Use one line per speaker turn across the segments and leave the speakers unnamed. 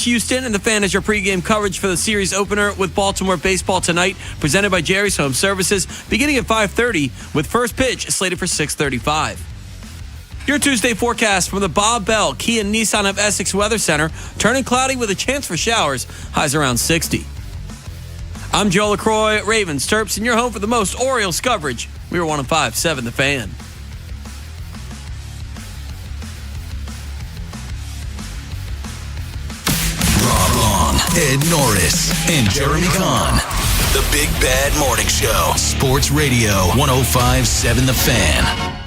Houston, and the Fan has your pregame coverage for the series opener with Baltimore baseball tonight, presented by Jerry's Home Services, beginning at 5:30 with first pitch slated for 6:35. Your Tuesday forecast from the Bob Bell Kia Nissan of Essex Weather Center, turning cloudy with a chance for showers, highs around 60. I'm Joe LaCroix, Ravens, Terps, and your home for the most Orioles coverage. We are 105.7 The Fan.
Ed Norris and Jeremy Kahn. The Big Bad Morning Show. Sports Radio 105.7 The Fan.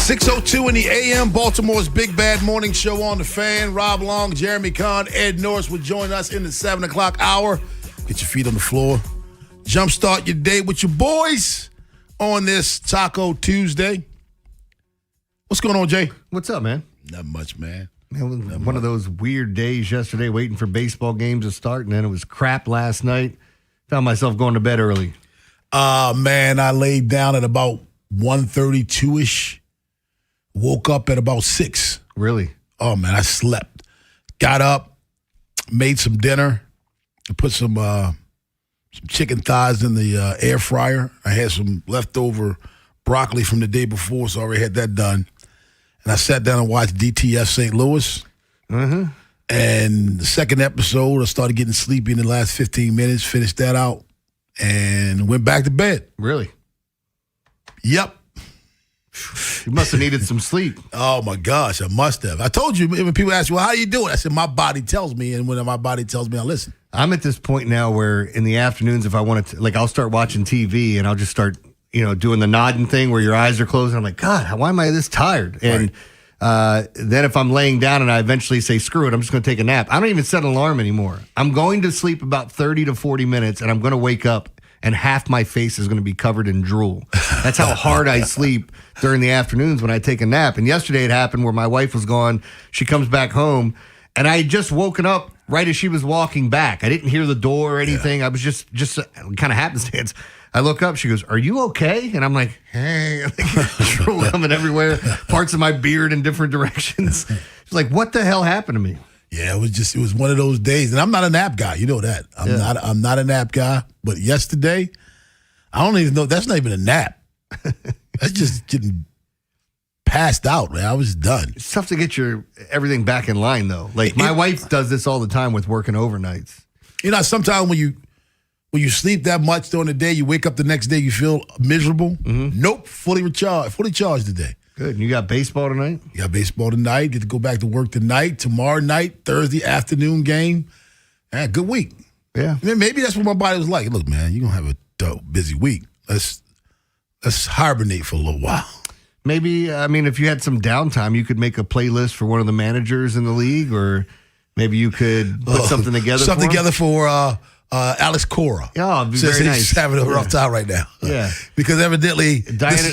6:02 in the AM, Baltimore's Big Bad Morning Show on The Fan. Rob Long, Jeremy Kahn, Ed Norris will join us in the 7 o'clock hour. Get your feet on the floor. Jumpstart your day with your boys on this Taco Tuesday. What's going on, Jay?
What's up, man?
Not much, man.
One of those weird days yesterday waiting for baseball games to start, and then it was crap last night. Found myself going to bed early.
Man, I laid down at about 1:32-ish. Woke up at about 6.
Really?
Oh, man, I slept. Got up, made some dinner, put some chicken thighs in the air fryer. I had some leftover broccoli from the day before, so I already had that done. And I sat down and watched DTF St. Louis.
Mm-hmm.
And the second episode, I started getting sleepy in the last 15 minutes, finished that out, and went back to bed.
Really?
Yep.
You must have needed some sleep.
Oh, my gosh, I must have. I told you, when people ask you, well, how do you do it? I said, my body tells me, and when my body tells me, I listen.
I'm at this point now where in the afternoons, if I want to, like, I'll start watching TV, and I'll just start, doing the nodding thing where your eyes are closed, and I'm like, God, why am I this tired? And then if I'm laying down and I eventually say, screw it, I'm just going to take a nap. I don't even set an alarm anymore. I'm going to sleep about 30 to 40 minutes, and I'm going to wake up, and half my face is going to be covered in drool. That's how hard I sleep during the afternoons when I take a nap. And yesterday it happened where my wife was gone. She comes back home, and I had just woken up right as she was walking back. I didn't hear the door or anything. I was just kind of happenstance. I look up. She goes, "Are you okay?" And I'm like, "Hey," drool coming everywhere, parts of my beard in different directions. She's like, "What the hell happened to me?"
Yeah, it was one of those days. And I'm not a nap guy. You know that. I'm not a nap guy. But yesterday, I don't even know. That's not even a nap. That's just getting passed out, man. I was done.
It's tough to get everything back in line, though. Like, my wife does this all the time with working overnights.
Sometimes when you sleep that much during the day, you wake up the next day, you feel miserable.
Mm-hmm.
Nope, fully charged today.
Good. And you got baseball tonight?
You got baseball tonight. Get to go back to work tonight. Tomorrow night, Thursday afternoon game. Good week.
Yeah.
Maybe that's what my body was like. Look, man, you're going to have a busy week. Let's hibernate for a little while.
Maybe, if you had some downtime, you could make a playlist for one of the managers in the league, or maybe you could put something together
for Alex Cora.
Oh, it'd be very nice.
He's having a rough time right now.
Yeah.
Because evidently...
Diana...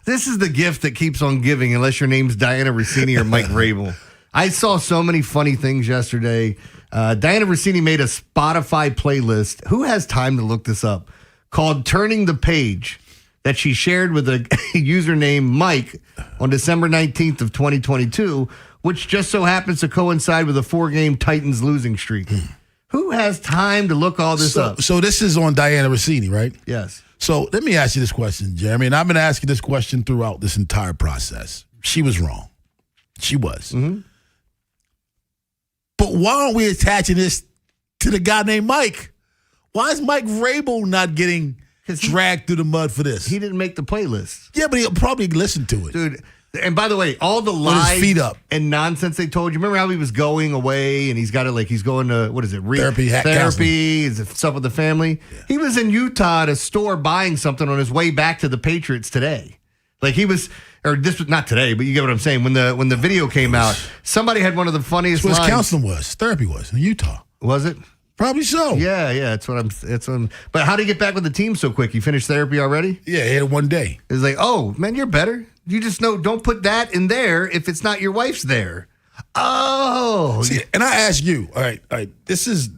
This is the gift that keeps on giving, unless your name's Diana Rossini or Mike Vrabel. I saw so many funny things yesterday. Diana Rossini made a Spotify playlist. Who has time to look this up? Called Turning the Page, that she shared with a username Mike on December 19th of 2022, which just so happens to coincide with a 4-game Titans losing streak. Who has time to look all this up?
So this is on Diana Rossini, right?
Yes.
So let me ask you this question, Jeremy, and I've been asking this question throughout this entire process. She was wrong. She was.
Mm-hmm.
But why aren't we attaching this to the guy named Mike? Why is Mike Vrabel not getting dragged through the mud for this?
He didn't make the playlist.
Yeah, but he'll probably listen to it.
Dude, and by the way, all the lies
feet up.
and nonsense they told you. Remember how he was going away and he's got to, he's going to, what is it?
Therapy,
stuff with the family. Yeah. He was in Utah at a store buying something on his way back to the Patriots today. Like he was, or this was not today, but you get what I'm saying. When the video came out, somebody had one of the funniest
That's what
lines.
his counseling was, therapy was in Utah.
Was it?
Probably so.
Yeah, that's what I'm. But how did he get back with the team so quick? You finished therapy already?
Yeah, he had it one day.
It's like, oh, man, you're better. You just know, don't put that in there if it's not your wife's there. Oh.
See, and I ask you, all right, this is...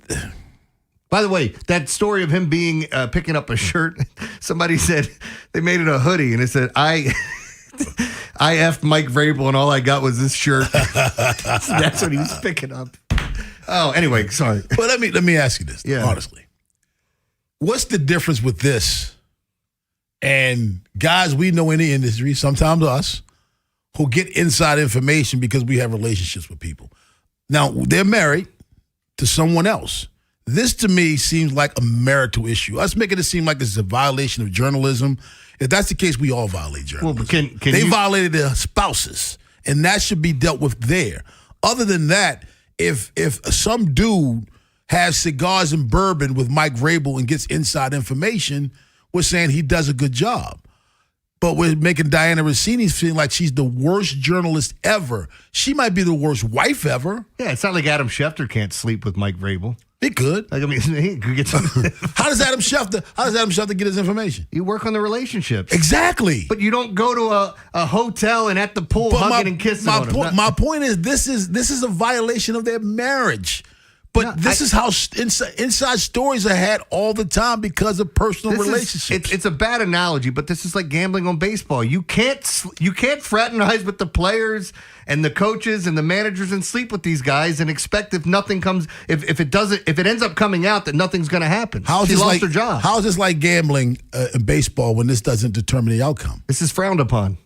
By the way, that story of him being picking up a shirt, somebody said they made it a hoodie, and it said, I effed Mike Vrabel, and all I got was this shirt. So that's what he was picking up. Oh, anyway, sorry.
But let me ask you this, honestly. What's the difference with this and guys we know in the industry, sometimes us, who get inside information because we have relationships with people? Now, they're married to someone else. This, to me, seems like a marital issue. Us making it seem like it's a violation of journalism. If that's the case, we all violate journalism.
Well, but
they violated their spouses, and that should be dealt with there. Other than that, if some dude has cigars and bourbon with Mike Vrabel and gets inside information, we're saying he does a good job. But we're making Diana Rossini feel like she's the worst journalist ever. She might be the worst wife ever.
Yeah, it's not like Adam Schefter can't sleep with Mike Vrabel.
He could.
Like, I mean, he could get some.
How does Adam Schefter get his information?
You work on the relationships.
Exactly.
But you don't go to a hotel and at the pool hugging and kissing on him.
My point is this is a violation of their marriage. But this is how inside stories are had all the time because of personal relationships.
It's a bad analogy, but this is like gambling on baseball. You can't fraternize with the players and the coaches and the managers and sleep with these guys and expect if nothing comes if it ends up coming out that nothing's going to happen. She lost her job.
How is this like gambling in baseball when this doesn't determine the outcome?
This is frowned upon.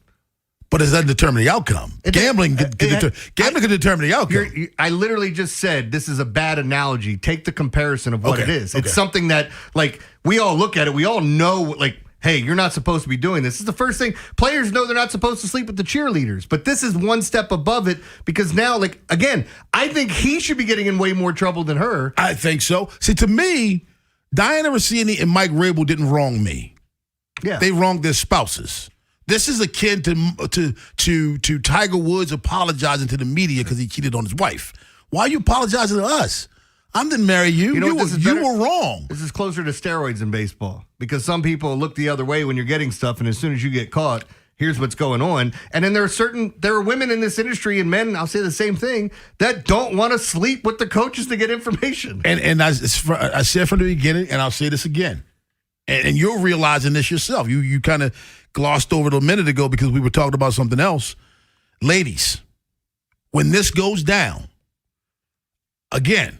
But it doesn't determine the outcome. Gambling can determine the outcome.
I literally just said this is a bad analogy. Take the comparison of what it is. It's something that, like, we all look at it. We all know, like, hey, you're not supposed to be doing this. This is the first thing. Players know they're not supposed to sleep with the cheerleaders. But this is one step above it because now, like, again, I think he should be getting in way more trouble than her.
I think so. See, to me, Diana Rossini and Mike Vrabel didn't wrong me.
Yeah.
They wronged their spouses. This is akin to Tiger Woods apologizing to the media because he cheated on his wife. Why are you apologizing to us? I didn't marry you. You were wrong.
This is closer to steroids in baseball because some people look the other way when you're getting stuff, and as soon as you get caught, here's what's going on. And then there are women in this industry and men, I'll say the same thing, that don't want to sleep with the coaches to get information.
And I said from the beginning, and I'll say this again, and you're realizing this yourself. You kind of glossed over it a minute ago because we were talking about something else. Ladies, when this goes down, again,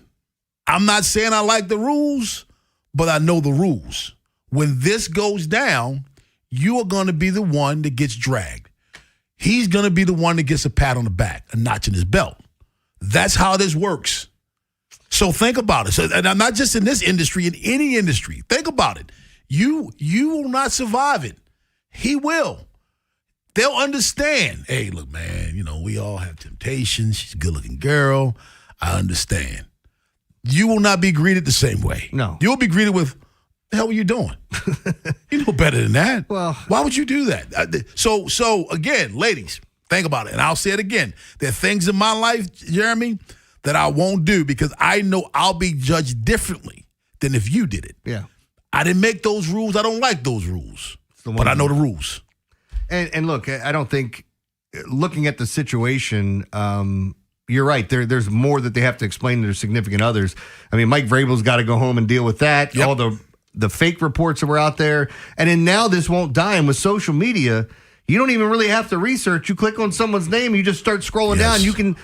I'm not saying I like the rules, but I know the rules. When this goes down, you are going to be the one that gets dragged. He's going to be the one that gets a pat on the back, a notch in his belt. That's how this works. So think about it. So, and I'm not just in this industry, in any industry. Think about it. You will not survive it. He will. They'll understand. Hey, look, man, we all have temptations. She's a good-looking girl. I understand. You will not be greeted the same way.
No.
You'll be greeted with, the hell are you doing? You know better than that.
Well,
why would you do that? So again, ladies, think about it. And I'll say it again. There are things in my life, Jeremy, that I won't do because I know I'll be judged differently than if you did it.
Yeah.
I didn't make those rules. I don't like those rules. But I know the rules.
And look, I don't think, looking at the situation, you're right. There's more that they have to explain to their significant others. I mean, Mike Vrabel's got to go home and deal with that. Yep. All the fake reports that were out there. And then now this won't die. And with social media, you don't even really have to research. You click on someone's name, you just start scrolling down. You can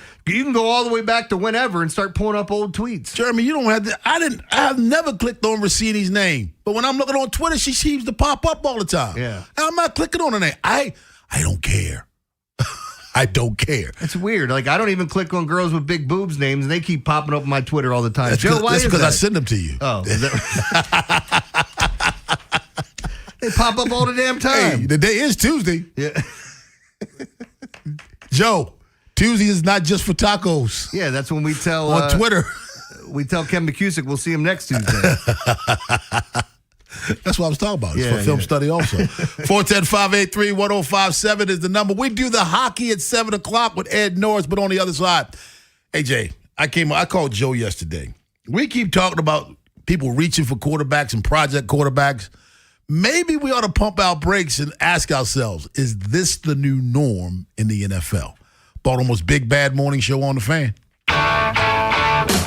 go all the way back to whenever and start pulling up old tweets.
Jeremy, you don't have to. I have never clicked on Rossini's name, but when I'm looking on Twitter, she seems to pop up all the time.
Yeah,
I'm not clicking on her name. I don't care. I don't care.
It's weird. Like, I don't even click on girls with big boobs names, and they keep popping up on my Twitter all the time. Joe, why is that?
That's because I send them to you.
Oh. They pop up all the damn time.
Hey, the day is Tuesday.
Yeah.
Joe, Tuesday is not just for tacos.
Yeah, that's when we tell
on Twitter.
We tell Ken McCusick we'll see him next Tuesday.
That's what I was talking about. It's for film study also. 410-583-1057 is the number. We do the hockey at 7 o'clock with Ed Norris, but on the other side. Hey, Jay, I called Joe yesterday. we keep talking about people reaching for quarterbacks and project quarterbacks. Maybe we ought to pump our brakes and ask ourselves, is this the new norm in the NFL? Baltimore's Big Bad Morning Show on the Fan.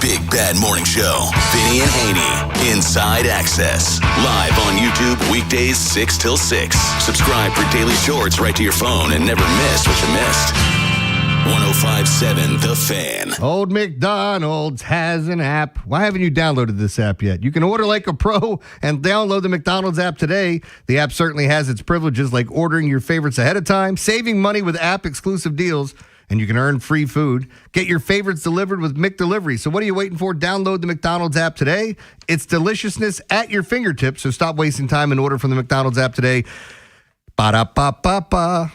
Big Bad Morning Show. Vinny and Haynie. Inside Access. Live on YouTube weekdays 6 till 6. Subscribe for daily shorts right to your phone and never miss what you missed. 105.7 The Fan.
Old McDonald's has an app. Why haven't you downloaded this app yet? You can order like a pro and download the McDonald's app today. The app certainly has its privileges like ordering your favorites ahead of time, saving money with app-exclusive deals, and you can earn free food. Get your favorites delivered with McDelivery. So what are you waiting for? Download the McDonald's app today. It's deliciousness at your fingertips, so stop wasting time and order from the McDonald's app today. Ba-da-ba-ba-ba.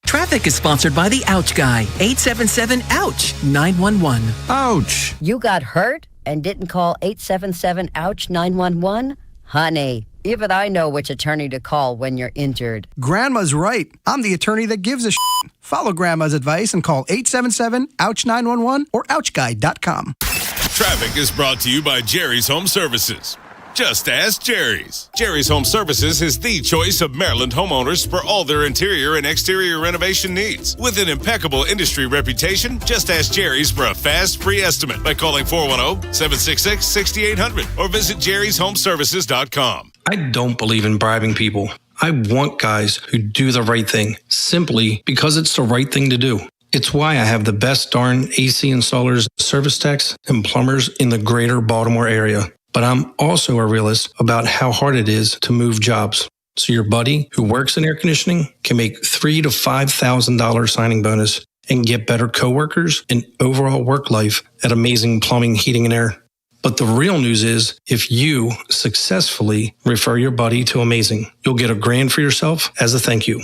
Traffic is sponsored by the Ouch Guy. 877-OUCH-911.
Ouch.
You got hurt and didn't call 877-OUCH-911? Honey, even I know which attorney to call when you're injured.
Grandma's right. I'm the attorney that gives a shit. Follow Grandma's advice and call 877-OUCH-911 or OUCHGuy.com.
Traffic is brought to you by Jerry's Home Services. Just ask Jerry's. Jerry's Home Services is the choice of Maryland homeowners for all their interior and exterior renovation needs. With an impeccable industry reputation, just ask Jerry's for a fast, free estimate by calling 410-766-6800 or visit jerryshomeservices.com.
I don't believe in bribing people. I want guys who do the right thing simply because it's the right thing to do. It's why I have the best darn AC installers, service techs, and plumbers in the greater Baltimore area. But I'm also a realist about how hard it is to move jobs. So your buddy who works in air conditioning can make $3,000 to $5,000 signing bonus and get better coworkers and overall work life at Amazing Plumbing, Heating, and Air. But the real news is, if you successfully refer your buddy to Amazing, you'll get $1,000 for yourself as a thank you.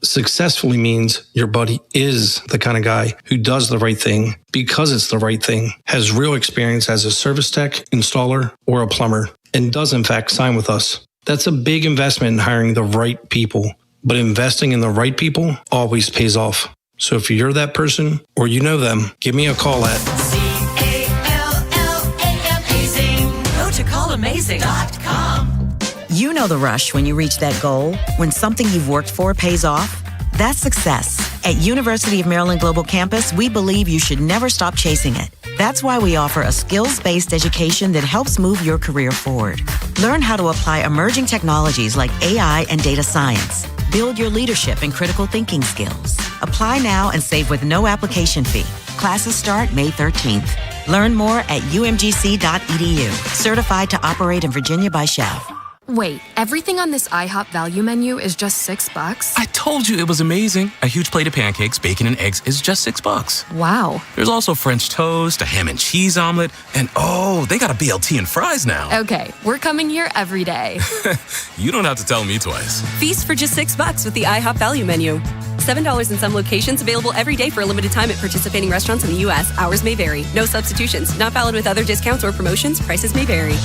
Successfully means your buddy is the kind of guy who does the right thing because it's the right thing, has real experience as a service tech, installer, or a plumber, and does in fact sign with us. That's a big investment in hiring the right people, but investing in the right people always pays off. So if you're that person or you know them, give me a call at
CALLAMAZING. Go to callamazing.com.
You know the rush when you reach that goal, when something you've worked for pays off. That's success. At University of Maryland Global Campus, we believe you should never stop chasing it. That's why we offer a skills-based education that helps move your career forward. Learn how to apply emerging technologies like AI and data science. Build your leadership and critical thinking skills. Apply now and save with no application fee. Classes start May 13th. Learn more at umgc.edu. Certified to operate in Virginia by Chef.
Wait, everything on this IHOP value menu is just $6?
I told you it was amazing. A huge plate of pancakes, bacon, and eggs is just $6.
Wow.
There's also French toast, a ham and cheese omelet, and oh, they got a BLT and fries now.
Okay, we're coming here every day.
You don't have to tell me twice.
Feast for just $6 with the IHOP value menu. $7 in some locations, available every day for a limited time at participating restaurants in the U.S. Hours may vary. No substitutions. Not valid with other discounts or promotions. Prices may vary.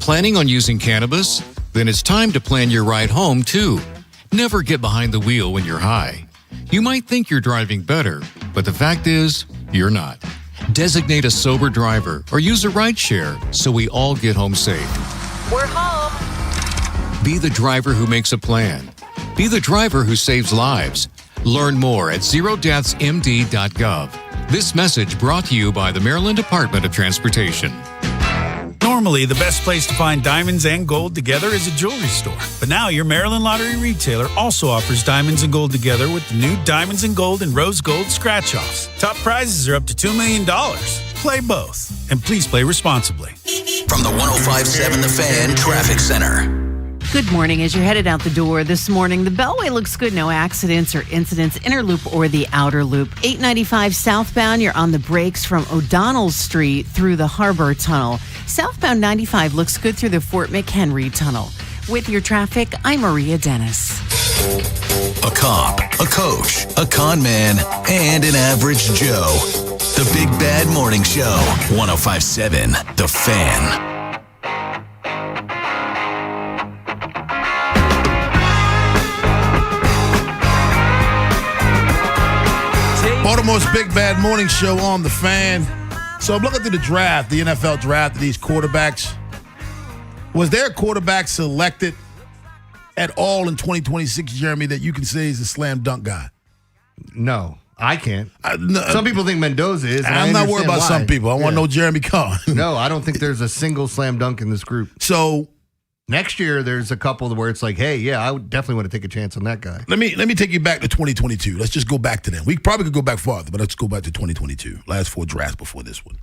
Planning on using cannabis? Then it's time to plan your ride home, too. Never get behind the wheel when you're high. You might think you're driving better, but the fact is, you're not. Designate a sober driver or use a rideshare so we all get home safe.
We're home.
Be the driver who makes a plan. Be the driver who saves lives. Learn more at zerodeathsmd.gov. This message brought to you by the Maryland Department of Transportation.
Normally, the best place to find diamonds and gold together is a jewelry store. But now your Maryland Lottery retailer also offers diamonds and gold together with the new Diamonds and Gold and Rose Gold scratch-offs. Top prizes are up to $2 million. Play both. And please play responsibly.
From the 105.7 The Fan Traffic Center.
Good morning. As you're headed out the door this morning, the Beltway looks good. No accidents or incidents, inner loop or the outer loop. 895 southbound, you're on the brakes from O'Donnell Street through the Harbor Tunnel. Southbound 95 looks good through the Fort McHenry Tunnel. With your traffic, I'm Maria Dennis.
A cop, a coach, a con man, and an average Joe. The Big Bad Morning Show. 105.7 The Fan.
Baltimore's Big Bad Morning Show on the Fan. So I'm looking through the draft, the NFL draft of these quarterbacks. Was there a quarterback selected at all in 2026, Jeremy, that you can say is a slam dunk guy?
No, I can't. Some people think Mendoza is. And
I'm not worried about some people. I want to know Jeremy Carr.
No, I don't think there's a single slam dunk in this group.
So
next year, there's a couple where it's like, hey, yeah, I would definitely want to take a chance on that guy.
Let me take you back to 2022. Let's just go back to them. We probably could go back farther, but let's go back to 2022. Last 4 drafts before this one.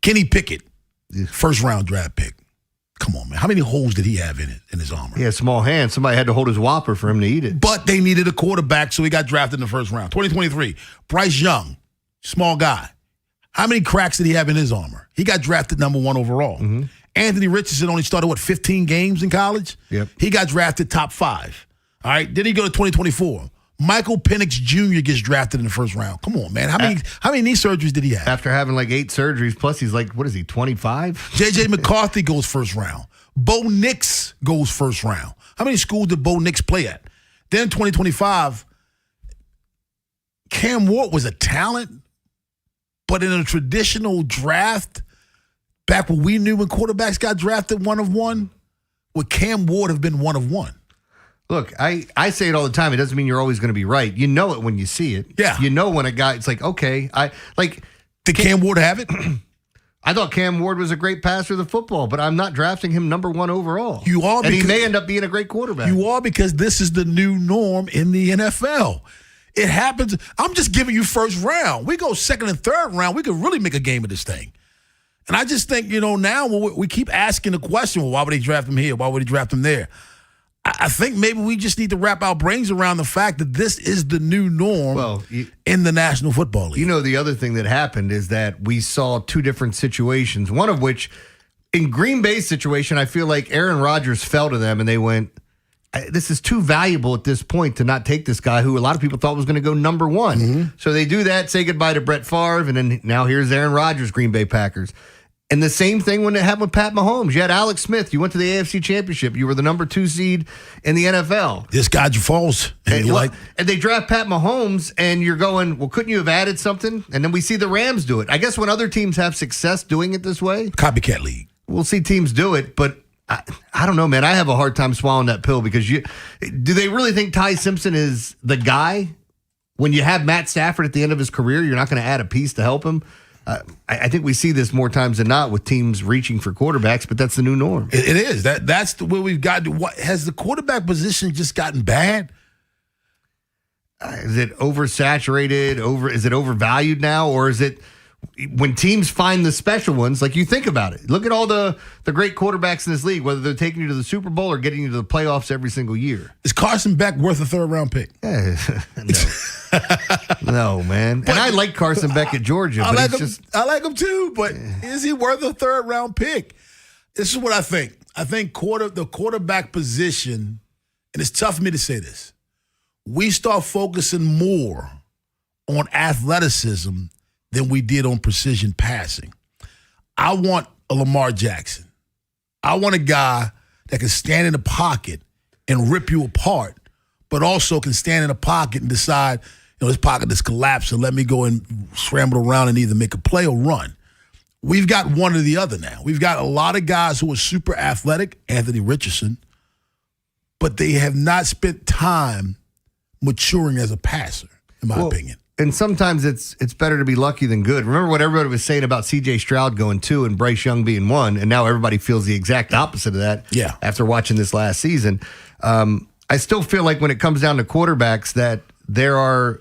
Kenny Pickett, first round draft pick. Come on, man. How many holes did he have in his armor?
He had small hands. Somebody had to hold his Whopper for him to eat it.
But they needed a quarterback, so he got drafted in the first round. 2023, Bryce Young, small guy. How many cracks did he have in his armor? He got drafted number 1 overall.
Mm-hmm.
Anthony Richardson only started, 15 games in college?
Yep.
He got drafted top 5. All right, then he go to 2024. Michael Penix Jr. gets drafted in the first round. Come on, man. How many knee surgeries did he have?
After having like 8 surgeries, plus he's like, what is he, 25?
J.J. McCarthy goes first round. Bo Nix goes first round. How many schools did Bo Nix play at? Then 2025, Cam Ward was a talent, but in a traditional draft, back when we knew when quarterbacks got drafted 1 of 1, would Cam Ward have been 1 of 1?
Look, I say it all the time. It doesn't mean you're always going to be right. You know it when you see it.
Yeah.
You know when a guy, it's like, okay.
Did Cam Ward have it?
I thought Cam Ward was a great passer of the football, but I'm not drafting him number 1 overall.
You are,
and he may end up being a great quarterback.
You are, because this is the new norm in the NFL. It happens. I'm just giving you first round. We go second and third round. We could really make a game of this thing. And I just think, now we keep asking the question, well, why would they draft him here? Why would they draft him there? I think maybe we just need to wrap our brains around the fact that this is the new norm in the National Football League.
The other thing that happened is that we saw 2 different situations, one of which, in Green Bay's situation, I feel like Aaron Rodgers fell to them and they went, this is too valuable at this point to not take this guy who a lot of people thought was going to go number 1.
Mm-hmm.
So they do that, say goodbye to Brett Favre, and then now here's Aaron Rodgers, Green Bay Packers. And the same thing when it happened with Pat Mahomes. You had Alex Smith. You went to the AFC Championship. You were the number 2 seed in the NFL.
This guy falls.
And they draft Pat Mahomes, and you're going, well, couldn't you have added something? And then we see the Rams do it. I guess when other teams have success doing it this way.
Copycat league.
We'll see teams do it, but I don't know, man. I have a hard time swallowing that pill because do they really think Ty Simpson is the guy? When you have Matt Stafford at the end of his career, you're not going to add a piece to help him. I think we see this more times than not with teams reaching for quarterbacks, but that's the new norm.
It is. That's the way we've got to. What has the quarterback position just gotten bad?
Is it oversaturated? Is it overvalued now, or is it when teams find the special ones? Like, you think about it. Look at all the great quarterbacks in this league, whether they're taking you to the Super Bowl or getting you to the playoffs every single year.
Is Carson Beck worth a 3rd round pick?
No, man. And I like Carson Beck at Georgia.
I like him too, but is he worth a 3rd round pick? This is what I think. I think the quarterback position, and it's tough for me to say this, we start focusing more on athleticism than we did on precision passing. I want a Lamar Jackson. I want a guy that can stand in the pocket and rip you apart, but also can stand in the pocket and decide, this pocket is collapsed, and let me go and scramble around and either make a play or run. We've got one or the other now. We've got a lot of guys who are super athletic, Anthony Richardson, but they have not spent time maturing as a passer, in my opinion.
And sometimes it's better to be lucky than good. Remember what everybody was saying about C.J. Stroud going 2 and Bryce Young being 1, and now everybody feels the exact opposite of that after watching this last season. I still feel like when it comes down to quarterbacks that there are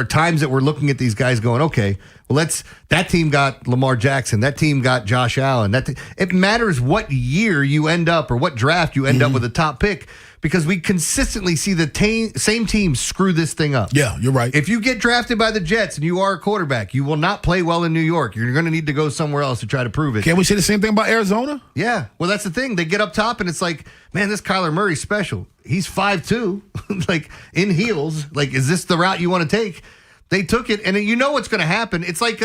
times that we're looking at these guys going, okay, well, that team got Lamar Jackson. That team got Josh Allen. It matters what year you end up or what draft you end up with a top pick, because we consistently see the same team screw this thing up.
Yeah, you're right.
If you get drafted by the Jets and you are a quarterback, you will not play well in New York. You're going to need to go somewhere else to try to prove it.
Can't we say the same thing about Arizona?
Yeah. Well, that's the thing. They get up top and it's like, man, this Kyler Murray's special. He's 5'2", like in heels. Like, is this the route you want to take? They took it, and you know what's going to happen. It's like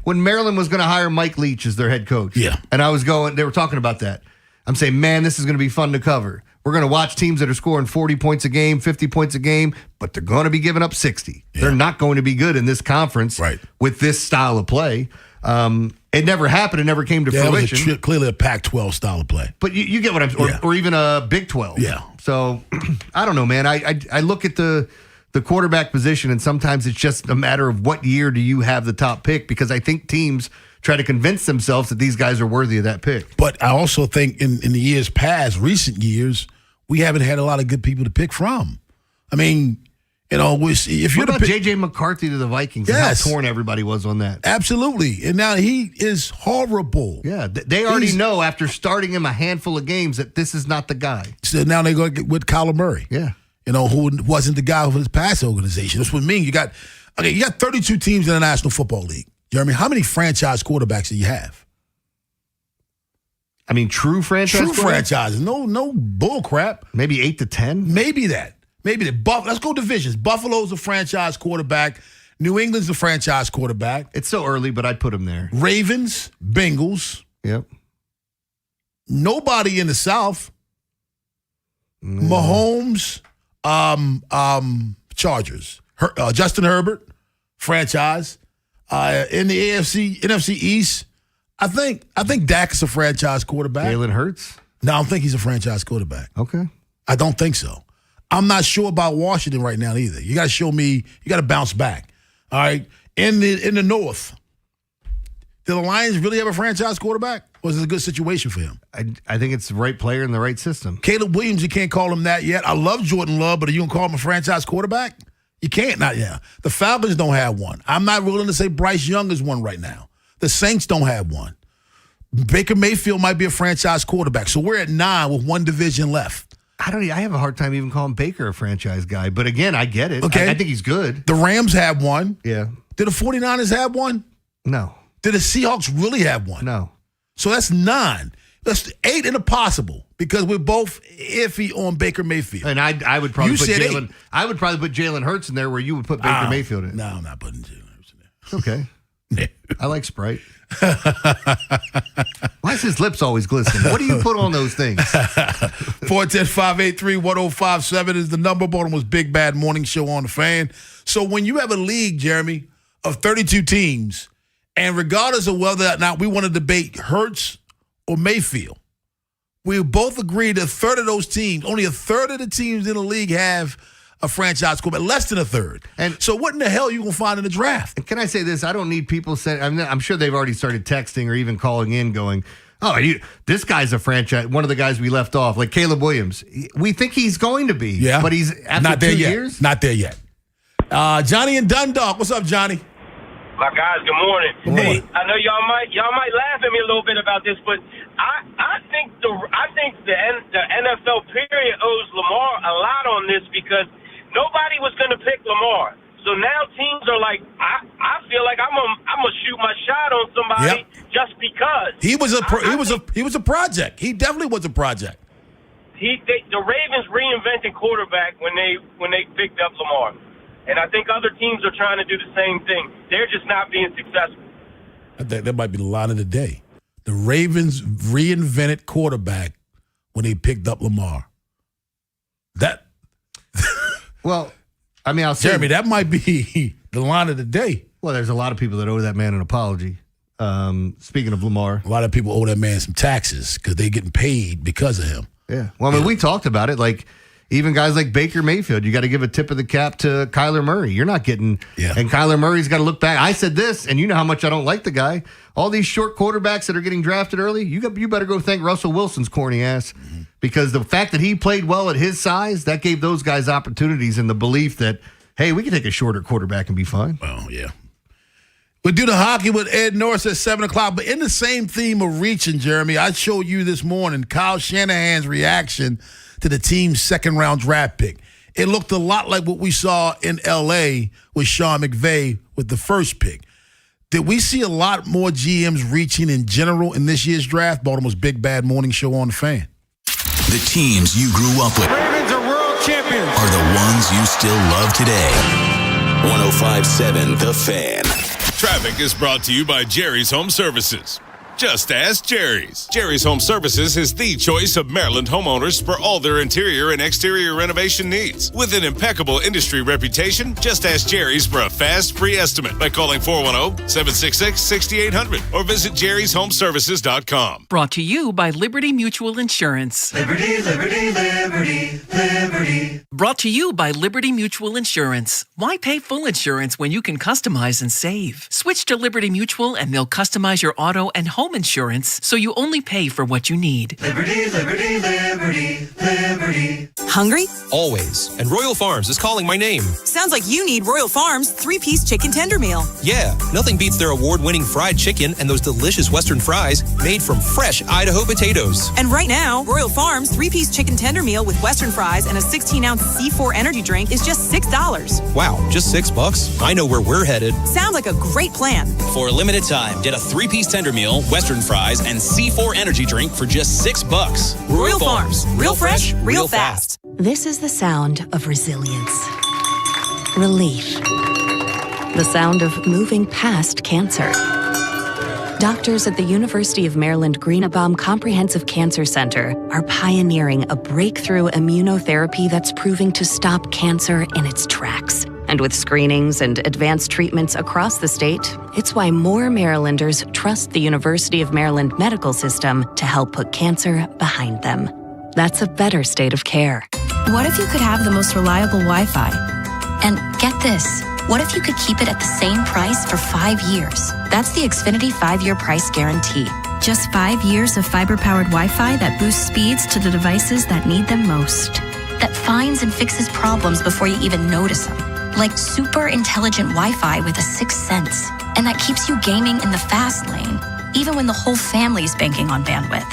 when Maryland was going to hire Mike Leach as their head coach.
Yeah.
And they were talking about that. I'm saying, man, this is going to be fun to cover. We're going to watch teams that are scoring 40 points a game, 50 points a game, but they're going to be giving up 60. Yeah. They're not going to be good in this conference with this style of play. It never happened. It never came to fruition.
It was clearly a Pac-12 style of play.
But you get what I'm saying, or even a Big 12.
Yeah.
So I don't know, man. I look at the quarterback position, and sometimes it's just a matter of what year do you have the top pick, because I think teams try to convince themselves that these guys are worthy of that pick.
But I also think in the years past, recent years, we haven't had a lot of good people to pick from. I mean, if you're
what about J.J. McCarthy to the Vikings?
Yes.
And how torn everybody was on that.
Absolutely. And now he is horrible.
Yeah, they already know after starting him a handful of games that this is not the guy.
So now they're going to get with Kyler Murray.
Yeah.
Who wasn't the guy for his pass organization. That's what I mean. You got 32 teams in the National Football League. You know what I mean? How many franchise quarterbacks do you have?
I mean, true franchise?
True franchises. No bull crap.
Maybe 8 to 10?
Maybe that. Let's go divisions. Buffalo's a franchise quarterback. New England's a franchise quarterback.
It's so early, but I'd put him there.
Ravens, Bengals.
Yep.
Nobody in the South. Mahomes, Chargers. Justin Herbert, franchise. In the NFC East, I think Dak is a franchise quarterback.
Jalen Hurts?
No, I don't think he's a franchise quarterback.
Okay.
I don't think so. I'm not sure about Washington right now either. You got to show me. You got to bounce back. All right. In the North, do the Lions really have a franchise quarterback? Or is it a good situation for him?
I think it's the right player in the right system.
Caleb Williams, you can't call him that yet. I love Jordan Love, but are you going to call him a franchise quarterback? You can't. Not yet. The Falcons don't have one. I'm not willing to say Bryce Young is one right now. The Saints don't have one. Baker Mayfield might be a franchise quarterback. So we're at 9 with one division left.
I have a hard time even calling Baker a franchise guy. But again, I get it.
Okay.
I think he's good.
The Rams have one.
Yeah.
Did the 49ers have one?
No.
Did the Seahawks really have one?
No.
So that's 9. That's 8 in the possible because we're both iffy on Baker Mayfield.
And I would probably put
said
Jalen. I would probably put Jalen Hurts in there where you would put Baker Mayfield in.
No, I'm not putting Jalen Hurts in there.
Okay. I like Sprite. Why is his lips always glistening? What do you put on those things?
410-583-1057 is the number. Baltimore's Big Bad Morning Show on the Fan. So when you have a league, Jeremy, of 32 teams, and regardless of whether or not we want to debate Hurts or Mayfield, we both agreed that a third of those teams, only a third of the teams in the league have a franchise quarterback, less than a third. And so what in the hell are you going to find in the draft?
Can I say this? I don't need people saying, I'm sure they've already started texting or even calling in going, this guy's a franchise. One of the guys we left off, like Caleb Williams. We think he's going to be.
Yeah.
But he's after
not there
2
yet.
years?
Not there yet. Johnny and Dundalk. What's up, Johnny?
My guys, good morning.
Good morning.
Hey, I know y'all might laugh at me a little bit about this, but I think the NFL period owes Lamar a lot on this because nobody was going to pick Lamar. So now teams are like, I feel like I'm gonna shoot my shot on somebody just because
he was a project. He definitely was a project.
The Ravens reinvented quarterback when they picked up Lamar. And I think other teams are trying to do the same thing. They're just not being successful.
I think that might be the line of the day. The Ravens reinvented quarterback when they picked up Lamar.
Well, I mean, I'll say,
Jeremy, that might be the line of the day.
Well, there's a lot of people that owe that man an apology. Speaking of Lamar.
A lot of people owe that man some taxes because they're getting paid because of him.
Yeah. Well, I mean, we talked about it. Like, even guys like Baker Mayfield, you got to give a tip of the cap to Kyler Murray. You're not getting, and Kyler Murray's got to look back. I said this, and you know how much I don't like the guy. All these short quarterbacks that are getting drafted early, you better go thank Russell Wilson's corny ass, because the fact that he played well at his size, that gave those guys opportunities and the belief that, hey, we can take a shorter quarterback and be fine.
Oh, yeah. We do the hockey with Ed Norris at 7 o'clock, but in the same theme of reaching, Jeremy, I showed you this morning Kyle Shanahan's reaction to the team's second-round draft pick. It looked a lot like what we saw in L.A. with Sean McVay with the first pick. Did we see a lot more GMs reaching in general in this year's draft? Baltimore's Big Bad Morning Show on the Fan.
The teams you grew up with
Ravens are world champions.
Are the ones you still love today. 105.7 The Fan.
Traffic is brought to you by Jerry's Home Services. Just ask Jerry's. Jerry's Home Services is the choice of Maryland homeowners for all their interior and exterior renovation needs. With an impeccable industry reputation, just ask Jerry's for a fast, free estimate by calling 410-766-6800 or visit jerryshomeservices.com.
Brought to you by Liberty Mutual Insurance.
Liberty, liberty, liberty, liberty.
Brought to you by Liberty Mutual Insurance. Why pay full insurance when you can customize and save? Switch to Liberty Mutual and they'll customize your auto and home insurance so you only pay for what you need.
Liberty, liberty, liberty, liberty.
Hungry?
Always. And Royal Farms is calling my name.
Sounds like you need Royal Farms 3-piece chicken tender meal.
Yeah, nothing beats their award-winning fried chicken and those delicious Western fries made from fresh Idaho potatoes.
And right now, Royal Farms 3-piece chicken tender meal with Western fries and a 16-ounce C4 energy drink is just $6.
Wow, just $6? I know where we're headed.
Sounds like a great plan.
For a limited time, get a 3-piece tender meal, Western fries, and C4 energy drink for just $6.
Royal Farms. Real fresh, real fast.
This is the sound of resilience. Relief. The sound of moving past cancer. Doctors at the University of Maryland Greenebaum Comprehensive Cancer Center are pioneering a breakthrough immunotherapy that's proving to stop cancer in its tracks. And with screenings and advanced treatments across the state, it's why more Marylanders trust the University of Maryland medical system to help put cancer behind them. That's a better state of care.
What if you could have the most reliable Wi-Fi?
And get this, what if you could keep it at the same price for 5 years? That's the Xfinity 5-year price guarantee.
Just 5 years of fiber-powered Wi-Fi that boosts speeds to the devices that need them most.
That finds and fixes problems before you even notice them. Like super intelligent Wi-Fi with a 6th sense. And that keeps you gaming in the fast lane, even when the whole family's banking on bandwidth.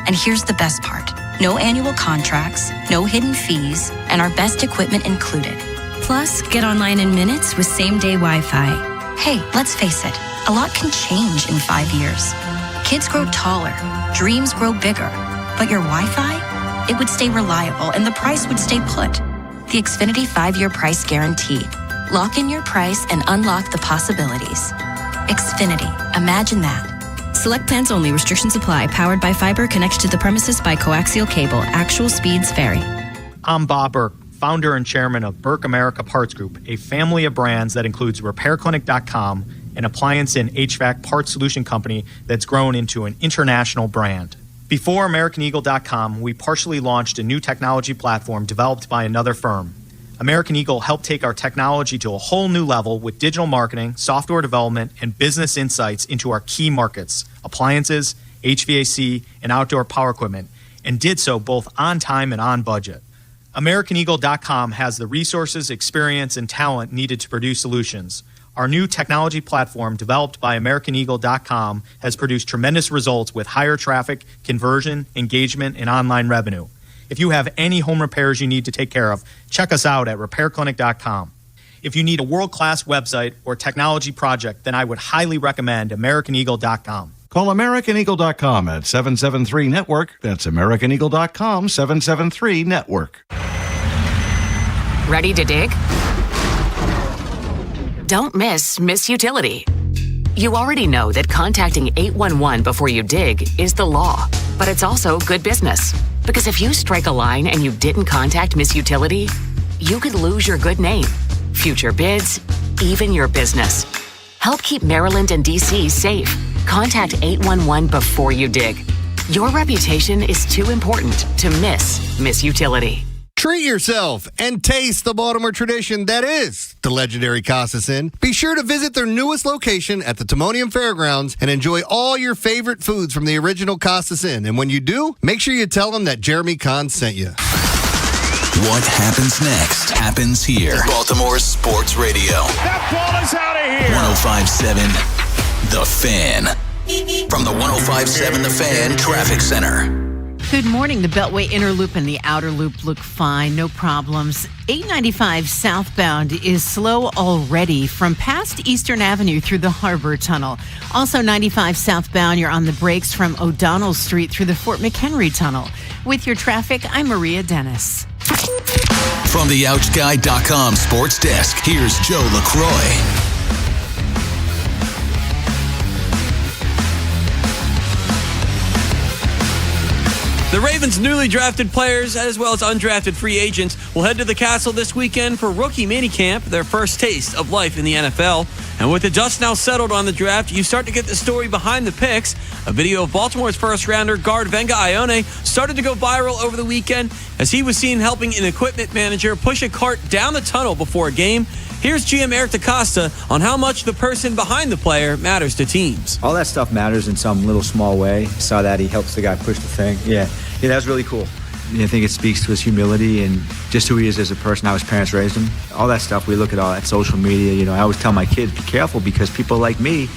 And here's the best part. No annual contracts, no hidden fees, and our best equipment included.
Plus, get online in minutes with same-day Wi-Fi.
Hey, let's face it, a lot can change in 5 years. Kids grow taller, dreams grow bigger, but your Wi-Fi, it would stay reliable and the price would stay put. The Xfinity 5-year price guarantee. Lock in your price and unlock the possibilities. Xfinity, imagine that.
Select plans only. Restrictions apply. Powered by fiber. Connected to the premises by coaxial cable. Actual speeds vary.
I'm Bob Burke, founder and chairman of Burke America Parts Group, a family of brands that includes RepairClinic.com, an appliance and HVAC parts solution company that's grown into an international brand. Before AmericanEagle.com, we partially launched a new technology platform developed by another firm. American Eagle helped take our technology to a whole new level with digital marketing, software development, and business insights into our key markets, appliances, HVAC, and outdoor power equipment, and did so both on time and on budget. AmericanEagle.com has the resources, experience, and talent needed to produce solutions. Our new technology platform, developed by AmericanEagle.com, has produced tremendous results with higher traffic, conversion, engagement, and online revenue. If you have any home repairs you need to take care of, check us out at RepairClinic.com. If you need a world-class website or technology project, then I would highly recommend AmericanEagle.com.
Call AmericanEagle.com at 773-NETWORK. That's AmericanEagle.com, 773-NETWORK.
Ready to dig? Don't miss Utility. You already know that contacting 811 before you dig is the law, but it's also good business. Because if you strike a line and you didn't contact Miss Utility, you could lose your good name, future bids, even your business. Help keep Maryland and D.C. safe. Contact 811 before you dig. Your reputation is too important to miss Utility.
Treat yourself and taste the Baltimore tradition that is the legendary Costas Inn. Be sure to visit their newest location at the Timonium Fairgrounds and enjoy all your favorite foods from the original Costas Inn. And when you do, make sure you tell them that Jeremy Kahn sent you.
What happens next happens here. Baltimore Sports Radio.
That ball is out of here.
105.7 The Fan. From the 105.7 The Fan Traffic Center.
Good morning. The Beltway Inner Loop and the Outer Loop look fine. No problems. 895 southbound is slow already from past Eastern Avenue through the Harbor Tunnel. Also 95 southbound, you're on the brakes from O'Donnell Street through the Fort McHenry Tunnel. With your traffic, I'm Maria Dennis.
From the OutGuy.com sports desk, here's Joe LaCroix.
The Ravens' newly drafted players, as well as undrafted free agents, will head to the Castle this weekend for rookie minicamp, their first taste of life in the NFL. And with the dust now settled on the draft, you start to get the story behind the picks. A video of Baltimore's first-rounder guard Venga Ione started to go viral over the weekend as he was seen helping an equipment manager push a cart down the tunnel before a game. Here's GM Eric DaCosta on how much the person behind the player matters to teams.
All that stuff matters in some little small way. Saw that he helps the guy push the thing. Yeah, that was really cool. I think it speaks to his humility and just who he is as a person, how his parents raised him. All that stuff, we look at all that social media. I always tell my kids, be careful because people like me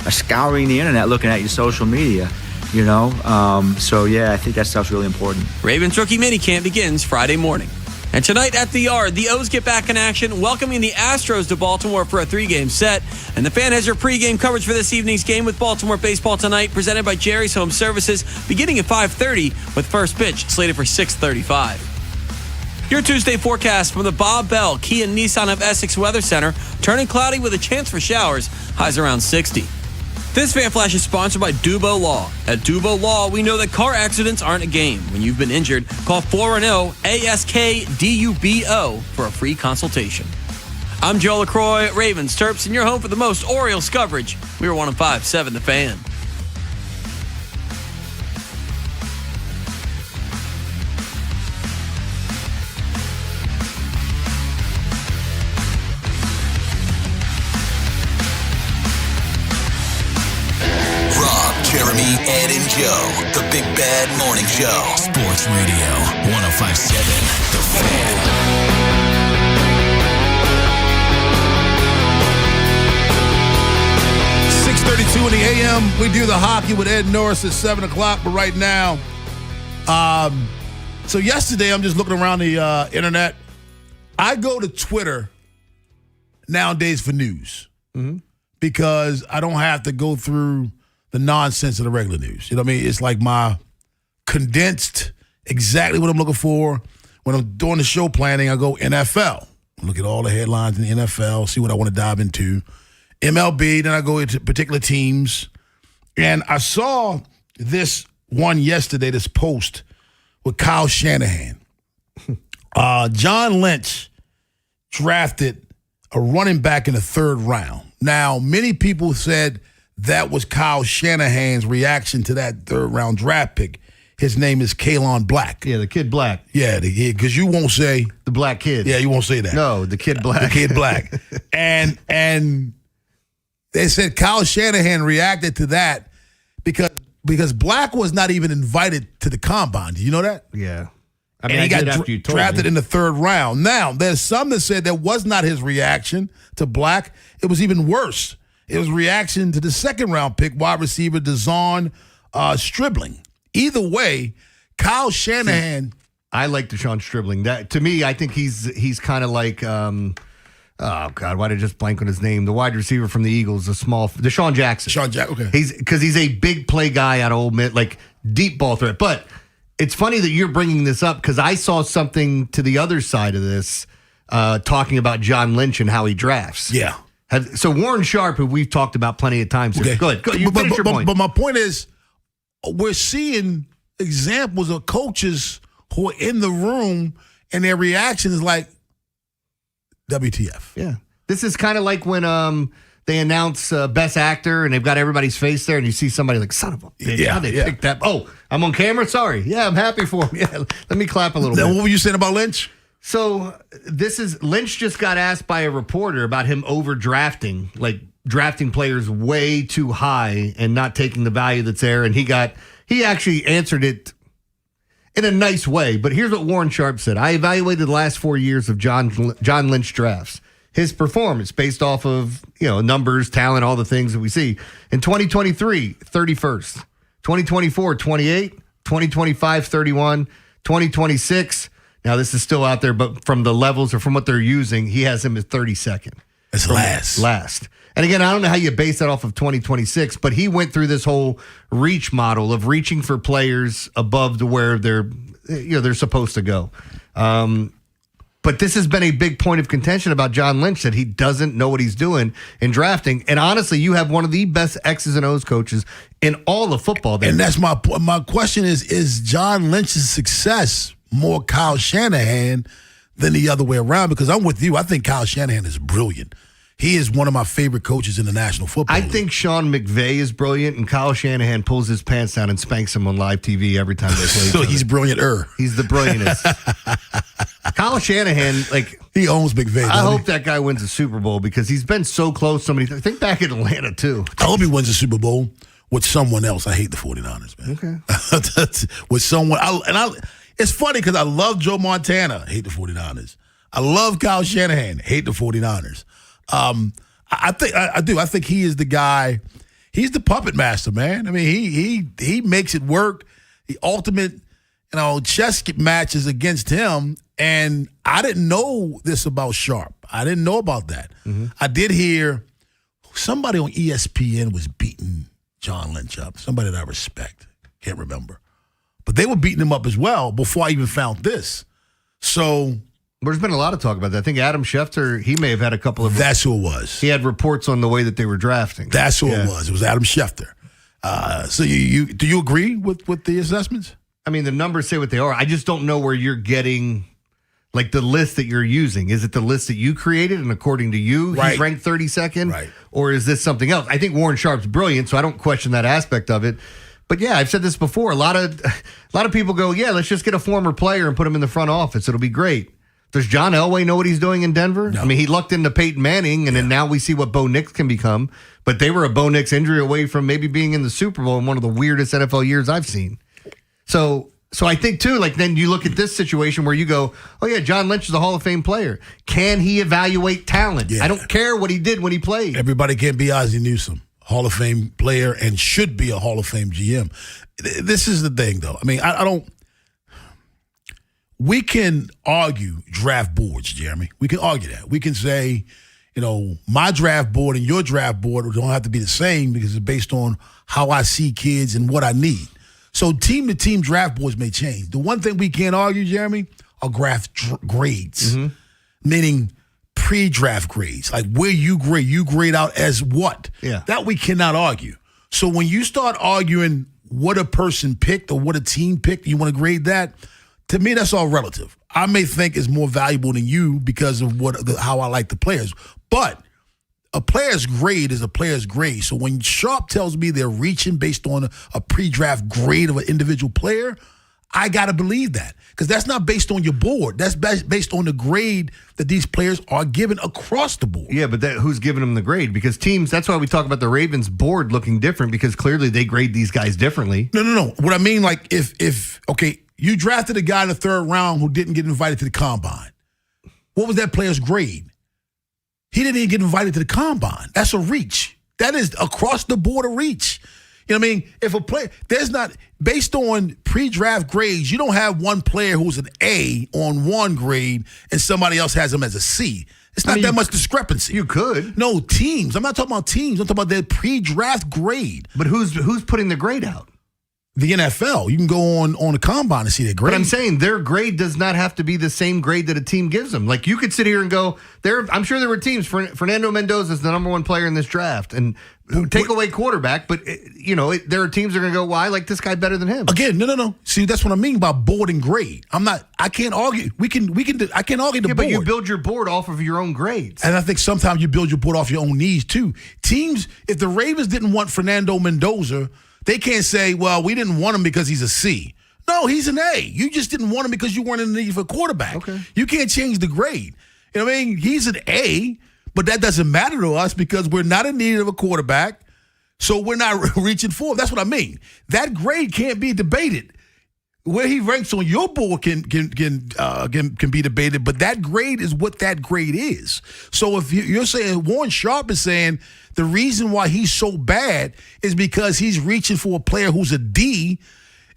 are scouring the internet looking at your social media, So, yeah, I think that stuff's really important.
Ravens rookie minicamp begins Friday morning. And tonight at the Yard, the O's get back in action, welcoming the Astros to Baltimore for a 3-game set. And the Fan has your pregame coverage for this evening's game with Baltimore Baseball tonight, presented by Jerry's Home Services, beginning at 5:30 with first pitch slated for 6:35. Your Tuesday forecast from the Bob Bell Kia Nissan of Essex Weather Center, turning cloudy with a chance for showers, highs around 60. This Fan Flash is sponsored by Dubo Law. At Dubo Law, we know that car accidents aren't a game. When you've been injured, call 410-ASK-DUBO for a free consultation. I'm Joe LaCroix, Ravens Terps, and you're home for the most Orioles coverage. We were 105.7 The Fan.
Jeremy, Ed, and Joe, the Big Bad Morning Show. Sports Radio, 105.7 The Fan.
6:32 in the a.m. We do the hockey with Ed Norris at 7 o'clock, but right now, so yesterday I'm just looking around the internet. I go to Twitter nowadays for news because I don't have to go through the nonsense of the regular news. You know what I mean? It's like my condensed, exactly what I'm looking for. When I'm doing the show planning, I go NFL. Look at all the headlines in the NFL, see what I want to dive into. MLB, then I go into particular teams. And I saw this one yesterday, this post with Kyle Shanahan. John Lynch drafted a running back in the 3rd round. Now, many people said that was Kyle Shanahan's reaction to that 3rd-round draft pick. His name is Kalon Black.
Yeah, the kid Black.
Yeah, because you won't say
the black kid.
Yeah, you won't say that.
No, the kid Black.
The kid Black. and they said Kyle Shanahan reacted to that because Black was not even invited to the combine. Did you know that?
Yeah.
I mean, he got drafted in the 3rd round. Now, there's some that said that was not his reaction to Black. It was even worse. It was reaction to the 2nd-round pick, wide receiver DeShaun Stribling. Either way, Kyle Shanahan.
I like DeShaun Stribling. That to me, I think he's kind of like, oh God, why did I just blank on his name? The wide receiver from the Eagles, DeShaun Jackson.
DeShaun Jackson. Okay.
He's a big play guy out of Ole Miss, like deep ball threat. But it's funny that you're bringing this up because I saw something to the other side of this, talking about John Lynch and how he drafts.
Yeah.
So Warren Sharp, who we've talked about plenty of times.
Okay.
Go ahead. You finish your point.
But my point is, we're seeing examples of coaches who are in the room and their reaction is like, WTF.
Yeah. This is kind of like when they announce Best Actor and they've got everybody's face there and you see somebody like, son of a bitch, how they picked that? Oh, I'm on camera? Sorry. Yeah, I'm happy for him. Yeah, let me clap a little bit.
What were you saying about Lynch?
So Lynch just got asked by a reporter about him overdrafting, like drafting players way too high and not taking the value that's there. And he actually answered it in a nice way. But here's what Warren Sharp said. I evaluated the last 4 years of John Lynch drafts. His performance based off of, numbers, talent, all the things that we see. In 2023, 31st. 2024, 28. 2025, 31. 2026. Now, this is still out there, but from the levels or from what they're using, he has him at 32nd.
That's
last. And again, I don't know how you base that off of 2026, but he went through this whole reach model of reaching for players above to where they're supposed to go. But But this has been a big point of contention about John Lynch, that he doesn't know what he's doing in drafting. And honestly, you have one of the best X's and O's coaches in all of football.
And that's my question is John Lynch's success more Kyle Shanahan than the other way around? Because I'm with you. I think Kyle Shanahan is brilliant. He is one of my favorite coaches in the National Football League.
I think Sean McVay is brilliant, and Kyle Shanahan pulls his pants down and spanks him on live TV every time they play each
So
other.
he's brilliant-er.
He's the brilliantest. Kyle Shanahan,
he owns McVay.
I hope that guy wins a Super Bowl because he's been so close so many times. Think back in Atlanta, too.
I hope he wins a Super Bowl with someone else. I hate the 49ers, man.
Okay.
With someone. It's funny because I love Joe Montana. I hate the 49ers. I love Kyle Shanahan. Hate the 49ers. I do. I think he is the guy. He's the puppet master, man. I mean, he makes it work. The ultimate, chess matches against him. And I didn't know this about Sharp. I didn't know about that.
Mm-hmm.
I did hear somebody on ESPN was beating John Lynch up. Somebody that I respect. Can't remember. But they were beating him up as well before I even found this. So
there's been a lot of talk about that. I think Adam Schefter, he may have had a couple of...
That's who it was.
He had reports on the way that they were drafting.
That's who it was. It was Adam Schefter. So you do you agree with the assessments?
I mean, the numbers say what they are. I just don't know where you're getting, like, the list that you're using. Is it the list that you created, and according to you, he's ranked 32nd?
Right.
Or is this something else? I think Warren Sharp's brilliant, so I don't question that aspect of it. But yeah, I've said this before. A lot of people go, yeah, let's just get a former player and put him in the front office. It'll be great. Does John Elway know what he's doing in Denver?
No.
I mean, he lucked into Peyton Manning, and then now we see what Bo Nix can become. But they were a Bo Nix injury away from maybe being in the Super Bowl in one of the weirdest NFL years I've seen. So I think, too, like, then you look at this situation where you go, oh, yeah, John Lynch is a Hall of Fame player. Can he evaluate talent?
Yeah.
I don't care what he did when he played.
Everybody can't be Ozzie Newsome, Hall of Fame player, and should be a Hall of Fame GM. This is the thing, though. I mean, I don't. We can argue draft boards, Jeremy. We can argue that. We can say, my draft board and your draft board don't have to be the same because it's based on how I see kids and what I need. So team-to-team draft boards may change. The one thing we can't argue, Jeremy, are grades, meaning pre-draft grades, like where you grade out as what.
Yeah.
That we cannot argue. So when you start arguing what a person picked or what a team picked, you want to grade that, to me, that's all relative. I may think it's more valuable than you because of how I like the players. But a player's grade is a player's grade. So when Sharp tells me they're reaching based on a pre-draft grade of an individual player, I got to believe that. Because that's not based on your board. That's based on the grade that these players are given across the board.
Yeah, but who's giving them the grade? Because teams, that's why we talk about the Ravens board looking different, because clearly they grade these guys differently.
No. What I mean, like, if you drafted a guy in the third round who didn't get invited to the combine. What was that player's grade? He didn't even get invited to the combine. That's a reach. That is across the board a reach. You know what I mean? If a player, there's not, based on pre-draft grades, you don't have one player who's an A on one grade and somebody else has him as a C. It's not that much discrepancy.
You could.
No, teams. I'm not talking about teams. I'm talking about their pre-draft grade.
But who's putting the grade out?
The NFL. You can go on the combine and see their grade.
But I'm saying their grade does not have to be the same grade that a team gives them. Like, you could sit here and go, I'm sure there were teams, Fernando Mendoza is the number one player in this draft, and take away quarterback, but there are teams that are going to go, well, I like this guy better than him.
Again, no. See, that's what I mean by board and grade. I can't argue. I can't argue the board.
But you build your board off of your own grades.
And I think sometimes you build your board off your own needs too. Teams, if the Ravens didn't want Fernando Mendoza, they can't say, well, we didn't want him because he's a C. No, he's an A. You just didn't want him because you weren't in the need for a quarterback.
Okay.
You can't change the grade. You know what I mean? He's an A, but that doesn't matter to us because we're not in need of a quarterback, so we're not reaching for him. That's what I mean. That grade can't be debated. Where he ranks on your board can be debated, but that grade is what that grade is. So if you're saying Warren Sharp is saying the reason why he's so bad is because he's reaching for a player who's a D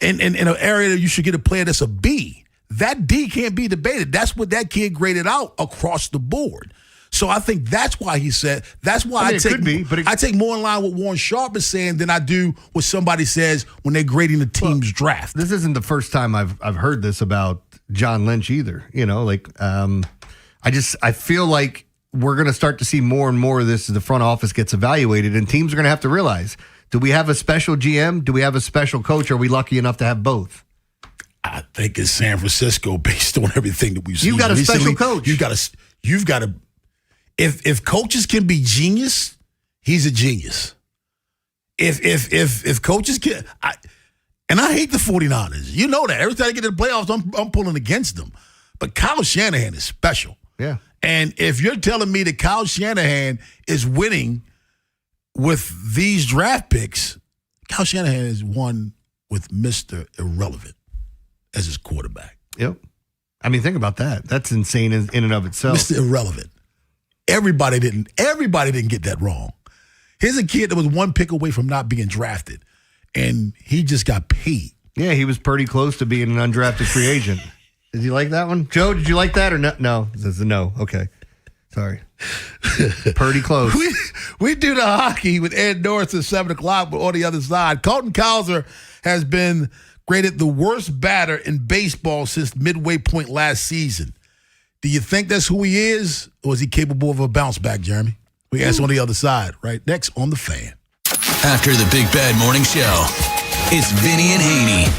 in an area that you should get a player that's a B. That D can't be debated. That's what that kid graded out across the board. So I think that's why he said, that's why I take more in line with Warren Sharp is saying than I do what somebody says when they're grading the team's draft.
This isn't the first time I've heard this about John Lynch either. I feel like we're going to start to see more and more of this as the front office gets evaluated, and teams are going to have to realize, do we have a special GM? Do we have a special coach? Are we lucky enough to have both?
I think it's San Francisco based on everything that we've seen.
You've got a
recently.
special coach.
You've got to. If coaches can be genius, he's a genius. If coaches can, and I hate the 49ers. You know that. Every time they get to the playoffs, I'm pulling against them. But Kyle Shanahan is special.
Yeah.
And if you're telling me that Kyle Shanahan is winning with these draft picks, Kyle Shanahan has won with Mr. Irrelevant as his quarterback.
Yep. I mean, think about that. That's insane in and of itself.
Mr. Irrelevant. Everybody didn't get that wrong. Here's a kid that was one pick away from not being drafted, and he just got paid.
Yeah, he was pretty close to being an undrafted free agent. Did you like that one? Joe, did you like that or no? No. This is a no. Okay. Sorry. Pretty close.
We do the hockey with Ed Norris at 7 o'clock, but on the other side, Colton Cowser has been graded the worst batter in baseball since midway point last season. Do you think that's who he is, or is he capable of a bounce back, Jeremy? We ask on the other side, right? Next on The Fan.
After the Big Bad Morning Show, it's Vinny and Haynie.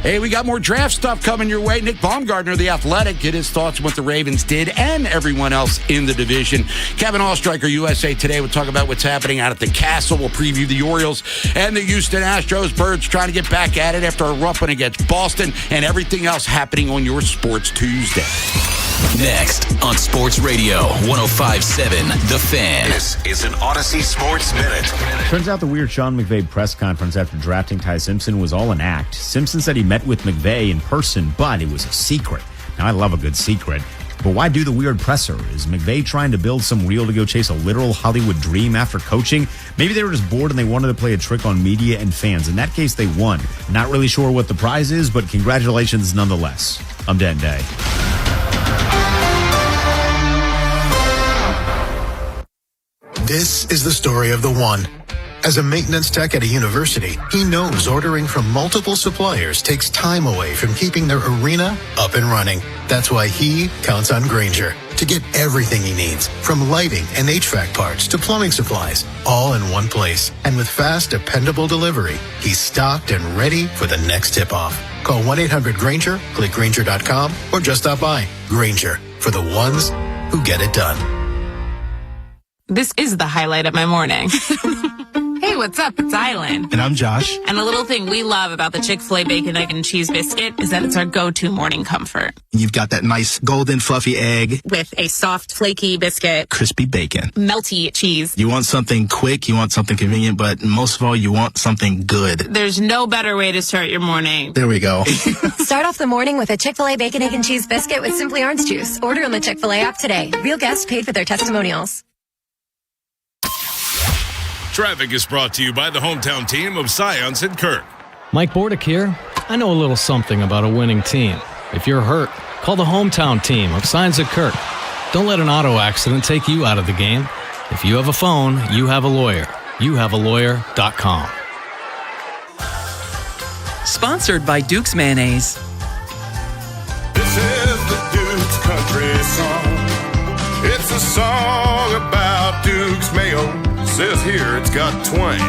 Hey, we got more draft stuff coming your way. Nick Baumgartner, The Athletic, get his thoughts on what the Ravens did and everyone else in the division. Kevin Allstriker, USA Today, will talk about what's happening out at the Castle. We'll preview the Orioles and the Houston Astros. Birds trying to get back at it after a rough one against Boston, and everything else happening on your Sports Tuesday.
Next on Sports Radio 105.7 The Fan.
This is an Odyssey Sports Minute.
Turns out the weird Sean McVay press conference after drafting Ty Simpson was all an act. Simpson said he met with McVay in person, but it was a secret. Now, I love a good secret, but why do the weird presser? Is McVay trying to build some reel to go chase a literal Hollywood dream after coaching? Maybe they were just bored and they wanted to play a trick on media and fans. In that case, they won. Not really sure what the prize is, but congratulations nonetheless. I'm Denton Day.
This is the story of the one. As a maintenance tech at a university, he knows ordering from multiple suppliers takes time away from keeping their arena up and running. That's why he counts on Grainger to get everything he needs, from lighting and HVAC parts to plumbing supplies, all in one place. And with fast, dependable delivery, he's stocked and ready for the next tip-off. Call 1-800-GRAINGER, click Grainger.com, or just stop by. Grainger, for the ones who get it done.
This is the highlight of my morning. Hey, what's up? It's Island.
And I'm Josh.
And the little thing we love about the Chick-fil-A Bacon, Egg, and Cheese Biscuit is that it's our go-to morning comfort.
You've got that nice golden fluffy egg.
With a soft, flaky biscuit.
Crispy bacon.
Melty cheese.
You want something quick, you want something convenient, but most of all, you want something good.
There's no better way to start your morning.
There we go.
Start off the morning with a Chick-fil-A Bacon, Egg, and Cheese Biscuit with Simply Orange Juice. Order on the Chick-fil-A app today. Real guests paid for their testimonials.
Traffic is brought to you by the hometown team of Science and Kirk.
Mike Bordick here. I know a little something about a winning team. If you're hurt, call the hometown team of Science and Kirk. Don't let an auto accident take you out of the game. If you have a phone, you have a lawyer. YouHaveALawyer.com.
Sponsored by Duke's Mayonnaise.
This is the Duke's country song. It's a song about Duke's Mayo. Says here it's got twang.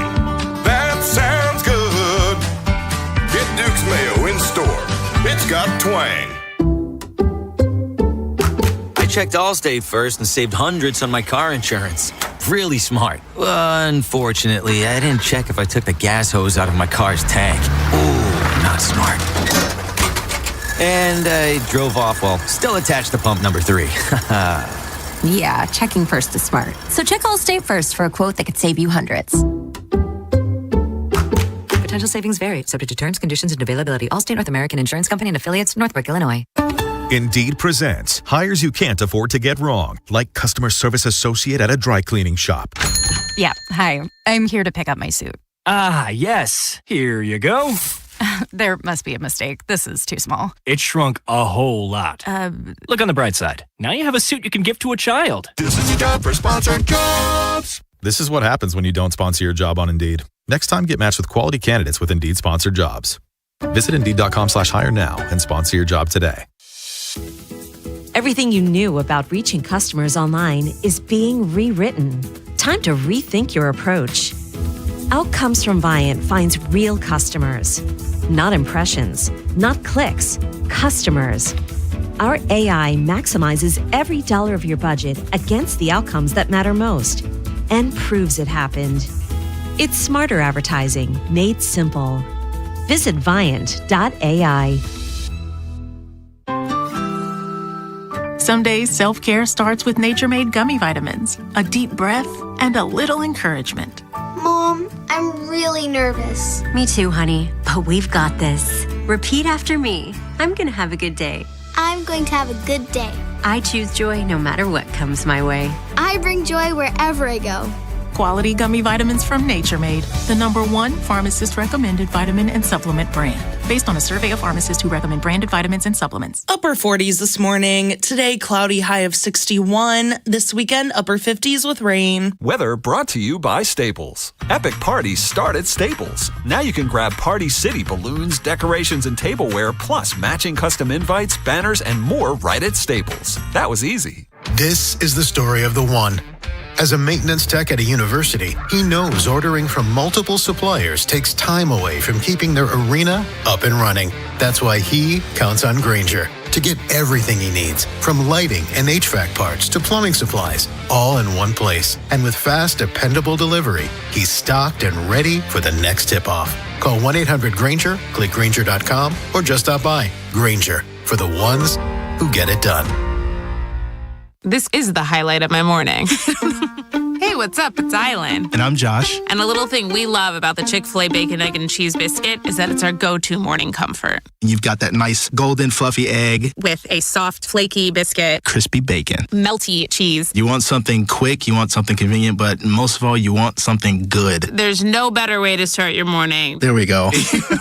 That sounds good. Get Duke's Mayo in store. It's got twang.
I checked Allstate first and saved hundreds on my car insurance. Really smart. Unfortunately, I didn't check if I took the gas hose out of my car's tank. Ooh, not smart. And I drove off while still attached to pump number 3.
Yeah, checking first is smart. So check Allstate first for a quote that could save you hundreds.
Potential savings vary, subject to terms, conditions, and availability. Allstate North American Insurance Company and affiliates, Northbrook, Illinois.
Indeed presents hires you can't afford to get wrong, like customer service associate at a dry cleaning shop.
Yeah, hi. I'm here to pick up my suit.
Ah, yes. Here you go.
There must be a mistake. This is too small.
It shrunk a whole lot. Look on the bright side. Now you have a suit you can give to a child.
This is your job for sponsored jobs.
This is what happens when you don't sponsor your job on Indeed. Next time, get matched with quality candidates with Indeed sponsored jobs. Visit Indeed.com/hire now and sponsor your job today.
Everything you knew about reaching customers online is being rewritten. Time to rethink your approach. Outcomes from Viant finds real customers, not impressions, not clicks, customers. Our AI maximizes every dollar of your budget against the outcomes that matter most and proves it happened. It's smarter advertising made simple. Visit Viant.ai.
Some days self-care starts with Nature-Made gummy vitamins, a deep breath, and a little encouragement.
Mom, I'm really nervous.
Me too, honey, but we've got this. Repeat after me. I'm gonna have a good day.
I'm going to have a good day.
I choose joy no matter what comes my way.
I bring joy wherever I go.
Quality gummy vitamins from Nature-Made, the #1 pharmacist-recommended vitamin and supplement brand. Based on a survey of pharmacists who recommend branded vitamins and supplements.
Upper 40s this morning. Today, cloudy, high of 61. This weekend, upper 50s with rain.
Weather brought to you by Staples. Epic parties start at Staples. Now you can grab Party City balloons, decorations, and tableware, plus matching custom invites, banners, and more right at Staples. That was easy.
This is the story of the one. As a maintenance tech at a university, he knows ordering from multiple suppliers takes time away from keeping their arena up and running. That's why he counts on Grainger to get everything he needs, from lighting and HVAC parts to plumbing supplies, all in one place. And with fast, dependable delivery, he's stocked and ready for the next tip-off. Call 1-800-GRAINGER, click Grainger.com, or just stop by. Grainger, for the ones who get it done.
This is the highlight of my morning. Hey, what's up? It's Island.
And I'm Josh.
And a little thing we love about the Chick-fil-A Bacon, Egg, and Cheese Biscuit is that it's our go-to morning comfort.
You've got that nice golden fluffy egg.
With a soft, flaky biscuit.
Crispy bacon.
Melty cheese.
You want something quick, you want something convenient, but most of all, you want something good.
There's no better way to start your morning.
There we go.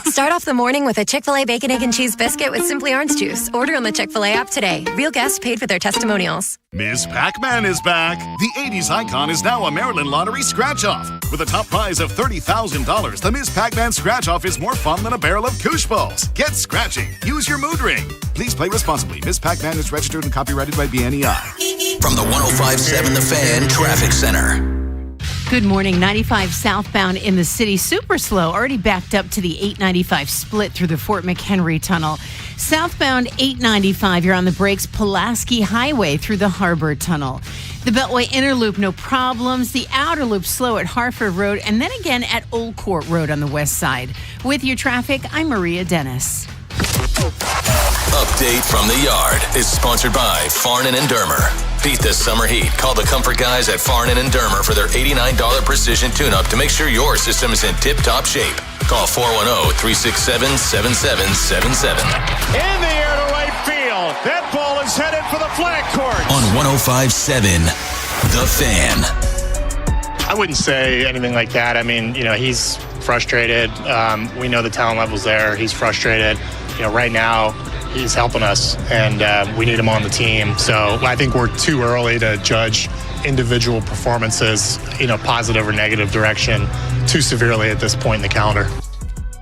Start off the morning with a Chick-fil-A Bacon, Egg, and Cheese Biscuit with Simply Orange Juice. Order on the Chick-fil-A app today. Real guests paid for their testimonials.
Miss Pac-Man is back. The 80s icon is now a Maryland Lottery scratch-off. With a top prize of $30,000, the Miss Pac-Man scratch-off is more fun than a barrel of Koosh Balls. Get scratching. Use your mood ring. Please play responsibly. Miss Pac-Man is registered and copyrighted by BNEI.
From the 105.7 The Fan Traffic Center.
Good morning. 95 southbound in the city, super slow, already backed up to the 895 split through the Fort McHenry Tunnel. Southbound 895, you're on the brakes, Pulaski Highway through the Harbor Tunnel. The Beltway Inner Loop, no problems. The Outer Loop, slow at Hartford Road, and then again at Old Court Road on the west side. With your traffic, I'm Maria Dennis.
Update from the Yard is sponsored by Farnan and Dermer. Beat the summer heat. Call the comfort guys at Farnan and Dermer for their $89 precision tune-up to make sure your system is in tip-top shape. Call 410-367-7777.
In the air to right field. That ball is headed for the flag court.
On 105.7, The Fan.
I wouldn't say anything like that. I mean, he's frustrated. We know the talent level's there. He's frustrated. Right now, he's helping us, and we need him on the team. So I think we're too early to judge individual performances, positive or negative direction too severely at this point in the calendar.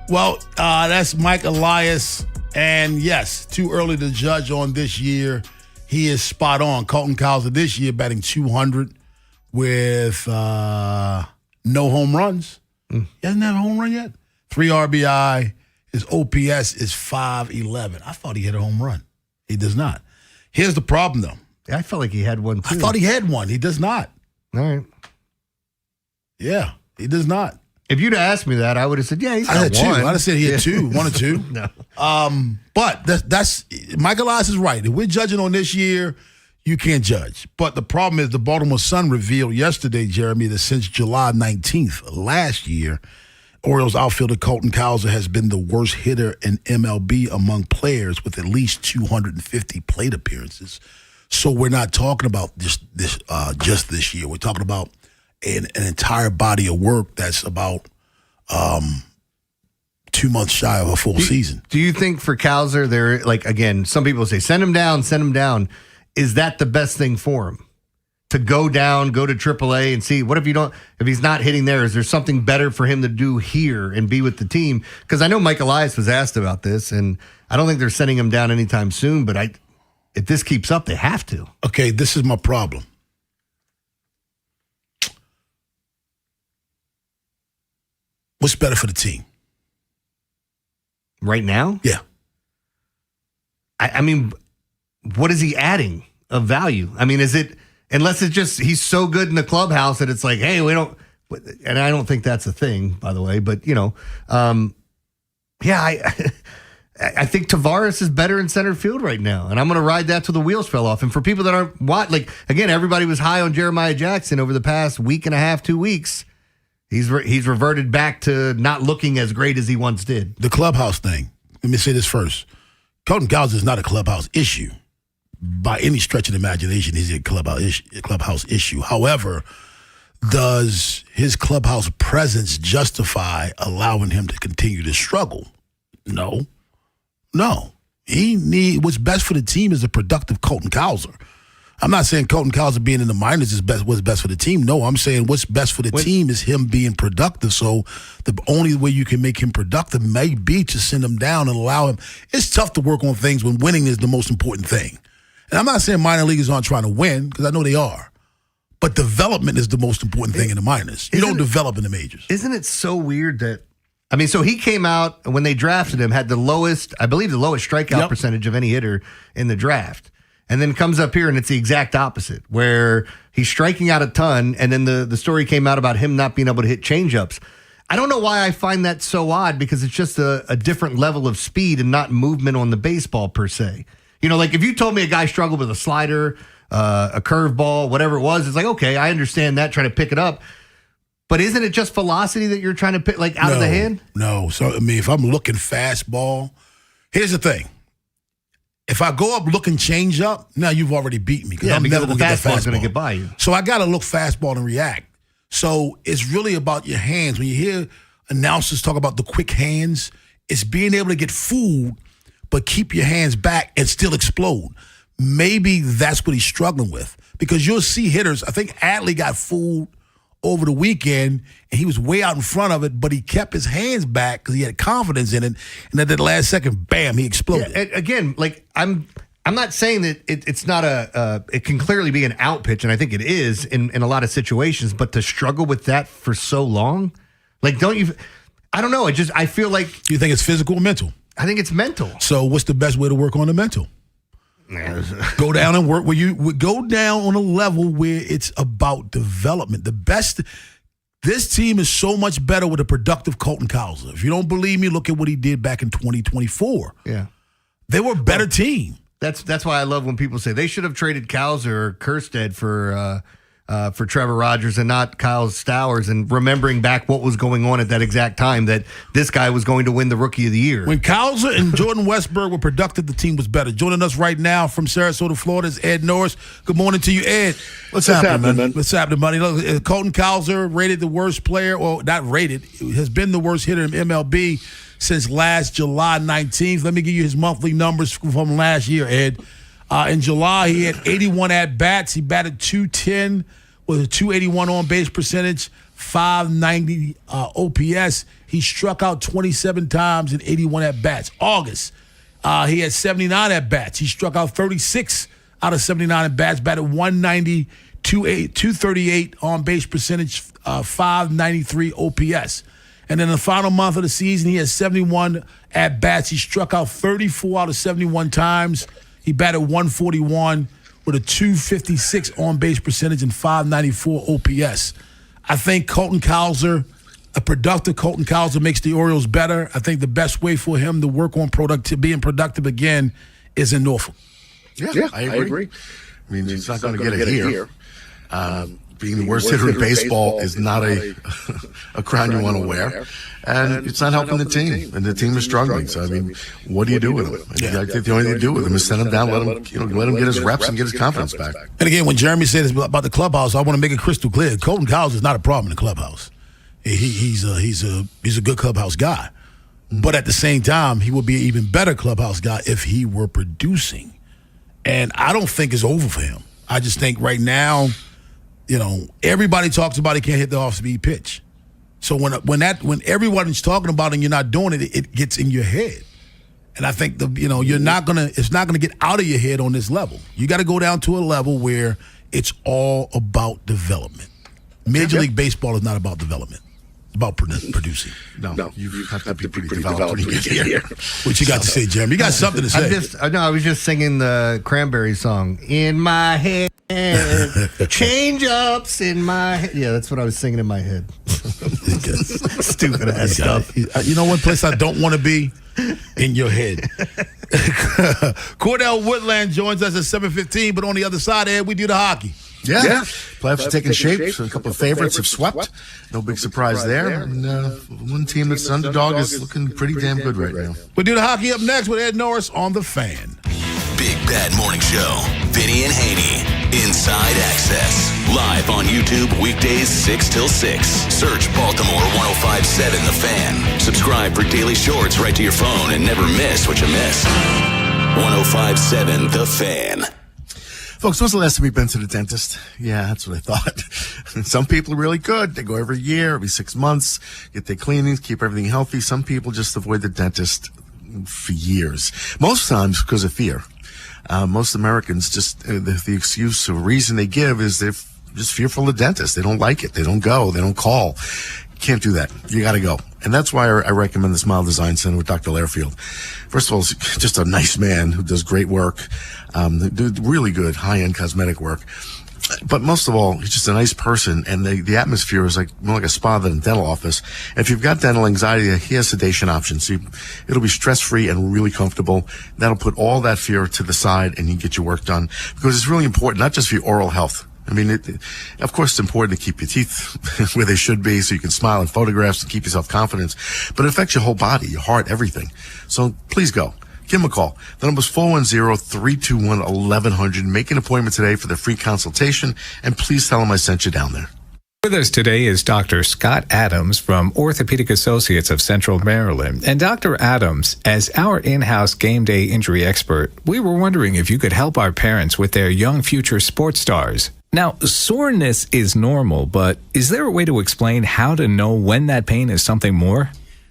Well, that's Mike Elias. And yes, too early to judge on this year. He is spot on. Colton Cowser this year batting 200 with no home runs. He hasn't had a home run yet. 3 RBI. His OPS is 511. I thought he hit a home run. He does not. Here's the problem, though.
I felt like he had one, too.
I thought he had one. He does not.
All right.
Yeah, he does not.
If you'd asked me that, I would have said, yeah, he's got
I had
one.
two. I'd have said he had two. One or two.
No.
But that's Mike Elias is right. If we're judging on this year, you can't judge. But the problem is the Baltimore Sun revealed yesterday, Jeremy, that since July 19th last year, Orioles outfielder Colton Cowser has been the worst hitter in MLB among players with at least 250 plate appearances. So we're not talking about just this year. We're talking about an entire body of work that's about 2 months shy of a full season.
Do you think for Cowser, they're like, again, some people say, send him down. Is that the best thing for him? To go down, go to AAA and see, what if he's not hitting there, is there something better for him to do here and be with the team? Because I know Mike Elias was asked about this, and I don't think they're sending him down anytime soon, but if this keeps up, they have to.
Okay, this is my problem. What's better for the team?
Right now?
Yeah.
I mean, what is he adding of value? I mean, is it, unless it's just he's so good in the clubhouse that it's like, hey, we don't, and I don't think that's a thing, by the way, but, I think Tavares is better in center field right now, and I'm going to ride that till the wheels fell off. And for people that aren't, again, everybody was high on Jeremiah Jackson over the past week and a half, 2 weeks. He's reverted back to not looking as great as he once did.
The clubhouse thing. Let me say this first. Colton Cowser is not a clubhouse issue. By any stretch of the imagination, he's a clubhouse issue. However, does his clubhouse presence justify allowing him to continue to struggle? No. What's best for the team is a productive Colton Cowser. I'm not saying Colton Cowser being in the minors is what's best for the team. No, I'm saying what's best for the team is him being productive. So the only way you can make him productive may be to send him down and allow him. It's tough to work on things when winning is the most important thing. And I'm not saying minor leaguers aren't trying to win, because I know they are. But development is the most important thing in the minors. You don't develop in the majors.
Isn't it so weird that, so he came out when they drafted him, had the lowest strikeout percentage of any hitter in the draft. And then comes up here and it's the exact opposite, where he's striking out a ton, and then the story came out about him not being able to hit changeups. I don't know why I find that so odd, because it's just a different level of speed and not movement on the baseball per se. Like if you told me a guy struggled with a slider, a curveball, whatever it was, it's like, okay, I understand that, trying to pick it up. But isn't it just velocity that you're trying to pick, out of the hand?
No. So, if I'm looking fastball, here's the thing. If I go up looking change up, now you've already beat me, because I'm never going to get that fastball.
Going to get by you.
So I got to look fastball and react. So it's really about your hands. When you hear announcers talk about the quick hands, it's being able to get fooled, but keep your hands back and still explode. Maybe that's what he's struggling with, because you'll see hitters. I think Adley got fooled over the weekend, and he was way out in front of it, but he kept his hands back because he had confidence in it. And at the last second, bam, he exploded.
Yeah, again, I'm not saying that it's not it can clearly be an out pitch, and I think it is in a lot of situations, but to struggle with that for so long, I don't know. I feel like.
You think it's physical or mental?
I think it's mental.
So what's the best way to work on the mental? Go down and work where you go down on a level where it's about development. This team is so much better with a productive Colton Cowser. If you don't believe me, look at what he did back in 2024.
Yeah.
They were a better team.
That's why I love when people say they should have traded Cowser or Kerstead for Trevor Rogers and not Kyle Stowers, and remembering back what was going on at that exact time, that this guy was going to win the Rookie of the Year.
When Cowser and Jordan Westberg were productive, the team was better. Joining us right now from Sarasota, Florida is Ed Norris. Good morning to you, Ed.
What's happening, man?
What's happening, buddy? Look, Colton Cowser, rated the worst player, or not rated, has been the worst hitter in MLB since last July 19th. Let me give you his monthly numbers from last year, Ed. In July, he had 81 at-bats. He batted .210 with a .281 on-base percentage, .590 OPS. He struck out 27 times in 81 at-bats. August, he had 79 at-bats. He struck out 36 out of 79 at-bats, batted .190, .238 on-base percentage, .593 OPS. And in the final month of the season, he had 71 at-bats. He struck out 34 out of 71 times. He batted .141 with a .256 on-base percentage and .594 OPS. I think Colton Cowser, a productive Colton Cowser, makes the Orioles better. I think the best way for him to work on being productive again is in Norfolk.
Yeah, I agree. I mean, he's not going to get it here. Being the worst hitter in baseball is not a crown you want to wear. And it's not helping the team. And the team is struggling. So, I mean, what do you do with him? I think the only thing to do with him is send him down, let him get his reps and get his confidence back.
And again, when Jeremy said this about the clubhouse, I want to make it crystal clear. Colton Cowser is not a problem in the clubhouse. He's a good clubhouse guy. But at the same time, he would be an even better clubhouse guy if he were producing. And I don't think it's over for him. I just think right now, everybody talks about he can't hit the off-speed pitch. So when everyone's talking about it and you're not doing it, it gets in your head. And I think it's not gonna get out of your head on this level. You got to go down to a level where it's all about development. Major League Baseball is not about development. It's about producing.
No, you have to be pretty developed when you get here.
What you got to say, Jeremy? You got something to say.
I was just singing the Cranberry song. In my head, change ups in my head. Yeah, that's what I was singing in my head. Stupid ass stuff.
You know one place I don't want to be? In your head. Cordell Woodland joins us at 7:15, but on the other side, Ed, we do the hockey.
Yeah. Playoffs are taking shape. So a couple of favorites have swept. No big surprise there. And one team that's underdog is looking pretty damn good right now.
We'll do the hockey up next with Ed Norris on The Fan.
Big Bad Morning Show. Vinny and Haynie. Inside Access. Live on YouTube weekdays 6 till 6. Search Baltimore 105.7 The Fan. Subscribe for daily shorts right to your phone and never miss what you miss. 105.7 The Fan.
Folks, when's the last time you've been to the dentist? Yeah, that's what I thought. Some people are really good. They go every year, every 6 months, get their cleanings, keep everything healthy. Some people just avoid the dentist for years. Most times because of fear. Most Americans just, the excuse or reason they give is they're just fearful of dentists. They don't like it. They don't go. They don't call. Can't do that. You got to go. And that's why I recommend the Smile Design Center with Dr. Lairfield. First of all, he's just a nice man who does great work, really good high-end cosmetic work. But most of all, he's just a nice person, and the atmosphere is more like a spa than a dental office. And if you've got dental anxiety, he has sedation options. So it'll be stress-free and really comfortable. That'll put all that fear to the side, and you get your work done. Because it's really important, not just for your oral health. I mean, of course, it's important to keep your teeth where they should be so you can smile in photographs and keep yourself confidence. But it affects your whole body, your heart, everything. So please go. Give him a call. The number's 410-321-1100. Make an appointment today for the free consultation, and please tell him I sent you down there.
With us today is Dr. Scott Adams from Orthopedic Associates of Central Maryland. And Dr. Adams, as our in-house game day injury expert, we were wondering if you could help our parents with their young future sports stars. Now, soreness is normal, but is there a way to explain how to know when that pain is something more?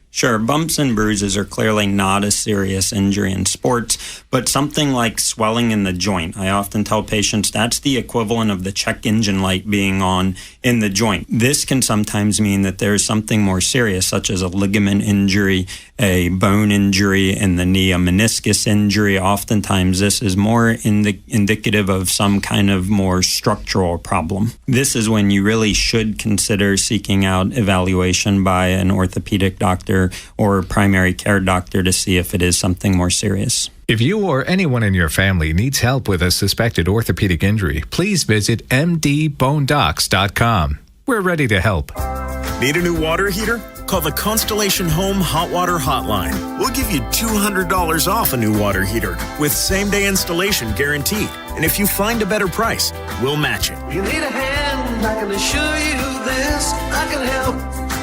Sure, bumps and bruises are clearly not a serious injury in sports, but something like swelling in the joint. I often tell patients that's the equivalent of the check engine light being on in the joint. This can sometimes mean that there's something more serious, such as a ligament injury, a bone injury in the knee, a meniscus injury. Oftentimes, this is more indicative of some kind of more structural problem. This is when you really should consider seeking out evaluation by an orthopedic doctor or primary care doctor to see if it is something more serious.
If you or anyone in your family needs help with a suspected orthopedic injury, please visit mdbonedocs.com. We're ready to help.
Need a new water heater? Call the Constellation Home Hot Water Hotline. We'll give you $200 off a new water heater with same-day installation guaranteed. And if you find a better price, we'll match it.
You need a hand, I can assure you this, I can help.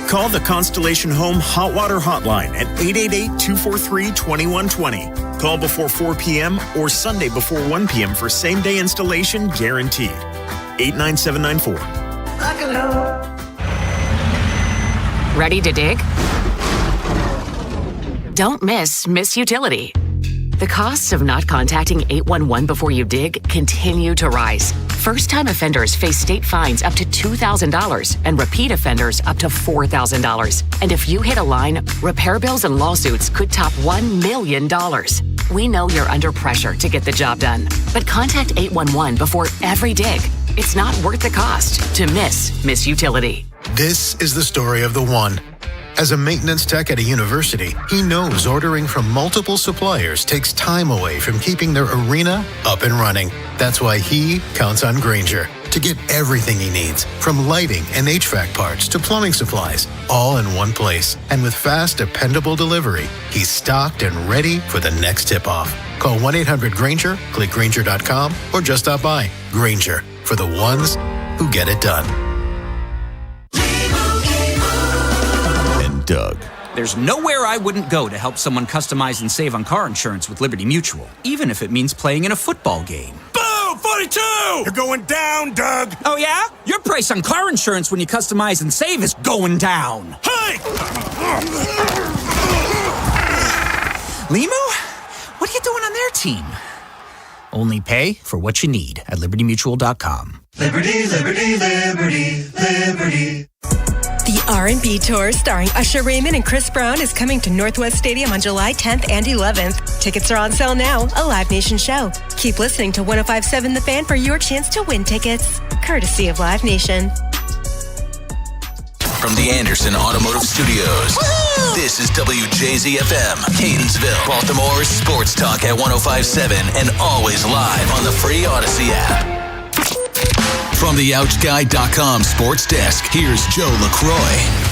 Call the Constellation Home Hot Water Hotline at 888-243-2120. Call before 4 p.m. or Sunday before 1 p.m. for same-day installation guaranteed. 89794.
I can help.
Ready to dig? Don't miss Utility. The costs of not contacting 811 before you dig continue to rise. First-time offenders face state fines up to $2,000 and repeat offenders up to $4,000. And if you hit a line, repair bills and lawsuits could top $1 million. We know you're under pressure to get the job done, but contact 811 before every dig. It's not worth the cost to miss Utility.
This is the story of the one. As a maintenance tech at a university, he knows ordering from multiple suppliers takes time away from keeping their arena up and running. That's why he counts on Grainger to get everything he needs, from lighting and HVAC parts to plumbing supplies, all in one place. And with fast, dependable delivery, he's stocked and ready for the next tip-off. Call 1-800-GRAINGER, click Grainger.com, or just stop by. Grainger, for the ones who get it done.
Doug. There's nowhere I wouldn't go to help someone customize and save on car insurance with Liberty Mutual, even if it means playing in a football game. Boom! 42! You're going down, Doug! Oh, yeah? Your price on car insurance when you customize and save is going down. Hey! Limo? team. Only pay for what you need at libertymutual.com.
Liberty, liberty, liberty, liberty.
The R&B Tour starring Usher Raymond and Chris Brown is coming to Northwest Stadium on July 10th and 11th. Tickets are on sale now, a Live Nation show. Keep listening to 105.7 The Fan for your chance to win tickets, courtesy of Live Nation.
From the Anderson Automotive Studios, this is WJZFM, Catonsville, Baltimore's sports talk at 105.7 and always live on the free Odyssey app. From the OutGuy.com sports desk, here's Joe LaCroix.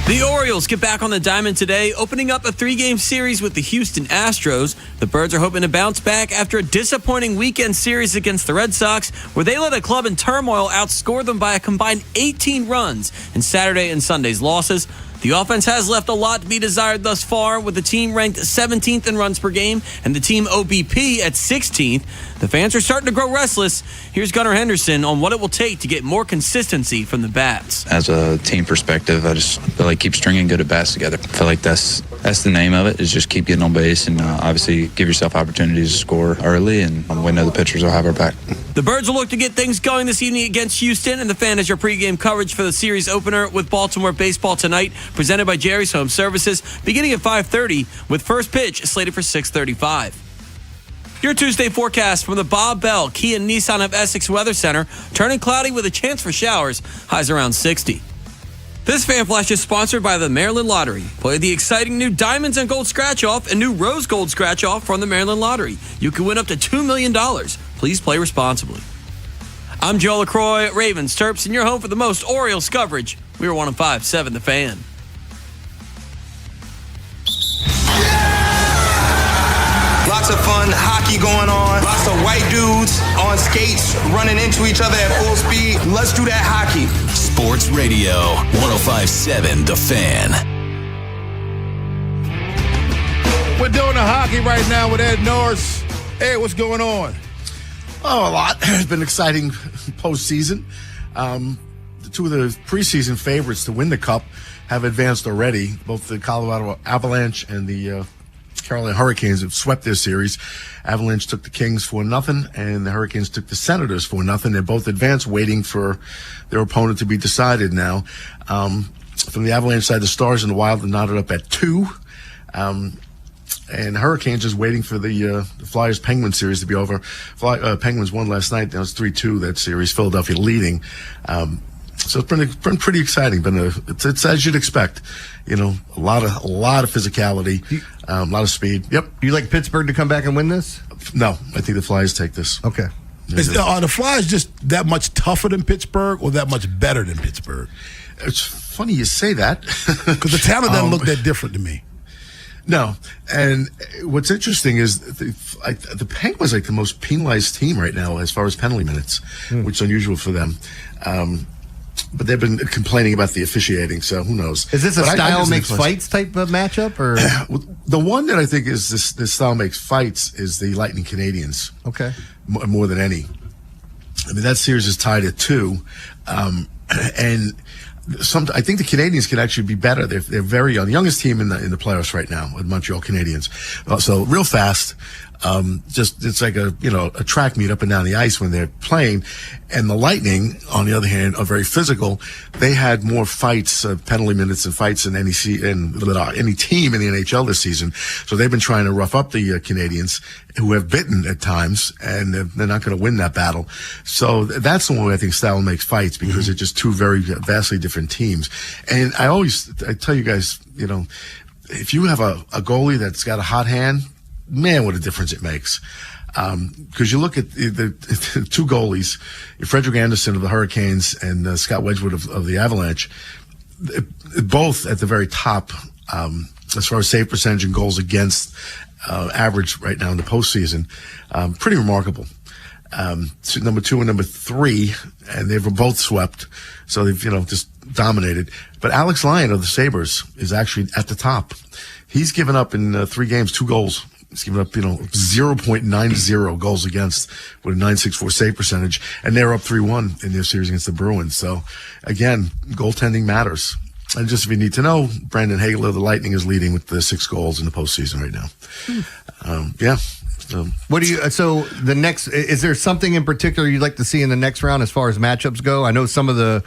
The Orioles get back on the diamond today, opening up a 3-game series with the Houston Astros. The Birds are hoping to bounce back after a disappointing weekend series against the Red Sox, where they let a club in turmoil outscore them by a combined 18 runs in Saturday and Sunday's losses. The offense has left a lot to be desired thus far, with the team ranked 17th in runs per game and the team OBP at 16th. The fans are starting to grow restless. Here's Gunnar Henderson on what it will take to get more consistency from the bats.
As a team perspective, I just feel like keep stringing good at bats together. I feel like that's the name of it, is just keep getting on base and obviously give yourself opportunities to score early, and we know the pitchers will have our back.
The Birds will look to get things going this evening against Houston, and the Fan has your pregame coverage for the series opener with Baltimore baseball tonight, presented by Jerry's Home Services, beginning at 5:30 with first pitch slated for 6:35. Your Tuesday forecast from the Bob Bell Kia Nissan of Essex Weather Center, turning cloudy with a chance for showers, highs around 60. This Fan Flash is sponsored by the Maryland Lottery. Play the exciting new Diamonds and Gold Scratch-Off and new Rose Gold Scratch-Off from the Maryland Lottery. You can win up to $2 million. Please play responsibly. I'm Joe LaCroix, Ravens, Terps, and your home for the most Orioles coverage. We are 105.7 The Fan.
Lots of fun hockey going on. Lots of white dudes on skates running into each other at full speed. Let's do that hockey.
Sports Radio 105.7 The Fan.
We're doing the hockey right now with Ed Norris. Ed, what's going on?
Oh, a lot. It's been exciting postseason. The two of the preseason favorites to win the Cup have advanced already. Both the Colorado Avalanche and the Carolina Hurricanes have swept their series. Avalanche took the Kings 4-0, and the Hurricanes took the Senators 4-0. They're both advanced, waiting for their opponent to be decided now. From the Avalanche side, the Stars and the Wild are knotted up at 2. And the Hurricanes is waiting for the Flyers-Penguins series to be over. Penguins won last night. That was 3-2, that series. Philadelphia leading. So it's been pretty exciting. It's as you'd expect. You know, a lot of physicality, a lot of speed. Yep.
You like Pittsburgh to come back and win this?
No, I think the Flyers take this.
Okay.
Are the Flyers just that much tougher than Pittsburgh, or that much better than Pittsburgh?
It's funny you say that,
because the talent doesn't look that different to me.
No, and what's interesting is the Penguins are like the most penalized team right now as far as penalty minutes, which is unusual for them. But they've been complaining about the officiating, so who knows?
Is this a style makes fights type of matchup, or
the one that I think is this style makes fights is the Lightning Canadiens?
Okay,
more than any. I mean, that series is tied at 2, and I think the Canadiens can actually be better. They're very young, the youngest team in the playoffs right now, with Montreal Canadiens. So real fast. It's like a track meet up and down the ice when they're playing. And the Lightning, on the other hand, are very physical. They had more fights, penalty minutes and fights than any team in the NHL this season. So they've been trying to rough up the Canadiens, who have bitten at times, and they're not going to win that battle. So that's the one way I think style makes fights, because they're just two very vastly different teams. And I tell you guys, if you have a goalie that's got a hot hand, man, what a difference it makes. Because you look at the two goalies, Frederick Anderson of the Hurricanes and Scott Wedgwood of the Avalanche, both at the very top as far as save percentage and goals against average right now in the postseason. Pretty remarkable. Number 2 and number 3, and they've both swept, so they've just dominated. But Alex Lyon of the Sabres is actually at the top. He's given up in 3 games 2 goals. He's given up, 0.90 goals against with a .964 save percentage, and they're up 3-1 in their series against the Bruins. So, again, goaltending matters. And just if you need to know, Brandon Hagler, the Lightning, is leading with the 6 goals in the postseason right now. Yeah.
What do you? So the next, is there something in particular you'd like to see in the next round as far as matchups go? I know some of the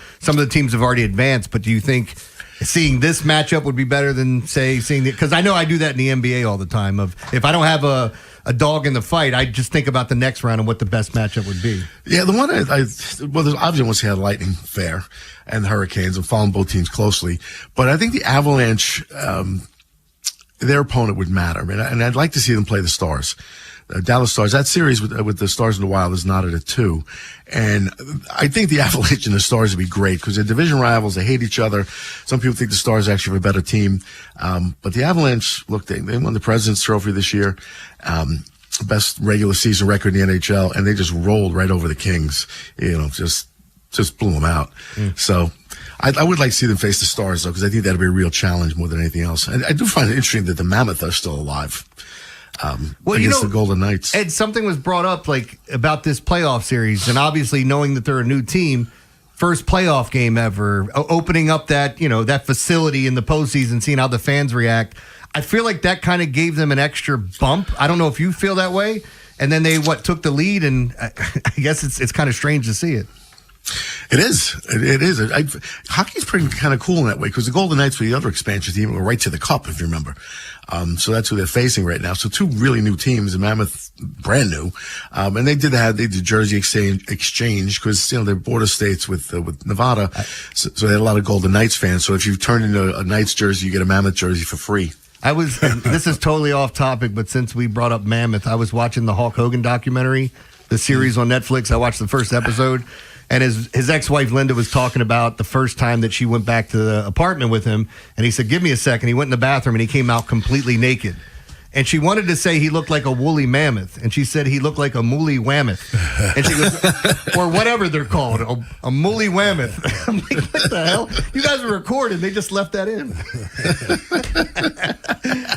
teams have already advanced, but do you think seeing this matchup would be better than say seeing the? Because I know I do that in the NBA all the time. Of if I don't have a dog in the fight, I just think about the next round and what the best matchup would be.
Yeah, the one there's obviously once you had Lightning fair and the Hurricanes. I'm following both teams closely, but I think the Avalanche, their opponent would matter, and I'd like to see them play the Stars. Dallas Stars, that series with the Stars and the Wild is knotted at 2. And I think the Avalanche and the Stars would be great because they're division rivals. They hate each other. Some people think the Stars actually have a better team. But the Avalanche, look, they won the President's Trophy this year. Best regular season record in the NHL. And they just rolled right over the Kings. Just blew them out. So I would like to see them face the Stars, though, because I think that'd be a real challenge more than anything else. And I do find it interesting that the Mammoth are still alive. Against the Golden Knights.
Ed, something was brought up about this playoff series, and obviously knowing that they're a new team, first playoff game ever, opening up that facility in the postseason, seeing how the fans react. I feel like that kind of gave them an extra bump. I don't know if you feel that way. And then they took the lead, and I guess it's kind of strange to see it.
It is. It is. Hockey's pretty kind of cool in that way because the Golden Knights were the other expansion team, were right to the cup, if you remember. So that's who they're facing right now. So 2 really new teams, and Mammoth brand new. And they did jersey exchange because, they're border states with Nevada. So they had a lot of Golden Knights fans. So if you turn into a Knights jersey, you get a Mammoth jersey for free.
This is totally off topic, but since we brought up Mammoth, I was watching the Hulk Hogan documentary, the series on Netflix. I watched the first episode. And his ex-wife, Linda, was talking about the first time that she went back to the apartment with him. And he said, give me a second. He went in the bathroom and he came out completely naked. And she wanted to say he looked like a woolly mammoth. And she said he looked like a mooly whammoth. And she goes, or whatever they're called, a mooly whammoth. I'm like, what the hell? You guys were recording. They just left that in.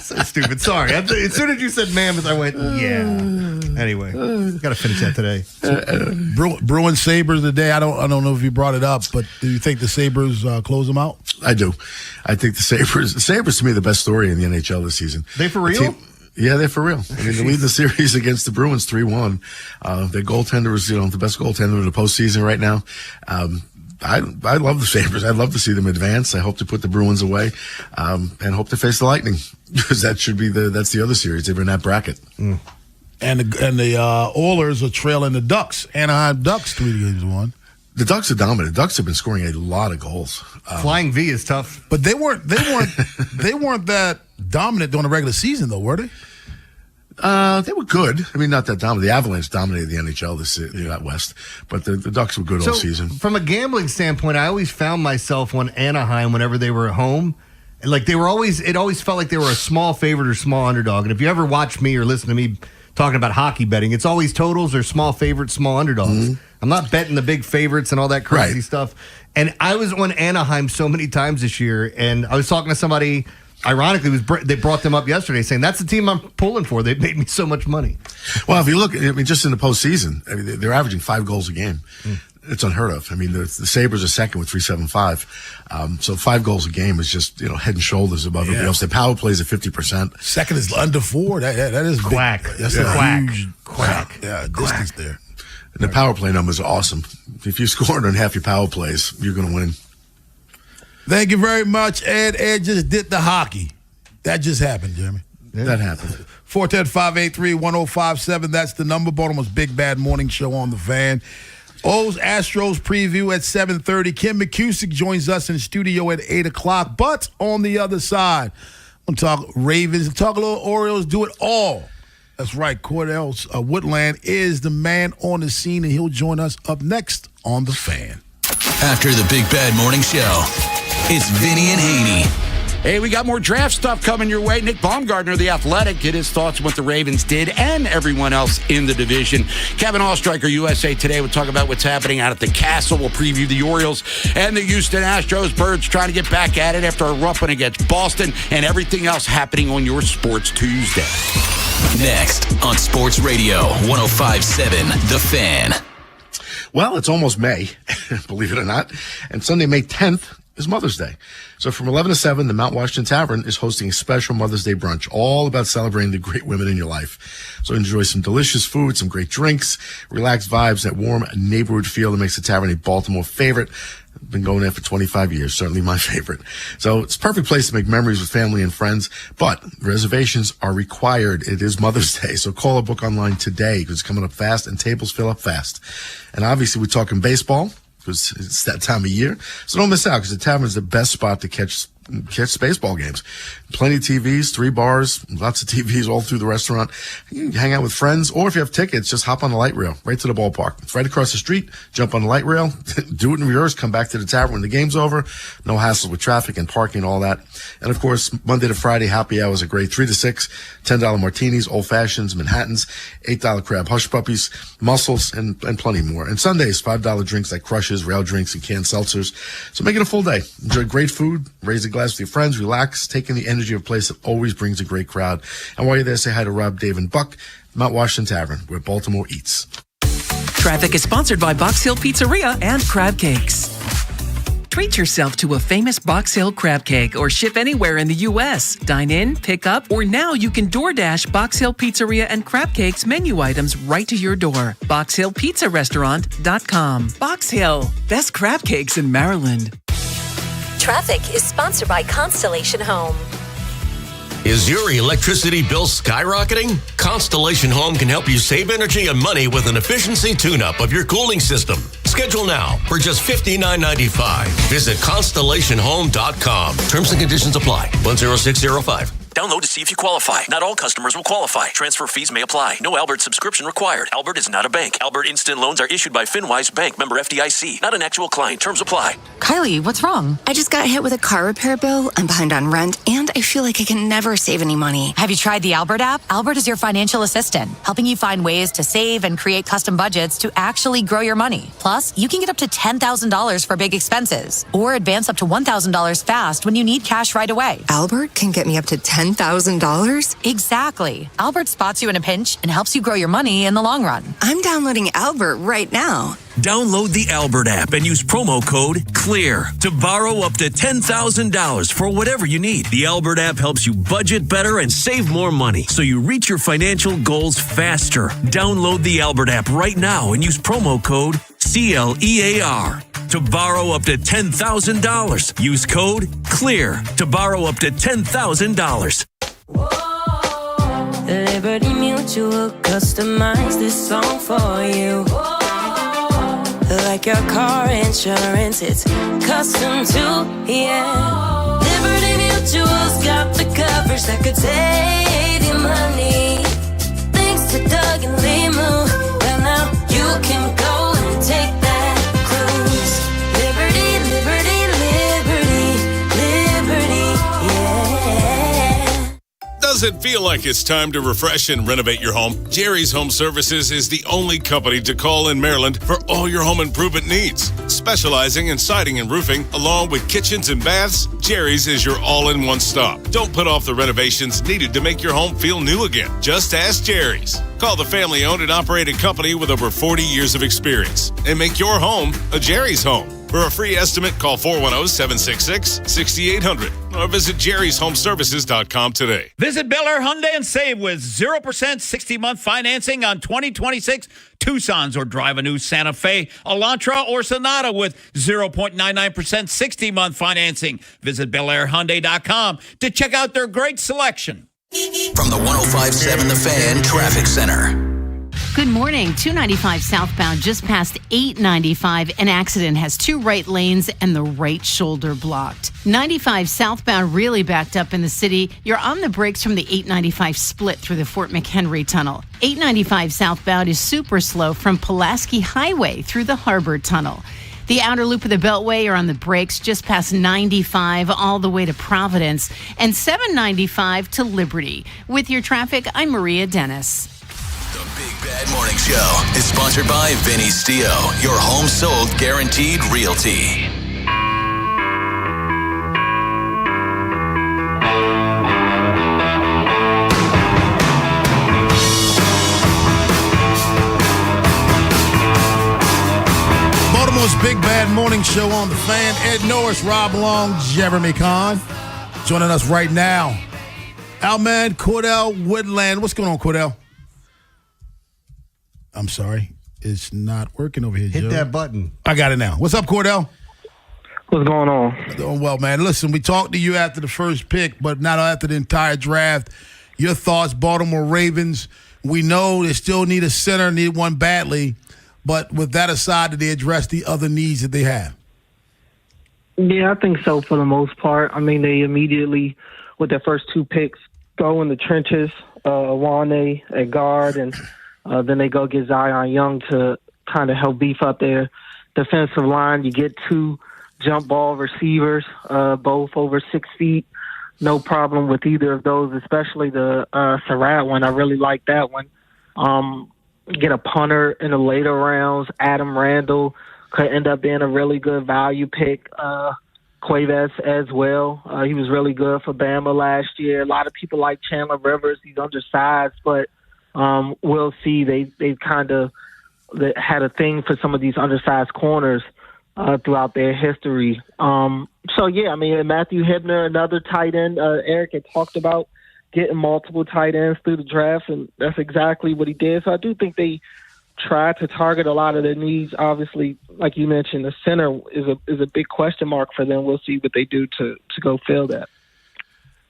So stupid. Sorry. As soon as you said mammoth, I went, yeah. Anyway, got to finish that today.
Bruins Sabres today. I don't know if you brought it up, but do you think the Sabres close them out?
I do. I think the Sabres to me, the best story in the NHL this season.
They for real?
Yeah, they're for real. I mean, they lead the series against the Bruins 3-1. Their goaltender is, the best goaltender in the postseason right now. I love the Sabres. I'd love to see them advance. I hope to put the Bruins away, and hope to face the Lightning because that's the other series. They're in that bracket.
And the Oilers are trailing the Ducks. Anaheim Ducks 3-1.
The Ducks are dominant. The Ducks have been scoring a lot of goals.
Flying V is tough,
but they weren't that dominant during the regular season, though, were they?
They were good. I mean, not that dominant. The Avalanche dominated the NHL that West, but the Ducks were good all season.
From a gambling standpoint, I always found myself on Anaheim whenever they were at home. Like it always felt like they were a small favorite or small underdog. And if you ever watch me or listen to me talking about hockey betting, it's always totals or small favorites, small underdogs. Mm-hmm. I'm not betting the big favorites and all that crazy stuff. And I was on Anaheim so many times this year, and I was talking to somebody. Ironically, they brought them up yesterday, saying that's the team I'm pulling for. They've made me so much money.
Well, if you look, just in the postseason, they're averaging 5 goals a game. It's unheard of. I mean, the Sabres are second with 3.75. So 5 goals a game is just head and shoulders above everybody else. Their power plays at 50%.
Second is under 4. That is
quack.
That's a huge quack. Yeah, distance there.
And the power play numbers are awesome. If you scored on half your power plays, you're going to win.
Thank you very much, Ed. Ed just did the hockey. That just happened, Jeremy.
Yeah. That happened.
410-583-1057. That's the number. Baltimore's Big Bad Morning Show on the Fan. O's Astros preview at 7:30. Kim McCusick joins us in studio at 8 o'clock. But on the other side, I'm going to talk Ravens and talk a little Orioles. Do it all. That's right. Cordell Woodland is the man on the scene, and he'll join us up next on the Fan.
After the Big Bad Morning Show, it's Vinny and Haynie.
Hey, we got more draft stuff coming your way. Nick Baumgartner, The Athletic, get his thoughts on what the Ravens did and everyone else in the division. Kevin Allstriker, USA Today, will talk about what's happening out at the Castle. We'll preview the Orioles and the Houston Astros. Birds trying to get back at it after a rough one against Boston, and everything else happening on your Sports Tuesday.
Next on Sports Radio 105.7 The Fan.
Well, it's almost May, believe it or not. And Sunday, May 10th, is Mother's Day. So from 11 to 7, the Mount Washington Tavern is hosting a special Mother's Day brunch, all about celebrating the great women in your life. So enjoy some delicious food, some great drinks, relaxed vibes, that warm neighborhood feel that makes the tavern a Baltimore favorite. I've been going there for 25 years, certainly my favorite. So it's a perfect place to make memories with family and friends, but reservations are required. It is Mother's Day, so call or book online today because it's coming up fast and tables fill up fast. And obviously we're talking baseball because it's that time of year. So don't miss out because the tavern is the best spot to catch baseball games. Plenty of TVs, 3 bars, lots of TVs all through the restaurant. You can hang out with friends, or if you have tickets, just hop on the light rail right to the ballpark. It's right across the street. Jump on the light rail, do it in reverse, come back to the tavern when the game's over. No hassle with traffic and parking and all that. And of course, Monday to Friday happy hours are great. 3 to 6, $10 martinis, old fashions, Manhattans, $8 crab hush puppies, mussels, and plenty more. And Sundays, $5 drinks like Crushes, rail drinks, and canned seltzers. So make it a full day. Enjoy great food, raise a glass with your friends, relax, take in the energy of a place that always brings a great crowd. And while you're there, say hi to Rob, Dave, and Buck, Mount Washington Tavern, where Baltimore eats.
Traffic is sponsored by Box Hill Pizzeria and Crab Cakes. Treat yourself to a famous Box Hill crab cake or ship anywhere in the U.S. Dine in, pick up, or now you can DoorDash Box Hill Pizzeria and Crab Cakes menu items right to your door. BoxHillPizzaRestaurant.com. Box Hill, best crab cakes in Maryland.
Traffic is sponsored by Constellation Home.
Is your electricity bill skyrocketing? Constellation Home can help you save energy and money with an efficiency tune-up of your cooling system. Schedule now for just $59.95. Visit ConstellationHome.com. Terms and conditions apply. 10605.
Download to see if you qualify. Not all customers will qualify. Transfer fees may apply. No Albert subscription required. Albert is not a bank. Albert Instant Loans are issued by FinWise Bank, member FDIC. Not an actual client. Terms apply.
Kylie, what's wrong? I just got hit with a car repair bill. I'm behind on rent, and I feel like I can never save any money.
Have you tried the Albert app? Albert is your financial assistant, helping you find ways to save and create custom budgets to actually grow your money. Plus, you can get up to $10,000 for big expenses, or advance up to $1,000 fast when you need cash right away.
Albert can get me up to $10,000?
Exactly. Albert spots you in a pinch and helps you grow your money in the long run.
I'm downloading Albert right now.
Download the Albert app and use promo code CLEAR to borrow up to $10,000 for whatever you need. The Albert app helps you budget better and save more money so you reach your financial goals faster. Download the Albert app right now and use promo code CLEAR to borrow up to $10,000. Use code CLEAR to borrow up to $10,000.
Liberty Mutual customize this song for you. Like your car insurance, it's custom too, yeah. Liberty Mutual's got the coverage that could save you money. Thanks to Doug and Limu, well now you can go and take that cruise. Liberty, liberty, liberty, liberty, yeah.
Does it feel like it's time to refresh and renovate your home? Jerry's Home Services is the only company to call in Maryland for all your home improvement needs. Specializing in siding and roofing, along with kitchens and baths, Jerry's is your all-in-one stop. Don't put off the renovations needed to make your home feel new again. Just ask Jerry's. Call the family-owned and operated company with over 40 years of experience and make your home a Jerry's home. For a free estimate, call 410-766-6800 or visit jerryshomeservices.com today.
Visit Bel Air Hyundai and save with 0% 60-month financing on 2026 Tucsons, or drive a new Santa Fe, Elantra, or Sonata with 0.99% 60-month financing. Visit BelAirHyundai.com to check out their great selection.
From the 105.7 The Fan Traffic Center.
Good morning. 295 southbound, just past 895. An accident has 2 right lanes and the right shoulder blocked. 95 southbound really backed up in the city. You're on the brakes from the 895 split through the Fort McHenry Tunnel. 895 southbound is super slow from Pulaski Highway through the Harbor Tunnel. The outer loop of the Beltway are on the brakes just past 95 all the way to Providence and 795 to Liberty. With your traffic, I'm Maria Dennis.
The Big Bad Morning Show is sponsored by Vinny Stio, your home sold guaranteed realty.
Baltimore's Big Bad Bad Morning Show on the Fan. Ed Norris, Rob Long, Jeremy Kahn. Joining us right now. Our man, Cordell Woodland. What's going on, Cordell? I'm sorry. It's not working over here,
Hit
Joe.
that button.
I got it now. What's up, Cordell?
What's going on?
Doing well, man. Listen, we talked to you after the first pick, but not after the entire draft. Your thoughts, Baltimore Ravens. We know they still need a center, need one badly. But with that aside, did they address the other needs that they have?
Yeah, I think so for the most part. I mean, they immediately, with their first two picks, go in the trenches, Wane at guard, and then they go get Zion Young to kind of help beef up their defensive line. You get two jump ball receivers, both over 6 feet. No problem with either of those, especially the Surratt one. I really like that one. Get a punter in the later rounds. Adam Randall could end up being a really good value pick. Cuevas as well. He was really good for Bama last year. A lot of people like Chandler Rivers. He's undersized, but we'll see. They've kind of had a thing for some of these undersized corners throughout their history. So, yeah, I mean, Matthew Hibner, another tight end. Eric had talked about getting multiple tight ends through the draft, and that's exactly what he did. So I do think they try to target a lot of their needs. Obviously, like you mentioned, the center is a big question mark for them. We'll see what they do to go fill that.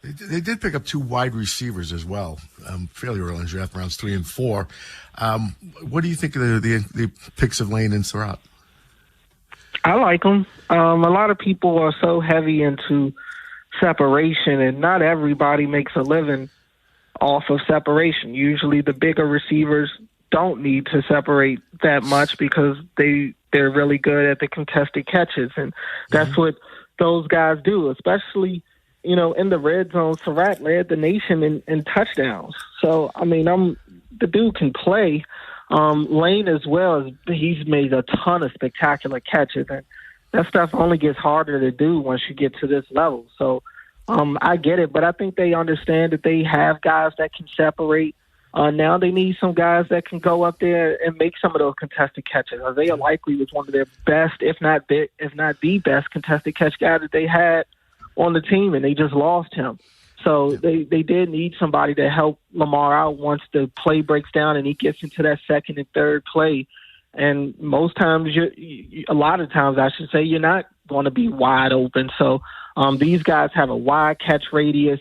They did pick up two wide receivers as well, fairly early in the draft, rounds 3 and 4. What do you think of the picks of Lane and Surratt?
I like them. A lot of people are so heavy into separation, and not everybody makes a living off of separation. Usually the bigger receivers don't need to separate that much because they're really good at the contested catches, and that's what those guys do, especially, you know, in the red zone. Surratt led the nation in touchdowns. So, I mean, the dude can play. Lane as well, he's made a ton of spectacular catches, and that stuff only gets harder to do once you get to this level. So I get it, but I think they understand that they have guys that can separate. Now they need some guys that can go up there and make some of those contested catches. Isaiah Likely was one of their best, if not the best contested catch guy that they had on the team, and they just lost him. So they did need somebody to help Lamar out once the play breaks down and he gets into that second and third play. And most times, a lot of times, I should say, you're not going to be wide open. So these guys have a wide catch radius.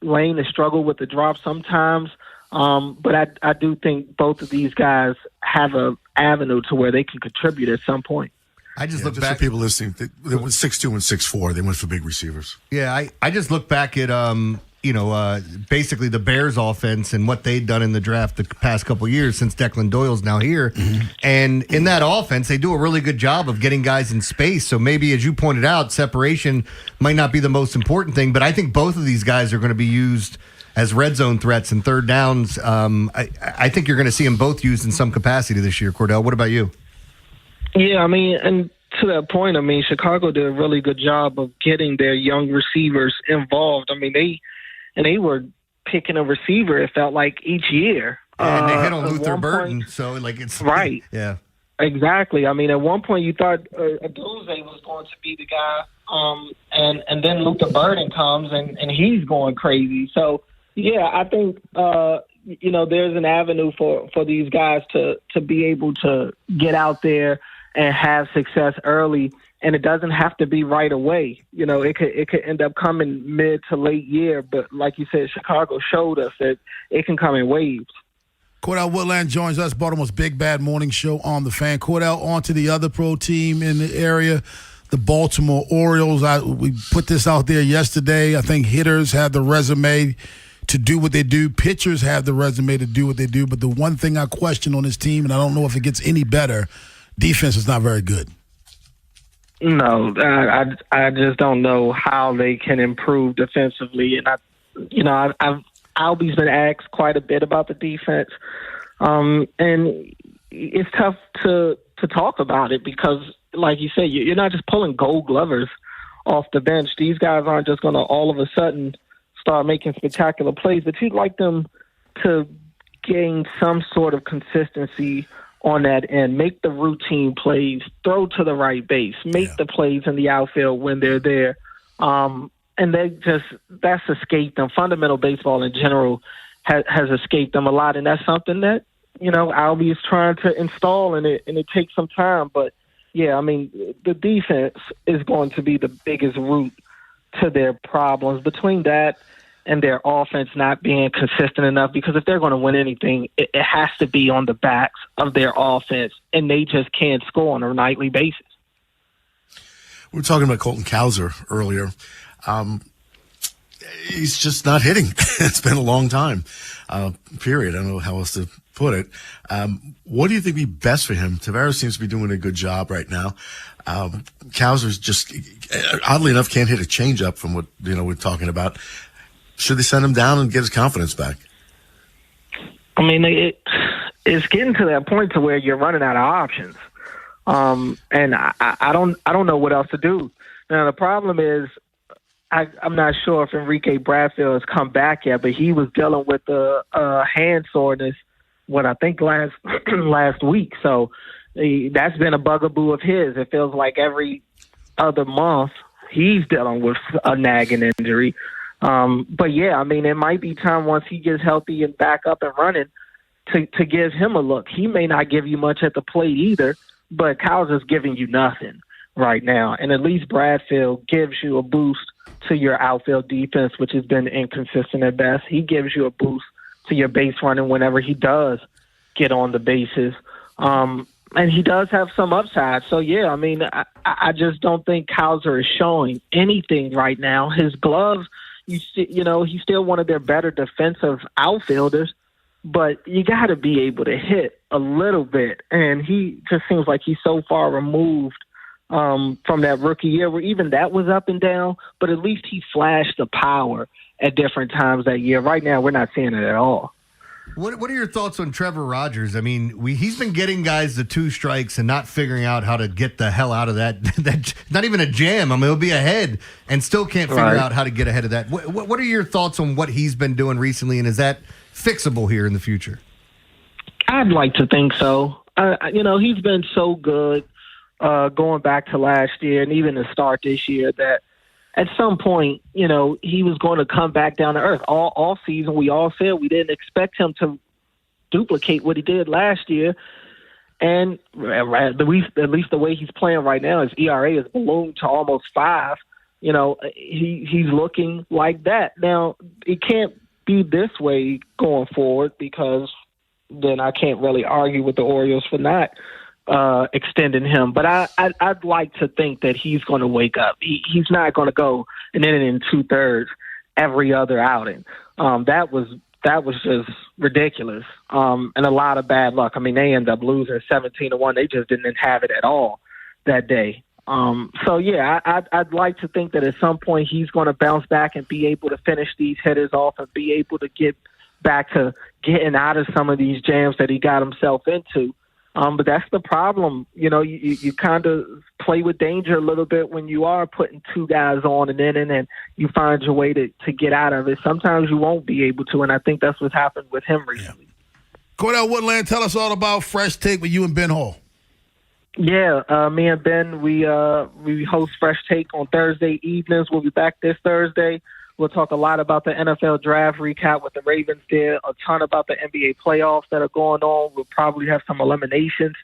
Lane has struggled with the drop sometimes, but I do think both of these guys have an avenue to where they can contribute at some point.
I just look
just
back.
For people listening, they went 6'2" and 6'4". They went for big receivers.
Yeah, I just look back at basically the Bears offense and what they'd done in the draft the past couple of years since Declan Doyle's now here. And in that offense, they do a really good job of getting guys in space. So maybe, as you pointed out, separation might not be the most important thing, but I think both of these guys are going to be used as red zone threats and third downs. I think you're going to see them both used in some capacity this year. Cordell, what about you?
Yeah, I mean, and to that point, I mean, Chicago did a really good job of getting their young receivers involved. I mean, they were picking a receiver, it felt like, each year.
And they hit on Luther Burton, so like it's
right.
Yeah,
exactly. I mean, at one point you thought Adunze was going to be the guy, and then Luther Burton comes and he's going crazy. So yeah, I think there's an avenue for these guys to be able to get out there and have success early, and it doesn't have to be right away. You know, it could end up coming mid to late year, but like you said, Chicago showed us that it can come in waves.
Cordell Woodland joins us, Baltimore's Big Bad Morning Show on the Fan. Cordell, on to the other pro team in the area, the Baltimore Orioles. We put this out there yesterday. I think hitters have the resume to do what they do. Pitchers have the resume to do what they do. But the one thing I question on this team, and I don't know if it gets any better, defense is not very good.
No, I just don't know how they can improve defensively. And Albie's been asked quite a bit about the defense, and it's tough to talk about it because, like you said, you're not just pulling Gold Glovers off the bench. These guys aren't just going to all of a sudden start making spectacular plays, but you'd like them to gain some sort of consistency on that end, make the routine plays, throw to the right base, make the plays in the outfield when they're there. And that's escaped them. Fundamental baseball in general has escaped them a lot, and that's something that, Albie is trying to install, and it takes some time. But, yeah, I mean, the defense is going to be the biggest root to their problems. Between that and their offense not being consistent enough, because if they're going to win anything, it has to be on the backs of their offense, and they just can't score on a nightly basis.
We were talking about Colton Cowser earlier. He's just not hitting. It's been a long time, period. I don't know how else to put it. What do you think would be best for him? Tavares seems to be doing a good job right now. Cowser's just, oddly enough, can't hit a changeup from what we're talking about. Should they send him down and get his confidence back?
I mean, it's getting to that point to where you're running out of options, and I don't know what else to do. Now the problem is, I'm not sure if Enrique Bradfield has come back yet, but he was dealing with a hand soreness, I think last week. So that's been a bugaboo of his. It feels like every other month he's dealing with a nagging injury. But yeah, I mean, it might be time once he gets healthy and back up and running to give him a look. He may not give you much at the plate either, but Cowser's giving you nothing right now. And at least Bradfield gives you a boost to your outfield defense, which has been inconsistent at best. He gives you a boost to your base running whenever he does get on the bases. And he does have some upside. So, yeah, I mean, I just don't think Cowser is showing anything right now. His gloves, he's still one of their better defensive outfielders, but you got to be able to hit a little bit. And he just seems like he's so far removed from that rookie year where even that was up and down, but at least he flashed the power at different times that year. Right now, we're not seeing it at all.
What are your thoughts on Trevor Rogers? I mean, he's been getting guys the 2 strikes and not figuring out how to get the hell out of that not even a jam. I mean, he'll be ahead and still can't figure out how to get ahead of that. What are your thoughts on what he's been doing recently, and is that fixable here in the future?
I'd like to think so. He's been so good going back to last year and even the start this year that at some point, he was going to come back down to earth. All season, we all said we didn't expect him to duplicate what he did last year. And at least the way he's playing right now, his ERA has ballooned to almost 5. He's looking like that. Now, it can't be this way going forward, because then I can't really argue with the Orioles for not extending him. But I'd like to think that he's going to wake up. He's not going to go an inning in 2/3 every other outing. That was just ridiculous, and a lot of bad luck. I mean, they ended up losing 17-1. They just didn't have it at all that day. So yeah, I'd like to think that at some point he's going to bounce back and be able to finish these hitters off and be able to get back to getting out of some of these jams that he got himself into. But that's the problem. You kind of play with danger a little bit when you are putting 2 guys on an inning and you find your way to get out of it. Sometimes you won't be able to, and I think that's what's happened with him recently.
Cordell Woodland, tell us all about Fresh Take with you and Ben Hall.
Yeah, me and Ben, we host Fresh Take on Thursday evenings. We'll be back this Thursday. We'll talk a lot about the NFL draft recap, what the Ravens did, a ton about the NBA playoffs that are going on. We'll probably have some eliminations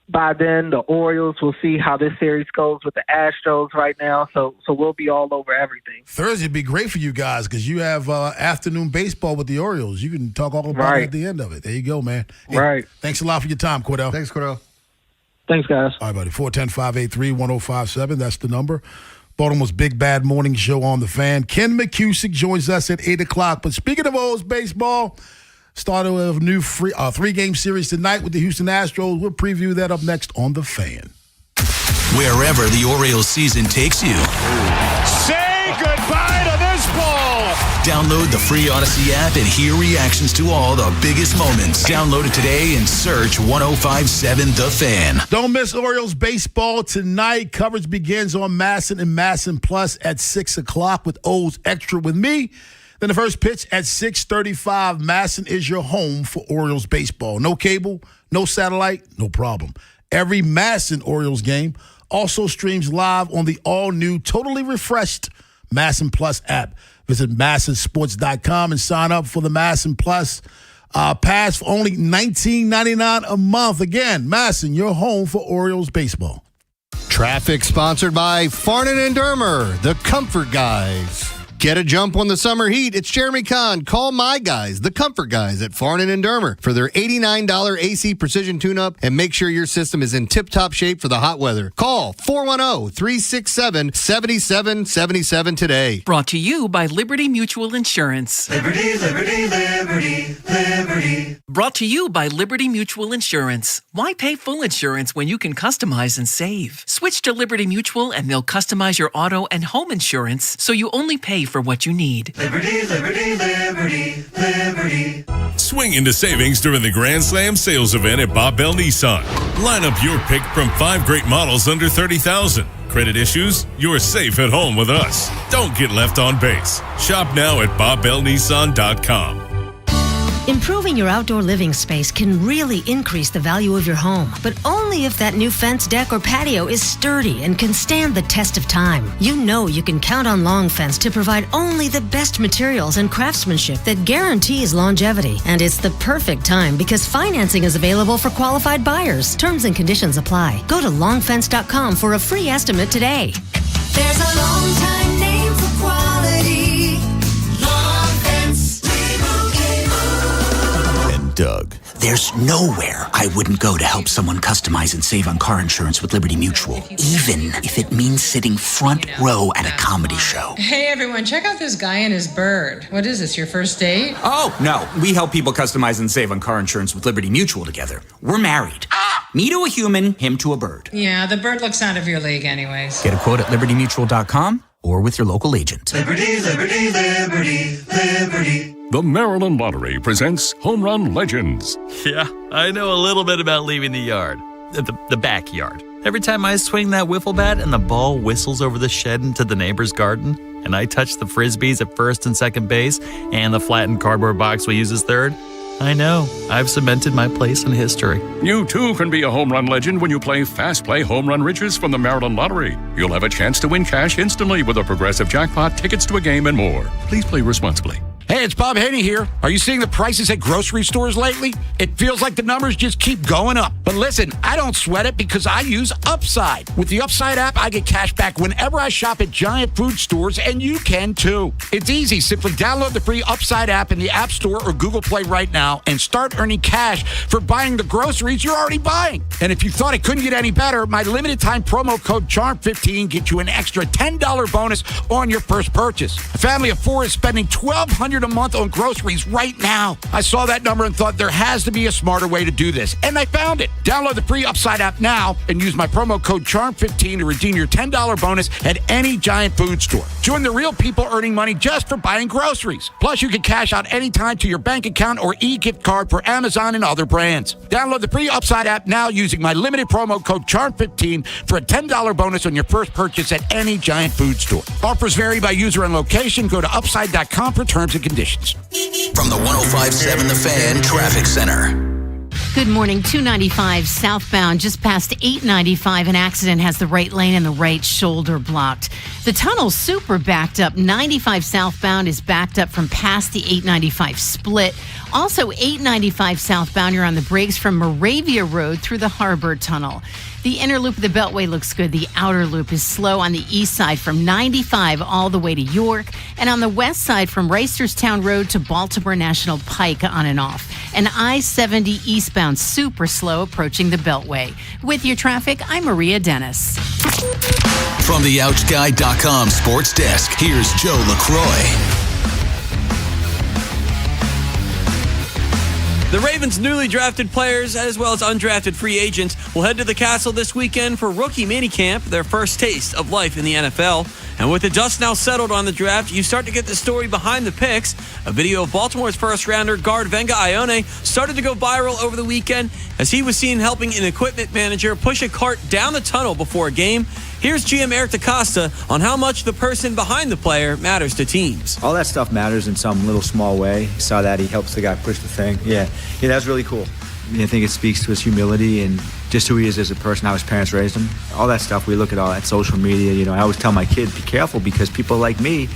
by then. The Orioles, we'll see how this series goes with the Astros right now. So we'll be all over everything.
Thursday would be great for you guys because you have afternoon baseball with the Orioles. You can talk all about it at the end of it. There you go, man. Hey,
right.
Thanks a lot for your time, Cordell.
Thanks, Cordell.
Thanks, guys.
All right, buddy. 410-583-1057. That's the number. Baltimore's Big Bad Morning Show on the Fan. Ken McCusick joins us at 8 o'clock. But speaking of O's baseball, started a new 3-game series tonight with the Houston Astros. We'll preview that up next on the Fan.
Wherever the Orioles season takes you.
Say goodbye to this ball.
Download the free Odyssey app and hear reactions to all the biggest moments. Download it today and search 105.7 The Fan.
Don't miss Orioles baseball tonight. Coverage begins on MASN and MASN Plus at 6 o'clock with O's Extra with me. Then the first pitch at 6:35. MASN is your home for Orioles baseball. No cable, No satellite? No problem. Every Masson Orioles game also streams live on the all-new, totally refreshed Masson Plus app. Visit MassonSports.com and sign up for the Masson Plus pass for only $19.99 a month. Again, Masson, your home for Orioles baseball.
Traffic sponsored by Farnan and Dermer, the Comfort Guys. Get a jump on the summer heat. It's Jeremy Kahn. Call my guys, the Comfort Guys at Farnan and Dermer, for their $89 AC precision tune-up, and make sure your system is in tip-top shape for the hot weather. Call 410-367-7777 today.
Brought to you by Liberty Mutual Insurance.
Liberty, liberty, liberty, liberty.
Brought to you by Liberty Mutual Insurance. Why pay full insurance when you can customize and save? Switch to Liberty Mutual and they'll customize your auto and home insurance so you only pay for what you need.
Liberty, liberty, liberty, liberty.
Swing into savings during the Grand Slam sales event at Bob Bell Nissan. Line up your pick from 5 great models under $30,000. Credit issues? You're safe at home with us. Don't get left on base. Shop now at BobBellNissan.com.
Improving your outdoor living space can really increase the value of your home, but only if that new fence, deck, or patio is sturdy and can stand the test of time. You know you can count on Long Fence to provide only the best materials and craftsmanship that guarantees longevity. And it's the perfect time because financing is available for qualified buyers. Terms and conditions apply. Go to longfence.com for a free estimate today.
There's a long time name for quality. Long Fence.
Doug. There's nowhere I wouldn't go to help someone customize and save on car insurance with Liberty Mutual, even if it means sitting front row at a comedy show.
Hey everyone, check out this guy and his bird. What is this, your first date?
Oh, no. We help people customize and save on car insurance with Liberty Mutual together. We're married. Me to a human, him to a bird.
Yeah, the bird looks out of your league anyways.
Get a quote at libertymutual.com or with your local agent.
Liberty, liberty, liberty, liberty.
The Maryland Lottery presents Home Run Legends.
Yeah, I know a little bit about leaving the yard, the backyard. Every time I swing that wiffle bat and the ball whistles over the shed into the neighbor's garden, and I touch the frisbees at first and second base and the flattened cardboard box we use as third, I know I've cemented my place in history.
You too can be a home run legend when you play Fast Play Home Run Riches from the Maryland Lottery. You'll have a chance to win cash instantly with a progressive jackpot, tickets to a game, and more. Please play responsibly.
Hey, it's Bob Haynie here. Are you seeing the prices at grocery stores lately? It feels like the numbers just keep going up. But listen, I don't sweat it because I use Upside. With the Upside app, I get cash back whenever I shop at giant food stores, and you can too. It's easy. Simply download the free Upside app in the App Store or Google Play right now and start earning cash for buying the groceries you're already buying. And if you thought it couldn't get any better, my limited time promo code CHARM15 gets you an extra $10 bonus on your first purchase. A family of 4 is spending $1,200 a month on groceries right now. I saw that number and thought there has to be a smarter way to do this, and I found it. Download the free Upside app now and use my promo code CHARM15 to redeem your $10 bonus at any giant food store. Join the real people earning money just for buying groceries. Plus, you can cash out anytime to your bank account or e-gift card for Amazon and other brands. Download the free Upside app now using my limited promo code CHARM15 for a $10 bonus on your first purchase at any giant food store. Offers vary by user and location. Go to upside.com for terms and conditions.
From the 105.7 The Fan Traffic Center.
Good morning. 295 southbound, just past 895. An accident has the right lane and the right shoulder blocked. The tunnel's super backed up. 95 southbound is backed up from past the 895 split. Also, 895 southbound, you're on the brakes from Moravia Road through the Harbor Tunnel. The inner loop of the Beltway looks good. The outer loop is slow on the east side from 95 all the way to York. And on the west side from Reisterstown Road to Baltimore National Pike on and off. And I-70 eastbound super slow approaching the Beltway. With your traffic, I'm Maria Dennis.
From the OutGuy.com sports desk, here's Joe LaCroix.
The Ravens' newly drafted players, as well as undrafted free agents, will head to the Castle this weekend for rookie minicamp, their first taste of life in the NFL. And with the dust now settled on the draft, you start to get the story behind the picks. A video of Baltimore's first-rounder guard Venga Ione started to go viral over the weekend as he was seen helping an equipment manager push a cart down the tunnel before a game. Here's GM Eric DaCosta on how much the person behind the player matters to teams.
All that stuff matters in some little small way. You saw that he helps the guy push the thing. Yeah, that's really cool.
I think it speaks to his humility and just who he is as a person, how his parents raised him. All that stuff, we look at all that social media. I always tell my kids, be careful because people like me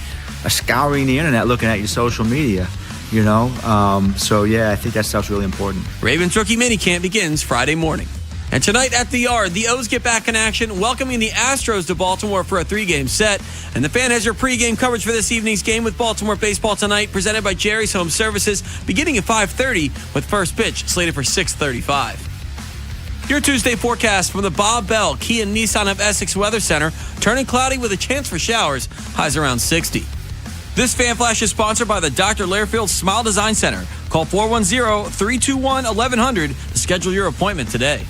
are scouring the internet looking at your social media. So yeah, I think that stuff's really important.
Ravens rookie minicamp begins Friday morning. And tonight at the Yard, the O's get back in action, welcoming the Astros to Baltimore for a 3-game set. And the Fan has your pregame coverage for this evening's game with Baltimore baseball tonight, presented by Jerry's Home Services, beginning at 5:30 with first pitch slated for 6:35. Your Tuesday forecast from the Bob Bell Kia Nissan of Essex Weather Center, turning cloudy with a chance for showers, highs around 60. This Fan Flash is sponsored by the Dr. Lairfield Smile Design Center. Call 410-321-1100 to schedule your appointment today.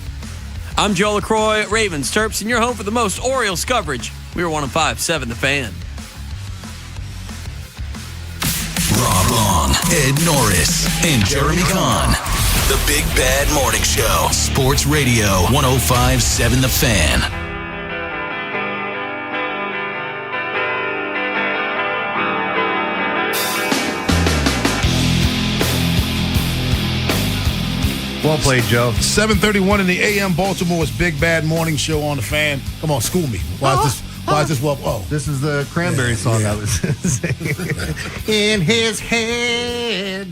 I'm Joe LaCroix, Ravens Terps, and your home for the most Orioles coverage. We are 105.7 The Fan.
Rob Long, Ed Norris, and Jeremy Kahn. The Big Bad Morning Show. Sports Radio 105.7 The Fan.
Well played, Joe.
7:31 in the AM Baltimore's Big Bad Morning Show on The Fan. Come on, school me. Why is this well? Oh,
this is the Cranberry song I was singing. In his head.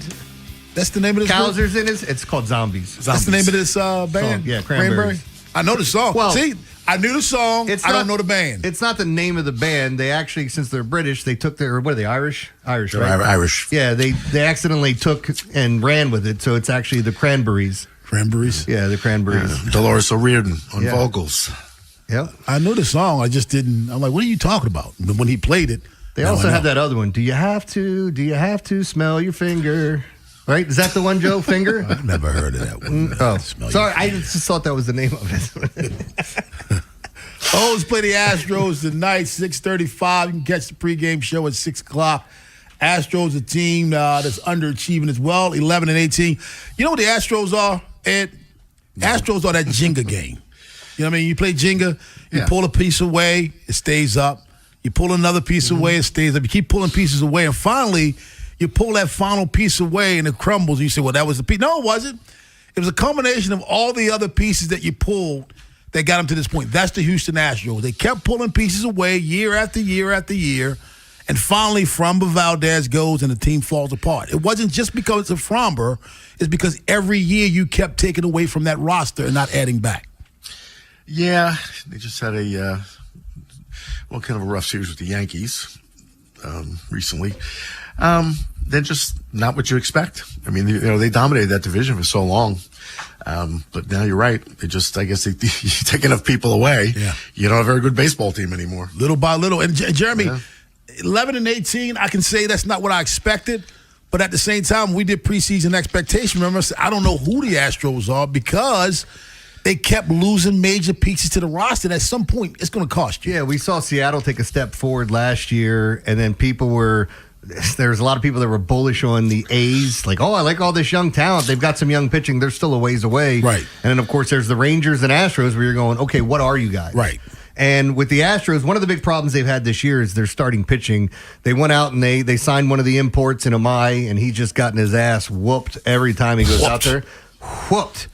That's the name of this
Cowser's in his. It's called Zombies.
That's the name of this band?
Song. Yeah, Cranberry.
I know the song.
Well,
see, I knew the song. I don't know the band.
It's not the name of the band. They actually, since they're British, they took their, what are they, Irish? Irish, right?
Irish.
Yeah, they accidentally took and ran with it, so it's actually the Cranberries.
Cranberries?
Yeah, the Cranberries.
Dolores O'Riordan on vocals.
Yeah.
I knew the song. I just didn't. I'm like, what are you talking about? But when he played it.
They also have that other one. Do you have to smell your finger? Right? Is that the one, Joe? Finger?
I've never heard of that one.
Sorry, I just thought that was the name of it.
O's play the Astros tonight, 6:35. You can catch the pregame show at 6 o'clock. Astros, a team that's underachieving as well, 11-18. You know what the Astros are, Ed? Astros are that Jenga game. You know what I mean? You play Jenga, you pull a piece away, it stays up. You pull another piece away, it stays up. You keep pulling pieces away, and finally, you pull that final piece away, and it crumbles. And you say, well, that was the piece. No, it wasn't. It was a combination of all the other pieces that you pulled that got them to this point. That's the Houston Astros. They kept pulling pieces away year after year after year, and finally, Framber Valdez goes, and the team falls apart. It wasn't just because of Framber. It's because every year you kept taking away from that roster and not adding back.
Yeah, they just had kind of a rough series with the Yankees recently. They're just not what you expect. I mean, they dominated that division for so long. But now you're right. I guess you take enough people away. Yeah. You don't have a very good baseball team anymore.
Little by little. And Jeremy, 11-18, I can say that's not what I expected. But at the same time, we did preseason expectation. Remember, I don't know who the Astros are because they kept losing major pieces to the roster. And at some point, it's going to cost you.
Yeah, we saw Seattle take a step forward last year, and then there's a lot of people that were bullish on the A's, like, oh, I like all this young talent. They've got some young pitching. They're still a ways away. Right. And then, of course, there's the Rangers and Astros where you're going, okay, what are you guys?
Right.
And with the Astros, one of the big problems they've had this year is their starting pitching. They went out and they signed one of the imports in Amai, and he's just gotten his ass whooped every time he goes out there. Whooped.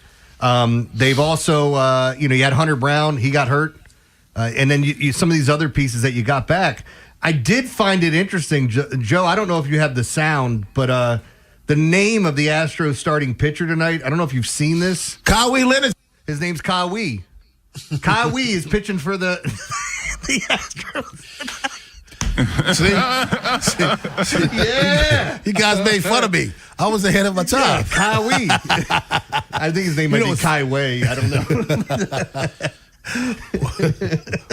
They've also, you had Hunter Brown. He got hurt. And then some of these other pieces that you got back. I did find it interesting, Joe. I don't know if you have the sound, but the name of the Astros starting pitcher tonight, I don't know if you've seen this.
Kawhi Leonard.
His name's Kawhi. Kawhi is pitching for the Astros.
See?
Yeah.
You guys made fun of me. I was ahead of my time.
Yeah, Kawhi. I think his name might be Kai Wei. I don't know.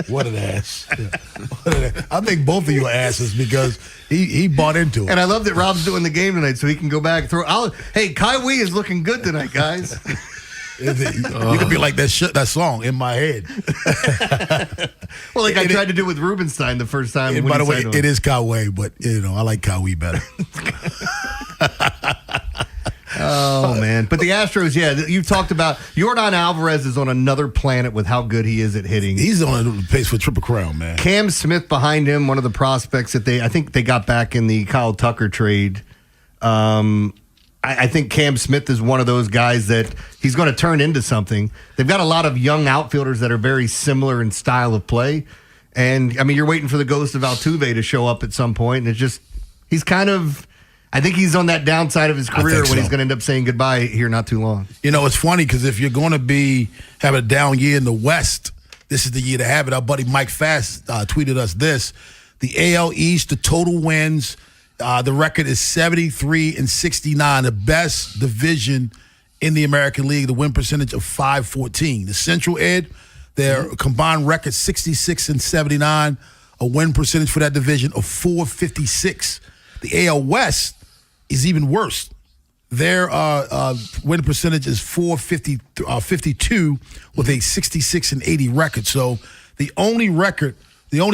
What an ass. I think both of you are asses because he bought into it.
And I love that Rob's doing the game tonight so he can go back and throw. Hey, Kai Wei is looking good tonight, guys.
You could be like that song in my head.
Well, like I tried to do with Rubenstein the first time.
By the way, it is Kawhi, but I like Kawhi better.
Oh, man. But the Astros, you've talked about Yordan Alvarez is on another planet with how good he is at hitting.
He's on a pace for Triple Crown, man.
Cam Smith behind him, one of the prospects that I think they got back in the Kyle Tucker trade. I think Cam Smith is one of those guys that he's going to turn into something. They've got a lot of young outfielders that are very similar in style of play. And, I mean, you're waiting for the ghost of Altuve to show up at some point. And it's just, he's kind of, I think he's on that downside of his career when he's going to end up saying goodbye here not too long.
You know, it's funny because if you're going to be having a down year in the West, this is the year to have it. Our buddy Mike Fast tweeted us this. The AL East, the total wins, the record is 73-69, the best division in the American League, the win percentage of .514. The Central, Ed, their combined record 66-79, a win percentage for that division of .456. The AL West is even worse. Their win percentage is .452 with a 66-80 record. So the only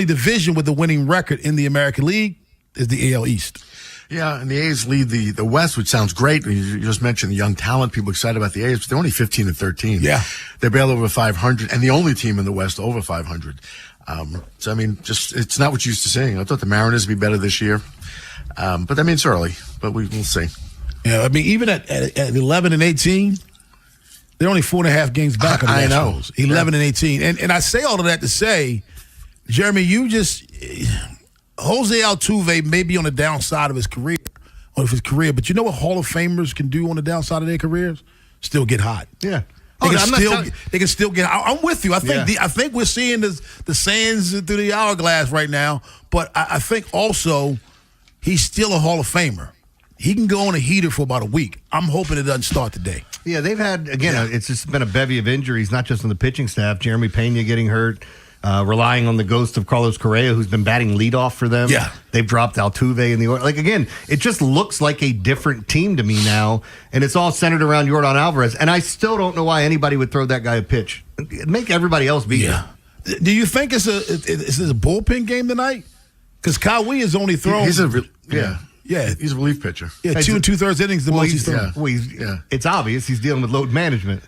division with the winning record in the American League is the AL East.
Yeah, and the A's lead the West, which sounds great. You just mentioned the young talent, people excited about the A's, but they're only 15-13.
Yeah.
They're barely over 500, and the only team in the West over 500. So, I mean, just it's not what you used to seeing. I thought the Mariners would be better this year. But, I mean, it's early, but we'll see.
Yeah, I mean, even at 11 and 18, they're only 4.5 games back on the Nationals. 11 and 18. And I say all of that to say, Jeremy, Jose Altuve may be on the downside of his career, but you know what Hall of Famers can do on the downside of their careers? Still get hot.
Yeah.
They can still get hot. I'm with you. I think we're seeing the sands through the hourglass right now, but I think also he's still a Hall of Famer. He can go on a heater for about a week. I'm hoping it doesn't start today.
Yeah, they've had, it's just been a bevy of injuries, not just on the pitching staff. Jeremy Pena getting hurt. Relying on the ghost of Carlos Correa, who's been batting leadoff for them.
Yeah.
They've dropped Altuve in the order. Like, again, it just looks like a different team to me now, and it's all centered around Yordan Alvarez, and I still don't know why anybody would throw that guy a pitch. Make everybody else beat him.
Do you think it's a bullpen game tonight? Because Kawhi is only thrown.
He's a relief pitcher.
Yeah, 2 2/3 innings the most he's thrown.
It's obvious he's dealing with load management.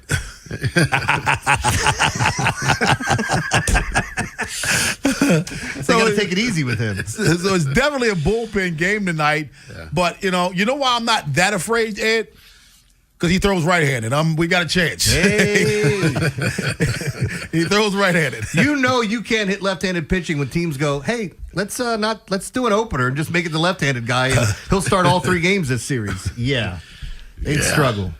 So they got to take it easy with him.
So it's definitely a bullpen game tonight. Yeah. But you know why I'm not that afraid, Ed? Because he throws right-handed. We got a chance.
Hey.
He throws right-handed.
You can't hit left-handed pitching when teams go, hey, let's do an opener and just make it the left-handed guy, and he'll start all 3 games this series. Yeah, they'd struggle.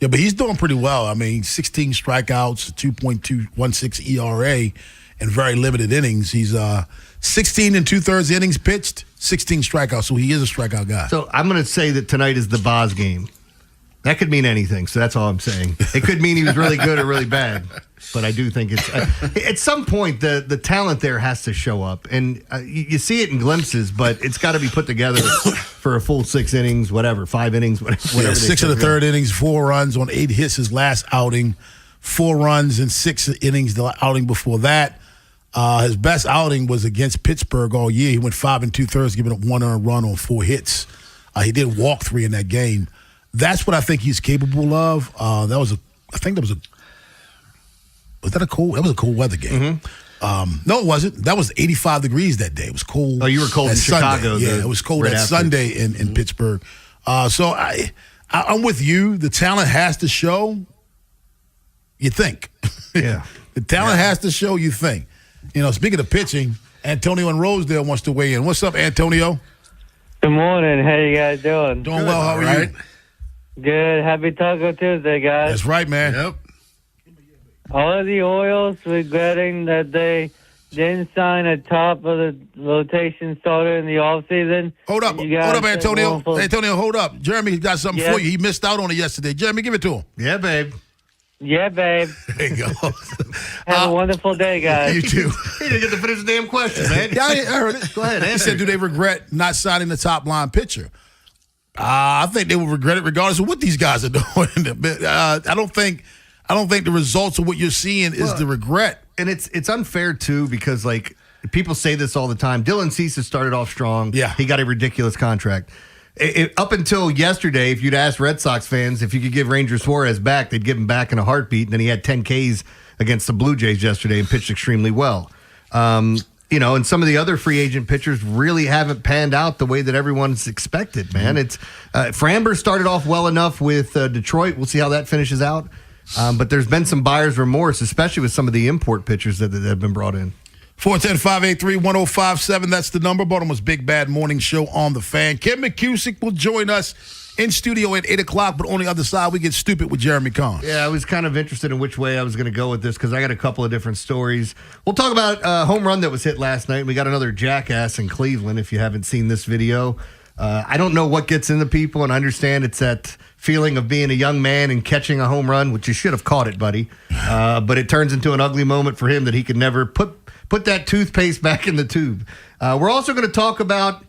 Yeah, but he's doing pretty well. I mean, 16 strikeouts, 2.216 ERA, and very limited innings. He's 16 2/3 innings pitched, 16 strikeouts, so he is a strikeout guy.
So I'm going to say that tonight is the Boz game. That could mean anything, so that's all I'm saying. It could mean he was really good or really bad, but I do think it's at some point the talent there has to show up, and you see it in glimpses, but it's got to be put together for a full 6 innings, 5 innings, whatever.
6 of the third innings, 4 runs on 8 hits his last outing, 4 runs in 6 innings the outing before that. His best outing was against Pittsburgh all year. He went 5 2/3, giving up 1 earned run on 4 hits. He did walk 3 in that game. That's what I think he's capable of. Was that a cold weather game? Mm-hmm. No, it wasn't. That was 85 degrees that day. It was cold.
Oh, you were cold in Chicago.
Yeah, it was cold that Sunday in Pittsburgh. So I'm with you. The talent has to show. You think.
Yeah.
The talent has to show, you think. Speaking of pitching, Antonio in Rosedale wants to weigh in. What's up, Antonio?
Good morning. How you guys doing?
Doing well. How are you?
Good. Happy Taco Tuesday, guys.
That's right, man.
Yep.
All of the Orioles regretting that they didn't sign a top of the rotation starter in the offseason.
Hold up, Antonio. Antonio, hold up. Jeremy got something for you. He missed out on it yesterday. Jeremy, give it to him.
Yeah, babe.
Yeah, babe.
There you go.
Have a wonderful day, guys.
You too.
He didn't get to finish the damn question, man.
Yeah, I heard it.
Go ahead, answer.
He said, do they regret not signing the top line pitcher? I think they will regret it regardless of what these guys are doing. I don't think the results of what you're seeing is the regret.
And it's unfair, too, because, people say this all the time. Dylan Cease has started off strong.
Yeah.
He got a ridiculous contract. Up until yesterday, if you'd asked Red Sox fans if you could give Ranger Suarez back, they'd give him back in a heartbeat. And then he had 10 Ks against the Blue Jays yesterday and pitched extremely well. and some of the other free agent pitchers really haven't panned out the way that everyone's expected, man. It's Framber started off well enough with Detroit. We'll see how that finishes out. But there's been some buyer's remorse, especially with some of the import pitchers that have been brought in.
410-583-1057. That's the number. Baltimore's Big Bad Morning Show on the Fan. Kim McCusick will join us in studio at 8 o'clock, but on the other side, we get stupid with Jeremy Kahn.
Yeah, I was kind of interested in which way I was going to go with this because I got a couple of different stories. We'll talk about a home run that was hit last night. We got another jackass in Cleveland, if you haven't seen this video. I don't know what gets into people, and I understand it's that feeling of being a young man and catching a home run, which you should have caught it, buddy. But it turns into an ugly moment for him that he could never put that toothpaste back in the tube. We're also going to talk about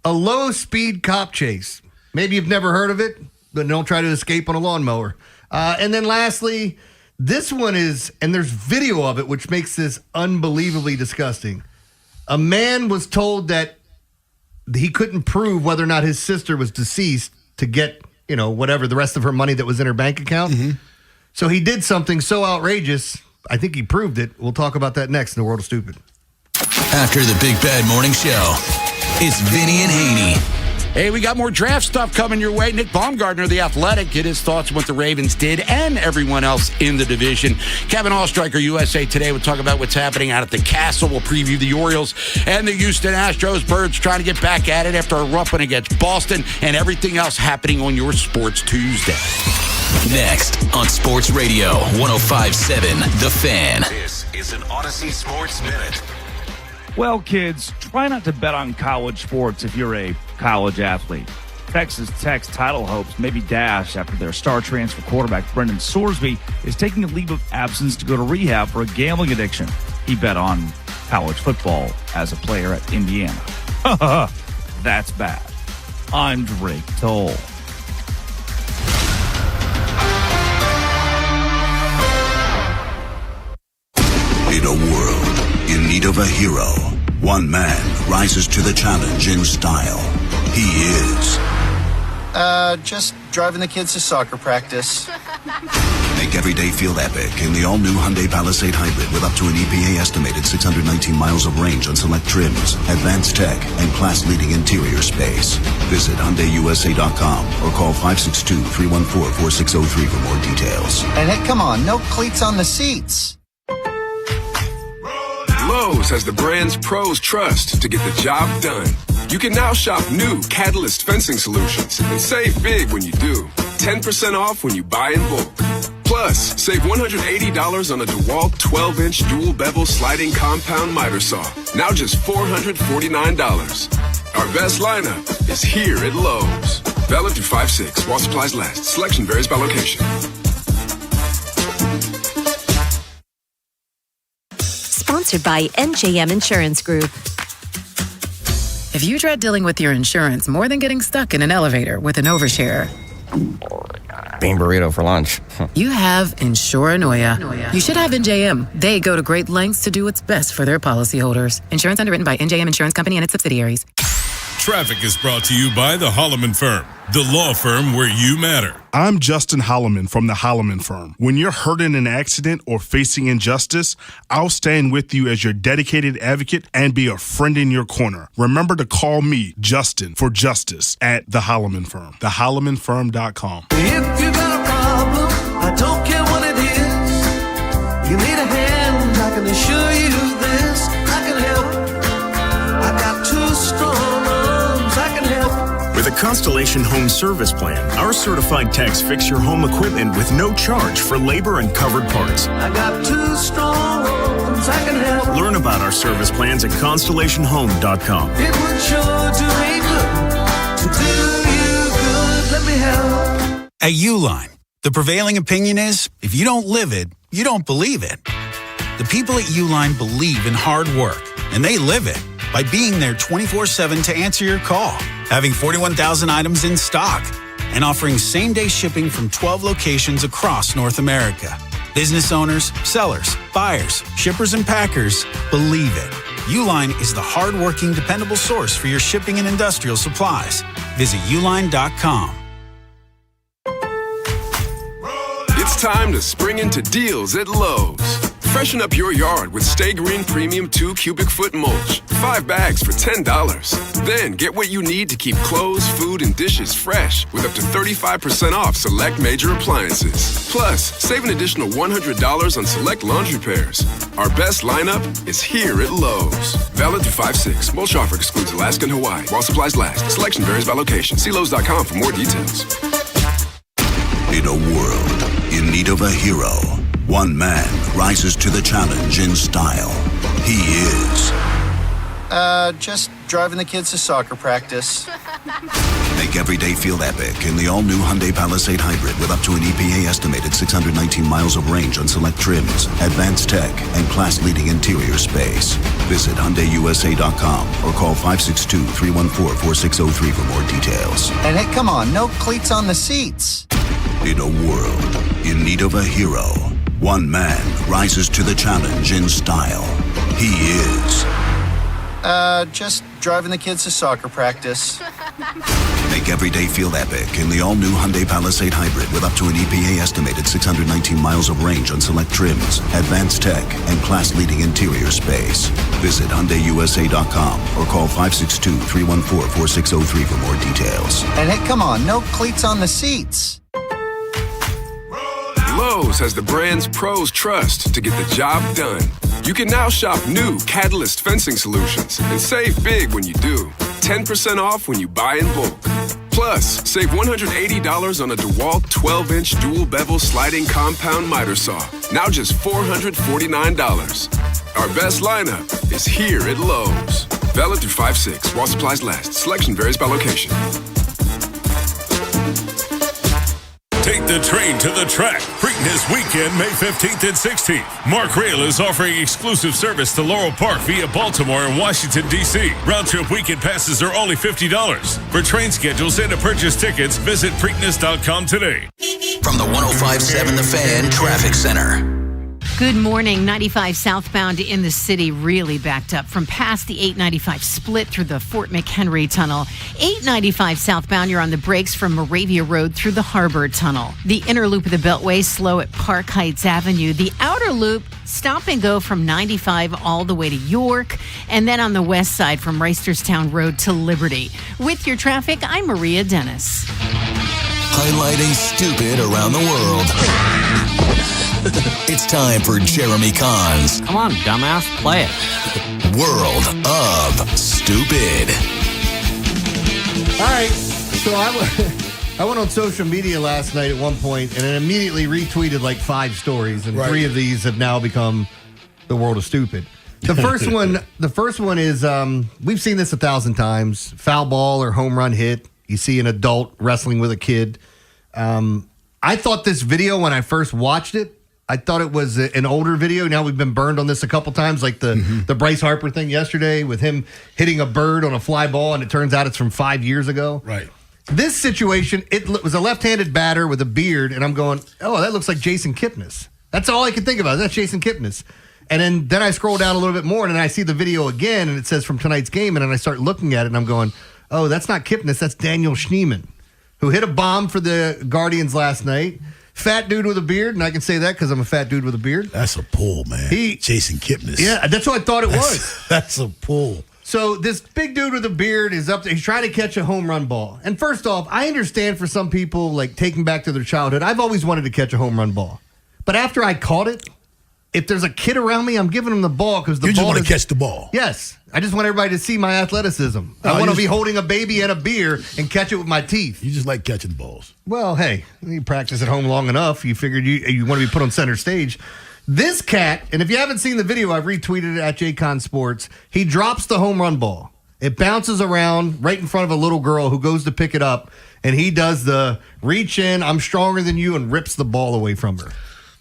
a low-speed cop chase. Maybe you've never heard of it, but don't try to escape on a lawnmower. And then lastly, this one is, and there's video of it, which makes this unbelievably disgusting. A man was told that he couldn't prove whether or not his sister was deceased to get, whatever, the rest of her money that was in her bank account. Mm-hmm. So he did something so outrageous, I think he proved it. We'll talk about that next in The World of Stupid.
After the Big Bad Morning Show, it's Vinny and Haynie.
Hey, we got more draft stuff coming your way. Nick Baumgartner, The Athletic, get his thoughts on what the Ravens did and everyone else in the division. Kevin Allstriker, USA Today, will talk about what's happening out at the Castle. We'll preview the Orioles and the Houston Astros. Birds trying to get back at it after a rough one against Boston, and everything else happening on your Sports Tuesday.
Next on Sports Radio 105.7 The Fan.
This is an Odyssey Sports Minute.
Well, kids, try not to bet on college sports if you're a college athlete. Texas Tech's title hopes may be dashed after their star transfer quarterback Brendan Sorsby is taking a leave of absence to go to rehab for a gambling addiction. He bet on college football as a player at Indiana. That's bad. I'm Drake Toll.
In a world in need of a hero, one man rises to the challenge in style. He is...
just driving the kids to soccer practice.
Make every day feel epic in the all-new Hyundai Palisade Hybrid with up to an EPA-estimated 619 miles of range on select trims, advanced tech, and class-leading interior space. Visit HyundaiUSA.com or call 562-314-4603 for more details.
And hey, come on, no cleats on the seats.
Lowe's has the brands pros trust to get the job done. You can now shop new Catalyst fencing solutions and save big when you do. 10% off when you buy in bulk. Plus, save $180 on a DeWalt 12-inch dual bevel sliding compound miter saw. Now just $449. Our best lineup is here at Lowe's. Valid through 5/6 while supplies last. Selection varies by location.
Sponsored by NJM Insurance Group.
If you dread dealing with your insurance more than getting stuck in an elevator with an overshare,
bean burrito for lunch.
you have Insuranoia. You should have NJM. They go to great lengths to do what's best for their policyholders. Insurance underwritten by NJM Insurance Company and its subsidiaries.
Traffic is brought to you by the Holloman Firm, the law firm where you matter.
I'm Justin Holloman from the Holloman Firm. When you're hurt in an accident or facing injustice, I'll stand with you as your dedicated advocate and be a friend in your corner. Remember to call me, Justin, for justice at the Holloman Firm. TheHollomanFirm.com.
If you got a problem, I don't care what it is. You need a hand, I can assure you this. I can help. I got 2 strong arms, I can help.
With a Constellation Home Service Plan, our certified techs fix your home equipment with no charge for labor and covered parts.
I got 2 strong arms, I can help.
Learn about our service plans at ConstellationHome.com.
It would sure do me good to do you good. Let me help.
At Uline, the prevailing opinion is, if you don't live it, you don't believe it. The people at Uline believe in hard work, and they live it by being there 24/7 to answer your call, having 41,000 items in stock, and offering same-day shipping from 12 locations across North America. Business owners, sellers, buyers, shippers, and packers believe it. Uline is the hard-working, dependable source for your shipping and industrial supplies. Visit uline.com.
It's time to spring into deals at Lowe's.
Freshen up your yard with Stay Green Premium 2 cubic foot mulch. 5 bags for $10. Then get what you need to keep clothes, food, and dishes fresh with up to 35% off select major appliances. Plus, save an additional $100 on select laundry pairs. Our best lineup is here at Lowe's. Valid through 5/6. Mulch offer excludes Alaska and Hawaii while supplies last. Selection varies by location. See Lowe's.com for more details.
In a world in need of a hero, one man rises to the challenge in style. He is...
Just driving the kids to soccer practice.
Make every day feel epic in the all-new Hyundai Palisade Hybrid with up to an EPA-estimated 619 miles of range on select trims, advanced tech, and class-leading interior space. Visit HyundaiUSA.com or call 562-314-4603 for more details.
And hey, come on, no cleats on the seats.
In a world in need of a hero, one man rises to the challenge in style. He is...
Just driving the kids to soccer practice.
Make every day feel epic in the all-new Hyundai Palisade Hybrid with up to an EPA-estimated 619 miles of range on select trims, advanced tech, and class-leading interior space. Visit HyundaiUSA.com or call 562-314-4603 for more details.
And hey, come on, no cleats on the seats.
Lowe's has the brand's pros trust to get the job done. You can now shop new Catalyst fencing solutions and save big when you do. 10% off when you buy in bulk. Plus, save $180 on a DeWalt 12-inch dual bevel sliding compound miter saw. Now just $449. Our best lineup is here at Lowe's. Valid through 5/6 while supplies last. Selection varies by location.
Take the train to the track. Preakness weekend, May 15th and 16th. Mark Rail is offering exclusive service to Laurel Park via Baltimore and Washington, D.C. Round-trip weekend passes are only $50. For train schedules and to purchase tickets, visit Preakness.com today.
From the 105.7 The Fan Traffic Center.
Good morning. 95 southbound in the city really backed up from past the 895 split through the Fort McHenry Tunnel. 895 southbound, you're on the brakes from Moravia Road through the Harbor Tunnel. The inner loop of the Beltway slow at Park Heights Avenue. The outer loop stop and go from 95 all the way to York. And then on the west side from Reisterstown Road to Liberty. With your traffic, I'm Maria Dennis.
Highlighting stupid around the world. It's time for Jeremy Kahn's
Come on, dumbass, play it.
World of Stupid.
All right, so I went on social media last night at one point and then immediately retweeted like 5 stories, and 3 of these have now become the world of stupid. The first one is we've seen this 1,000 times: foul ball or home run hit. You see an adult wrestling with a kid. I thought this video when I first watched it, I thought it was an older video. Now we've been burned on this a couple times, like the Bryce Harper thing yesterday with him hitting a bird on a fly ball, and it turns out it's from 5 years ago.
Right.
This situation, it was a left-handed batter with a beard, and I'm going, oh, that looks like Jason Kipnis. That's all I could think about. That's Jason Kipnis. And then I scroll down a little bit more, and I see the video again, and it says from tonight's game, and then I start looking at it, and I'm going, oh, that's not Kipnis. That's Daniel Schneemann, who hit a bomb for the Guardians last night. Fat dude with a beard, and I can say that because I'm a fat dude with a beard.
That's a pull, man. Jason Kipnis.
Yeah, that's what I thought it was.
That's a pull.
So this big dude with a beard is up there. He's trying to catch a home run ball. And first off, I understand for some people, like taking back to their childhood, I've always wanted to catch a home run ball. But after I caught it, if there's a kid around me, I'm giving him the ball because the ball.
You just want to catch the ball.
Yes. I just want everybody to see my athleticism. I want to be holding a baby and a beer and catch it with my teeth.
You just like catching balls.
Well, hey, you practice at home long enough. You figured you want to be put on center stage. This cat, and if you haven't seen the video, I've retweeted it at JCon Sports. He drops the home run ball. It bounces around right in front of a little girl who goes to pick it up, and he does the reach in, I'm stronger than you, and rips the ball away from her.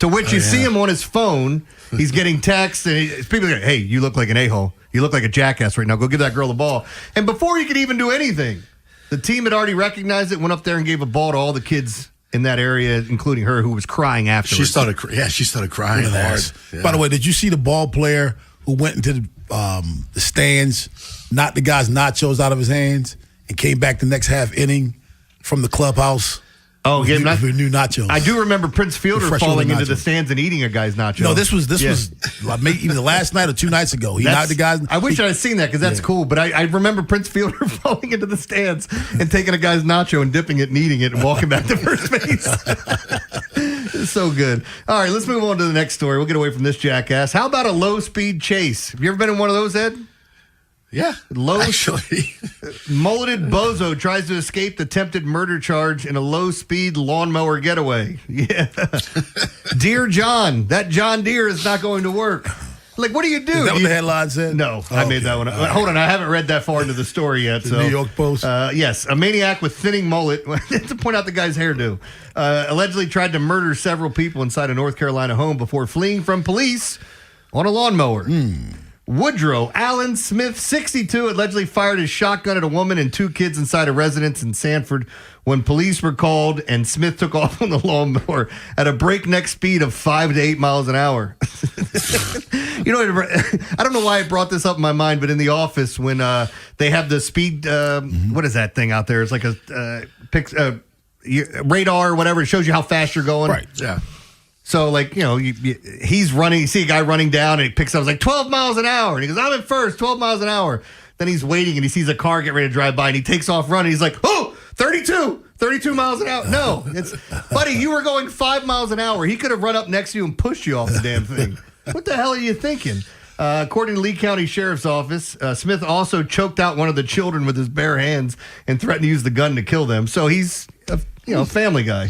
To which you see him on his phone. He's getting texts, and people are like, hey, you look like an a-hole. You look like a jackass right now. Go give that girl the ball. And before he could even do anything, the team had already recognized it, went up there and gave a ball to all the kids in that area, including her, who was crying afterwards.
She started crying hard. Yeah.
By the way, did you see the ball player who went into the stands, knocked the guy's nachos out of his hands, and came back the next half inning from the clubhouse
Oh,
with new nachos.
I do remember Prince Fielder
Fresh
falling
nachos.
into the stands and eating a guy's nacho.
No, this was maybe either last night or 2 nights ago. He knocked the guy.
I wish I had seen that because that's cool. But I remember Prince Fielder falling into the stands and taking a guy's nacho and dipping it and eating it and walking back to first base. It's so good. All right, let's move on to the next story. We'll get away from this jackass. How about a low-speed chase? Have you ever been in one of those, Ed?
Yeah, actually.
Mulleted bozo tries to escape the attempted murder charge in a low-speed lawnmower getaway. Yeah. Dear John, that John Deere is not going to work. Like, what do you do?
Is that what the headline said?
No, I made that one up. Hold on, I haven't read that far into the story yet.
The New York Post?
Yes, a maniac with thinning mullet, to point out the guy's hairdo, allegedly tried to murder several people inside a North Carolina home before fleeing from police on a lawnmower. Woodrow Allen Smith, 62, allegedly fired his shotgun at a woman and 2 kids inside a residence in Sanford when police were called, and Smith took off on the lawnmower at a breakneck speed of 5 to 8 miles an hour. You know, I don't know why I brought this up in my mind, but in the office when they have the speed, what is that thing out there? It's like a radar or whatever. It shows you how fast you're going.
Right, yeah.
So, like, you know, he's running. You see a guy running down, and he picks up. It's like 12 miles an hour. And he goes, I'm in first, 12 miles an hour. Then he's waiting, and he sees a car get ready to drive by, and he takes off running. He's like, oh, 32 miles an hour. No, it's, buddy, you were going 5 miles an hour. He could have run up next to you and pushed you off the damn thing. What the hell are you thinking? According to Lee County Sheriff's Office, Smith also choked out one of the children with his bare hands and threatened to use the gun to kill them. So he's a family guy.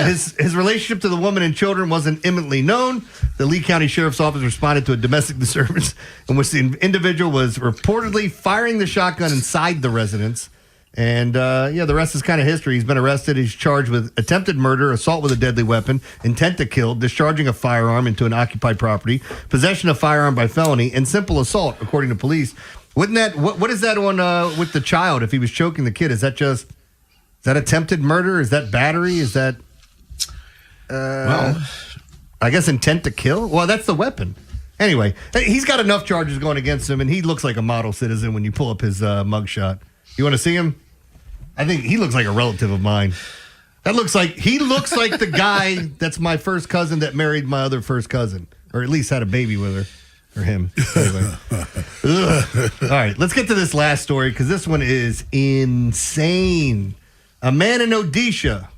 His relationship to the woman and children wasn't imminently known. The Lee County Sheriff's Office responded to a domestic disturbance in which the individual was reportedly firing the shotgun inside the residence. And, the rest is kind of history. He's been arrested. He's charged with attempted murder, assault with a deadly weapon, intent to kill, discharging a firearm into an occupied property, possession of firearm by felony, and simple assault, according to police. Wouldn't that, what is that on with the child if he was choking the kid? Is that attempted murder? Is that battery? Is that, I guess intent to kill? Well, that's the weapon. Anyway, he's got enough charges going against him, and he looks like a model citizen when you pull up his mugshot. You want to see him? I think he looks like a relative of mine. He looks like the guy that's my first cousin that married my other first cousin, or at least had a baby with her, or him. Anyway. All right, let's get to this last story because this one is insane. A man in Odisha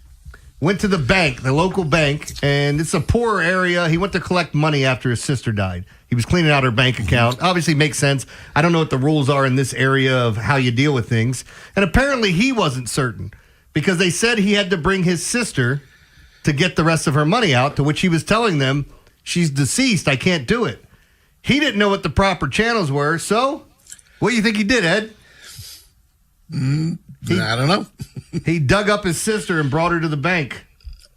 went to the bank, the local bank, and it's a poorer area. He went to collect money after his sister died. He was cleaning out her bank account. Obviously makes sense. I don't know what the rules are in this area of how you deal with things. And apparently he wasn't certain because they said he had to bring his sister to get the rest of her money out, to which he was telling them, she's deceased, I can't do it. He didn't know what the proper channels were, so what do you think he did, Ed?
I don't know.
He dug up his sister and brought her to the bank.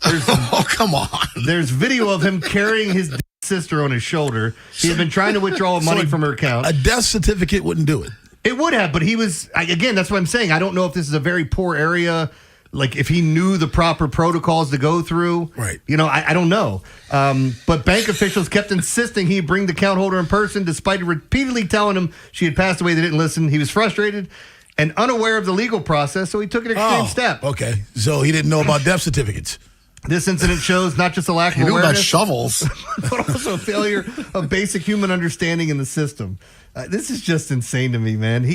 Oh, come on.
There's video of him carrying his sister on his shoulder. He had been trying to withdraw money from her account.
A death certificate wouldn't do it.
It would have, but he was, again, that's what I'm saying. I don't know if this is a very poor area, like if he knew the proper protocols to go through.
Right.
You know, I don't know. But bank officials kept insisting he bring the account holder in person, despite repeatedly telling him she had passed away. They didn't listen. He was frustrated and unaware of the legal process, so he took an extreme step.
Okay, so he didn't know about death certificates.
This incident shows not just a lack of awareness,
about shovels,
but also a failure of basic human understanding in the system. This is just insane to me, man.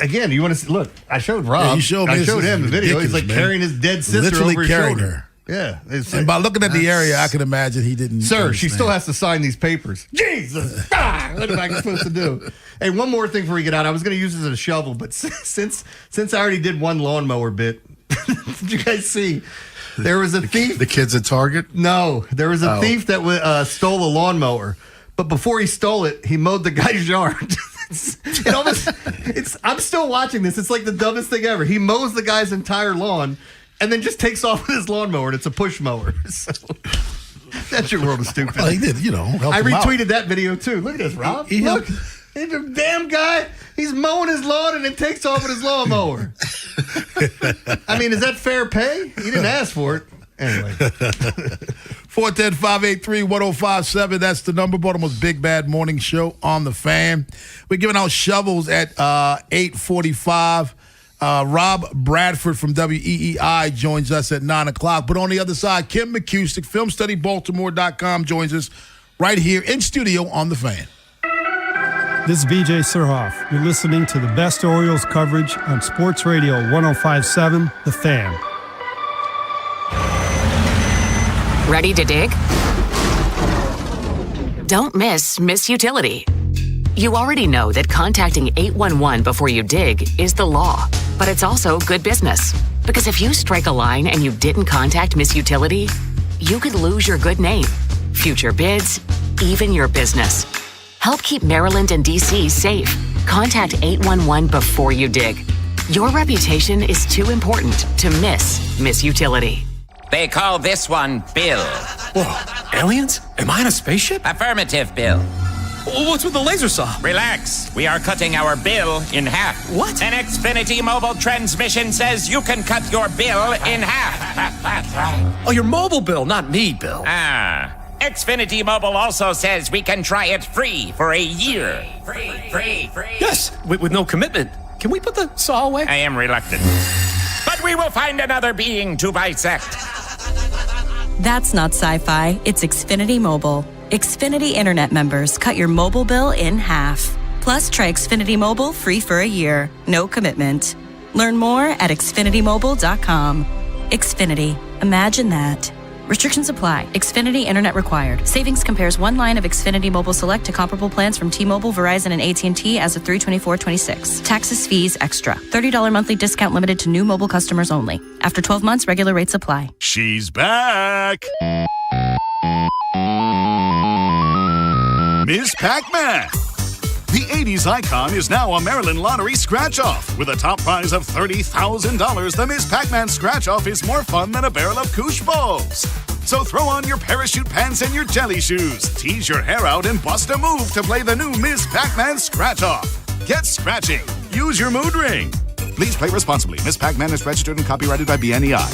Again, you want to see, look? I showed Rob.
Yeah, you showed me.
I showed him the video. He's like carrying his dead sister over his shoulder.
Her.
Yeah,
and by looking at the area, I can imagine he didn't.
Sir,
understand.
She still has to sign these papers. Jesus, what am I supposed to do? Hey, one more thing before we get out. I was going to use this as a shovel, but since I already did one lawnmower bit, did you guys see? There was a thief.
The kids at Target?
No, there was a thief that stole a lawnmower, but before he stole it, he mowed the guy's yard. I'm still watching this. It's like the dumbest thing ever. He mows the guy's entire lawn and then just takes off with his lawnmower, and it's a push mower. So, that's your world of stupid.
Well, he did, help
I
him
retweeted
out.
that video too. Look at this, Rob. Look. He's a damn guy. He's mowing his lawn and then takes off with his lawnmower. I mean, is that fair pay? He didn't ask for it. Anyway.
410-583-1057. That's the number. Baltimore's Big Bad Morning Show on the Fan. We're giving out shovels at 8:45. Rob Bradford from WEEI joins us at 9 o'clock. But on the other side, Kim McCusick, FilmStudyBaltimore.com, joins us right here in studio on The Fan.
This is VJ Surhoff. You're listening to the best Orioles coverage on Sports Radio 105.7, The Fan.
Ready to dig? Don't miss Utility. You already know that contacting 811 before you dig is the law, but it's also good business. Because if you strike a line and you didn't contact Miss Utility, you could lose your good name, future bids, even your business. Help keep Maryland and D.C. safe. Contact 811 before you dig. Your reputation is too important to miss Utility.
They call this one Bill.
Whoa, aliens? Am I in a spaceship?
Affirmative, Bill.
What's with the laser saw?
Relax. We are cutting our bill in half.
What?
An Xfinity mobile transmission says you can cut your bill in half.
Oh, your mobile bill, not me, Bill.
Xfinity Mobile also says we can try it free for a year. Free.
Yes, with no commitment. Can we put the saw away?
I am reluctant. But we will find another being to bisect.
That's not sci-fi. It's Xfinity Mobile. Xfinity Internet members cut your mobile bill in half. Plus, try Xfinity Mobile free for a year. No commitment. Learn more at xfinitymobile.com. Xfinity. Imagine that. Restrictions apply. Xfinity Internet required. Savings compares one line of Xfinity Mobile Select to comparable plans from T-Mobile, Verizon, and AT&T as of 3/24/26. Taxes, fees, extra. $30 monthly discount limited to new mobile customers only. After 12 months, regular rates apply.
She's back. Miss Pac-Man. The 80s icon is now a Maryland Lottery scratch-off. With a top prize of $30,000, the Miss Pac-Man scratch-off is more fun than a barrel of koosh balls. So throw on your parachute pants and your jelly shoes, tease your hair out, and bust a move to play the new Miss Pac-Man scratch-off. Get scratching. Use your mood ring. Please play responsibly. Miss Pac-Man is registered and copyrighted by BNEI.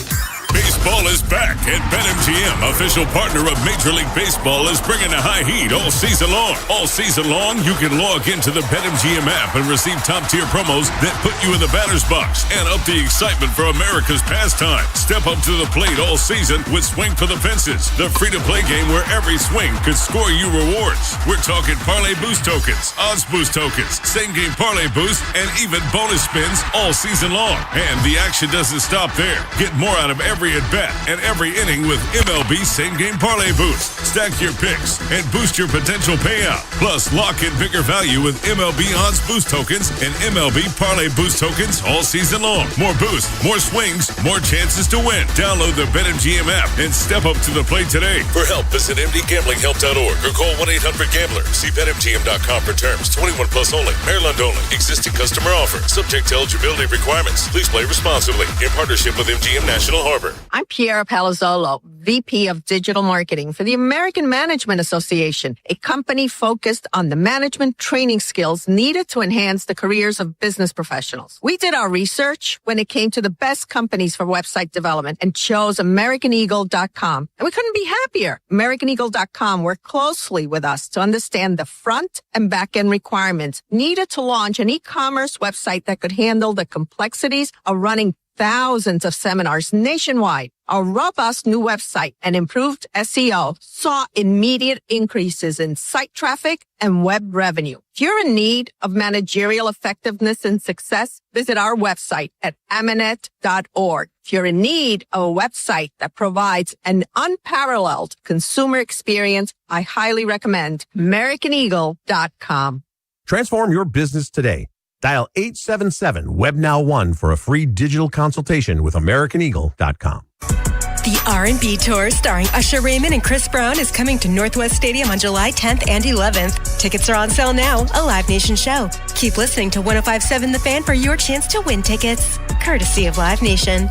Baseball is back, and BetMGM, official partner of Major League Baseball, is bringing the high heat all season long. All season long, you can log into the BetMGM app and receive top-tier promos that put you in the batter's box and up the excitement for America's pastime. Step up to the plate all season with Swing for the Fences, the free-to-play game where every swing could score you rewards. We're talking parlay boost tokens, odds boost tokens, same-game parlay boost, and even bonus spins all season long. And the action doesn't stop there. Get more out of every at-bat and every inning with MLB same-game parlay boost. Stack your picks and boost your potential payout. Plus, lock in bigger value with MLB odds boost tokens and MLB parlay boost tokens all season long. More boost, more swings, more chances to win. Download the BetMGM app and step up to the plate today. For help, visit mdgamblinghelp.org or call 1-800-GAMBLER. See BetMGM.com for terms. 21 plus only. Maryland only. Existing customer offer. Subject to eligibility requirements. Please play responsibly. In partnership with MGM National Harbor.
I'm Piera Palazzolo, VP of Digital Marketing for the American Management Association, a company focused on the management training skills needed to enhance the careers of business professionals. We did our research when it came to the best companies for website development and chose AmericanEagle.com. And we couldn't be happier. AmericanEagle.com worked closely with us to understand the front and back end requirements needed to launch an e-commerce website that could handle the complexities of running thousands of seminars nationwide. Our robust new website and improved SEO saw immediate increases in site traffic and web revenue. If you're in need of managerial effectiveness and success, visit our website at amanet.org. If you're in need of a website that provides an unparalleled consumer experience, I highly recommend AmericanEagle.com.
Transform your business today. Dial 877-WebNow1 for a free digital consultation with AmericanEagle.com.
The R&B Tour starring Usher Raymond and Chris Brown is coming to Northwest Stadium on July 10th and 11th. Tickets are on sale now, a Live Nation show. Keep listening to 105.7 The Fan for your chance to win tickets, courtesy of Live Nation.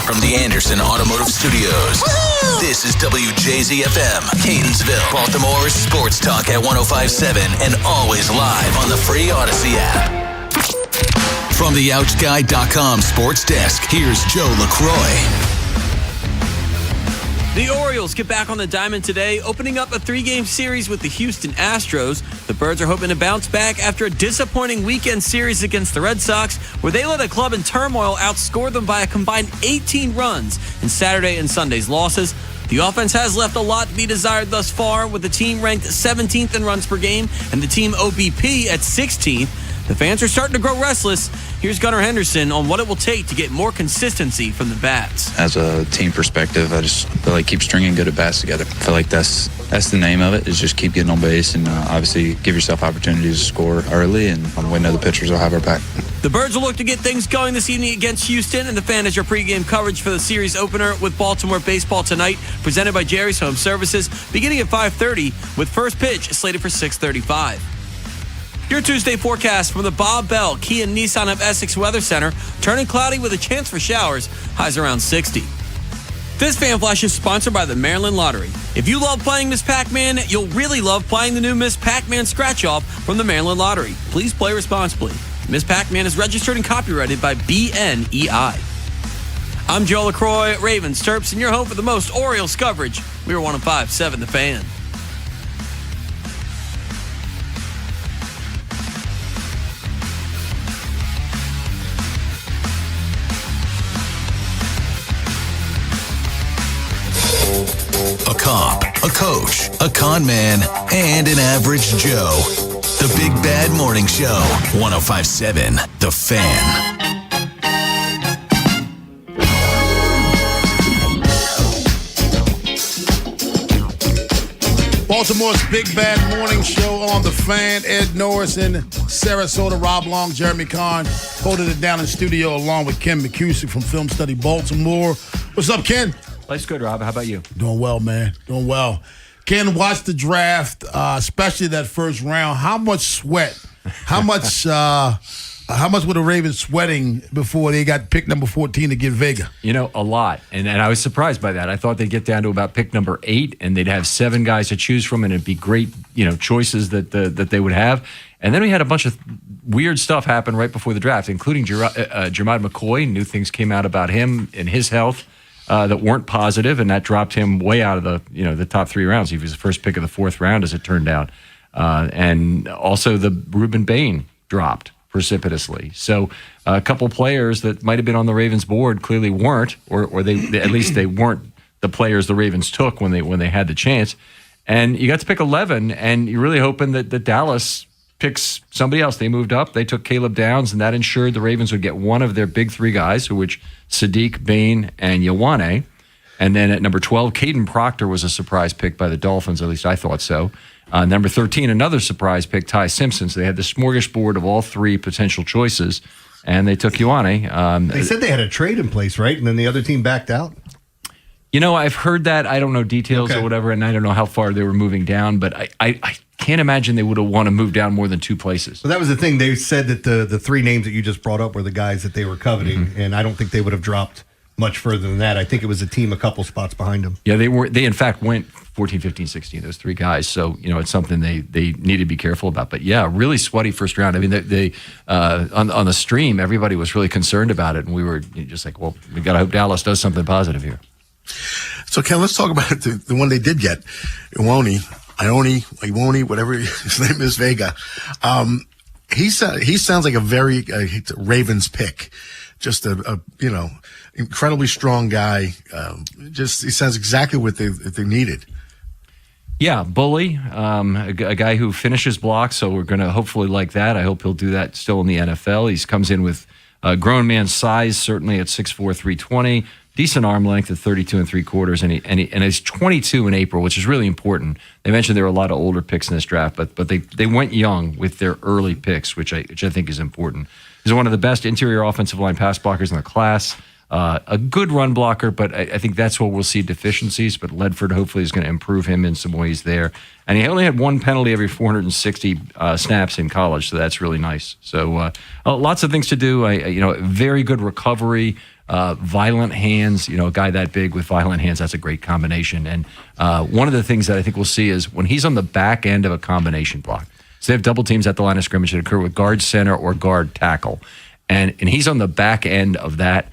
From the Anderson Automotive Studios, this is WJZFM, Catonsville, Baltimore's sports talk at 105.7 and always live on the free Odyssey app. From the OutGuy.com sports desk, here's Joe LaCroix.
The Orioles get back on the diamond today, opening up a 3-game series with the Houston Astros.
The Birds are hoping to bounce back after a disappointing weekend series against the Red Sox, where they let a club in turmoil outscore them by a combined 18 runs in Saturday and Sunday's losses. The offense has left a lot to be desired thus far, with the team ranked 17th in runs per game and the team OBP at 16th. The fans are starting to grow restless. Here's Gunnar Henderson on what it will take to get more consistency from the bats.
As a team perspective, I just feel like keep stringing good at-bats together. I feel like that's the name of it, is just keep getting on base and obviously give yourself opportunities to score early, and we know the pitchers will have our back.
The Birds will look to get things going this evening against Houston, and the Fan has your pregame coverage for the series opener with Baltimore baseball tonight, presented by Jerry's Home Services, beginning at 5:30 with first pitch slated for 6:35. Your Tuesday forecast from the Bob Bell Kia Nissan of Essex Weather Center. Turning cloudy with a chance for showers. Highs around 60. This Fan Flash is sponsored by the Maryland Lottery. If you love playing Miss Pac-Man, you'll really love playing the new Miss Pac-Man Scratch-Off from the Maryland Lottery. Please play responsibly. Miss Pac-Man is registered and copyrighted by BNEI. I'm Joe LaCroix, Ravens, Terps, and your home for the most Orioles coverage. We are 105.7 The Fan.
A cop, a coach, a con man, and an average Joe. The Big Bad Morning Show, 105.7 The Fan.
Baltimore's Big Bad Morning Show on The Fan. Ed Norris in Sarasota, Rob Long, Jeremy Kahn holding it down in studio along with Ken McCusick from Film Study Baltimore. What's up, Ken?
Life's good, Rob. How about you?
Doing well, man. Doing well. Ken, watch the draft, especially that first round. How much sweat? How much were the Ravens sweating before they got pick number 14 to get Vega?
You know, a lot. And I was surprised by that. I thought they'd get down to about pick number 8, and they'd have 7 guys to choose from, and it'd be great, choices that they would have. And then we had a bunch of weird stuff happen right before the draft, including Jermod McCoy. New things came out about him and his health that weren't positive, and that dropped him way out of the top 3 rounds. He was the first pick of the 4th round, as it turned out. And also the Reuben Bain dropped precipitously. So a couple players that might have been on the Ravens board clearly weren't, or they at least they weren't the players the Ravens took when they had the chance. And you got to pick 11, and you're really hoping that Dallas picks somebody else. They moved up. They took Caleb Downs, and that ensured the Ravens would get one of their big 3 guys, which Sadiq, Bain, and Ioane. And then at number 12, Caden Proctor was a surprise pick by the Dolphins. At least I thought so. Number 13, another surprise pick, Ty Simpson. So they had the smorgasbord of all 3 potential choices, and they took Ioane.
They said they had a trade in place, right? And then the other team backed out?
I've heard that. I don't know details or whatever, and I don't know how far they were moving down, but I can't imagine they would have want to move down more than 2 places.
So that was the thing. They said that the 3 names that you just brought up were the guys that they were coveting, and I don't think they would have dropped much further than that. I think it was a team a couple spots behind them.
Yeah, they in fact went 14, 15, 16, those 3 guys. So, it's something they need to be careful about. But yeah, really sweaty first round. I mean, they on the stream, everybody was really concerned about it. And we were just like, well, we got to hope Dallas does something positive here.
So, Ken, let's talk about the one they did get. Ioane, whatever his name is, Vega. He sounds like a very Ravens pick. Just a incredibly strong guy. He sounds exactly what they needed.
Yeah, bully, a guy who finishes blocks, so we're going to hopefully like that. I hope he'll do that still in the NFL. He comes in with grown man size, certainly at 6'4", 320, decent arm length at 32 3/4, and he's 22 in April, which is really important. They mentioned there were a lot of older picks in this draft, but they went young with their early picks, which I think is important. He's one of the best interior offensive line pass blockers in the class. A good run blocker, but I think that's where we'll see deficiencies. But Ledford hopefully is going to improve him in some ways there. And he only had 1 penalty every 460 snaps in college, so that's really nice. So lots of things to do. Very good recovery, violent hands. A guy that big with violent hands, that's a great combination. And one of the things that I think we'll see is when he's on the back end of a combination block. So they have double teams at the line of scrimmage that occur with guard center or guard tackle, and he's on the back end of that.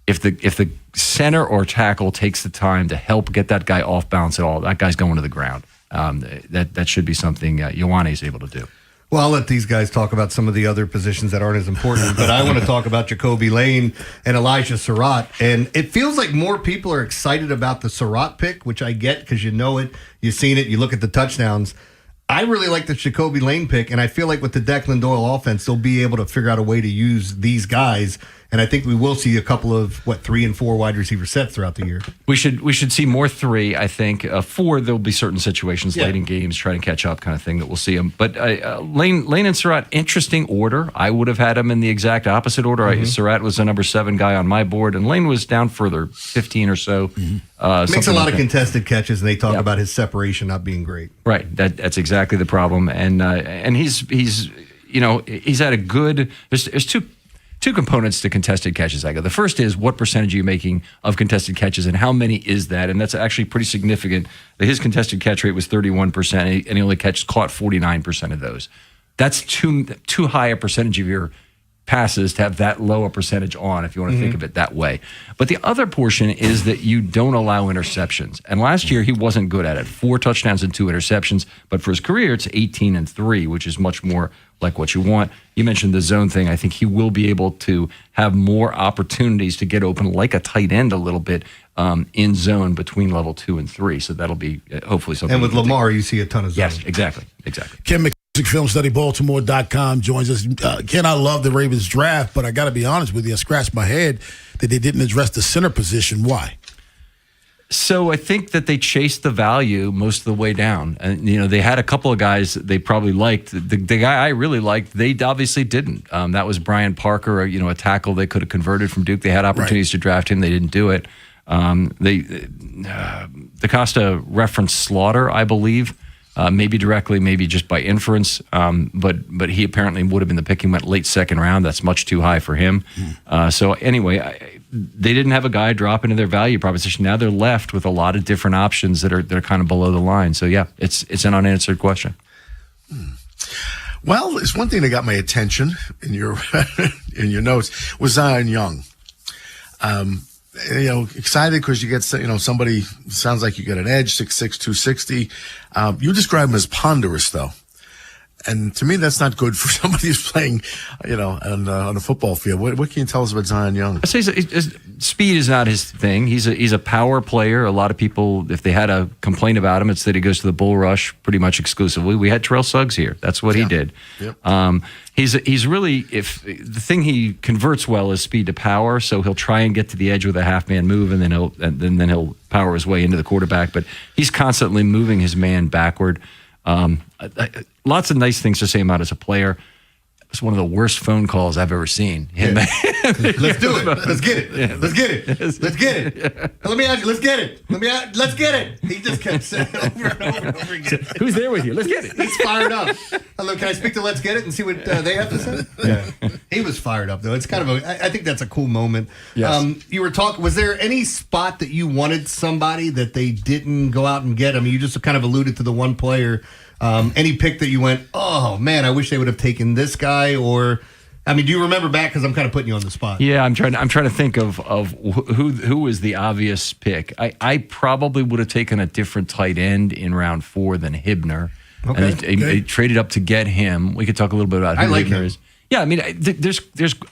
If the center or tackle takes the time to help get that guy off balance at all, that guy's going to the ground. That should be something Ioane is able to do.
Well, I'll let these guys talk about some of the other positions that aren't as important, but I want to talk about Jacoby Lane and Elijah Surratt. And it feels like more people are excited about the Surratt pick, which I get because you know it, you've seen it, you look at the touchdowns. I really like the Jacoby Lane pick, and I feel like with the Declan Doyle offense, they'll be able to figure out a way to use these guys. And I think we will see a couple of 3 and 4 wide receiver sets throughout the year.
We should see more 3. I think 4. There'll be certain situations late in games, trying to catch up, kind of thing that we'll see them. But Lane and Surratt, interesting order. I would have had them in the exact opposite order. Surratt was the number 7 guy on my board, and Lane was down further, 15 or so.
Makes a lot of contested catches, and they talk about his separation not being great.
Right, that's exactly the problem, and he's had a good. There's two components to contested catches, I go. The first is what percentage are you making of contested catches and how many is that? And that's actually pretty significant. His contested catch rate was 31% and he only caught 49% of those. That's too high a percentage of your passes to have that low a percentage on, if you want to think of it that way. But the other portion is that you don't allow interceptions. And last year he wasn't good at it. 4 touchdowns and 2 interceptions. But for his career, it's 18 and 3, which is much more like what you want. You mentioned the zone thing. I think he will be able to have more opportunities to get open like a tight end a little bit in zone between level 2 and 3. So that'll be hopefully something.
And with Lamar, you see a ton of zone.
Yes, exactly.
Ken FilmStudyBaltimore.com joins us. Ken, I love the Ravens draft, but I got to be honest with you, I scratched my head that they didn't address the center position. Why?
So I think that they chased the value most of the way down. And, they had a couple of guys that they probably liked. The guy I really liked, they obviously didn't. That was Brian Parker, a tackle they could have converted from Duke. They had opportunities to draft him. They didn't do it. DaCosta referenced Slaughter, I believe. Maybe directly, maybe just by inference, but he apparently would have been the pick. He went late second round. That's much too high for him. So anyway, they didn't have a guy drop into their value proposition. Now they're left with a lot of different options that are kind of below the line. So yeah, it's an unanswered question.
Well, it's one thing that got my attention in your in your notes was Zion Young. Excited because you get, somebody sounds like you get an edge, 6'6", 260. You describe him as ponderous, though. And to me, that's not good for somebody who's playing, on a football field. What can you tell us about Zion Young?
I say speed is not his thing. He's a power player. A lot of people, if they had a complaint about him, it's that he goes to the bull rush pretty much exclusively. We had Terrell Suggs here. That's what he did. Yep. He's really, if the thing he converts well is speed to power, so he'll try and get to the edge with a half man move, and then he'll power his way into the quarterback. But he's constantly moving his man backward. Lots of nice things to say about as a player. It's one of the worst phone calls I've ever seen.
Let's do it. Let's get it.
Yeah.
Let's get it. Let's get it.
Yeah.
Let me ask you. Let's get it. Let's get it. He just kept saying over and over and over again.
Who's there with you? Let's get it.
He's fired up. Hello, can I speak to Let's Get It and see what they have to say? Yeah. He was fired up, though. It's kind of I think that's a cool moment.
Yes.
You were talking, was there any spot that you wanted somebody that they didn't go out and get? I mean, you just kind of alluded to the one player. Any pick that you went, oh man, I wish they would have taken this guy, or I mean, do you remember back? Because I'm kind of putting you on the spot.
Yeah, I'm trying to think of who was the obvious pick. I probably would have taken a different tight end in round 4 than Hibner.
Okay.
And they traded up to get him. We could talk a little bit about who Hibner is. Yeah, I mean, there's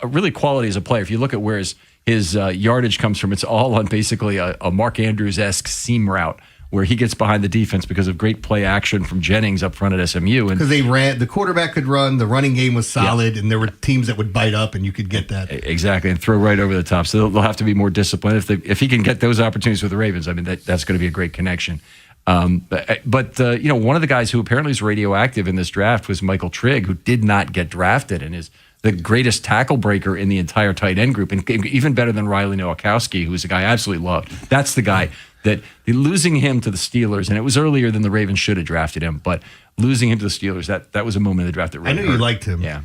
really quality as a player. If you look at where his yardage comes from, it's all on basically a Mark Andrews-esque seam route, where he gets behind the defense because of great play action from Jennings up front at SMU.
Because they ran, the quarterback could run, the running game was solid, and there were teams that would bite up, and you could get that.
Exactly, and throw right over the top. So they'll have to be more disciplined. If he can get those opportunities with the Ravens, I mean, that's going to be a great connection. But one of the guys who apparently is radioactive in this draft was Michael Trigg, who did not get drafted and is the greatest tackle breaker in the entire tight end group, and even better than Riley Nowakowski, who's a guy I absolutely loved. That's the guy that losing him to the Steelers, and it was earlier than the Ravens should have drafted him, but losing him to the Steelers, that was a moment in the draft that really
hurt. You liked him.
Yeah.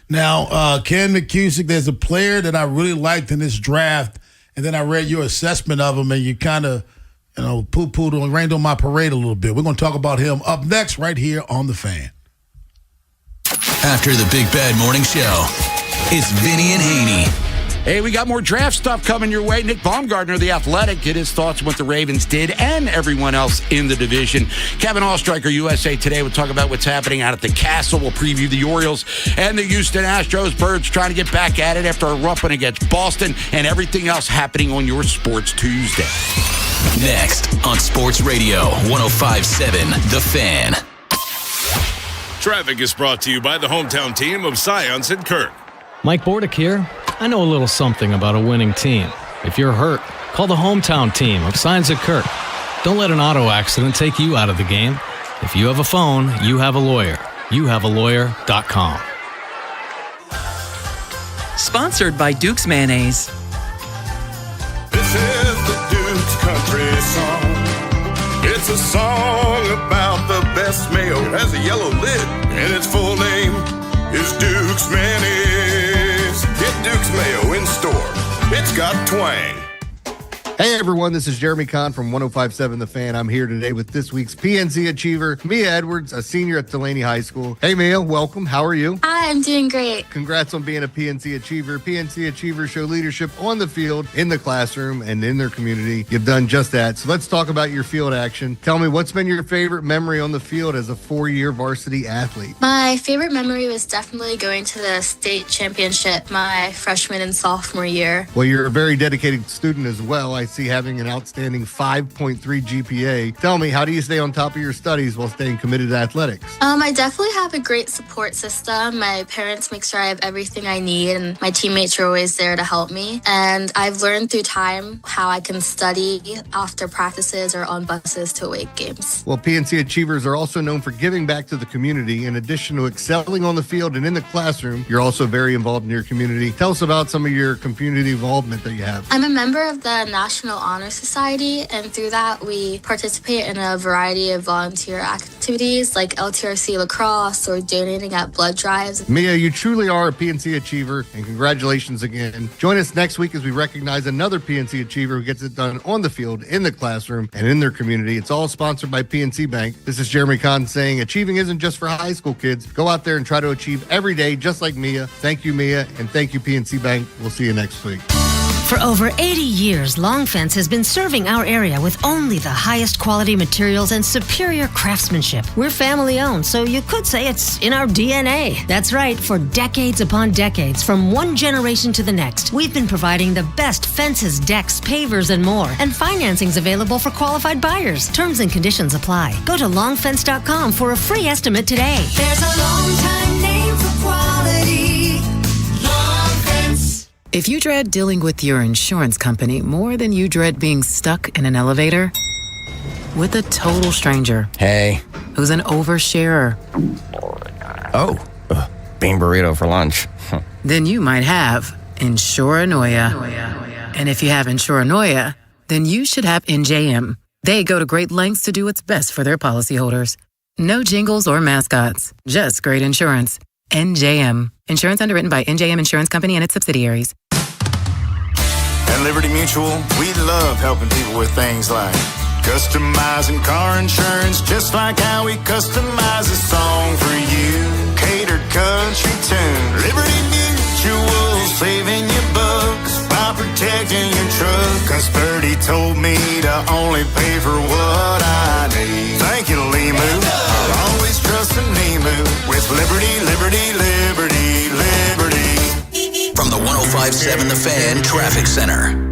Now, Ken McCusick, there's a player that I really liked in this draft, and then I read your assessment of him, and you kind of, poo-pooed and rained on my parade a little bit. We're going to talk about him up next right here on The Fan.
After the Big Bad Morning Show, it's Vinny and Haynie.
Hey, we got more draft stuff coming your way. Nick Baumgartner of The Athletic did his thoughts on what the Ravens did and everyone else in the division. Kevin Allstriker, USA Today, will talk about what's happening out at the Castle. We'll preview the Orioles and the Houston Astros. Birds trying to get back at it after a rough one against Boston, and everything else happening on your Sports Tuesday.
Next on Sports Radio 105.7 The Fan.
Traffic is brought to you by the hometown team of Science and Kirk.
Mike Bordick here. I know a little something about a winning team. If you're hurt, call the hometown team of Signs at Kirk. Don't let an auto accident take you out of the game. If you have a phone, you have a lawyer. YouHaveALawyer.com.
Sponsored by Duke's Mayonnaise.
This is the Duke's country song. It's a song about the best mayo. It has a yellow lid, and its full name is Duke's Mayonnaise. Get Duke's Mayo in store. It's got twang.
Hey everyone, this is Jeremy Kahn from 105.7 The Fan. I'm here today with this week's PNC Achiever, Mia Edwards, a senior at Delaney High School. Hey Mia, welcome. How are you?
Hi, I'm doing great.
Congrats on being a PNC Achiever. PNC Achievers show leadership on the field, in the classroom, and in their community. You've done just that. So let's talk about your field action. Tell me, what's been your favorite memory on the field as a 4-year varsity athlete?
My favorite memory was definitely going to the state championship my freshman and sophomore year.
Well, you're a very dedicated student as well. I see having an outstanding 5.3 GPA. Tell me, how do you stay on top of your studies while staying committed to athletics?
I definitely have a great support system. My parents make sure I have everything I need, and my teammates are always there to help me. And I've learned through time how I can study after practices or on buses to away games.
Well, PNC Achievers are also known for giving back to the community. In addition to excelling on the field and in the classroom, you're also very involved in your community. Tell us about some of your community involvement that you have.
I'm a member of the National Honor Society, and through that we participate in a variety of volunteer activities like LTRC lacrosse or donating at blood drives.
Mia, you truly are a PNC Achiever, and congratulations again. Join us next week as we recognize another PNC Achiever who gets it done on the field, in the classroom, and in their community. It's all sponsored by PNC Bank. This is Jeremy Kahn saying achieving isn't just for high school kids. Go out there and try to achieve every day just like Mia. Thank you, Mia, and thank you, PNC Bank. We'll see you next week.
For over 80 years, Long Fence has been serving our area with only the highest quality materials and superior craftsmanship. We're family owned, so you could say it's in our DNA. That's right, for decades upon decades, from one generation to the next, we've been providing the best fences, decks, pavers, and more. And financing's available for qualified buyers. Terms and conditions apply. Go to longfence.com for a free estimate today.
There's a long time name for quality. Long Fence.
If you dread dealing with your insurance company more than you dread being stuck in an elevator with a total stranger,
hey,
who's an oversharer,
bean burrito for lunch,
then you might have Insuranoia. And if you have Insuranoia, then you should have NJM. They go to great lengths to do what's best for their policyholders. No jingles or mascots, just great insurance. NJM. Insurance underwritten by NJM Insurance Company and its subsidiaries.
At Liberty Mutual, we love helping people with things like customizing car insurance, just like how we customize a song for you. Catered country tune. Liberty Mutual, saving you bucks by protecting your truck. Cause Birdie told me to only pay for what I need. Thank you, Limu. I'll always trust in Limu with Liberty, Liberty, Liberty, Liberty.
From the 105.7 The Fan Traffic Center.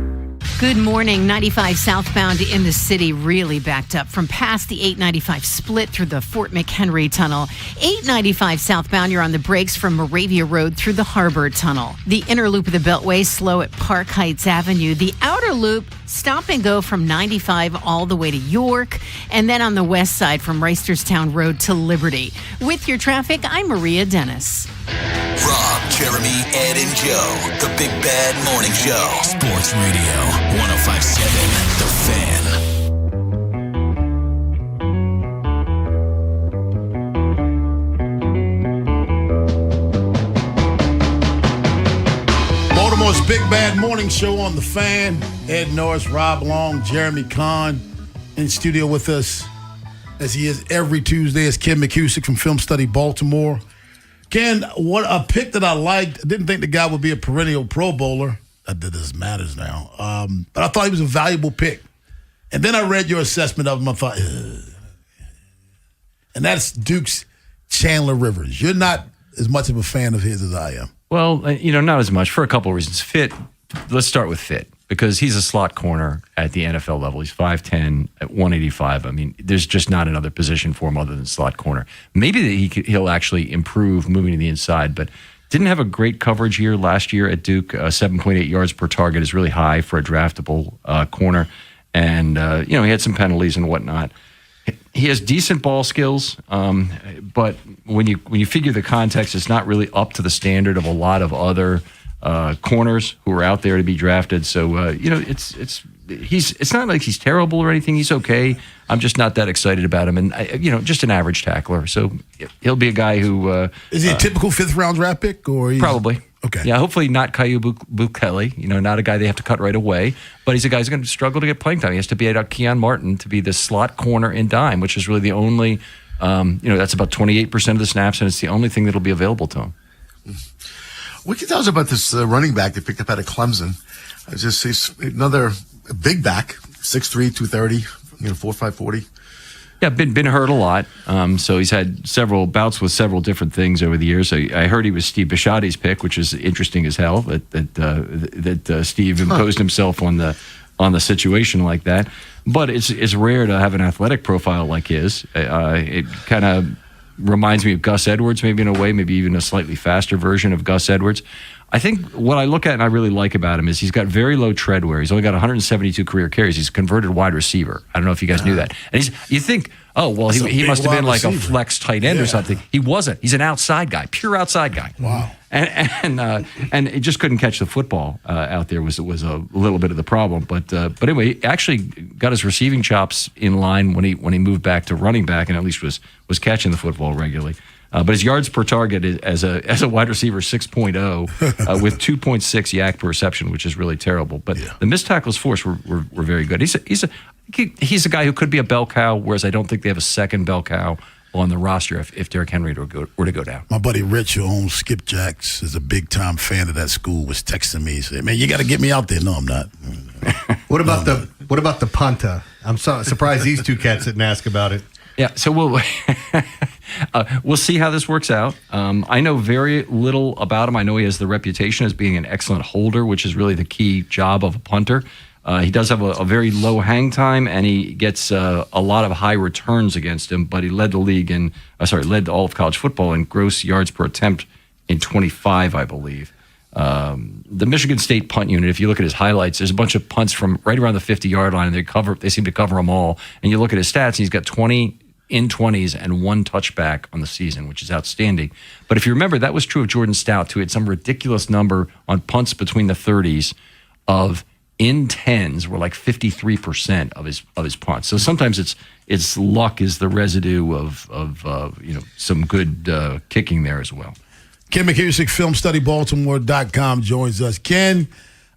Good morning. 95 southbound in the city really backed up from past the 895 split through the Fort McHenry Tunnel. 895 southbound, you're on the brakes from Moravia Road through the Harbor Tunnel. The inner loop of the Beltway slow at Park Heights Avenue. The outer loop stop and go from 95 all the way to York. And then on the west side from Reisterstown Road to Liberty. With your traffic, I'm Maria Dennis.
Rob, Jeremy, Ed, and Joe. The Big Bad Morning Show. Sports Radio 105.7 The Fan.
Baltimore's Big Bad Morning Show on The Fan. Ed Norris, Rob Long, Jeremy Kahn in studio with us, as he is every Tuesday, is Ken McCusick from Film Study Baltimore. Ken, what a pick that I liked. I didn't think the guy would be a perennial Pro Bowler. Not that this matters now. But I thought he was a valuable pick. And then I read your assessment of him. I thought, ugh. And that's Duke's Chandler Rivers. You're not as much of a fan of his as I am.
Well, not as much for a couple of reasons. Fit. Let's start with fit, because he's a slot corner at the NFL level. He's 5'10" at 185. I mean, there's just not another position for him other than slot corner. Maybe he'll actually improve moving to the inside, but didn't have a great coverage year last year at Duke. 7.8 yards per target is really high for a draftable corner. And, he had some penalties and whatnot. He has decent ball skills, but when you figure the context, it's not really up to the standard of a lot of other corners who are out there to be drafted. So it's not like he's terrible or anything. He's okay. I'm just not that excited about him, and just an average tackler. So he'll be a guy who
is he a typical 5th round draft pick, or
probably.
Okay.
Yeah, hopefully not Caillou Bukele, not a guy they have to cut right away, but he's a guy who's going to struggle to get playing time. He has to be at Keon Martin to be the slot corner in dime, which is really the only, that's about 28% of the snaps, and it's the only thing that'll be available to him.
What can you tell us about this running back they picked up out of Clemson? He's another big back, 6'3", 230, 4'5", 40.
Yeah, been hurt a lot. So he's had several bouts with several different things over the years. I heard he was Steve Bisciotti's pick, which is interesting as hell. That Steve imposed himself on the situation like that. But it's rare to have an athletic profile like his. It kind of reminds me of Gus Edwards, maybe in a way, maybe even a slightly faster version of Gus Edwards. I think what I look at and I really like about him is he's got very low tread wear. He's only got 172 career carries. He's a converted wide receiver. I don't know if you guys knew that. And you think, oh, well, he must have been like a flex tight end or something. He wasn't. He's an outside guy, pure outside guy.
Wow.
And he just couldn't catch the football out there was a little bit of the problem. But anyway, he actually got his receiving chops in line when he moved back to running back, and at least was catching the football regularly. But his yards per target as a wide receiver 6.0 with 2.6 yak per reception, which is really terrible. But the missed tackles forced were very good. He's a guy who could be a bell cow, whereas I don't think they have a second bell cow on the roster if Derrick Henry were to go down.
My buddy Rich, who owns Skipjacks, is a big-time fan of that school, was texting me. He said, man, you got to get me out there. No, I'm not.
What about the punter? I'm so surprised these two cats didn't ask about it.
Yeah, so we'll see how this works out. I know very little about him. I know he has the reputation as being an excellent holder, which is really the key job of a punter. He does have a very low hang time, and he gets a lot of high returns against him, but he led all of college football in gross yards per attempt in 25, I believe. The Michigan State punt unit, if you look at his highlights, there's a bunch of punts from right around the 50-yard line, and they seem to cover them all. And you look at his stats, and he's got 20 in 20s and 1 touchback on the season, which is outstanding. But if you remember, that was true of Jordan Stout, who had some ridiculous number on punts between the 30s of in 10s were like 53% of his punts. So sometimes it's luck is the residue of some good kicking there as well.
Ken McKissick, FilmStudyBaltimore.com joins us. Ken,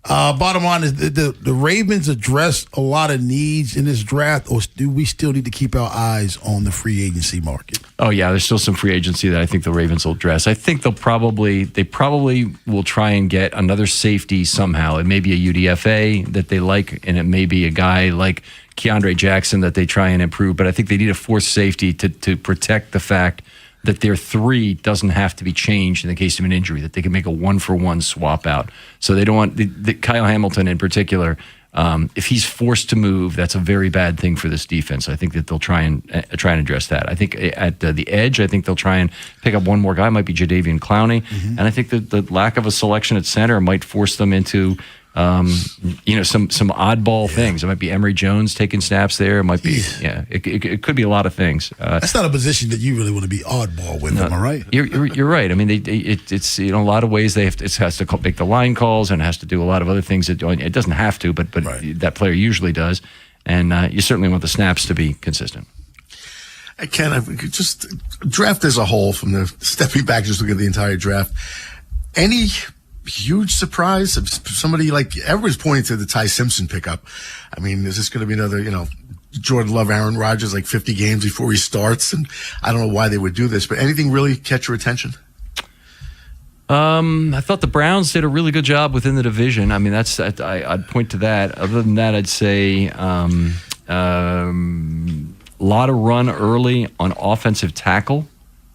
bottom line is the Ravens address a lot of needs in this draft, or do we still need to keep our eyes on the free agency market?
Oh yeah, there's still some free agency that I think the Ravens will address. I think they probably will try and get another safety somehow. It may be a UDFA that they like, and it may be a guy like Keandre Jackson that they try and improve. But I think they need a forced safety to protect the fact that their 3 doesn't have to be changed in the case of an injury, that they can make a 1-for-1 swap out. So they don't want Kyle Hamilton in particular. If he's forced to move, that's a very bad thing for this defense. I think that they'll try and address that. I think at the edge, I think they'll try and pick up one more guy. It might be Jadeveon Clowney, and I think that the lack of a selection at center might force them into some oddball things. It might be Emory Jones taking snaps there. It might be, it could be a lot of things.
That's not a position that you really want to be oddball with, am I right?
You're right. I mean, it's a lot of ways it has to make the line calls and has to do a lot of other things. It doesn't have to, but right. That player usually does. And you certainly want the snaps to be consistent.
Ken, just draft as a whole, from the stepping back, just looking at the entire draft, any huge surprise? Somebody like everybody's pointing to the Ty Simpson pickup. I mean, is this going to be another, Jordan Love, Aaron Rodgers, like 50 games before he starts? And I don't know why they would do this, but anything really catch your attention?
I thought the Browns did a really good job within the division. I mean, I'd point to that. Other than that, I'd say a lot of run early on offensive tackle.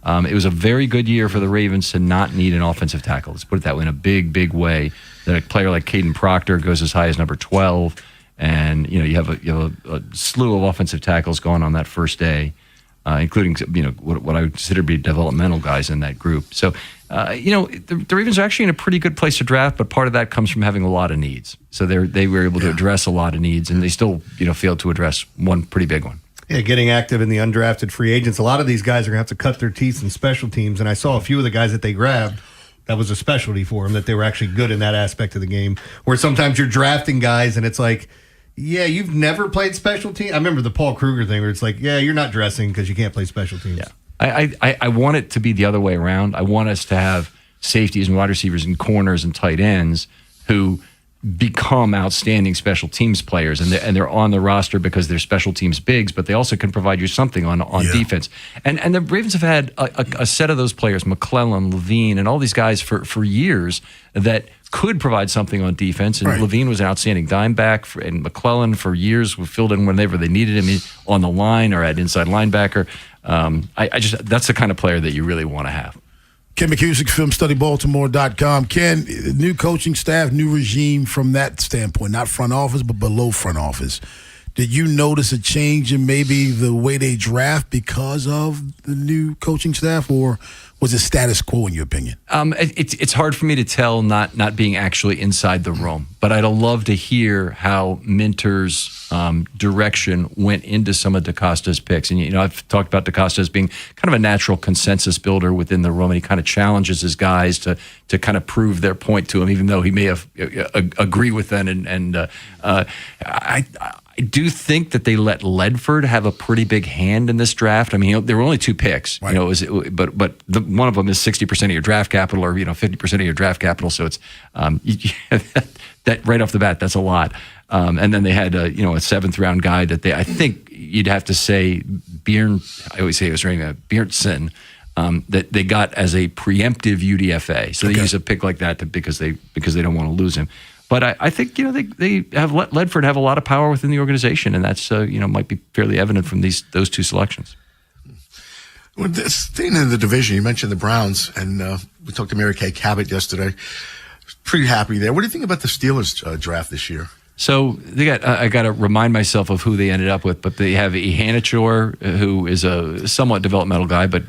It was a very good year for the Ravens to not need an offensive tackle. Let's put it that way, in a big, big way. That a player like Caden Proctor goes as high as number 12, and you have a slew of offensive tackles going on that first day, including what I would consider to be developmental guys in that group. So the Ravens are actually in a pretty good place to draft, but part of that comes from having a lot of needs. So they were able to address a lot of needs, and they still failed to address one pretty big one.
Yeah, getting active in the undrafted free agents. A lot of these guys are going to have to cut their teeth in special teams, and I saw a few of the guys that they grabbed. That was a specialty for them, that they were actually good in that aspect of the game. Where sometimes you're drafting guys and it's like, yeah, you've never played special teams. I remember the Paul Kruger thing where it's like, yeah, you're not dressing because you can't play special teams.
Yeah. I want it to be the other way around. I want us to have safeties and wide receivers and corners and tight ends who become outstanding special teams players, and they're on the roster because they're special teams bigs, but they also can provide you something on defense. And the Ravens have had a set of those players, McClellan, Levine, and all these guys for years that could provide something on defense. And Levine was an outstanding dime back, and McClellan for years filled in whenever they needed him on the line or at inside linebacker. That's the kind of player that you really want to have.
Ken McCusick, FilmStudyBaltimore.com. Ken, new coaching staff, new regime from that standpoint, not front office, but below front office. Did you notice a change in maybe the way they draft because of the new coaching staff, or was it status quo in your opinion?
It's hard for me to tell, not being actually inside the room, but I'd love to hear how Minter's direction went into some of DaCosta's picks. And I've talked about DaCosta as being kind of a natural consensus builder within the room, and he kind of challenges his guys to kind of prove their point to him, even though he may have agree with them. And I do think that they let Ledford have a pretty big hand in this draft. I mean, there were only 2 picks, but one of them is 60% of your draft capital, or 50% of your draft capital. So it's that right off the bat, that's a lot. And then they had a 7th round guy that I think you'd have to say I always say it was Bjornson, that they got as a preemptive UDFA. So they use a pick like that because they don't want to lose him. But I think they have let Ledford have a lot of power within the organization, and that's might be fairly evident from those 2 selections.
Well, staying in the division, you mentioned the Browns, and we talked to Mary Kay Cabot yesterday. Pretty happy there. What do you think about the Steelers draft this year?
So I got to remind myself of who they ended up with, but they have Ihanichor, who is a somewhat developmental guy, but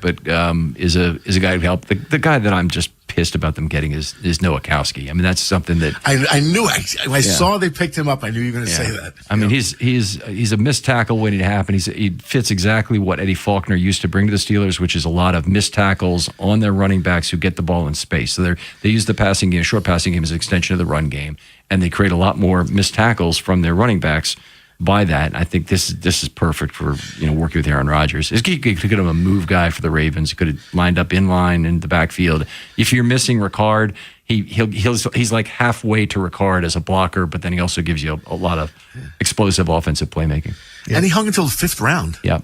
is a guy who helped. The guy that I'm just pissed about them getting is Nowakowski. I mean, that's something that
I knew. I saw they picked him up. I knew you were going to say that.
I mean, he's a missed tackle waiting to happen. He fits exactly what Eddie Faulkner used to bring to the Steelers, which is a lot of missed tackles on their running backs who get the ball in space. So they use the passing game, short passing game, as an extension of the run game, and they create a lot more missed tackles from their running backs by that. And I think this is perfect for working with Aaron Rodgers. He could get him a move guy for the Ravens. He could have lined up in line in the backfield. If you're missing Ricard, he's like halfway to Ricard as a blocker, but then he also gives you a lot of explosive offensive playmaking.
Yeah. And he hung until the 5th round.
Yeah.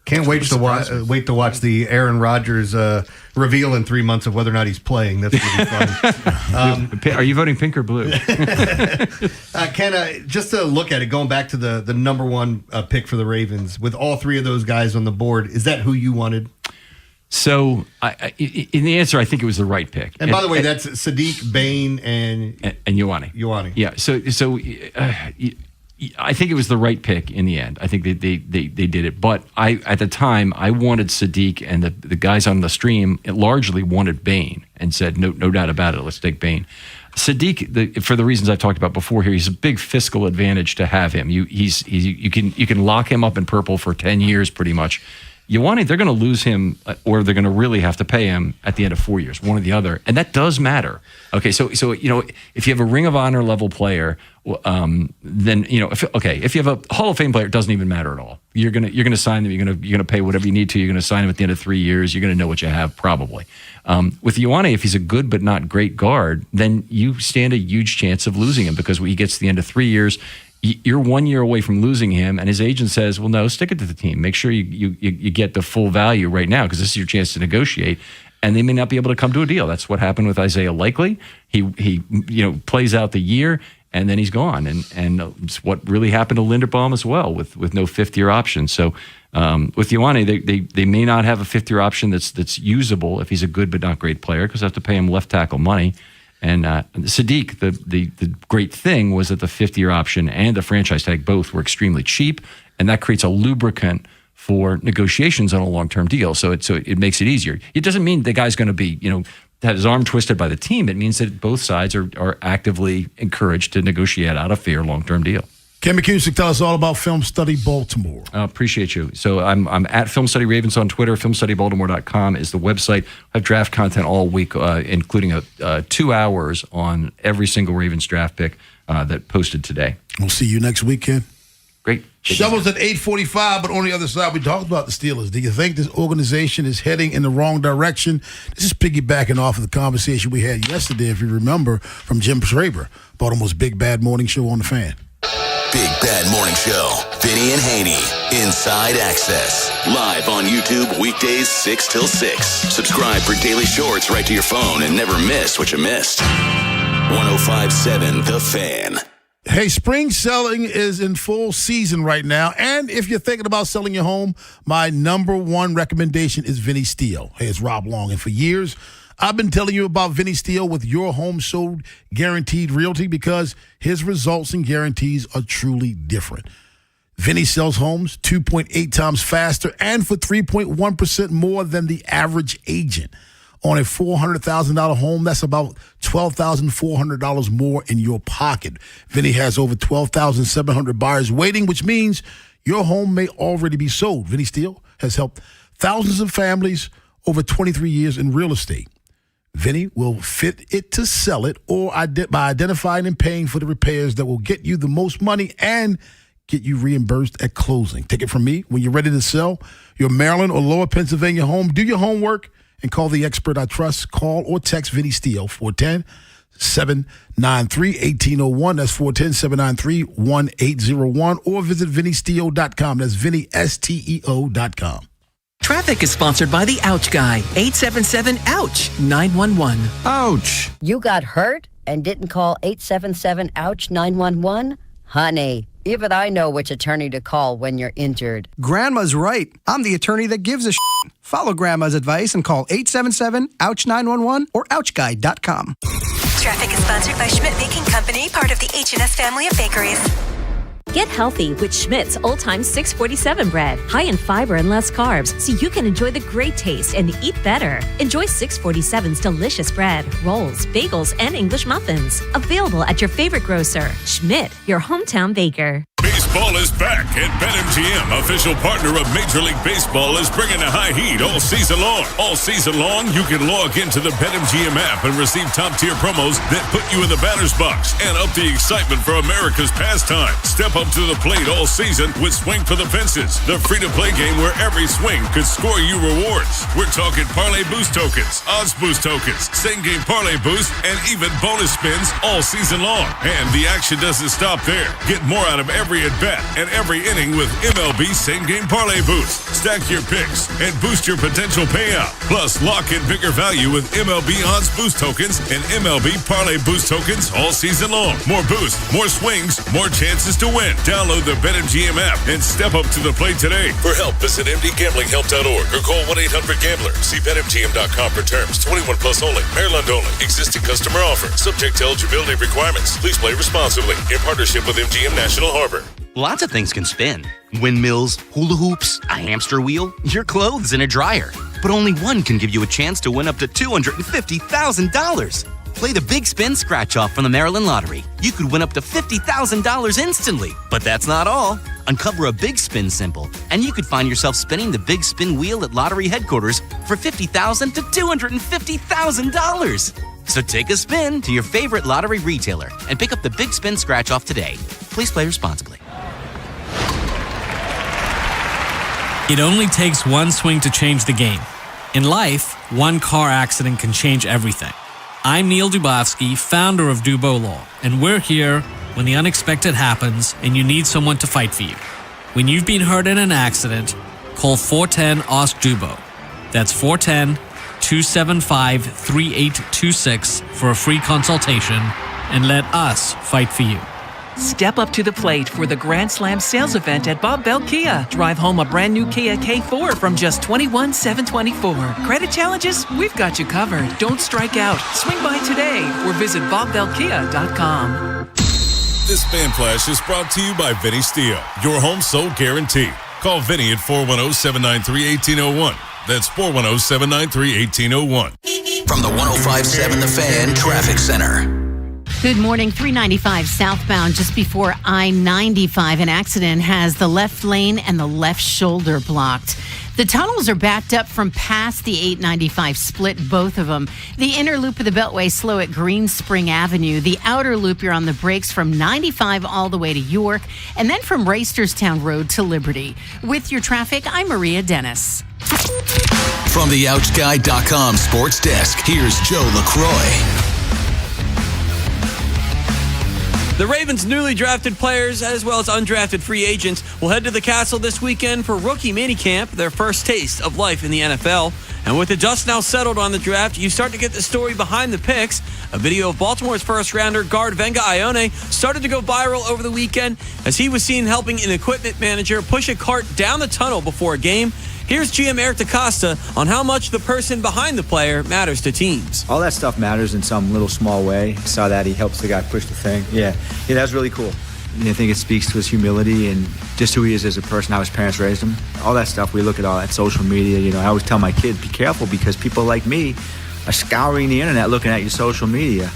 Can't wait to watch the Aaron Rodgers reveal in 3 months of whether or not he's playing. That's going to be fun.
Are you voting pink or blue?
Ken, just to look at it, going back to the number 1 pick for the Ravens, with all 3 of those guys on the board, is that who you wanted?
So, in the answer, I think it was the right pick.
And by the way, that's Sadiq, Bain, and
Ioane. Yeah. So. I think it was the right pick in the end. I think they did it. But at the time, I wanted Sadiq, and the guys on the stream largely wanted Bain and said, no doubt about it, let's take Bain. Sadiq, for the reasons I've talked about before here, he's a big fiscal advantage to have him. You can lock him up in purple for 10 years pretty much. Ioane, they're going to lose him, or they're going to really have to pay him at the end of 4 years, one or the other, and that does matter. Okay, so if you have a Ring of Honor level player, then if you have a Hall of Fame player, it doesn't even matter at all. You're gonna sign them. You're gonna pay whatever you need to. You're gonna sign them at the end of 3 years. You're gonna know what you have probably. With Ioane, if he's a good but not great guard, then you stand a huge chance of losing him, because when he gets to the end of 3 years, you're 1 year away from losing him, and his agent says, well, no, stick it to the team. Make sure you get the full value right now, because this is your chance to negotiate. and they may not be able to come to a deal. That's what happened with Isaiah Likely. He plays out the year, and then he's gone. And it's what really happened to Linderbaum as well, with no fifth-year option. So with Ioane, they may not have a fifth-year option that's usable if he's a good but not great player, because they have to pay him left tackle money. And Sadiq, the great thing was that the fifth-year option and the franchise tag both were extremely cheap, and that creates a lubricant for negotiations on a long-term deal. So it makes it easier. It doesn't mean the guy's going to be, have his arm twisted by the team. It means that both sides are actively encouraged to negotiate out a fair long-term deal.
Ken McCusick, tell us all about Film Study Baltimore.
Appreciate you. So I'm at Film Study Ravens on Twitter. FilmStudyBaltimore.com is the website. I have draft content all week, including 2 hours on every single Ravens draft pick that posted today.
We'll see you next week, Ken.
Great.
Shovels at 8:45, but on the other side, we talked about the Steelers. Do you think this organization is heading in the wrong direction? This is piggybacking off of the conversation we had yesterday, if you remember, from Jim Schraber, Baltimore's Big Bad Morning Show on the Fan.
Big Bad Morning Show. Vinny and Haynie. Inside Access. Live on YouTube weekdays 6 till 6. Subscribe for daily shorts right to your phone and never miss what you missed. 105.7 The Fan.
Hey, spring selling is in full season right now. And if you're thinking about selling your home, my number one recommendation is Vinny Steele. Hey, it's Rob Long. And for years, I've been telling you about Vinny Steele with Your Home Sold Guaranteed Realty because his results and guarantees are truly different. Vinny sells homes 2.8 times faster and for 3.1% more than the average agent. On a $400,000 home, that's about $12,400 more in your pocket. Vinny has over 12,700 buyers waiting, which means your home may already be sold. Vinny Steele has helped thousands of families over 23 years in real estate. Vinny will fit it to sell it or by identifying and paying for the repairs that will get you the most money and get you reimbursed at closing. Take it from me. When you're ready to sell your Maryland or Lower Pennsylvania home, do your homework and call the expert I trust. Call or text Vinny Steele, 410-793-1801. That's 410-793-1801. Or visit VinnySteele.com. That's VinnySteo.com.
Traffic is sponsored by the Ouch Guy, 877-OUCH-911.
Ouch! You got hurt and didn't call 877-OUCH-911? Honey, even I know which attorney to call when you're injured.
Grandma's right. I'm the attorney that gives a shit. Follow Grandma's advice and call 877-OUCH-911 or OUCHGuy.com.
Traffic is sponsored by Schmidt Baking Company, part of the H&S family of bakeries.
Get healthy with Schmidt's Old Time 647 bread. High in fiber and less carbs, so you can enjoy the great taste and eat better. Enjoy 647's delicious bread, rolls, bagels, and English muffins. Available at your favorite grocer. Schmidt, your hometown baker.
Baseball is back, and BetMGM, official partner of Major League Baseball, is bringing the high heat all season long. All season long, you can log into the BetMGM app and receive top-tier promos that put you in the batter's box and up the excitement for America's pastime. Step up to the plate all season with Swing for the Fences, the free-to-play game where every swing could score you rewards. We're talking parlay boost tokens, odds boost tokens, same-game parlay boost, and even bonus spins all season long. And the action doesn't stop there. Get more out of every at-bat and every inning with MLB Same-Game Parlay Boost. Stack your picks and boost your potential payout. Plus, lock in bigger value with MLB Odds Boost Tokens and MLB Parlay Boost Tokens all season long. More boost, more swings, more chances to win. Download the BetMGM app and step up to the plate today. For help, visit mdgamblinghelp.org or call 1-800-GAMBLER. See BetMGM.com for terms. 21 plus only. Maryland only. Existing customer offer. Subject to eligibility requirements. Please play responsibly. In partnership with MGM National Harbor.
Lots of things can spin. Windmills, hula hoops, a hamster wheel, your clothes in a dryer. But only one can give you a chance to win up to $250,000. Play the Big Spin Scratch-Off from the Maryland Lottery. You could win up to $50,000 instantly. But that's not all. Uncover a Big Spin symbol, and you could find yourself spinning the Big Spin wheel at lottery headquarters for $50,000 to $250,000. So take a spin to your favorite lottery retailer and pick up the Big Spin Scratch-Off today. Please play responsibly.
It only takes one swing to change the game. In life, one car accident can change everything. I'm Neil Dubovsky, founder of Dubo Law, and we're here when the unexpected happens and you need someone to fight for you. When you've been hurt in an accident, call 410-ASK-DUBO. That's 888-275-3826 for a free consultation and let us fight for you.
Step up to the plate for the Grand Slam sales event at Bob Bell Kia. Drive home a brand new Kia K4 from just $21,724. Credit challenges? We've got you covered. Don't strike out. Swing by today or visit BobBellKia.com.
This Fan Flash is brought to you by Vinny Steele, your home sold guarantee. Call Vinny at 410-793-1801. That's 410-793-1801.
From the 105.7 The Fan Traffic Center.
Good morning. 395 southbound, just before I-95. An accident has the left lane and the left shoulder blocked. The tunnels are backed up from past the 895 split, both of them. The inner loop of the Beltway slow at Green Spring Avenue. The outer loop, you're on the brakes from 95 all the way to York, and then from Reisterstown Road to Liberty. With your traffic, I'm Maria Dennis.
From the OutGuy.com sports desk, here's Joe LaCroix.
The Ravens' newly drafted players, as well as undrafted free agents, will head to the Castle this weekend for rookie minicamp, their first taste of life in the NFL. And with the dust now settled on the draft, you start to get the story behind the picks. A video of Baltimore's first-rounder guard Venga Ione started to go viral over the weekend as he was seen helping an equipment manager push a cart down the tunnel before a game. Here's GM Eric DaCosta on how much the person behind the player matters to teams.
All that stuff matters in some little small way. Saw that he helps the guy push the thing. Yeah, that's really cool. I think it speaks to his humility and just who he is as a person, how his parents raised him. All that stuff, we look at all that social media. I always tell my kids, be careful because people like me are scouring the internet looking at your social media.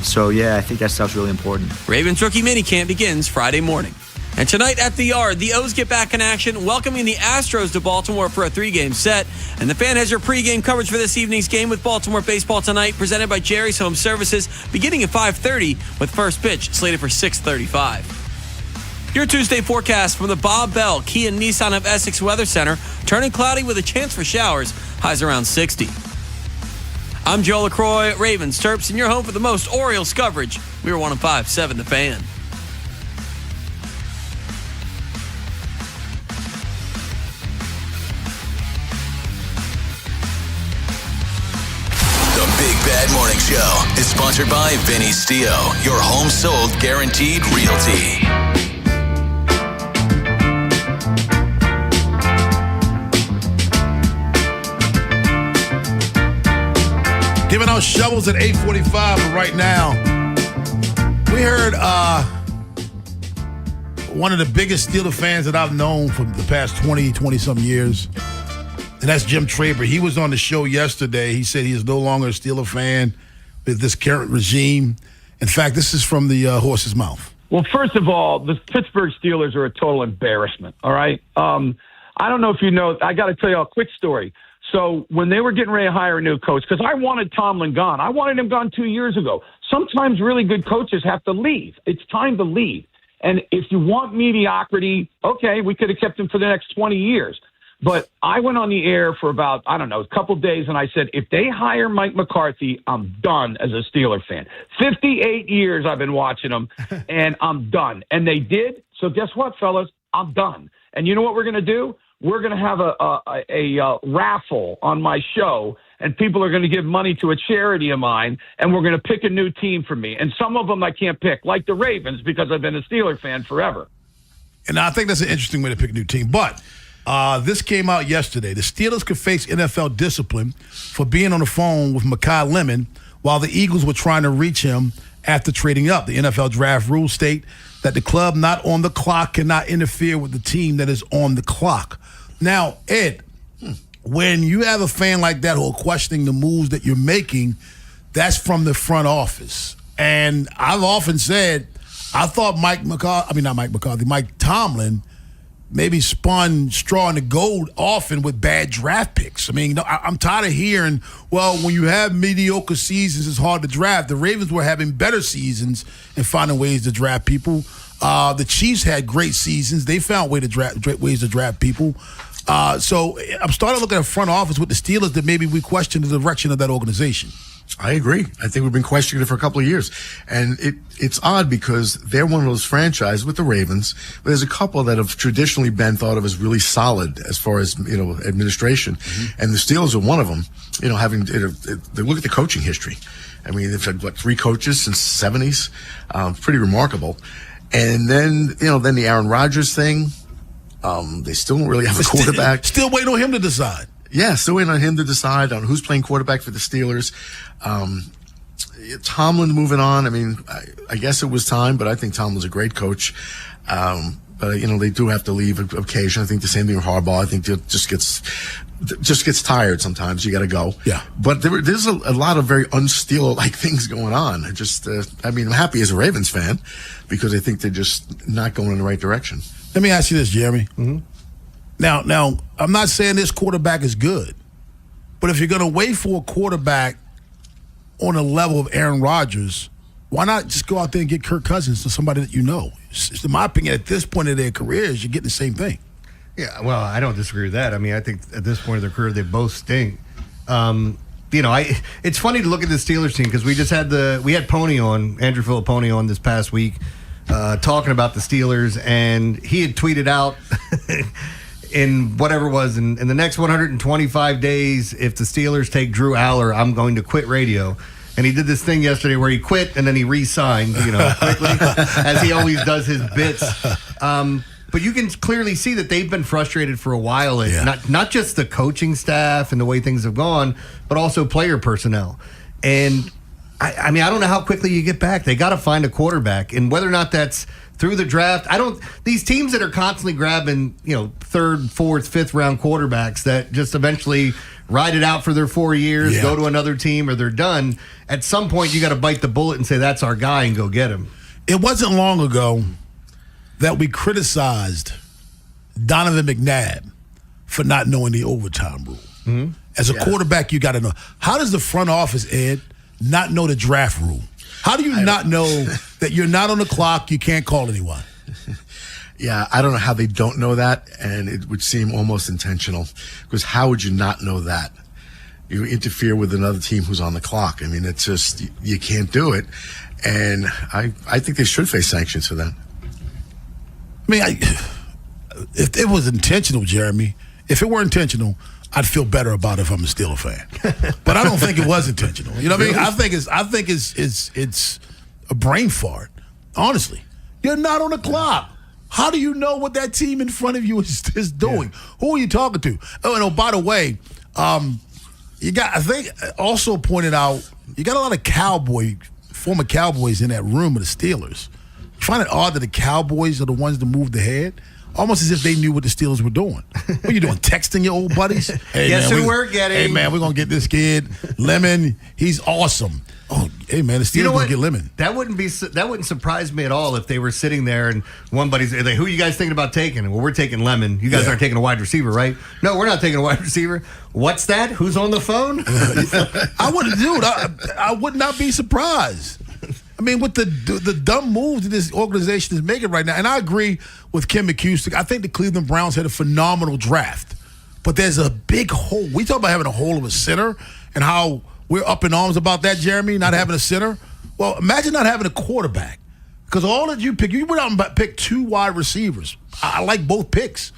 So yeah, I think that stuff's really important.
Ravens rookie minicamp begins Friday morning. And tonight at the Yard, the O's get back in action, welcoming the Astros to Baltimore for a 3-game set. And the Fan has your pregame coverage for this evening's game with Baltimore baseball tonight, presented by Jerry's Home Services, beginning at 5:30 with first pitch slated for 6:35. Your Tuesday forecast from the Bob Bell Kia Nissan of Essex Weather Center, turning cloudy with a chance for showers, highs around 60. I'm Joe LaCroix, Ravens, Terps, and your home for the most Orioles coverage. We are 105.7 The Fan.
Big Bad Morning Show is sponsored by Vinny Steele, your home sold guaranteed realty.
Giving out shovels at 8:45, but right now, we heard one of the biggest Steeler fans that I've known for the past 20-some years. And that's Jim Traber. He was on the show yesterday. He said he is no longer a Steeler fan with this current regime. In fact, this is from the horse's mouth.
Well, first of all, the Pittsburgh Steelers are a total embarrassment, all right? I don't know if you know, I got to tell you a quick story. So when they were getting ready to hire a new coach, because I wanted Tomlin gone. I wanted him gone 2 years ago. Sometimes really good coaches have to leave. It's time to leave. And if you want mediocrity, okay, we could have kept him for the next 20 years. But I went on the air for about, a couple days, and I said, if they hire Mike McCarthy, I'm done as a Steeler fan. 58 years I've been watching them, and I'm done. And they did. So guess what, fellas? I'm done. And you know what we're going to do? We're going to have a raffle on my show, and people are going to give money to a charity of mine, and we're going to pick a new team for me. And some of them I can't pick, like the Ravens, because I've been a Steeler fan forever.
And I think that's an interesting way to pick a new team. But this came out yesterday. The Steelers could face NFL discipline for being on the phone with Mekhi Lemon while the Eagles were trying to reach him after trading up. The NFL draft rules state that the club not on the clock cannot interfere with the team that is on the clock. Now, Ed, when you have a fan like that who are questioning the moves that you're making, that's from the front office. And I've often said, I thought Mike Tomlin maybe spun straw in the gold often with bad draft picks. I mean, I'm tired of hearing, well, when you have mediocre seasons, it's hard to draft. The Ravens were having better seasons and finding ways to draft people. The Chiefs had great seasons. They found ways to draft people. So I'm starting to look at a front office with the Steelers that maybe we question the direction of that organization.
I agree. I think we've been questioning it for a couple of years. And it's odd because they're one of those franchises with the Ravens, but there's a couple that have traditionally been thought of as really solid as far as, administration. Mm-hmm. And the Steelers are one of them, they look at the coaching history. I mean, they've had, 3 coaches since the 70s? Pretty remarkable. And then, then the Aaron Rodgers thing, they still don't really have a quarterback.
Still waiting on him to decide.
Yeah, still waiting on him to decide on who's playing quarterback for the Steelers. Tomlin moving on. I mean, I guess it was time, but I think Tomlin's a great coach. But they do have to leave occasionally. I think the same thing with Harbaugh. I think it just gets tired sometimes. You got to go.
Yeah.
But there's a lot of very un-Steeler-like things going on. I'm happy as a Ravens fan because I think they're just not going in the right direction.
Let me ask you this, Jeremy.
Mm-hmm.
Now, I'm not saying this quarterback is good, but if you're going to wait for a quarterback on the level of Aaron Rodgers, why not just go out there and get Kirk Cousins to somebody that you know? In my opinion, at this point of their careers, you're getting the same thing.
Yeah, well, I don't disagree with that. I mean, I think at this point of their career, they both stink. It's funny to look at the Steelers team because we had Pony on, Andrew Filipponi on this past week, talking about the Steelers, and he had tweeted out in whatever it was, in the next 125 days, if the Steelers take Drew Aller, I'm going to quit radio. And he did this thing yesterday where he quit and then he re-signed, quickly, as he always does his bits. But you can clearly see that they've been frustrated for a while. Not just the coaching staff and the way things have gone, but also player personnel. And I don't know how quickly you get back. They got to find a quarterback, and whether or not that's through the draft. These teams that are constantly grabbing, 3rd, 4th, 5th round quarterbacks that just eventually ride it out for their 4 years, go to another team, or they're done. At some point, you got to bite the bullet and say, that's our guy, and go get him.
It wasn't long ago that we criticized Donovan McNabb for not knowing the overtime rule.
Mm-hmm.
As a quarterback, you got to know. How does the front office, Ed, not know the draft rule? How do you not know that you're not on the clock, you can't call anyone?
Yeah, I don't know how they don't know that, and it would seem almost intentional. Because how would you not know that? You interfere with another team who's on the clock. I mean, it's just, you can't do it. And I think they should face sanctions for that.
I mean, if it was intentional, Jeremy, if it were intentional, I'd feel better about it if I'm a Steelers fan. But I don't think it was intentional. You know what I mean? I think it's a brain fart. Honestly, you're not on the clock. How do you know what that team in front of you is doing? Yeah. Who are you talking to? Oh, and by the way, I think also pointed out, you got a lot of former Cowboys in that room of the Steelers. You find it odd that the Cowboys are the ones that moved ahead? Almost as if they knew what the Steelers were doing. What are you doing, texting your old buddies?
Hey, guess who we're getting?
Hey, man, we're going to get this kid, Lemon. He's awesome. Oh, hey, man, the Steelers going to get Lemon.
That wouldn't surprise me at all if they were sitting there and one buddy's like, who are you guys thinking about taking? Well, we're taking Lemon. You guys aren't taking a wide receiver, right? No, we're not taking a wide receiver. What's that? Who's on the phone?
I would not be surprised. I mean, with the dumb moves that this organization is making right now, and I agree with Kim McCusick. I think the Cleveland Browns had a phenomenal draft, but there's a big hole. We talk about having a hole of a center and how we're up in arms about that, Jeremy, not having a center. Well, imagine not having a quarterback, because all that you went out and picked 2 wide receivers. I like both picks,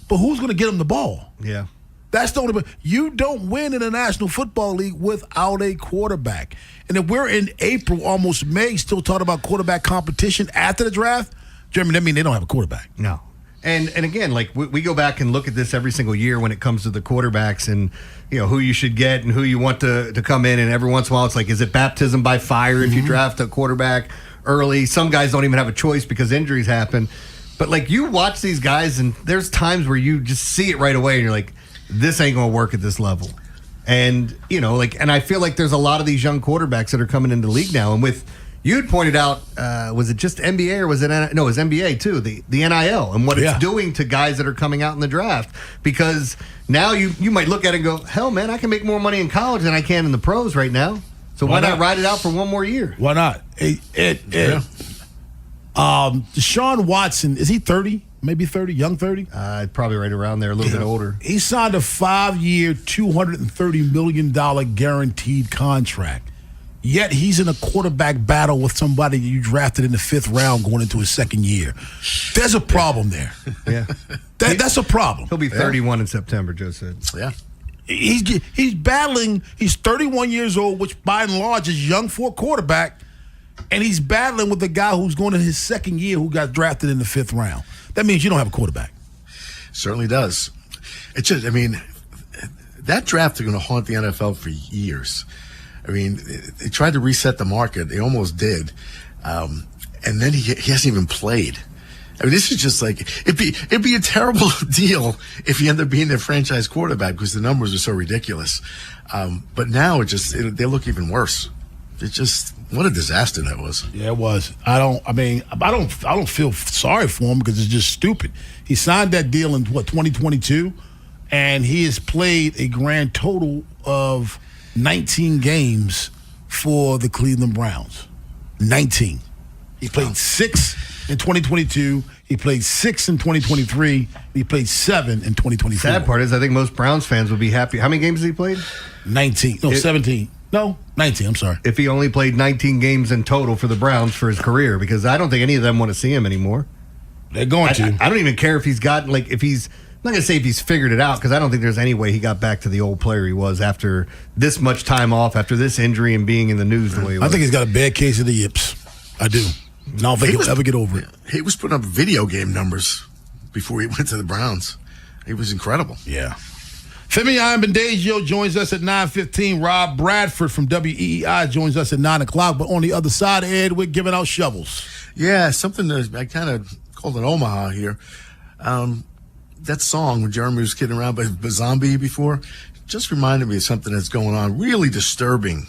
but who's going to get them the ball?
Yeah.
That's the only. You don't win in the National Football League without a quarterback. And if we're in April, almost May, still talking about quarterback competition after the draft, Jeremy, that means they don't have a quarterback.
No. And again, like we go back and look at this every single year when it comes to the quarterbacks and who you should get and who you want to come in. And every once in a while, it's like, is it baptism by fire if you draft a quarterback early? Some guys don't even have a choice because injuries happen. But like you watch these guys, and there's times where you just see it right away, and you're like, this ain't going to work at this level. And, and I feel like there's a lot of these young quarterbacks that are coming into the league now. And you'd pointed out, was it just NBA or was it, no, it was NBA too, the NIL and what it's doing to guys that are coming out in the draft. Because now you might look at it and go, hell, man, I can make more money in college than I can in the pros right now. So why not ride it out for one more year?
Why not? Deshaun Watson, is he 30? Maybe 30, young 30?
Probably right around there, a little bit older.
He signed a 5-year, $230 million guaranteed contract. Yet he's in a quarterback battle with somebody you drafted in the 5th round going into his second year. There's a problem there.
Yeah.
That's a problem.
He'll be 31 in September, Joe said.
Yeah.
He's battling. He's 31 years old, which by and large is young for a quarterback, and he's battling with a guy who's going in his second year who got drafted in the 5th round. That means you don't have a quarterback.
Certainly does. It's just, I mean, that draft is going to haunt the NFL for years. I mean, they tried to reset the market. They almost did. And then he hasn't even played. I mean, this is just like, it'd be a terrible deal if he ended up being their franchise quarterback because the numbers are so ridiculous. But now they look even worse. It's just, what a disaster that was.
Yeah, it was. I don't feel sorry for him because it's just stupid. He signed that deal in 2022, and he has played a grand total of 19 games for the Cleveland Browns. 19. He played 6 in 2022. He played 6 in 2023. He played 7 in 2024.
Sad part is I think most Browns fans would be happy. How many games has he played?
19. No, 17. No, 19. I'm sorry.
If he only played 19 games in total for the Browns for his career, because I don't think any of them want to see him anymore.
They're going to.
I don't even care if he's gotten, like, if he's, I'm not going to say if he's figured it out, because I don't think there's any way he got back to the old player he was after this much time off, after this injury and being in the news the way he was.
I think he's got a bad case of the yips. I do. I don't think he'll ever get over it.
He was putting up video game numbers before he went to the Browns. He was incredible.
Yeah. Femi Bendazio joins us at 9:15. Rob Bradford from WEEI joins us at 9 o'clock. But on the other side, Ed, we're giving out shovels.
Yeah, something that I kind of called it Omaha here. That song when Jeremy was kidding around by Zombie before just reminded me of something that's going on. Really disturbing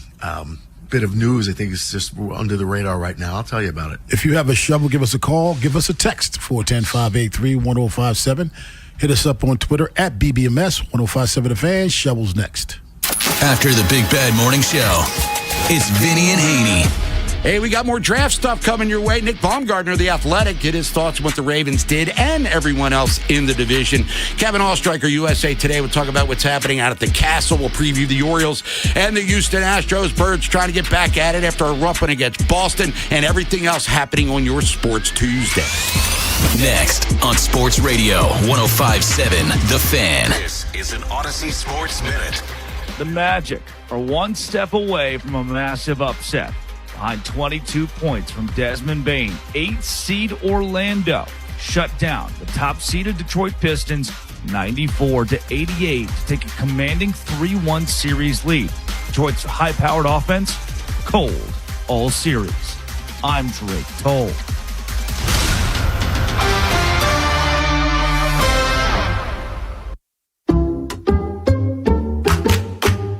bit of news. I think it's just under the radar right now. I'll tell you about it.
If you have a shovel, give us a call. Give us a text, 410-583-1057. Hit us up on Twitter at BBMS1057 The Fan. Shovels next.
After the Big Bad Morning Show, it's Vinny and Haynie.
Hey, we got more draft stuff coming your way. Nick Baumgartner, The Athletic, get his thoughts on what the Ravens did and everyone else in the division. Kevin Allstriker, USA Today, will talk about what's happening out at the Castle. We'll preview the Orioles and the Houston Astros. Birds trying to get back at it after a rough one against Boston, and everything else happening on your Sports Tuesday.
Next on Sports Radio 1057 The Fan.
This is an Odyssey Sports Minute.
The Magic are one step away from a massive upset. Behind 22 points from Desmond Bain, 8th seed Orlando shut down the top-seeded Detroit Pistons 94-88 to take a commanding 3-1 series lead. Detroit's high-powered offense, cold all series. I'm Drake Toll.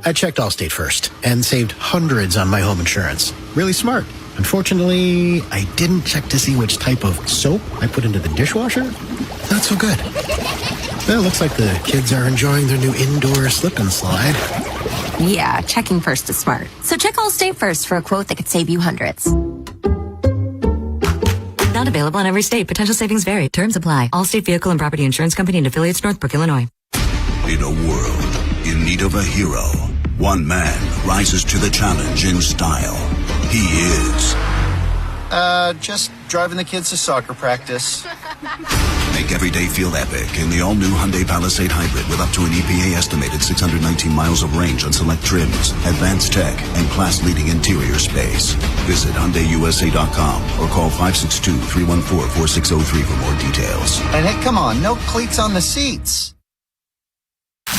I checked Allstate first and saved hundreds on my home insurance. Really smart. Unfortunately, I didn't check to see which type of soap I put into the dishwasher. Not so good. Well, it looks like the kids are enjoying their new indoor slip and slide.
Yeah, checking first is smart. So check Allstate first for a quote that could save you hundreds.
Not available in every state. Potential savings vary. Terms apply. Allstate Vehicle and Property Insurance Company and affiliates, Northbrook, Illinois.
In a world in need of a hero, one man rises to the challenge in style. He is...
just driving the kids to soccer practice.
Make every day feel epic in the all-new Hyundai Palisade Hybrid with up to an EPA-estimated 619 miles of range on select trims, advanced tech, and class-leading interior space. Visit HyundaiUSA.com or call 562-314-4603 for more details.
And hey, come on, no cleats on the seats.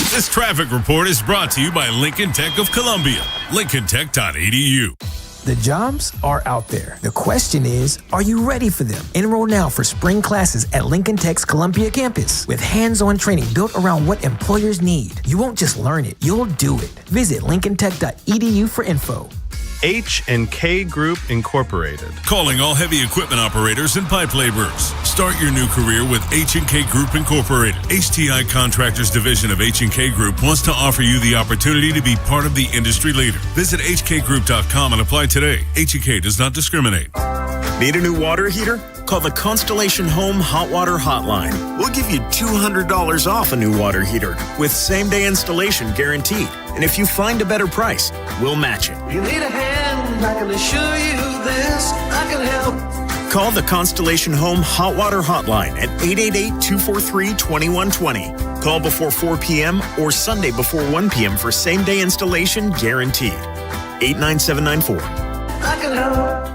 This traffic report is brought to you by Lincoln Tech of Columbia. LincolnTech.edu. The jobs are out there. The question is, are you ready for them? Enroll now for spring classes at Lincoln Tech's Columbia campus with hands-on training built around what employers need. You won't just learn it, you'll do it. Visit LincolnTech.edu for info.
H&K Group Incorporated.
Calling all heavy equipment operators and pipe laborers. Start your new career with H&K Group Incorporated. HTI Contractors Division of H&K Group wants to offer you the opportunity to be part of the industry leader. Visit hkgroup.com and apply today. H&K does not discriminate.
Need a new water heater? Call the Constellation Home Hot Water Hotline. We'll give you $200 off a new water heater with same-day installation guaranteed. And if you find a better price, we'll match it.
You need a hand
I can assure you this, I can help.
Call the Constellation Home Hot Water Hotline at 888-243-2120. Call before 4 p.m. or Sunday before 1 p.m. for same-day installation guaranteed. 89794.
I can help.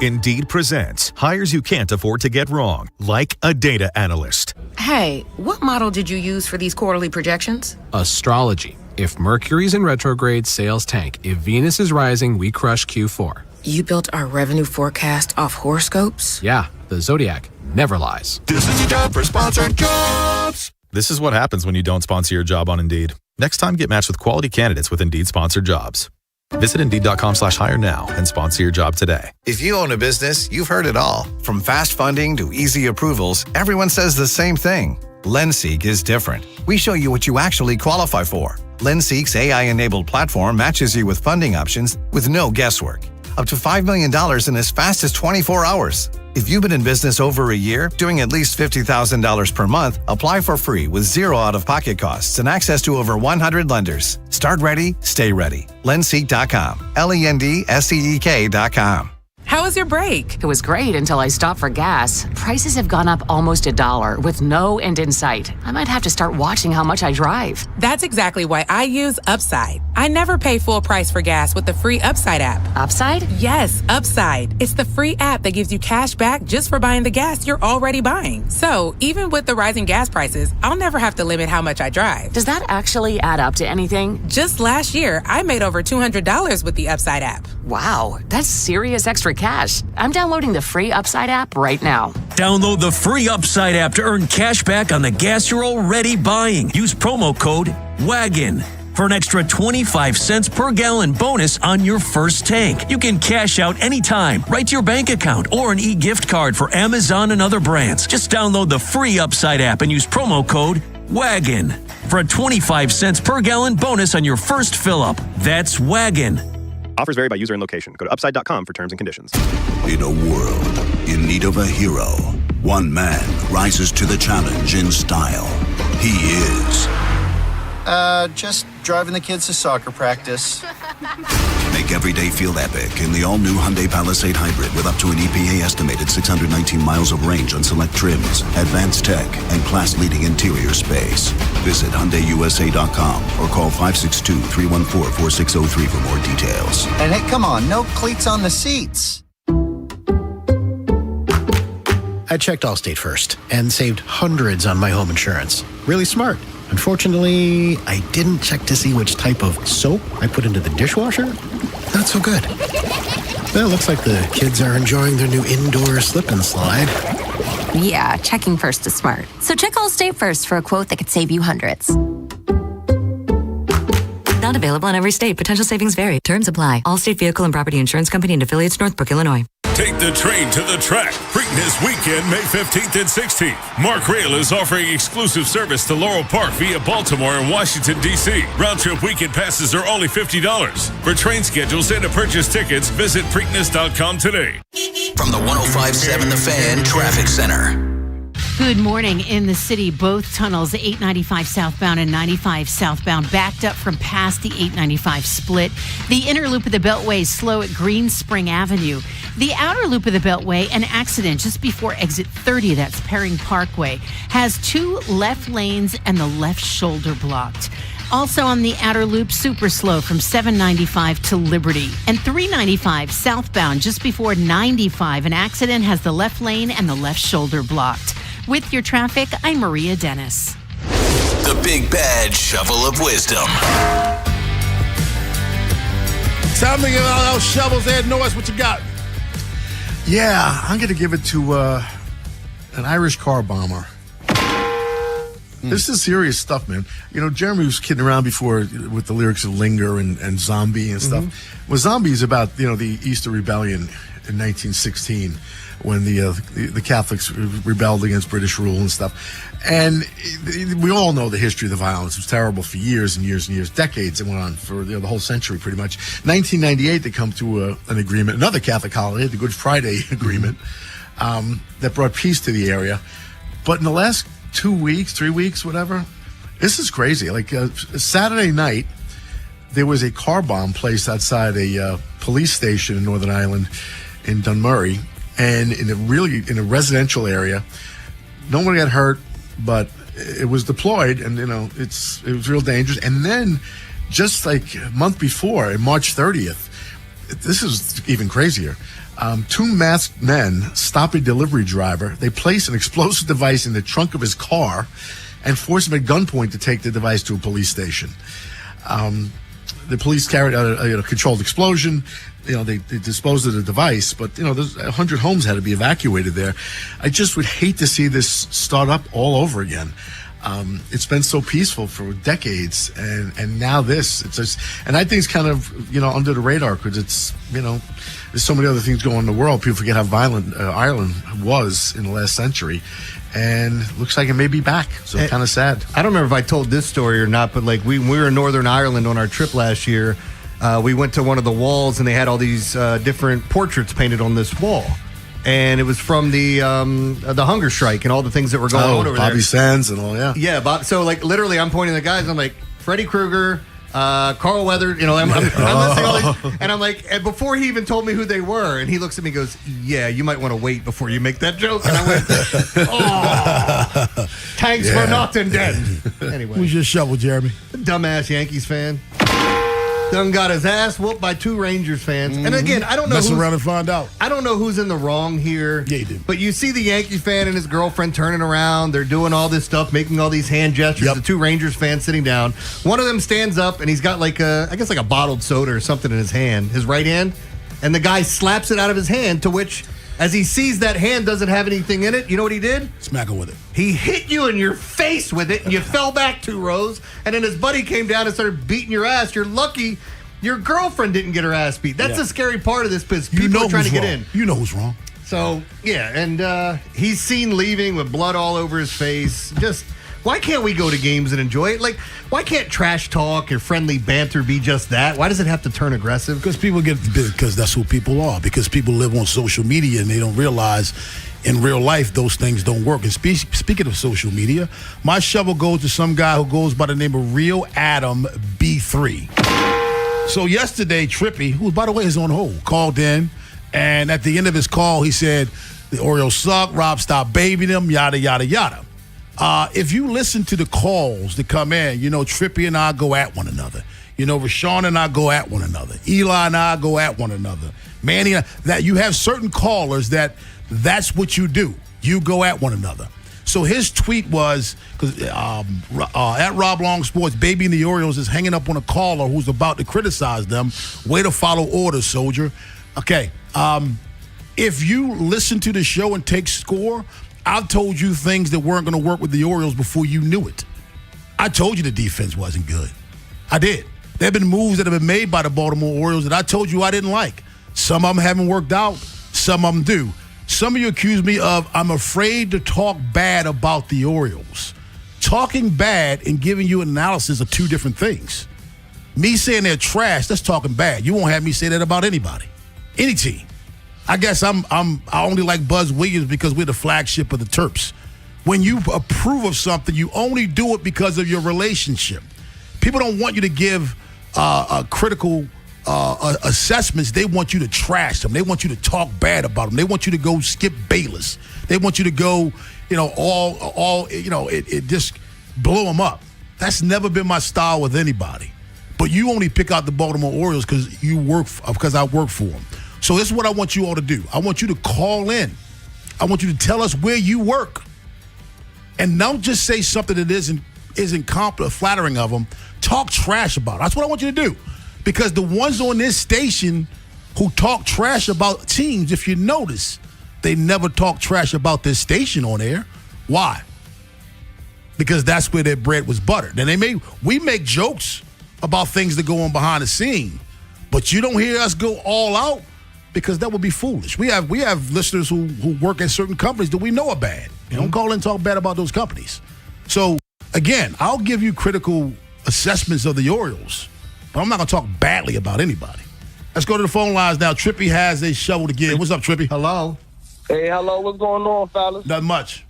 Indeed presents hires you can't afford to get wrong, like a data analyst.
Hey, what model did you use for these quarterly projections?
Astrology. If Mercury's in retrograde, sales tank. If Venus is rising, we crush Q4.
You built our revenue forecast off horoscopes?
Yeah, the Zodiac never lies.
This is your job for sponsored jobs.
This is what happens when you don't sponsor your job on Indeed. Next time, get matched with quality candidates with Indeed sponsored jobs. Visit Indeed.com/hire now and sponsor your job today.
If you own a business, you've heard it all. From fast funding to easy approvals, everyone says the same thing. LendSeek is different. We show you what you actually qualify for. LendSeek's AI-enabled platform matches you with funding options with no guesswork. Up to $5 million in as fast as 24 hours. If you've been in business over a year, doing at least $50,000 per month, apply for free with zero out-of-pocket costs and access to over 100 lenders. Start ready, stay ready. Lendseek.com. LENDSEEK.com.
How was your break?
It was great until I stopped for gas. Prices have gone up almost $1 with no end in sight. I might have to start watching how much I drive.
That's exactly why I use Upside. I never pay full price for gas with the free Upside app.
Upside?
Yes, Upside. It's the free app that gives you cash back just for buying the gas you're already buying. So even with the rising gas prices, I'll never have to limit how much I drive.
Does that actually add up to anything?
Just last year, I made over $200 with the Upside app.
Wow, that's serious extra cash. I'm downloading the free Upside app right now.
Download the free Upside app to earn cash back on the gas you're already buying. Use promo code WAGON for an extra 25 cents per gallon bonus on your first tank. You can cash out anytime, right to your bank account, or an e-gift card for Amazon and other brands. Just download the free Upside app and use promo code WAGON for a 25 cents per gallon bonus on your first fill-up. That's WAGON.
Offers vary by user and location. Go to upside.com for terms and conditions.
In a world in need of a hero, one man rises to the challenge in style. He is...
just driving the kids to soccer practice.
Make every day feel epic in the all-new Hyundai Palisade Hybrid with up to an EPA-estimated 619 miles of range on select trims, advanced tech, and class-leading interior space. Visit HyundaiUSA.com or call 562-314-4603 for more details.
And hey, come on, no cleats on the seats. I checked Allstate first and saved hundreds on my home insurance. Really smart. Unfortunately, I didn't check to see which type of soap I put into the dishwasher. Not so good. Well, it looks like the kids are enjoying their new indoor slip and slide.
Yeah, checking first is smart. So check Allstate first for a quote that could save you hundreds.
Not available in every state. Potential savings vary. Terms apply. Allstate Vehicle and Property Insurance Company and affiliates, Northbrook, Illinois.
Take the train to the track. Preakness weekend, May 15th and 16th. Mark Rail is offering exclusive service to Laurel Park via Baltimore and Washington, D.C. Round-trip weekend passes are only $50. For train schedules and to purchase tickets, visit Preakness.com today.
From the 105.7 The Fan Traffic Center.
Good morning. In the city, both tunnels, 895 southbound and 95 southbound, backed up from past the 895 split. The inner loop of the Beltway is slow at Green Spring Avenue. The outer loop of the Beltway, an accident just before exit 30, that's Perring Parkway, has two left lanes and the left shoulder blocked. Also on the outer loop, super slow from 795 to Liberty. And 395 southbound just before 95, an accident has the left lane and the left shoulder blocked. With your traffic, I'm Maria Dennis.
The Big Bad Shovel of Wisdom.
Something about those shovels, Ed Norris, what you got?
Yeah, I'm going to give it to an Irish car bomber. This is serious stuff, man. You know, Jeremy was kidding around before with the lyrics of Linger and Zombie and stuff. Well, Zombie is about, you know, the Easter Rebellion in 1916 when the Catholics rebelled against British rule and stuff. And we all know the history of the violence. It was terrible for years and years and years, decades. It went on for the whole century pretty much. 1998, they come to an agreement, another Catholic holiday, the Good Friday Agreement, that brought peace to the area. But in the last 2 weeks, 3 weeks, whatever, this is crazy. Like Saturday night, there was a car bomb placed outside a police station in Northern Ireland in Dunmurry, and in a residential area. No one got hurt, but it was deployed, and it was real dangerous. And then, just like a month before, on March 30th, this is even crazier. 2 masked men stop a delivery driver. They place an explosive device in the trunk of his car and force him at gunpoint to take the device to a police station. The police carried out a controlled explosion. They disposed of the device, but there's 100 homes had to be evacuated there. I just would hate to see this start up all over again. It's been so peaceful for decades, and now this. And I think it's kind of under the radar because it's there's so many other things going on in the world. People forget how violent Ireland was in the last century, and looks like it may be back. So kind of sad.
I don't remember if I told this story or not, but like when we were in Northern Ireland on our trip last year, we went to one of the walls and they had all these different portraits painted on this wall. And it was from the hunger strike and all the things that were going on over
Bobby
there.
Sands and all, yeah.
Yeah, Bob. So like literally, I'm pointing to the guys. I'm like Freddy Krueger, Carl Weathers. I'm listing all these, and I'm like, and before he even told me who they were, and he looks at me and goes, "Yeah, you might want to wait before you make that joke." And I went, "Oh, thanks for nothing, then." Anyway,
who's your shovel, Jeremy?
Dumbass Yankees fan. Done got his ass whooped by 2 Rangers fans. And again, I don't know
Mess around and find out.
I don't know who's in the wrong here.
Yeah, you do.
But you see the Yankee fan and his girlfriend turning around. They're doing all this stuff, making all these hand gestures. The 2 Rangers fans sitting down. One of them stands up and he's got like a bottled soda or something in his hand, his right hand. And the guy slaps it out of his hand, to which, as he sees that hand doesn't have anything in it, you know what he did?
Smack her with it.
He hit you in your face with it, and you fell back 2 rows. And then his buddy came down and started beating your ass. You're lucky your girlfriend didn't get her ass beat. That's the scary part of this, because people are trying to get in.
You know who's wrong.
So, yeah, and he's seen leaving with blood all over his face. Just, why can't we go to games and enjoy it? Like, why can't trash talk or friendly banter be just that? Why does it have to turn aggressive?
Because that's who people are. Because people live on social media and they don't realize in real life those things don't work. And speaking of social media, my shovel goes to some guy who goes by the name of Real Adam B3. So yesterday, Trippy, who by the way is on hold, called in, and at the end of his call, he said the Orioles suck. Rob stopped babying them. Yada yada yada. If you listen to the calls that come in, Trippy and I go at one another. Rashawn and I go at one another. Eli and I go at one another. Manny, that you have certain callers that's what you do. You go at one another. So his tweet was, because at Rob Long Sports, babying the Orioles is hanging up on a caller who's about to criticize them. Way to follow orders, soldier. Okay, if you listen to the show and take score, I've told you things that weren't going to work with the Orioles before you knew it. I told you the defense wasn't good. I did. There have been moves that have been made by the Baltimore Orioles that I told you I didn't like. Some of them haven't worked out. Some of them do. Some of you accuse me of I'm afraid to talk bad about the Orioles. Talking bad and giving you an analysis are 2 different things. Me saying they're trash, that's talking bad. You won't have me say that about anybody, any team. I guess I only like Buzz Williams because we're the flagship of the Terps. When you approve of something, you only do it because of your relationship. People don't want you to give critical assessments. They want you to trash them. They want you to talk bad about them. They want you to go Skip Bayless. They want you to go, it just blow them up. That's never been my style with anybody. But you only pick out the Baltimore Orioles because I work for them. So this is what I want you all to do. I want you to call in. I want you to tell us where you work. And don't just say something that isn't flattering of them. Talk trash about it. That's what I want you to do. Because the ones on this station who talk trash about teams, if you notice, they never talk trash about this station on air. Why? Because that's where their bread was buttered. And we make jokes about things that go on behind the scene, but you don't hear us go all out because that would be foolish. We have listeners who work at certain companies that we know are bad. You don't call in and talk bad about those companies. So again, I'll give you critical assessments of the Orioles, but I'm not going to talk badly about anybody. Let's go to the phone lines now. Trippy has a shovel to give. What's up, Trippy?
Hello.
Hey, hello. What's going on, fellas?
Nothing much.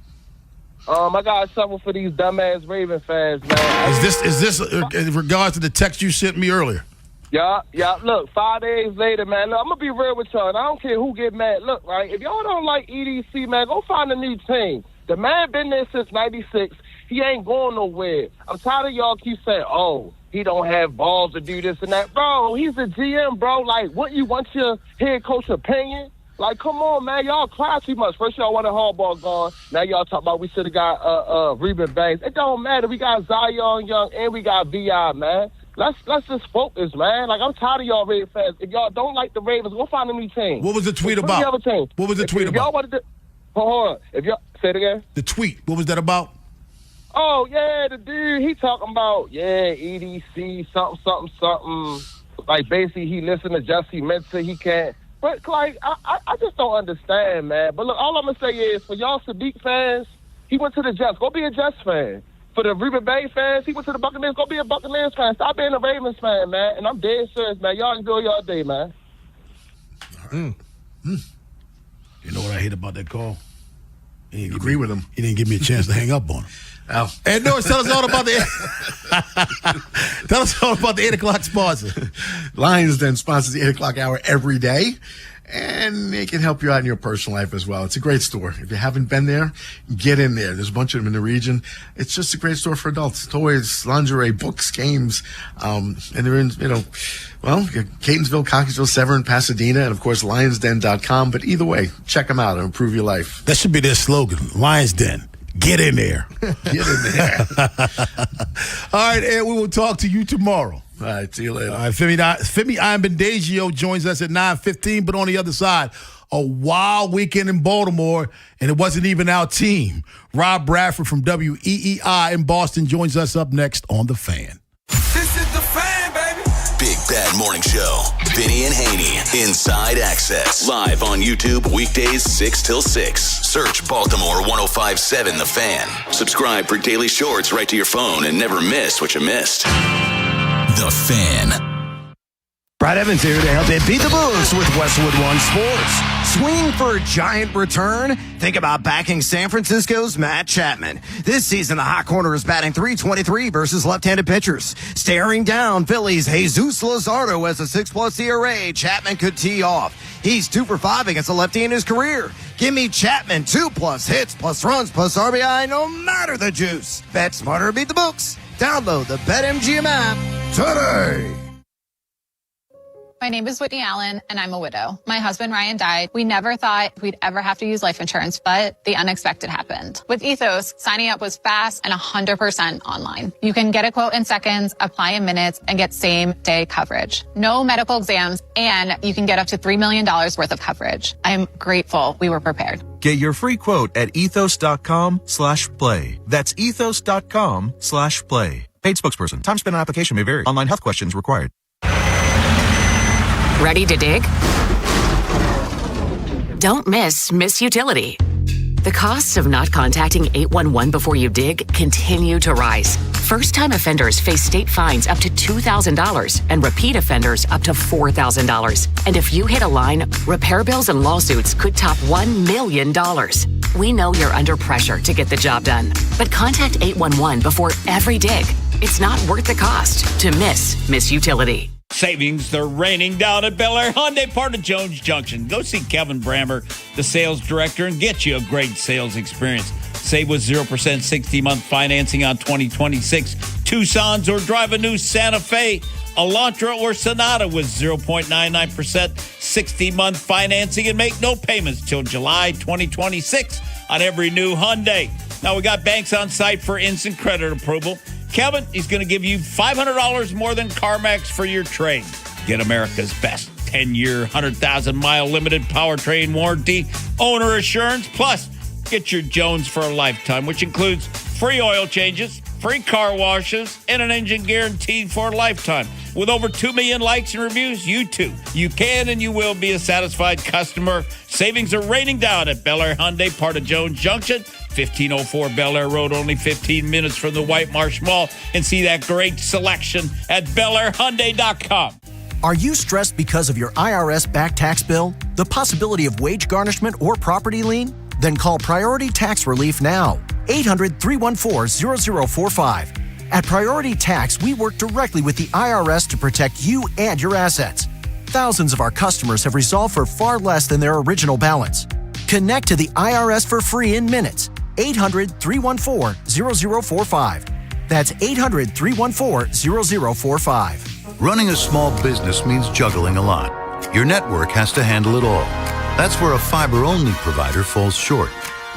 I got a shovel for these dumbass Raven fans, man.
Is this in regards to the text you sent me earlier?
Yeah. Look, 5 days later, man. Look, I'm gonna be real with y'all. And I don't care who get mad. Look, right? If y'all don't like EDC, man, go find a new team. The man been there since '96. He ain't going nowhere. I'm tired of y'all keep saying, "Oh, he don't have balls to do this and that." Bro, he's a GM, bro. Like, wouldn't you want your head coach opinion? Like, come on, man. Y'all cry too much. First y'all want a Harbaugh gone. Now y'all talk about we should have got Reuben Banks. It don't matter. We got Zion Young and we got VI, man. Let's just focus, man. Like, I'm tired of y'all Ravens fans. If y'all don't like the Ravens, go find a new team.
What was the tweet about? What was the tweet about?
Y'all wanted to, hold on. If y'all say it again.
The tweet. What was that about?
Oh yeah, the dude. He talking about EDC something. Like basically, he listened to Jesse Mensah. He can't. But like, I just don't understand, man. But look, all I'm gonna say is for y'all Sadiq fans, he went to the Jets. Go be a Jets fan. For the Reuben Bay fans, he went to the Buccaneers. Go be a Buccaneers fan. Stop being a Ravens fan, man. And I'm dead serious, man. Y'all enjoy y'all day, man.
You know what I hate about that call?
You agree with him.
He didn't give me a chance to hang up on him.
Oh.
And Norris, tell us all about the 8 o'clock sponsor.
Lions Den sponsors the 8 o'clock hour every day. And they can help you out in your personal life as well. It's a great store. If you haven't been there, get in there. There's a bunch of them in the region. It's just a great store for adults. Toys, lingerie, books, games. And they're in, Catonsville, Cockeysville, Severn, Pasadena, and of course, lionsden.com. But either way, check them out and improve your life.
That should be their slogan, Lions Den. Get in there.
Get in there.
All right, Ed, we will talk to you tomorrow.
All right, see you later.
All right, Femi Iambendagio joins us at 9:15, but on the other side, a wild weekend in Baltimore, and it wasn't even our team. Rob Bradford from WEEI in Boston joins us up next on The Fan.
This is The Fan, baby.
Big Bad Morning Show. Vinny and Haynie. Inside Access. Live on YouTube weekdays 6 till 6. Search Baltimore 105.7 The Fan. Subscribe for daily shorts right to your phone and never miss what you missed. The Fan.
Brad Evans here to help you beat the books with Westwood One Sports. Swing for a giant return? Think about backing San Francisco's Matt Chapman. This season, the hot corner is batting .323 versus left-handed pitchers. Staring down Phillies' Jesus Luzardo as a 6+ ERA, Chapman could tee off. He's 2 for 5 against a lefty in his career. Give me Chapman 2+ hits, plus runs, plus RBI, no matter the juice. Bet smarter, beat the books. Download the BetMGM app today.
My name is Whitney Allen, and I'm a widow. My husband, Ryan, died. We never thought we'd ever have to use life insurance, but the unexpected happened. With Ethos, signing up was fast and 100% online. You can get a quote in seconds, apply in minutes, and get same-day coverage. No medical exams, and you can get up to $3 million worth of coverage. I'm grateful we were prepared.
Get your free quote at ethos.com/play. That's ethos.com/play. Paid spokesperson. Time spent on application may vary. Online health questions required.
Ready to dig? Don't miss Utility. The costs of not contacting 811 before you dig continue to rise. First-time offenders face state fines up to $2,000 and repeat offenders up to $4,000. And if you hit a line, repair bills and lawsuits could top $1 million. We know you're under pressure to get the job done, but contact 811 before every dig. It's not worth the cost to miss Utility.
Savings, they're raining down at Bel Air Hyundai, part of Jones Junction. Go see Kevin Brammer, the sales director, and get you a great sales experience. Save with 0% 60-month financing on 2026 Tucsons, or drive a new Santa Fe, Elantra, or Sonata with 0.99% 60-month financing, and make no payments till July 2026 on every new Hyundai. Now, we got banks on site for instant credit approval. Kevin, he's going to give you $500 more than CarMax for your trade. Get America's best 10-year, 100,000-mile limited powertrain warranty, owner assurance, plus get your Jones for a lifetime, which includes free oil changes, free car washes, and an engine guaranteed for a lifetime. With over 2 million likes and reviews, you too. You can and you will be a satisfied customer. Savings are raining down at Bel Air Hyundai, part of Jones Junction. 1504 Bel Air Road, only 15 minutes from the White Marsh Mall. And see that great selection at BelAirHyundai.com.
Are you stressed because of your IRS back tax bill, the possibility of wage garnishment, or property lien? Then call Priority Tax Relief now. 800-314-0045. At Priority Tax, we work directly with the IRS to protect you and your assets. Thousands of our customers have resolved for far less than their original balance. Connect to the IRS for free in minutes. 800-314-0045. That's 800-314-0045.
Running a small business means juggling a lot. Your network has to handle it all. That's where a fiber-only provider falls short.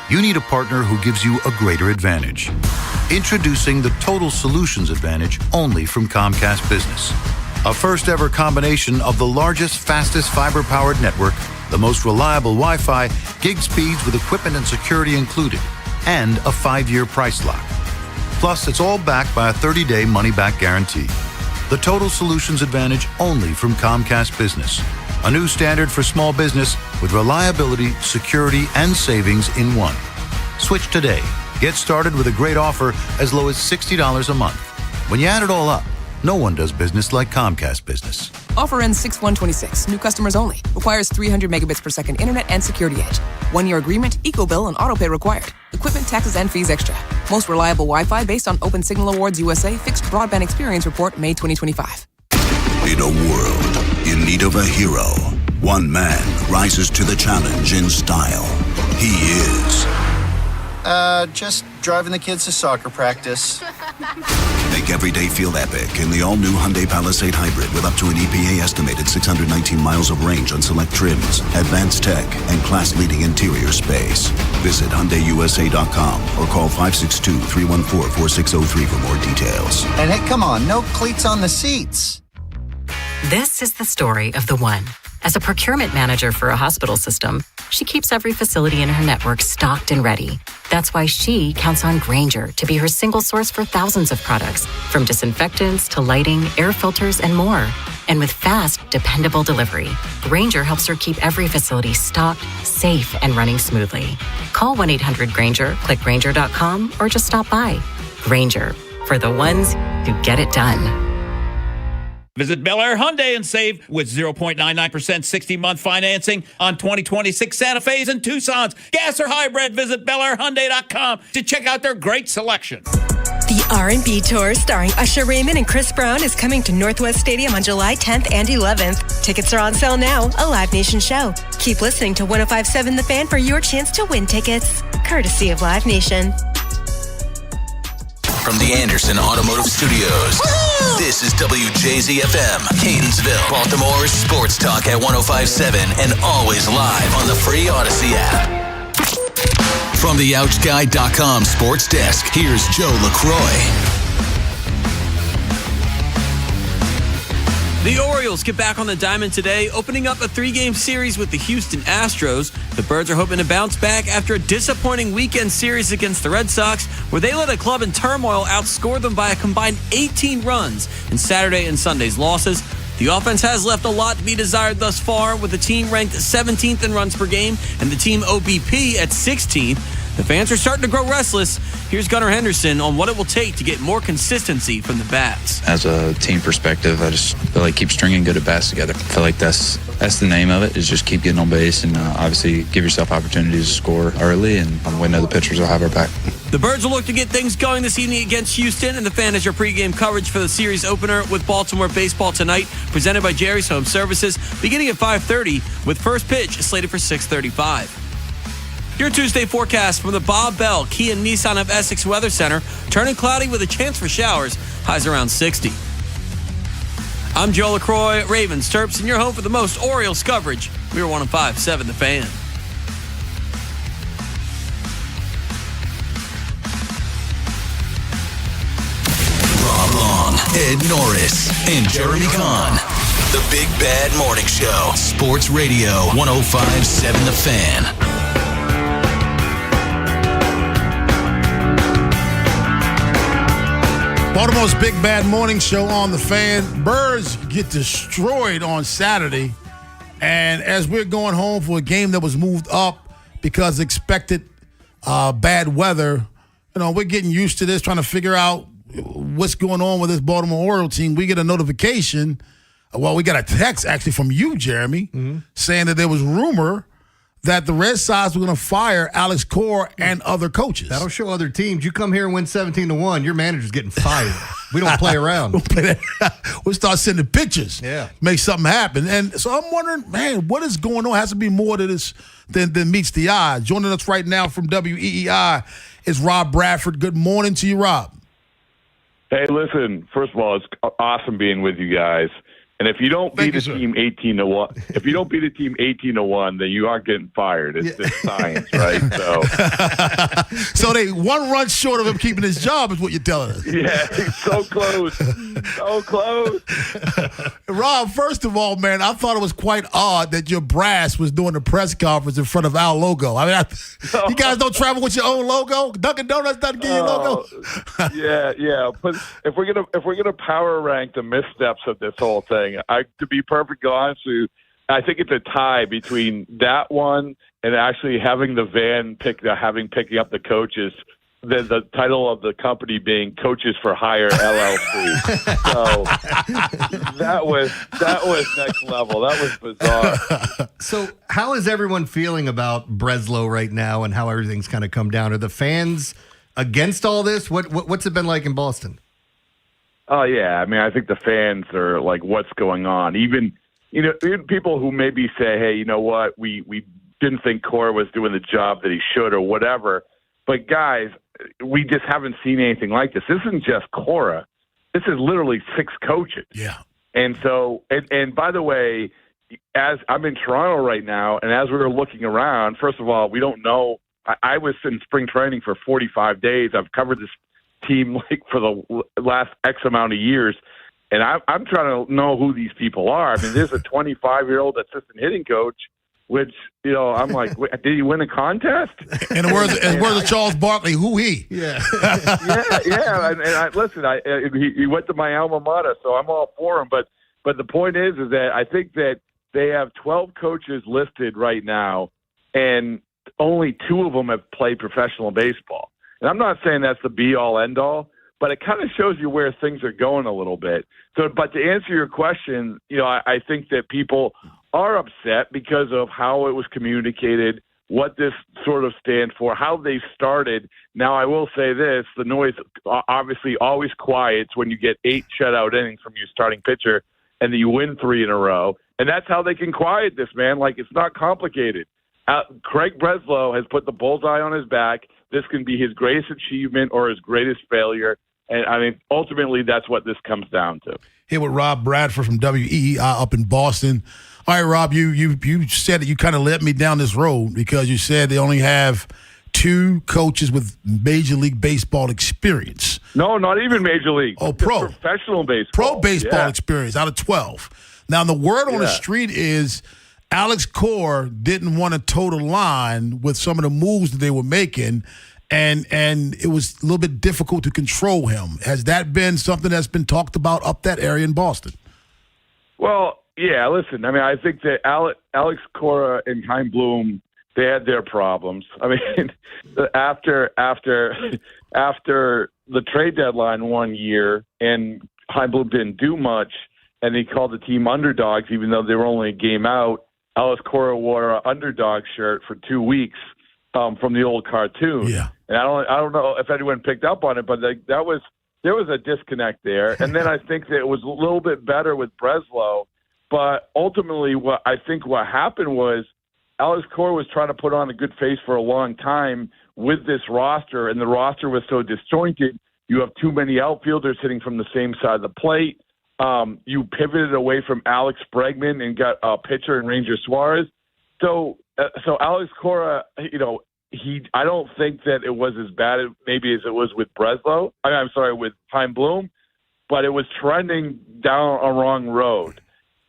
You need a partner who gives you a greater advantage. Introducing the Total Solutions Advantage only from Comcast Business. A first-ever combination of the largest, fastest fiber-powered network, the most reliable Wi-Fi, gig speeds with equipment and security included, and a 5-year price lock. Plus, it's all backed by a 30-day money-back guarantee. The Total Solutions Advantage only from Comcast Business. A new standard for small business with reliability, security, and savings in one. Switch today. Get started with a great offer as low as $60 a month. When you add it all up, no one does business like Comcast Business.
Offer ends 6/1/26. New customers only. Requires 300 megabits per second internet and security edge. 1-year agreement, eco-bill, and autopay required. Equipment, taxes, and fees extra. Most reliable Wi-Fi based on Open Signal Awards USA Fixed Broadband Experience Report, May 2025.
In a world in need of a hero, one man rises to the challenge in style. He is...
just driving the kids to soccer practice.
Make every day feel epic in the all-new Hyundai Palisade Hybrid with up to an EPA-estimated 619 miles of range on select trims, advanced tech, and class-leading interior space. Visit HyundaiUSA.com or call 562-314-4603 for more details.
And hey, come on, no cleats on the seats.
This is the story of the one. As a procurement manager for a hospital system, she keeps every facility in her network stocked and ready. That's why she counts on Grainger to be her single source for thousands of products, from disinfectants to lighting, air filters, and more. And with fast, dependable delivery, Grainger helps her keep every facility stocked, safe, and running smoothly. Call 1-800-GRAINGER, click Grainger.com, or just stop by. Grainger, for the ones who get it done.
Visit Bel Air Hyundai and save with 0.99% 60-month financing on 2026 Santa Fe's and Tucson's. Gas or hybrid, visit BelAirHyundai.com to check out their great selection.
The R&B Tour starring Usher Raymond and Chris Brown is coming to Northwest Stadium on July 10th and 11th. Tickets are on sale now, a Live Nation show. Keep listening to 105.7 The Fan for your chance to win tickets, courtesy of Live Nation.
From the Anderson Automotive Studios, this is WJZFM, Catonsville, Baltimore's sports talk at 105.7 and always live on the free Odyssey app. From the OutGuide.com sports desk, here's Joe LaCroix.
The Orioles get back on the diamond today, opening up a 3-game series with the Houston Astros. The Birds are hoping to bounce back after a disappointing weekend series against the Red Sox, where they let a club in turmoil outscore them by a combined 18 runs in Saturday and Sunday's losses. The offense has left a lot to be desired thus far, with the team ranked 17th in runs per game and the team OBP at 16th. The fans are starting to grow restless. Here's Gunnar Henderson on what it will take to get more consistency from the bats.
As a team perspective, I just feel like keep stringing good at-bats together. I feel like that's the name of it, is just keep getting on base and obviously give yourself opportunities to score early, and we know the pitchers will have our back.
The Birds will look to get things going this evening against Houston, and the Fan has your pregame coverage for the series opener with Baltimore baseball tonight, presented by Jerry's Home Services, beginning at 5:30 with first pitch slated for 6:35. Your Tuesday forecast from the Bob Bell Kia Nissan of Essex Weather Center. Turning cloudy with a chance for showers. Highs around 60. I'm Joe LaCroix, Ravens, Terps, and your home for the most Orioles coverage. We're 105.7 The Fan.
Rob Long, Ed Norris, and Jeremy Kahn. The Big Bad Morning Show. Sports Radio 105.7 The Fan.
Baltimore's Big Bad Morning Show on the Fan. Birds get destroyed on Saturday. And as we're going home for a game that was moved up because expected bad weather, we're getting used to this, trying to figure out what's going on with this Baltimore Orioles team. We get a notification. Well, we got a text actually from you, Jeremy, saying that there was rumor that the Red Sox were going to fire Alex Cora and other coaches.
That'll show other teams. You come here and win 17-1, your manager's getting fired. We don't play around.
We'll start sending pictures.
Yeah.
Make something happen. And so I'm wondering, man, what is going on? Has to be more to this than meets the eye. Joining us right now from WEEI is Rob Bradford. Good morning to you, Rob.
Hey, listen, first of all, it's awesome being with you guys. And if you don't beat a team 18-1, if you don't beat a team 18-1, then you aren't getting fired. It's just science, right?
So they one run short of him keeping his job is what you're telling us.
Yeah, so close, so close.
Rob, first of all, man, I thought it was quite odd that your brass was doing the press conference in front of our logo. I mean, you guys don't travel with your own logo. Dunkin' Donuts doesn't give you a logo.
Yeah. But if we're gonna power rank the missteps of this whole thing, to be perfectly honest with you, I think it's a tie between that one and actually having the van picking up the coaches. The title of the company being Coaches for Hire LLC. So that was next level. That was bizarre.
So how is everyone feeling about Breslow right now and how everything's kind of come down? Are the fans against all this? What's it been like in Boston?
Oh, yeah. I mean, I think the fans are like, what's going on? Even people who maybe say, hey, you know what, we didn't think Cora was doing the job that he should or whatever. But, guys, we just haven't seen anything like this. This isn't just Cora. This is literally 6 coaches.
Yeah.
And so, and by the way, as I'm in Toronto right now, and as we were looking around, first of all, we don't know. I was in spring training for 45 days. I've covered this team like for the last X amount of years, and I'm trying to know who these people are. I mean, there's a 25-year-old assistant hitting coach, which I'm like, did he win a contest?
And the words of Charles Barkley, who he?
Yeah,
yeah. And listen, he went to my alma mater, so I'm all for him. But the point is that I think that they have 12 coaches listed right now, and only 2 of them have played professional baseball. And I'm not saying that's the be-all, end-all, but it kind of shows you where things are going a little bit. So, but to answer your question, I think that people are upset because of how it was communicated, what this sort of stands for, how they started. Now, I will say this, the noise obviously always quiets when you get 8 shutout innings from your starting pitcher and then you win 3 in a row. And that's how they can quiet this, man. Like, it's not complicated. Craig Breslow has put the bullseye on his back. This can be his greatest achievement or his greatest failure. And, I mean, ultimately, that's what this comes down to.
Here with Rob Bradford from WEEI up in Boston. All right, Rob, you said that you kind of led me down this road because you said they only have 2 coaches with Major League Baseball experience.
No, not even Major League.
Oh, pro.
Just professional baseball.
Pro baseball experience out of 12. Now, the word on the street is Alex Cora didn't want to toe the line with some of the moves that they were making, and it was a little bit difficult to control him. Has that been something that's been talked about up that area in Boston?
Well, yeah, listen, I mean, I think that Alex Cora and Chaim Bloom, they had their problems. I mean, after the trade deadline one year and Chaim Bloom didn't do much, and he called the team underdogs even though they were only a game out, Alex Cora wore an underdog shirt for 2 weeks from the old cartoon.
Yeah.
And I don't know if anyone picked up on it, but there was a disconnect there. And then I think that it was a little bit better with Breslow. But ultimately, what happened was Alex Cora was trying to put on a good face for a long time with this roster, and the roster was so disjointed. You have too many outfielders hitting from the same side of the plate. You pivoted away from Alex Bregman and got a pitcher in Ranger Suarez. So Alex Cora, I don't think that it was as bad maybe as it was with Breslow. With Chaim Bloom, but it was trending down a wrong road.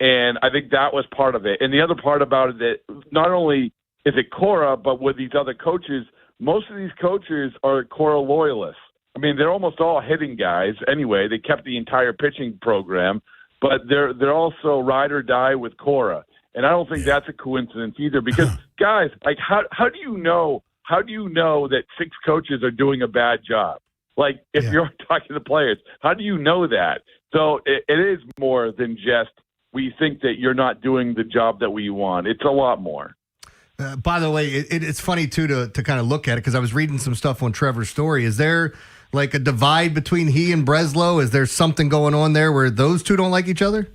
And I think that was part of it. And the other part about it, that not only is it Cora, but with these other coaches, most of these coaches are Cora loyalists. I mean, they're almost all hitting guys anyway. They kept the entire pitching program, but they're also ride or die with Cora. And I don't think that's a coincidence either, because guys, like how do you know that 6 coaches are doing a bad job? Like, if you're talking to players, how do you know that? So it is more than just we think that you're not doing the job that we want. It's a lot more.
By the way, it's funny, too, to kind of look at it, because I was reading some stuff on Trevor's story. Is there like a divide between he and Breslow? Is there something going on there where those two don't like each other?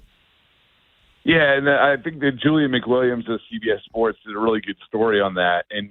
Yeah, and I think that Julian McWilliams of CBS Sports did a really good story on that. And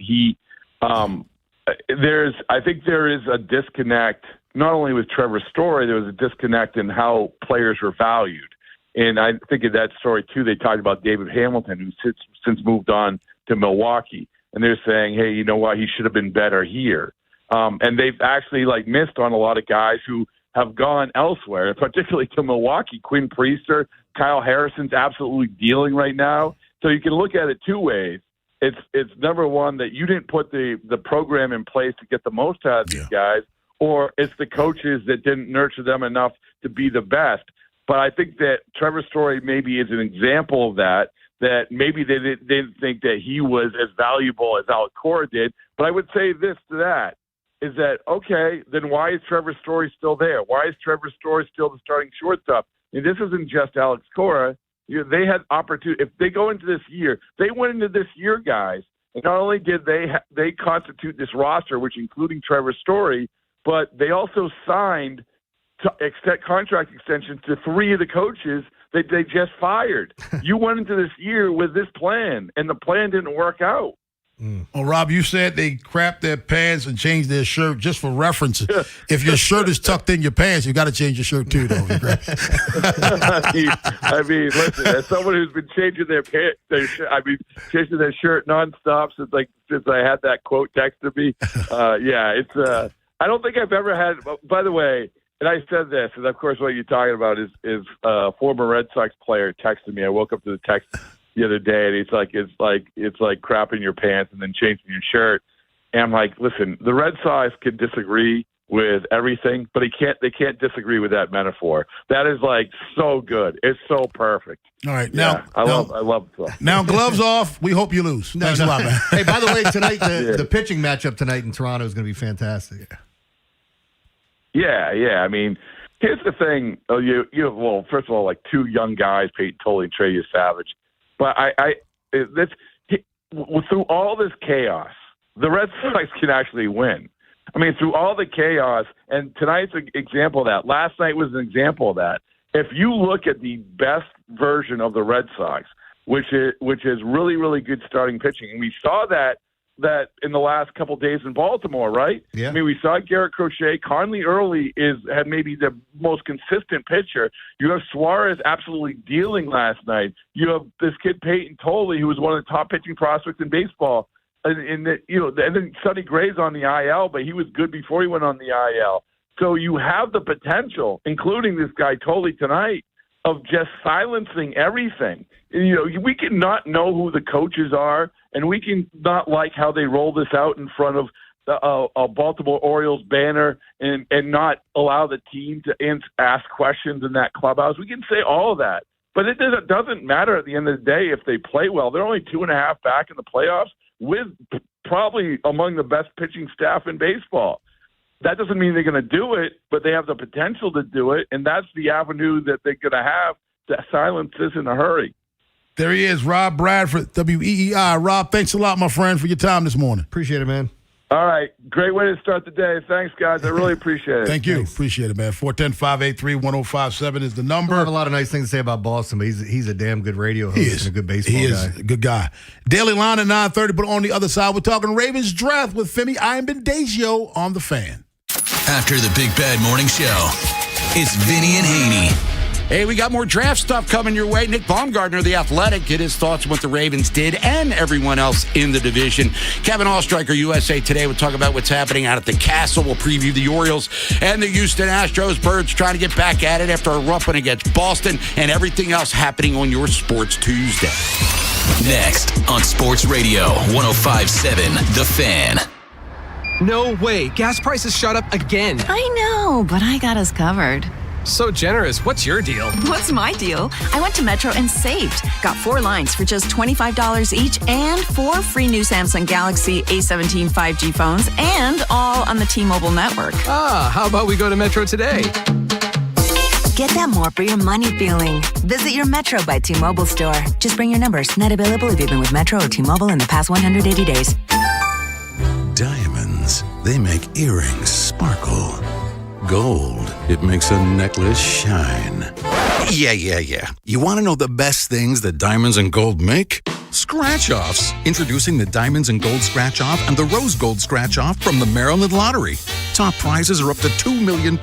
I think there is a disconnect, not only with Trevor's story, there was a disconnect in how players were valued. And I think in that story, too, they talked about David Hamilton, who's since moved on to Milwaukee. And they're saying, hey, you know what, he should have been better here. And they've actually missed on a lot of guys who have gone elsewhere, particularly to Milwaukee. Quinn Priester, Kyle Harrison's absolutely dealing right now. So you can look at it two ways. It's number one, that you didn't put the program in place to get the most out of these guys, or it's the coaches that didn't nurture them enough to be the best. But I think that Trevor's story maybe is an example of that maybe they didn't think that he was as valuable as Alex Cora did. But I would say this to that, is that, okay, then why is Trevor's story still there? Why is Trevor's story still the starting shortstop? And this isn't just Alex Cora. They had opportunity. If they go into this year, they went into this year, guys, and not only did they constitute this roster, which including Trevor's story, but they also signed contract extensions to 3 of the coaches that they just fired. You went into this year with this plan, and the plan didn't work out.
Well, Rob, you said they crapped their pants and changed their shirt. Just for reference, if your shirt is tucked in your pants, you got to change your shirt too, though.
I mean, listen, as someone who's been changing changing their shirt nonstop since I had that quote texted to me. It's I don't think I've ever had. By the way, and I said this, and of course, what you're talking about is a former Red Sox player texted me. I woke up to the text the other day, and it's like crapping your pants and then changing your shirt. And I'm like, listen, the Red Sox can disagree with everything, but they can't disagree with that metaphor. That is so good. It's so perfect.
All right,
I love it.
Now gloves off. We hope you lose. Thanks a lot, man.
Hey, by the way, tonight the pitching matchup tonight in Toronto is going to be fantastic.
Yeah. I mean, here's the thing. Well, first of all, 2 young guys, Peyton Tolley and Trey Savage. But through all this chaos, the Red Sox can actually win. I mean, through all the chaos, and tonight's an example of that. Last night was an example of that. If you look at the best version of the Red Sox, which is really, really good starting pitching, and we saw that in the last couple days in Baltimore, right?
Yeah.
I mean, we saw Garrett Crochet. Conley Early had maybe the most consistent pitcher. You have Suarez absolutely dealing last night. You have this kid Peyton Tolley, who was one of the top pitching prospects in baseball. And then Sonny Gray's on the IL, but he was good before he went on the IL. So you have the potential, including this guy Tolley tonight, of just silencing everything. We can not know who the coaches are, and we can not like how they roll this out in front of a Baltimore Orioles banner and not allow the team to ask questions in that clubhouse. We can say all of that, but it doesn't matter at the end of the day if they play well. They're only 2.5 back in the playoffs with probably among the best pitching staff in baseball. That doesn't mean they're going to do it, but they have the potential to do it, and that's the avenue that they're going to have to silence this in a hurry.
There he is, Rob Bradford, WEEI. Rob, thanks a lot, my friend, for your time this morning.
Appreciate it, man.
All right. Great way to start the day. Thanks, guys. I really appreciate it.
Thank you. Thanks. Appreciate it, man. 410-583-1057 is the number.
I have a lot of nice things to say about Boston, but he's a damn good radio host and a good baseball guy.
He is a good guy. Daily Line at 9:30, but on the other side, we're talking Ravens draft with Femi Iambendazio on The Fan.
After the Big Bad Morning Show, it's Vinny and Haynie.
Hey, we got more draft stuff coming your way. Nick Baumgartner, The Athletic, get his thoughts on what the Ravens did and everyone else in the division. Kevin Allstriker, USA Today, will talk about what's happening out at the Castle. We'll preview the Orioles and the Houston Astros. Birds trying to get back at it after a rough one against Boston, and everything else happening on your Sports Tuesday.
Next on Sports Radio 105.7 The Fan.
No way. Gas prices shot up again.
I know, but I got us covered.
So generous. What's your deal?
What's my deal? I went to Metro and saved. Got 4 lines for just $25 each and 4 free new Samsung Galaxy A17 5G phones, and all on the T-Mobile network.
How about we go to Metro today?
Get that more for your money feeling. Visit your Metro by T-Mobile store. Just bring your numbers. Not available if you've been with Metro or T-Mobile in the past 180 days.
Diamonds, they make earrings sparkle. Gold, it makes a necklace shine. Yeah. You want to know the best things that diamonds and gold make? Scratch-offs. Introducing the Diamonds and Gold Scratch-Off and the Rose Gold Scratch-Off from the Maryland Lottery. Top prizes are up to $2 million.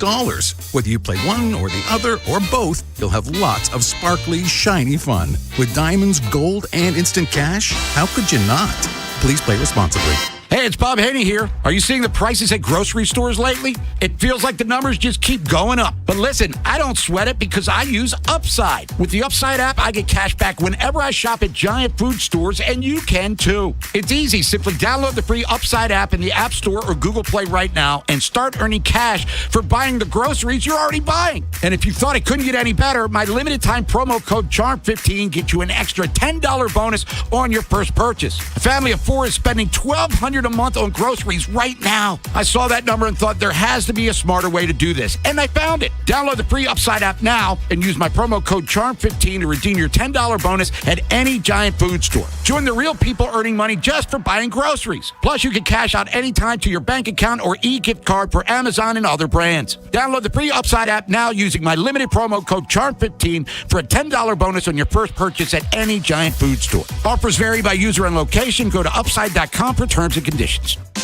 Whether you play one or the other or both, you'll have lots of sparkly, shiny fun. With diamonds, gold, and instant cash, how could you not? Please play responsibly.
Hey, it's Bob Haynie here. Are you seeing the prices at grocery stores lately? It feels like the numbers just keep going up. But listen, I don't sweat it because I use Upside. With the Upside app, I get cash back whenever I shop at giant food stores, and you can too. It's easy. Simply download the free Upside app in the App Store or Google Play right now and start earning cash for buying the groceries you're already buying. And if you thought it couldn't get any better, my limited time promo code CHARM15 gets you an extra $10 bonus on your first purchase. A family of 4 is spending $1,200 a month on groceries right now. I saw that number and thought there has to be a smarter way to do this, and I found it. Download the free Upside app now and use my promo code CHARM15 to redeem your $10 bonus at any giant food store. Join the real people earning money just for buying groceries. Plus, you can cash out anytime to your bank account or e-gift card for Amazon and other brands. Download the free Upside app now using my limited promo code CHARM15 for a $10 bonus on your first purchase at any giant food store. Offers vary by user and location. Go to upside.com for terms and conditions.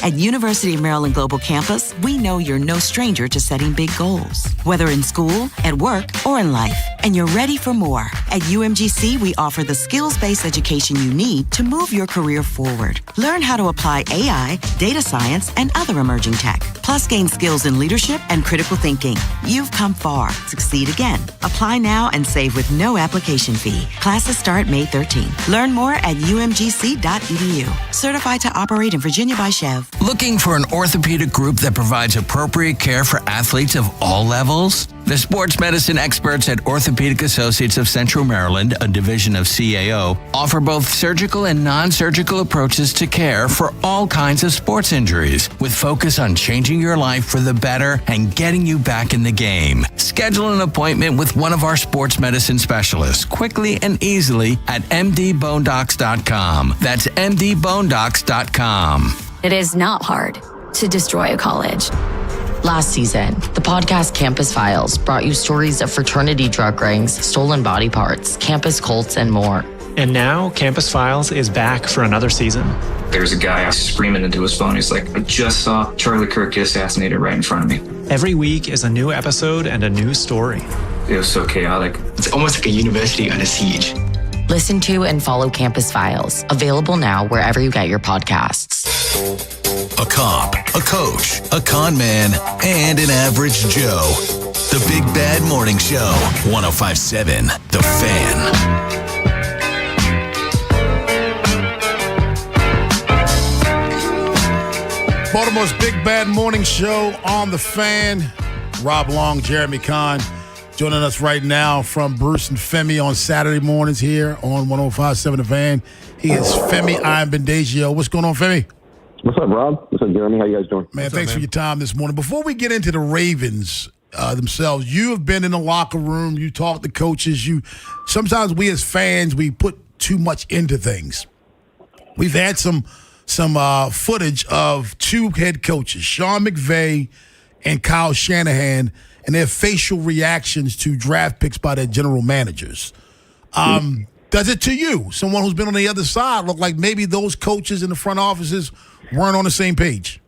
At University of Maryland Global Campus, we know you're no stranger to setting big goals, whether in school, at work, or in life, and you're ready for more. At UMGC, we offer the skills-based education you need to move your career forward. Learn how to apply AI, data science, and other emerging tech, plus gain skills in leadership and critical thinking. You've come far. Succeed again. Apply now and save with no application fee. Classes start May 13th. Learn more at umgc.edu. Certified to operate in Virginia by Chev.
Looking for an orthopedic group that provides appropriate care for athletes of all levels? The sports medicine experts at Orthopedic Associates of Central Maryland, a division of CAO, offer both surgical and non-surgical approaches to care for all kinds of sports injuries, with focus on changing your life for the better and getting you back in the game. Schedule an appointment with one of our sports medicine specialists quickly and easily at mdbonedocs.com. That's mdbonedocs.com.
It is not hard to destroy a college. Last season, the podcast Campus Files brought you stories of fraternity drug rings, stolen body parts, campus cults, and more.
And now, Campus Files is back for another season.
There's a guy screaming into his phone. He's like, I just saw Charlie Kirk get assassinated right in front of me.
Every week is a new episode and a new story.
It was so chaotic.
It's almost like a university under siege.
Listen to and follow Campus Files. Available now wherever you get your podcasts.
A cop, a coach, a con man, and an average Joe. The Big Bad Morning Show. 105.7 The Fan.
Baltimore's Big Bad Morning Show on The Fan. Rob Long, Jeremy Kahn joining us right now from Bruce and Femi on Saturday mornings here on 105.7 The Fan. He is Femi Iambendazio. What's going on, Femi?
What's up, Rob? What's up, Jeremy? How you guys doing?
Man, thanks for your time this morning. Before we get into the Ravens themselves, you have been in the locker room. You talk to coaches. Sometimes we as fans, we put too much into things. We've had some footage of two head coaches, Sean McVay and Kyle Shanahan, and their facial reactions to draft picks by their general managers. Does it to you, someone who's been on the other side, look like maybe those coaches in the front offices weren't on the same page?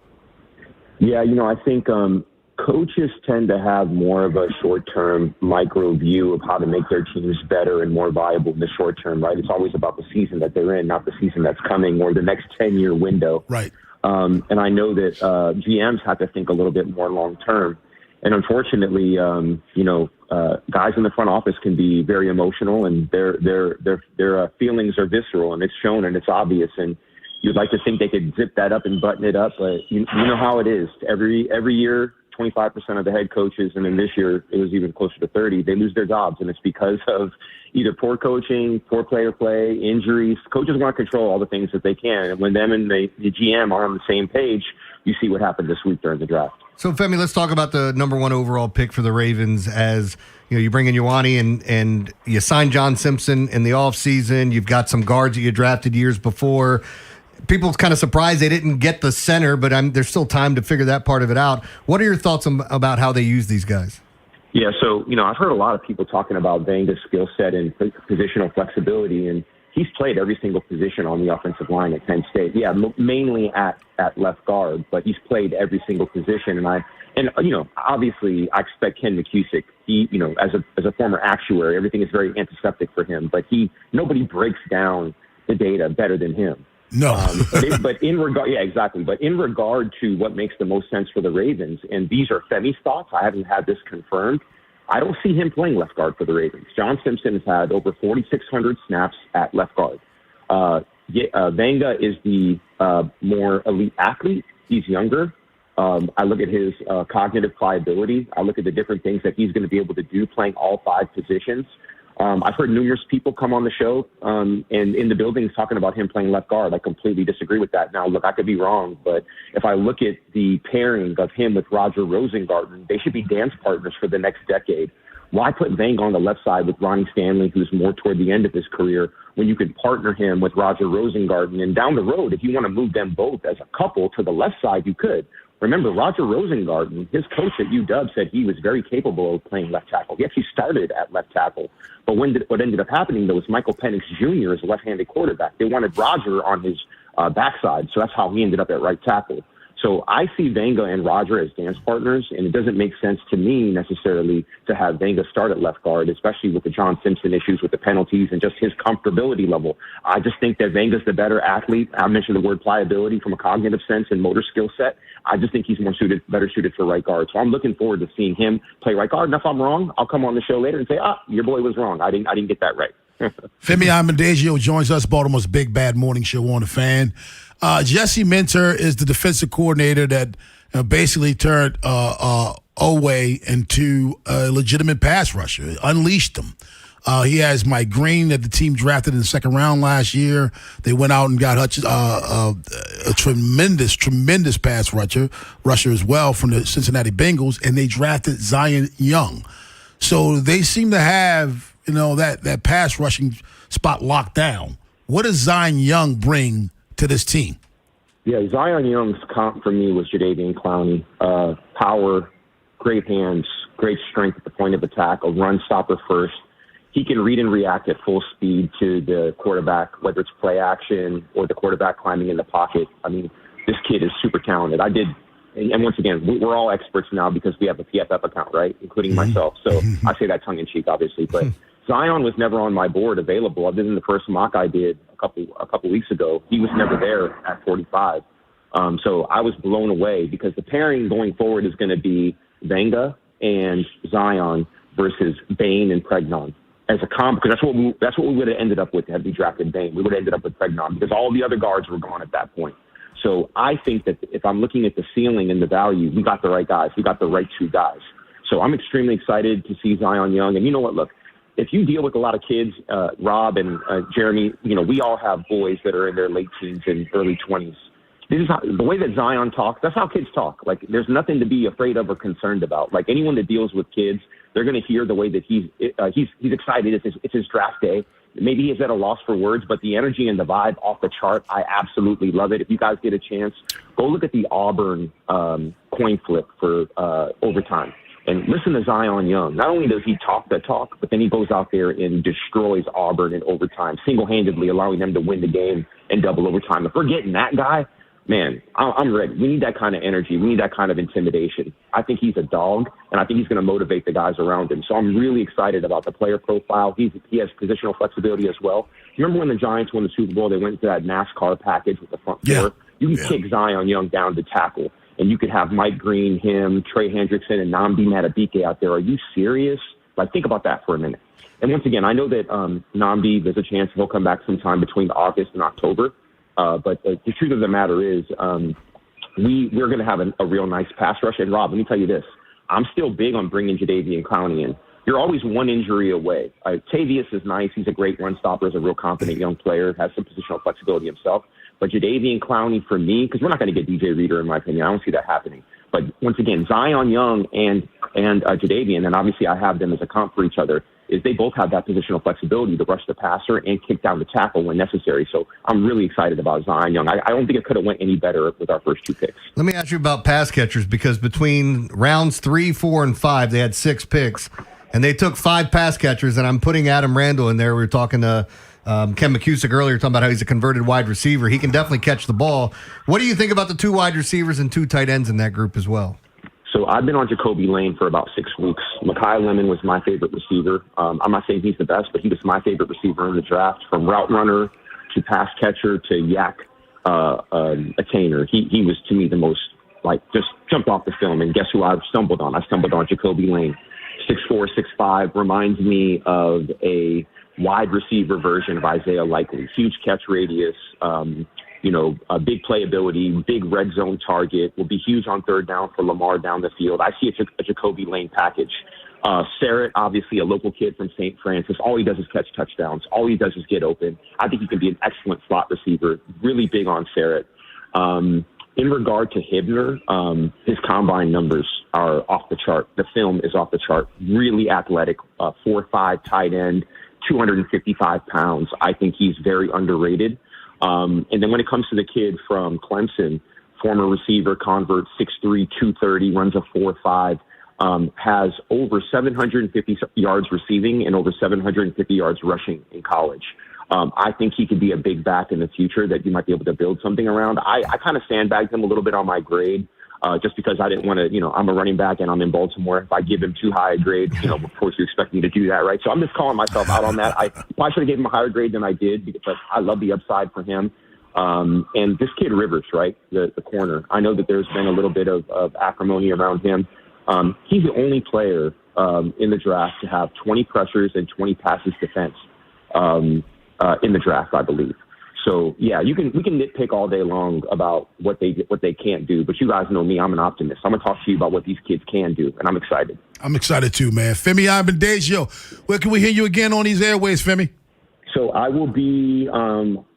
Yeah, I think coaches tend to have more of a short-term micro view of how to make their teams better and more viable in the short term, right? It's always about the season that they're in, not the season that's coming or the next 10-year window.
Right.
And I know that GMs have to think a little bit more long-term. And unfortunately, guys in the front office can be very emotional, and their feelings are visceral, and it's shown and it's obvious. And you'd like to think they could zip that up and button it up, but you know how it is. Every year, 25% of the head coaches, and then this year it was even closer to 30, they lose their jobs, and it's because of either poor coaching, poor player play, injuries. Coaches want to control all the things that they can, and when them and the GM are on the same page, you see what happened this week during the draft.
So, Femi, let's talk about the number 1 overall pick for the Ravens. As you bring in Ioane and you sign John Simpson in the offseason. You've got some guards that you drafted years before. People kind of surprised they didn't get the center, but there's still time to figure that part of it out. What are your thoughts about how they use these guys?
Yeah, so, I've heard a lot of people talking about Vanga's skill set and positional flexibility, and he's played every single position on the offensive line at Penn State. Yeah, mainly at left guard, but he's played every single position. And obviously, I expect Ken McCusick. He, as a former actuary, everything is very antiseptic for him. But nobody breaks down the data better than him.
No.
But in regard to what makes the most sense for the Ravens, and these are Femi's thoughts, I haven't had this confirmed. I don't see him playing left guard for the Ravens. John Simpson has had over 4,600 snaps at left guard. Vanga is the more elite athlete. He's younger. I look at his cognitive pliability. I look at the different things that he's going to be able to do playing all 5 positions. I've heard numerous people come on the show and in the buildings talking about him playing left guard. I completely disagree with that. Now, look, I could be wrong, but if I look at the pairing of him with Roger Rosengarten, they should be dance partners for the next decade. Why put Vanga on the left side with Ronnie Stanley, who's more toward the end of his career, when you could partner him with Roger Rosengarten? And down the road, if you want to move them both as a couple to the left side, you could. Remember, Roger Rosengarten, his coach at UW said he was very capable of playing left tackle. He actually started at left tackle. But what ended up happening, though, was Michael Penix Jr. is a left-handed quarterback. They wanted Roger on his backside, so that's how he ended up at right tackle. So I see Vanga and Roger as dance partners, and it doesn't make sense to me necessarily to have Vanga start at left guard, especially with the John Simpson issues with the penalties and just his comfortability level. I just think that Vanga's the better athlete. I mentioned the word pliability from a cognitive sense and motor skill set. I just think he's better suited for right guard. So I'm looking forward to seeing him play right guard. And if I'm wrong, I'll come on the show later and say, your boy was wrong. I didn't get that right.
Femi Amadagio joins us, Baltimore's Big Bad Morning Show on the Fan. Jesse Minter is the defensive coordinator that basically turned Oweh into a legitimate pass rusher, unleashed him. He has Mike Green that the team drafted in the second round last year. They went out and got a tremendous pass rusher as well from the Cincinnati Bengals, and they drafted Zion Young. So they seem to have that pass rushing spot locked down. What does Zion Young bring to this team?
Yeah, Zion Young's comp for me was Jadeveon Clowney. Power, great hands, great strength at the point of attack, a run stopper first. He can read and react at full speed to the quarterback, whether it's play action or the quarterback climbing in the pocket. I mean, this kid is super talented. And once again, we're all experts now because we have a PFF account, right, including myself. So I say that tongue-in-cheek, obviously. But Zion was never on my board available other than the first mock I did a couple weeks ago. He was never there at 45. So I was blown away because the pairing going forward is going to be Vanga and Zion versus Bain and Pregnon as a comp, because that's what we would have ended up with had we drafted Bain. We would have ended up with Pregnon because all the other guards were gone at that point. So I think that if I'm looking at the ceiling and the value, we got the right guys. We got the right 2 guys. So I'm extremely excited to see Zion Young. And you know what? Look, if you deal with a lot of kids, Rob and Jeremy, we all have boys that are in their late teens and early 20s. This is the way that Zion talks. That's how kids talk. Like, there's nothing to be afraid of or concerned about. Like, anyone that deals with kids, they're going to hear the way that he's excited. It's his draft day. Maybe he's at a loss for words, but the energy and the vibe off the chart, I absolutely love it. If you guys get a chance, go look at the Auburn coin flip for overtime and listen to Zion Young. Not only does he talk the talk, but then he goes out there and destroys Auburn in overtime, single-handedly allowing them to win the game in double overtime. If we're getting that guy, man, I'm ready. We need that kind of energy. We need that kind of intimidation. I think he's a dog, and I think he's going to motivate the guys around him. So I'm really excited about the player profile. He has positional flexibility as well. Remember when the Giants won the Super Bowl, they went to that NASCAR package with the front four? You can kick Zion Young down to tackle, and you could have Mike Green, him, Trey Hendrickson, and Nnamdi Madubuike out there. Are you serious? Like, think about that for a minute. And once again, I know that Nnamdi, there's a chance he'll come back sometime between August and October. But the truth of the matter is we're going to have a real nice pass rush. And, Rob, let me tell you this. I'm still big on bringing Jadeveon Clowney in. You're always one injury away. Tavius is nice. He's a great run stopper. He's a real confident young player, has some positional flexibility himself. But Jadeveon Clowney for me, because we're not going to get DJ Reader in my opinion. I don't see that happening. But once again, Zion Young and Jadeveon, and obviously I have them as a comp for each other, is they both have that positional flexibility to rush the passer and kick down the tackle when necessary. So I'm really excited about Zion Young. I don't think it could have went any better with our first 2 picks.
Let me ask you about pass catchers, because between rounds 3, 4, and 5, they had 6 picks, and they took 5 pass catchers, and I'm putting Adam Randall in there. We were talking to Ken McCusick earlier, talking about how he's a converted wide receiver. He can definitely catch the ball. What do you think about the 2 wide receivers and 2 tight ends in that group as well?
So I've been on Jacoby Lane for about 6 weeks. Mekhi Lemon was my favorite receiver. I'm not saying he's the best, but he was my favorite receiver in the draft, from route runner to pass catcher to yak attainer. He was, to me, the most, just jumped off the film. And guess who I stumbled on? I stumbled on Jacoby Lane. 6'4", 6'5", reminds me of a wide receiver version of Isaiah Likely. Huge catch radius, a big playability, big red zone target, will be huge on third down for Lamar down the field. I see a Jacoby Lane package. Sarrett, obviously a local kid from St. Francis. All he does is catch touchdowns. All he does is get open. I think he can be an excellent slot receiver. Really big on Sarrett. In regard to Hibner, his combine numbers are off the chart. The film is off the chart. Really athletic, 4'5" tight end, 255 pounds. I think he's very underrated. And then when it comes to the kid from Clemson, former receiver, convert, 6'3", 230, runs a 4'5", has over 750 yards receiving and over 750 yards rushing in college. I think he could be a big back in the future that you might be able to build something around. I kind of sandbagged him a little bit on my grade just because I didn't want to, I'm a running back and I'm in Baltimore. If I give him too high a grade, of course you expect me to do that, right? So I'm just calling myself out on that. I probably should have given him a higher grade than I did because I love the upside for him. And this kid Rivers, right, the corner, I know that there's been a little bit of acrimony around him. He's the only player in the draft to have 20 pressures and 20 passes defense in the draft, I believe. So yeah, we can nitpick all day long about what they can't do, but you guys know me, I'm an optimist. I'm gonna talk to you about what these kids can do, and I'm excited.
I'm excited too, man. Femi Abendejo, where can we hear you again on these airways, Femi?
So I will be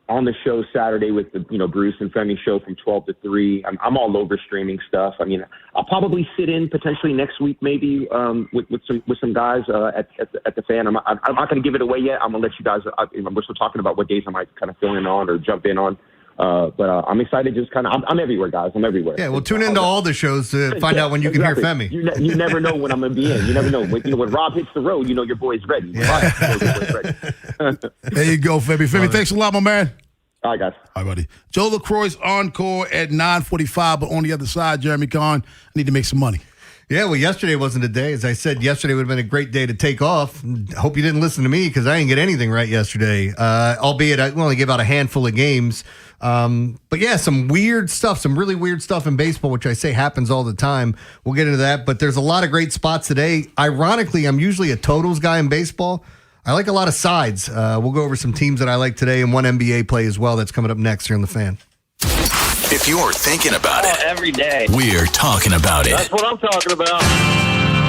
on the show Saturday with the Bruce and Femi show from 12 to 3. I'm all over streaming stuff. I mean, I'll probably sit in potentially next week, maybe with some guys at the Fan. I'm not going to give it away yet. I'm going to let you guys. We're still talking about what days I might kind of fill in on or jump in on. But I'm excited. Just kind of, I'm everywhere, guys. I'm everywhere.
Yeah, well, tune into all the there to find out when you can hear Femi.
You never know when I'm going to be in. You never know. When Rob hits the road, your boy's ready.
Yeah. There you go, Femi. Femi, thanks a lot, my man.
All right, guys.
All right, buddy. Joe LaCroix's encore at 9:45, but on the other side, Jeremy Kahn, I need to make some money.
Yeah, well, yesterday wasn't a day. As I said, yesterday would have been a great day to take off. Hope you didn't listen to me because I didn't get anything right yesterday, albeit I only gave out a handful of games. But yeah, some weird stuff, some really weird stuff in baseball, which I say happens all the time. We'll get into that, but there's a lot of great spots today. Ironically, I'm usually a totals guy in baseball. I like a lot of sides. We'll go over some teams that I like today and one NBA play as well that's coming up next here on The Fan.
If you're thinking about it
every day,
we're talking about it.
That's what I'm talking about.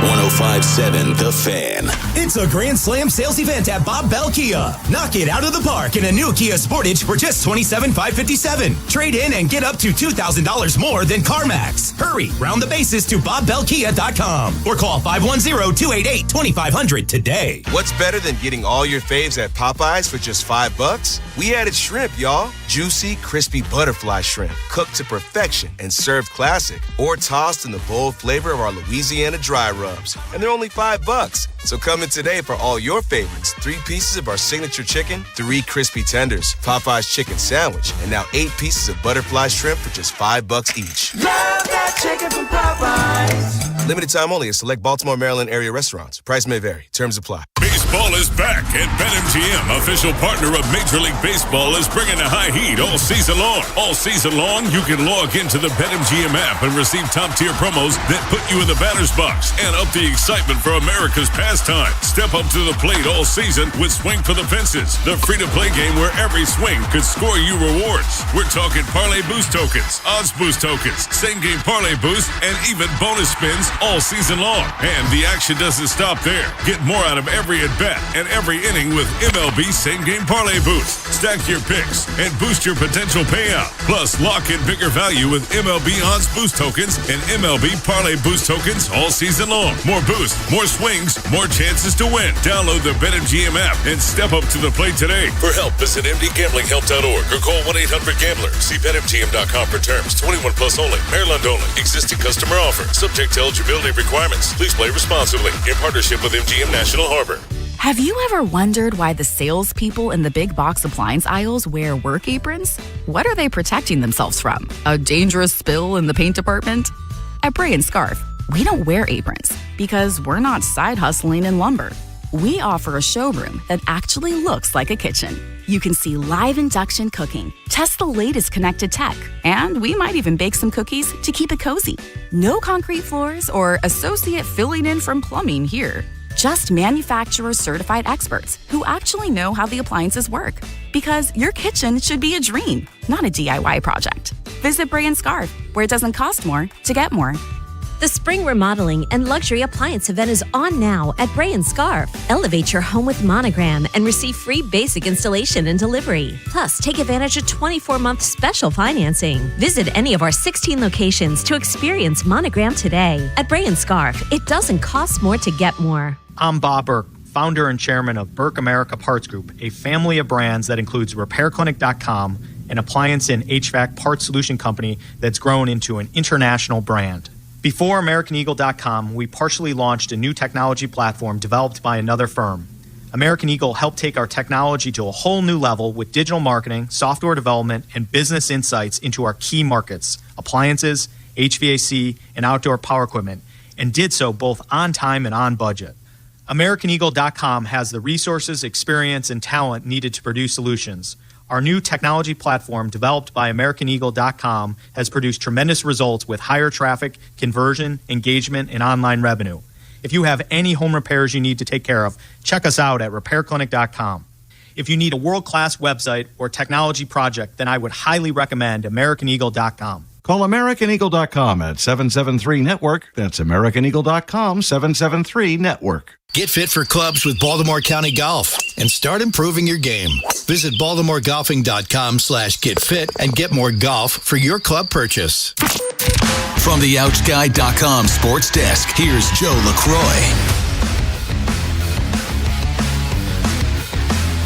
105.7 The Fan.
It's a Grand Slam sales event at Bob Bell Kia. Knock it out of the park in a new Kia Sportage for just $27,557. Trade in and get up to $2,000 more than CarMax. Hurry, round the bases to BobBellKia.com or call 510-288-2500 today.
What's better than getting all your faves at Popeyes for just $5? We added shrimp, y'all. Juicy, crispy butterfly shrimp, cooked to perfection and served classic, or tossed in the bold flavor of our Louisiana dry rubs. And they're only $5. So come in today for all your favorites. 3 pieces of our signature chicken, 3 crispy tenders, Popeye's chicken sandwich, and now 8 pieces of butterfly shrimp for just $5 each.
Love that chicken from Popeyes.
Limited time only at select Baltimore, Maryland area restaurants. Price may vary. Terms apply.
Baseball is back, and BetMGM, official partner of Major League Baseball, is bringing the high heat all season long. All season long, you can log into the BetMGM app and receive top-tier promos that put you in the batter's box and up the excitement for America's pastime. Step up to the plate all season with Swing for the Fences, the free-to-play game where every swing could score you rewards. We're talking parlay boost tokens, odds boost tokens, same-game parlay boost, and even bonus spins all season long. And the action doesn't stop there. Get more out of every at-bat and every inning with MLB Same-Game Parlay Boost. Stack your picks and boost your potential payout. Plus, lock in bigger value with MLB Odds Boost tokens and MLB Parlay Boost tokens all season long. More boost, more swings, more chances to win. Download the BetMGM app and step up to the plate today. For help, visit mdgamblinghelp.org or call 1-800-GAMBLER. See BetMGM.com for terms. 21 plus only. Maryland only. Existing customer offer. Subject to eligibility requirements. Please play responsibly. In partnership with MGM National Harbor.
Have you ever wondered why the salespeople in the big box appliance aisles wear work aprons? What are they protecting themselves from? A dangerous spill in the paint department? At Bray & Scarf, we don't wear aprons because we're not side hustling in lumber. We offer a showroom that actually looks like a kitchen. You can see live induction cooking, test the latest connected tech, and we might even bake some cookies to keep it cozy. No concrete floors or associate filling in from plumbing here. Just manufacturer certified experts who actually know how the appliances work. Because your kitchen should be a dream, not a DIY project. Visit Bray & Scarf, where it doesn't cost more to get more.
The spring remodeling and luxury appliance event is on now at Bray & Scarf. Elevate your home with Monogram and receive free basic installation and delivery. Plus, take advantage of 24-month special financing. Visit any of our 16 locations to experience Monogram today. At Bray & Scarf, it doesn't cost more to get more.
I'm Bob Burke, founder and chairman of Burke America Parts Group, a family of brands that includes RepairClinic.com, an appliance and HVAC parts solution company that's grown into an international brand. Before AmericanEagle.com, we partially launched a new technology platform developed by another firm. American Eagle helped take our technology to a whole new level with digital marketing, software development, and business insights into our key markets, appliances, HVAC, and outdoor power equipment, and did so both on time and on budget. AmericanEagle.com has the resources, experience, and talent needed to produce solutions. Our new technology platform, developed by AmericanEagle.com, has produced tremendous results with higher traffic, conversion, engagement, and online revenue. If you have any home repairs you need to take care of, check us out at RepairClinic.com. If you need a world-class website or technology project, then I would highly recommend AmericanEagle.com.
Call AmericanEagle.com at 773-NETWORK. That's AmericanEagle.com, 773-NETWORK.
Get fit for clubs with Baltimore County Golf and start improving your game. Visit BaltimoreGolfing.com/getfit and get more golf for your club purchase.
From the OutSky.com sports desk, here's Joe LaCroix.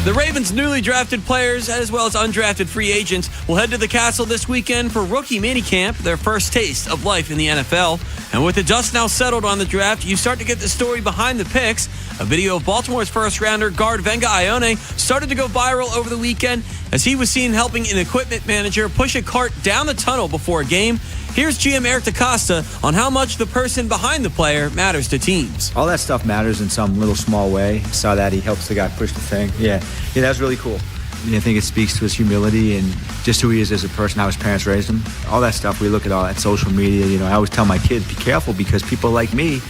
The Ravens' newly drafted players, as well as undrafted free agents, will head to the Castle this weekend for rookie minicamp, their first taste of life in the NFL. And with the dust now settled on the draft, you start to get the story behind the picks. A video of Baltimore's first-rounder guard Venga Ione started to go viral over the weekend as he was seen helping an equipment manager push a cart down the tunnel before a game. Here's GM Eric DaCosta on how much the person behind the player matters to teams.
All that stuff matters in some little small way. Saw that he helps the guy push the thing. Yeah, that was really cool. I think it speaks to his humility and just who he is as a person, how his parents raised him. All that stuff, we look at all that social media. I always tell my kids, be careful because people like me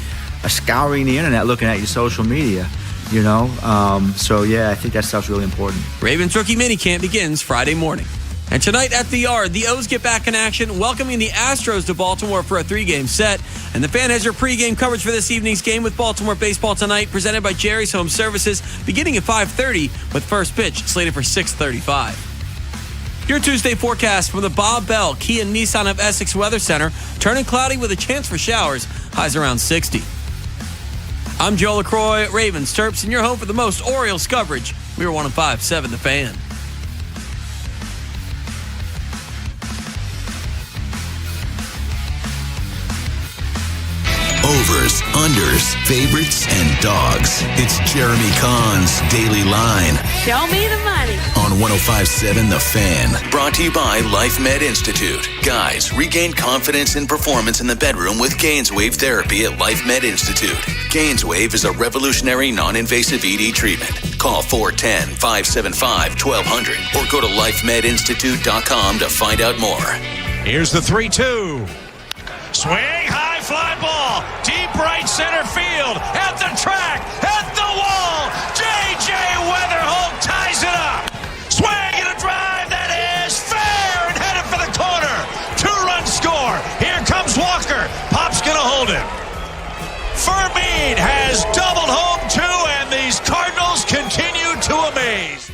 are scouring the internet looking at your social media. So yeah, I think that stuff's really important.
Ravens rookie minicamp begins Friday morning. And tonight at the Yard, the O's get back in action, welcoming the Astros to Baltimore for a 3-game set. And the Fan has your pregame coverage for this evening's game with Baltimore baseball tonight, presented by Jerry's Home Services, beginning at 5:30 with first pitch slated for 6:35. Your Tuesday forecast from the Bob Bell Kia Nissan of Essex Weather Center, turning cloudy with a chance for showers, highs around 60. I'm Joe LaCroix, Ravens Terps, and your home for the most Orioles coverage. We are 105.7 The Fan.
Overs, unders, favorites, and dogs. It's Jeremy Kahn's Daily Line.
Show me the money.
On 105.7 The Fan. Brought to you by Life Med Institute. Guys, regain confidence and performance in the bedroom with GainsWave therapy at Life Med Institute. GainsWave is a revolutionary non-invasive ED treatment. Call 410-575-1200 or go to lifemedinstitute.com to find out more.
Here's the 3-2. Swing, high fly ball, deep right center field, at the track, at the wall. J.J. Weatherholt ties it up. Swing and a drive that is fair and headed for the corner. 2-run score. Here comes Walker. Pop's going to hold it. Heat has doubled home too, and these Cardinals continue to amaze.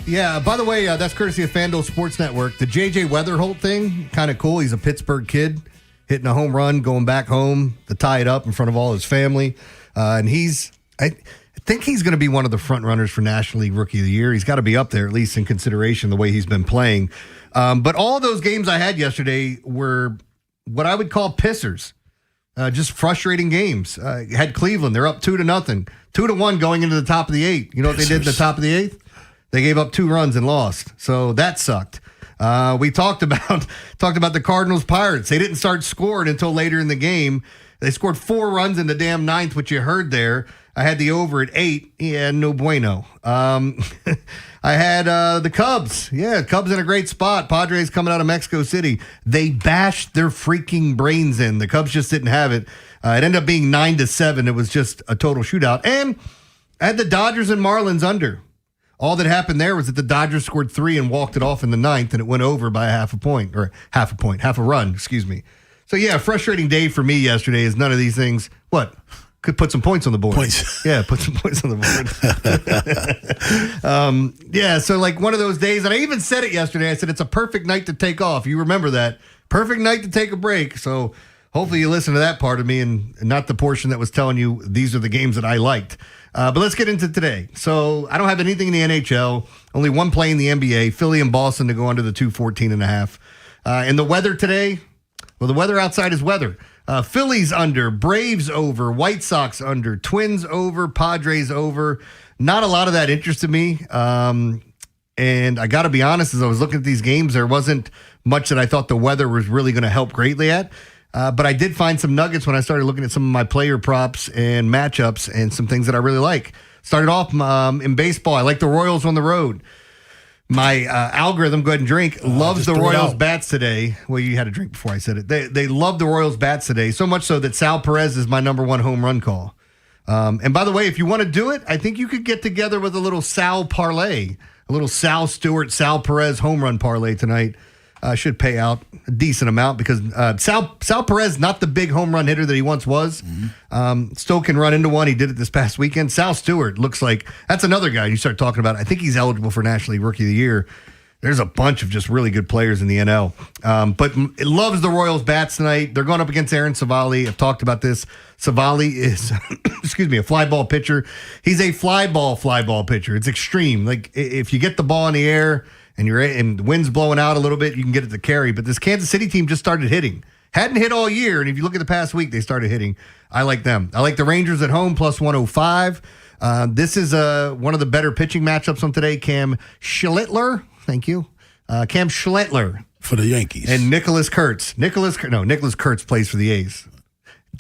Yeah, by the way, that's courtesy of FanDuel Sports Network. The J.J. Weatherholt thing, kind of cool. He's a Pittsburgh kid, hitting a home run, going back home to tie it up in front of all his family. And I think he's going to be one of the front runners for National League Rookie of the Year. He's got to be up there, at least in consideration, the way he's been playing. But all those games I had yesterday were what I would call pissers. Just frustrating games. Had Cleveland. They're up 2-0. 2-1 going into the top of the 8th. You know what they did in the top of the 8th? They gave up 2 runs and lost. So that sucked. We talked about the Cardinals Pirates. They didn't start scoring until later in the game. They scored 4 runs in the damn 9th, which you heard there. I had the over at 8. Yeah, no bueno. I had the Cubs. Yeah, Cubs in a great spot. Padres coming out of Mexico City. They bashed their freaking brains in. The Cubs just didn't have it. It ended up being 9-7. It was just a total shootout. And I had the Dodgers and Marlins under. All that happened there was that the Dodgers scored 3 and walked it off in the 9th, and it went over by half a run, excuse me. So, yeah, frustrating day for me yesterday is none of these things, could put some points on the board. Yeah, put some points on the board. Yeah, so like one of those days, and I even said it yesterday, I said it's a perfect night to take off. You remember that. Perfect night to take a break. So hopefully you listen to that part of me and not the portion that was telling you these are the games that I liked. But let's get into today. So I don't have anything in the NHL, only one play in the NBA, Philly and Boston to go under the 214.5. And the weather today, well, the weather outside is weather. Phillies under, Braves over, White Sox under, Twins over, Padres over. Not a lot of that interested me. And I got to be honest, as I was looking at these games, there wasn't much that I thought the weather was really going to help greatly at. But I did find some nuggets when I started looking at some of my player props and matchups and some things that I really like. Started off in baseball. I like the Royals on the road. My algorithm, go ahead and drink, loves the Royals bats today. Well, you had a drink before I said it. They love the Royals bats today, so much so that Sal Perez is my number 1 home run call. And by the way, if you want to do it, I think you could get together with a little Sal parlay, a little Sal Stewart, Sal Perez home run parlay tonight. Should pay out a decent amount because Sal Perez, not the big home run hitter that he once was. Still can run into one. He did it this past weekend. Sal Stewart looks like that's another guy you start talking about. I think he's eligible for National League Rookie of the Year. There's a bunch of just really good players in the NL. But it loves the Royals bats tonight. They're going up against Aaron Savali. I've talked about this. Savali is, a fly ball pitcher. He's a fly ball pitcher. It's extreme. Like if you get the ball in the air, and the wind's blowing out a little bit, you can get it to carry. But this Kansas City team just started hitting. Hadn't hit all year, and if you look at the past week, they started hitting. I like them. I like the Rangers at home, plus 105. This is one of the better pitching matchups on today. Cam Schlittler, thank you. Cam Schlittler.
For the Yankees.
And Nicholas Kurtz. Nicholas Kurtz plays for the A's.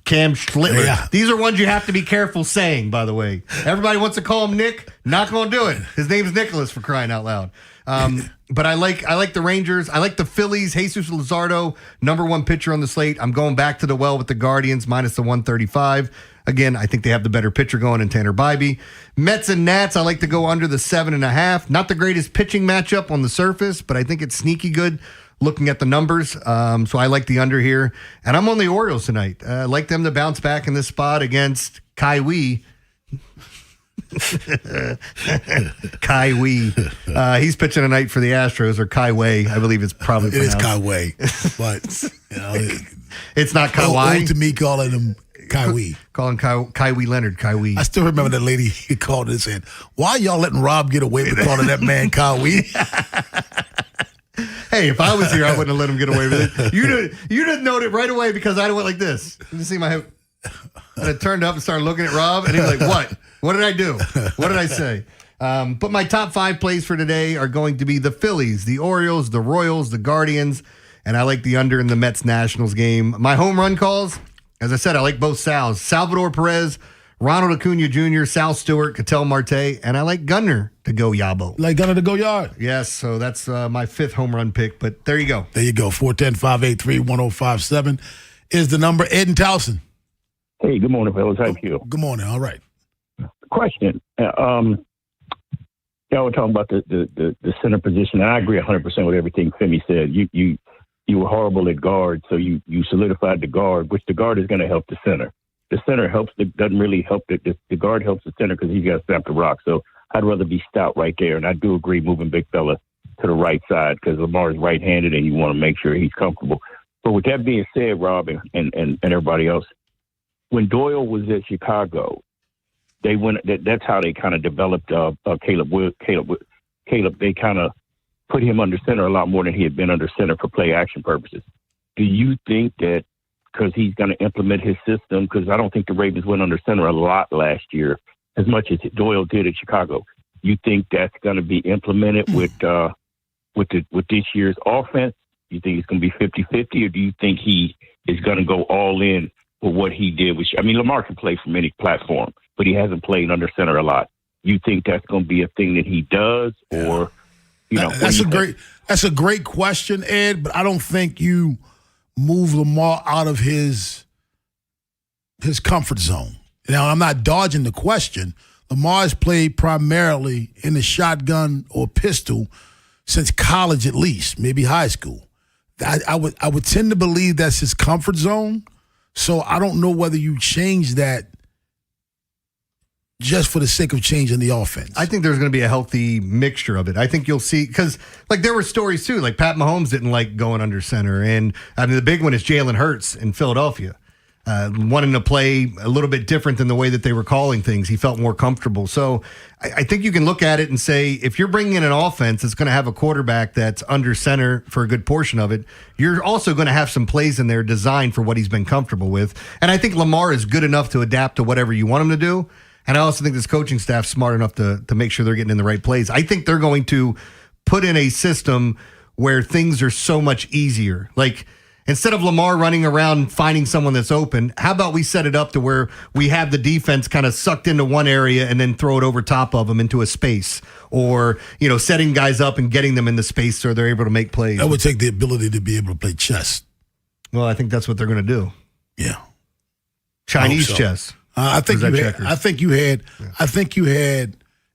Cam Schlittler. Yeah. These are ones you have to be careful saying, by the way. Everybody wants to call him Nick. Not going to do it. His name's Nicholas, for crying out loud. But I like the Rangers. I like the Phillies. Jesus Luzardo, number 1 pitcher on the slate. I'm going back to the well with the Guardians, minus the 135. Again, I think they have the better pitcher going in Tanner Bybee. Mets and Nats, I like to go under the 7.5. Not the greatest pitching matchup on the surface, but I think it's sneaky good looking at the numbers. So I like the under here. And I'm on the Orioles tonight. I like them to bounce back in this spot against Kaiwi. Kaiwi. He's pitching tonight for the Astros, or Kaiway, I believe it's probably pronounced.
It is Kaiway, but
it's not Kawhi.
Old to me calling him Kaiwi.
Calling Kaiwi Leonard Kaiwi.
I still remember that lady he called and said, "Why y'all letting Rob get away with calling that man Kaiwi?"
Hey, if I was here, I wouldn't have let him get away with it. You didn't know it right away because I went like this. You see my head. And I turned up and started looking at Rob, and he was like, "What? What did I do? What did I say?" But my top 5 plays for today are going to be the Phillies, the Orioles, the Royals, the Guardians, and I like the under in the Mets-Nationals game. My home run calls, as I said, I like both Sals. Salvador Perez, Ronald Acuna Jr., Sal Stewart, Ketel Marte, and I like Gunnar to go Yabo.
Like Gunnar to go yard.
Yes, so that's my 5th home run pick, but there you go.
There you go. 410-583-1057 is the number. Ed and Towson.
Hey, good morning, fellas. How you?
Good morning. All right.
Question. Y'all were talking about the center position, and I agree 100% with everything Femi said. You were horrible at guard, so you solidified the guard, which the guard is going to help the center. the center doesn't really help. The guard helps the center because he's got to snap the rock. So I'd rather be stout right there. And I do agree moving big fella to the right side because Lamar is right-handed and you want to make sure he's comfortable. But with that being said, Rob and everybody else, when Doyle was at Chicago, they went. That's how they kind of developed Caleb. They kind of put him under center a lot more than he had been under center for play action purposes. Do you think that because he's going to implement his system? Because I don't think the Ravens went under center a lot last year, as much as Doyle did at Chicago. You think that's going to be implemented with this year's offense? You think it's going to be 50-50, or do you think he is going to go all in for what he did? Lamar can play from any platform, but he hasn't played under center a lot. You think that's going to be a thing that he does, or
that's a great question, Ed. But I don't think you move Lamar out of his comfort zone. Now, I'm not dodging the question. Lamar has played primarily in the shotgun or pistol since college, at least, maybe high school. I would tend to believe that's his comfort zone. So I don't know whether you change that just for the sake of changing the offense.
I think there's going to be a healthy mixture of it. I think you'll see, because there were stories too, like Pat Mahomes didn't like going under center. And the big one is Jalen Hurts in Philadelphia. Wanting to play a little bit different than the way that they were calling things. He felt more comfortable. So I think you can look at it and say, if you're bringing in an offense that's going to have a quarterback that's under center for a good portion of it, you're also going to have some plays in there designed for what he's been comfortable with. And I think Lamar is good enough to adapt to whatever you want him to do. And I also think this coaching staff's smart enough to make sure they're getting in the right plays. I think they're going to put in a system where things are so much easier. Like, instead of Lamar running around finding someone that's open, how about we set it up to where we have the defense kind of sucked into one area and then throw it over top of them into a space, or, setting guys up and getting them in the space so they're able to make plays.
That would take the ability to be able to play chess.
Well, I think that's what they're going to do.
Yeah.
Chinese chess.
I think you had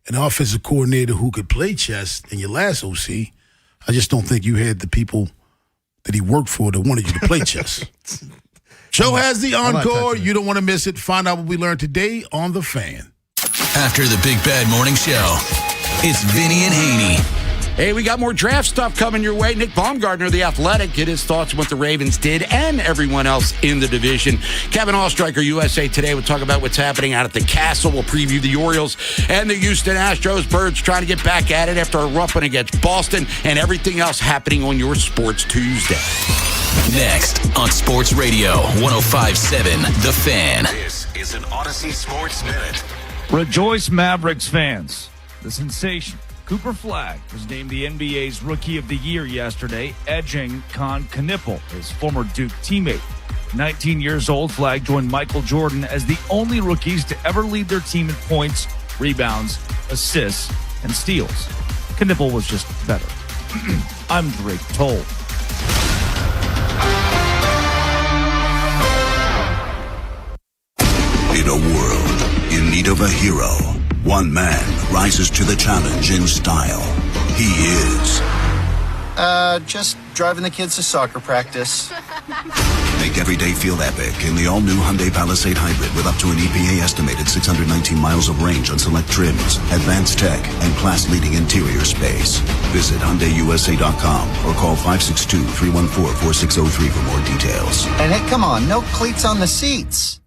an offensive coordinator who could play chess in your last OC. I just don't think you had the people that he worked for that wanted you to play chess. Show has the encore. You don't want to miss it. Find out what we learned today on The Fan.
After the Big Bad Morning Show, it's Vinny and Haynie.
Hey, we got more draft stuff coming your way. Nick Baumgartner of The Athletic, get his thoughts on what the Ravens did and everyone else in the division. Kevin Allstriker, USA Today, will talk about what's happening out at the Castle. We'll preview the Orioles and the Houston Astros. Birds trying to get back at it after a rough one against Boston, and everything else happening on your Sports Tuesday.
Next on Sports Radio 105.7 The Fan.
This is an Odyssey Sports Minute.
Rejoice, Mavericks fans. The sensation Cooper Flagg was named the NBA's Rookie of the Year yesterday, edging Con Knippel, his former Duke teammate. 19 years old, Flagg joined Michael Jordan as the only rookies to ever lead their team in points, rebounds, assists, and steals. Knippel was just better. I'm Drake Toll.
In a world in need of a hero, one man rises to the challenge in style. He is...
just driving the kids to soccer practice.
Make every day feel epic in the all-new Hyundai Palisade Hybrid with up to an EPA-estimated 619 miles of range on select trims, advanced tech, and class-leading interior space. Visit HyundaiUSA.com or call 562-314-4603 for more details.
And hey, come on, no cleats on the seats.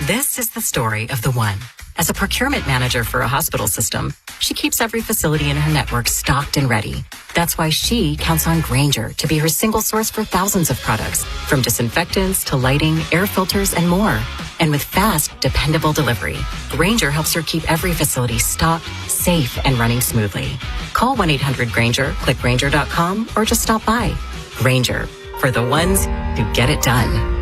This is the story of the one. As a procurement manager for a hospital system, she keeps every facility in her network stocked and ready. That's why she counts on Grainger to be her single source for thousands of products, from disinfectants to lighting, air filters, and more. And with fast, dependable delivery, Grainger helps her keep every facility stocked, safe, and running smoothly. Call 1-800-GRAINGER, click Grainger.com, or just stop by. Grainger, for the ones who get it done.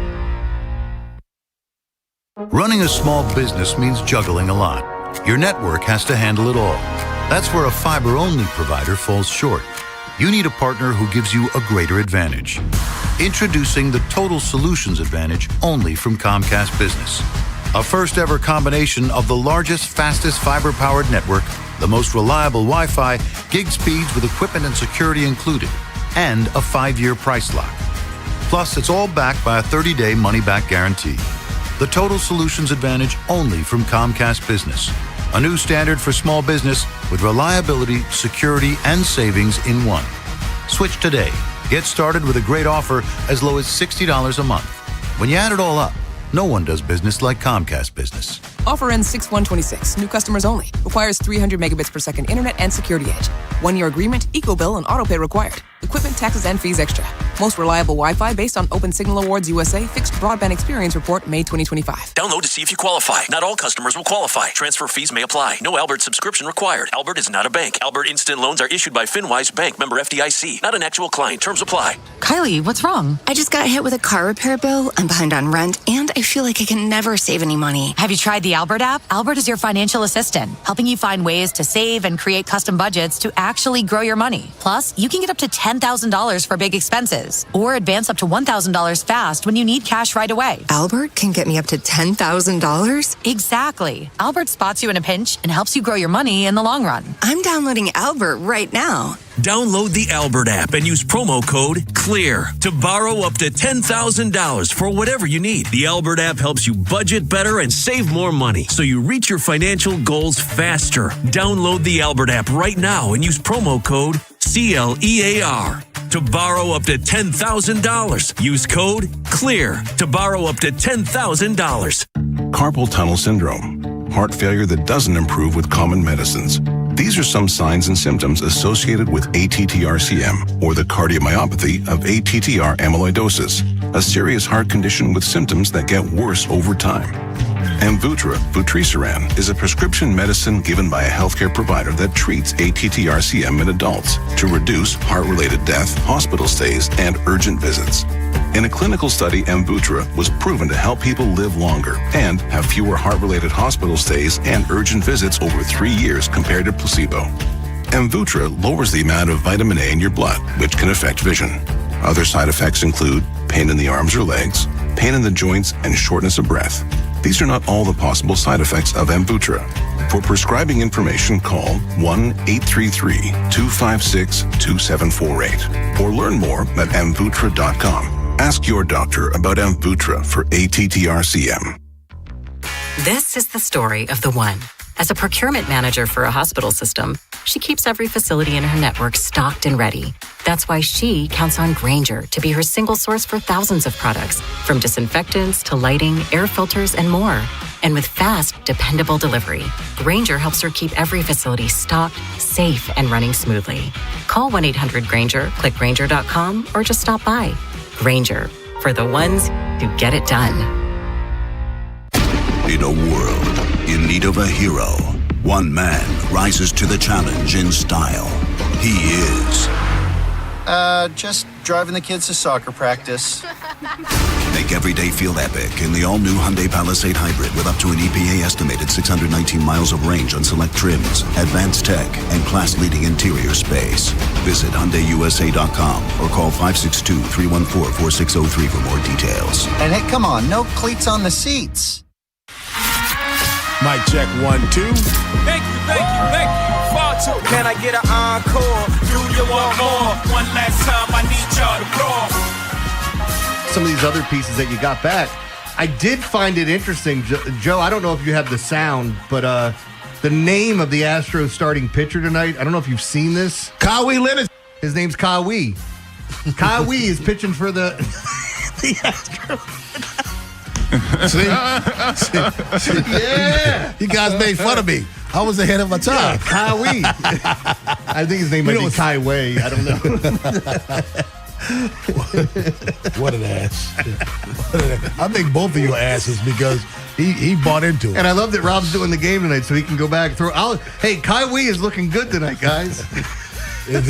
Running a small business means juggling a lot. Your network has to handle it all. That's where a fiber-only provider falls short. You need a partner who gives you a greater advantage. Introducing the Total Solutions Advantage only from Comcast Business. A first-ever combination of the largest, fastest fiber-powered network, the most reliable Wi-Fi, gig speeds with equipment and security included, and a 5-year price lock. Plus, it's all backed by a 30-day money-back guarantee. The Total Solutions Advantage only from Comcast Business. A new standard for small business with reliability, security, and savings in one. Switch today. Get started with a great offer as low as $60 a month. When you add it all up, no one does business like Comcast Business.
Offer ends 6/1/26. New customers only. Requires 300 megabits per second internet and security edge. 1-year agreement, eco-bill, and auto pay required. Equipment, taxes, and fees extra. Most reliable Wi-Fi based on Open Signal Awards USA Fixed Broadband Experience Report, May 2025.
Download to see if you qualify. Not all customers will qualify. Transfer fees may apply. No Albert subscription required. Albert is not a bank. Albert Instant Loans are issued by FinWise Bank, member FDIC. Not an actual client. Terms apply.
Kylie, what's wrong? I just got hit with a car repair bill. I'm behind on rent, and I feel like I can never save any money.
Have you tried the Albert app? Albert is your financial assistant, helping you find ways to save and create custom budgets to actually grow your money. Plus, you can get up to $10,000 for big expenses, or advance up to $1,000 fast when you need cash right away.
Albert can get me up to $10,000?
Exactly. Albert spots you in a pinch and helps you grow your money in the long run.
I'm downloading Albert right now.
Download the Albert app and use promo code CLEAR to borrow up to $10,000 for whatever you need. The Albert app helps you budget better and save more money so you reach your financial goals faster. Download the Albert app right now and use promo code CLEAR to borrow up to $10,000. Use code CLEAR to borrow up to $10,000.
Carpal tunnel syndrome, heart failure that doesn't improve with common medicines. These are some signs and symptoms associated with ATTR-CM, or the cardiomyopathy of ATTR amyloidosis, a serious heart condition with symptoms that get worse over time. Amvuttra, vutrisiran, is a prescription medicine given by a healthcare provider that treats ATTR-CM in adults to reduce heart-related death, hospital stays, and urgent visits. In a clinical study, Amvuttra was proven to help people live longer and have fewer heart-related hospital stays and urgent visits over 3 years compared to placebo. Amvuttra lowers the amount of vitamin A in your blood, which can affect vision. Other side effects include pain in the arms or legs, pain in the joints, and shortness of breath. These are not all the possible side effects of Amvuttra. For prescribing information, call 1-833-256-2748 or learn more at amvuttra.com. Ask your doctor about Amvuttra for ATTR-CM.
This is the story of the one. As a procurement manager for a hospital system, she keeps every facility in her network stocked and ready. That's why she counts on Grainger to be her single source for thousands of products, from disinfectants to lighting, air filters, and more. And with fast, dependable delivery, Grainger helps her keep every facility stocked, safe, and running smoothly. Call 1-800-GRAINGER, click Grainger.com, or just stop by. Grainger, for the ones who get it done.
In a world in need of a hero, one man rises to the challenge in style. He is...
just driving the kids to soccer practice.
Make every day feel epic in the all-new Hyundai Palisade Hybrid with up to an EPA estimated 619 miles of range on select trims, advanced tech, and class-leading interior space. Visit HyundaiUSA.com or call 562-314-4603 for more details.
And hey, come on, no cleats on the seats.
Mic check 1, 2.
Thank you. Far too. Can I get an encore? Do you want more? One last time, I need y'all to roar.
Some of these other pieces that you got back, I did find it interesting. Joe, I don't know if you have the sound, but the name of the Astros starting pitcher tonight, I don't know if you've seen this.
Kawhi Leonard.
His name's Kawhi. Kawhi is pitching for the Astros.
See? Yeah. You guys made fun of me. I was ahead of my time.
Yeah, Kawhi. I think his name might be Kai Wei. I don't know.
What an ass. I think both of you are asses because he bought into it.
And I love that Rob's doing the game tonight so he can go back and throw. Hey, Kai Wei is looking good tonight, guys.
You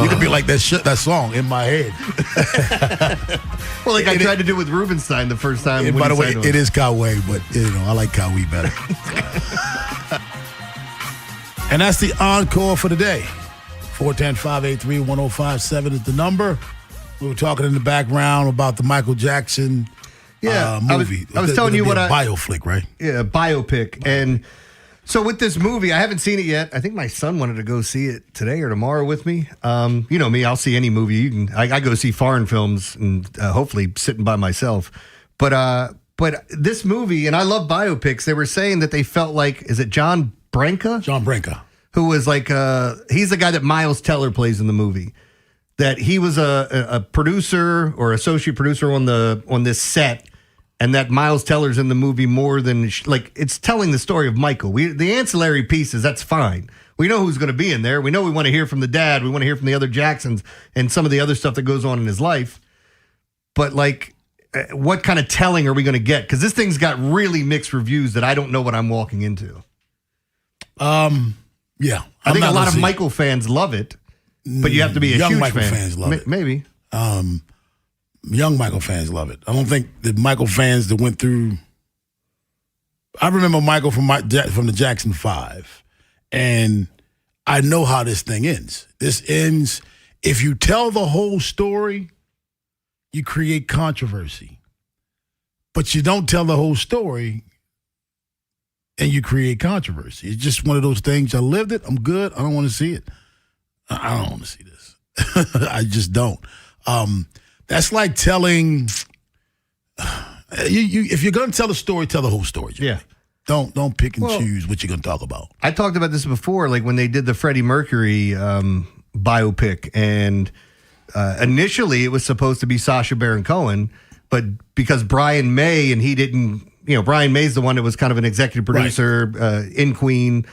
could be like that song, In My Head.
Well, like I tried to do with Rubenstein the first time.
And by the way, it is Kawhi, but I like Kawhi better. And that's the encore for the day. 410-583-1057 is the number. We were talking in the background about the Michael Jackson movie.
I was telling you what
bioflick, right?
Yeah, biopic. And so with this movie, I haven't seen it yet. I think my son wanted to go see it today or tomorrow with me. You know me, I'll see any movie. I go see foreign films and hopefully sitting by myself. But But this movie, and I love biopics, they were saying that they felt like, is it John Branca?
John Branca.
Who was like, he's the guy that Miles Teller plays in the movie. That he was a producer or associate producer on this set, and that Miles Teller's in the movie more than, it's telling the story of Michael. The ancillary pieces, that's fine. We know who's going to be in there. We know we want to hear from the dad. We want to hear from the other Jacksons and some of the other stuff that goes on in his life. But what kind of telling are we going to get? Because this thing's got really mixed reviews that I don't know what I'm walking into.
Yeah.
I think a lot of Michael fans love it, but you have to be a
young
huge
Michael
fan.
fans love it.
Maybe.
Young Michael fans love it. I don't think the Michael fans that went through. I remember Michael from the Jackson 5, and I know how this thing ends. This ends, if you tell the whole story, you create controversy. But you don't tell the whole story, and you create controversy. It's just one of those things. I lived it. I'm good. I don't want to see it. I don't want to see this. I just don't. That's like telling. If you're going to tell a story, tell the whole story. Jimmy.
Yeah.
Don't pick and choose what you're going to talk about.
I talked about this before, like when they did the Freddie Mercury biopic, and initially it was supposed to be Sacha Baron Cohen, but because Brian May, and he didn't, Brian May's the one that was kind of an executive producer in Queen,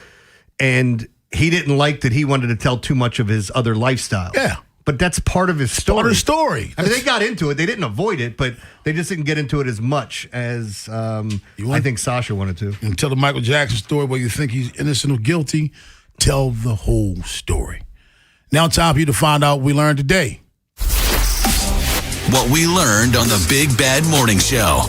and he didn't like that he wanted to tell too much of his other lifestyle.
Yeah.
But that's part of his story.
Part of the story.
I mean, they got into it. They didn't avoid it, but they just didn't get into it as much as I think Sasha wanted to.
And tell the Michael Jackson story, whether you think he's innocent or guilty, tell the whole story. Now time for you to find out what we learned today.
What we learned on the Big Bad Morning Show.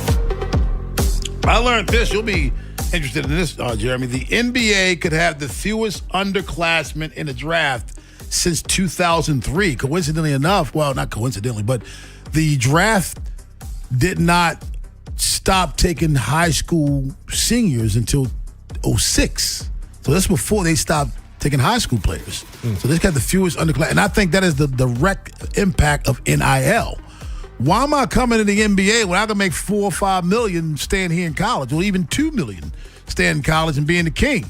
I learned this. You'll be interested in this, Jeremy. The NBA could have the fewest underclassmen in the draft since 2003. Coincidentally enough, well, not coincidentally, but the draft did not stop taking high school seniors until 2006. So that's before they stopped taking high school players. So this got the fewest underclass. And I think that is the direct impact of NIL. Why am I coming to the NBA when I can make $4 or $5 million staying here in college, or even $2 million staying in college and being the king?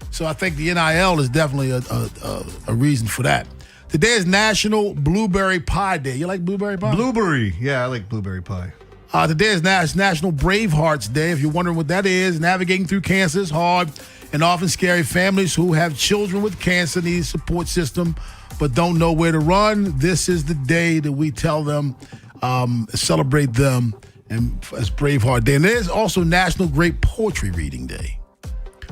So I think the NIL is definitely a reason for that. Today is National Blueberry Pie Day. You like blueberry pie?
Blueberry. Yeah, I like blueberry pie.
Today is National Bravehearts Day. If you're wondering what that is, navigating through cancer is hard and often scary. Families who have children with cancer need a support system but don't know where to run. This is the day that we tell them, celebrate them, and as Braveheart Day. And there's also National Great Poetry Reading Day.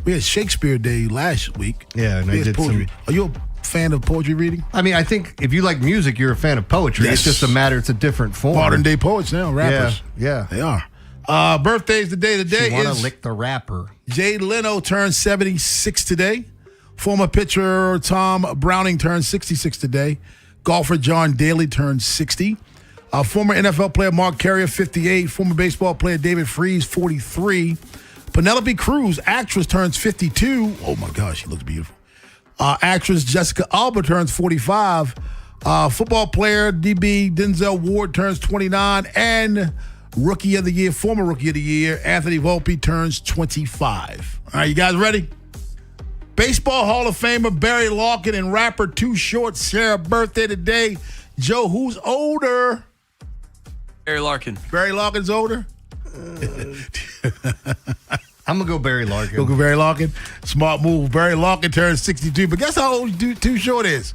We had Shakespeare Day last week.
Yeah, and I did
poetry. Are you a fan of poetry reading?
I mean, I think if you like music, you're a fan of poetry.
Yes.
It's just a matter, it's a different form.
Modern day poets now, rappers.
Yeah.
They are. Birthdays today. Today
wanna
is
lick the rapper.
Jay Leno turned 76 today. Former pitcher Tom Browning turned 66 today. Golfer John Daly turned 60. Former NFL player Mark Carrier, 58. Former baseball player David Freese, 43. Penelope Cruz, actress, turns 52. Oh, my gosh, she looks beautiful. Actress Jessica Alba turns 45. Football player DB Denzel Ward turns 29. And Rookie of the Year, former Rookie of the Year, Anthony Volpe turns 25. All right, you guys ready? Baseball Hall of Famer Barry Larkin and rapper Too Short share a birthday today. Joe, who's older?
Barry Larkin.
Barry Larkin's older?
I'm going to go Barry Larkin.
Go Barry Larkin. Smart move. Barry Larkin turns 62. But guess how old Too Short is?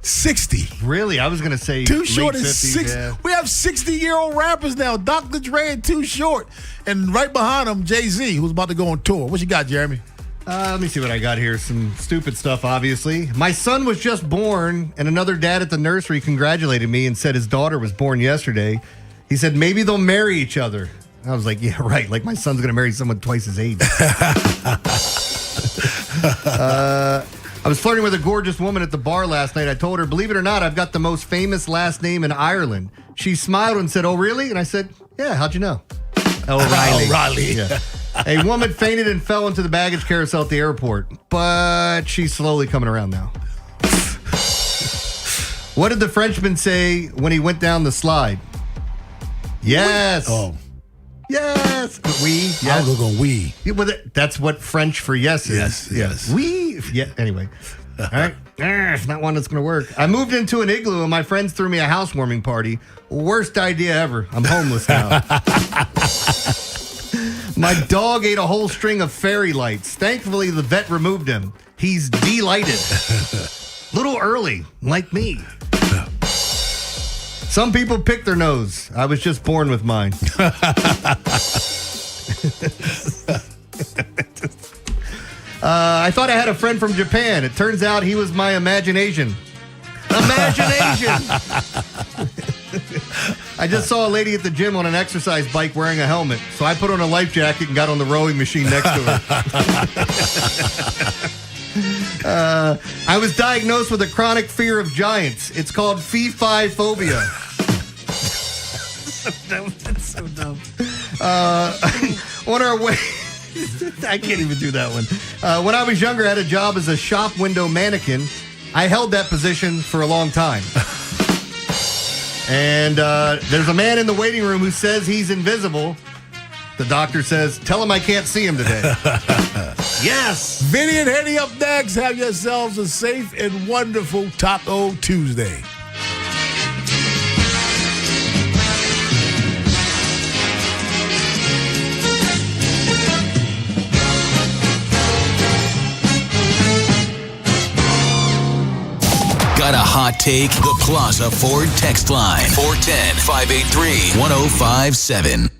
60.
Really? I was going to say
Too Short is
50s,
60.
yeah.
We have 60-year-old rappers now. Dr. Dre and Too Short. And right behind them, Jay-Z, who's about to go on tour. What you got, Jeremy?
Let me see what I got here. Some stupid stuff, obviously. My son was just born, and another dad at the nursery congratulated me and said his daughter was born yesterday. He said, maybe they'll marry each other. I was like, yeah, right. Like, my son's going to marry someone twice his age. I was flirting with a gorgeous woman at the bar last night. I told her, believe it or not, I've got the most famous last name in Ireland. She smiled and said, oh, really? And I said, yeah, how'd you know? O'Reilly.
O'Reilly.
Yeah. A woman fainted and fell into the baggage carousel at the airport, but she's slowly coming around now. What did the Frenchman say when he went down the slide? Yes.
Oh.
Yes. We. Yes.
I'll go we.
Yeah, well, that's what French for yes is.
Yes.
We. Yeah. Anyway. All right. It's not one that's going to work. I moved into an igloo and my friends threw me a housewarming party. Worst idea ever. I'm homeless now. My dog ate a whole string of fairy lights. Thankfully, the vet removed him. He's delighted. Little early, like me. Some people pick their nose. I was just born with mine. I thought I had a friend from Japan. It turns out he was my imagination. I just saw a lady at the gym on an exercise bike wearing a helmet. So I put on a life jacket and got on the rowing machine next to her. I was diagnosed with a chronic fear of giants. It's called fee-fi-phobia. That's so dumb. On our way... I can't even do that one. When I was younger, I had a job as a shop window mannequin. I held that position for a long time. And there's a man in the waiting room who says he's invisible. The doctor says, tell him I can't see him today. Yes!
Vinny and Haynie up next. Have yourselves a safe and wonderful Taco Tuesday.
Got a hot take? The Plaza Ford text line. 410-583-1057.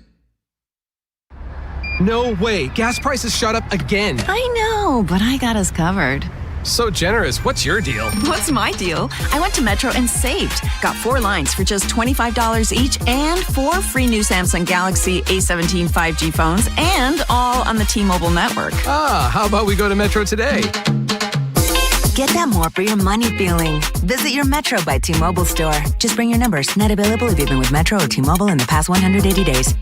No way. Gas prices shot up again.
I know, but I got us covered.
So generous. What's your deal?
What's my deal? I went to Metro and saved. Got 4 lines for just $25 each and 4 free new Samsung Galaxy A17 5G phones and all on the T-Mobile network.
How about we go to Metro today?
Get that more for your money feeling. Visit your Metro by T-Mobile store. Just bring your numbers. Not available if you've been with Metro or T-Mobile in the past 180 days.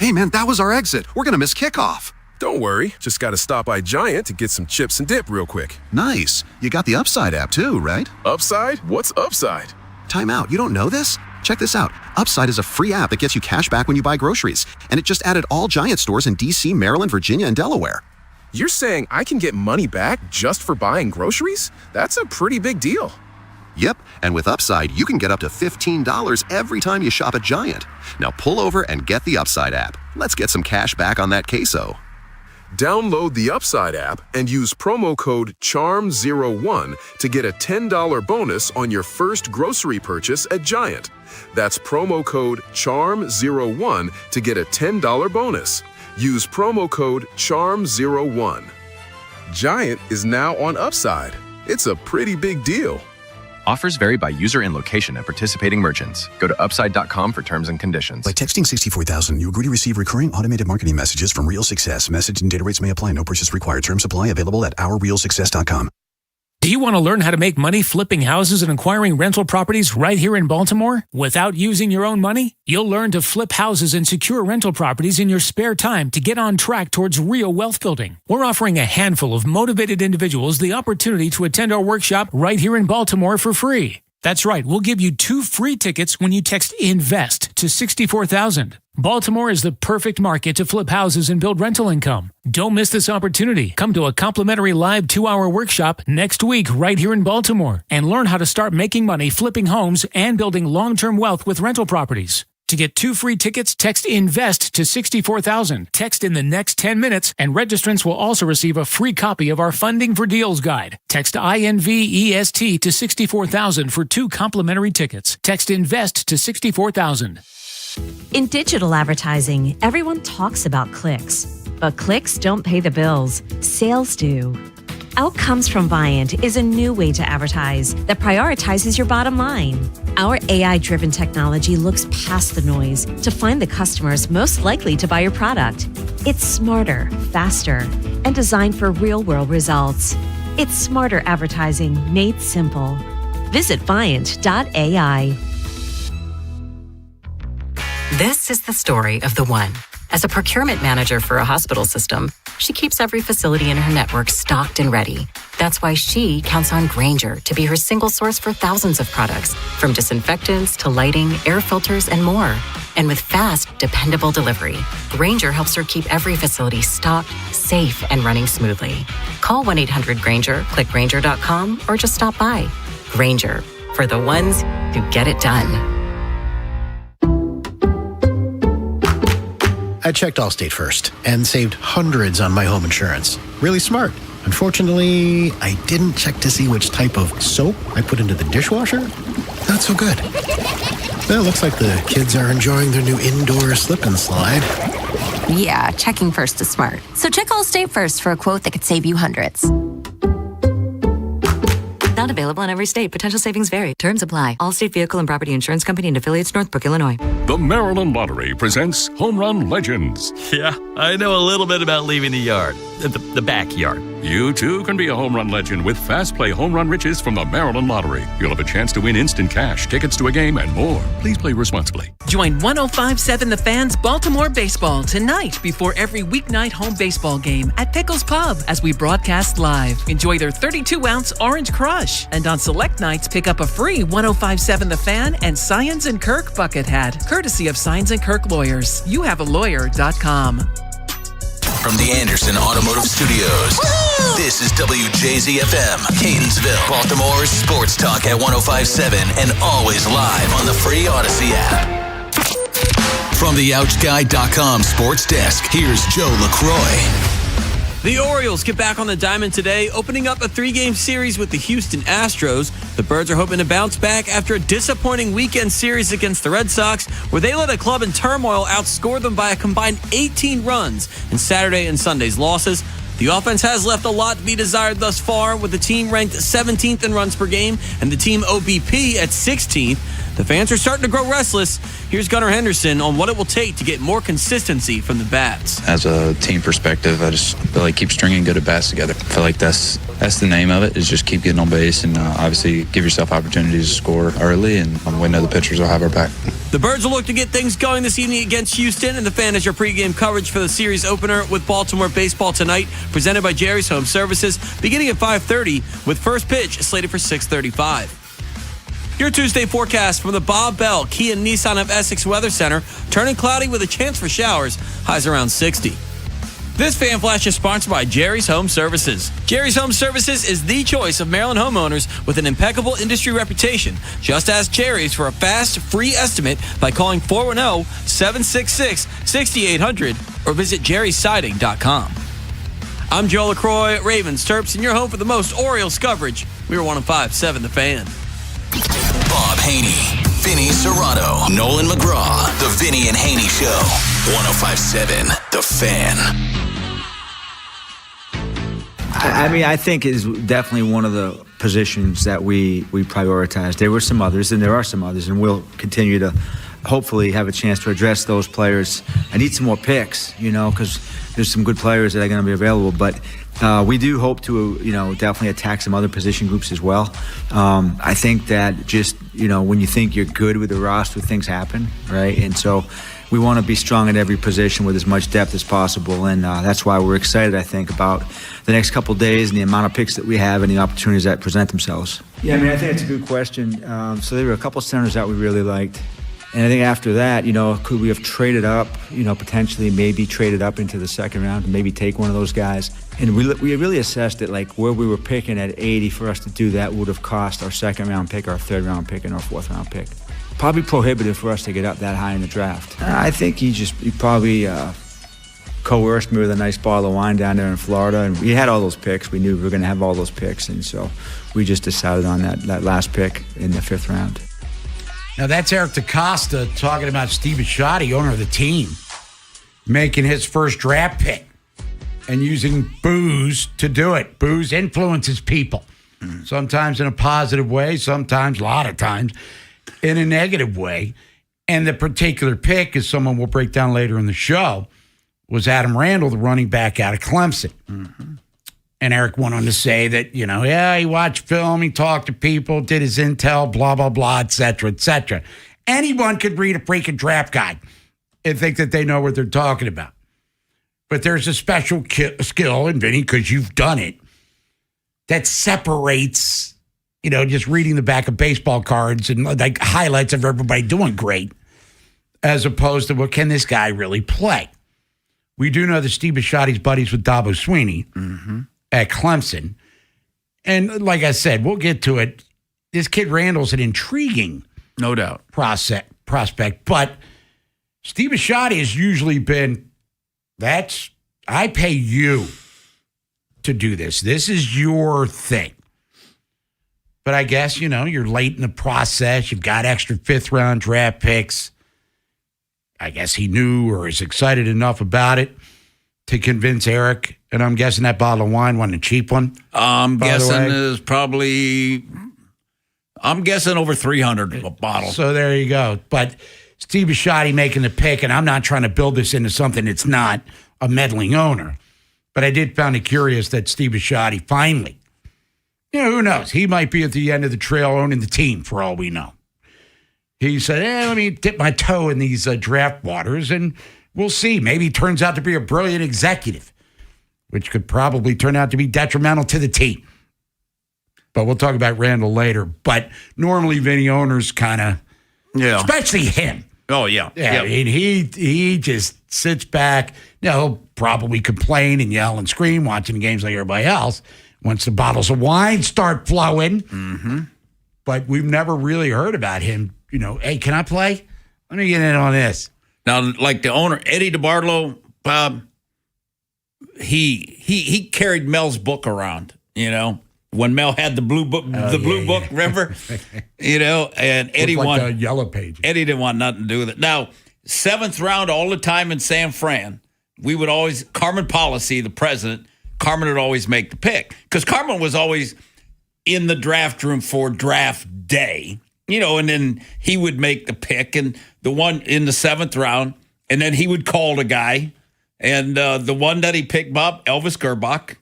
Hey, man, that was our exit. We're going to miss kickoff.
Don't worry. Just got to stop by Giant to get some chips and dip real quick.
Nice. You got the Upside app too, right?
Upside? What's Upside?
Time out. You don't know this? Check this out. Upside is a free app that gets you cash back when you buy groceries. And it just added all Giant stores in D.C., Maryland, Virginia, and Delaware.
You're saying I can get money back just for buying groceries? That's a pretty big deal.
Yep, and with Upside, you can get up to $15 every time you shop at Giant. Now pull over and get the Upside app. Let's get some cash back on that queso.
Download the Upside app and use promo code CHARM01 to get a $10 bonus on your first grocery purchase at Giant. That's promo code CHARM01 to get a $10 bonus. Use promo code CHARM01. Giant is now on Upside. It's a pretty big deal.
Offers vary by user and location at participating merchants. Go to upside.com for terms and conditions.
By texting 64,000, you agree to receive recurring automated marketing messages from Real Success. Message and data rates may apply. No purchase required. Terms apply. Available at ourrealsuccess.com.
Do you want to learn how to make money flipping houses and acquiring rental properties right here in Baltimore without using your own money? You'll learn to flip houses and secure rental properties in your spare time to get on track towards real wealth building. We're offering a handful of motivated individuals the opportunity to attend our workshop right here in Baltimore for free. That's right, we'll give you 2 free tickets when you text INVEST to 64,000. Baltimore is the perfect market to flip houses and build rental income. Don't miss this opportunity. Come to a complimentary live 2-hour workshop next week right here in Baltimore and learn how to start making money flipping homes and building long-term wealth with rental properties. To get 2 free tickets, text INVEST to 64,000. Text in the next 10 minutes, and registrants will also receive a free copy of our Funding for Deals guide. Text INVEST to 64,000 for 2 complimentary tickets. Text INVEST to 64,000.
In digital advertising, everyone talks about clicks, but clicks don't pay the bills. Sales do. Outcomes from Viant is a new way to advertise that prioritizes your bottom line. Our AI-driven technology looks past the noise to find the customers most likely to buy your product. It's smarter, faster, and designed for real-world results. It's smarter advertising made simple. Visit Viant.ai.
This is the story of the one. As a procurement manager for a hospital system, she keeps every facility in her network stocked and ready. That's why she counts on Grainger to be her single source for thousands of products, from disinfectants to lighting, air filters, and more. And with fast, dependable delivery, Grainger helps her keep every facility stocked, safe, and running smoothly. Call 1-800-GRAINGER, click Grainger.com, or just stop by. Grainger, for the ones who get it done.
I checked Allstate first and saved hundreds on my home insurance. Really smart. Unfortunately, I didn't check to see which type of soap I put into the dishwasher. Not so good. Well, looks like the kids are enjoying their new indoor slip and slide.
Yeah, checking first is smart. So check Allstate first for a quote that could save you hundreds.
Not available in every state. Potential savings vary. Terms apply. Allstate Vehicle and Property Insurance Company and affiliates, Northbrook, Illinois.
The Maryland Lottery presents Home Run Legends.
Yeah, I know a little bit about leaving the yard, the backyard.
You too can be a home run legend with Fast Play Home Run Riches from the Maryland Lottery. You'll have a chance to win instant cash, tickets to a game, and more. Please play responsibly.
Join 105.7 The Fan's Baltimore Baseball tonight before every weeknight home baseball game at Pickles Pub as we broadcast live. Enjoy their 32-ounce Orange Crush. And on select nights, pick up a free 105.7 The Fan and Science & Kirk bucket hat, courtesy of Science & Kirk Lawyers. YouHaveALawyer.com.
From the Anderson Automotive Studios, this is WJZFM, Catonsville, Baltimore's sports talk at 105.7 and always live on the free Odyssey app. From the OutchGuy.com sports desk, here's Joe LaCroix.
The Orioles get back on the diamond today, opening up a 3-game series with the Houston Astros. The Birds are hoping to bounce back after a disappointing weekend series against the Red Sox, where they let a club in turmoil outscore them by a combined 18 runs in Saturday and Sunday's losses. The offense has left a lot to be desired thus far, with the team ranked 17th in runs per game and the team OBP at 16th. The fans are starting to grow restless. Here's Gunnar Henderson on what it will take to get more consistency from the bats.
As a team perspective, I just feel like keep stringing good at bats together. I feel like that's the name of it, is just keep getting on base and obviously give yourself opportunities to score early, and we know the pitchers will have our back.
The Birds will look to get things going this evening against Houston, and the Fan has your pregame coverage for the series opener with Baltimore baseball tonight, presented by Jerry's Home Services, beginning at 5:30 with first pitch slated for 6:35. Your Tuesday forecast from the Bob Bell Kia Nissan of Essex Weather Center. Turning cloudy with a chance for showers. Highs around 60. This Fan Flash is sponsored by Jerry's Home Services. Jerry's Home Services is the choice of Maryland homeowners with an impeccable industry reputation. Just ask Jerry's for a fast, free estimate by calling 410-766-6800 or visit jerrysiding.com. I'm Joe LaCroix, Ravens, Terps, and your home for the most Orioles coverage. We are 105.7 The Fan.
Bob Haynie, Vinny Serrato, Nolan McGraw, The Vinny and Haynie Show. 105.7 The Fan.
I mean, I think is definitely one of the positions that we prioritize. There were some others, and there are some others, and we'll continue to hopefully have a chance to address those players. I need some more picks, because there's some good players that are going to be available, but we do hope to, definitely attack some other position groups as well. I think that just, when you think you're good with the roster, things happen, right? And so we want to be strong at every position with as much depth as possible, and that's why we're excited, I think, about the next couple of days and the amount of picks that we have and the opportunities that present themselves. Yeah, I mean, I think it's a good question. So there were a couple of centers that we really liked. And I think after that, could we have traded up, potentially maybe traded up into the second round and maybe take one of those guys? And we really assessed it, like where we were picking at 80 for us to do that would have cost our second round pick, our third round pick, and our fourth round pick. Probably prohibitive for us to get up that high in the draft. I think he probably coerced me with a nice bottle of wine down there in Florida. And we had all those picks. We knew we were going to have all those picks. And so we just decided on that last pick in the fifth round.
Now, that's Eric DaCosta talking about Steve Bisciotti, owner of the team, making his first draft pick and using booze to do it. Booze influences people, sometimes in a positive way, sometimes, a lot of times, in a negative way. And the particular pick, as someone will break down later in the show, was Adam Randall, the running back out of Clemson. Mm-hmm. And Eric went on to say that, he watched film, he talked to people, did his intel, blah, blah, blah, et cetera, et cetera. Anyone could read a freaking draft guide and think that they know what they're talking about. But there's a special skill, and Vinny, because you've done it, that separates, just reading the back of baseball cards and like highlights of everybody doing great, as opposed to, well, can this guy really play? We do know that Steve Bisciotti's buddies with Dabo Sweeney at Clemson. And like I said, we'll get to it. This kid Randall's an intriguing,
no doubt,
prospect. But Steve Bisciotti has usually been, I pay you to do this. This is your thing. But I guess, you're late in the process. You've got extra 5th-round draft picks. I guess he knew or is excited enough about it to convince Eric. And I'm guessing that bottle of wine wasn't a cheap one.
I'm guessing over 300 a bottle.
So there you go. But Steve Bisciotti making the pick, and I'm not trying to build this into something that's not a meddling owner. But I did find it curious that Steve Bisciotti finally, who knows? He might be at the end of the trail owning the team for all we know. He said, let me dip my toe in these draft waters, and we'll see. Maybe he turns out to be a brilliant executive, which could probably turn out to be detrimental to the team. But we'll talk about Randall later. But normally, Vinny owners kind of, especially him.
Oh, yeah.
Yeah, I mean, he just sits back. He'll probably complain and yell and scream watching the games like everybody else once the bottles of wine start flowing.
Mm-hmm.
But we've never really heard about him. Hey, can I play? Let me get in on this.
Now, like the owner, Eddie DeBartolo, Bob, he carried Mel's book around, when Mel had the blue book, book, remember? And Eddie
wanted a yellow page.
Eddie didn't want nothing to do with it. Now, 7th round all the time in San Fran, we would always, Carmen Policy, the president, Carmen would always make the pick. Because Carmen was always in the draft room for draft day, and then he would make the pick and the one in the 7th round, and then he would call the guy. And the one that he picked, Bob, Elvis Gerbach,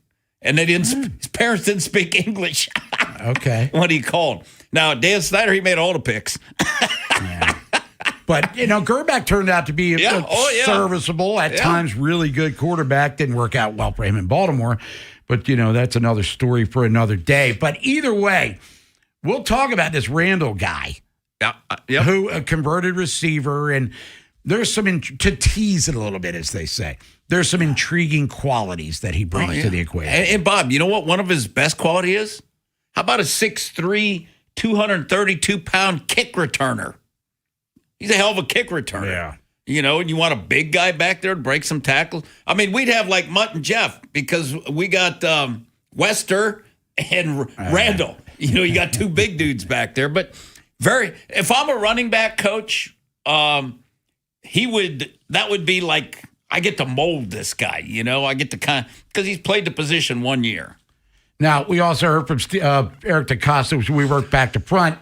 and his parents didn't speak English.
Okay.
When he called. Now, Dan Snyder, he made all the picks.
But, Gerbach turned out to be serviceable, at times really good quarterback. Didn't work out well for him in Baltimore. But, that's another story for another day. But either way, we'll talk about this Randall guy who a converted receiver. And there's some, to tease it a little bit, as they say, there's some intriguing qualities that he brings to the equation.
And Bob, you know what one of his best quality is? How about a 6'3", 232-pound kick returner? He's a hell of a kick returner.
Yeah.
And you want a big guy back there to break some tackles. I mean, we'd have like Mutt and Jeff because we got Wester and Randall. You got 2 big dudes back there. But if I'm a running back coach, that would be like, I get to mold this guy, I get to because he's played the position 1 year.
Now, we also heard from Eric DaCosta, as we work back to front,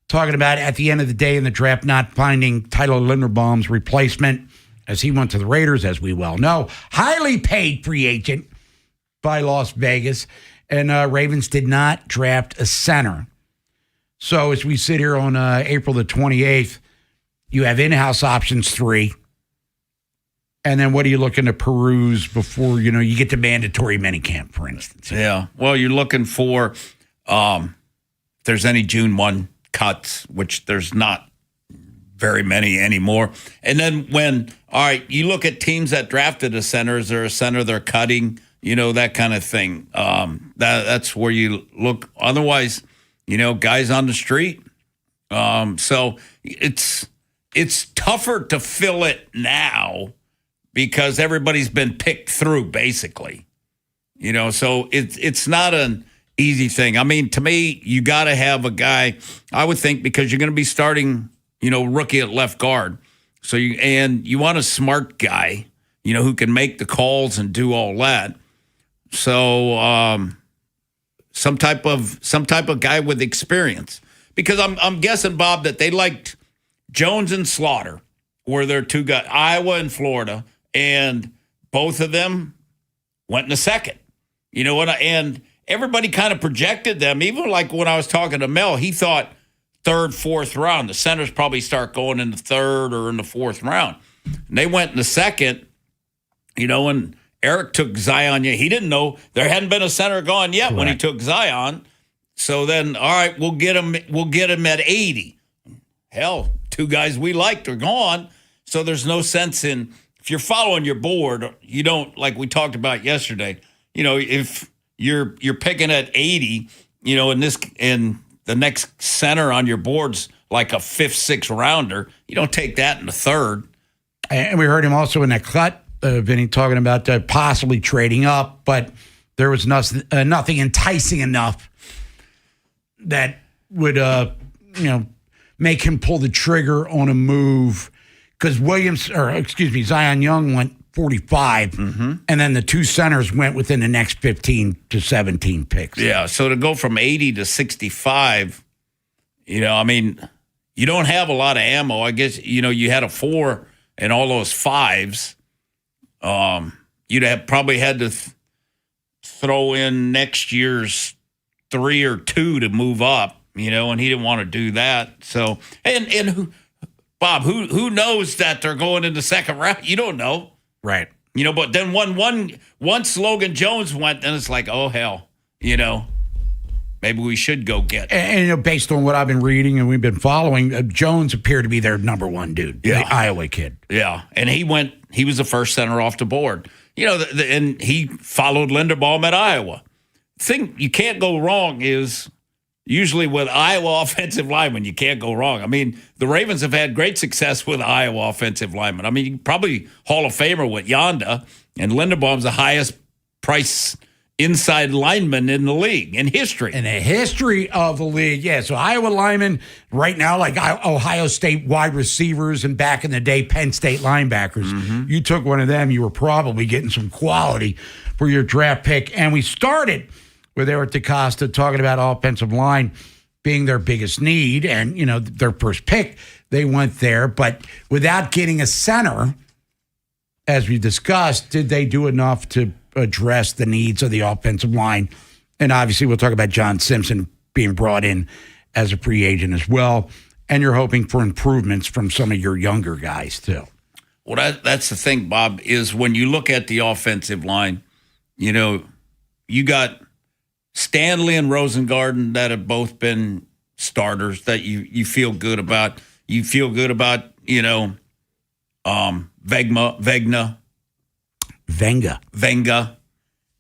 talking about at the end of the day in the draft not finding Tyler Linderbaum's replacement as he went to the Raiders, as we well know. Highly paid free agent by Las Vegas. And Ravens did not draft a center. So as we sit here on April the 28th, you have in-house options 3. And then what are you looking to peruse before, you get to mandatory minicamp, for instance?
Yeah. Well, you're looking for if there's any June 1 cuts, which there's not very many anymore. And then you look at teams that drafted a center, is there a center they're cutting, that kind of thing. That's where you look. Otherwise, guys on the street. So it's tougher to fill it now because everybody's been picked through, basically. So it's not an easy thing. I mean, to me, you got to have a guy, I would think, because you're going to be starting, rookie at left guard. So you want a smart guy, who can make the calls and do all that. So some type of guy with experience. Because I'm guessing, Bob, that they liked Jones and Slaughter were their 2 guys, Iowa and Florida, and both of them went in the second. And everybody kind of projected them. Even like when I was talking to Mel, he thought 3rd, 4th round. The centers probably start going in the 3rd or in the 4th round. And they went in the second, and Eric took Zion. He didn't know there hadn't been a center gone yet when he took Zion. So then, all right, we'll get him at 80. Hell, 2 guys we liked are gone. So there's no sense in, if you're following your board, you don't, like we talked about yesterday, if you're picking at 80, and the next center on your board's like a 5th, 6th rounder, you don't take that in the 3rd.
And we heard him also in that cut, Vinny, talking about possibly trading up, but there was nothing enticing enough that would, make him pull the trigger on a move, because Zion Young went 45, and then the 2 centers went within the next 15 to 17 picks.
Yeah, so to go from 80 to 65, you don't have a lot of ammo. I guess, you had a 4 and all those 5s. You'd have probably had to throw in next year's 3 or 2 to move up, and he didn't want to do that. So, and who, Bob, who knows that they're going in the second round? You don't know.
Right.
But then once Logan Jones went, then it's like, oh, hell, maybe we should go get.
And based on what I've been reading and we've been following, Jones appeared to be their number 1 dude, the Iowa kid.
Yeah, and he was the first center off the board. And he followed Linderbaum at Iowa. Thing you can't go wrong is usually with Iowa offensive linemen, you can't go wrong. The Ravens have had great success with Iowa offensive linemen. You probably Hall of Famer with Yonda, and Linderbaum's the highest price inside lineman in the league, in history.
In the history of the league, yeah. So Iowa linemen right now, like Ohio State wide receivers and back in the day, Penn State linebackers. You took one of them, you were probably getting some quality for your draft pick. And we started with Eric DeCosta talking about offensive line being their biggest need. And, their first pick, they went there. But without getting a center, as we discussed, did they do enough to address the needs of the offensive line? And obviously we'll talk about John Simpson being brought in as a free agent as well. And you're hoping for improvements from some of your younger guys too.
Well, that's the thing, Bob, is when you look at the offensive line, you got Stanley and Rosengarten that have both been starters that you feel good about. You feel good about, Venga.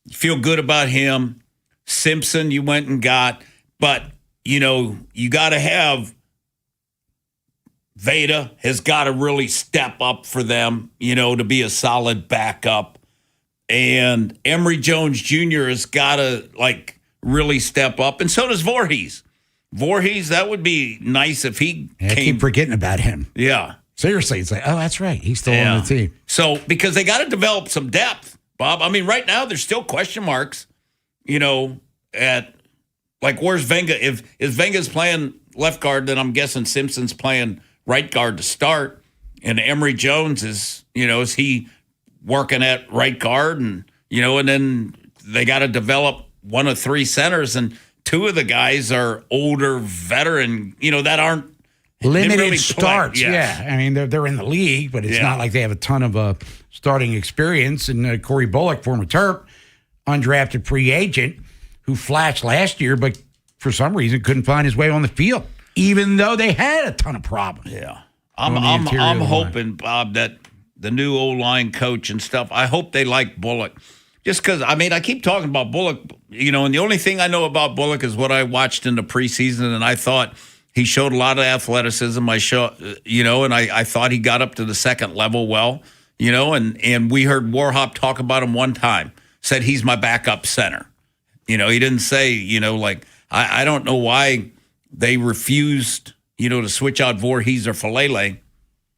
You feel good about him. Simpson, you went and got. But, you got to have Veda has got to really step up for them, to be a solid backup. And Emory Jones Jr. has got to, really step up. And so does Voorhees. That would be nice if he came.
I keep forgetting about him.
Yeah.
Seriously, it's like, oh, that's right. He's still on the team.
So, because they got to develop some depth, Bob. Right now there's still question marks, at, where's Venga? If Venga's playing left guard, then I'm guessing Simpson's playing right guard to start. And Emory Jones is he working at right guard? And, and then they got to develop one of 3 centers, and 2 of the guys are older veteran, that aren't
limited
really
starts.
Yes.
Yeah. They're in the league, but it's not like they have a ton of starting experience. And Corey Bullock, former Terp, undrafted free agent who flashed last year, but for some reason couldn't find his way on the field, even though they had a ton of problems.
Yeah. I'm hoping, Bob, that the new O-line coach and stuff, I hope they like Bullock. Just because, I keep talking about Bullock, and the only thing I know about Bullock is what I watched in the preseason, and I thought he showed a lot of athleticism. I thought he got up to the second level well, and we heard Warhop talk about him one time, said he's my backup center. He didn't say, I don't know why they refused, to switch out Voorhees or Falele.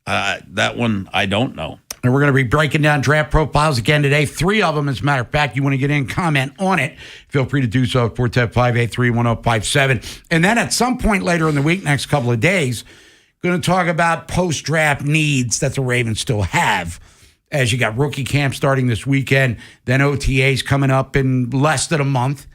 That one, I don't know.
And we're going to be breaking down draft profiles again today. 3 of them, as a matter of fact. You want to get in, comment on it, feel free to do so at 410-583-1057. And then at some point later in the week, next couple of days, going to talk about post-draft needs that the Ravens still have. As you got rookie camp starting this weekend, then OTAs coming up in less than a month.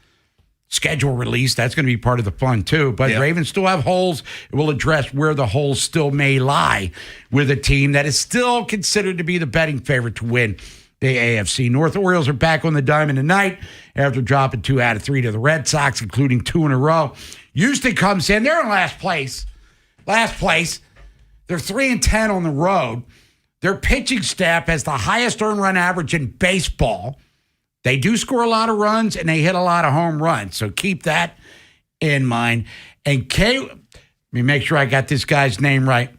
schedule release. That's going to be part of the fun, too. But Ravens still have holes. We'll address where the holes still may lie with a team that is still considered to be the betting favorite to win the AFC North. Orioles are back on the diamond tonight after dropping 2 out of 3 to the Red Sox, including 2 in a row. Houston comes in. They're in last place. They're 3-10 on the road. Their pitching staff has the highest earned run average in baseball. They do score a lot of runs, and they hit a lot of home runs. So keep that in mind. And let me make sure I got this guy's name right.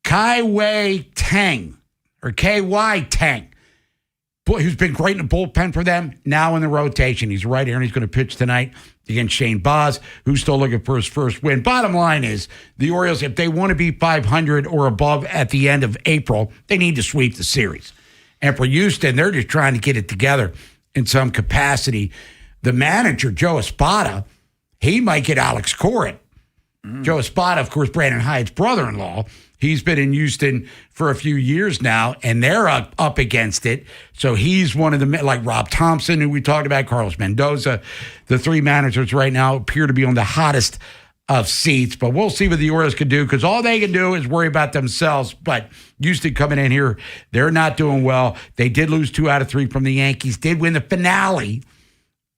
Kai-Wei Tang, or K.Y. Tang, who's been great in the bullpen for them, now in the rotation. He's right here, and he's going to pitch tonight against Shane Baz, who's still looking for his first win. Bottom line is, the Orioles, if they want to be 500 or above at the end of April, they need to sweep the series. And for Houston, they're just trying to get it together in some capacity. The manager, Joe Espada, he might get Alex Corin. Joe Espada, of course, Brandon Hyde's brother-in-law. He's been in Houston for a few years now, and they're up against it. So he's one of the, like Rob Thompson, who we talked about, Carlos Mendoza. The 3 managers right now appear to be on the hottest of seats, but we'll see what the Orioles can do, because all they can do is worry about themselves. But Houston coming in here, they're not doing well. They did lose 2 out of 3 from the Yankees, did win the finale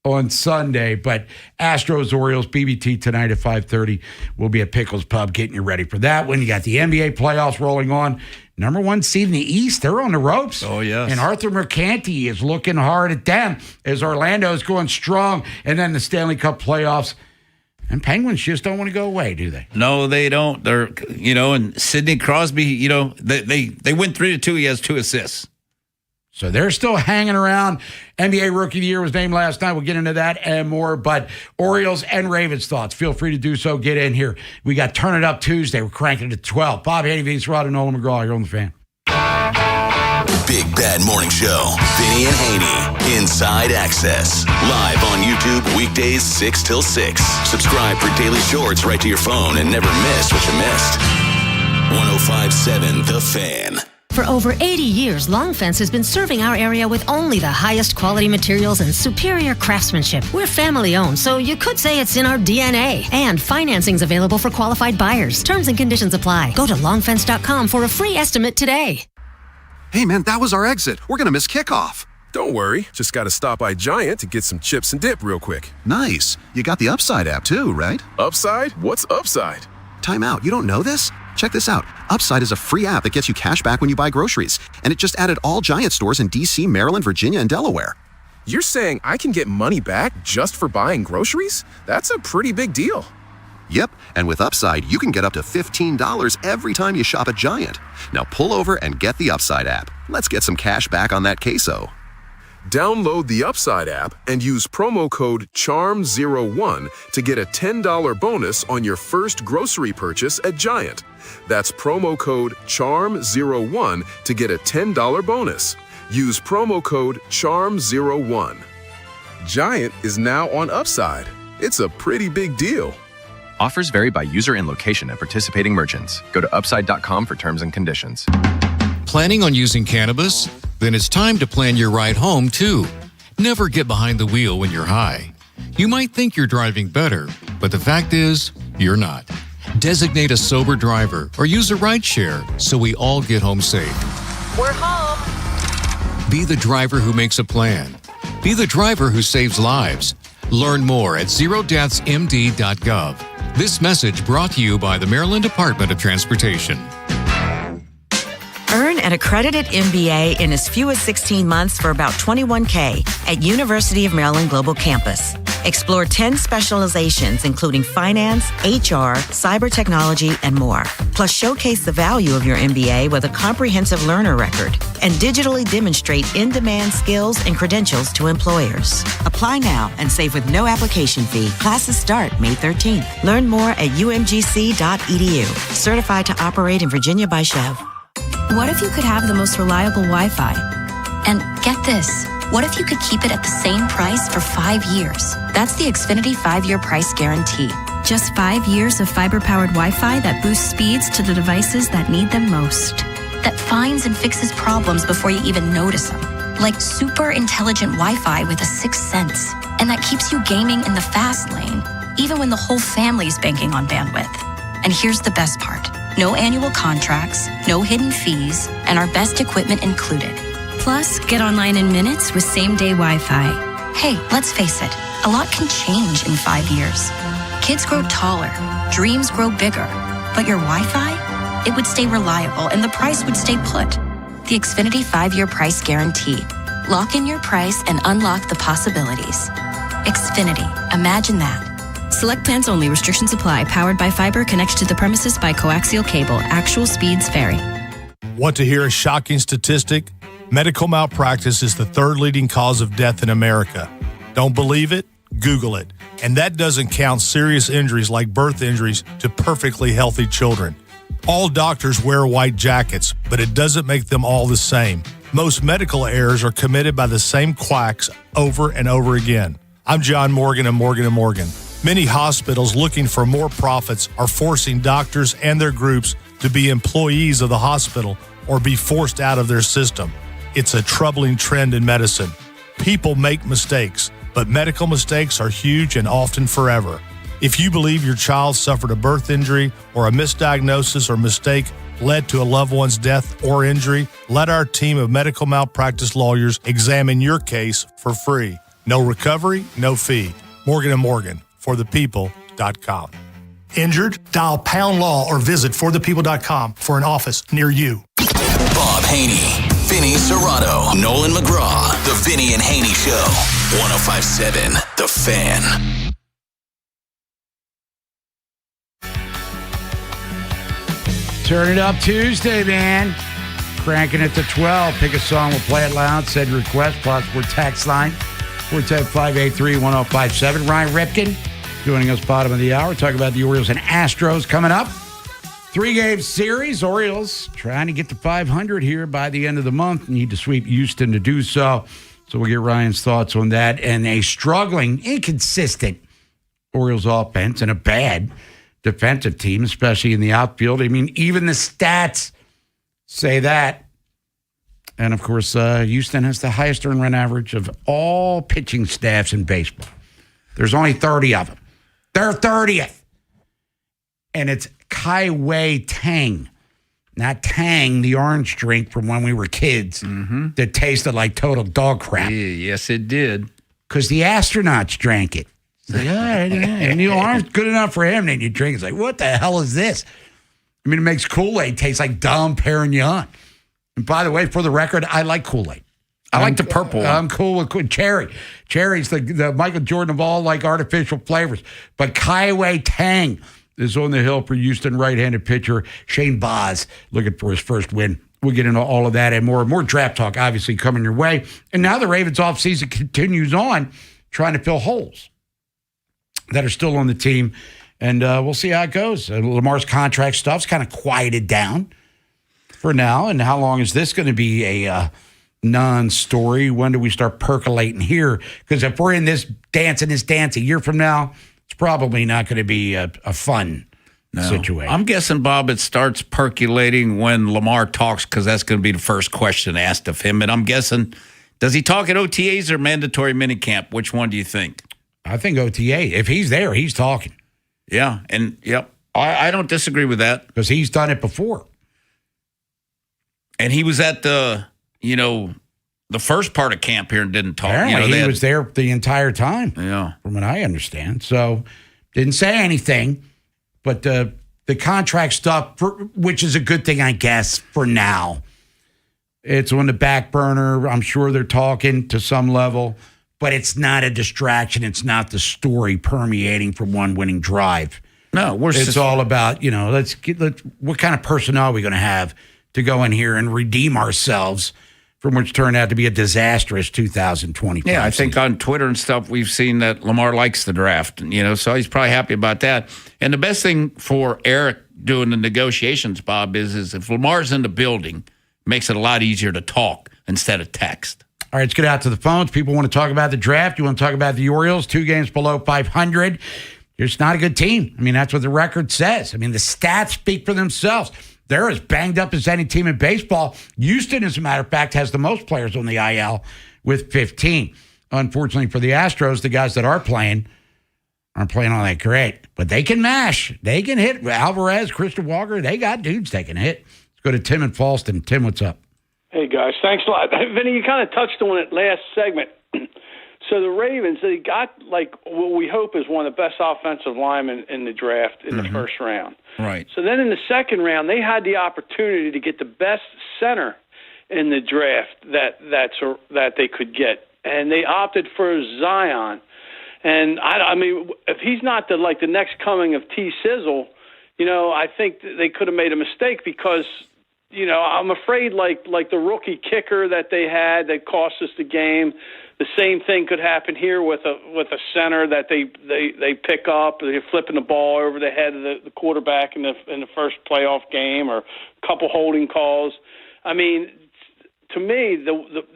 on Sunday, but Astros, Orioles, BBT tonight at 5:30. We'll be at Pickles Pub getting you ready for that one. You got the NBA playoffs rolling on. Number 1 seed in the East, they're on the ropes.
Oh, yes.
And Arthur Mercanti is looking hard at them as Orlando's going strong. And then the Stanley Cup playoffs. And Penguins just don't want to go away, do they?
No, they don't. They're, and Sidney Crosby, they win 3-2. He has 2 assists.
So they're still hanging around. NBA Rookie of the Year was named last night. We'll get into that and more. But Orioles and Ravens thoughts, feel free to do so. Get in here. We got Turn It Up Tuesday. We're cranking it to 12. Bob Haynie, Vince Rod, and Nolan McGraw. You're on the Fan.
Big Bad Morning Show. Vinny and Haynie. Inside Access. Live on YouTube weekdays 6 till 6. Subscribe for daily shorts right to your phone and never miss what you missed. 105.7 The Fan.
For over 80 years, Long Fence has been serving our area with only the highest quality materials and superior craftsmanship. We're family owned, so you could say it's in our DNA. And financing's available for qualified buyers. Terms and conditions apply. Go to longfence.com for a free estimate today.
Hey man, that was our exit. We're going to miss kickoff.
Don't worry. Just got to stop by Giant to get some chips and dip real quick.
Nice. You got the Upside app too, right?
Upside? What's Upside?
Time out. You don't know this? Check this out. Upside is a free app that gets you cash back when you buy groceries. And it just added all Giant stores in D.C., Maryland, Virginia, and Delaware.
You're saying I can get money back just for buying groceries? That's a pretty big deal.
Yep, and with Upside, you can get up to $15 every time you shop at Giant. Now pull over and get the Upside app. Let's get some cash back on that queso.
Download the Upside app and use promo code CHARM01 to get a $10 bonus on your first grocery purchase at Giant. That's promo code CHARM01 to get a $10 bonus. Use promo code CHARM01. Giant is now on Upside. It's a pretty big deal.
Offers vary by user and location at participating merchants. Go to upside.com for terms and conditions.
Planning on using cannabis? Then it's time to plan your ride home, too. Never get behind the wheel when you're high. You might think you're driving better, but the fact is, you're not. Designate a sober driver or use a rideshare so we all get home safe.
We're home.
Be the driver who makes a plan. Be the driver who saves lives. Learn more at zerodeathsmd.gov. This message brought to you by the Maryland Department of Transportation.
Earn an accredited MBA in as few as 16 months for about $21K at University of Maryland Global Campus. Explore 10 specializations, including finance, HR, cyber technology, and more. Plus, showcase the value of your MBA with a comprehensive learner record and digitally demonstrate in-demand skills and credentials to employers. Apply now and save with no application fee. Classes start May 13th. Learn more at umgc.edu. Certified to operate in Virginia by Chev.
What if you could have the most reliable Wi-Fi? And get this, what if you could keep it at the same price for 5 years? That's the Xfinity 5-year price guarantee. Just 5 years of fiber-powered Wi-Fi that boosts speeds to the devices that need them most. That finds and fixes problems before you even notice them. Like super intelligent Wi-Fi with a sixth sense. and that keeps you gaming in the fast lane, even when the whole family's banking on bandwidth. And here's the best part. No annual contracts, no hidden fees, and our best equipment included. Plus, get online in minutes with same-day Wi-Fi. Hey, let's face it, a lot can change in 5 years. Kids grow taller, dreams grow bigger, but your Wi-Fi? It would stay reliable and the price would stay put. The Xfinity 5-year price guarantee. Lock in your price and unlock the possibilities. Xfinity, imagine that. Select plans only. Restrictions apply. Powered by fiber. Connects to the premises by coaxial cable. Actual speeds vary.
Want to hear a shocking statistic? Medical malpractice is the third leading cause of death in America. Don't believe it? Google it. And that doesn't count serious injuries like birth injuries to perfectly healthy children. All doctors wear white jackets, but it doesn't make them all the same. Most medical errors are committed by the same quacks over and over again. I'm John Morgan of Morgan & Morgan. Many hospitals looking for more profits are forcing doctors and their groups to be employees of the hospital or be forced out of their system. It's a troubling trend in medicine. People make mistakes, but medical mistakes are huge and often forever. If you believe your child suffered a birth injury or a misdiagnosis or mistake led to a loved one's death or injury, let our team of medical malpractice lawyers examine your case for free. No recovery, no fee. Morgan & Morgan, forthepeople.com.
Injured? Dial pound law or visit forthepeople.com for an office near you.
Bob Haynie, Vinny Serrato, Nolan McGraw. The Vinny and Haynie Show. 105.7 The Fan.
Turn it up Tuesday, man. Cranking it to 12. Pick a song, we'll play it loud. Send request, +4 text line. 410-583-1057. Ryan Ripken joining us bottom of the hour. Talking about the Orioles and Astros coming up. 3-game series. Orioles trying to get to 500 here by the end of the month. Need to sweep Houston to do so. So we'll get Ryan's thoughts on that. And a struggling, inconsistent Orioles offense and a bad defensive team, especially in the outfield. I mean, even the stats say that. And, of course, Houston has the highest earned run average of all pitching staffs in baseball. There's only 30 of them. They're 30th. And it's Kai Wei Tang, not Tang, the orange drink from when we were kids that tasted like total dog crap.
Yeah, yes, it did.
Because the astronauts drank it. It's like, all right, and the orange good enough for him. Then you drink. It's like, what the hell is this? I mean, it makes Kool-Aid taste like Dom Perignon. And by the way, for the record, I like Kool-Aid.
I like the purple one.
I'm cool with cherry. Cherry's the Michael Jordan of all like artificial flavors. But Kai Wei Tang is on the hill for Houston right-handed pitcher Shane Baz, looking for his first win. We'll get into all of that and more. More draft talk, obviously, coming your way. And now the Ravens offseason continues on, trying to fill holes that are still on the team. And we'll see how it goes. Lamar's contract stuff's kind of quieted down for now. And how long is this going to be a non-story? When do we start percolating here? Because if we're in this dance a year from now, it's probably not going to be a fun situation.
I'm guessing, Bob, it starts percolating when Lamar talks, because that's going to be the first question asked of him. And I'm guessing, does he talk at OTAs or mandatory minicamp? Which one do you think?
I think OTA. If he's there, he's talking.
Yeah, and I don't disagree with that.
Because he's done it before.
And he was at the first part of camp here and didn't talk.
Apparently, he was there the entire time.
Yeah.
From what I understand. So, didn't say anything. But the contract stuff, which is a good thing, I guess, for now. It's on the back burner. I'm sure they're talking to some level. But it's not a distraction. It's not the story permeating from one winning drive.
No,
it's all about, what kind of personnel are we going to have to go in here and redeem ourselves from which turned out to be a disastrous 2025.
Yeah, I think on Twitter and stuff, we've seen that Lamar likes the draft, so he's probably happy about that. And the best thing for Eric doing the negotiations, Bob, is if Lamar's in the building, makes it a lot easier to talk instead of text.
All right, let's get out to the phones. People want to talk about the draft. You want to talk about the Orioles, 2 games below 500. You're just not a good team. I mean, that's what the record says. I mean, the stats speak for themselves. They're as banged up as any team in baseball. Houston, as a matter of fact, has the most players on the IL with 15. Unfortunately for the Astros, the guys that are playing aren't playing all that great. But they can mash. They can hit. Alvarez, Christian Walker, they got dudes they can hit. Let's go to Tim in Falston. Tim, what's up?
Hey, guys. Thanks a lot. Vinny, you kind of touched on it last segment. So the Ravens, they got like what we hope is one of the best offensive linemen in the draft in the first round.
Right.
So then in the second round, they had the opportunity to get the best center in the draft that they could get, and they opted for Zion. And I mean, if he's not the next coming of T. Sizzle, I think they could have made a mistake because, I'm afraid like the rookie kicker that they had that cost us the game. The same thing could happen here with a center that they pick up. They're flipping the ball over the head of the quarterback in the first playoff game, or a couple holding calls. I mean, to me,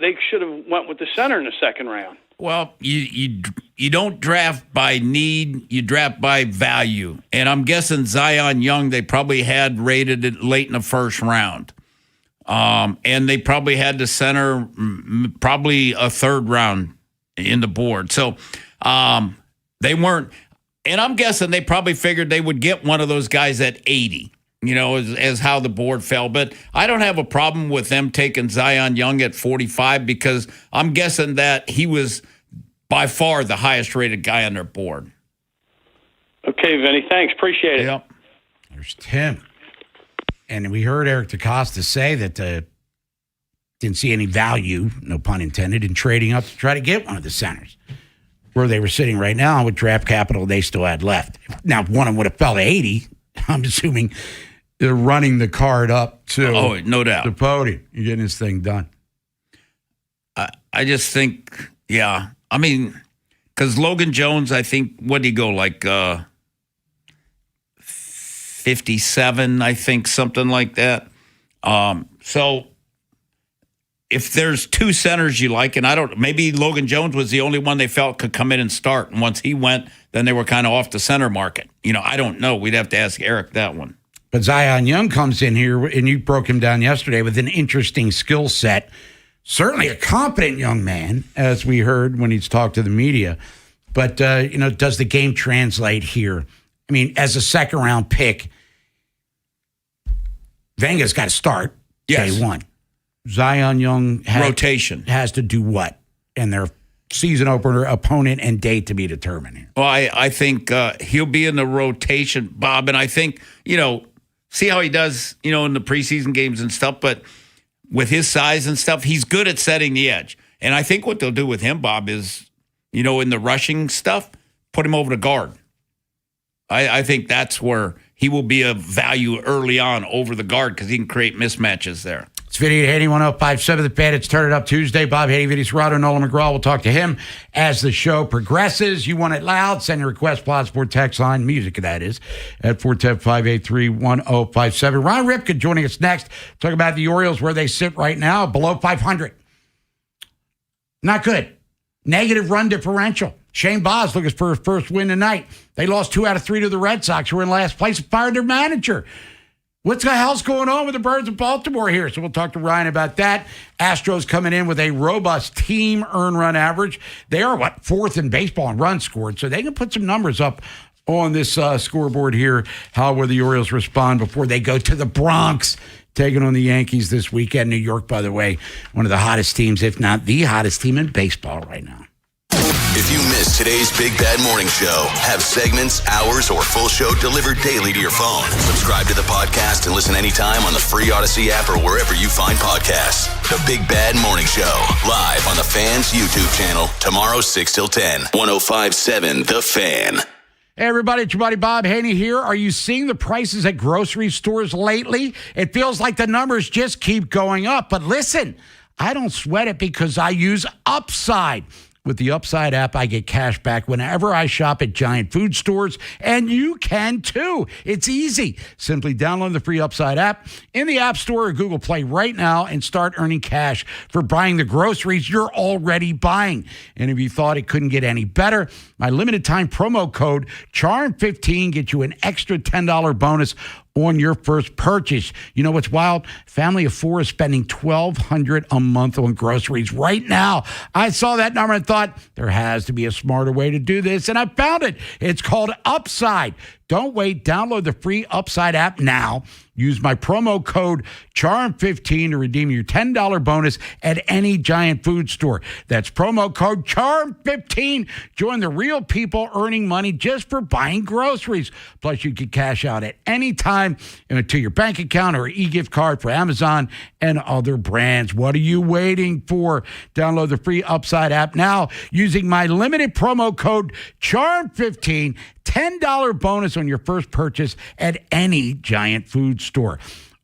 they should have went with the center in the second round.
Well, you don't draft by need, you draft by value. And I'm guessing Zion Young, they probably had rated it late in the first round. And they probably had the center probably a third round in the board. So they weren't, and I'm guessing they probably figured they would get one of those guys at 80, as how the board fell. But I don't have a problem with them taking Zion Young at 45 because I'm guessing that he was by far the highest rated guy on their board.
Okay, Vinny, thanks. Appreciate it.
Yep.
There's Tim. And we heard Eric DeCosta say that didn't see any value, no pun intended, in trading up to try to get one of the centers. Where they were sitting right now with draft capital they still had left. Now, if one of them would have fell to 80, I'm assuming they're running the card up to
no doubt.
The podium. You're getting this thing done.
I just think, yeah. I mean, because Logan Jones, I think, what did he go, like 57, I think, something like that. So if there's two centers you like, and maybe Logan Jones was the only one they felt could come in and start. And once he went, then they were kind of off the center market. I don't know. We'd have to ask Eric that one.
But Zion Young comes in here, and you broke him down yesterday with an interesting skill set. Certainly a competent young man, as we heard when he's talked to the media. But, does the game translate here? I mean, as a second-round pick, Venga's got to start day one. Zion Young
rotation
has to do what? And their season opener opponent and date to be determined here.
Well, I think he'll be in the rotation, Bob. And I think, see how he does, in the preseason games and stuff. But with his size and stuff, he's good at setting the edge. And I think what they'll do with him, Bob, is, in the rushing stuff, put him over to guard. I think that's where he will be of value early on over the guard because he can create mismatches there.
It's Vinny Haynie, 1057 The Fan. It's Turn It Up Tuesday. Bob Haynie, Vinny Serrato, Nolan McGraw. We'll talk to him as the show progresses. You want it loud? Send your request, Pod Sport text line, music that is, at 410-583-1057. Ron Ripken joining us next. Talk about the Orioles, where they sit right now, below 500. Not good. Negative run differential. Shane Boz looking for his first win tonight. They lost 2 out of 3 to the Red Sox, who were in last place and fired their manager. What the hell's going on with the Birds of Baltimore here? So we'll talk to Ryan about that. Astros coming in with a robust team earned run average. They are, fourth in baseball in runs scored, so they can put some numbers up on this scoreboard here. How will the Orioles respond before they go to the Bronx, taking on the Yankees this weekend? New York, by the way, one of the hottest teams, if not the hottest team in baseball right now.
If you missed today's Big Bad Morning Show, have segments, hours, or full show delivered daily to your phone. Subscribe to the podcast and listen anytime on the free Odyssey app or wherever you find podcasts. The Big Bad Morning Show, live on the Fan's YouTube channel, tomorrow 6 till 10, 105.7 The Fan.
Hey, everybody, it's your buddy Bob Haynie here. Are you seeing the prices at grocery stores lately? It feels like the numbers just keep going up. But listen, I don't sweat it because I use Upside. With the Upside app, I get cash back whenever I shop at giant food stores, and you can too. It's easy. Simply download the free Upside app in the App Store or Google Play right now and start earning cash for buying the groceries you're already buying. And if you thought it couldn't get any better, my limited time promo code CHARM15 gets you an extra $10 bonus on your first purchase. You know what's wild? Family of 4 is spending $1,200 a month on groceries right now. I saw that number and thought, there has to be a smarter way to do this, and I found it. It's called Upside. Don't wait. Download the free Upside app now. Use my promo code CHARM15 to redeem your $10 bonus at any Giant food store. That's promo code CHARM15. Join the real people earning money just for buying groceries. Plus, you can cash out at any time to your bank account or e-gift card for Amazon and other brands. What are you waiting for? Download the free Upside app now using my limited promo code CHARM15. $10 bonus on your first purchase at any Giant food store.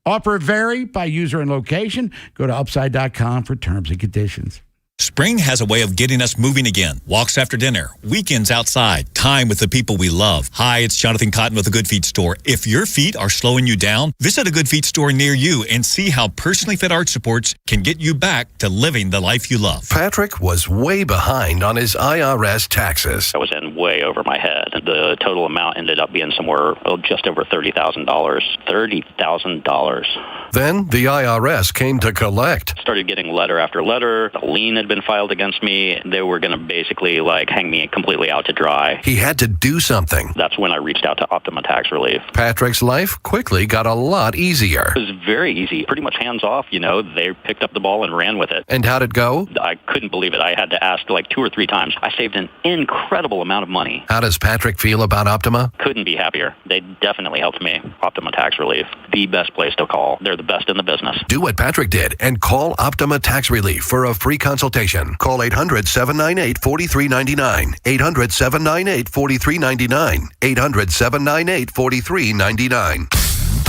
Offer vary by user and location. Go to upside.com for terms and conditions.
Spring has a way of getting us moving again. Walks after dinner, weekends outside, time with the people we love. Hi, it's Jonathan Cotton with a Good Feet store. If your feet are slowing you down, visit a Good Feet store near you and see how personally fit arch supports can get you back to living the life you love.
Patrick was way behind on his IRS taxes.
I was in way over my head. The total amount ended up being somewhere just over $30,000. $30,000.
Then the IRS came to collect.
Started getting letter after letter. A lien had been filed against me. They were going to basically hang me completely out to dry.
He had to do something.
That's when I reached out to Optima Tax Relief.
Patrick's life quickly got a lot easier.
It was very easy, pretty much hands off. They picked up the ball and ran with it.
And how'd it go?
I couldn't believe it. I had to ask 2 or 3 times. I saved an incredible amount of money.
How does Patrick feel about Optima?
Couldn't be happier. They definitely helped me. Optima Tax Relief, the best place to call. They're the best in the business.
Do what Patrick did and call Optima Tax Relief for a free consultation. Call 800-798-4399. 800-798-4399. 800-798-4399.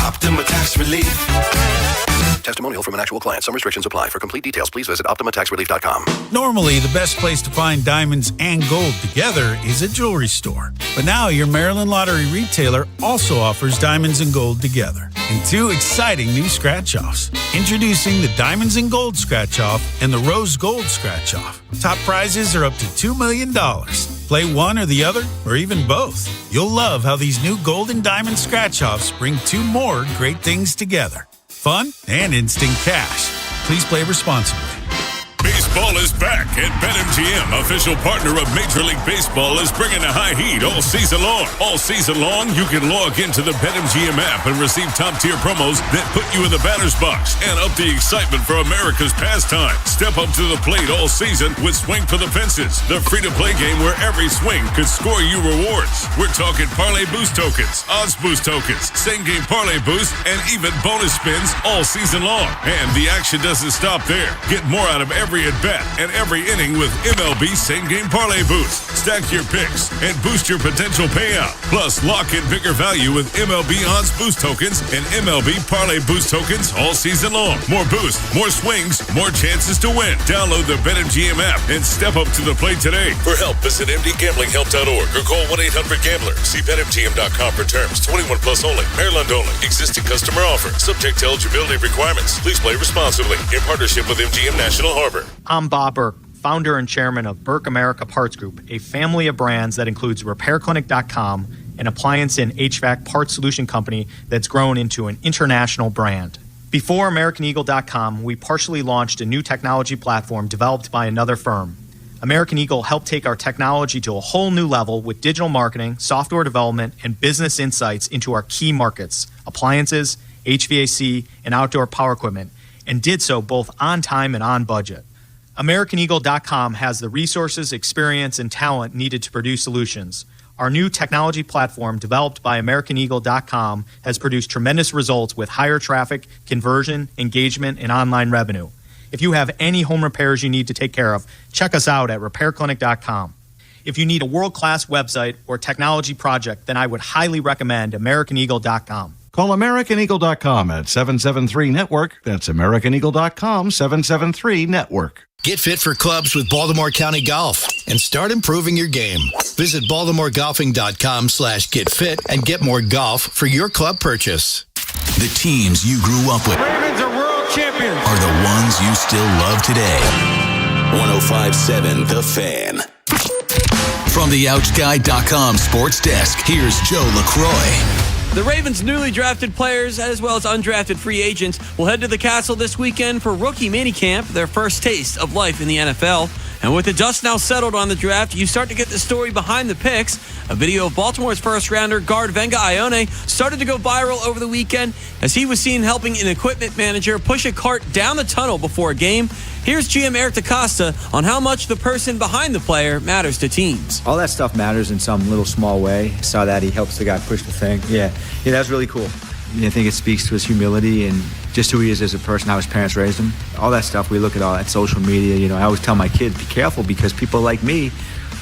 Optima Tax Relief. Testimonial from an actual client. Some restrictions apply. For complete details, please visit OptimaTaxRelief.com.
Normally, the best place to find diamonds and gold together is a jewelry store. But now, your Maryland Lottery retailer also offers diamonds and gold together in 2 exciting new scratch-offs. Introducing the Diamonds and Gold Scratch-Off and the Rose Gold Scratch-Off. Top prizes are up to $2 million. Play one or the other, or even both. You'll love how these new gold and diamond scratch-offs bring 2 more great things together. Fun and instant cash. Please play responsibly.
Baseball is back, and BetMGM, official partner of Major League Baseball, is bringing the high heat all season long. All season long, you can log into the BetMGM app and receive top-tier promos that put you in the batter's box and up the excitement for America's pastime. Step up to the plate all season with Swing for the Fences, the free-to-play game where every swing could score you rewards. We're talking parlay boost tokens, odds boost tokens, same-game parlay boost, and even bonus spins all season long. And the action doesn't stop there. Get more out of every at-bat and every inning with MLB Same-Game Parlay Boost. Stack your picks and boost your potential payout. Plus, lock in bigger value with MLB Odds Boost Tokens and MLB Parlay Boost Tokens all season long. More boost, more swings, more chances to win. Download the BetMGM app and step up to the plate today.
For help, visit mdgamblinghelp.org or call 1-800-GAMBLER. See BetMGM.com for terms. 21 plus only. Maryland only. Existing customer offer. Subject to eligibility requirements. Please play responsibly. In partnership with MGM National Harbor.
I'm Bob Burke, founder and chairman of Burke America Parts Group, a family of brands that includes RepairClinic.com, an appliance and HVAC parts solution company that's grown into an international brand. Before AmericanEagle.com, we partially launched a new technology platform developed by another firm. American Eagle helped take our technology to a whole new level with digital marketing, software development, and business insights into our key markets, appliances, HVAC, and outdoor power equipment, and did so both on time and on budget. AmericanEagle.com has the resources, experience, and talent needed to produce solutions. Our new technology platform, developed by AmericanEagle.com, has produced tremendous results with higher traffic, conversion, engagement, and online revenue. If you have any home repairs you need to take care of, check us out at RepairClinic.com. If you need a world-class website or technology project, then I would highly recommend AmericanEagle.com.
Call AmericanEagle.com at 773-NETWORK. That's AmericanEagle.com, 773-NETWORK.
Get fit for clubs with Baltimore County Golf and start improving your game. Visit BaltimoreGolfing.com/getfit and get more golf for your club purchase.
The teams you grew up with
Ravens are world champions.
are the ones you still love today. 105.7 The Fan. From the OutSky.com sports desk, here's Joe LaCroix.
The Ravens' newly drafted players, as well as undrafted free agents, will head to the Castle this weekend for rookie minicamp, their first taste of life in the NFL. And with the dust now settled on the draft, you start to get the story behind the picks. A video of Baltimore's first-rounder guard Venga Ione started to go viral over the weekend as he was seen helping an equipment manager push a cart down the tunnel before a game. Here's GM Eric DaCosta on how much the person behind the player matters to teams.
All that stuff matters in some little small way. I saw that he helps the guy push the thing. Yeah, that's really cool. I think it speaks to his humility and just who he is as a person, how his parents raised him. All that stuff, we look at all that social media. I always tell my kids, be careful because people like me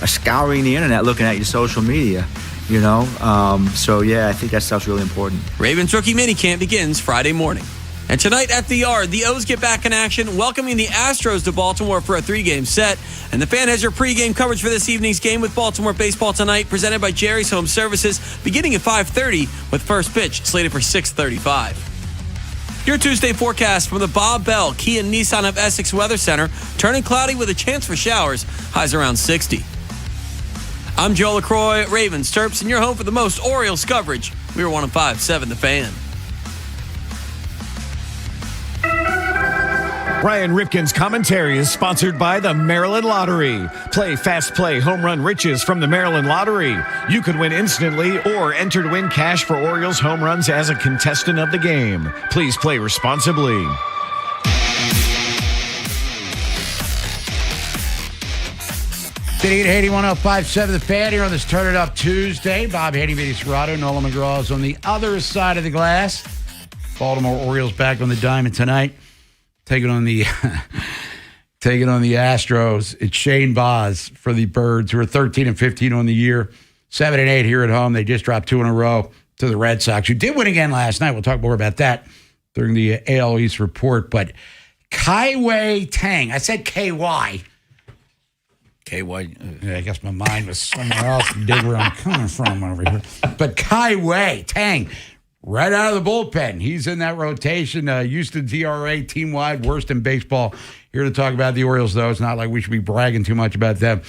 are scouring the internet looking at your social media, So, yeah, I think that stuff's really important.
Ravens rookie minicamp begins Friday morning. And tonight at the Yard, the O's get back in action, welcoming the Astros to Baltimore for a 3-game set. And the Fan has your pregame coverage for this evening's game with Baltimore Baseball tonight, presented by Jerry's Home Services, beginning at 5:30 with first pitch slated for 6:35. Your Tuesday forecast from the Bob Bell Kia Nissan of Essex Weather Center, turning cloudy with a chance for showers, highs around 60. I'm Joe LaCroix, Ravens Terps, and you're home for the most Orioles coverage. We were 105.7 The Fan.
Ryan Ripken's commentary is sponsored by the Maryland Lottery. Play Fast Play Home Run Riches from the Maryland Lottery. You could win instantly or enter to win cash for Orioles home runs as a contestant of the game. Please play responsibly.
Vinny Haynie, 105.7 The Fan here on this Turn It Up Tuesday. Bob Haynie, Vinny Serrato, Nola McGraw is on the other side of the glass. Baltimore Orioles back on the diamond tonight. Taking on the Astros. It's Shane Baz for the Birds, who are 13-15 on the year, 7-8 here at home. They just dropped 2 in a row to the Red Sox, who did win again last night. We'll talk more about that during the AL East report. But Kai-Wei Tang, I said KY.
KY.
Yeah, I guess my mind was somewhere else to dig where I'm coming from over here. But Kai-Wei Tang, right out of the bullpen. He's in that rotation. Houston's ERA team-wide, worst in baseball. Here to talk about the Orioles, though. It's not like we should be bragging too much about them.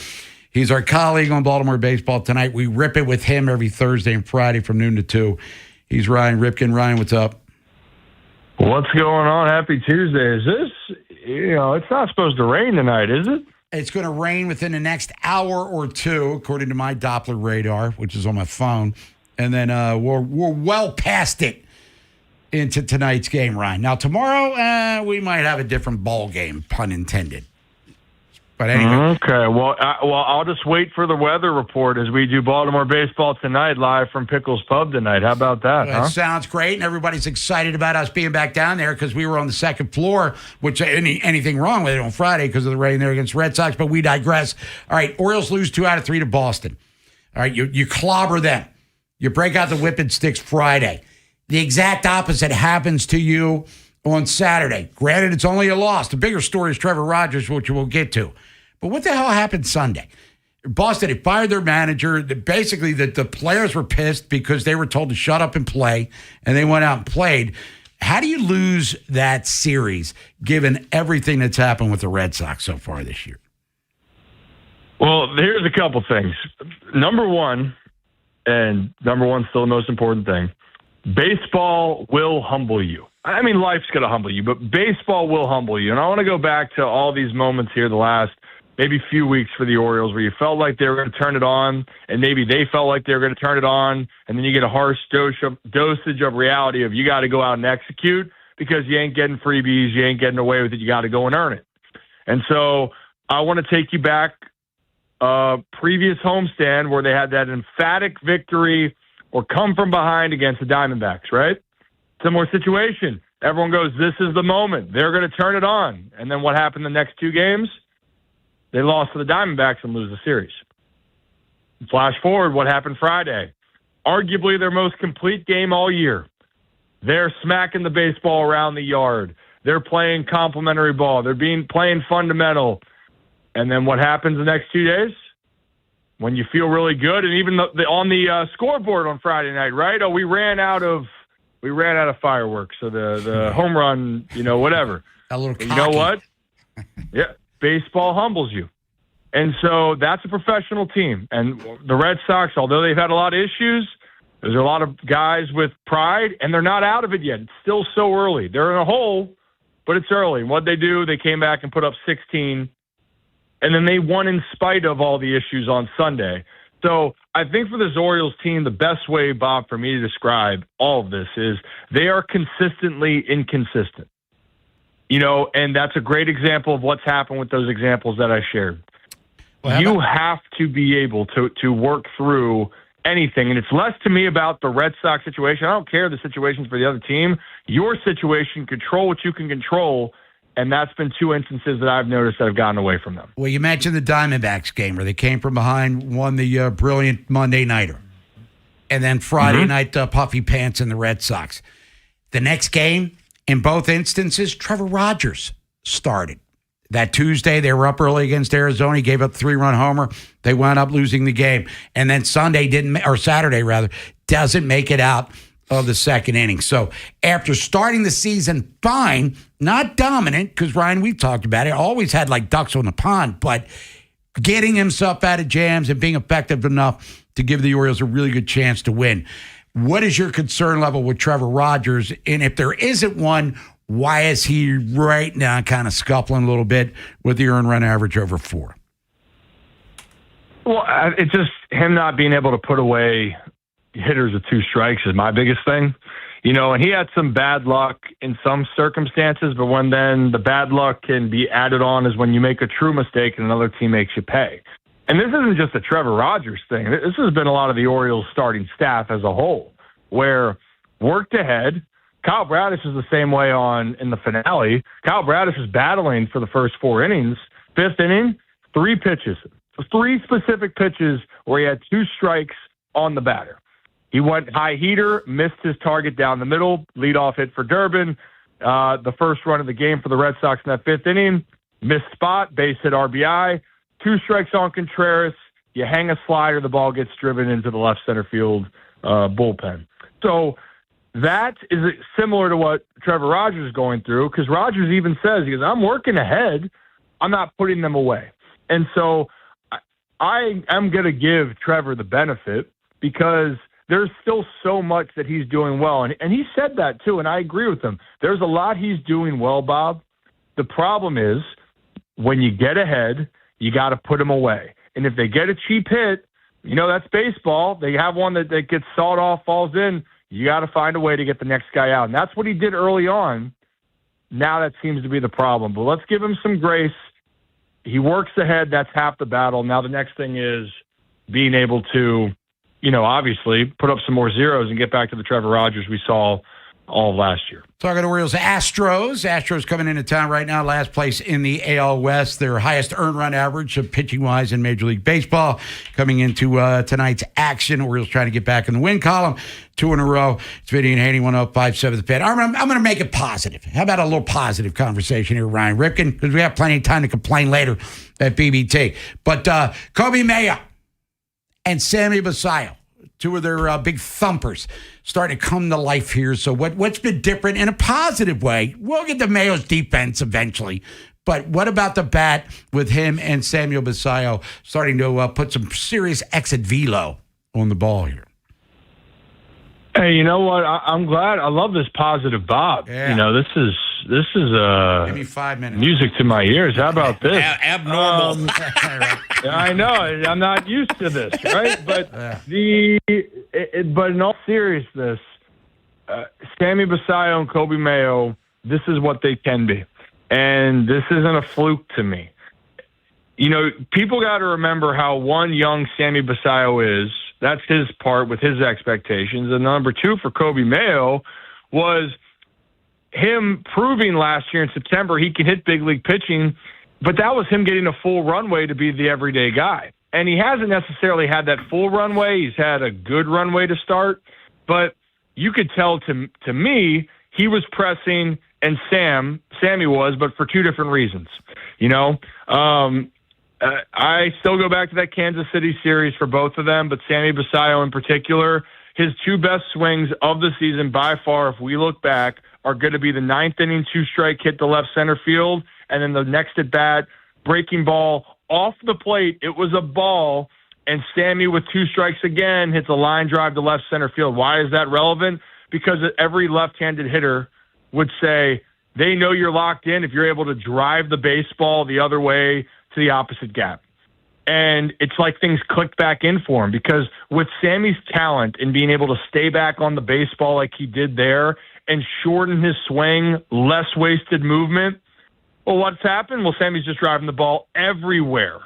He's our colleague on Baltimore Baseball tonight. We rip it with him every Thursday and Friday from noon to 2. He's Ryan Ripken. Ryan, what's up?
What's going on? Happy Tuesday. Is this, it's not supposed to rain tonight, is it?
It's going to rain within the next hour or two, according to my Doppler radar, which is on my phone. And then we're well past it into tonight's game, Ryan. Now, tomorrow, we might have a different ball game, pun intended. But anyway.
Okay. Well, I'll just wait for the weather report as we do Baltimore Baseball tonight live from Pickles Pub tonight. How about that,
That sounds great, and everybody's excited about us being back down there because we were on the second floor, which anything wrong with it on Friday because of the rain there against Red Sox, but we digress. All right, Orioles lose 2 out of 3 to Boston. All right, you clobber them. You break out the whipping sticks Friday. The exact opposite happens to you on Saturday. Granted, it's only a loss. The bigger story is Trevor Rogers, which we'll get to. But what the hell happened Sunday? Boston had fired their manager. Basically, the players were pissed because they were told to shut up and play, and they went out and played. How do you lose that series, given everything that's happened with the Red Sox so far this year?
Well, here's a couple things. Number one, and number one's still the most important thing, baseball will humble you. I mean, life's going to humble you, but baseball will humble you. And I want to go back to all these moments here the last maybe few weeks for the Orioles where you felt like they were going to turn it on, and maybe they felt like they were going to turn it on, and then you get a harsh dosage of reality of you got to go out and execute because you ain't getting freebies, you ain't getting away with it, you got to go and earn it. And so I want to take you back previous homestand where they had that emphatic victory or come from behind against the Diamondbacks, right? Similar situation. Everyone goes, this is the moment. They're going to turn it on. And then what happened the next 2 games? They lost to the Diamondbacks and lose the series. Flash forward, what happened Friday? Arguably their most complete game all year. They're smacking the baseball around the yard. They're playing complimentary ball. They're playing fundamental. And then what happens the next 2 days? When you feel really good, and even on the scoreboard on Friday night, right? Oh, we ran out of fireworks. So the home run, whatever.
A little cocky.
You know what? Yeah, baseball humbles you. And so that's a professional team. And the Red Sox, although they've had a lot of issues, There's a lot of guys with pride, and they're not out of it yet. It's still so early. They're in a hole, but it's early. What'd they do? They came back and put up 16, and then they won in spite of all the issues on Sunday. So I think for this Orioles team, the best way, Bob, for me to describe all of this is they are consistently inconsistent. And that's a great example of what's happened with those examples that I shared. Well, you have to be able to work through anything. And it's less to me about the Red Sox situation. I don't care the situations for the other team. Your situation, control what you can control. And that's been 2 instances that I've noticed that have gotten away from them.
Well, you mentioned the Diamondbacks game where they came from behind, won the brilliant Monday nighter. And then Friday night, puffy pants in the Red Sox. The next game, in both instances, Trevor Rogers started. That Tuesday, they were up early against Arizona. He gave up a 3-run homer. They wound up losing the game. And then Saturday, doesn't make it out of the second inning. So after starting the season fine, not dominant, because Ryan, we've talked about it, always had like ducks on the pond, but getting himself out of jams and being effective enough to give the Orioles a really good chance to win. What is your concern level with Trevor Rogers? And if there isn't one, why is he right now kind of scuffling a little bit with the earned run average over 4?
Well, it's just him not being able to put away hitters with 2 strikes is my biggest thing. And he had some bad luck in some circumstances, but when then the bad luck can be added on is when you make a true mistake and another team makes you pay. And this isn't just a Trevor Rogers thing. This has been a lot of the Orioles starting staff as a whole, where worked ahead. Kyle Bradish is the same way in the finale. Kyle Bradish was battling for the first 4 innings. 5th inning, 3 pitches. 3 specific pitches where he had 2 strikes on the batter. He went high heater, missed his target down the middle, leadoff hit for Durbin. The first run of the game for the Red Sox in that 5th inning, missed spot, base hit RBI, 2 strikes on Contreras. You hang a slider, the ball gets driven into the left center field bullpen. So that is similar to what Trevor Rogers is going through, because Rogers even says, he goes, I'm working ahead. I'm not putting them away. And so I am going to give Trevor the benefit because there's still so much that he's doing well. And he said that too, and I agree with him. There's a lot he's doing well, Bob. The problem is when you get ahead, you got to put him away. And if they get a cheap hit, that's baseball. They have one that gets sawed off, falls in. You got to find a way to get the next guy out. And that's what he did early on. Now that seems to be the problem. But let's give him some grace. He works ahead. That's half the battle. Now the next thing is being able to, obviously put up some more zeros and get back to the Trevor Rogers we saw all of last year.
Talking Orioles, Astros coming into town right now, last place in the AL West, their highest earned run average of pitching-wise in Major League Baseball. Coming into tonight's action, Orioles trying to get back in the win column, 2 in a row. It's Vinny Haynie, 105.7 The Fan. I'm going to make it positive. How about a little positive conversation here, Ryan Ripken? Because we have plenty of time to complain later at BBT. But Kobe Mayo and Sammy Basayo, 2 of their big thumpers, starting to come to life here. So what's been different in a positive way? We'll get to Mayo's defense eventually. But what about the bat with him and Samuel Basayo starting to put some serious exit velo on the ball here?
Hey, you know what? I'm glad. I love this positive Bob. Yeah. This is
give me 5 minutes.
Music to my ears. How about this?
Abnormal.
I know. I'm not used to this, right? But but in all seriousness, Sammy Basayo and Kobe Mayo, this is what they can be, and this isn't a fluke to me. People got to remember how young Sammy Basayo is. That's his part with his expectations. And number 2 for Kobe Mayo was him proving last year in September he can hit big league pitching, but that was him getting a full runway to be the everyday guy. And he hasn't necessarily had that full runway. He's had a good runway to start, but you could tell to me he was pressing and Sammy was, but for 2 different reasons. I still go back to that Kansas City series for both of them, but Sammy Basayo in particular, his 2 best swings of the season by far, if we look back, are going to be the 9th inning 2-strike hit to left center field, and then the next at bat, breaking ball off the plate. It was a ball and Sammy with 2 strikes again hits a line drive to left center field. Why is that relevant? Because every left-handed hitter would say they know you're locked in if you're able to drive the baseball the other way to the opposite gap. And it's like things clicked back in for him, because with Sammy's talent and being able to stay back on the baseball like he did there and shorten his swing, less wasted movement, well, what's happened? Well, Sammy's just driving the ball everywhere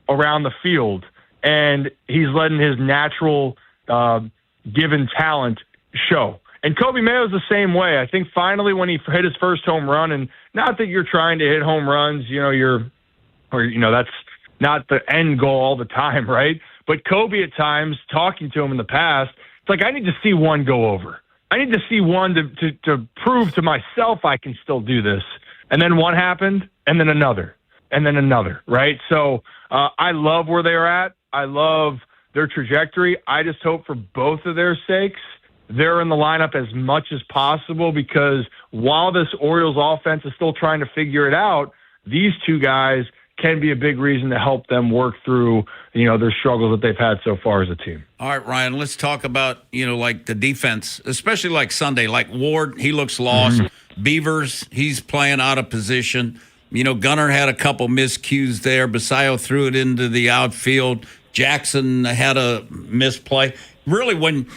around the field, and he's letting his natural given talent show. And Kobe Mayo's the same way. I think finally when he hit his first home run, and not that you're trying to hit home runs, that's not the end goal all the time, right? But Kobe at times, talking to him in the past, it's like, I need to see one go over. I need to see one to prove to myself I can still do this. And then one happened, and then another, right? So I love where they're at. I love their trajectory. I just hope for both of their sakes they're in the lineup as much as possible, because while this Orioles offense is still trying to figure it out, these two guys can be a big reason to help them work through, their struggles that they've had so far as a team.
All right, Ryan, let's talk about, like the defense, especially like Sunday. Like Ward, he looks lost. Mm-hmm. Beavers, he's playing out of position. Gunnar had a couple miscues there. Basayo threw it into the outfield. Jackson had a misplay. Really, when,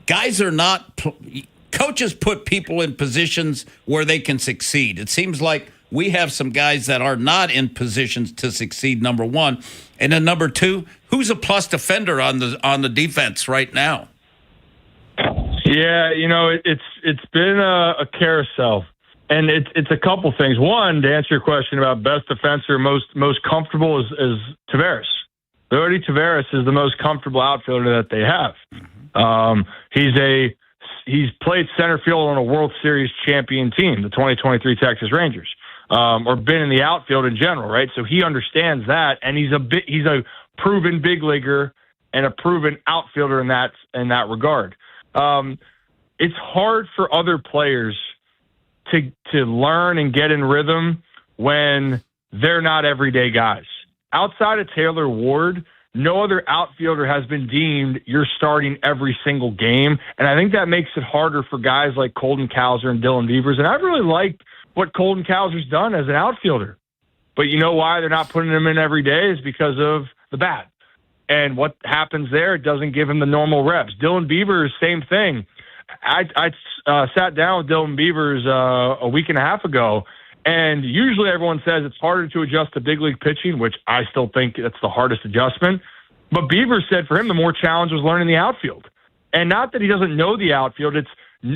guys are not – coaches put people in positions where they can succeed. It seems like we have some guys that are not in positions to succeed, number one. And then number two, who's a plus defender on the defense right now?
Yeah, it's been a carousel. And it's a couple things. One, to answer your question about best defender, most comfortable is Taveras. Leody Taveras is the most comfortable outfielder that they have. He's played center field on a World Series champion team, the 2023 Texas Rangers, or been in the outfield in general, right? So he understands that, and he's a proven big leaguer and a proven outfielder in that regard. It's hard for other players to learn and get in rhythm when they're not everyday guys. Outside of Taylor Ward, no other outfielder has been deemed you're starting every single game. And I think that makes it harder for guys like Colton Cowser and Dylan Beavers. And I've really liked what Colton Cowser's done as an outfielder. But you know why they're not putting him in every day is because of the bat. And what happens there, it doesn't give him the normal reps. Dylan Beavers, same thing. I sat down with Dylan Beavers a week and a half ago, and usually everyone says it's harder to adjust to big league pitching, which I still think that's the hardest adjustment. But Beavers said for him the more challenge was learning the outfield. And not that he doesn't know the outfield, it's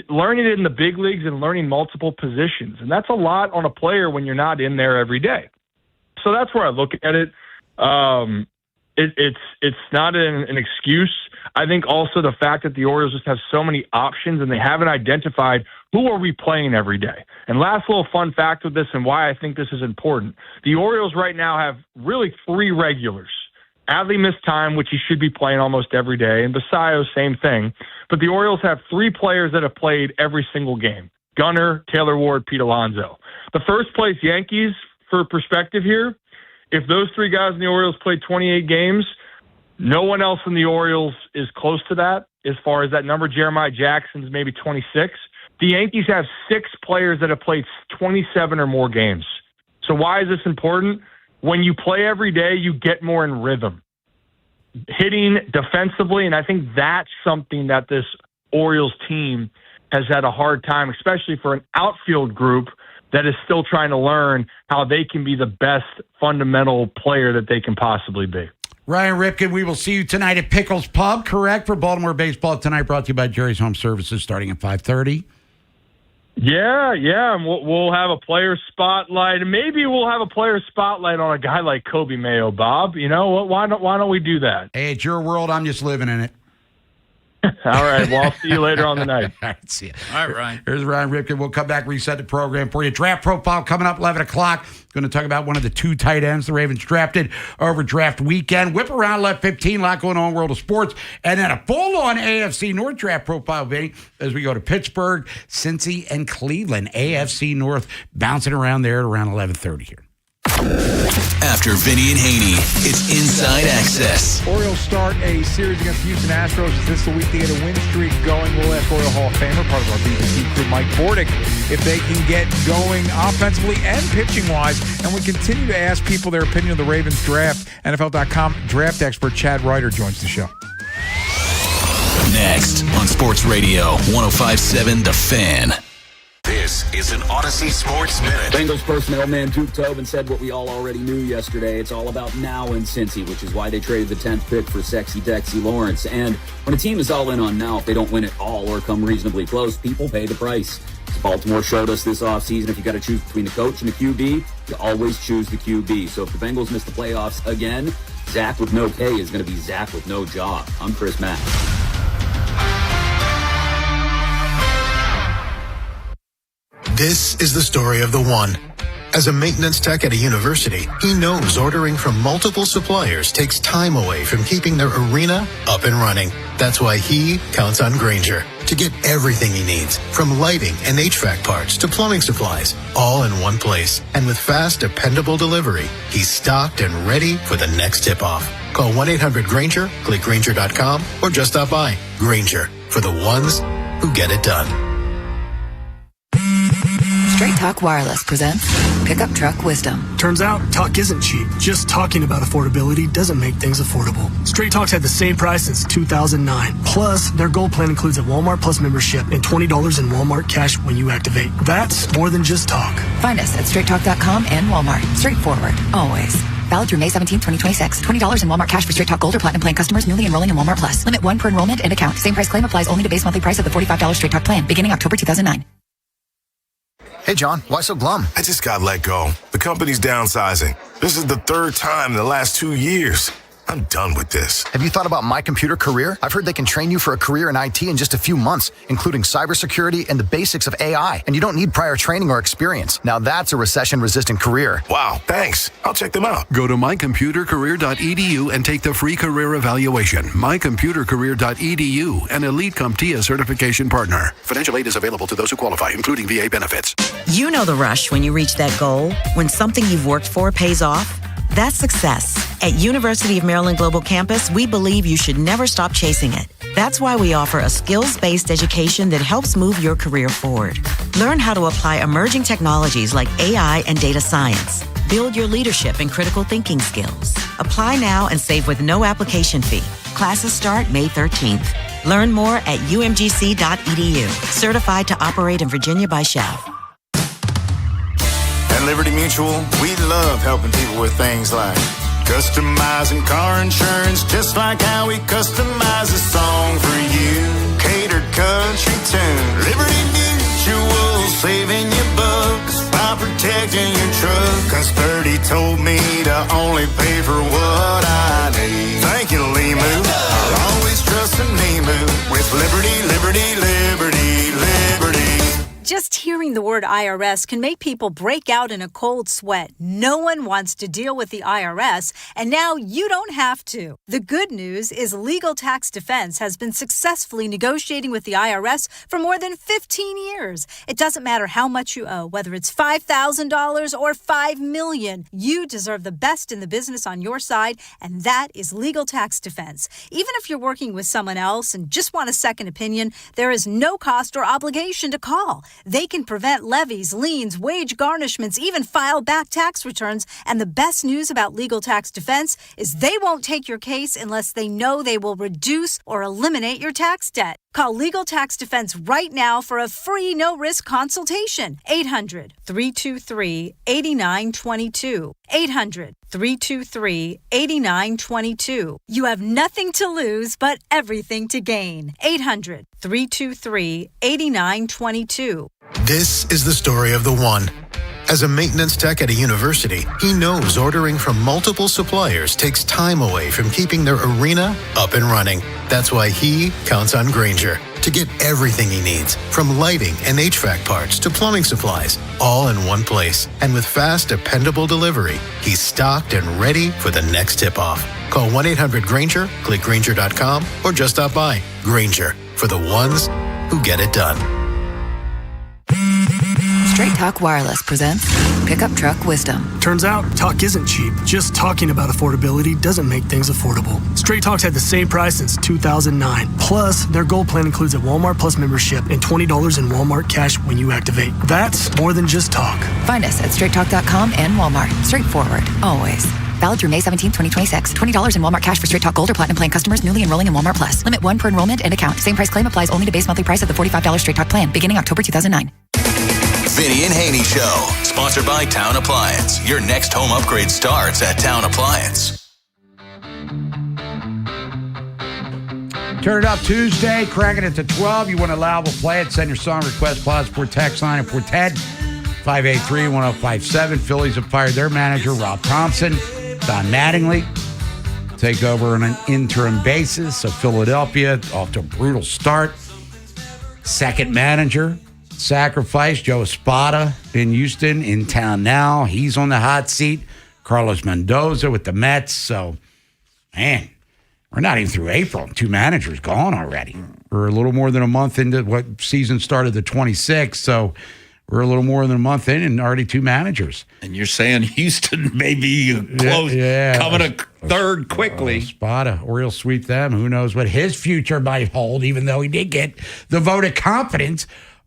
learning it in the big leagues and learning multiple positions. And that's a lot on a player when you're not in there every day. So that's where I look at it. It's not an excuse. I think also the fact that the Orioles just have so many options and they haven't identified who are we playing every day. And last little fun fact with this and why I think this is important. The Orioles right now have really 3 regulars. Adley missed time, which he should be playing almost every day, and Basayo, same thing. But the Orioles have 3 players that have played every single game. Gunnar, Taylor Ward, Pete Alonso. The first place Yankees, for perspective here, if those 3 guys in the Orioles played 28 games, no one else in the Orioles is close to that as far as that number. Jeremiah Jackson's maybe 26. The Yankees have 6 players that have played 27 or more games. So why is this important? When you play every day, you get more in rhythm. Hitting defensively, and I think that's something that this Orioles team has had a hard time, especially for an outfield group that is still trying to learn how they can be the best fundamental player that they can possibly be.
Ryan Ripken, we will see you tonight at Pickles Pub, correct, for Baltimore Baseball tonight, brought to you by Jerry's Home Services, starting at 5:30.
Yeah, and we'll have a player spotlight, and maybe we'll have a player spotlight on a guy like Kobe Mayo, Bob. Why don't we do that?
Hey, it's your world. I'm just living in it.
All right. Well, I'll see you later on the night.
All right, see you.
All right, Ryan.
Here's Ryan Ripken. We'll come back, reset the program for you. Draft profile coming up 11 o'clock. Going to talk about one of the 2 tight ends the Ravens drafted over draft weekend. Whip around left 15, lot going on in world of sports. And then a full-on AFC North draft profile, Vinny, as we go to Pittsburgh, Cincy, and Cleveland. AFC North bouncing around there at around 11:30 here.
After Vinny and Haynie, it's Inside Access.
Orioles start a series against the Houston Astros. Is this the week they get a win streak going? We'll ask Oriole Hall of Famer, part of our BBC crew, Mike Bordick, if they can get going offensively and pitching-wise. And we continue to ask people their opinion of the Ravens draft. NFL.com draft expert Chad Ryder joins the show.
Next on Sports Radio 105.7 The Fan.
This is an Odyssey Sports Minute.
Bengals personnel man Duke Tobin said what we all already knew yesterday. It's all about now in Cincy, which is why they traded the 10th pick for sexy Dexy Lawrence. And when a team is all in on now, if they don't win it all or come reasonably close, people pay the price. As Baltimore showed us this offseason, if you got to choose between the coach and the QB, you always choose the QB. So if the Bengals miss the playoffs again, Zach with no K is going to be Zach with no job. I'm Chris Mack.
This is the story of the one. As a maintenance tech at a university, he knows ordering from multiple suppliers takes time away from keeping their arena up and running. That's why he counts on Grainger to get everything he needs, from lighting and HVAC parts to plumbing supplies, all in one place. And with fast, dependable delivery, he's stocked and ready for the next tip-off. Call 1-800-GRAINGER, click Grainger.com, or just stop by. Grainger, for the ones who get it done.
Straight Talk Wireless presents Pickup Truck Wisdom.
Turns out, talk isn't cheap. Just talking about affordability doesn't make things affordable. Straight Talk's had the same price since 2009. Plus, their Gold plan includes a Walmart Plus membership and $20 in Walmart cash when you activate. That's more than just talk.
Find us at straighttalk.com and Walmart. Straightforward, always. Valid through May 17, 2026. $20 in Walmart cash for Straight Talk Gold or Platinum plan customers newly enrolling in Walmart Plus. Limit 1 per enrollment and account. Same price claim applies only to base monthly price of the $45 Straight Talk plan, beginning October 2009.
Hey, John, why so glum?
I just got let go. The company's downsizing. This is the third time in the last 2 years. I'm done with this.
Have you thought about My Computer Career? I've heard they can train you for a career in IT in just a few months, including cybersecurity and the basics of AI. And you don't need prior training or experience. Now that's a recession-resistant career.
Wow, thanks. I'll check them out.
Go to mycomputercareer.edu and take the free career evaluation. mycomputercareer.edu, an Elite CompTIA certification partner.
Financial aid is available to those who qualify, including VA benefits.
You know the rush when you reach that goal, when something you've worked for pays off. That's success. At University of Maryland Global Campus, we believe you should never stop chasing it. That's why we offer a skills-based education that helps move your career forward. Learn how to apply emerging technologies like AI and data science. Build your leadership and critical thinking skills. Apply now and save with no application fee. Classes start May 13th. Learn more at umgc.edu. Certified to operate in Virginia by Shell.
At Liberty Mutual, we love helping people with things like customizing car insurance, just like how we customize a song for you. Catered country tune. Liberty Mutual, saving you bucks by protecting your truck. 'Cause 30 told me to only pay for what I need. Thank you, Limu. I'll always trust in Limu with Liberty, Liberty, Liberty, Liberty.
Just hearing the word IRS can make people break out in a cold sweat. No one wants to deal with the IRS, and now you don't have to. The good news is Legal Tax Defense has been successfully negotiating with the IRS for more than 15 years. It doesn't matter how much you owe, whether it's $5,000 or $5 million. You deserve the best in the business on your side, and that is Legal Tax Defense. Even if you're working with someone else and just want a second opinion, there is no cost or obligation to call. They can prevent levies, liens, wage garnishments, even file back tax returns. And the best news about Legal Tax Defense is they won't take your case unless they know they will reduce or eliminate your tax debt. Call Legal Tax Defense right now for a free no-risk consultation. 800-323-8922. 800-323-8922. You have nothing to lose but everything to gain. 800-323-8922.
This is the story of the one. As a maintenance tech at a university, he knows ordering from multiple suppliers takes time away from keeping their arena up and running. That's why he counts on Grainger to get everything he needs, from lighting and HVAC parts to plumbing supplies, all in one place. And with fast, dependable delivery, he's stocked and ready for the next tip-off. Call 1-800-GRAINGER, click Grainger.com, or just stop by. Grainger, for the ones who get it done.
Straight Talk Wireless presents Pickup Truck Wisdom.
Turns out, talk isn't cheap. Just talking about affordability doesn't make things affordable. Straight Talk's had the same price since 2009. Plus, their Gold plan includes a Walmart Plus membership and $20 in Walmart cash when you activate. That's more than just talk.
Find us at straighttalk.com and Walmart. Straightforward, always. Valid through May 17, 2026. $20 in Walmart cash for Straight Talk Gold or Platinum plan customers newly enrolling in Walmart Plus. Limit 1 per enrollment and account. Same price claim applies only to base monthly price of the $45 Straight Talk plan beginning October 2009.
Vinny and Haynie Show, sponsored by Town Appliance. Your next home upgrade starts at Town Appliance.
Turn it up Tuesday, cracking it to 12. You want a allowable play it, send your song request, Plaza Port text line at Ported, 583-1057. Phillies have fired their manager, Rob Thompson. Don Mattingly take over on an interim basis. So Philadelphia off to a brutal start. Second manager sacrifice, Joe Espada in Houston, in town now. He's on the hot seat. Carlos Mendoza with the Mets. So, man, we're not even through April. 2 managers gone already. We're a little more than a month into what season started the 26th. So we're a little more than a month in and already 2 managers.
And you're saying Houston may be close, coming a third quickly.
Espada, Orioles sweep them. Who knows what his future might hold, even though he did get the vote of confidence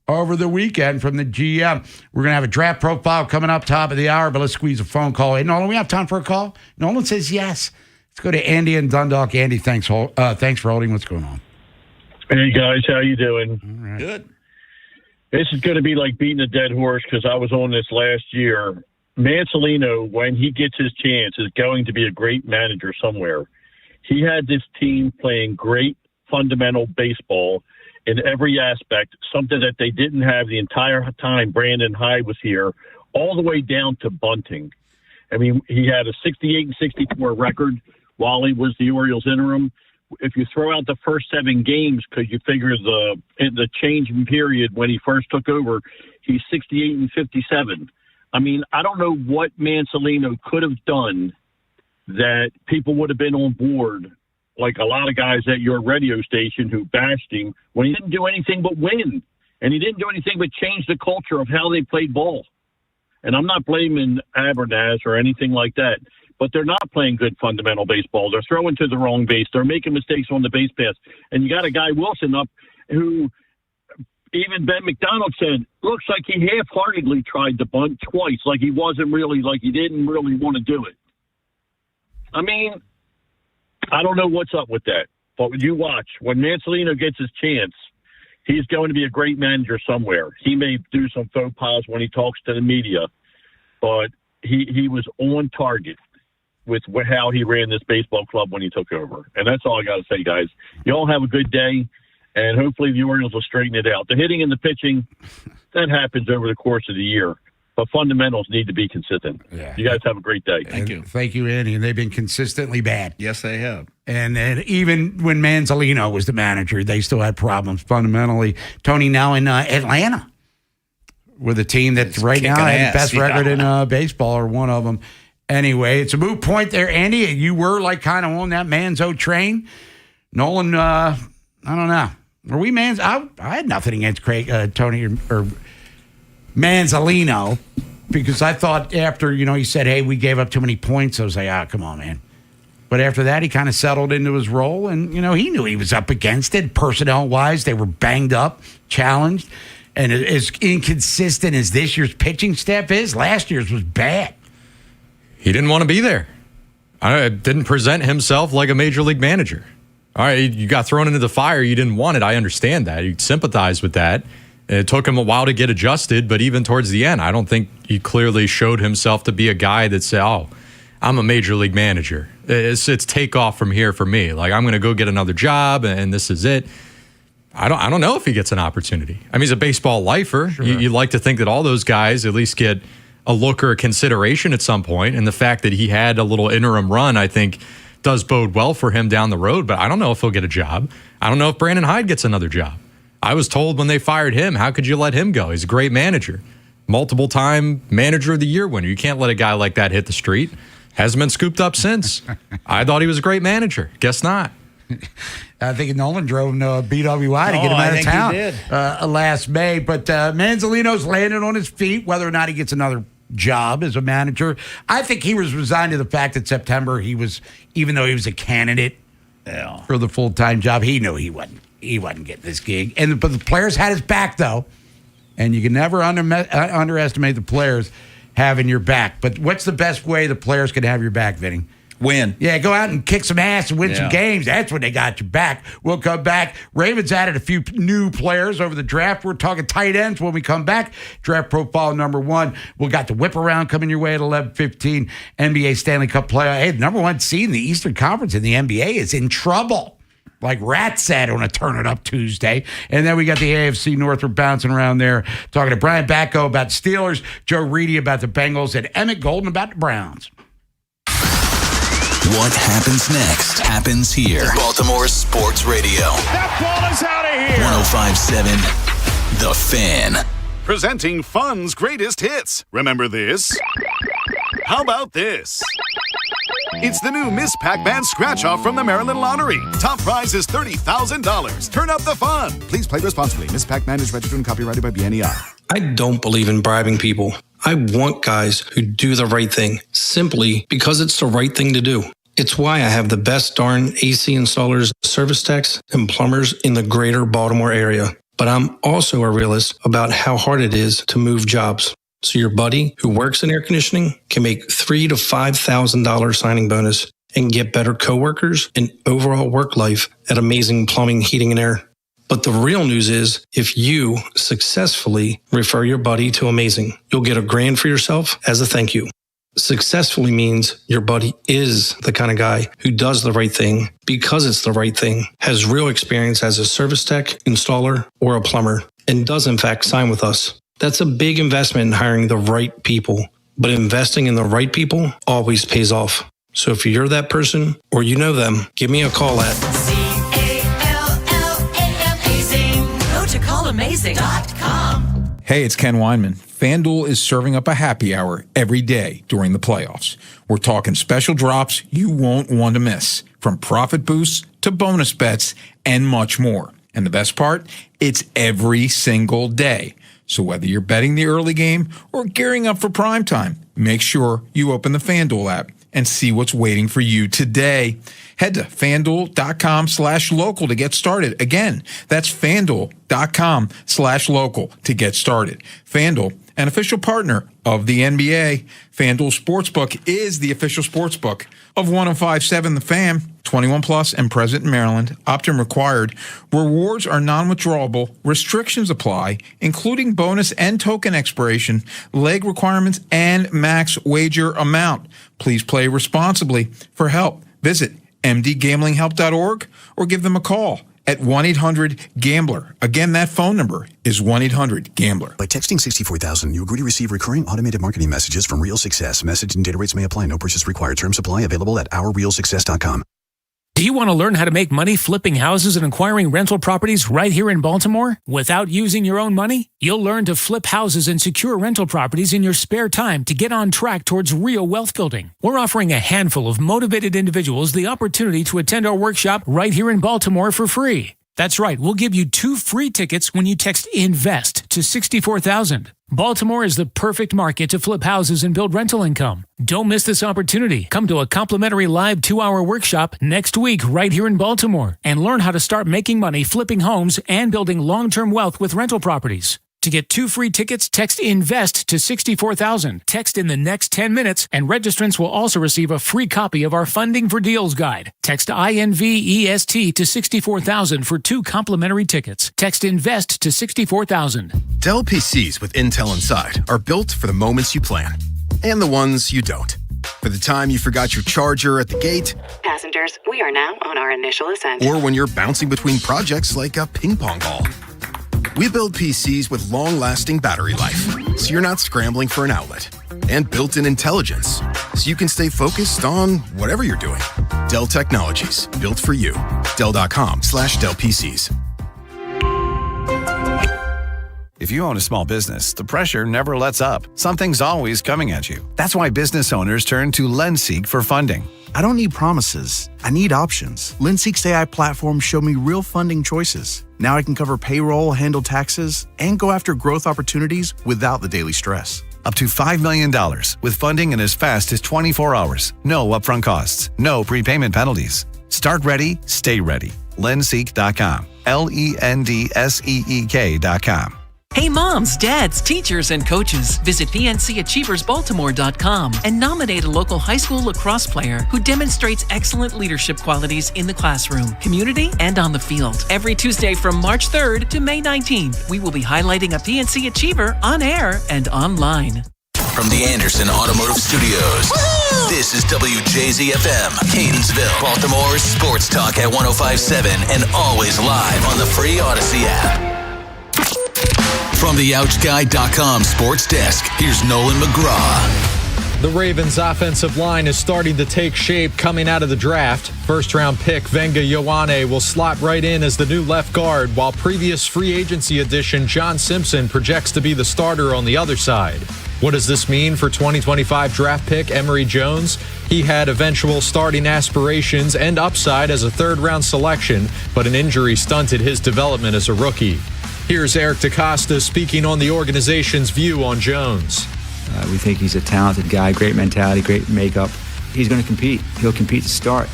over the weekend from the GM. We're going to have a draft profile coming up top of the hour, but let's squeeze a phone call in. Nolan, we have time for a call? Nolan says yes. Let's go to Andy in Dundalk. Andy, thanks for holding. What's going on?
Hey, guys. How you doing?
All right.
Good.
This is going to be like beating a dead horse because I was on this last year. Mancelino, when he gets his chance, is going to be a great manager somewhere. He had this team playing great fundamental baseball in every aspect, something that they didn't have the entire time Brandon Hyde was here, all the way down to bunting. I mean, he had a 68-64 record while he was the Orioles interim. If you throw out the first 7 games, because you figure the changing period when he first took over, he's 68-57. I mean, I don't know what Mancelino could have done that people would have been on board, like a lot of guys at your radio station who bashed him when he didn't do anything but win. And he didn't do anything but change the culture of how they played ball. And I'm not blaming Abernathy or anything like that, but they're not playing good fundamental baseball. They're throwing to the wrong base. They're making mistakes on the base pass. And you got a guy, Wilson, up who even Ben McDonald said, looks like he half-heartedly tried to bunt twice, like he wasn't really, like he didn't really want to do it. I mean, I don't know what's up with that, but you watch. When Mancelino gets his chance, he's going to be a great manager somewhere. He may do some faux pas when he talks to the media, but he was on target with how he ran this baseball club when he took over. And that's all I got to say, guys. You all have a good day, and hopefully the Orioles will straighten it out. The hitting and the pitching, that happens over the course of the year. But fundamentals need to be consistent.
Yeah.
You guys have a great day.
Thank you, Andy. And they've been consistently bad.
Yes, they have.
And even when Manzolino was the manager, they still had problems fundamentally. Tony, now in Atlanta, with a team that's right now had the best record in baseball, or one of them. Anyway, it's a moot point there, Andy. You were like kind of on that Manzo train. Nolan, I don't know. Were we Manzo? I had nothing against Tony or Manzolino, because I thought after, he said, hey, we gave up too many points. I was like, come on, man. But after that, he kind of settled into his role, and, he knew he was up against it. Personnel-wise, they were banged up, challenged. And as inconsistent as this year's pitching staff is, last year's was bad.
He didn't want to be there. Didn't present himself like a major league manager. All right, you got thrown into the fire. You didn't want it. I understand that. You sympathize with that. It took him a while to get adjusted, but even towards the end, I don't think he clearly showed himself to be a guy that said, I'm a major league manager. It's takeoff from here for me. Like, I'm going to go get another job, and this is it. I don't know if he gets an opportunity. I mean, he's a baseball lifer. Sure. You'd like to think that all those guys at least get a look or a consideration at some point, and the fact that he had a little interim run, I think, does bode well for him down the road, but I don't know if he'll get a job. I don't know if Brandon Hyde gets another job. I was told when they fired him, how could you let him go? He's a great manager. Multiple-time manager of the year winner. You can't let a guy like that hit the street. Hasn't been scooped up since. I thought he was a great manager. Guess not.
I think Nolan drove him to BWI to get him out of town last May. But Manzolino's landed on his feet, whether or not he gets another job as a manager. I think he was resigned to the fact that September even though he was a candidate for the full-time job, he knew he wasn't getting this gig. But the players had his back, though. And you can never underestimate the players having your back. But what's the best way the players can have your back, Vinny?
Win.
Yeah, go out and kick some ass and win some games. That's when they got your back. We'll come back. Ravens added a few new players over the draft. We're talking tight ends when we come back. Draft profile number 1. We'll got the whip around coming your way at 11:15. NBA Stanley Cup playoff. Hey, the number 1 seed in the Eastern Conference in the NBA is in trouble. Like Rat said on a Turn It Up Tuesday. And then we got the AFC North. We're bouncing around there. Talking to Brian Batko about Steelers, Joe Reedy about the Bengals, and Emmett Golden about the Browns.
What happens next happens here. Baltimore Sports Radio.
That ball is out of here.
105.7 The Fan.
Presenting Fun's greatest hits. Remember this? How about this? It's the new Miss Pac-Man scratch-off from the Maryland Lottery. Top prize is $30,000. Turn up the fun. Please play responsibly. Miss Pac-Man is registered and copyrighted by BNEI.
I don't believe in bribing people. I want guys who do the right thing, simply because it's the right thing to do. It's why I have the best darn AC installers, service techs, and plumbers in the greater Baltimore area. But I'm also a realist about how hard it is to move jobs. So your buddy who works in air conditioning can make $3,000 to $5,000 signing bonus and get better coworkers and overall work life at Amazing Plumbing, Heating, and Air. But the real news is, if you successfully refer your buddy to Amazing, you'll get $1,000 for yourself as a thank you. Successfully means your buddy is the kind of guy who does the right thing because it's the right thing, has real experience as a service tech, installer, or a plumber, and does in fact sign with us. That's a big investment in hiring the right people, but investing in the right people always pays off. So if you're that person or you know them, give me a call at
CALLAMAZING. Go to callamazing.com.
Hey, it's Ken Weinman. FanDuel is serving up a happy hour every day during the playoffs. We're talking special drops you won't want to miss, from profit boosts to bonus bets and much more. And the best part? It's every single day. So whether you're betting the early game or gearing up for prime time, make sure you open the FanDuel app and see what's waiting for you today. Head to FanDuel.com/local to get started. Again, that's FanDuel.com/local to get started. FanDuel, an official partner of the NBA. FanDuel Sportsbook is the official sportsbook of 105.7 The Fan. 21 plus and present in Maryland. Opt-in required. Rewards are non-withdrawable. Restrictions apply, including bonus and token expiration, leg requirements, and max wager amount. Please play responsibly. For help, visit mdgamblinghelp.org or give them a call at 1-800-GAMBLER. Again, that phone number is 1-800-GAMBLER.
By texting 64,000, you agree to receive recurring automated marketing messages from Real Success. Message and data rates may apply. No purchase required. Terms apply. Available at ourrealsuccess.com.
Do you want to learn how to make money flipping houses and acquiring rental properties right here in Baltimore without using your own money? You'll learn to flip houses and secure rental properties in your spare time to get on track towards real wealth building. We're offering a handful of motivated individuals the opportunity to attend our workshop right here in Baltimore for free. That's right, we'll give you 2 free tickets when you text INVEST to 64,000. Baltimore is the perfect market to flip houses and build rental income. Don't miss this opportunity. Come to a complimentary live 2-hour workshop next week right here in Baltimore and learn how to start making money flipping homes and building long-term wealth with rental properties. To get 2 free tickets, text INVEST to 64,000. Text in the next 10 minutes, and registrants will also receive a free copy of our Funding for Deals guide. Text INVEST to 64,000 for 2 complimentary tickets. Text INVEST to 64,000.
Dell PCs with Intel inside are built for the moments you plan and the ones you don't. For the time you forgot your charger at the gate.
Passengers, we are now on our initial ascent.
Or when you're bouncing between projects like a ping pong ball. We build PCs with long-lasting battery life, so you're not scrambling for an outlet. And built-in intelligence, so you can stay focused on whatever you're doing. Dell Technologies, built for you. Dell.com/Dell PCs.
If you own a small business, the pressure never lets up. Something's always coming at you. That's why business owners turn to LendSeek for funding.
I don't need promises. I need options. Linseek's AI platform showed me real funding choices. Now I can cover payroll, handle taxes, and go after growth opportunities without the daily stress.
Up to $5 million with funding in as fast as 24 hours. No upfront costs. No prepayment penalties. Start ready, stay ready. Lenseek.com. LENDSEEK.com.
Hey moms, dads, teachers, and coaches, visit PNCAchieversBaltimore.com and nominate a local high school lacrosse player who demonstrates excellent leadership qualities in the classroom, community, and on the field. Every Tuesday from March 3rd to May 19th, we will be highlighting a PNC Achiever on air and online.
From the Anderson Automotive Studios, this is WJZFM, Catonsville, Baltimore's sports talk at 105.7 and always live on the free Odyssey app. From the OutchGuy.com sports desk, here's Nolan McGraw.
The Ravens' offensive line is starting to take shape coming out of the draft. First-round pick Venga Ioane will slot right in as the new left guard, while previous free agency addition John Simpson projects to be the starter on the other side. What does this mean for 2025 draft pick Emory Jones? He had eventual starting aspirations and upside as a third-round selection, but an injury stunted his development as a rookie. Here's Eric DeCosta speaking on the organization's view on Jones.
We think he's a talented guy, great mentality, great makeup. He's going to compete. He'll compete to start.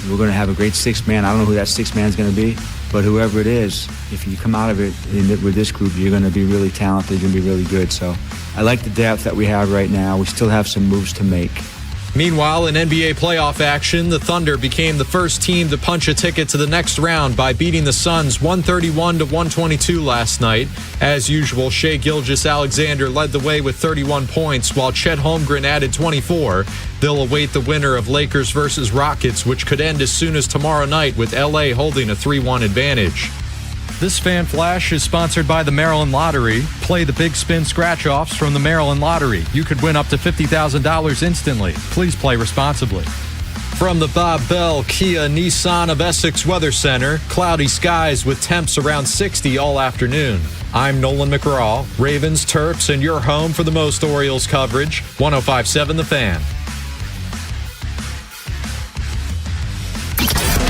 We're going to have a great sixth man. I don't know who that sixth man is going to be, but whoever it is, if you come out of it with this group, you're going to be really talented. You're going to be really good. So I like the depth that we have right now. We still have some moves to make.
Meanwhile, in NBA playoff action, the Thunder became the first team to punch a ticket to the next round by beating the Suns 131-122 last night. As usual, Shai Gilgeous-Alexander led the way with 31 points, while Chet Holmgren added 24. They'll await the winner of Lakers versus Rockets, which could end as soon as tomorrow night, with LA holding a 3-1 advantage. This Fan Flash is sponsored by the Maryland Lottery. Play the Big Spin Scratch-Offs from the Maryland Lottery. You could win up to $50,000 instantly. Please play responsibly. From the Bob Bell Kia Nissan of Essex Weather Center, cloudy skies with temps around 60 all afternoon. I'm Nolan McGraw, Ravens, Terps, and your home for the most Orioles coverage, 105.7 The Fan.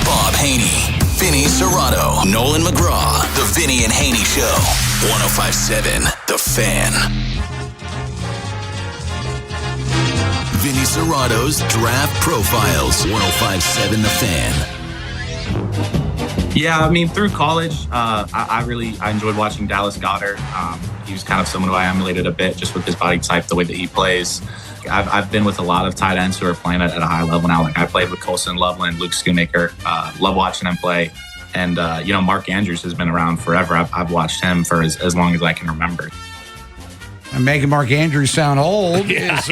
Bob Haynie, Vinny Serrato, Nolan McGraw, The Vinny and Haynie Show, 105.7 The Fan. Vinny Serrato's Draft Profiles, 105.7 The Fan.
Yeah, I mean, through college, I enjoyed watching Dallas Goedert. He was kind of someone who I emulated a bit just with his body type, the way that he plays. I've been with a lot of tight ends who are playing at a high level now. Like I played with Colson Loveland, Luke Schoonmaker. Love watching him play. And, Mark Andrews has been around forever. I've watched him for as long as I can remember.
And making Mark Andrews sound old is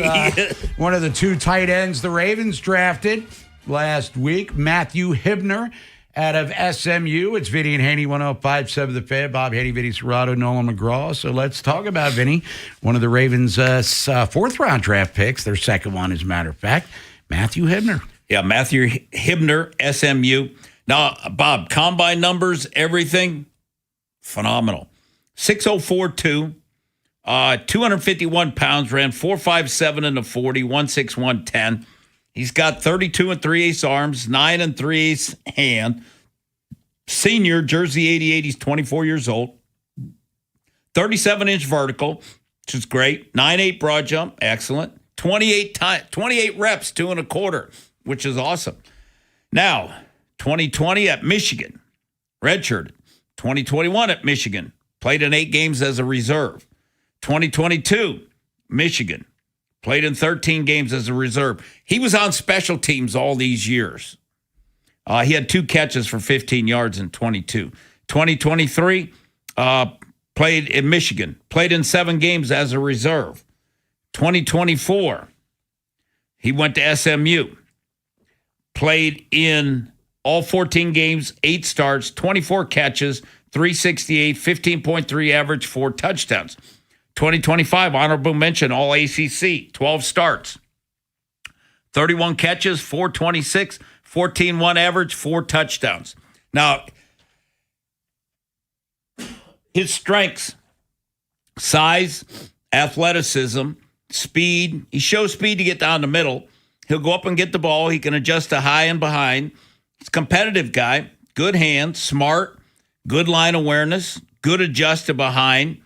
one of the two tight ends the Ravens drafted last week, Matthew Hibner out of SMU. It's Vinny and Haynie, 105.7 The Fan. Bob Haynie, Vinny Serrato, Nolan McGraw. So let's talk about Vinny, one of the Ravens' fourth-round draft picks, their second one, as a matter of fact, Matthew Hibner.
Yeah, Matthew Hibner, SMU. Now, Bob, combine numbers, everything, phenomenal. 6'0", 251 pounds, ran 4.57 in the 40, 161, 10. He's got 32 3/8 arms, 9 3/8 hand. Senior, jersey 88, he's 24 years old. 37-inch vertical, which is great. 9.8 broad jump, excellent. 28 reps, 2 1/4, which is awesome. Now, 2020 at Michigan, redshirted. 2021 at Michigan, played in 8 games as a reserve. 2022, Michigan, played in 13 games as a reserve. He was on special teams all these years. He had 2 catches for 15 yards in 22. 2023, played in Michigan, played in 7 games as a reserve. 2024, he went to SMU, played in all 14 games, 8 starts, 24 catches, 368, 15.3 average, 4 touchdowns. 2025, honorable mention, all ACC, 12 starts, 31 catches, 426, 14.1 average, 4 touchdowns. Now, his strengths, size, athleticism, speed. He shows speed to get down the middle. He'll go up and get the ball. He can adjust to high and behind. He's a competitive guy, good hands, smart, good line awareness, good adjust to behind,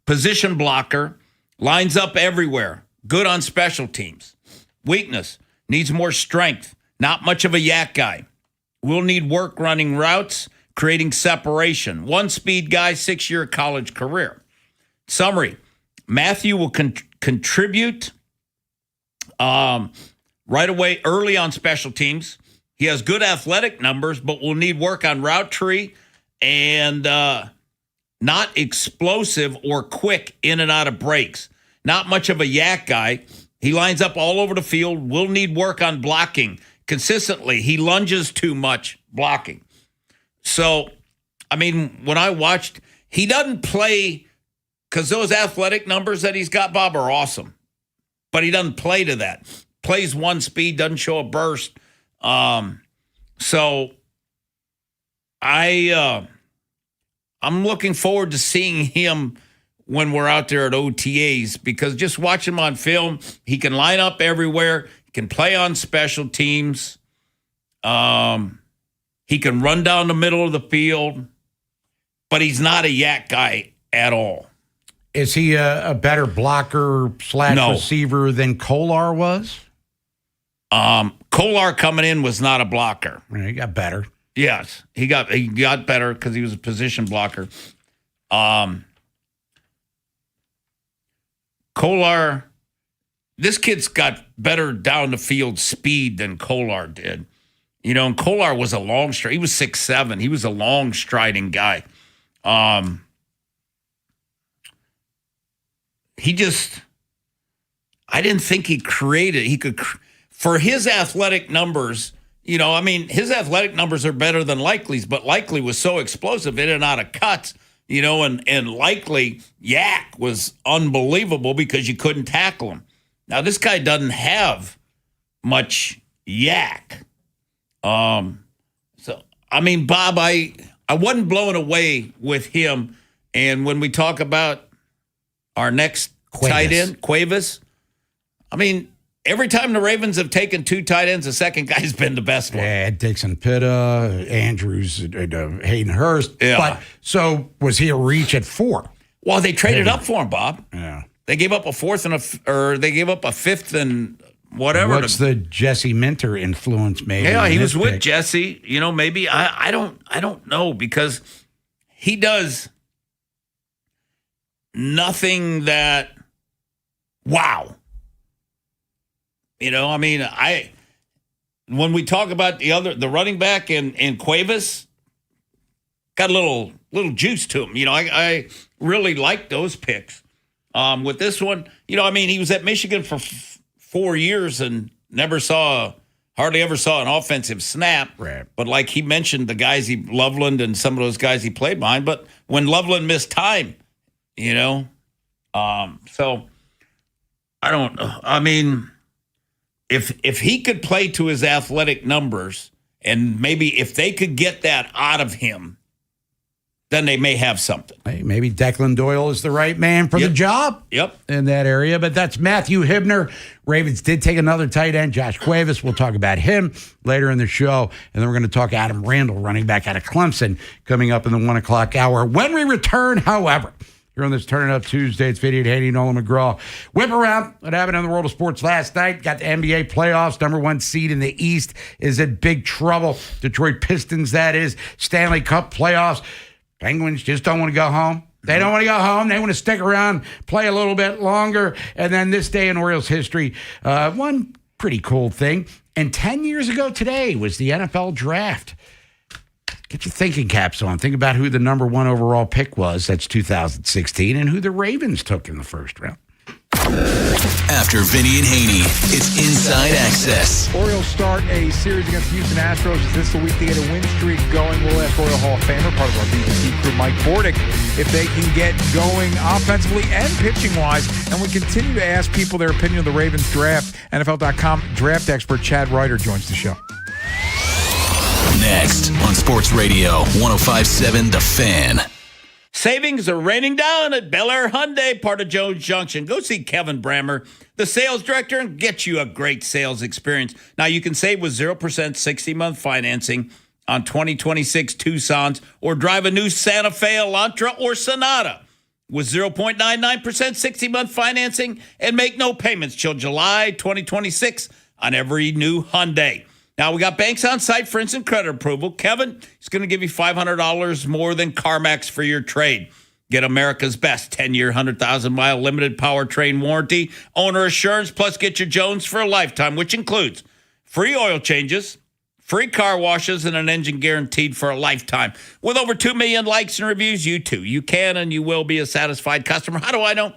position blocker, lines up everywhere, good on special teams. Weakness, needs more strength, not much of a yak guy. Will need work running routes, creating separation. 1-speed guy, 6-year college career. Summary, Matthew will contribute right away early on special teams. He has good athletic numbers, but will need work on route tree and not explosive or quick in and out of breaks. Not much of a yak guy. He lines up all over the field, will need work on blocking consistently. He lunges too much blocking. So, I mean, when I watched, he doesn't play, because those athletic numbers that he's got, Bob, are awesome. But he doesn't play to that. Plays 1-speed, doesn't show a burst. So I'm looking forward to seeing him when we're out there at OTAs, because just watching him on film, he can line up everywhere. He can play on special teams. He can run down the middle of the field, but he's not a yak guy at all.
Is he a better blocker / receiver than Kolar was?
Kolar coming in was not a blocker.
He got better.
Yes, he got better because he was a position blocker. Kolar, this kid's got better down the field speed than Kolar did. You know, and Kolar was a long stride. He was 6'7". He was a long striding guy. I didn't think he could, for his athletic numbers, you know, I mean, his athletic numbers are better than Likely's, but Likely was so explosive in and out of cuts, you know, and Likely, yak was unbelievable because you couldn't tackle him. Now, this guy doesn't have much yak. So, I mean, Bob, I wasn't blown away with him. And when we talk about our next tight end, Cuevas, I mean, every time the Ravens have taken 2 tight ends, the second guy's been the best one.
Yeah, Dixon Pitta, Andrews, Hayden Hurst.
Yeah.
But so was he a reach at 4?
Well, they traded up for him, Bob.
Yeah.
They gave up a 4th they gave up a 5th and whatever.
What's the Jesse Minter influence maybe?
Yeah, he was with Jesse. You know, maybe I don't know, because he does nothing that wow. You know, I mean, when we talk about the running back and Cuevas, got a little juice to him. You know, I really like those picks. With this one, you know, I mean, he was at Michigan for 4 years and hardly ever saw an offensive snap.
Right.
But like he mentioned, the guys Loveland and some of those guys he played behind. But when Loveland missed time, you know, so I don't know. I mean, if he could play to his athletic numbers, and maybe if they could get that out of him, then they may have something.
Hey, maybe Declan Doyle is the right man for the job.
Yep.
In that area. But that's Matthew Hibner. Ravens did take another tight end, Josh Cuevas. We'll talk about him later in the show. And then we're going to talk Adam Randall, running back out of Clemson, coming up in the 1 o'clock hour. When we return, however, here on this Turn It Up Tuesday, it's Vinny Haynie, Nolan McGraw. Whip around what happened in the world of sports last night. Got the NBA playoffs. Number 1 seed in the East is in big trouble. Detroit Pistons, that is. Stanley Cup playoffs. Penguins just don't want to go home. They don't want to go home. They want to stick around, play a little bit longer. And then this day in Orioles history, one pretty cool thing. And 10 years ago today was the NFL draft. Get your thinking caps on. Think about who the number 1 overall pick was. That's 2016. And who the Ravens took in the first round.
After Vinny and Haynie, it's Inside Access.
Orioles start a series against the Houston Astros. Is this the week they get a win streak going? We'll ask Oriole Hall of Famer, part of our BBC crew, Mike Bordick, if they can get going offensively and pitching-wise. And we continue to ask people their opinion of the Ravens draft. NFL.com draft expert Chad Ryder joins the show.
Next on Sports Radio 105.7 The Fan.
Savings are raining down at Bel Air Hyundai, part of Jones Junction. Go see Kevin Brammer, the sales director, and get you a great sales experience. Now, you can save with 0% 60-month financing on 2026 Tucsons or drive a new Santa Fe Elantra or Sonata with 0.99% 60-month financing and make no payments till July 2026 on every new Hyundai. Now, we got banks on site for instant credit approval. Kevin is going to give you $500 more than CarMax for your trade. Get America's best 10-year, 100,000-mile limited powertrain warranty, owner assurance, plus get your Jones for a lifetime, which includes free oil changes, free car washes, and an engine guaranteed for a lifetime. With over 2 million likes and reviews, you too. You can and you will be a satisfied customer. How do I know?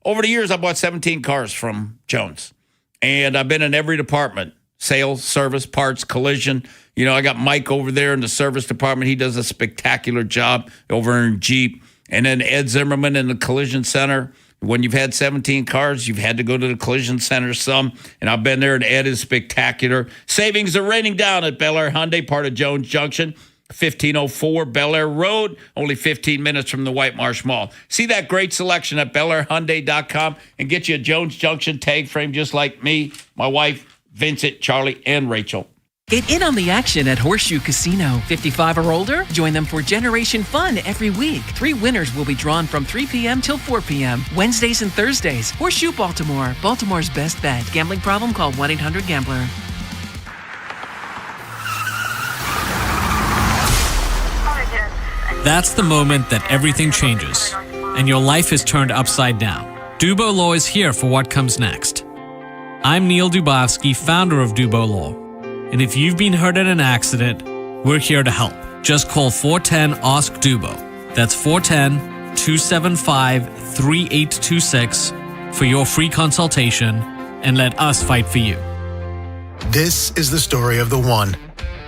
Over the years, I bought 17 cars from Jones, and I've been in every department. Sales, service, parts, collision. You know, I got Mike over there in the service department. He does a spectacular job over in Jeep. And then Ed Zimmerman in the collision center. When you've had 17 cars, you've had to go to the collision center some. And I've been there, and Ed is spectacular. Savings are raining down at Bel Air Hyundai, part of Jones Junction. 1504 Bel Air Road, only 15 minutes from the White Marsh Mall. See that great selection at BelAirHyundai.com and get you a Jones Junction tag frame just like me, my wife, Vincent, Charlie, and Rachel.
Get in on the action at Horseshoe Casino. 55 or older? Join them for Generation Fun every week. 3 winners will be drawn from 3 p.m. till 4 p.m. Wednesdays and Thursdays. Horseshoe Baltimore. Baltimore's best bet. Gambling problem? Call 1-800-GAMBLER.
That's the moment that everything changes, and your life is turned upside down. Dubo Law is here for what comes next. I'm Neil Dubovsky, founder of Dubo Law. And if you've been hurt in an accident, we're here to help. Just call 410-ASK-DUBO. That's 410-275-3826 for your free consultation, and let us fight for you.
This is the story of the one.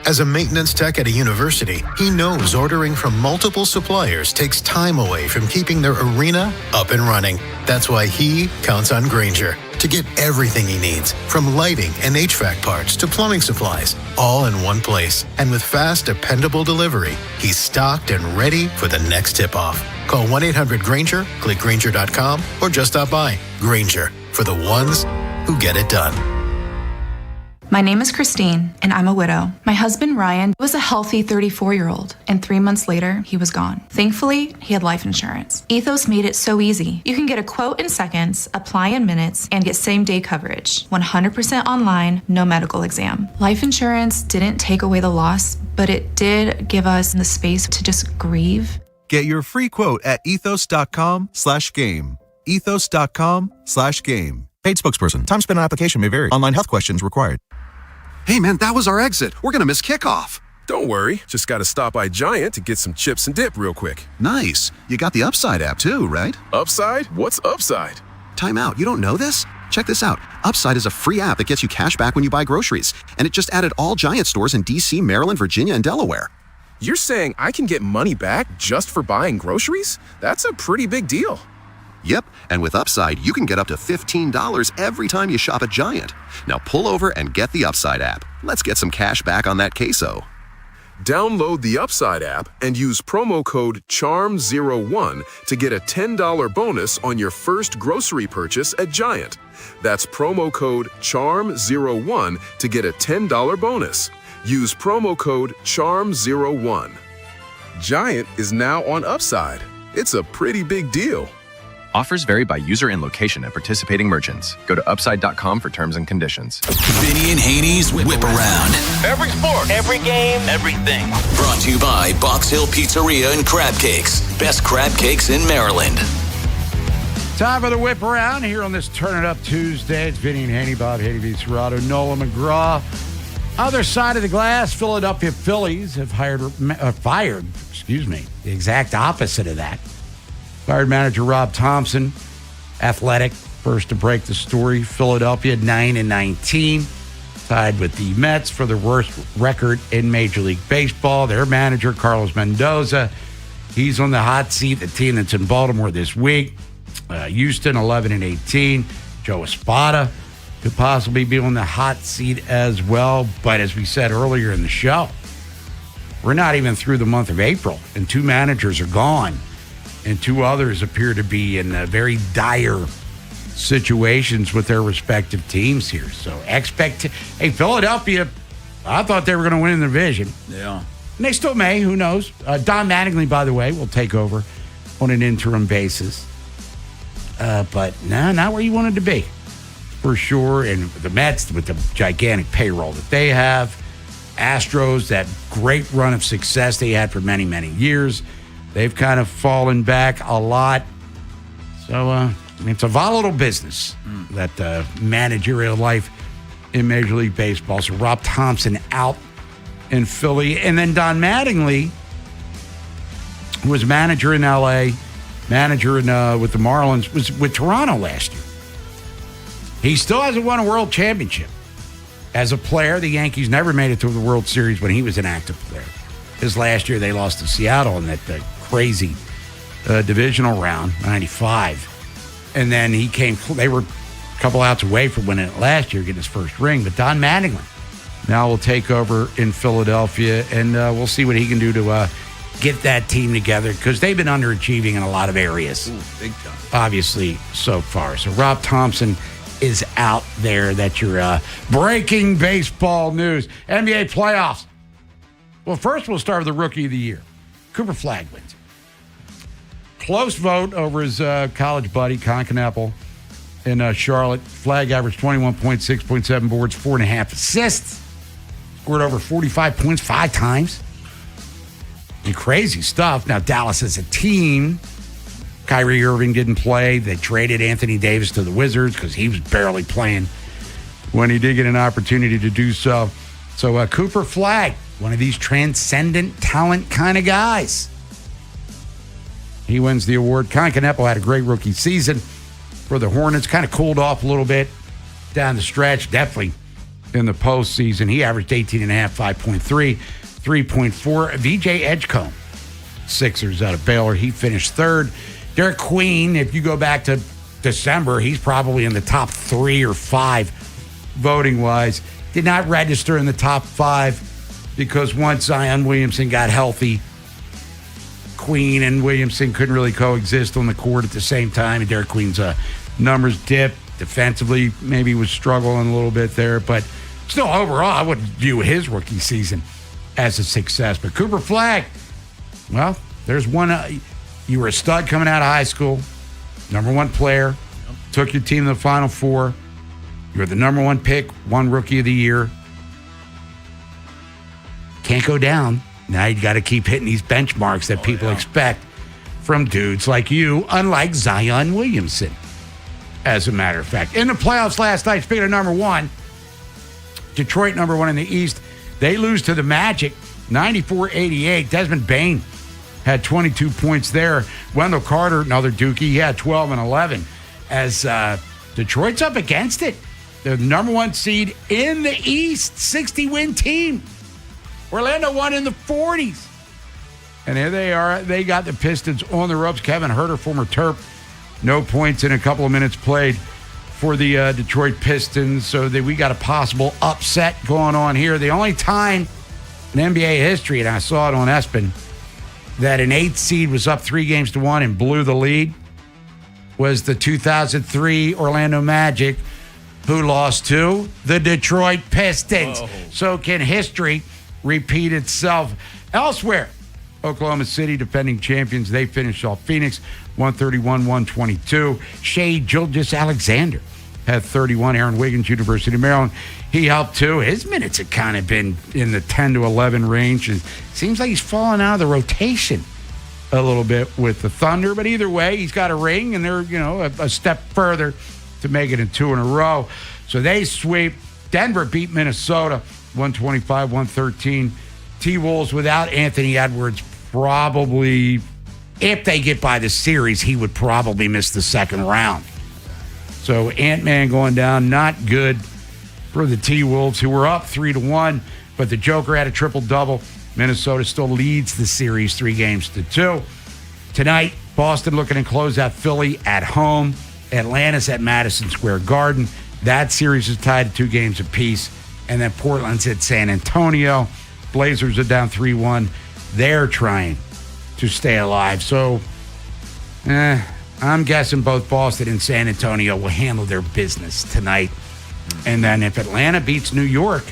As a maintenance tech at a university, he knows ordering from multiple suppliers takes time away from keeping their arena up and running. That's why he counts on Grainger to get everything he needs, from lighting and HVAC parts to plumbing supplies, all in one place. And with fast, dependable delivery, he's stocked and ready for the next tip-off. Call 1-800-GRAINGER, click Grainger.com, or just stop by. Grainger, for the ones who get it done.
My name is Christine, and I'm a widow. My husband, Ryan, was a healthy 34-year-old, and 3 months later, he was gone. Thankfully, he had life insurance. Ethos made it so easy. You can get a quote in seconds, apply in minutes, and get same-day coverage. 100% online, no medical exam. Life insurance didn't take away the loss, but it did give us the space to just grieve.
Get your free quote at ethos.com/game. Ethos.com/game. Paid spokesperson. Time spent on application may vary. Online health questions required.
Hey man, that was our exit. We're going to miss kickoff.
Don't worry. Just got to stop by Giant to get some chips and dip real quick.
Nice. You got the Upside app too, right?
Upside? What's Upside?
Time out. You don't know this? Check this out. Upside is a free app that gets you cash back when you buy groceries. And it just added all Giant stores in D.C., Maryland, Virginia, and Delaware.
You're saying I can get money back just for buying groceries? That's a pretty big deal.
Yep, and with Upside, you can get up to $15 every time you shop at Giant. Now pull over and get the Upside app. Let's get some cash back on that queso.
Download the Upside app and use promo code CHARM01 to get a $10 bonus on your first grocery purchase at Giant. That's promo code CHARM01 to get a $10 bonus. Use promo code CHARM01. Giant is now on Upside. It's a pretty big deal.
Offers vary by user and location at participating merchants. Go to upside.com for terms and conditions.
Vinny and Haynie's Whip Around.
Every sport, every game, everything.
Brought to you by Box Hill Pizzeria and Crab Cakes. Best crab cakes in Maryland.
Time for the Whip Around here on this Turn It Up Tuesday. It's Vinny and Haynie, Bob Haynie, V. Serrato, Nola McGraw. Other side of the glass, Philadelphia Phillies have fired, the exact opposite of that. Fired manager Rob Thompson, Athletic, first to break the story. Philadelphia 9-19, tied with the Mets for the worst record in Major League Baseball. Their manager, Carlos Mendoza, he's on the hot seat. The team that's in Baltimore this week. Houston 11-18. Joe Espada could possibly be on the hot seat as well. But as we said earlier in the show, we're not even through the month of April, and 2 managers are gone. and 2 others appear to be in very dire situations with their respective teams here. So hey, Philadelphia, I thought they were going to win the division.
Yeah.
And they still may, who knows? Don Mattingly, by the way, will take over on an interim basis. But not where you wanted to be, for sure. And the Mets, with the gigantic payroll that they have, Astros, that great run of success they had for many, many years, they've kind of fallen back a lot. So it's a volatile business, that managerial life in Major League Baseball. So Rob Thompson out in Philly. And then Don Mattingly, who was manager in L.A., manager with the Marlins, was with Toronto last year. He still hasn't won a world championship. As a player, the Yankees never made it to the World Series when he was an active player. His last year, they lost to Seattle in that crazy divisional round, 95. And then they were a couple outs away from winning it last year, getting his first ring. But Don Mattingly now will take over in Philadelphia, and we'll see what he can do to get that team together, because they've been underachieving in a lot of areas.
Ooh, big time.
Obviously, so far. So Rob Thompson is out there. That's your breaking baseball news. NBA playoffs. Well, first we'll start with the Rookie of the Year. Cooper Flagg wins. Close vote over his college buddy, Concanapple, in Charlotte. Flagg averaged 21 points, 6.7 boards, 4.5 assists. Scored over 45 points 5 times. And crazy stuff. Now, Dallas as a team, Kyrie Irving didn't play. They traded Anthony Davis to the Wizards because he was barely playing when he did get an opportunity to do so. So Cooper Flagg, one of these transcendent talent kind of guys. He wins the award. Concanapple had a great rookie season for the Hornets. Kind of cooled off a little bit down the stretch. Definitely in the postseason. He averaged 18.5, 5.3, 3.4. VJ Edgecombe, Sixers out of Baylor. He finished third. Derek Queen, if you go back to December, he's probably in the top 3 or 5 voting-wise. Did not register in the top 5 because once Zion Williamson got healthy, Queen and Williamson couldn't really coexist on the court at the same time. And Derek Queen's numbers dipped. Defensively, maybe was struggling a little bit there. But still, overall, I would view his rookie season as a success. But Cooper Flagg, well, there's one. You were a stud coming out of high school, number 1 player, took your team to the Final Four. You were the number 1 pick, won Rookie of the Year. Can't go down. Now you got to keep hitting these benchmarks that people expect from dudes like you, unlike Zion Williamson, as a matter of fact. In the playoffs last night, speaking of number 1, Detroit number 1 in the East, they lose to the Magic, 94-88. Desmond Bane had 22 points there. Wendell Carter, another Dookie, he had 12 and 11. As Detroit's up against it. The number 1 seed in the East, 60-win team. Orlando won in the 40s. And here they are. They got the Pistons on the ropes. Kevin Huerter, former Terp, no points in a couple of minutes played for the Detroit Pistons. So we got a possible upset going on here. The only time in NBA history, and I saw it on ESPN, that an 8th seed was up 3-1 and blew the lead was the 2003 Orlando Magic, who lost to the Detroit Pistons. Whoa. So can history repeat itself elsewhere? Oklahoma City, defending champions, they finished off Phoenix 131-122. Shai Gilgeous-Alexander had 31. Aaron Wiggins, University of Maryland, he helped too. His minutes have kind of been in the 10 to 11 range. And seems like he's fallen out of the rotation a little bit with the Thunder. But either way, he's got a ring, and they're a step further to make it in 2 in a row. So they sweep. Denver beat Minnesota 125-113. T-Wolves without Anthony Edwards, probably, if they get by the series, he would probably miss the second round. So Ant-Man going down, not good for the T-Wolves, who were up 3-1, but the Joker had a triple-double. Minnesota still leads the series 3-2. Tonight, Boston looking to close out Philly at home. Atlanta's at Madison Square Garden. That series is tied at 2 games apiece. And then Portland's at San Antonio. Blazers are down 3-1. They're trying to stay alive. So I'm guessing both Boston and San Antonio will handle their business tonight. And then if Atlanta beats New York,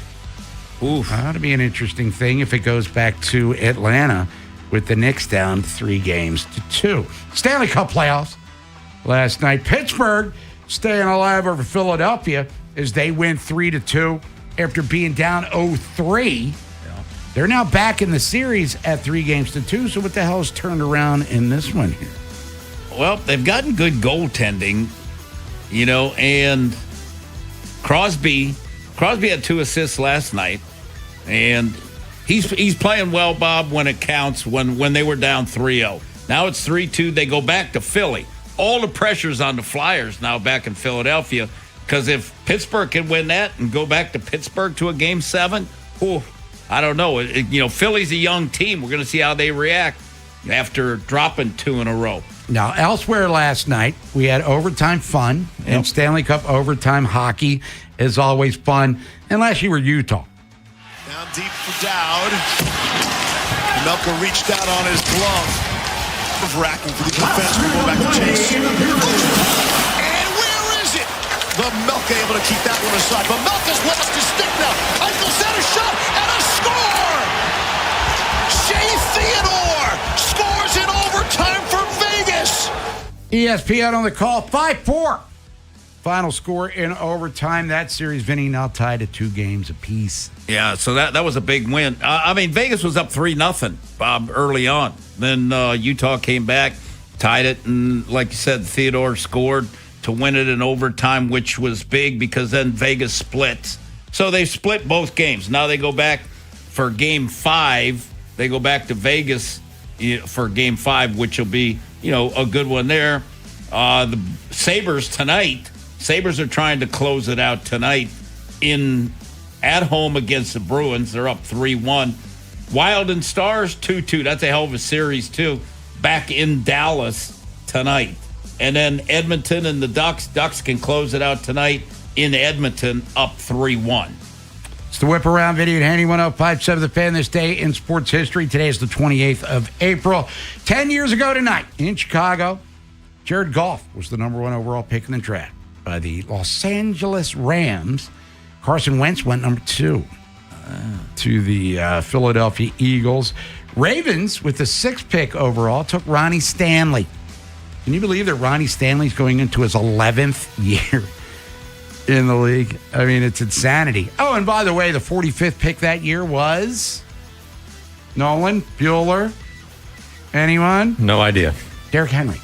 that'll be an interesting thing if it goes back to Atlanta with the Knicks down 3-2. Stanley Cup playoffs last night. Pittsburgh staying alive over Philadelphia as they win 3-2 after being down 0-3. They're now back in the series at 3-2. So what the hell has turned around in this one here?
Well, they've gotten good goaltending, and Crosby had 2 assists last night, and he's playing well, Bob, when it counts, when they were down 3-0. Now it's 3-2. They go back to Philly. All the pressure's on the Flyers now back in Philadelphia, because if Pittsburgh can win that and go back to Pittsburgh to a Game 7, I don't know. Philly's a young team. We're going to see how they react after dropping 2 in a row.
Now, elsewhere last night, we had overtime fun, and Stanley Cup overtime hockey is always fun, unless you were Utah.
Down deep for Dowd. Melka reached out on his glove. Racking for the defense. We go back to Chase. And where is it? The Melka able to keep that one aside. But Melka's lost his stick now. Eichel set a shot and a score! Shea Theodore scores in overtime for Vegas.
ESPN on the call, 5-4. Final score in overtime. That series, Vinny, now tied at 2 games apiece.
Yeah, so that was a big win. Vegas was up 3-0, Bob, early on. Then Utah came back, tied it, and like you said, Theodore scored to win it in overtime, which was big because then Vegas splits. So they split both games. Now they go back for Game 5. They go back to Vegas for Game 5, which will be, a good one there. The Sabres tonight. Sabres are trying to close it out tonight at home against the Bruins. They're up 3-1. Wild and Stars 2-2. That's a hell of a series, too. Back in Dallas tonight. And then Edmonton and the Ducks. Ducks can close it out tonight in Edmonton, up 3-1.
It's the Whip Around Video and Handy 105.7 The Fan. This day in sports history. Today is the 28th of April. 10 years ago tonight in Chicago, Jared Goff was the number 1 overall pick in the draft by the Los Angeles Rams. Carson Wentz went number 2 to the Philadelphia Eagles. Ravens, with the 6th pick overall, took Ronnie Stanley. Can you believe that Ronnie Stanley's going into his 11th year in the league? It's insanity. Oh, and by the way, the 45th pick that year was Nolan Bueller. Anyone?
No idea.
Derrick Henry.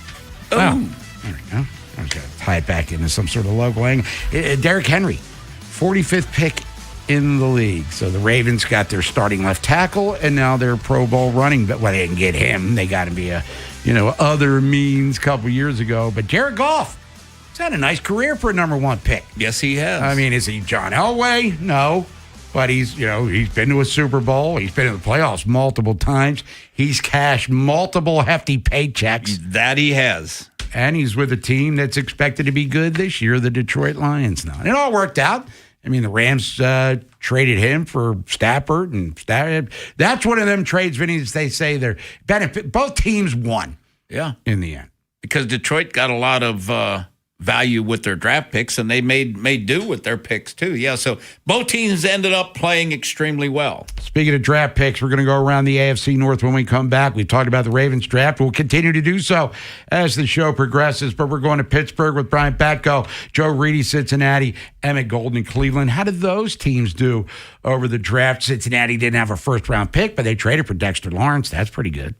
Oh, there we go. I was going to tie it back into some sort of logo angle. Derrick Henry, 45th pick in the league. So the Ravens got their starting left tackle, and now their Pro Bowl running. But they didn't get him. They got to be other means a couple years ago. But Jared Goff, he's had a nice career for a number 1 pick.
Yes, he has.
Is he John Elway? No. But he's been to a Super Bowl. He's been in the playoffs multiple times. He's cashed multiple hefty paychecks.
That he has.
And he's with a team that's expected to be good this year, the Detroit Lions now. And it all worked out. The Rams traded him for Stafford, and that's one of them trades, Vinny, as they say, they're benefit. Both teams won.
Yeah.
In the end.
Because Detroit got a lot of value with their draft picks, and they made do with their picks, too. Yeah, so both teams ended up playing extremely well.
Speaking of draft picks, we're going to go around the AFC North when we come back. We've talked about the Ravens draft. We'll continue to do so as the show progresses, but we're going to Pittsburgh with Brian Batko, Joe Reedy, Cincinnati, Emmett Golden, Cleveland. How did those teams do over the draft? Cincinnati didn't have a first-round pick, but they traded for Dexter Lawrence. That's pretty good.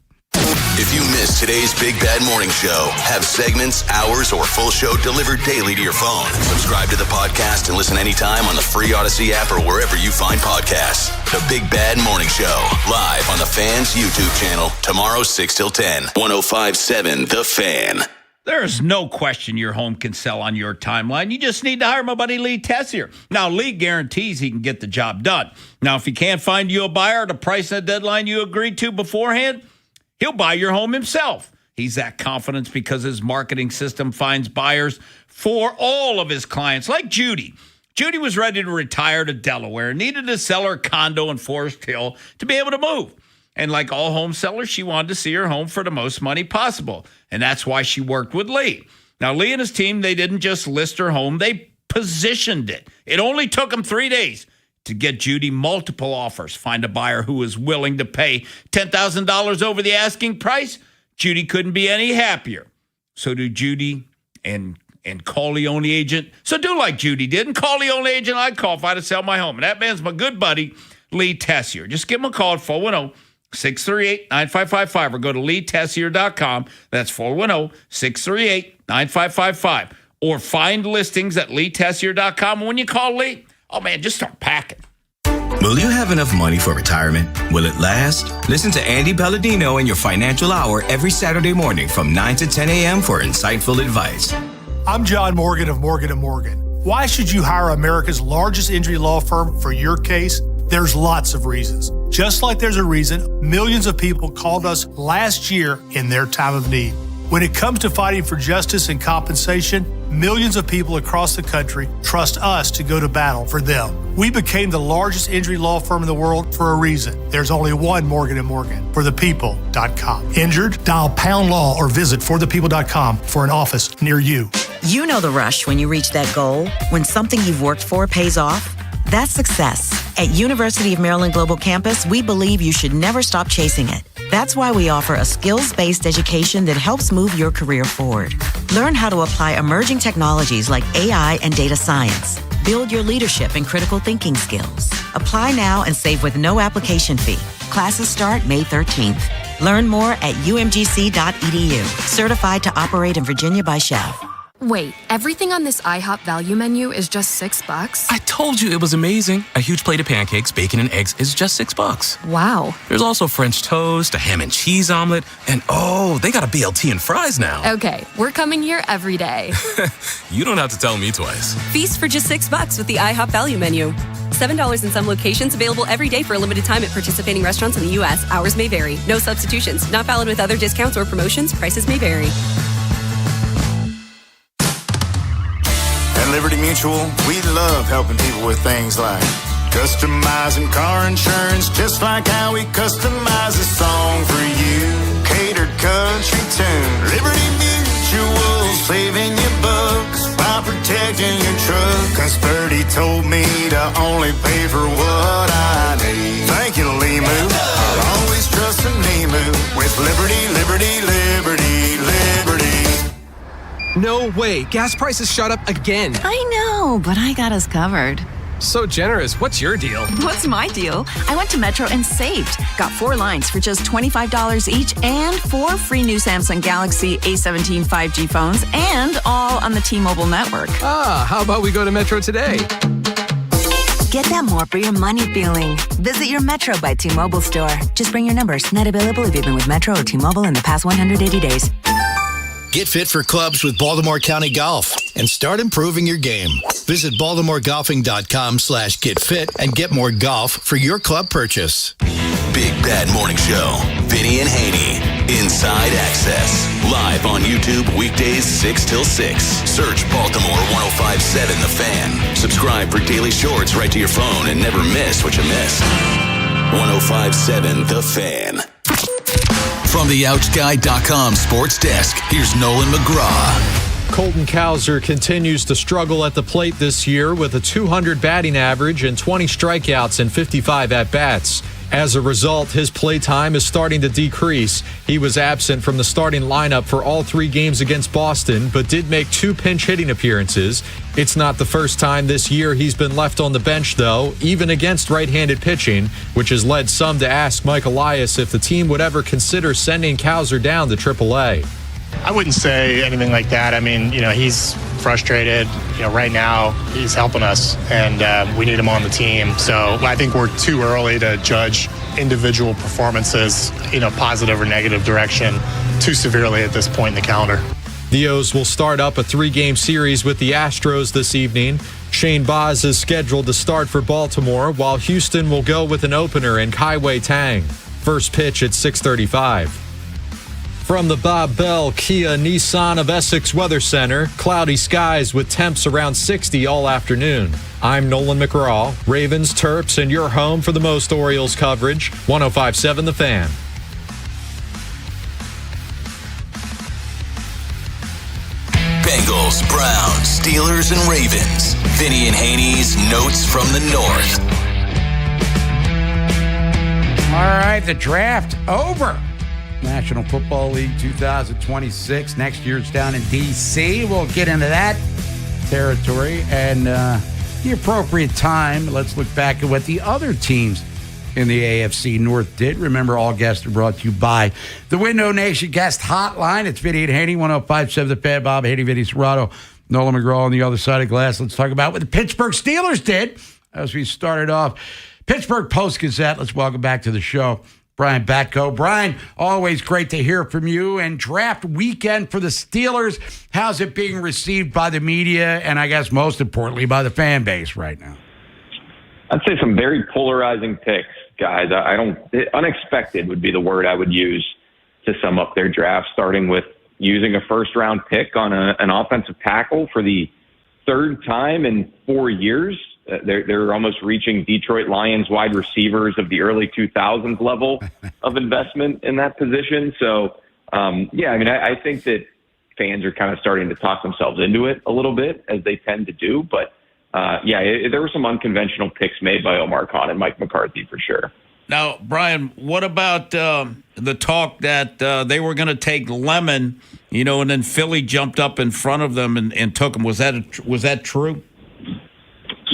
If you missed today's Big Bad Morning Show, have segments, hours, or full show delivered daily to your phone. Subscribe to the podcast and listen anytime on the free Odyssey app or wherever you find podcasts. The Big Bad Morning Show, live on the Fan's YouTube channel, tomorrow 6 till 10, 105.7 The Fan.
There's no question your home can sell on your timeline. You just need to hire my buddy Lee Tessier. Now, Lee guarantees he can get the job done. Now, if he can't find you a buyer at a price and a deadline you agreed to beforehand, he'll buy your home himself. He's that confident because his marketing system finds buyers for all of his clients, like Judy. Judy was ready to retire to Delaware and needed to sell her condo in Forest Hill to be able to move. And like all home sellers, she wanted to see her home for the most money possible. And that's why she worked with Lee. Now, Lee and his team, they didn't just list her home. They positioned it. It only took them 3 days to get Judy multiple offers. Find a buyer who was willing to pay $10,000 over the asking price. Judy couldn't be any happier. So do Judy and call the only agent. So do like Judy did and call the only agent I'd call if I had to sell my home. And that man's my good buddy, Lee Tessier. Just give him a call at 410-638-9555 or go to leetessier.com. That's 410-638-9555. Or find listings at leetessier.com. And when you call Lee, oh man, just start packing.
Will you have enough money for retirement? Will it last? Listen to Andy Palladino in your Financial Hour every Saturday morning from 9 to 10 a.m. for insightful advice.
I'm John Morgan of Morgan & Morgan. Why should you hire America's largest injury law firm for your case? There's lots of reasons. Just like there's a reason millions of people called us last year in their time of need. When it comes to fighting for justice and compensation, millions of people across the country trust us to go to battle for them. We became the largest injury law firm in the world for a reason. There's only one Morgan & Morgan, forthepeople.com. Injured? Dial pound law or visit forthepeople.com for an office near you.
You know the rush when you reach that goal, when something you've worked for pays off. That's success. At University of Maryland Global Campus, we believe you should never stop chasing it. That's why we offer a skills-based education that helps move your career forward. Learn how to apply emerging technologies like AI and data science. Build your leadership and critical thinking skills. Apply now and save with no application fee. Classes start May 13th. Learn more at umgc.edu. Certified to operate in Virginia by Chef.
Wait, everything on this IHOP value menu is just $6?
I told you it was amazing. A huge plate of pancakes, bacon, and eggs is just $6.
Wow.
There's also French toast, a ham and cheese omelet, and oh, they got a BLT and fries now.
Okay, we're coming here every day.
You don't have to tell me twice.
Feast for just $6 with the IHOP value menu. $7 in some locations, available every day for a limited time at participating restaurants in the U.S. Hours may vary. No substitutions. Not valid with other discounts or promotions. Prices may vary.
At Liberty Mutual, we love helping people with things like customizing car insurance, just like how we customize a song for you. Catered country tune. Liberty Mutual, saving you bucks by protecting your truck. 'Cause Birdie told me to only pay for what I need. Thank you, Limu. I'll always trust in Limu with Liberty, Liberty, Liberty, Liberty.
No way. Gas prices shot up again.
I know, but I got us covered.
So generous. What's your deal?
What's my deal? I went to Metro and saved. Got 4 lines for just $25 each and 4 free new Samsung Galaxy A17 5G phones, and all on the T-Mobile network.
Ah, how about we go to Metro today?
Get that more for your money feeling. Visit your Metro by T-Mobile store. Just bring your numbers. Not available if you've been with Metro or T-Mobile in the past 180 days.
Get fit for clubs with Baltimore County Golf and start improving your game. Visit baltimoregolfing.com/getfit and get more golf for your club purchase.
Big Bad Morning Show. Vinny and Haynie. Inside Access. Live on YouTube weekdays 6 till 6. Search Baltimore 105.7 The Fan. Subscribe for daily shorts right to your phone and never miss what you missed. 105.7 The Fan. From the OutGuy.com sports desk, here's Nolan McGraw.
Colton Cowser continues to struggle at the plate this year with a .200 batting average and 20 strikeouts and 55 at-bats. As a result, his play time is starting to decrease. He was absent from the starting lineup for all 3 games against Boston, but did make 2 pinch hitting appearances. It's not the first time this year he's been left on the bench, though, even against right-handed pitching, which has led some to ask Mike Elias if the team would ever consider sending Cowser down to AAA.
I wouldn't say anything like that. I mean, he's frustrated. Right now he's helping us, and we need him on the team. So I think we're too early to judge individual performances, positive or negative direction too severely at this point in the calendar.
The O's will start up a 3-game series with the Astros this evening. Shane Baz is scheduled to start for Baltimore, while Houston will go with an opener in Kai Wei Tang. First pitch at 6:35. From the Bob Bell Kia Nissan of Essex Weather Center, cloudy skies with temps around 60 all afternoon. I'm Nolan McGraw, Ravens, Terps, and your home for the most Orioles coverage, 105.7 The Fan.
Bengals, Browns, Steelers, and Ravens. Vinny and Haynie's Notes from the North.
All right, the draft over. National Football League 2026. Next year it's down in D.C. We'll get into that territory and the appropriate time. Let's look back at what the other teams in the AFC North did. Remember, all guests are brought to you by the Window Nation Guest Hotline. It's Vinny and Haynie, 105.7 The Fan. Bob Haynie, Vinny Serrato, Nolan McGraw on the other side of glass. Let's talk about what the Pittsburgh Steelers did as we started off. Pittsburgh Post-Gazette. Let's welcome back to the show Brian Batko. Brian, always great to hear from you. And draft weekend for the Steelers, how's it being received by the media and I guess most importantly by the fan base right now?
I'd say some very polarizing picks, guys. Unexpected would be the word I would use to sum up their draft, starting with using a first-round pick on an offensive tackle for the third time in 4 years. They're almost reaching Detroit Lions wide receivers of the early 2000s level of investment in that position. So, I think that fans are kind of starting to talk themselves into it a little bit, as they tend to do. But, there were some unconventional picks made by Omar Khan and Mike McCarthy for sure.
Now, Brian, what about the talk that they were going to take Lemon, and then Philly jumped up in front of them and took him? Was that true?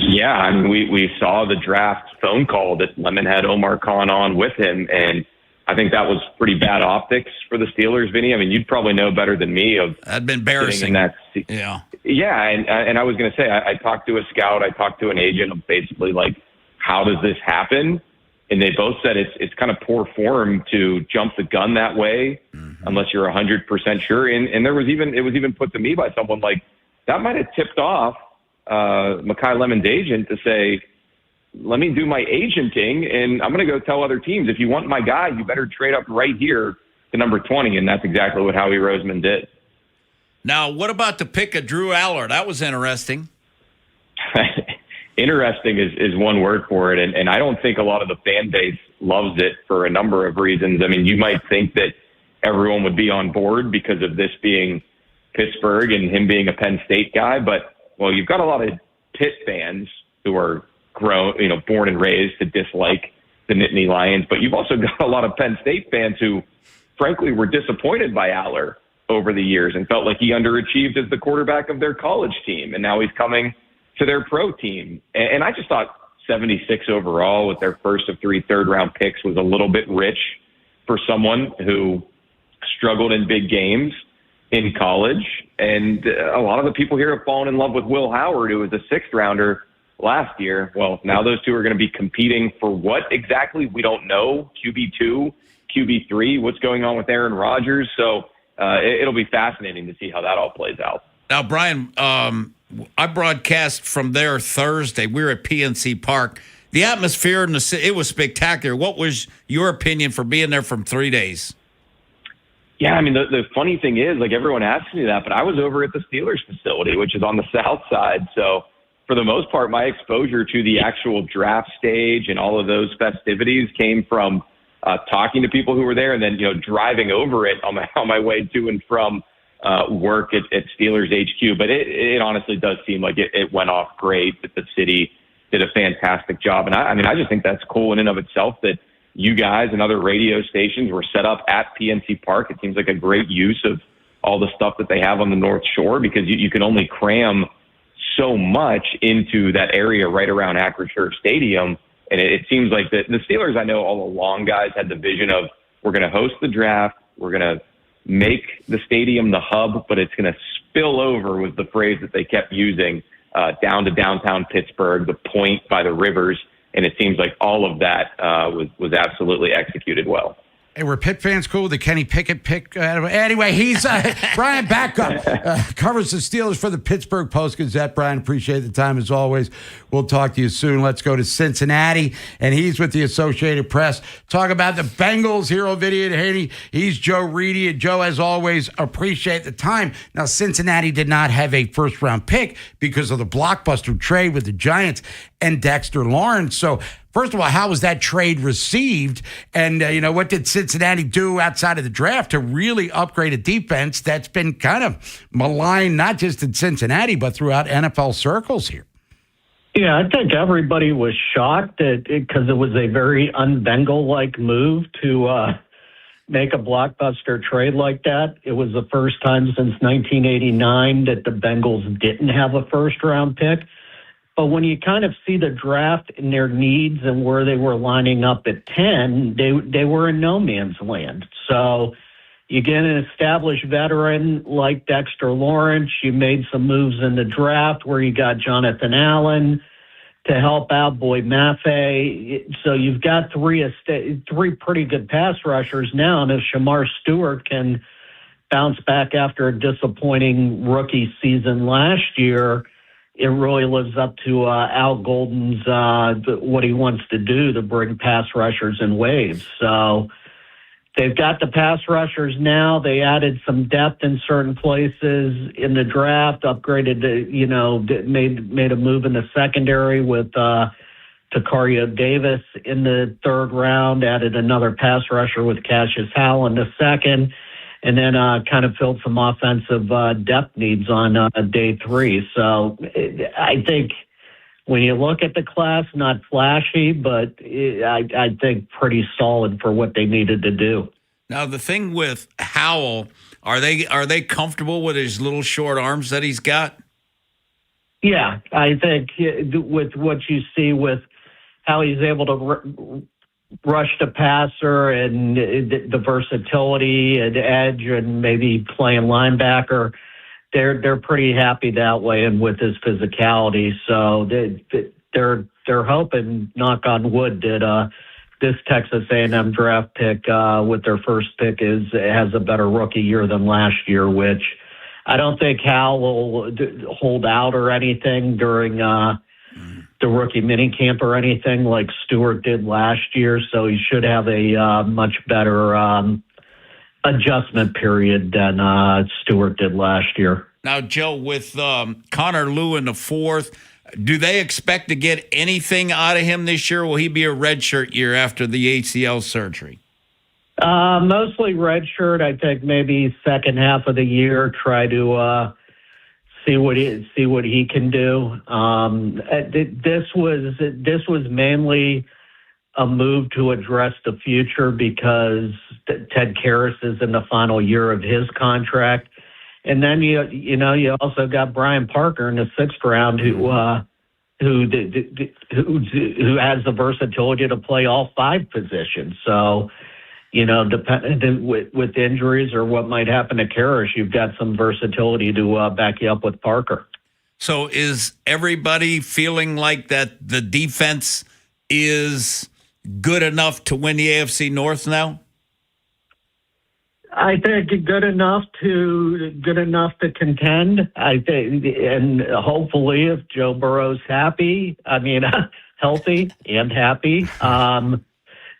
Yeah, I mean, we saw the draft phone call that Lemon had Omar Khan on with him, and I think that was pretty bad optics for the Steelers, Vinny. I mean, you'd probably know better than me of
that'd been embarrassing.
Yeah, and I was going to say, I talked to a scout, I talked to an agent of basically like, how does this happen? And they both said it's kind of poor form to jump the gun that way, unless you're 100% sure. And it was even put to me by someone like, that might have tipped off Mekhi Lemon's agent to say, let me do my agenting, and I'm going to go tell other teams, if you want my guy, you better trade up right here to number 20, and that's exactly what Howie Roseman did.
Now, what about the pick of Drew Aller? That was interesting.
Interesting is one word for it, and I don't think a lot of the fan base loves it for a number of reasons. I mean, you might think that everyone would be on board because of this being Pittsburgh and him being a Penn State guy, but well, you've got a lot of Pitt fans who are born and raised to dislike the Nittany Lions, but you've also got a lot of Penn State fans who, frankly, were disappointed by Aller over the years and felt like he underachieved as the quarterback of their college team, and now he's coming to their pro team. And I just thought 76 overall with their first of 3 third-round picks was a little bit rich for someone who struggled in big games in college. And a lot of the people here have fallen in love with Will Howard, who was a 6th rounder last year. Well, now those two are going to be competing for what exactly? We don't know. QB2, QB3, what's going on with Aaron Rodgers. So it'll be fascinating to see how that all plays out.
Now, Brian, I broadcast from there Thursday. We were at PNC Park. The atmosphere in the city, it was spectacular. What was your opinion for being there from 3 days?
Yeah, I mean, the funny thing is, like, everyone asks me that, but I was over at the Steelers facility, which is on the south side. So for the most part, my exposure to the actual draft stage and all of those festivities came from talking to people who were there and then, driving over it on my way to and from work at Steelers HQ. But it honestly does seem like it went off great, that the city did a fantastic job. And I just think that's cool in and of itself that you guys and other radio stations were set up at PNC Park. It seems like a great use of all the stuff that they have on the North Shore, because you can only cram so much into that area right around Acrisure Stadium. And it seems like the Steelers, I know all along, guys, had the vision of, we're going to host the draft, we're going to make the stadium the hub, but it's going to spill over, was the phrase that they kept using, down to downtown Pittsburgh, the point by the rivers. And it seems like all of that was absolutely executed well.
Hey, were Pitt fans cool? The Kenny Pickett pick? Anyway, he's Brian Backup, covers the Steelers for the Pittsburgh Post-Gazette. Brian, appreciate the time as always. We'll talk to you soon. Let's go to Cincinnati, and he's with the Associated Press. Talk about the Bengals. Hero Vinny Haynie. He's Joe Reedy. And Joe, as always, appreciate the time. Now, Cincinnati did not have a first-round pick because of the blockbuster trade with the Giants and Dexter Lawrence. So, first of all, how was that trade received? And, what did Cincinnati do outside of the draft to really upgrade a defense that's been kind of maligned, not just in Cincinnati, but throughout NFL circles here?
Yeah, I think everybody was shocked because it was a very un-Bengal-like move to make a blockbuster trade like that. It was the first time since 1989 that the Bengals didn't have a first-round pick. But when you kind of see the draft and their needs and where they were lining up at 10, they were in no man's land. So you get an established veteran like Dexter Lawrence. You made some moves in the draft where you got Jonathan Allen to help out Boyd Maffei. So you've got three pretty good pass rushers now. And if Shamar Stewart can bounce back after a disappointing rookie season last year, it really lives up to Al Golden's what he wants to do to bring pass rushers in waves. So they've got the pass rushers now. They added some depth in certain places in the draft, upgraded, made a move in the secondary with Takario Davis in the third round, added another pass rusher with Cassius Howell in the second, and then kind of filled some offensive depth needs on day three. So I think when you look at the class, not flashy, but I think pretty solid for what they needed to do.
Now, the thing with Howell, are they comfortable with his little short arms that he's got?
Yeah, I think with what you see with how he's able to rush the passer and the versatility and edge and maybe playing linebacker, they're pretty happy that way and with his physicality. So they're hoping, knock on wood, that this Texas A&M draft pick with their first pick has a better rookie year than last year, which I don't think Hal will hold out or anything during the rookie minicamp or anything like Stewart did last year. So he should have a much better adjustment period than Stewart did last year.
Now, Joe, with Connor Lew in the fourth, do they expect to get anything out of him this year? Will he be a redshirt year after the ACL surgery?
Mostly redshirt. I think maybe second half of the year, try to see what he can do. This was mainly a move to address the future because Ted Karras is in the final year of his contract. And then you also got Brian Parker in the sixth round who has the versatility to play all five positions. So, depending with injuries or what might happen to Karras, you've got some versatility to back you up with Parker.
So is everybody feeling like that the defense is good enough to win the AFC North now?
I think good enough to contend. I think, and hopefully, if Joe Burrow's healthy and happy,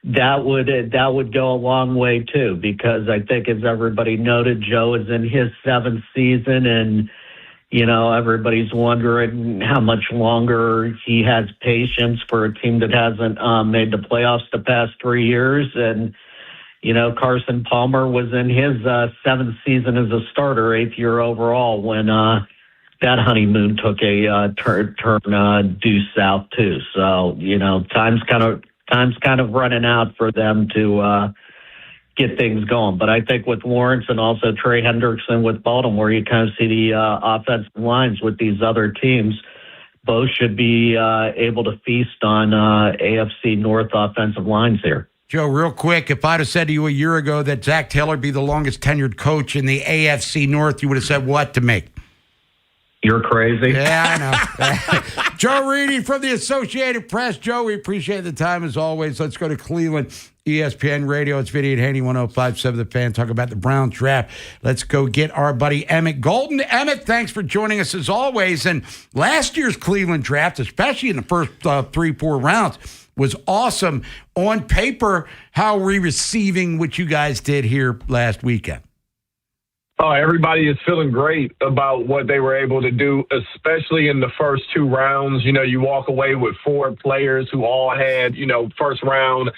that would go a long way too. Because I think, as everybody noted, Joe is in his seventh season, and everybody's wondering how much longer he has patience for a team that hasn't made the playoffs the past 3 years. And Carson Palmer was in his seventh season as a starter, 8th year overall, when that honeymoon took a turn due south too. So time's kind of running out for them to get things going. But I think with Lawrence and also Trey Hendrickson with Baltimore, you kind of see the offensive lines with these other teams. Both should be able to feast on AFC North offensive lines here.
Joe, real quick, if I'd have said to you a year ago that Zach Taylor be the longest tenured coach in the AFC North, you would have said what to me?
You're crazy.
Yeah, I know. Joe Reedy from the Associated Press. Joe, we appreciate the time as always. Let's go to Cleveland, ESPN Radio. It's Vinny and Haynie, 105.7 The Fan, talk about the Browns draft. Let's go get our buddy Emmett Golden. Emmett, thanks for joining us as always. And last year's Cleveland draft, especially in the first 3-4 rounds, was awesome. On paper, how are we receiving what you guys did here last weekend?
Oh, everybody is feeling great about what they were able to do, especially in the first 2 rounds. You know, you walk away with 4 players who all had, first round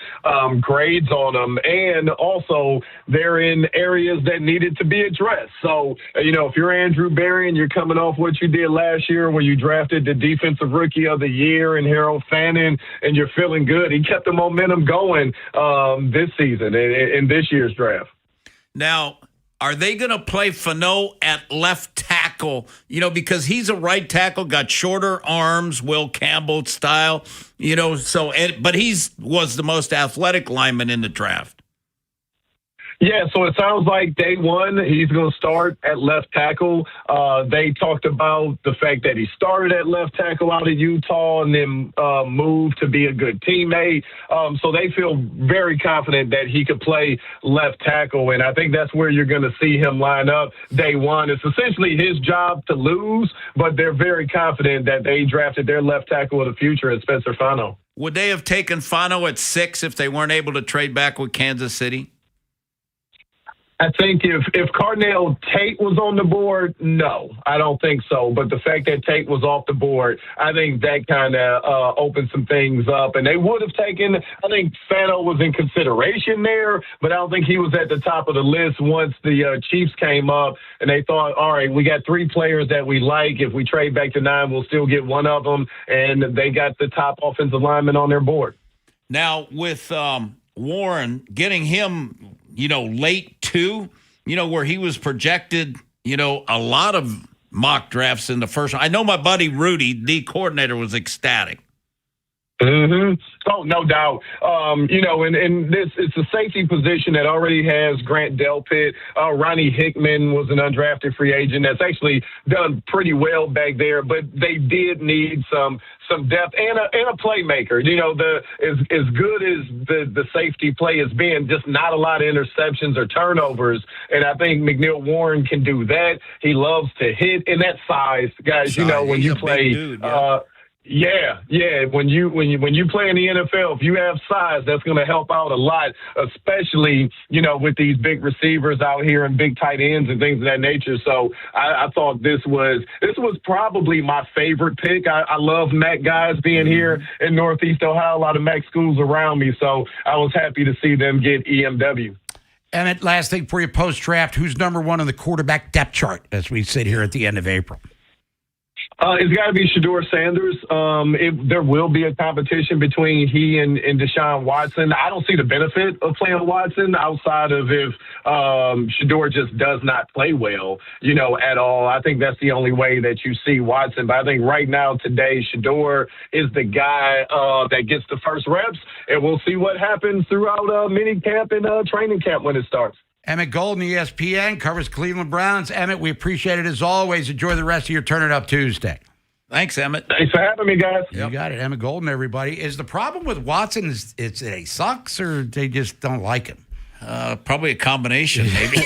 grades on them. And also they're in areas that needed to be addressed. So, if you're Andrew Berry and you're coming off what you did last year where you drafted the defensive rookie of the year and Harold Fannin and you're feeling good, he kept the momentum going this season in this year's draft.
Now, are they going to play Fano at left tackle? Because he's a right tackle, got shorter arms, Will Campbell style. But was the most athletic lineman in the draft.
Yeah, so it sounds like day one, he's going to start at left tackle. They talked about the fact that he started at left tackle out of Utah and then moved to be a good teammate. So they feel very confident that he could play left tackle, and I think that's where you're going to see him line up day one. It's essentially his job to lose, but they're very confident that they drafted their left tackle of the future in Spencer Fano.
Would they have taken Fano at 6 if they weren't able to trade back with Kansas City?
I think if Cardinal Tate was on the board, no, I don't think so. But the fact that Tate was off the board, I think that kind of opened some things up. And they would have taken, I think Fano was in consideration there, but I don't think he was at the top of the list once the Chiefs came up and they thought, all right, we got 3 players that we like. If we trade back to 9, we'll still get one of them. And they got the top offensive lineman on their board.
Now, with Warren, getting him late 2, where he was projected, a lot of mock drafts in the first one. I know my buddy Rudy, the coordinator, was ecstatic.
Mm-hmm. Oh, no doubt. And this, it's a safety position that already has Grant Delpit. Ronnie Hickman was an undrafted free agent that's actually done pretty well back there, but they did need some depth and a playmaker. As good as the safety play has been, just not a lot of interceptions or turnovers. And I think McNeil Warren can do that. He loves to hit in that size, guys. When you play. Dude, yeah. When you play in the NFL, if you have size, that's going to help out a lot, especially with these big receivers out here and big tight ends and things of that nature. So I thought this was probably my favorite pick. I love MAC guys being here in Northeast Ohio. A lot of MAC schools around me, so I was happy to see them get EMW.
Emmett, last thing for you post-draft, who's number 1 on the quarterback depth chart as we sit here at the end of April?
It's got to be Shedeur Sanders. There will be a competition between he and Deshaun Watson. I don't see the benefit of playing Watson outside of if Shedeur just does not play well, at all. I think that's the only way that you see Watson. But I think right now, today, Shedeur is the guy that gets the first reps, and we'll see what happens throughout mini camp and training camp when it starts.
Emmett Golden, ESPN, covers Cleveland Browns. Emmett, we appreciate it as always. Enjoy the rest of your Turn It Up Tuesday.
Thanks, Emmett.
Thanks for having me, guys.
You got it. Emmett Golden, everybody. Is the problem with Watson is that he sucks or they just don't like him?
Probably a combination, maybe.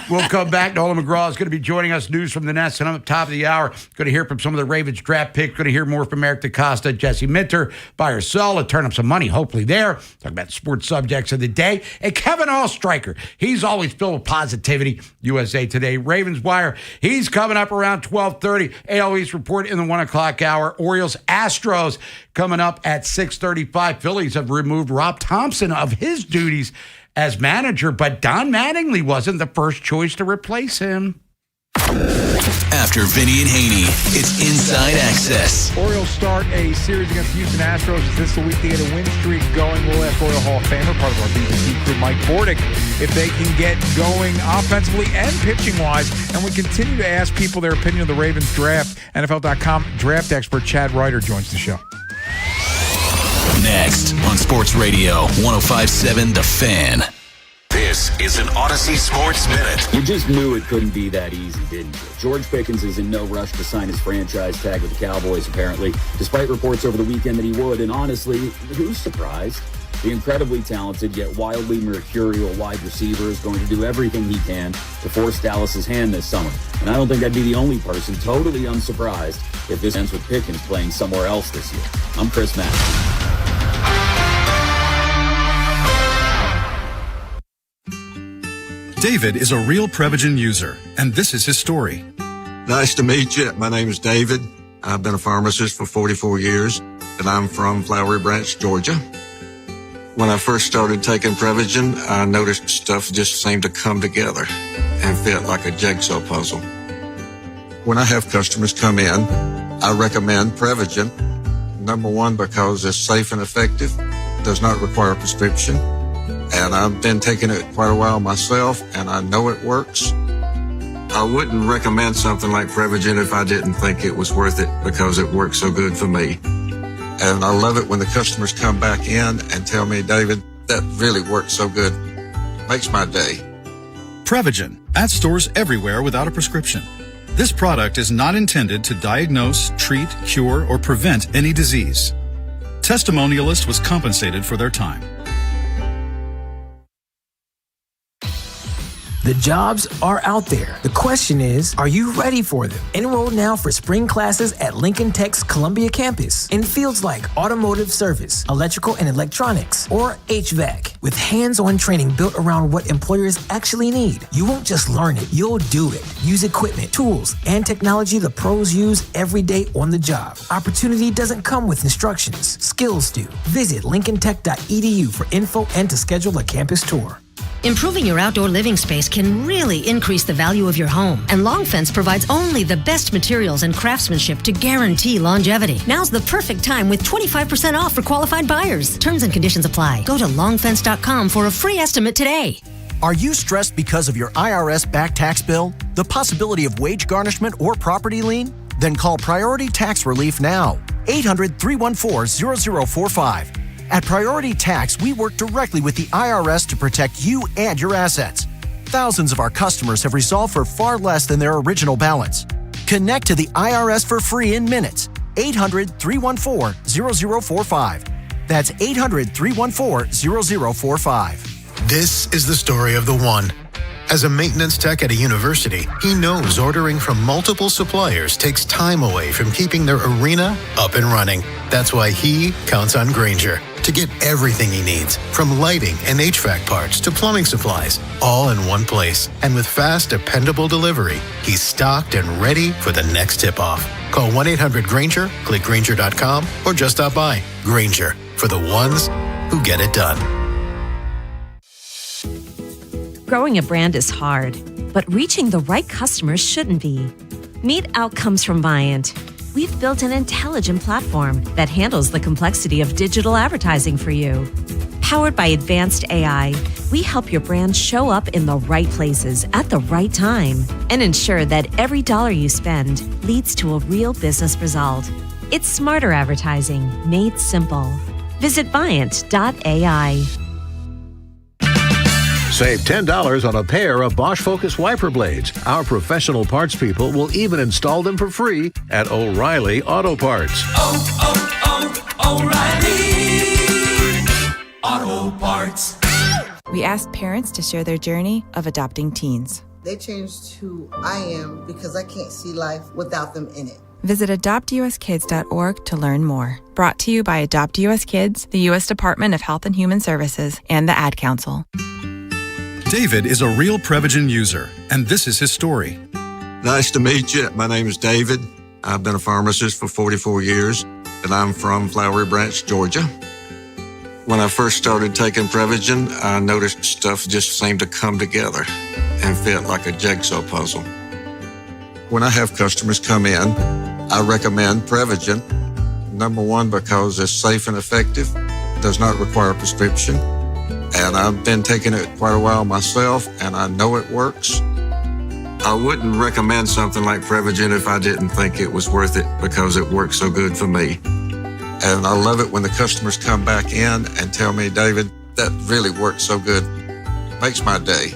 We'll come back. Nolan McGraw is going to be joining us. News from the Nest, and on the top of the hour, going to hear from some of the Ravens draft picks. Going to hear more from Eric DaCosta, Jesse Minter, buy or sell, and turn up some money, hopefully there. Talk about sports subjects of the day. And Kevin Allstriker, he's always filled with positivity. USA Today, Ravens Wire. He's coming up around 12:30. AL East report in the 1 o'clock hour. Orioles, Astros coming up at 6:35. Phillies have removed Rob Thompson of his duties as manager, but Don Mattingly wasn't the first choice to replace him.
After Vinny and Haynie, it's Inside Access.
Orioles start a series against the Houston Astros. Is this the week they get a win streak going? We'll ask Oriole Hall of Famer, part of our BBC crew, Mike Bordick, if they can get going offensively and pitching-wise. And we continue to ask people their opinion of the Ravens draft. NFL.com draft expert Chad Ryder joins the show.
Next on Sports Radio 105.7 The Fan. This is an Odyssey Sports Minute.
You just knew it couldn't be that easy, didn't you? George Pickens is in no rush to sign his franchise tag with the Cowboys, apparently, despite reports over the weekend that he would. And honestly, who's surprised? The incredibly talented yet wildly mercurial wide receiver is going to do everything he can to force Dallas's hand this summer. And I don't think I'd be the only person totally unsurprised if this ends with Pickens playing somewhere else this year. I'm Chris Mack.
David is a real Prevagen user, and this is his story.
Nice to meet you. My name is David. I've been a pharmacist for 44 years, and I'm from Flowery Branch, Georgia. When I first started taking Prevagen, I noticed stuff just seemed to come together and fit like a jigsaw puzzle. When I have customers come in, I recommend Prevagen. Number one, because it's safe and effective, does not require a prescription. And I've been taking it quite a while myself, and I know it works. I wouldn't recommend something like Prevagen if I didn't think it was worth it because it works so good for me. And I love it when the customers come back in and tell me, David, that really works so good. Makes my day.
Prevagen, at stores everywhere without a prescription. This product is not intended to diagnose, treat, cure, or prevent any disease. Testimonialist was compensated for their time.
The jobs are out there. The question is, are you ready for them? Enroll now for spring classes at Lincoln Tech's Columbia campus in fields like automotive service, electrical and electronics, or HVAC. With hands-on training built around what employers actually need. You won't just learn it, you'll do it. Use equipment, tools, and technology the pros use every day on the job. Opportunity doesn't come with instructions. Skills do. Visit lincolntech.edu for info and to schedule a campus tour.
Improving your outdoor living space can really increase the value of your home, and Long Fence provides only the best materials and craftsmanship to guarantee longevity. Now's the perfect time with 25% off for qualified buyers. Terms and conditions apply. Go to longfence.com for a free estimate today.
Are you stressed because of your IRS back tax bill, the possibility of wage garnishment or property lien? Then call Priority Tax Relief now. 800-314-0045. At Priority Tax, we work directly with the IRS to protect you and your assets. Thousands of our customers have resolved for far less than their original balance. Connect to the IRS for free in minutes. 800-314-0045. That's 800-314-0045.
This is the story of the one. As a maintenance tech at a university, he knows ordering from multiple suppliers takes time away from keeping their arena up and running. That's why he counts on Grainger to get everything he needs, from lighting and HVAC parts to plumbing supplies, all in one place. And with fast, dependable delivery, he's stocked and ready for the next tip-off. Call 1-800-GRAINGER, click Grainger.com, or just stop by. Grainger, for the ones who get it done.
Growing a brand is hard, but reaching the right customers shouldn't be. Meet Outcomes from Viant. We've built an intelligent platform that handles the complexity of digital advertising for you. Powered by advanced AI, we help your brand show up in the right places at the right time and ensure that every dollar you spend leads to a real business result. It's smarter advertising made simple. Visit Viant.ai.
Save $10 on a pair of Bosch Focus wiper blades. Our professional parts people will even install them for free at O'Reilly Auto Parts.
O'Reilly Auto Parts.
We asked parents to share their journey of adopting teens.
They changed who I am because I can't see life without them in it.
Visit adoptuskids.org to learn more. Brought to you by Adopt US Kids, the U.S. Department of Health and Human Services, and the Ad Council.
David is a real Prevagen user, and this is his story.
Nice to meet you. My name is David. I've been a pharmacist for 44 years, and I'm from Flowery Branch, Georgia. When I first started taking Prevagen, I noticed stuff just seemed to come together and fit like a jigsaw puzzle. When I have customers come in, I recommend Prevagen. Number one, because it's safe and effective, does not require a prescription. And I've been taking it quite a while myself, and I know it works. I wouldn't recommend something like Prevagen if I didn't think it was worth it because it works so good for me. And I love it when the customers come back in and tell me, David, that really works so good. Makes my day.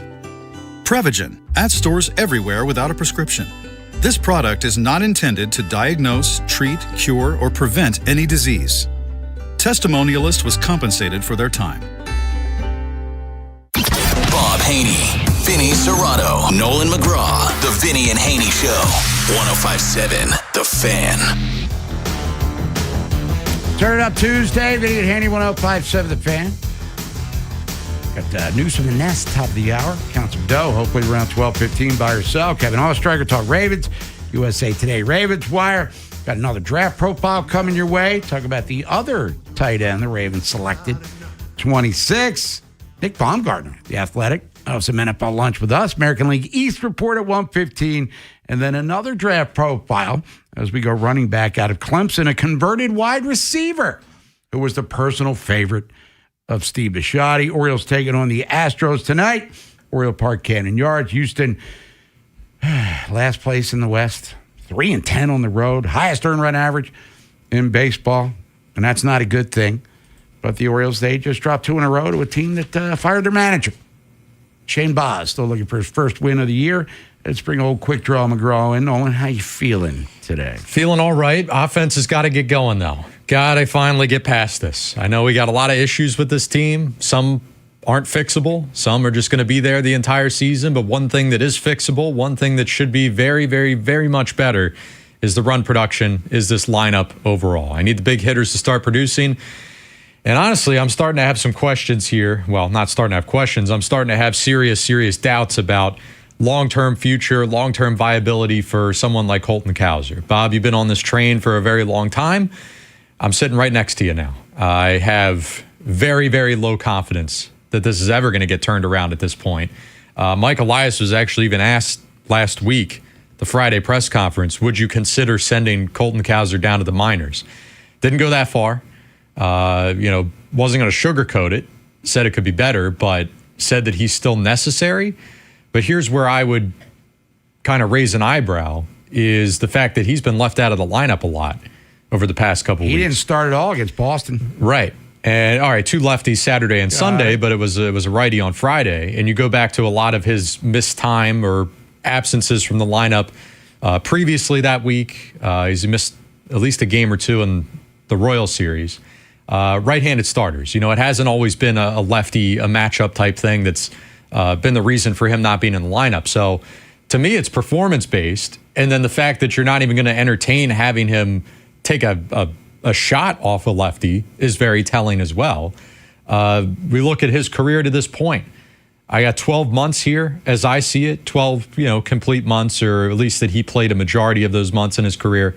Prevagen, at stores everywhere without a prescription. This product is not intended to diagnose, treat, cure, or prevent any disease. Testimonialist was compensated for their time.
Bob Haynie, Vinny Serrato, Nolan McGraw, The Vinny and Haynie Show. 105.7 The Fan.
Turn it up Tuesday. Vinny and Haynie, 105.7 The Fan. Got news from the Nest, top of the hour. Count some dough, hopefully around 12:15 by yourself. Kevin Oestreicher talk Ravens. USA Today Ravens Wire. Got another draft profile coming your way. Talk about the other tight end the Ravens selected. 26. Nick Baumgartner, The Athletic. Some NFL lunch with us. American League East report at 1:15. And then another draft profile as we go running back out of Clemson, a converted wide receiver who was the personal favorite of Steve Bisciotti. Orioles taking on the Astros tonight. Oriole Park, Cannon Yards. Houston, last place in the West. 3-10 on the road. Highest earned run average in baseball. And that's not a good thing. But the Orioles, they just dropped 2 in a row to a team that fired their manager. Shane Baz, still looking for his first win of the year. Let's bring old Quick Draw McGraw in. Nolan, how you feeling today?
Feeling all right. Offense has got to get going, though. Got to finally get past this. I know we got a lot of issues with this team. Some aren't fixable. Some are just going to be there the entire season. But one thing that is fixable, one thing that should be very, very, very much better is the run production, is this lineup overall. I need the big hitters to start producing. And honestly, I'm starting to have some questions here. Well, not starting to have questions. I'm starting to have serious doubts about long-term future, long-term viability for someone like Colton Cowser. Bob, you've been on this train for a very long time. I'm sitting right next to you now. I have very, very low confidence that this is ever going to get turned around at this point. Mike Elias was actually even asked last week, the Friday press conference, would you consider sending Colton Cowser down to the minors? Didn't go that far. Wasn't going to sugarcoat it. Said it could be better, but said that he's still necessary. But here's where I would kind of raise an eyebrow is the fact that he's been left out of the lineup a lot over the past couple weeks.
He didn't start at all against Boston.
Right. And all right, 2 lefties Saturday and Sunday, but it was a righty on Friday. And you go back to a lot of his missed time or absences from the lineup previously that week. He's missed at least a game or two in the Royal Series. Right-handed starters. It hasn't always been a lefty, a matchup type thing that's been the reason for him not being in the lineup. So to me, it's performance-based. And then the fact that you're not even going to entertain having him take a shot off a lefty is very telling as well. We look at his career to this point. I got 12 months here, as I see it, 12 complete months, or at least that he played a majority of those months in his career.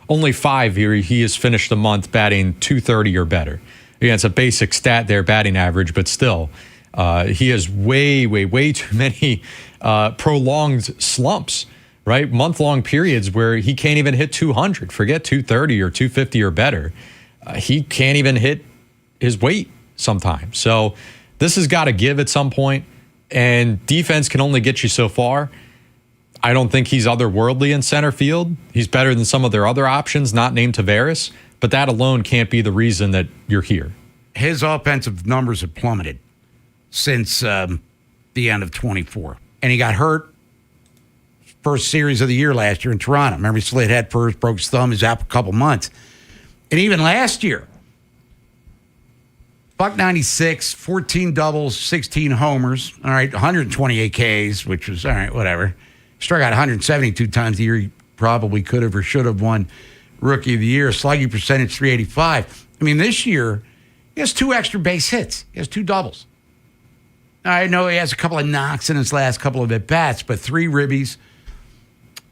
Only 5 here, he has finished the month batting .230 or better. Again, it's a basic stat there, batting average, but still, he has way too many prolonged slumps, right? Month-long periods where he can't even hit 200. Forget 230 or 250 or better. He can't even hit his weight sometimes. So this has got to give at some point, and defense can only get you so far. I don't think he's otherworldly in center field. He's better than some of their other options, not named Tavares, but that alone can't be the reason that you're here.
His offensive numbers have plummeted since the end of 24. And he got hurt first series of the year last year in Toronto. Remember, he slid head first, broke his thumb, he's out for a couple months. And even last year, $196, 14 doubles, 16 homers. All right, 128 Ks, which was, all right, whatever. Struck out 172 times a year. He probably could have or should have won Rookie of the Year. Slugging percentage, 385. I mean, this year, he has 2 extra base hits. He has 2 doubles. I know he has a couple of knocks in his last couple of at-bats, but 3 ribbies,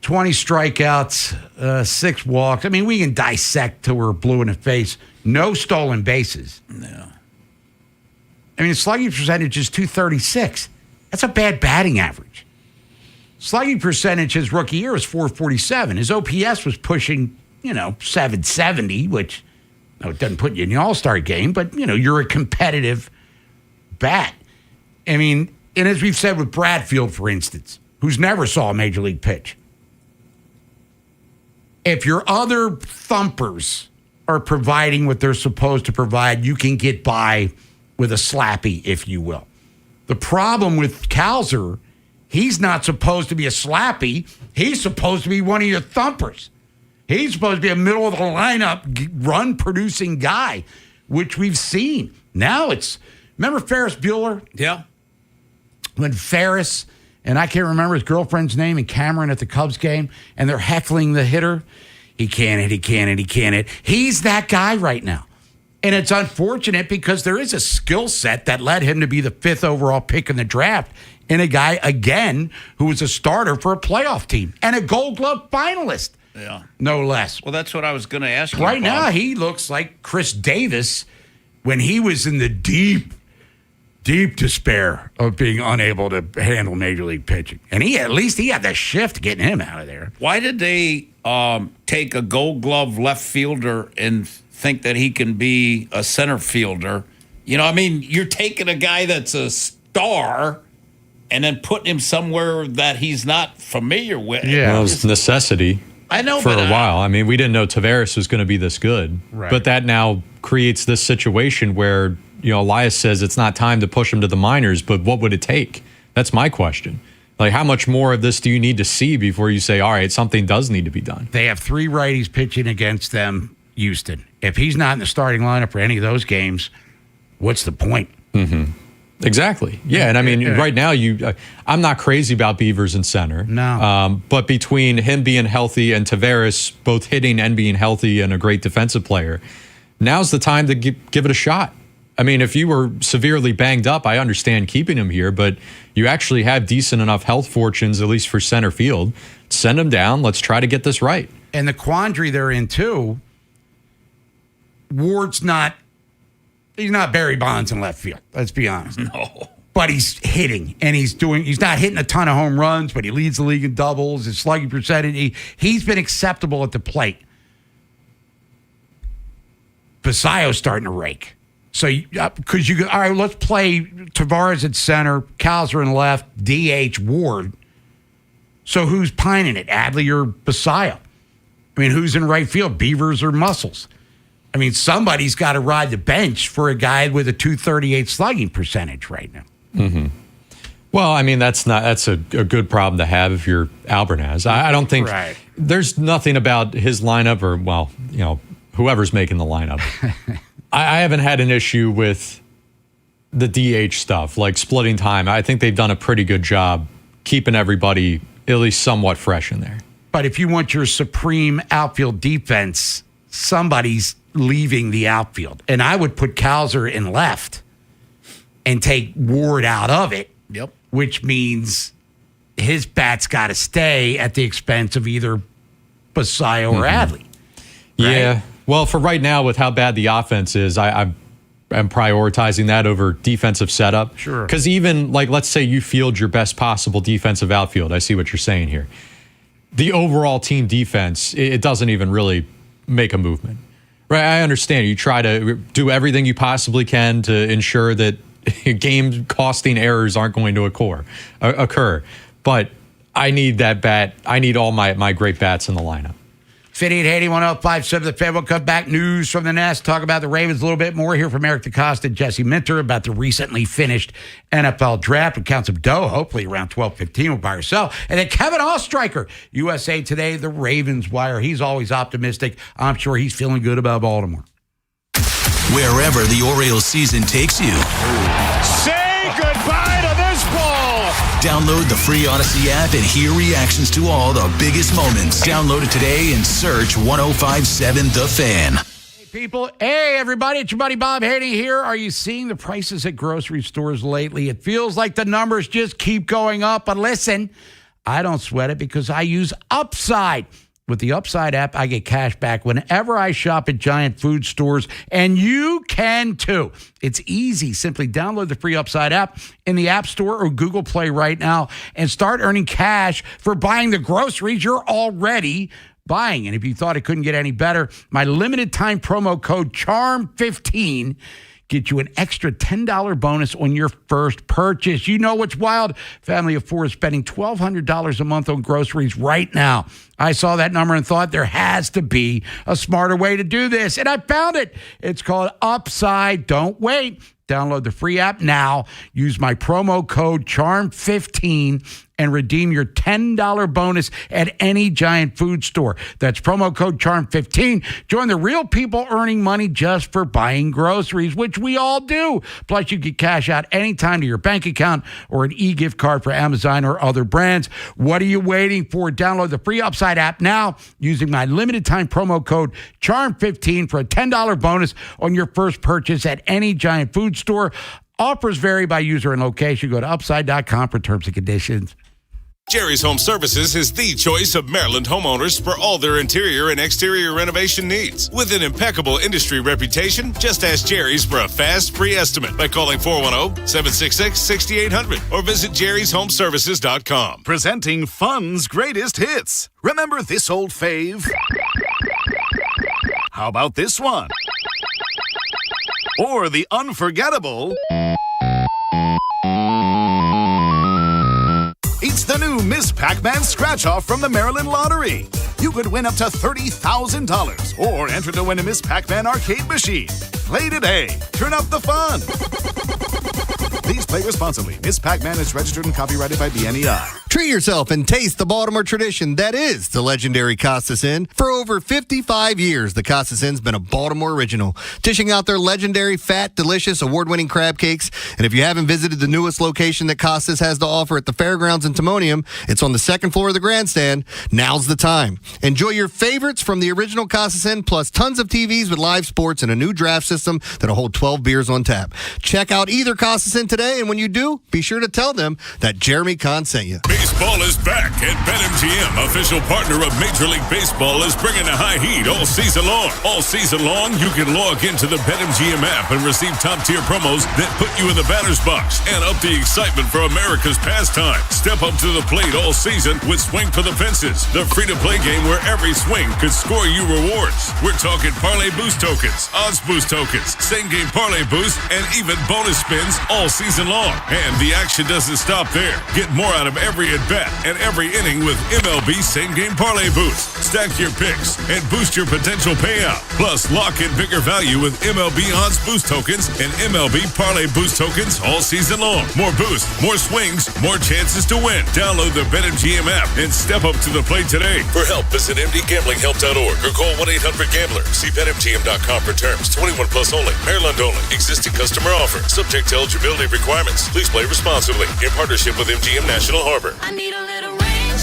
20 strikeouts, 6 walks. I mean, we can dissect till we're blue in the face. No stolen bases.
No.
I mean, slugging percentage is .236. That's a bad batting average. Slugging percentage his rookie year was .447. His OPS was pushing, .770, which it doesn't put you in the All-Star game, but, you're a competitive bat. I mean, and as we've said with Bradfield, for instance, who's never saw a major league pitch, if your other thumpers are providing what they're supposed to provide, you can get by with a slappy, if you will. The problem with Kalzer, he's not supposed to be a slappy. He's supposed to be one of your thumpers. He's supposed to be a middle of the lineup, run-producing guy, which we've seen. Now remember Ferris Bueller?
Yeah.
When Ferris, and I can't remember his girlfriend's name, and Cameron at the Cubs game, and they're heckling the hitter. He can't hit, he can't hit, he can't hit. He's that guy right now. And it's unfortunate because there is a skill set that led him to be the 5th overall pick in the draft in a guy, again, who was a starter for a playoff team and a Gold Glove finalist.
Yeah.
No less.
Well, that's what I was going to ask you.
Right
Bob.
now, he looks like Chris Davis when he was in the deep despair of being unable to handle Major League pitching. And at least he had the shift getting him out of there.
Why did they take a Gold Glove left fielder and think that he can be a center fielder? You know, I mean, you're taking a guy that's a star and then putting him somewhere that he's not familiar with.
Yeah, well, it was necessity.
I know,
for a while. I mean, we didn't know Tavares was going to be this good,
right.
But that now creates this situation where, you know, Elias says it's not time to push him to the minors, but what would it take? That's my question. Like, how much more of this do you need to see before you say, all right, something does need to be done?
They have 3 righties pitching against them, Houston. If he's not in the starting lineup for any of those games, what's the point?
Mm-hmm. Exactly. Yeah, and I mean, right now, I'm not crazy about Beavers in center.
No.
But between him being healthy and Tavares both hitting and being healthy and a great defensive player, now's the time to give it a shot. I mean, if you were severely banged up, I understand keeping him here, but you actually have decent enough health fortunes, at least for center field. Send him down. Let's try to get this right.
And the quandary they're in, too, Ward's he's not Barry Bonds in left field. Let's be honest.
No.
But he's hitting, and he's not hitting a ton of home runs, but he leads the league in doubles, his slugging percentage. He's been acceptable at the plate. Basayo's starting to rake. So, because you go, all right, let's play Tavares at center, Kalzer in left, DH Ward. So who's pining it, Adley or Basayo? I mean, who's in right field, Beavers or Muscles? I mean, somebody's got to ride the bench for a guy with a .238 slugging percentage right now.
Mm-hmm. Well, I mean, that's a good problem to have if you're Albernaz. I don't think there's nothing about his lineup or, well, you know, whoever's making the lineup. I haven't had an issue with the DH stuff, like splitting time. I think they've done a pretty good job keeping everybody at least somewhat fresh in there.
But if you want your supreme outfield defense, somebody's leaving the outfield. And I would put Kalzer in left and take Ward out of it.
Yep.
Which means his bat's got to stay at the expense of either Basayo or Adley. Right?
Yeah. Well, for right now, with how bad the offense is, I'm prioritizing that over defensive setup.
Sure.
Because even, like, let's say you field your best possible defensive outfield. I see what you're saying here. The overall team defense, it doesn't even really make a movement. Right? I understand. You try to do everything you possibly can to ensure that game-costing errors aren't going to occur. But I need that bat. I need all my great bats in the lineup.
Vinny and Haynie, 105.7 The Fan. We'll come back. News from the Nest. Talk about the Ravens a little bit more. Hear from Eric DeCosta and Jesse Minter about the recently finished NFL draft. We'll count some dough, hopefully around 12:15 with buy or sell. And then Kevin Ostreicher, USA Today, the Ravens Wire. He's always optimistic. I'm sure he's feeling good about Baltimore.
Wherever the Orioles season takes you.
Say goodbye to this ball.
Download the free Odyssey app and hear reactions to all the biggest moments. Download it today and search 105.7 The Fan.
Hey, people. Hey, everybody. It's your buddy Bob Haynie here. Are you seeing the prices at grocery stores lately? It feels like the numbers just keep going up. But listen, I don't sweat it because I use Upside. With the Upside app, I get cash back whenever I shop at giant food stores, and you can too. It's easy. Simply download the free Upside app in the App Store or Google Play right now and start earning cash for buying the groceries you're already buying. And if you thought it couldn't get any better, my limited time promo code CHARM15 get you an extra $10 bonus on your first purchase. You know what's wild? Family of four is spending $1,200 a month on groceries right now. I saw that number and thought there has to be a smarter way to do this, and I found it. It's called Upside. Don't wait. Download the free app now. Use my promo code CHARM15 and redeem your $10 bonus at any Giant food store. That's promo code CHARM15. Join the real people earning money just for buying groceries, which we all do. Plus, you get cash out anytime to your bank account or an e-gift card for Amazon or other brands. What are you waiting for? Download the free Upside app now using my limited time promo code CHARM15 for a $10 bonus on your first purchase at any Giant food store. Offers vary by user and location. Go to upside.com for terms and conditions.
Jerry's Home Services is the choice of Maryland homeowners for all their interior and exterior renovation needs. With an impeccable industry reputation, just ask Jerry's for a fast, free estimate by calling 410-766-6800 or visit jerryshomeservices.com.
Presenting Fun's greatest hits. Remember this old fave? How about this one? Or the unforgettable... It's the new Miss Pac-Man Scratch-Off from the Maryland Lottery. You could win up to $30,000 or enter to win a Miss Pac-Man arcade machine. Play today. Turn up the fun. Please play responsibly. Miss Pac-Man is registered and copyrighted by BNEI.
Treat yourself and taste the Baltimore tradition that is the legendary Costas Inn. For over 55 years, the Costas Inn's been a Baltimore original, dishing out their legendary, fat, delicious, award-winning crab cakes. And if you haven't visited the newest location that Costas has to offer at the Fairgrounds in Timonium, it's on the second floor of the grandstand. Now's the time. Enjoy your favorites from the original Costas Inn, plus tons of TVs with live sports and a new draft system that'll hold 12 beers on tap. Check out either Costas Inn today, and when you do, be sure to tell them that Jeremy Kahn sent you.
Baseball is back, and BetMGM, official partner of Major League Baseball, is bringing the high heat all season long. All season long, you can log into the BetMGM app and receive top-tier promos that put you in the batter's box and up the excitement for America's pastime. Step up to the plate all season with Swing for the Fences, the free-to-play game where every swing could score you rewards. We're talking parlay boost tokens, odds boost tokens, same-game parlay boost, and even bonus spins all season long. And the action doesn't stop there. Get more out of every at-bat and every inning with MLB Same-Game Parlay Boost. Stack your picks and boost your potential payout. Plus, lock in bigger value with MLB Odds Boost Tokens and MLB Parlay Boost Tokens all season long. More boost, more swings, more chances to win. Download the BetMGM app and step up to the plate today. For help, visit mdgamblinghelp.org or call 1-800-GAMBLER. See BetMGM.com for terms. 21 plus only. Maryland only. Existing customer offer. Subject to eligibility requirements. Please play responsibly. In partnership with MGM National Harbor.
I need a little ranch,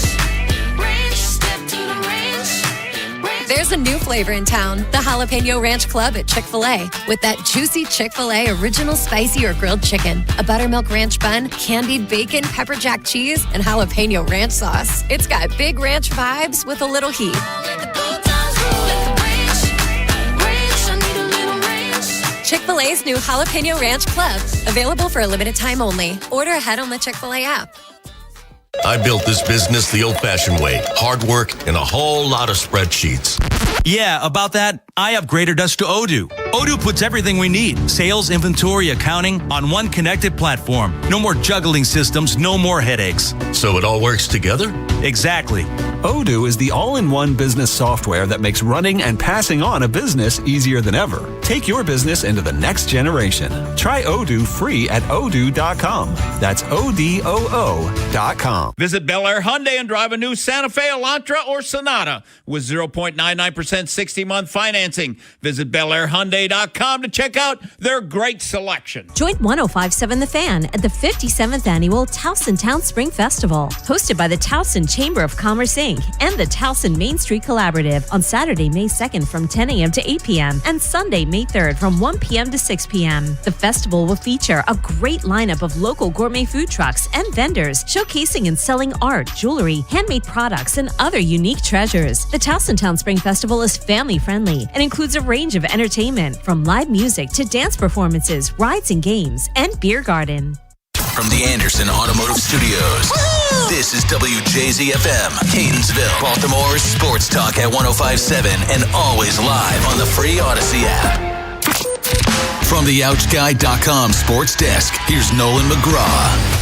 step to the ranch. There's a new flavor in town, the Jalapeno Ranch Club at Chick-fil-A. With that juicy Chick-fil-A original spicy or grilled chicken, a buttermilk ranch bun, candied bacon, pepper jack cheese, and jalapeno ranch sauce. It's got big ranch vibes with a little heat. Chick-fil-A's new Jalapeno Ranch Club. Available for a limited time only. Order ahead on the Chick-fil-A app.
I built this business the old-fashioned way. Hard work and a whole lot of spreadsheets.
Yeah, about that, I upgraded us to Odoo. Odoo puts everything we need, sales, inventory, accounting, on one connected platform. No more juggling systems, no more headaches.
So it all works together?
Exactly.
Odoo is the all-in-one business software that makes running and passing on a business easier than ever. Take your business into the next generation. Try Odoo free at odoo.com. That's ODOO.com.
Visit Bel Air Hyundai and drive a new Santa Fe, Elantra, or Sonata with 0.99% 60-month financing. Visit BelAirHyundai.com to check out their great selection.
Join 105.7 The Fan at the 57th Annual Towson Town Spring Festival, hosted by the Towson Chamber of Commerce, Inc. and the Towson Main Street Collaborative on Saturday, May 2nd from 10 a.m. to 8 p.m. and Sunday, May 3rd from 1 p.m. to 6 p.m. The festival will feature a great lineup of local gourmet food trucks and vendors showcasing and selling art, jewelry, handmade products, and other unique treasures. The Towson Town Spring Festival is family-friendly and includes a range of entertainment from live music to dance performances, rides and games, and beer garden.
From the Anderson Automotive Studios, this is WJZFM, Catonsville, Baltimore's sports talk at 105.7 and always live on the free Odyssey app. From the OutchGuy.com sports desk, here's Nolan McGraw.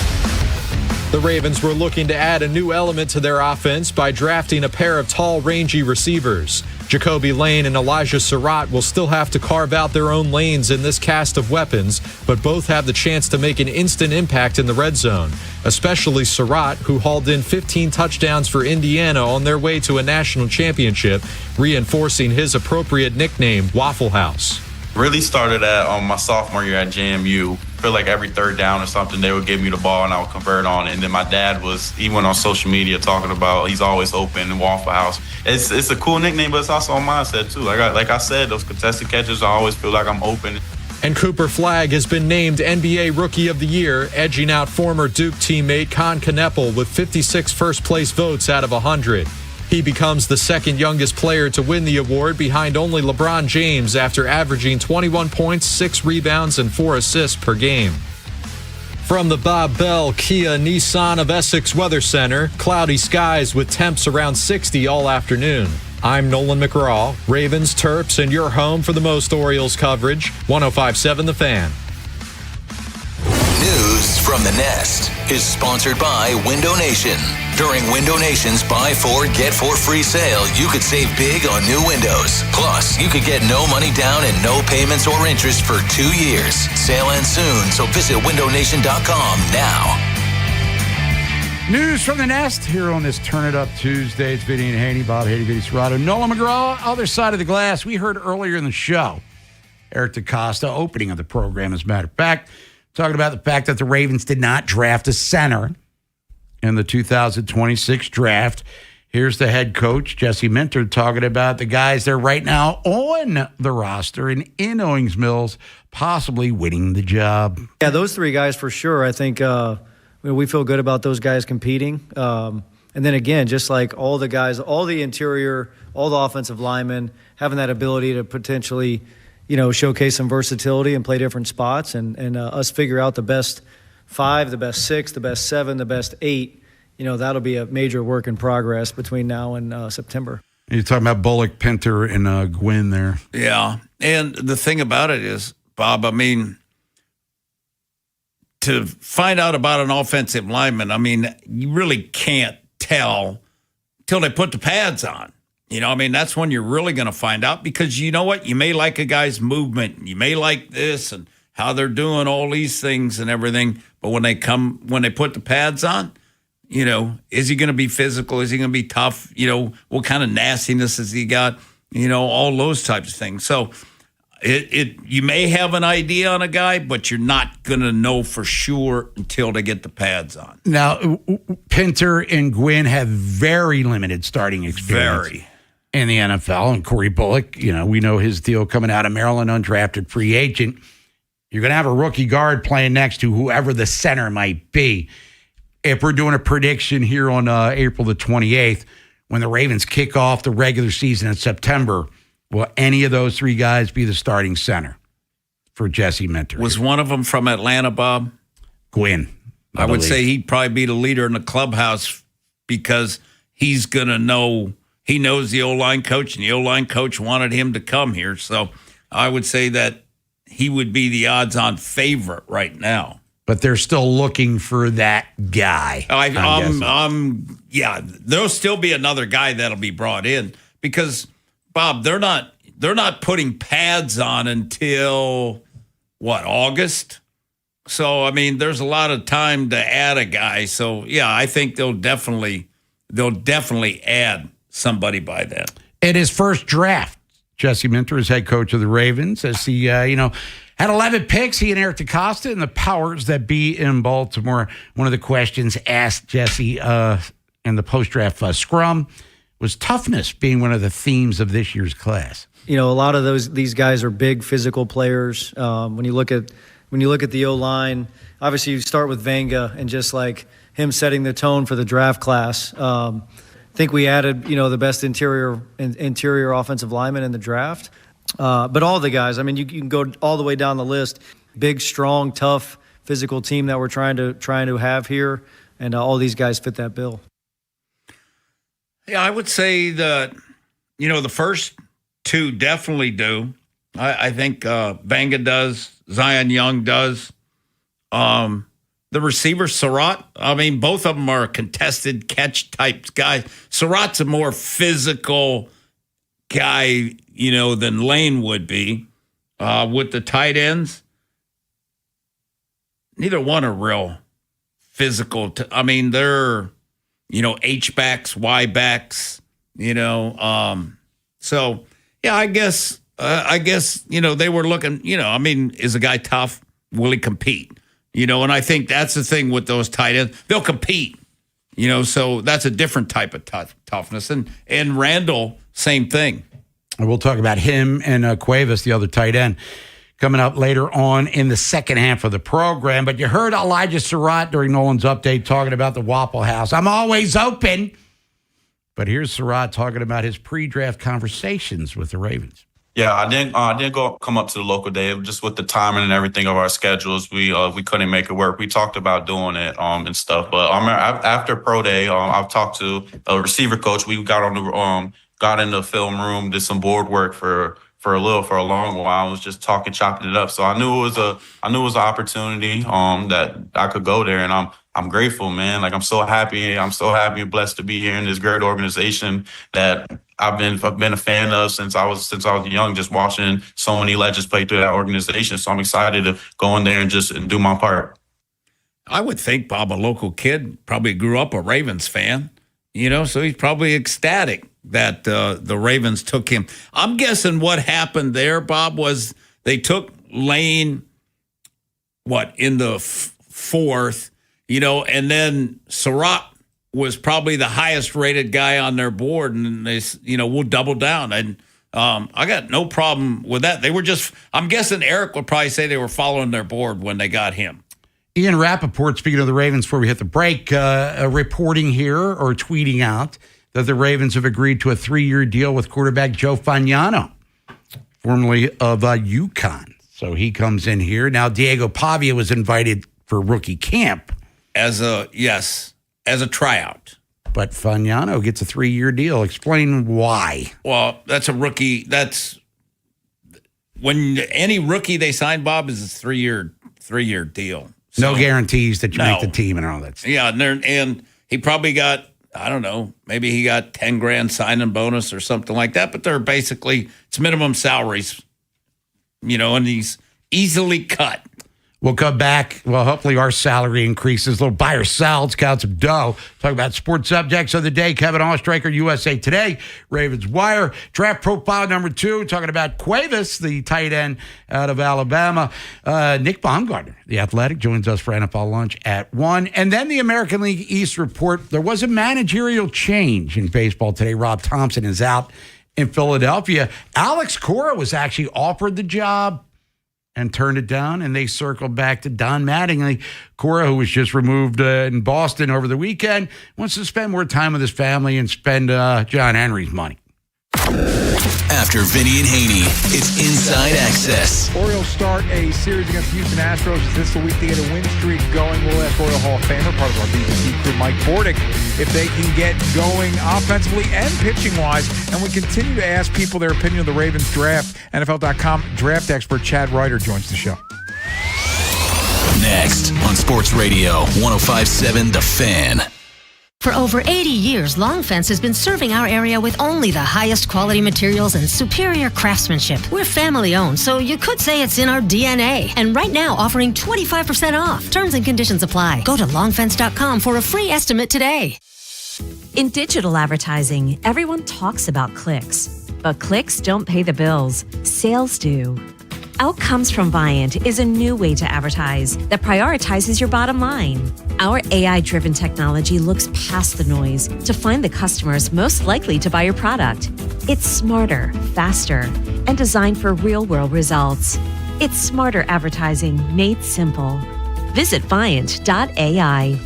The Ravens were looking to add a new element to their offense by drafting a pair of tall, rangy receivers. Jacoby Lane and Elijah Surratt will still have to carve out their own lanes in this cast of weapons, but both have the chance to make an instant impact in the red zone, especially Surratt, who hauled in 15 touchdowns for Indiana on their way to a national championship, reinforcing his appropriate nickname, Waffle House.
Really started at my sophomore year at JMU. I feel like every third down or something, they would give me the ball and I would convert on it. And then my dad he went on social media talking about he's always open in Waffle House. It's a cool nickname, but it's also a mindset too. Like I said, those contested catches, I always feel like I'm open.
And Cooper Flagg has been named NBA Rookie of the Year, edging out former Duke teammate Con Kneppel with 56 first-place votes out of 100. He becomes the second youngest player to win the award behind only LeBron James after averaging 21 points, 6 rebounds, and 4 assists per game. From the Bob Bell Kia Nissan of Essex Weather Center, cloudy skies with temps around 60 all afternoon. I'm Nolan McGraw, Ravens, Terps, and your home for the most Orioles coverage, 105.7 The Fan.
News from the Nest is sponsored by Window Nation. During Window Nation's Buy 4, Get 4 free sale, you could save big on new windows. Plus, you could get no money down and no payments or interest for 2 years. Sale ends soon, so visit windownation.com now.
News from the Nest here on this Turn It Up Tuesday. It's Vinny and Haynie, Bob Haynie, Vinny Serrato, Nolan McGraw, other side of the glass. We heard earlier in the show, Eric DeCosta, opening of the program, as a matter of fact, talking about the fact that the Ravens did not draft a center in the 2026 draft. Here's the head coach, Jesse Minter, talking about the guys that are right now on the roster and in Owings Mills, possibly winning the job.
Yeah, those 3 guys for sure. I think we feel good about those guys competing. And then again, just like all the guys, all the interior, all the offensive linemen, having that ability to potentially, showcase some versatility and play different spots and us figure out the best 5, the best 6, the best 7, the best 8, that'll be a major work in progress between now and September.
You're talking about Bullock, Pinter, and Gwynn there.
Yeah. And the thing about it is, Bob, I mean, to find out about an offensive lineman, I mean, you really can't tell till they put the pads on. That's when you're really going to find out, because you know what? You may like a guy's movement. You may like this and how they're doing all these things and everything. But when they put the pads on, is he going to be physical? Is he going to be tough? What kind of nastiness has he got? All those types of things. So you may have an idea on a guy, but you're not going to know for sure until they get the pads on.
Now, Pinter and Gwynn have very limited starting experience in the NFL. And Corey Bullock, we know his deal coming out of Maryland, undrafted free agent. You're going to have a rookie guard playing next to whoever the center might be. If we're doing a prediction here on April the 28th, when the Ravens kick off the regular season in September, will any of those 3 guys be the starting center for Jesse Minter?
Was one of them from Atlanta, Bob?
Gwynn.
I would say he'd probably be the leader in the clubhouse, because he's going to know. He knows the O-line coach, and the O-line coach wanted him to come here. So I would say that he would be the odds-on favorite right now.
But they're still looking for that guy.
There'll still be another guy that'll be brought in, because Bob, they're not putting pads on until August. So I mean, there's a lot of time to add a guy. So yeah, I think they'll definitely add somebody by then.
In his first draft, Jesse Minter is head coach of the Ravens, as he had 11 picks. He and Eric DeCosta and the powers that be in Baltimore. One of the questions asked Jesse in the post-draft scrum was toughness being one of the themes of this year's class.
A lot of these guys are big physical players. When you look at the O-line, obviously you start with Vanga and just like him setting the tone for the draft class. I think we added, the best interior offensive lineman in the draft. But all the guys, I mean, you can go all the way down the list. Big, strong, tough, physical team that we're trying to have here, and all these guys fit that bill.
Yeah, I would say that, the first 2 definitely do. I think Vanga does. Zion Young does. the receiver, Surratt. I mean, both of them are contested catch type guys. Surratt's a more physical guy, than Lane would be. With the tight ends, neither one are real physical. They're, H-backs, Y-backs, So, yeah, I guess, they were looking, is a guy tough? Will he compete? And I think that's the thing with those tight ends. They'll compete, so that's a different type of toughness. And Randall, same thing.
We'll talk about him and Cuevas, the other tight end, coming up later on in the second half of the program. But you heard Elijah Surratt during Nolan's update talking about the Waffle House. I'm always open. But here's Surratt talking about his pre-draft conversations with the Ravens.
Yeah, I didn't come up to the local day. Just with the timing and everything of our schedules, we couldn't make it work. We talked about doing it and stuff. But after pro day, I've talked to a receiver coach. We got in the film room, did some board work for a long while. I was just chopping it up. So I knew it was an opportunity that I could go there, and I'm grateful, man. Like, I'm so happy and blessed to be here in this great organization that I've been a fan of since I was young, just watching so many legends play through that organization. So I'm excited to go in there and just do my part.
I would think Bob, a local kid, probably grew up a Ravens fan, so he's probably ecstatic that the Ravens took him. I'm guessing what happened there, Bob, was they took Lane, in the fourth, and then Surratt was probably the highest rated guy on their board, and they, we'll double down. And I got no problem with that. They were I'm guessing Eric would probably say they were following their board when they got him.
Ian Rappaport, speaking of the Ravens before we hit the break, reporting here or tweeting out that the Ravens have agreed to a 3-year deal with quarterback Joe Fagnano, formerly of UConn. So he comes in here. Now, Diego Pavia was invited for rookie camp.
As a tryout.
But Fagnano gets a 3-year deal. Explain why.
Well, that's a rookie. That's when any rookie they sign, Bob, is a 3-year deal. So,
no guarantees that you make the team and all that stuff.
Yeah, and he probably got, I don't know, maybe he got $10,000 signing bonus or something like that. But they're basically, it's minimum salaries, and he's easily cut.
We'll come back. Well, hopefully our salary increases. A little buy or sell. Let's count some dough. Talk about sports subjects of the day. Kevin Oestreicher, USA Today, Ravens Wire. Draft profile number 2, talking about Cuevas, the tight end out of Alabama. Nick Baumgartner, the Athletic, joins us for NFL Lunch at 1. And then the American League East report. There was a managerial change in baseball today. Rob Thompson is out in Philadelphia. Alex Cora was actually offered the job and turned it down, and they circled back to Don Mattingly. Cora, who was just removed in Boston over the weekend, wants to spend more time with his family and spend John Henry's money.
After Vinny and Haynie, it's Inside Access.
Orioles start a series against Houston Astros. Is this the week to get a win streak going? We'll ask Oriole Hall of Famer, part of our BBC crew, Mike Bordick, if they can get going offensively and pitching-wise. And we continue to ask people their opinion of the Ravens draft. NFL.com draft expert Chad Ryder joins the show.
Next on Sports Radio 105.7 The Fan.
For over 80 years, Long Fence has been serving our area with only the highest quality materials and superior craftsmanship. We're family owned, so you could say it's in our DNA. And right now, offering 25% off. Terms and conditions apply. Go to longfence.com for a free estimate today.
In digital advertising, everyone talks about clicks, but clicks don't pay the bills. Sales do. Outcomes from Viant is a new way to advertise that prioritizes your bottom line. Our AI-driven technology looks past the noise to find the customers most likely to buy your product. It's smarter, faster, and designed for real-world results. It's smarter advertising made simple. Visit Viant.ai.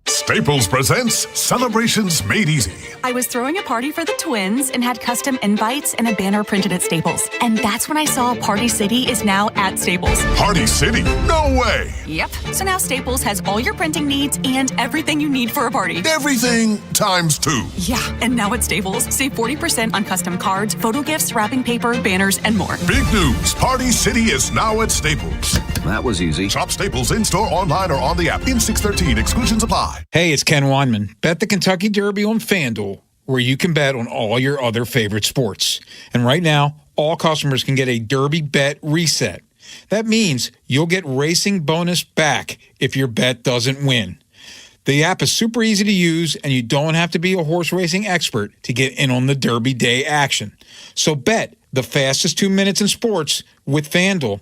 Staples presents Celebrations Made Easy.
I was throwing a party for the twins and had custom invites and a banner printed at Staples. And that's when I saw Party City is now at Staples.
Party City? No way!
Yep. So now Staples has all your printing needs and everything you need for a party.
Everything times 2.
Yeah. And now at Staples, save 40% on custom cards, photo gifts, wrapping paper, banners, and more.
Big news. Party City is now at Staples.
that was easy.
Shop Staples in-store, online, or on the app. In 613, exclusions apply.
Hey, it's Ken Weinman. Bet the Kentucky Derby on FanDuel, where you can bet on all your other favorite sports. And right now, all customers can get a Derby bet reset. That means you'll get racing bonus back if your bet doesn't win. The app is super easy to use, and you don't have to be a horse racing expert to get in on the Derby Day action. So bet the fastest 2 minutes in sports with FanDuel.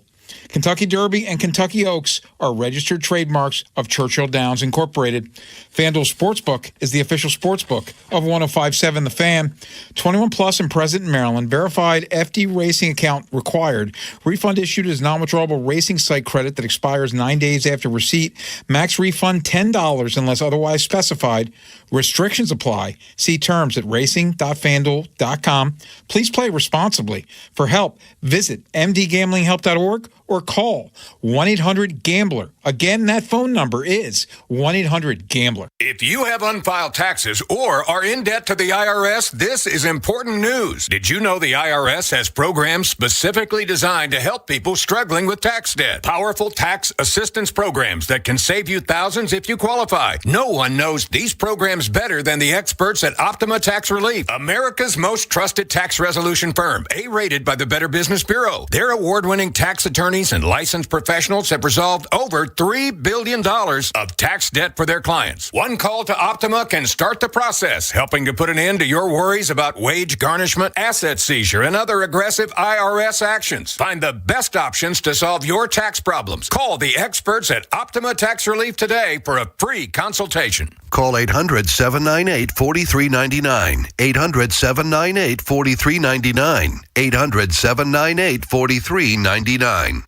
Kentucky Derby and Kentucky Oaks are registered trademarks of Churchill Downs Incorporated. FanDuel Sportsbook is the official sportsbook of 105.7 The Fan. 21 plus and present in Maryland. Verified FD Racing account required. Refund issued as non-withdrawable racing site credit that expires 9 days after receipt. Max refund $10 unless otherwise specified. Restrictions apply. See terms at racing.fanduel.com. Please play responsibly. For help, visit mdgamblinghelp.org or call 1-800-GAMBLER. Again, that phone number is 1-800-GAMBLER.
If you have unfiled taxes or are in debt to the IRS, this is important news. Did you know the IRS has programs specifically designed to help people struggling with tax debt? Powerful tax assistance programs that can save you thousands if you qualify. No one knows these programs better than the experts at Optima Tax Relief, America's most trusted tax resolution firm, A-rated by the Better Business Bureau. Their award-winning tax attorneys and licensed professionals have resolved over $3 billion of tax debt for their clients. One call to Optima can start the process, helping to put an end to your worries about wage garnishment, asset seizure, and other aggressive IRS actions. Find the best options to solve your tax problems. Call the experts at Optima Tax Relief today for a free consultation.
Call 800-798-4399. 800-798-4399. 800-798-4399.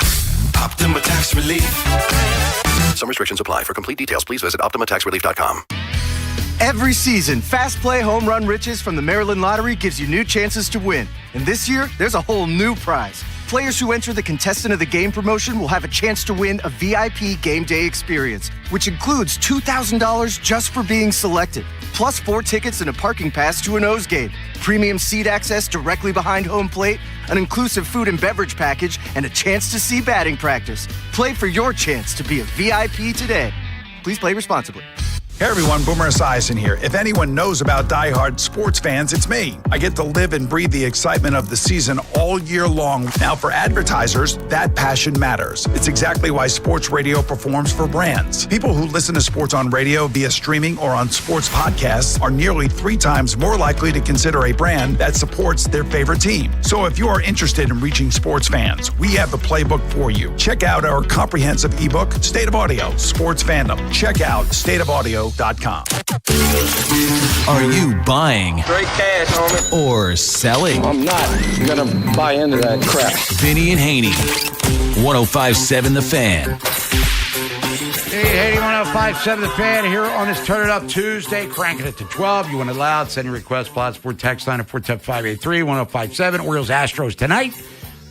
Optima Tax Relief. Some restrictions apply. For complete details, please visit OptimaTaxRelief.com.
Every season, Fast Play Home Run Riches from the Maryland Lottery gives you new chances to win. And this year, there's a whole new prize. Players who enter the Contestant of the Game promotion will have a chance to win a VIP game day experience, which includes $2,000 just for being selected, plus 4 tickets and a parking pass to an O's game, premium seat access directly behind home plate, an inclusive food and beverage package, and a chance to see batting practice. Play for your chance to be a VIP today. Please play responsibly.
Hey everyone, Boomer Esiason here. If anyone knows about diehard sports fans, it's me. I get to live and breathe the excitement of the season all year long. Now for advertisers, that passion matters. It's exactly why sports radio performs for brands. People who listen to sports on radio via streaming or on sports podcasts are nearly 3 times more likely to consider a brand that supports their favorite team. So if you are interested in reaching sports fans, we have the playbook for you. Check out our comprehensive ebook, State of Audio, Sports Fandom. Check out stateofaudio.com.
Are you buying?
Straight cash, homie.
Or selling?
I'm not gonna buy into that crap.
Vinny and Haynie, 105.7 The Fan.
Hey, 105.7 The Fan here on this Turn It Up Tuesday, cranking it to 12. You want it loud, send your request, Plot Sport text line at 410-583-1057. Orioles Astros tonight.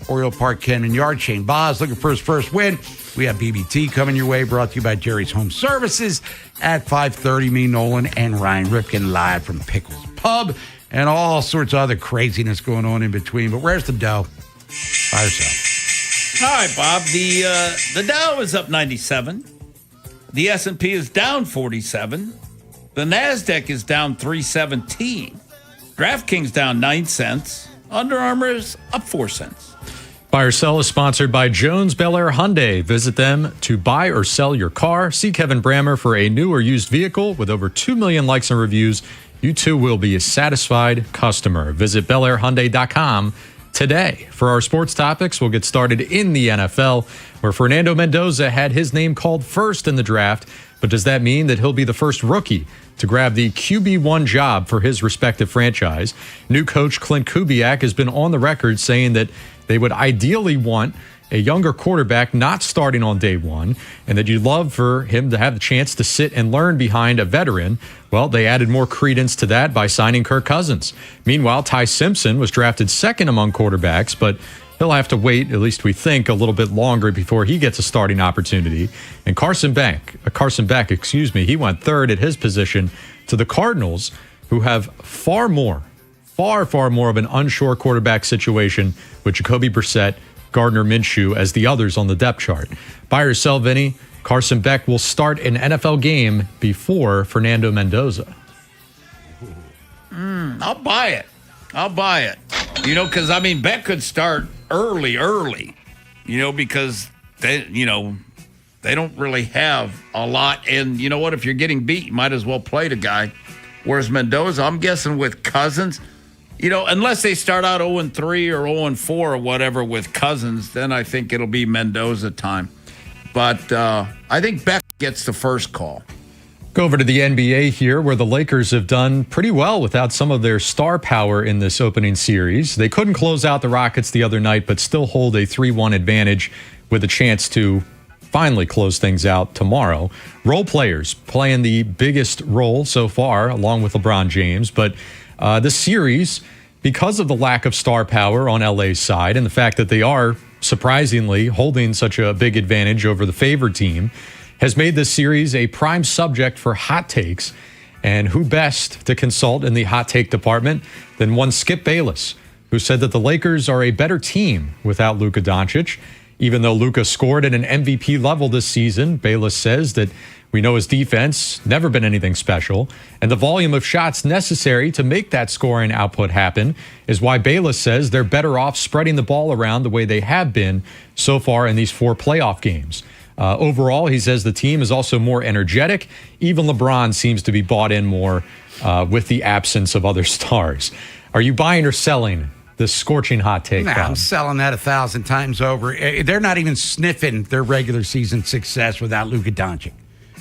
Oriole Park, Camden Yard. Shane Boz looking for his first win. We have BBT coming your way, brought to you by Jerry's Home Services at 5:30. Me, Nolan, and Ryan Ripken live from Pickles Pub, and all sorts of other craziness going on in between. But where's the dough? By yourself.
All right, Bob. The Dow is up 97. The S&P is down 47. The NASDAQ is down 317. DraftKings down 9 cents. Under Armour is up 4 cents.
Buy or Sell is sponsored by Jones Bel Air Hyundai. Visit them to buy or sell your car. See Kevin Brammer for a new or used vehicle. With over 2 million likes and reviews, you too will be a satisfied customer. Visit BelAirHyundai.com today. For our sports topics, we'll get started in the NFL, where Fernando Mendoza had his name called first in the draft. But does that mean that he'll be the first rookie to grab the QB1 job for his respective franchise? New coach Clint Kubiak has been on the record saying that they would ideally want a younger quarterback not starting on day one, and that you'd love for him to have the chance to sit and learn behind a veteran. Well, they added more credence to that by signing Kirk Cousins. Meanwhile, Ty Simpson was drafted second among quarterbacks, but he'll have to wait, at least we think, a little bit longer before he gets a starting opportunity. And Carson Beck, he went third at his position to the Cardinals, who have far more of an unsure quarterback situation with Jacoby Brissett, Gardner Minshew as the others on the depth chart. Buy or sell, Vinny? Carson Beck will start an NFL game before Fernando Mendoza.
I'll buy it. Because, Beck could start early, because they don't really have a lot. And you know what? If you're getting beat, you might as well play the guy. Whereas Mendoza, I'm guessing with Cousins, unless they start out 0-3 or 0-4 or whatever with Cousins, then I think it'll be Mendoza time. But I think Beck gets the first call.
Go over to the NBA here, where the Lakers have done pretty well without some of their star power in this opening series. They couldn't close out the Rockets the other night, but still hold a 3-1 advantage with a chance to finally close things out tomorrow. Role players playing the biggest role so far, along with LeBron James. But this series, because of the lack of star power on LA's side and the fact that they are surprisingly holding such a big advantage over the favored team, has made this series a prime subject for hot takes. And who best to consult in the hot take department than one Skip Bayless, who said that the Lakers are a better team without Luka Doncic. Even though Luka scored at an MVP level this season, Bayless says that we know his defense, never been anything special, and the volume of shots necessary to make that scoring output happen is why Bayless says they're better off spreading the ball around the way they have been so far in these 4 playoff games. Overall, he says the team is also more energetic. Even LeBron seems to be bought in more with the absence of other stars. Are you buying or selling this scorching hot take?
Nah, I'm selling that 1,000 times over. They're not even sniffing their regular season success without Luka Doncic.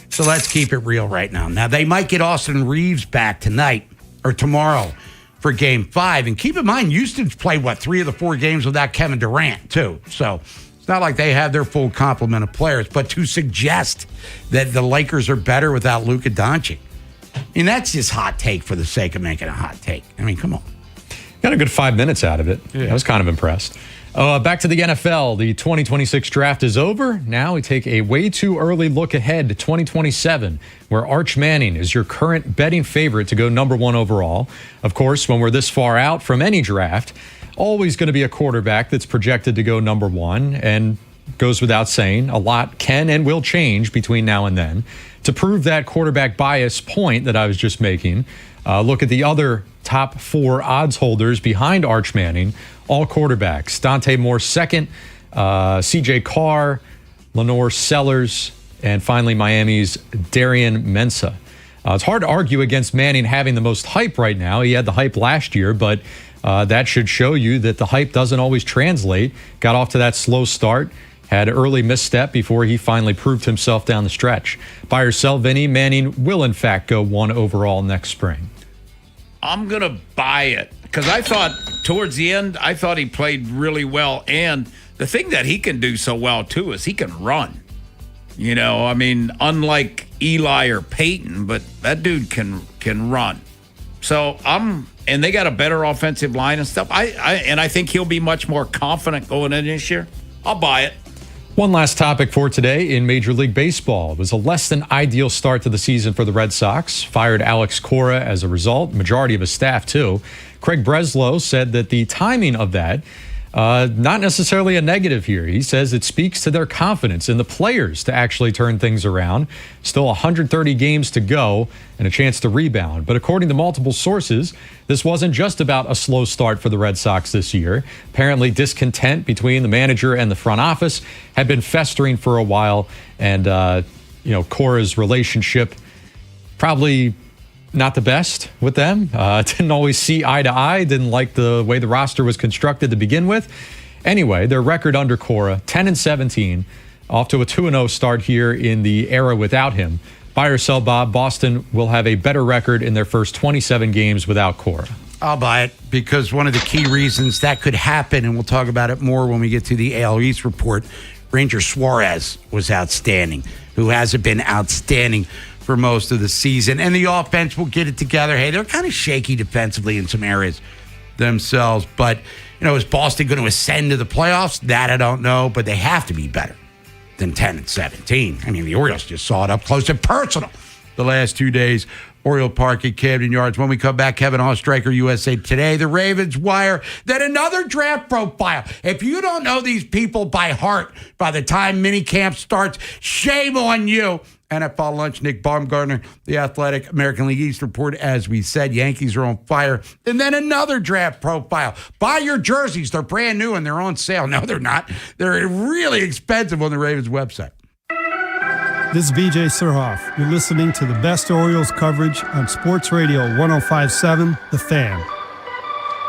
So let's keep it real right now. Now, they might get Austin Reeves back tonight or tomorrow for Game 5. And keep in mind, Houston's played, 3 of the 4 games without Kevin Durant, too. So it's not like they have their full complement of players. But to suggest that the Lakers are better without Luka Doncic, that's just hot take for the sake of making a hot take. Come on.
Got a good 5 minutes out of it. Yeah. I was kind of impressed. Back to the NFL. The 2026 draft is over. Now we take a way too early look ahead to 2027, where Arch Manning is your current betting favorite to go number 1 overall. Of course, when we're this far out from any draft, always going to be a quarterback that's projected to go number 1, and goes without saying, a lot can and will change between now and then. To prove that quarterback bias point that I was just making, look at the other top 4 odds holders behind Arch Manning, all quarterbacks. Dante Moore second, C.J. Carr, Lenore Sellers, and finally Miami's Darian Mensah. It's hard to argue against Manning having the most hype right now. He had the hype last year, but that should show you that the hype doesn't always translate. Got off to that slow start, had an early misstep before he finally proved himself down the stretch. Buy or sell, Vinny, Manning will in fact go 1 overall next spring.
I'm going to buy it because I thought towards the end, I thought he played really well. And the thing that he can do so well, too, is he can run. Unlike Eli or Peyton, but that dude can run. So and they got a better offensive line and stuff. I think he'll be much more confident going in this year. I'll buy it.
One last topic for today in Major League Baseball. It was a less than ideal start to the season for the Red Sox. Fired Alex Cora as a result, majority of his staff too. Craig Breslow said that the timing of that, not necessarily a negative here. He says it speaks to their confidence in the players to actually turn things around. Still 130 games to go and a chance to rebound. But according to multiple sources, this wasn't just about a slow start for the Red Sox this year. Apparently discontent between the manager and the front office had been festering for a while. And, Cora's relationship probably not the best with them. Didn't always see eye to eye. Didn't like the way the roster was constructed to begin with. Anyway, their record under Cora, 10-17, off to a 2-0 start here in the era without him. Buy or sell, Bob, Boston will have a better record in their first 27 games without Cora.
I'll buy it because one of the key reasons that could happen, and we'll talk about it more when we get to the AL East report, Ranger Suarez was outstanding, who hasn't been outstanding for most of the season. And the offense will get it together. Hey, they're kind of shaky defensively in some areas themselves. But, is Boston going to ascend to the playoffs? That I don't know, but they have to be better than 10-17. The Orioles just saw it up close and personal the last 2 days. Oriole Park at Camden Yards. When we come back, Kevin Ostreicher, USA Today, the Ravens Wire, then another draft profile. If you don't know these people by heart by the time minicamp starts, shame on you. NFL Lunch, Nick Baumgartner, The Athletic, American League East report. As we said, Yankees are on fire. And then another draft profile. Buy your jerseys. They're brand new and they're on sale. No, they're not. They're really expensive on the Ravens website.
This is BJ Surhoff. You're listening to the best Orioles coverage on Sports Radio 105.7, The Fan.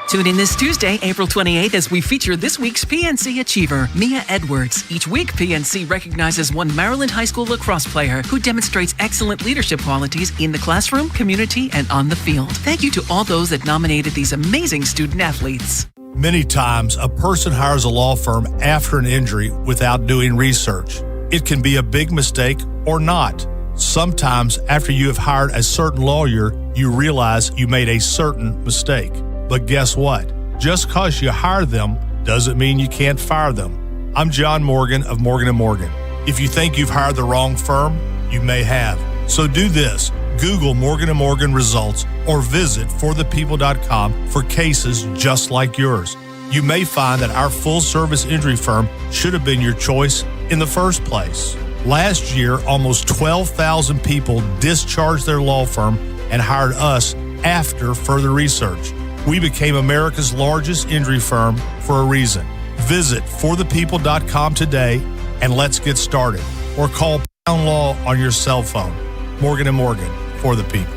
Tune in this Tuesday, April 28th, as we feature this week's PNC Achiever, Mia Edwards. Each week, PNC recognizes one Maryland high school lacrosse player who demonstrates excellent leadership qualities in the classroom, community, and on the field. Thank you to all those that nominated these amazing student athletes.
Many times, a person hires a law firm after an injury without doing research. It can be a big mistake or not. Sometimes, after you have hired a certain lawyer, you realize you made a certain mistake. But guess what? Just because you hire them doesn't mean you can't fire them. I'm John Morgan of Morgan & Morgan. If you think you've hired the wrong firm, you may have. So do this. Google Morgan & Morgan results or visit forthepeople.com for cases just like yours. You may find that our full-service injury firm should have been your choice in the first place. Last year, almost 12,000 people discharged their law firm and hired us after further research. We became America's largest injury firm for a reason. Visit forthepeople.com today and let's get started. Or call Pound Law on your cell phone. Morgan & Morgan, for the people.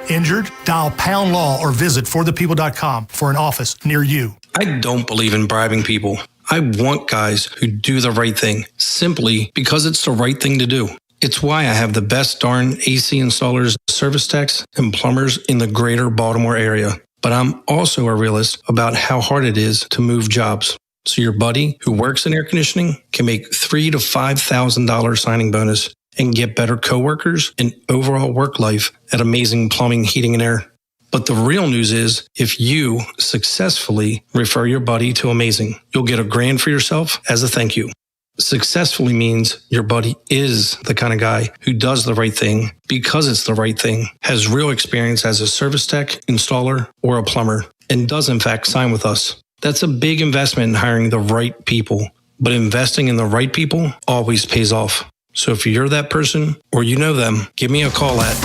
Injured? Dial Pound Law or visit forthepeople.com for an office near you.
I don't believe in bribing people. I want guys who do the right thing, simply because it's the right thing to do. It's why I have the best darn AC installers, service techs, and plumbers in the greater Baltimore area. But I'm also a realist about how hard it is to move jobs. So your buddy who works in air conditioning can make $3,000 to $5,000 signing bonus and get better coworkers and overall work life at Amazing Plumbing, Heating, and Air. But the real news is, if you successfully refer your buddy to Amazing, you'll get $1,000 for yourself as a thank you. Successfully means your buddy is the kind of guy who does the right thing because it's the right thing, has real experience as a service tech, installer, or a plumber, and does in fact sign with us. That's a big investment in hiring the right people, but investing in the right people always pays off. So if you're that person or you know them, give me a call at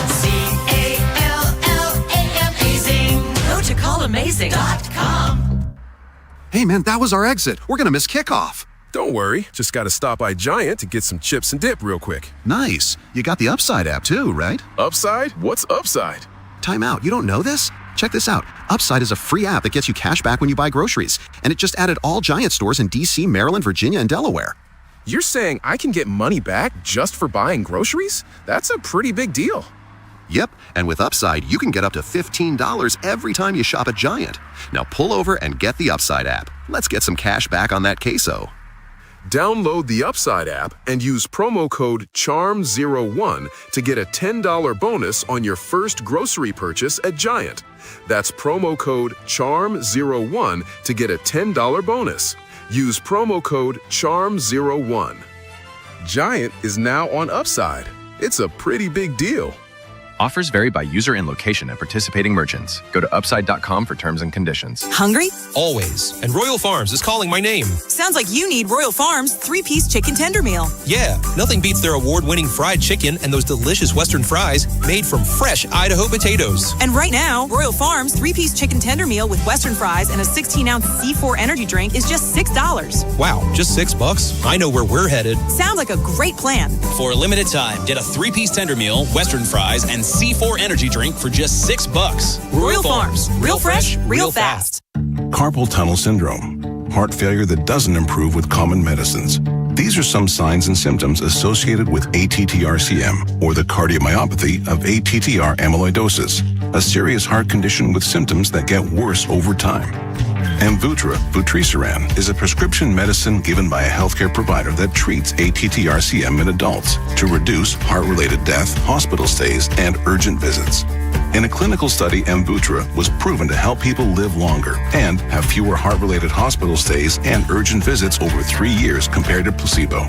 CALLAMAZING. Go to callamazing.com.
Hey man, that was our exit. We're going to miss kickoff.
Don't worry. Just got to stop by Giant to get some chips and dip real quick.
Nice. You got the Upside app too, right?
Upside? What's Upside?
Time out. You don't know this? Check this out. Upside is a free app that gets you cash back when you buy groceries. And it just added all Giant stores in D.C., Maryland, Virginia, and Delaware.
You're saying I can get money back just for buying groceries? That's a pretty big deal.
Yep, and with Upside, you can get up to $15 every time you shop at Giant. Now pull over and get the Upside app. Let's get some cash back on that queso.
Download the Upside app and use promo code CHARM01 to get a $10 bonus on your first grocery purchase at Giant. That's promo code CHARM01 to get a $10 bonus. Use promo code CHARM01. Giant is now on Upside. It's a pretty big deal.
Offers vary by user and location at participating merchants. Go to upside.com for terms and conditions.
Hungry?
Always. And Royal Farms is calling my name.
Sounds like you need Royal Farms 3-piece chicken tender meal.
Yeah, nothing beats their award-winning fried chicken and those delicious Western fries made from fresh Idaho potatoes.
And right now, Royal Farms 3-piece chicken tender meal with Western fries and a 16-ounce C4 energy drink is just $6.
Wow, just $6? I know where we're headed.
Sounds like a great plan.
For a limited time, get a 3-piece tender meal, Western fries, and C4 energy drink for just $6.
Royal Farms. Real fresh, real fast.
Carpal tunnel syndrome. Heart failure that doesn't improve with common medicines. These are some signs and symptoms associated with ATTR-CM, or the cardiomyopathy of ATTR amyloidosis, a serious heart condition with symptoms that get worse over time. Amvuttra, vutrisiran, is a prescription medicine given by a healthcare provider that treats ATTR-CM in adults to reduce heart-related death, hospital stays, and urgent visits. In a clinical study, Amvuttra was proven to help people live longer and have fewer heart-related hospital stays and urgent visits over 3 years compared to placebo.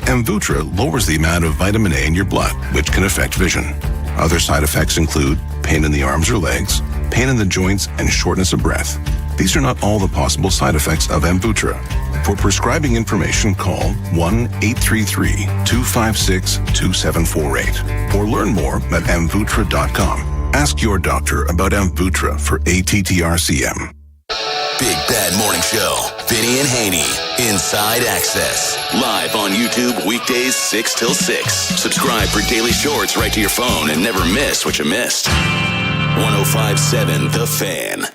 Amvuttra lowers the amount of vitamin A in your blood, which can affect vision. Other side effects include pain in the arms or legs, pain in the joints, and shortness of breath. These are not all the possible side effects of Amvuttra. For prescribing information, call 1-833-256-2748 or learn more at amvuttra.com. Ask your doctor about Amvuttra for ATTRCM.
Big Bad Morning Show. Vinny and Haynie. Inside Access. Live on YouTube weekdays 6 till 6. Subscribe for daily shorts right to your phone and never miss what you missed. 105.7 The Fan.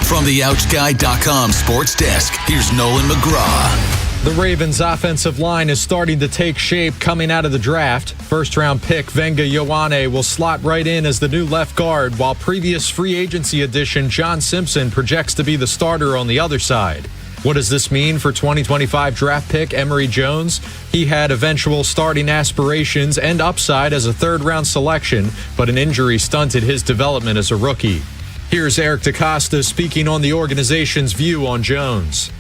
From the OutGuy.com sports desk, here's Nolan McGraw.
The Ravens' offensive line is starting to take shape coming out of the draft. First-round pick Venga Ioane will slot right in as the new left guard, while previous free agency addition John Simpson projects to be the starter on the other side. What does this mean for 2025 draft pick Emory Jones? He had eventual starting aspirations and upside as a third-round selection, but an injury stunted his development as a rookie. Here's Eric DeCosta speaking on the organization's view on Jones.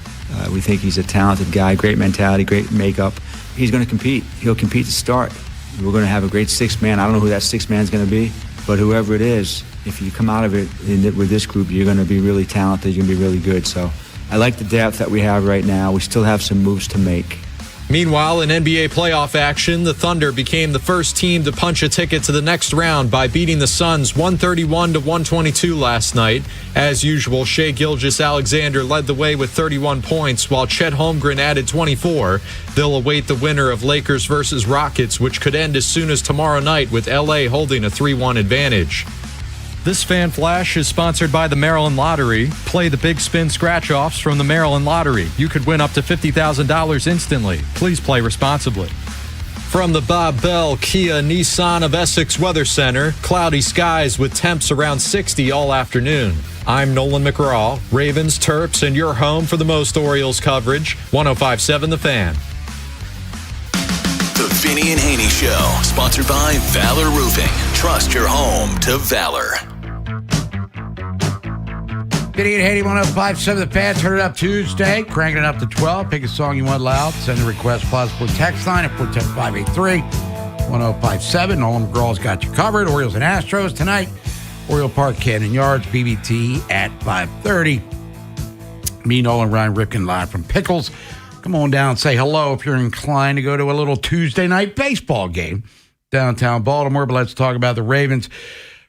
We think he's a talented guy, great mentality, great makeup. He's going to compete. He'll compete to start. We're going to have a great sixth man. I don't know who that sixth man is going to be, but whoever it is, if you come out of it with this group, you're going to be really talented. You're going to be really good. So I like the depth that we have right now. We still have some moves to make.
Meanwhile, in NBA playoff action, the Thunder became the first team to punch a ticket to the next round by beating the Suns 131-122 last night. As usual, Shai Gilgeous-Alexander led the way with 31 points, while Chet Holmgren added 24. They'll await the winner of Lakers versus Rockets, which could end as soon as tomorrow night, with LA holding a 3-1 advantage. This Fan Flash is sponsored by the Maryland Lottery. Play the Big Spin Scratch-Offs from the Maryland Lottery. You could win up to $50,000 instantly. Please play responsibly. From the Bob Bell Kia Nissan of Essex Weather Center, cloudy skies with temps around 60 all afternoon. I'm Nolan McGraw, Ravens, Terps, and your home for the most Orioles coverage. 105.7 The Fan.
The Vinny and Haynie Show, sponsored by Valor Roofing. Trust your home to Valor.
Vinny and Haynie, 105.7 The Fan. Turn it up Tuesday. Cranking it up to 12. Pick a song you want loud. Send a request plus for text line at 410-583-1057. Nolan McGraw's got you covered. Orioles and Astros tonight. Oriole Park, Camden Yards, BBT at 5:30. Me, Nolan, Ryan Ripken live from Pickles. Come on down and say hello if you're inclined to go to a little Tuesday night baseball game downtown Baltimore. But let's talk about the Ravens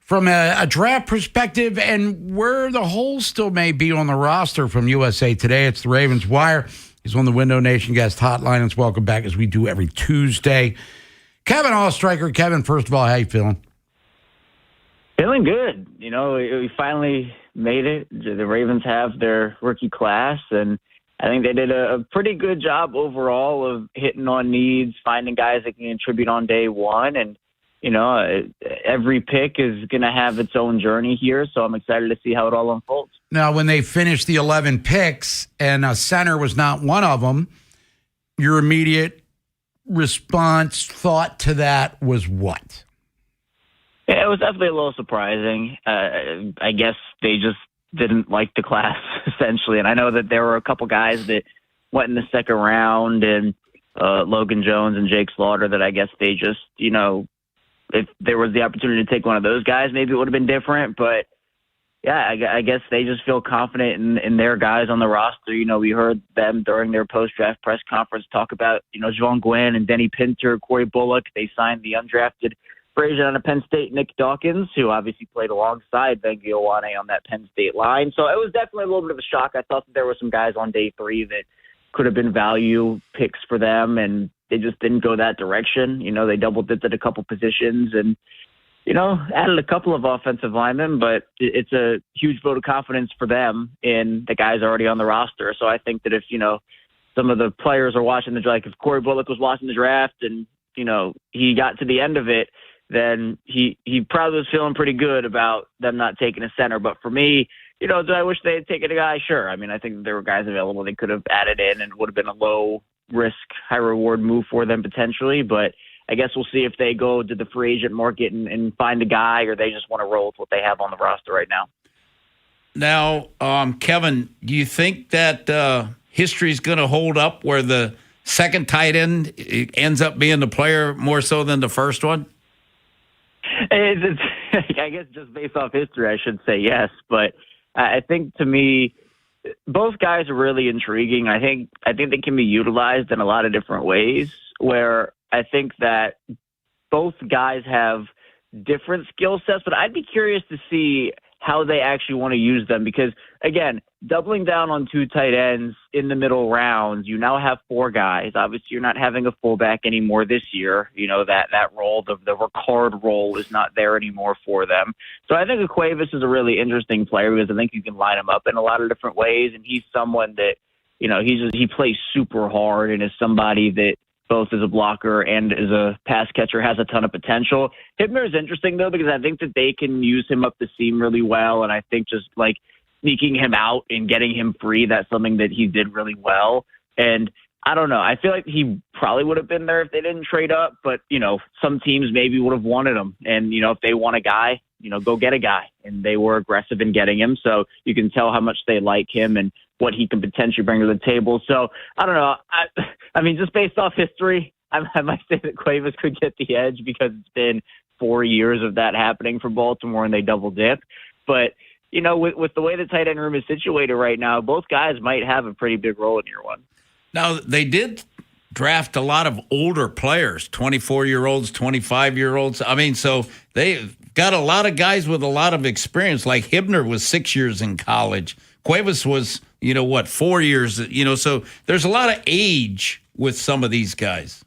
from a draft perspective and where the holes still may be on the roster from USA Today. It's the Ravens Wire. He's on the Window Nation guest hotline. Let's welcome back, as we do every Tuesday, Kevin Allstriker. Kevin, first of all, how you feeling?
Feeling good. You know, we finally made it. The Ravens have their rookie class, and I think they did a pretty good job overall of hitting on needs, finding guys that can contribute on day one. And, you know, every pick is going to have its own journey here, so I'm excited to see how it all unfolds.
Now, when they finished the 11 picks and a center was not one of them, your immediate response, thought to that was what?
Yeah, it was definitely a little surprising. I guess they just didn't like the class, essentially. And I know that there were a couple guys that went in the second round, and Logan Jones and Jake Slaughter, that I guess they just, you know, if there was the opportunity to take one of those guys, maybe it would have been different. But, yeah, I guess they just feel confident in their guys on the roster. You know, we heard them during their post-draft press conference talk about, you know, Juwan Gwynn and Denny Pinter, Corey Bullock. They signed the undrafted free agent out of Penn State, Nick Dawkins, who obviously played alongside Venga Ioane on that Penn State line. So it was definitely a little bit of a shock. I thought that there were some guys on day three that could have been value picks for them, and they just didn't go that direction. You know, they double-dipped at a couple positions and, you know, added a couple of offensive linemen, but it's a huge vote of confidence for them in the guys already on the roster. So I think that if, you know, some of the players are watching the draft, like if Corey Bullock was watching the draft and, you know, he got to the end of it, then he probably was feeling pretty good about them not taking a center. But for me, you know, do I wish they had taken a guy? Sure. I mean, I think there were guys available they could have added in, and it would have been a low-risk, high-reward move for them potentially. But I guess we'll see if they go to the free agent market and find a guy, or they just want to roll with what they have on the roster right now.
Now, Kevin, do you think that history is going to hold up where the second tight end ends up being the player more so than the first one?
It's, I guess just based off history, I should say yes. But I think to me, both guys are really intriguing. I think they can be utilized in a lot of different ways, where I think that both guys have different skill sets, but I'd be curious to see how they actually want to use them because, again, doubling down on 2 tight ends in the middle rounds, you now have 4 guys. Obviously, you're not having a fullback anymore this year. You know, that role, the Ricard role is not there anymore for them. So I think Cuevas is a really interesting player because I think you can line him up in a lot of different ways, and he's someone that, you know, he plays super hard and is somebody that both as a blocker and as a pass catcher has a ton of potential. Hibner is interesting, though, because I think that they can use him up the seam really well, and I think just, like, sneaking him out and getting him free, that's something that he did really well. And I don't know. I feel like he probably would have been there if they didn't trade up, but, you know, some teams maybe would have wanted him. And, you know, if they want a guy, you know, go get a guy. And they were aggressive in getting him, so you can tell how much they like him and what he can potentially bring to the table. So, I don't know. I mean, just based off history, I might say that Cuevas could get the edge because it's been 4 years of that happening for Baltimore and they double dip. But, you know, with the way the tight end room is situated right now, both guys might have a pretty big role in year one.
Now, they did draft a lot of older players, 24-year-olds, 25-year-olds. I mean, so they got a lot of guys with a lot of experience. Like Hibner was 6 years in college. Cuevas was, 4 years, so there's a lot of age with some of these guys.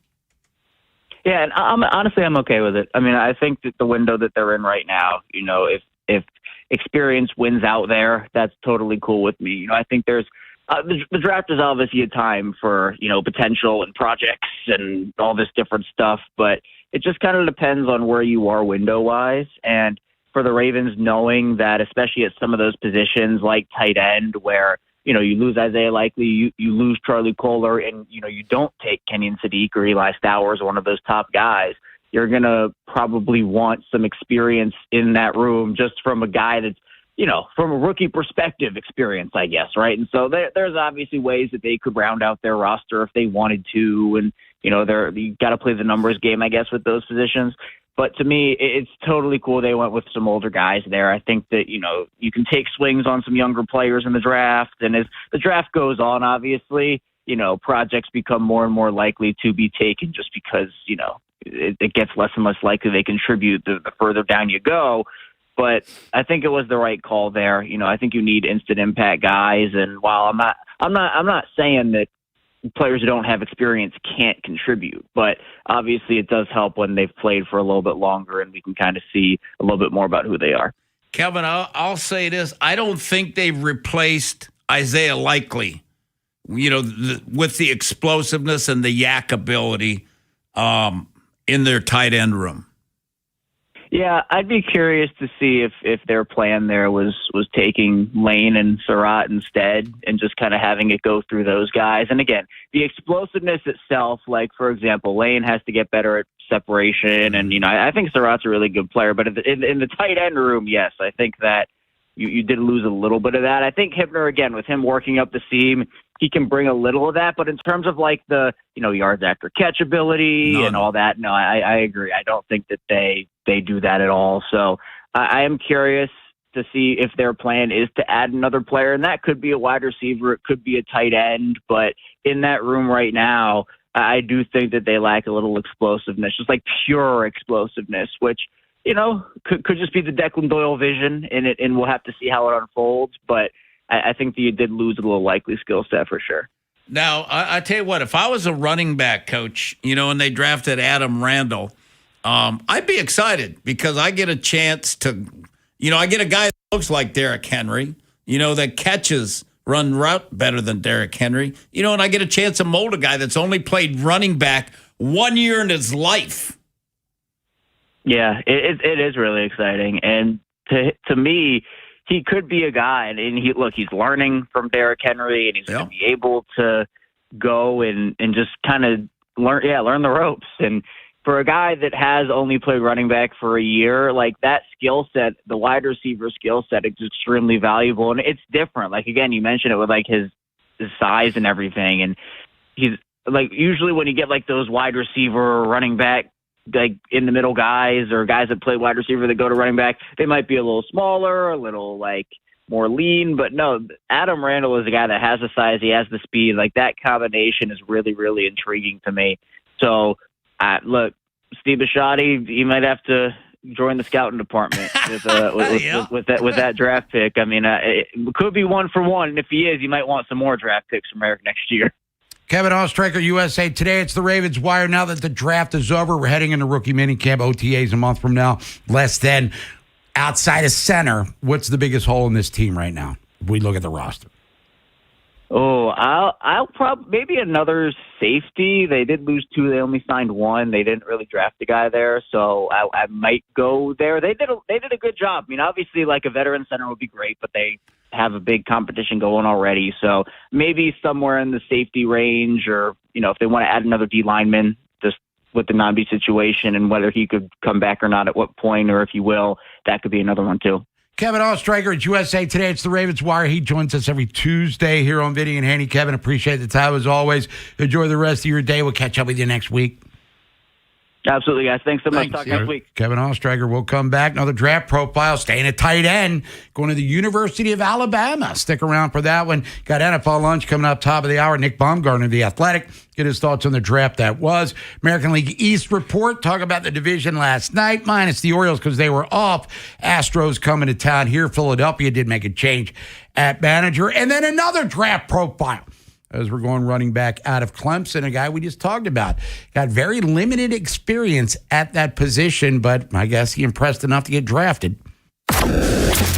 Yeah, and honestly, I'm okay with it. I mean, I think that the window that they're in right now, if experience wins out there, that's totally cool with me. I think there's the draft is obviously a time for, potential and projects and all this different stuff, but it just kind of depends on where you are window-wise. And for the Ravens, knowing that, especially at some of those positions like tight end where, you lose Isaiah Likely, you lose Charlie Kohler, and, you don't take Kenyon Sadiq or Eli Stowers, one of those top guys, you're going to probably want some experience in that room just from a guy that's, from a rookie perspective experience, I guess, right? And so there's obviously ways that they could round out their roster if they wanted to, and, you got to play the numbers game, I guess, with those positions. But to me, it's totally cool they went with some older guys there. I think that, you can take swings on some younger players in the draft. And as the draft goes on, obviously, projects become more and more likely to be taken just because, it gets less and less likely they contribute the further down you go. But I think it was the right call there. I think you need instant impact guys. And while I'm not saying that players who don't have experience can't contribute, but obviously it does help when they've played for a little bit longer and we can kind of see a little bit more about who they are.
Kevin, I'll say this. I don't think they've replaced Isaiah Likely, with the explosiveness and the yak ability in their tight end room.
Yeah, I'd be curious to see if their plan there was taking Lane and Surratt instead and just kind of having it go through those guys. And again, the explosiveness itself, like, for example, Lane has to get better at separation. And, I think Surratt's a really good player. But in the tight end room, yes, I think that you did lose a little bit of that. I think Hibner, again, with him working up the seam, he can bring a little of that. But in terms of like the, yards after catch ability and all that, no, I agree. I don't think that they do that at all. So I am curious to see if their plan is to add another player, and that could be a wide receiver. It could be a tight end. But in that room right now, I do think that they lack a little explosiveness, just like pure explosiveness, which, could just be the Declan Doyle vision in it, and we'll have to see how it unfolds. But I think that you did lose a little Likely skill set for sure.
Now, I tell you what, if I was a running back coach, and they drafted Adam Randall, I'd be excited because I get a chance to, I get a guy that looks like Derrick Henry, that catches run route better than Derrick Henry, and I get a chance to mold a guy that's only played running back 1 year in his life.
Yeah, it is really exciting. And to me, he could be a guy, and he's learning from Derrick Henry, and he's going to be able to go and just kind of learn the ropes. And for a guy that has only played running back for a year, like that skill set, the wide receiver skill set is extremely valuable, and it's different. Like, again, you mentioned it with like his size and everything, and he's like, usually when you get like those wide receiver running back like in the middle guys or guys that play wide receiver that go to running back, they might be a little smaller, a little like more lean. But no, Adam Randall is a guy that has the size, he has the speed. Like that combination is really, really intriguing to me. So look, Steve Bisciotti, he might have to join the scouting department with that draft pick. I mean, it could be 1 for 1. And if he is, you might want some more draft picks from Eric next year.
Kevin Oestreicher, USA Today. It's the Ravens Wire. Now that the draft is over, we're heading into rookie minicamp. OTAs a month from now, less than. Outside of center, what's the biggest hole in this team right now? If we look at the roster.
Oh, I'll probably maybe another safety. They did lose 2. They only signed 1. They didn't really draft a guy there, so I might go there. They did a good job. I mean, obviously, like a veteran center would be great, but they have a big competition going already. So maybe somewhere in the safety range, or if they want to add another D lineman, just with the Nambi situation and whether he could come back or not at what point, or if he will, that could be another one too.
Kevin Oestreicher, it's USA Today. It's the Ravens Wire. He joins us every Tuesday here on Vinny and Haynie. Kevin, appreciate the time as always. Enjoy the rest of your day. We'll catch up with you next week.
Absolutely, guys. Thanks so much. Talk next week.
Kevin Oestreicher will come back. Another draft profile, staying at tight end, going to the University of Alabama. Stick around for that one. Got NFL lunch coming up top of the hour. Nick Baumgartner, The Athletic, get his thoughts on the draft that was. American League East report, talk about the division last night, minus the Orioles because they were off. Astros coming to town here. Philadelphia did make a change at manager. And then another draft profile, as we're going running back out of Clemson, a guy we just talked about. Got very limited experience at that position, but I guess he impressed enough to get drafted.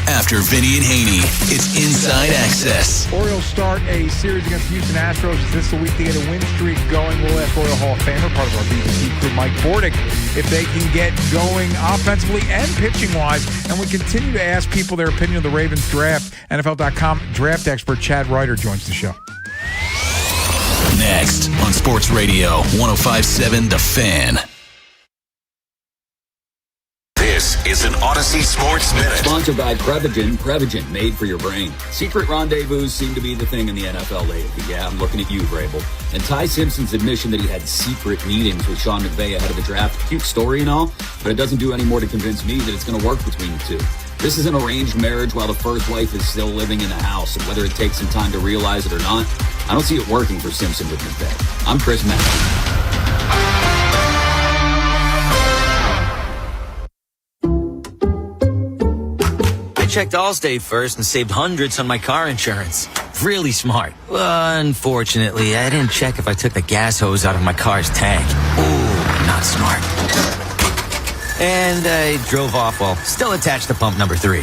After Vinny and Haynie, it's Inside Access.
Orioles start a series against Houston Astros. Is this the week to get a win streak going? We'll ask Oriole Hall of Famer, part of our BBC crew, Mike Bordick, if they can get going offensively and pitching-wise. And we continue to ask people their opinion of the Ravens draft. NFL.com draft expert Chad Ryder joins the show.
Next on Sports Radio 105.7 The Fan. This is an Odyssey Sports Minute.
Sponsored by Prevagen, made for your brain. Secret rendezvous seem to be the thing in the NFL lately. Yeah, I'm looking at you, Vrabel. And Ty Simpson's admission that he had secret meetings with Sean McVay ahead of the draft, cute story and all, but it doesn't do any more to convince me that it's going to work between the two. This is an arranged marriage while the first wife is still living in the house, and whether it takes some time to realize it or not, I don't see it working for Simpson with McVay. I'm Chris Matthews.
I checked Allstate first and saved hundreds on my car insurance. Really smart. Unfortunately, I didn't check if I took the gas hose out of my car's tank. Ooh, not smart. And I drove off while still attached to pump number 3.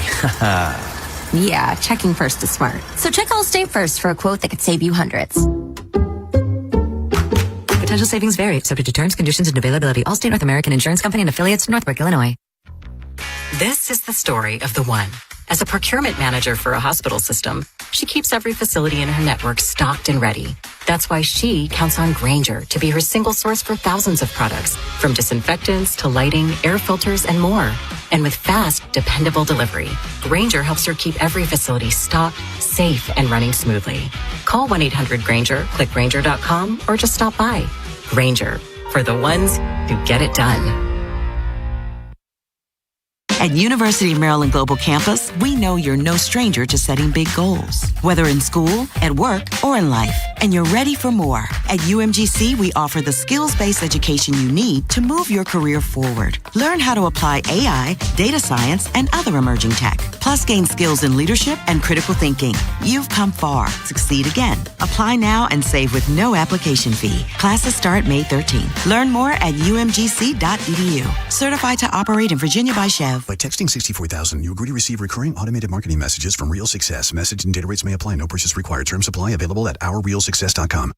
Yeah, checking first is smart. So check Allstate first for a quote that could save you hundreds. Potential savings vary, subject to terms, conditions, and availability. Allstate North American Insurance Company and affiliates, Northbrook, Illinois. This is the story of the one. As a procurement manager for a hospital system, she keeps every facility in her network stocked and ready. That's why she counts on Grainger to be her single source for thousands of products, from disinfectants to lighting, air filters, and more. And with fast, dependable delivery, Grainger helps her keep every facility stocked, safe, and running smoothly. Call 1-800-GRAINGER, click Grainger.com, or just stop by. Grainger, for the ones who get it done.
At University of Maryland Global Campus, we know you're no stranger to setting big goals, whether in school, at work, or in life, and you're ready for more. At UMGC, we offer the skills-based education you need to move your career forward. Learn how to apply AI, data science, and other emerging tech, plus gain skills in leadership and critical thinking. You've come far. Succeed again. Apply now and save with no application fee. Classes start May 13th. Learn more at umgc.edu. Certified to operate in Virginia by Chev.
By texting 64,000, you agree to receive recurring automated marketing messages from Real Success. Message and data rates may apply. No purchase required. Terms apply. Available at ourrealsuccess.com.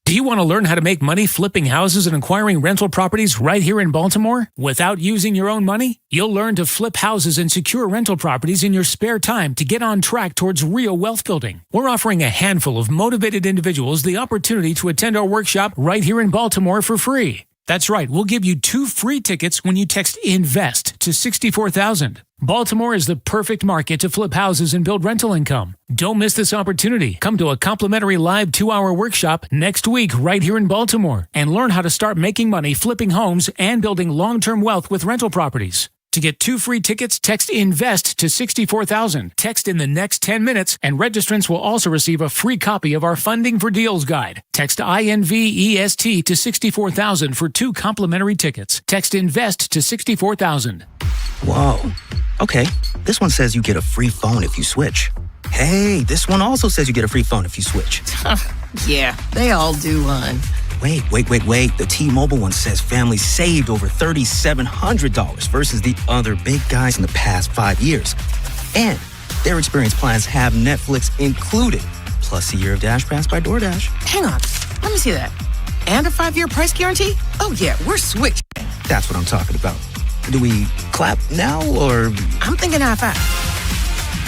Do you want to learn how to make money flipping houses and acquiring rental properties right here in Baltimore without using your own money? You'll learn to flip houses and secure rental properties in your spare time to get on track towards real wealth building. We're offering a handful of motivated individuals the opportunity to attend our workshop right here in Baltimore for free. That's right. We'll give you 2 free tickets when you text INVEST to 64,000. Baltimore is the perfect market to flip houses and build rental income. Don't miss this opportunity. Come to a complimentary live 2-hour workshop next week right here in Baltimore and learn how to start making money flipping homes and building long-term wealth with rental properties. To get 2 free tickets, text INVEST to 64,000. Text in the next 10 minutes, and registrants will also receive a free copy of our Funding for Deals guide. Text INVEST to 64,000 for 2 complimentary tickets. Text INVEST to 64,000.
Whoa. Okay, this one says you get a free phone if you switch. Hey, this one also says you get a free phone if you switch.
Yeah, they all do, hon.
Wait. The T-Mobile one says families saved over $3,700 versus the other big guys in the past 5 years. And their experience plans have Netflix included, plus a year of Dash Pass by DoorDash.
Hang on, let me see that. And a 5-year price guarantee? Oh yeah, we're switched.
That's what I'm talking about. Do we clap now, or?
I'm thinking high-five.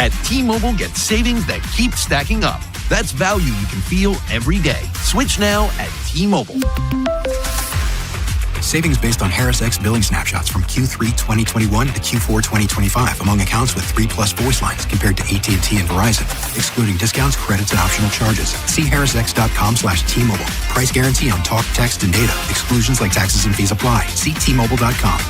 At T-Mobile, get savings that keep stacking up. That's value you can feel every day. Switch now at T-Mobile.
Savings based on Harris X billing snapshots from Q3 2021 to Q4 2025 among accounts with 3+ voice lines compared to AT&T and Verizon, excluding discounts, credits, and optional charges. See harrisx.com/T-Mobile. Price guarantee on talk, text, and data. Exclusions like taxes and fees apply. See T-Mobile.com.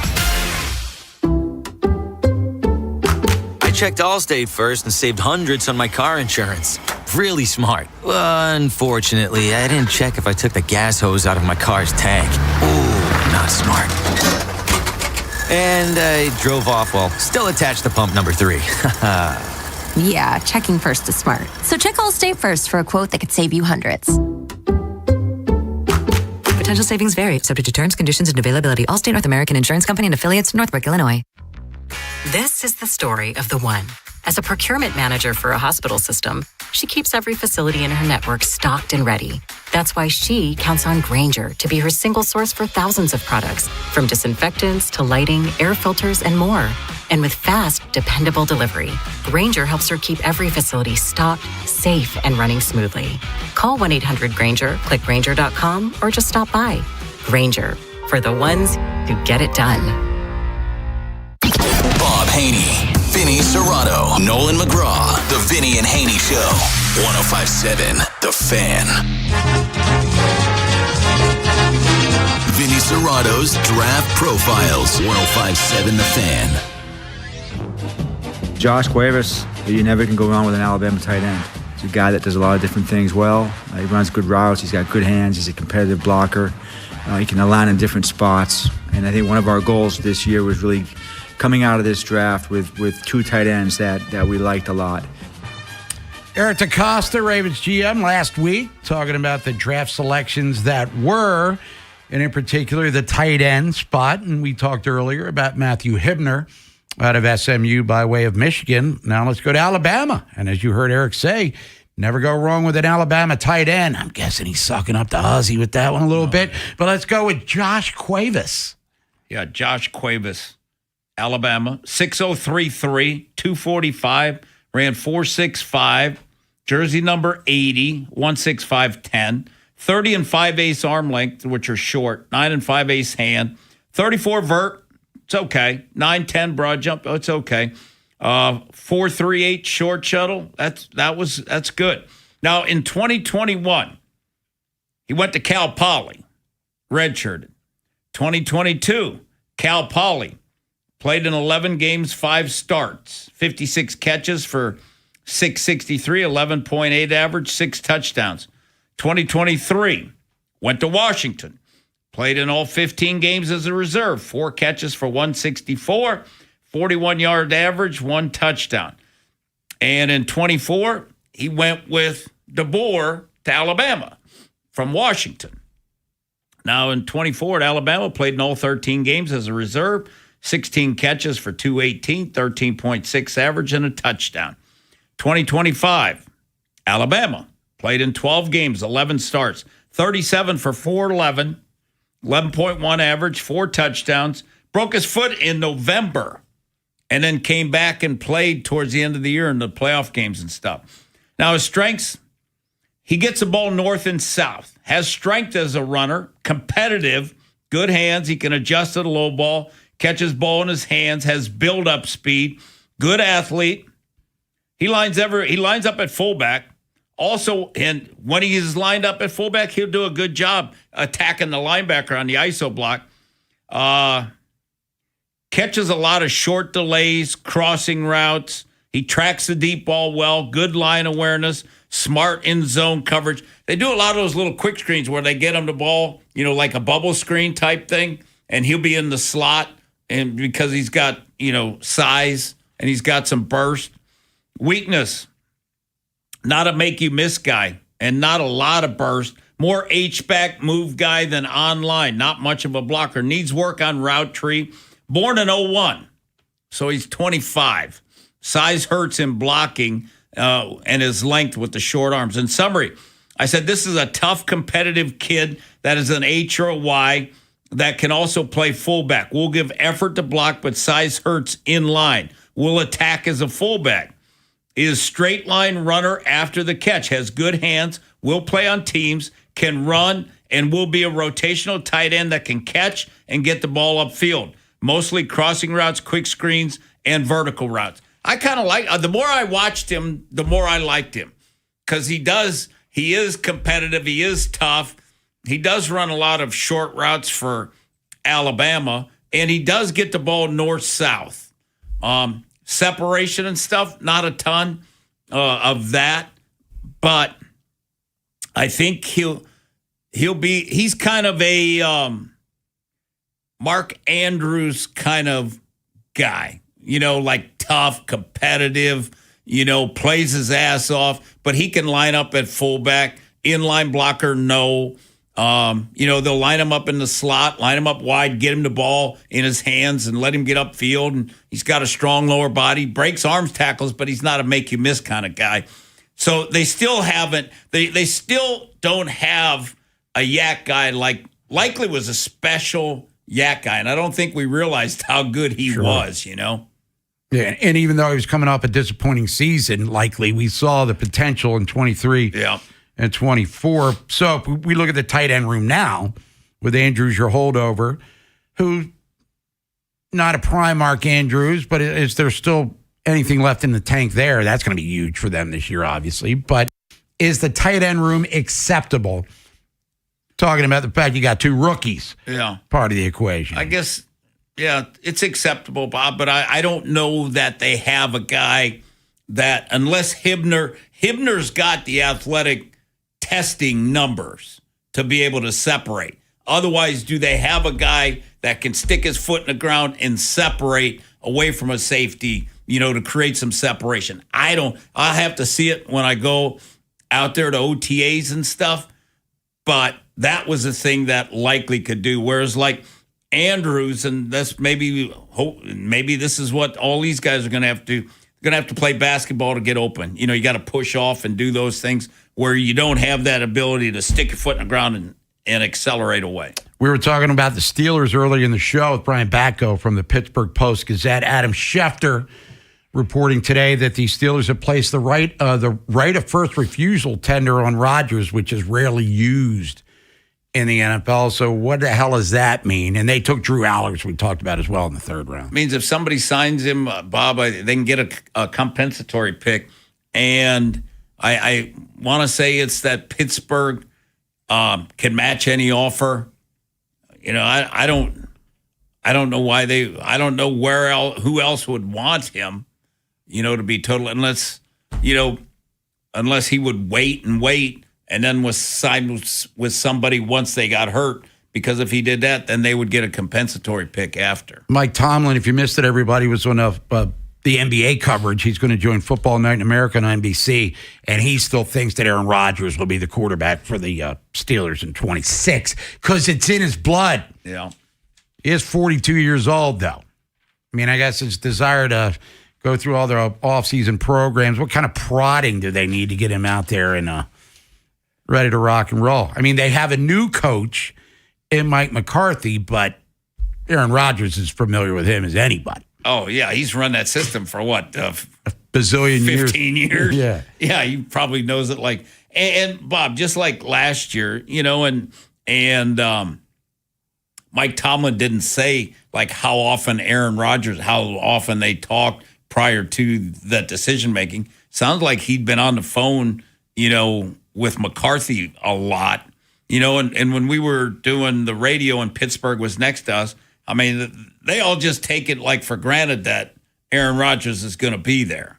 I checked Allstate first and saved hundreds on my car insurance. Really smart. Unfortunately, I didn't check if I took the gas hose out of my car's tank. Ooh, not smart. And I drove off while still attached to pump number 3.
Yeah, checking first is smart. So check Allstate first for a quote that could save you hundreds.
Potential savings vary, subject to terms, conditions, and availability. Allstate North American Insurance Company and affiliates, Northbrook, Illinois. This is the story of the one. As a procurement manager for a hospital system, she keeps every facility in her network stocked and ready. That's why she counts on Grainger to be her single source for thousands of products, from disinfectants to lighting, air filters, and more. And with fast, dependable delivery, Grainger helps her keep every facility stocked, safe, and running smoothly. Call 1-800-GRAINGER, click Grainger.com, or just stop by. Grainger, for the ones who get it done.
Bob Haynie, Vinny Serrato, Nolan McGraw, The Vinny and Haynie Show. 105.7 The Fan. Vinny Serrato's Draft Profiles. 105.7 The Fan.
Josh Cuevas, you never can go wrong with an Alabama tight end. He's a guy that does a lot of different things well. He runs good routes. He's got good hands. He's a competitive blocker. He can align in different spots. And I think one of our goals this year was really coming out of this draft with 2 tight ends that we liked a lot.
Eric DeCosta, Ravens GM, last week, talking about the draft selections that were, and in particular, the tight end spot. And we talked earlier about Matthew Hibner out of SMU by way of Michigan. Now let's go to Alabama. And as you heard Eric say, never go wrong with an Alabama tight end. I'm guessing he's sucking up to Ozzie with that one a little bit. But let's go with Josh Cuevas.
Yeah, Josh Cuevas. Alabama, 6'0", 245, ran 4.65, jersey number 80, 165.10, 30 and 5/8 arm length, which are short, 9 and 5/8 hand, 34 vert, it's okay, 9.10 broad jump, oh, it's okay, 4.38 short shuttle, that's good. Now in 2021, he went to Cal Poly, redshirted. 2022, Cal Poly. Played in 11 games, 5 starts, 56 catches for 663, 11.8 average, 6 touchdowns. 2023, went to Washington. Played in all 15 games as a reserve, 4 catches for 164, 41-yard average, 1 touchdown. And in 24, he went with DeBoer to Alabama from Washington. Now in 24 at Alabama, played in all 13 games as a reserve, 16 catches for 218, 13.6 average, and a touchdown. 2025, Alabama. Played in 12 games, 11 starts, 37 for 411, 11.1 average, 4 touchdowns. Broke his foot in November and then came back and played towards the end of the year in the playoff games and stuff. Now, his strengths, he gets the ball north and south, has strength as a runner, competitive, Good hands. He can adjust to the low ball, catches ball in his hands, has build-up speed, good athlete. He lines up at fullback. Also, and when he is lined up at fullback, he'll do a good job attacking the linebacker on the ISO block. Catches a lot of short delays, crossing routes. He tracks the deep ball well, good line awareness, smart in zone coverage. They do a lot of those little quick screens where they get him the ball, like a bubble screen type thing, and he'll be in the slot, and because he's got, size and he's got some burst. Weakness, not a make you miss guy and not a lot of burst. More H-back move guy than online. Not much of a blocker. Needs work on route tree. Born in 01, so he's 25. Size hurts in blocking and his length with the short arms. In summary, I said this is a tough, competitive kid that is an H or a Y that can also play fullback. Will give effort to block, but size hurts in line. Will attack as a fullback. Is straight line runner after the catch. Has good hands. Will play on teams. Can run and will be a rotational tight end that can catch and get the ball upfield. Mostly crossing routes, quick screens, and vertical routes. I kind of like, the more I watched him, the more I liked him. Because he is competitive, he is tough. He does run a lot of short routes for Alabama, and he does get the ball north-south. Separation and stuff, not a ton of that. But I think he's kind of a Mark Andrews kind of guy, like tough, competitive, plays his ass off, but he can line up at fullback, inline blocker, no. They'll line him up in the slot, line him up wide, get him the ball in his hands and let him get upfield. And he's got a strong lower body, breaks arms tackles, but he's not a make you miss kind of guy. So they still haven't, they still don't have a yak guy likely was a special yak guy. And I don't think we realized how good he was,
Yeah, and even though he was coming off a disappointing season, likely, we saw the potential in 23 and 24. So if we look at the tight end room now with Andrews, your holdover, who not a prime Mark Andrews, but is there still anything left in the tank there? That's going to be huge for them this year, obviously. But is the tight end room acceptable? Talking about the fact you got two rookies, part of the equation.
I guess, it's acceptable, Bob, but I don't know that they have a guy that, unless Hibner's got the athletic testing numbers to be able to separate. Otherwise, do they have a guy that can stick his foot in the ground and separate away from a safety, to create some separation? I'll have to see it when I go out there to OTAs and stuff, but that was a thing that likely could do. Whereas like Andrews, and that's maybe this is what all these guys are going to have to do. They're going to have to play basketball to get open. You got to push off and do those things where you don't have that ability to stick your foot in the ground and accelerate away.
We were talking about the Steelers earlier in the show with Brian Batko from the Pittsburgh Post-Gazette. Adam Schefter reporting today that the Steelers have placed the right of first refusal tender on Rodgers, which is rarely used in the NFL. So what the hell does that mean? And they took Drew Allers, we talked about as well, in the third round.
It means if somebody signs him, Bob, they can get a compensatory pick. And I want to say it's that Pittsburgh can match any offer. I don't know why I don't know who else would want him, to be total, unless he would wait and then was signed with somebody once they got hurt, because if he did that, then they would get a compensatory pick after.
Mike Tomlin, if you missed it, everybody was on the NBA coverage. He's going to join Football Night in America on NBC, and he still thinks that Aaron Rodgers will be the quarterback for the Steelers in 26 because it's in his blood.
Yeah.
He is 42 years old, though. I mean, I guess his desire to go through all their offseason programs. What kind of prodding do they need to get him out there and ready to rock and roll? I mean, they have a new coach in Mike McCarthy, but Aaron Rodgers is familiar with him as anybody.
Oh, yeah. He's run that system for what?
A bazillion
15 years?
Yeah.
Yeah, he probably knows it like. And Bob, just like last year, and Mike Tomlin didn't say like how often how often they talked prior to that decision making. Sounds like he'd been on the phone, with McCarthy a lot, and when we were doing the radio and Pittsburgh was next to us, I mean, they all just take it like for granted that Aaron Rodgers is going to be there.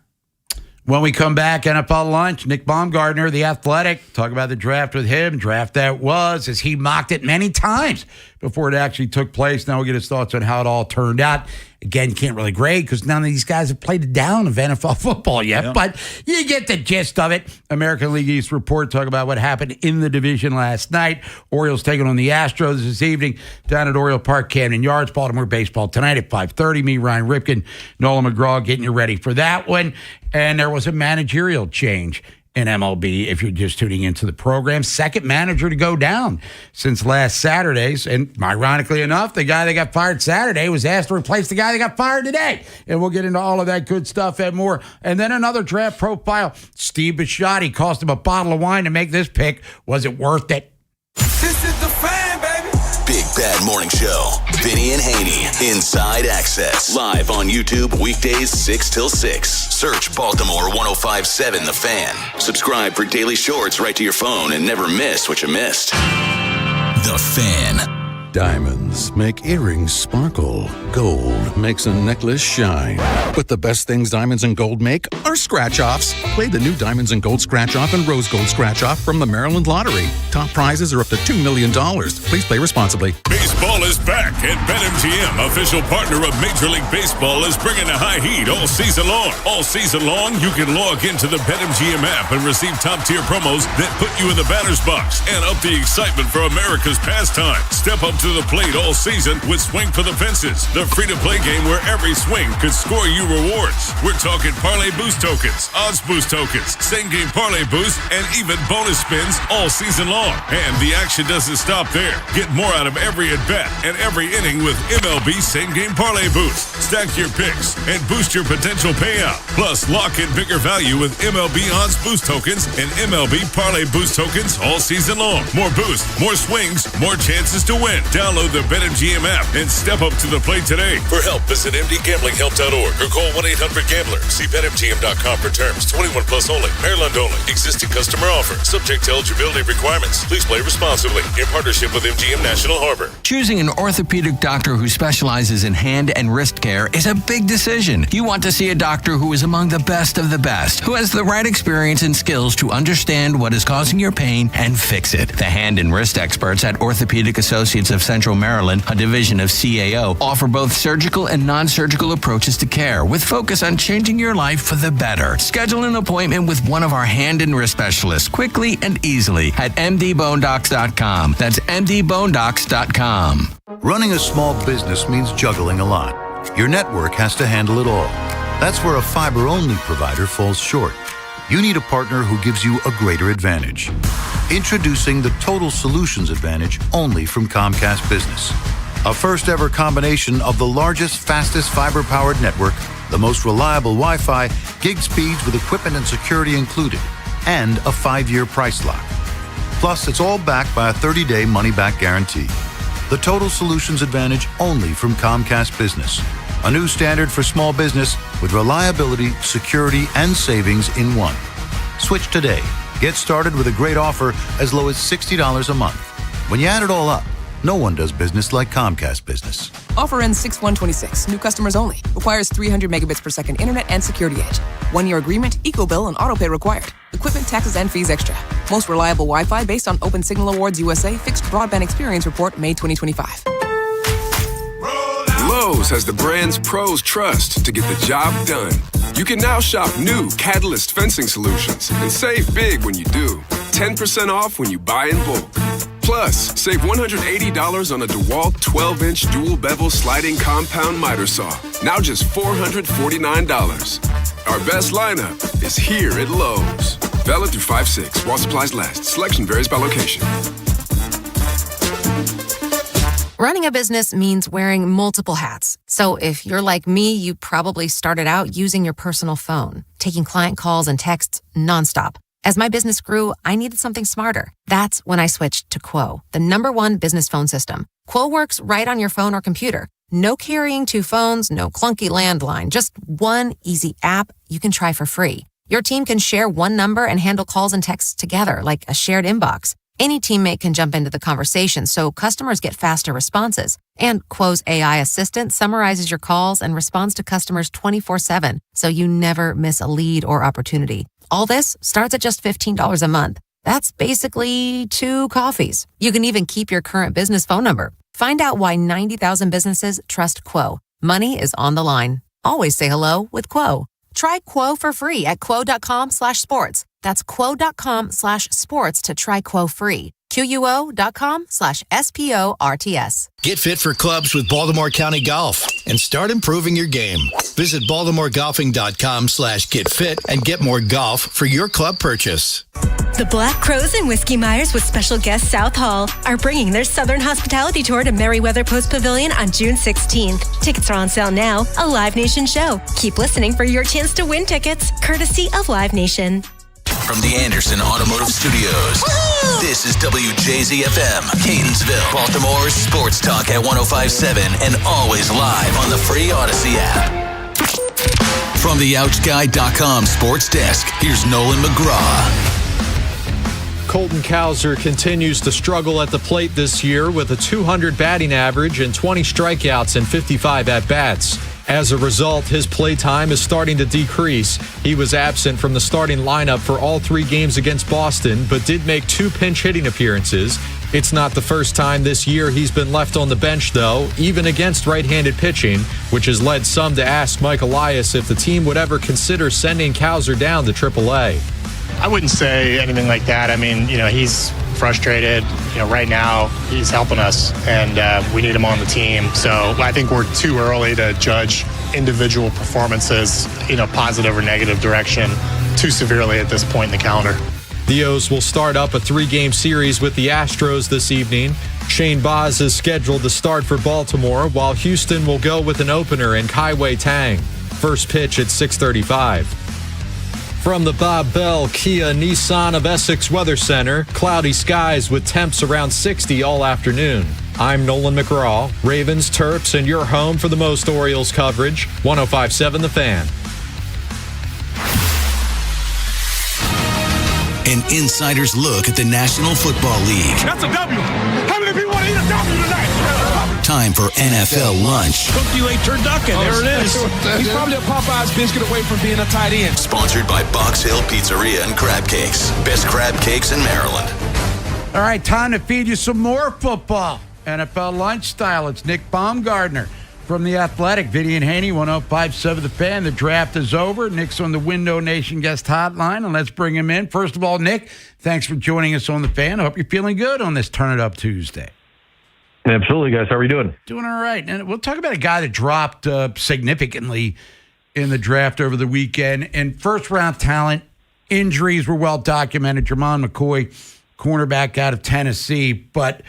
When we come back, NFL Lunch, Nick Baumgardner, The Athletic, talk about the draft with him. Draft that was, as he mocked it many times before it actually took place. Now we'll get his thoughts on how it all turned out. Again, you can't really grade because none of these guys have played down of NFL football yet, but you get the gist of it. American League East report, talk about what happened in the division last night. Orioles taking on the Astros this evening down at Oriole Park, Camden Yards. Baltimore baseball tonight at 5:30. Me, Ryan Ripken, Nolan McGraw getting you ready for that one. And there was a managerial change in MLB, if you're just tuning into the program. Second manager to go down since last Saturday's. And ironically enough, the guy that got fired Saturday was asked to replace the guy that got fired today. And we'll get into all of that good stuff and more. And then another draft profile. Steve Bisciotti cost him a bottle of wine to make this pick. Was it worth it?
This is the Fan, baby. Big Bad Morning Show. Vinny and Haynie. Inside Access. Live on YouTube weekdays 6 till 6. Search Baltimore 105.7 The Fan. Subscribe for daily shorts right to your phone and never miss what you missed. The Fan.
Diamonds make earrings sparkle. Gold makes a necklace shine. But the best things diamonds and gold make are scratch-offs. Play the new Diamonds and Gold Scratch-Off and Rose Gold Scratch-Off from the Maryland Lottery. Top prizes are up to $2 million. Please play responsibly.
Baseball is back, and BetMGM, official partner of Major League Baseball, is bringing the high heat all season long. All season long, you can log into the BetMGM app and receive top-tier promos that put you in the batter's box and up the excitement for America's pastime. Step up to the plate all season with Swing for the Fences, the free-to-play game where every swing could score you rewards. We're talking parlay boost tokens, odds boost tokens, same-game parlay boost, and even bonus spins all season long. And the action doesn't stop there. Get more out of every at-bat and every inning with MLB same-game parlay boost. Stack your picks and boost your potential payout. Plus, lock in bigger value with MLB odds boost tokens and MLB parlay boost tokens all season long. More boost, more swings, more chances to win. Download the BetMGM app and step up to the plate today.
For help, visit mdgamblinghelp.org or call 1-800-GAMBLER. See BetMGM.com for terms. 21 plus only. Maryland only. Existing customer offer. Subject to eligibility requirements. Please play responsibly. In partnership with MGM National Harbor.
Choosing an orthopedic doctor who specializes in hand and wrist care is a big decision. You want to see a doctor who is among the best of the best, who has the right experience and skills to understand what is causing your pain and fix it. The hand and wrist experts at Orthopedic Associates of Central Maryland, a division of CAO, offer both surgical and non-surgical approaches to care with focus on changing your life for the better. Schedule an appointment with one of our hand and wrist specialists quickly and easily at mdbonedocs.com. That's mdbonedocs.com.
Running a small business means juggling a lot. Your network has to handle it all. That's where a fiber-only provider falls short. You need a partner who gives you a greater advantage. Introducing the Total Solutions Advantage only from Comcast Business. A first-ever combination of the largest, fastest fiber-powered network, the most reliable Wi-Fi, gig speeds with equipment and security included, and a 5-year price lock. Plus, it's all backed by a 30-day money-back guarantee. The Total Solutions Advantage only from Comcast Business. A new standard for small business with reliability, security, and savings in one. Switch today. Get started with a great offer as low as $60 a month. When you add it all up, no one does business like Comcast Business.
Offer ends 6/1/26. New customers only. Requires 300 megabits per second internet and security edge. 1-year agreement, eco-bill, and autopay required. Equipment, taxes, and fees extra. Most reliable Wi-Fi based on Open Signal Awards USA Fixed Broadband Experience Report, May 2025.
Lowe's has the brands pros trust to get the job done. You can now shop new Catalyst fencing solutions and save big when you do. 10% off when you buy in bulk. Plus, save $180 on a DeWalt 12-inch dual bevel sliding compound miter saw. Now just $449. Our best lineup is here at Lowe's. Valid through 5/6 while supplies last. Selection varies by location.
Running a business means wearing multiple hats. So if you're like me, you probably started out using your personal phone, taking client calls and texts nonstop. As my business grew, I needed something smarter. That's when I switched to Quo, the #1 business phone system. Quo works right on your phone or computer. No carrying 2 phones, no clunky landline, just one easy app you can try for free. Your team can share one number and handle calls and texts together like a shared inbox. Any teammate can jump into the conversation, so customers get faster responses. And Quo's AI assistant summarizes your calls and responds to customers 24/7, so you never miss a lead or opportunity. All this starts at just $15 a month. That's basically 2 coffees. You can even keep your current business phone number. Find out why 90,000 businesses trust Quo. Money is on the line. Always say hello with Quo. Try Quo for free at quo.com/sports. That's quo.com/sports to try Quo free. QUO.com/SPORTS.
Get fit for clubs with Baltimore County Golf and start improving your game. Visit BaltimoreGolfing.com/getfit and get more golf for your club purchase.
The Black Crows and Whiskey Myers with special guest South Hall are bringing their Southern Hospitality Tour to Merriweather Post Pavilion on June 16th. Tickets are on sale now, a Live Nation show. Keep listening for your chance to win tickets, courtesy of Live Nation.
From the Anderson Automotive Studios, this is WJZFM, Catonsville, Baltimore's sports talk at 105.7 and always live on the free Odyssey app. From the OutGuy.com sports desk, here's Nolan McGraw.
Colton Cowser continues to struggle at the plate this year with a .200 batting average and 20 strikeouts and 55 at-bats. As a result, his play time is starting to decrease. He was absent from the starting lineup for all 3 games against Boston, but did make 2 pinch hitting appearances. It's not the first time this year he's been left on the bench, though, even against right-handed pitching, which has led some to ask Mike Elias if the team would ever consider sending Cowser down to AAA.
I wouldn't say anything like that. I mean, he's frustrated. Right now he's helping us, and we need him on the team. So I think we're too early to judge individual performances, positive or negative direction too severely at this point in the calendar.
The O's will start up a 3-game series with the Astros this evening. Shane Baz is scheduled to start for Baltimore, while Houston will go with an opener in Kai-Wei Tang. First pitch at 6:35. From the Bob Bell Kia Nissan of Essex Weather Center, cloudy skies with temps around 60 all afternoon. I'm Nolan McGraw, Ravens, Terps, and your home for the most Orioles coverage, 105.7 The Fan.
An insider's look at the National Football League.
That's a W. How many people want to eat a W tonight?
Time for NFL lunch.
Cooked you a turducken. There it is. He's probably a Popeye's biscuit away from being a tight end.
Sponsored by Box Hill Pizzeria and Crab Cakes. Best crab cakes in Maryland.
All right, time to feed you some more football. NFL lunch style. It's Nick Baumgardner from The Athletic. Vinny and Haynie, 105.7 The Fan. The draft is over. Nick's on the Window Nation guest hotline, and let's bring him in. First of all, Nick, thanks for joining us on The Fan. I hope you're feeling good on this Turn It Up Tuesday.
Absolutely, guys. How are you doing?
Doing all right. And we'll talk about a guy that dropped significantly in the draft over the weekend. And first-round talent, injuries were well documented. Jermon McCoy, cornerback out of Tennessee. But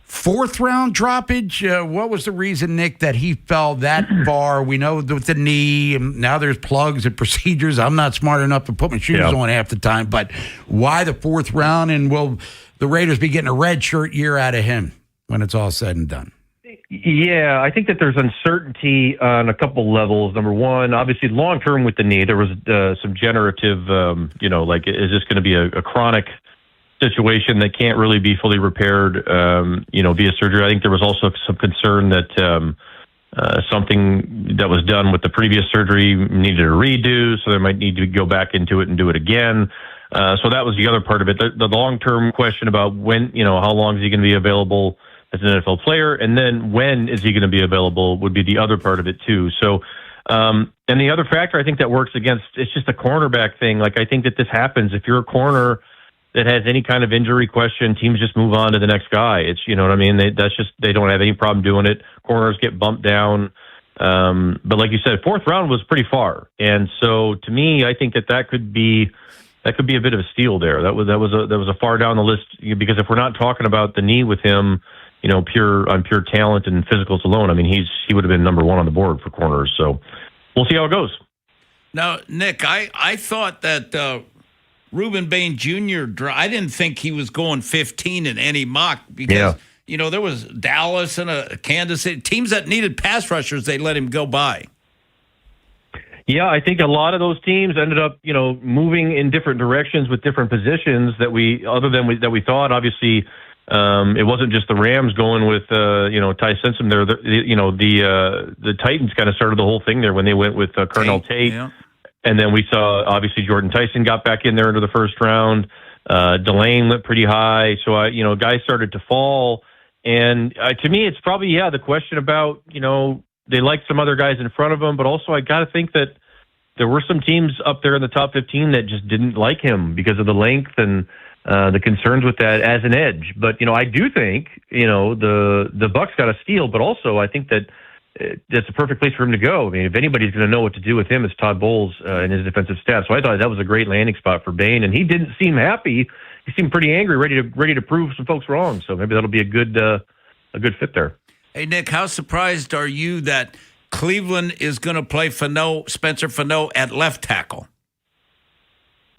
fourth-round droppage, what was the reason, Nick, that he fell that far? We know with the knee, and now there's plugs and procedures. I'm not smart enough to put my shoes on half the time. But why the fourth round? And will the Raiders be getting a red shirt year out of him when it's all said and done?
Yeah, I think that there's uncertainty on a couple levels. Number one, obviously long-term with the knee, there was some generative, is this going to be a chronic situation that can't really be fully repaired, via surgery? I think there was also some concern that something that was done with the previous surgery needed a redo, so they might need to go back into it and do it again. So that was the other part of it. The long-term question about when, how long is he going to be available as an NFL player, and then when is he going to be available would be the other part of it too. So, and the other factor I think that works against, it's just a cornerback thing. Like, I think that this happens. If you're a corner that has any kind of injury question, teams just move on to the next guy. It's, you know what I mean? They don't have any problem doing it. Corners get bumped down. But like you said, fourth round was pretty far. And so to me, I think that could be a bit of a steal there. That was a far down the list, because if we're not talking about the knee with him, pure talent and physicals alone, I mean, he would have been number one on the board for corners. So we'll see how it goes.
Now, Nick, I thought that Reuben Bain Jr. I didn't think he was going 15 in any mock because, there was Dallas and Kansas City. Teams that needed pass rushers, they let him go by.
Yeah, I think a lot of those teams ended up, moving in different directions with different positions that we thought. Obviously, it wasn't just the Rams going with, Ty Simpson there. The Titans kind of started the whole thing there when they went with Cornell Tate.
Yeah.
And then we saw, obviously, Jordan Tyson got back in there into the first round. Delane went pretty high. So, guys started to fall. And to me, it's probably, the question about, they liked some other guys in front of him, but also I got to think that there were some teams up there in the top 15 that just didn't like him because of the length and the concerns with that as an edge. But, I do think, the Bucs got a steal, but also I think that that's a perfect place for him to go. I mean, if anybody's going to know what to do with him, it's Todd Bowles and his defensive staff. So I thought that was a great landing spot for Bain, and he didn't seem happy. He seemed pretty angry, ready to prove some folks wrong. So maybe that'll be a good fit there.
Hey, Nick, how surprised are you that Cleveland is going to play Spencer Fano at left tackle?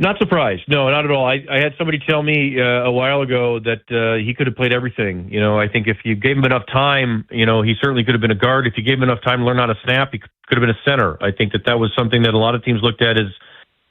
Not surprised. No, not at all. I had somebody tell me a while ago that he could have played everything. I think if you gave him enough time, he certainly could have been a guard. If you gave him enough time to learn how to snap, he could have been a center. I think that was something that a lot of teams looked at as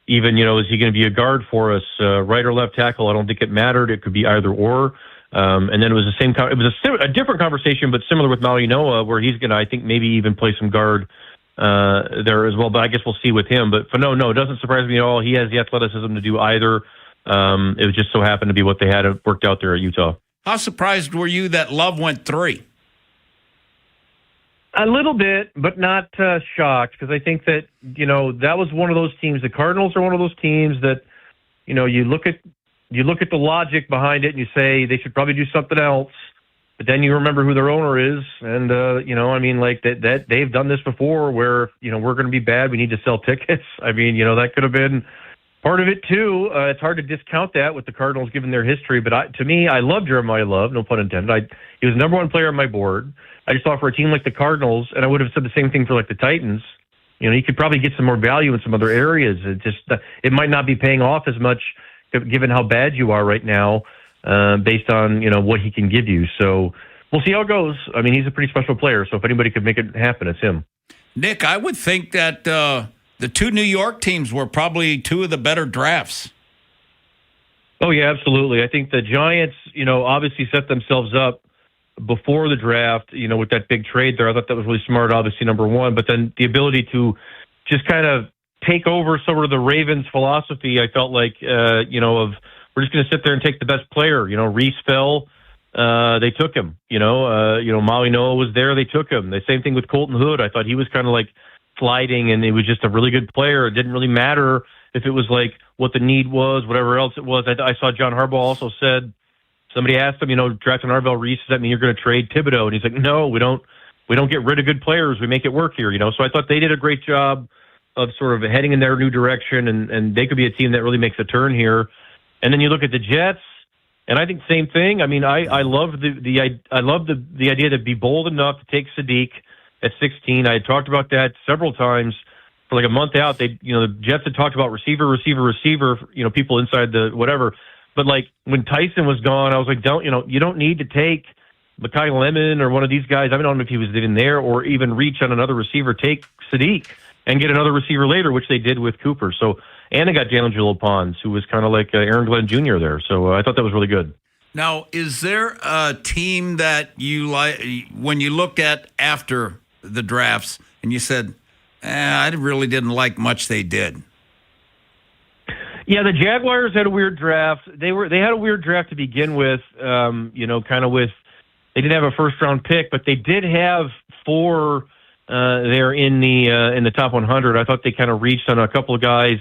even, is he going to be a guard for us, right or left tackle? I don't think it mattered. It could be either or. And then it was the same. It was a different conversation, but similar with Maui Noah, where he's going to, I think, maybe even play some guard there as well. But I guess we'll see with him. But for no, it doesn't surprise me at all. He has the athleticism to do either. It was just so happened to be what they had worked out there at Utah.
How surprised were you that Love went 3?
A little bit, but not shocked, because I think that that was one of those teams. The Cardinals are one of those teams that you look at the logic behind it and you say they should probably do something else, but then you remember who their owner is, and that they've done this before where we're going to be bad, we need to sell tickets. I mean, that could have been part of it too. It's hard to discount that with the Cardinals given their history, but to me, I love Jeremiah Love, no pun intended. He was the number one player on my board. I just thought for a team like the Cardinals, and I would have said the same thing for like the Titans, you could probably get some more value in some other areas. It might not be paying off as much given how bad you are right now, based on, what he can give you. So we'll see how it goes. I mean, he's a pretty special player, so if anybody could make it happen, it's him.
Nick, I would think that the 2 New York teams were probably 2 of the better drafts.
Oh, yeah, absolutely. I think the Giants, obviously set themselves up before the draft, with that big trade there. I thought that was really smart, obviously, number one. But then the ability to just kind of take over some of the Ravens' philosophy, I felt like, of we're just going to sit there and take the best player. Reese fell, they took him. Maui Noah was there, they took him. The same thing with Colton Hood. I thought he was kind of like sliding, and he was just a really good player. It didn't really matter if it was like what the need was, whatever else it was. I saw John Harbaugh also said, somebody asked him, drafting Arvell Reese, does that mean you're going to trade Thibodeau? And he's like, no, we don't get rid of good players. We make it work here, So I thought they did a great job of sort of heading in their new direction, and they could be a team that really makes a turn here. And then you look at the Jets, and I think same thing. I mean, I love the idea to be bold enough to take Sadiq at 16. I had talked about that several times for like a month out. The Jets had talked about receiver, people inside the whatever. But like when Tyson was gone, I was like, you don't need to take Mekhi Lemon or one of these guys. I don't know if he was even there, or even reach on another receiver. Take Sadiq and get another receiver later, which they did with Cooper. So, and they got Jalen Gillow-Pons, who was kind of like Aaron Glenn Jr. there. So I thought that was really good.
Now, is there a team that you like when you looked at after the drafts and you said, I really didn't like much they did?
Yeah, the Jaguars had a weird draft. They had a weird draft to begin with. Kind of with, they didn't have a first round pick, but they did have 4 there in the top 100. I thought they kind of reached on a couple of guys.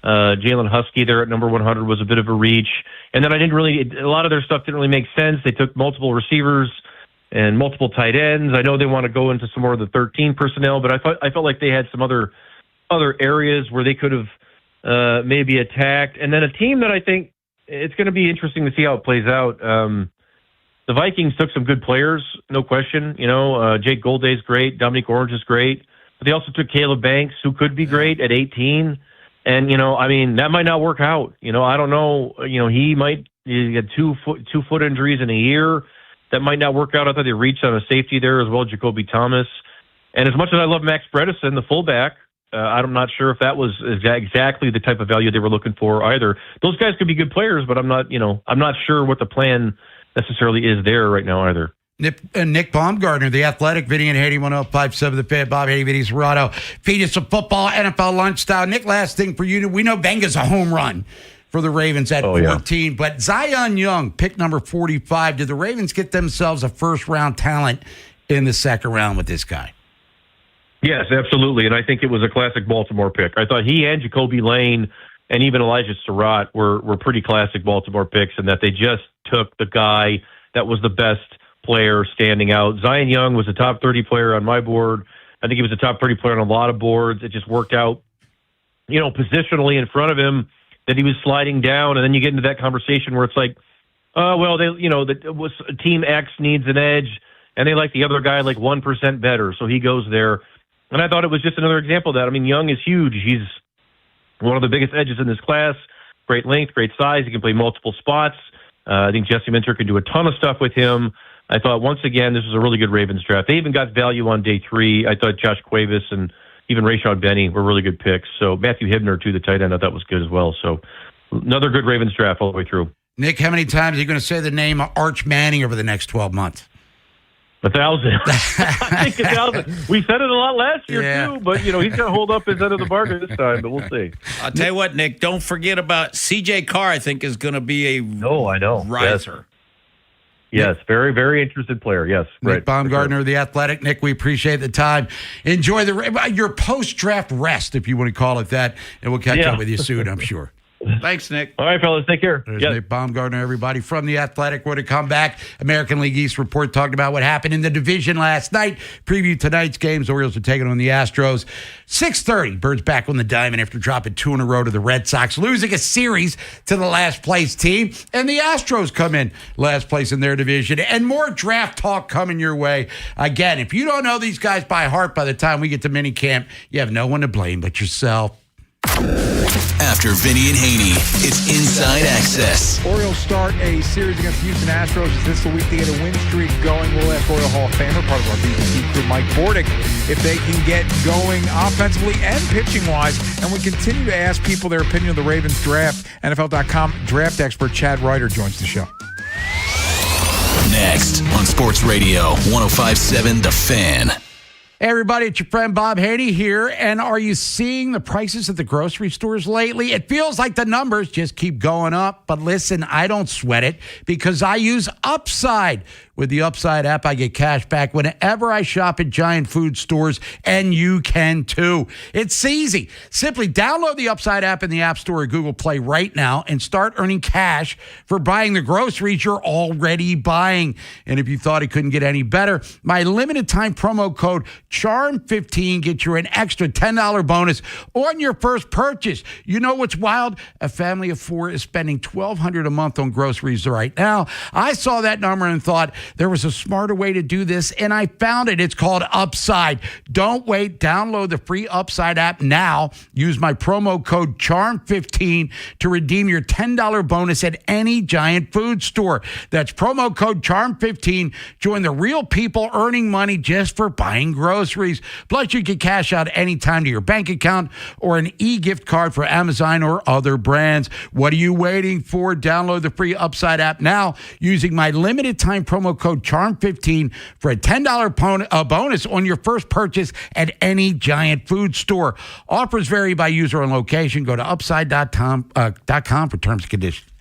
Jalen Husky there at number 100 was a bit of a reach, and then a lot of their stuff didn't really make sense. They took multiple receivers and multiple tight ends. I know they want to go into some more of the 13 personnel, but I felt like they had some other areas where they could have maybe attacked. And then a team that I think it's going to be interesting to see how it plays out. The Vikings took some good players, no question. Jake Golday's great. Dominique Orange is great. But they also took Caleb Banks, who could be great at 18. And, that might not work out. I don't know. He had two foot injuries in a year. That might not work out. I thought they reached on a safety there as well, Jacoby Thomas. And as much as I love Max Bredesen, the fullback, I'm not sure if that was exactly the type of value they were looking for either. Those guys could be good players, but I'm not sure what the plan necessarily is there right now either.
Nick Baumgartner, The Athletic, Vinny and Haynie, 105.7 The Fan, Bob Haynie, Vinny Serrato. Feed us some football, NFL lunch style. Nick, last thing for you. We know Benga's a home run for the Ravens at 14, but Zion Young, pick number 45. Did the Ravens get themselves a first-round talent in the second round with this guy?
Yes, absolutely. And I think it was a classic Baltimore pick. I thought he and Jacoby Lane and even Elijah Surratt were pretty classic Baltimore picks, in that they just took the guy that was the best player standing out. Zion Young was a top 30 player on my board. I think he was a top 30 player on a lot of boards. It just worked out, positionally in front of him, that he was sliding down. And then you get into that conversation where it's like, Team X needs an edge, and they like the other guy like 1% better, so he goes there. And I thought it was just another example of that. I mean, Young is huge. He's one of the biggest edges in this class. Great length, great size. He can play multiple spots. I think Jesse Minter can do a ton of stuff with him. I thought, once again, this was a really good Ravens draft. They even got value on day 3. I thought Josh Cuevas and even Rashad Benny were really good picks. So Matthew Hibner, too, the tight end, I thought was good as well. So another good Ravens draft all the way through.
Nick, how many times are you going to say the name Arch Manning over the next 12 months?
1,000. I think 1,000. We said it a lot last year, too, but, he's going to hold up his end of the bargain this time, but we'll see.
I'll tell you what, Nick, don't forget about C.J. Carr, I think, is going to be a riser.
Yes, very, very interested player. Yes,
Nick
right.
Baumgartner of The Athletic. Nick, we appreciate the time. Enjoy your post-draft rest, if you want to call it that, and we'll catch up with you soon, I'm sure.
Thanks, Nick.
All right, fellas. Take care.
There's Nick Baumgartner, everybody from The Athletic. We're to come back. American League East report talked about what happened in the division last night. Preview tonight's games. The Orioles are taking on the Astros. 6:30. Birds back on the diamond after dropping 2 in a row to the Red Sox, losing a series to the last place team. And the Astros come in last place in their division. And more draft talk coming your way. Again, if you don't know these guys by heart by the time we get to minicamp, you have no one to blame but yourself.
After Vinny and Haynie, it's Inside Access.
Orioles start a series against the Houston Astros. Is this the week to get a win streak going? We'll ask Oriole Hall of Famer, part of our BBC crew, Mike Bordick, if they can get going offensively and pitching-wise. And we continue to ask people their opinion of the Ravens draft. NFL.com draft expert Chad Ryder joins the show.
Next on Sports Radio 105.7 The Fan.
Hey everybody, it's your friend Bob Haynie here. And are you seeing the prices at the grocery stores lately? It feels like the numbers just keep going up. But listen, I don't sweat it because I use Upside. With the Upside app, I get cash back whenever I shop at giant food stores, and you can too. It's easy. Simply download the Upside app in the App Store or Google Play right now and start earning cash for buying the groceries you're already buying. And if you thought it couldn't get any better, my limited time promo code CHARM15 gets you an extra $10 bonus on your first purchase. You know what's wild? A family of 4 is spending $1,200 a month on groceries right now. I saw that number and thought, there was a smarter way to do this, and I found it. It's called Upside. Don't wait. Download the free Upside app now. Use my promo code CHARM15 to redeem your $10 bonus at any giant food store. That's promo code CHARM15. Join the real people earning money just for buying groceries. Plus, you can cash out anytime to your bank account or an e-gift card for Amazon or other brands. What are you waiting for? Download the free Upside app now using my limited time promo code CHARM15 for a $10 bonus on your first purchase at any giant food store. Offers vary by user and location. Go to upside.com for terms and conditions.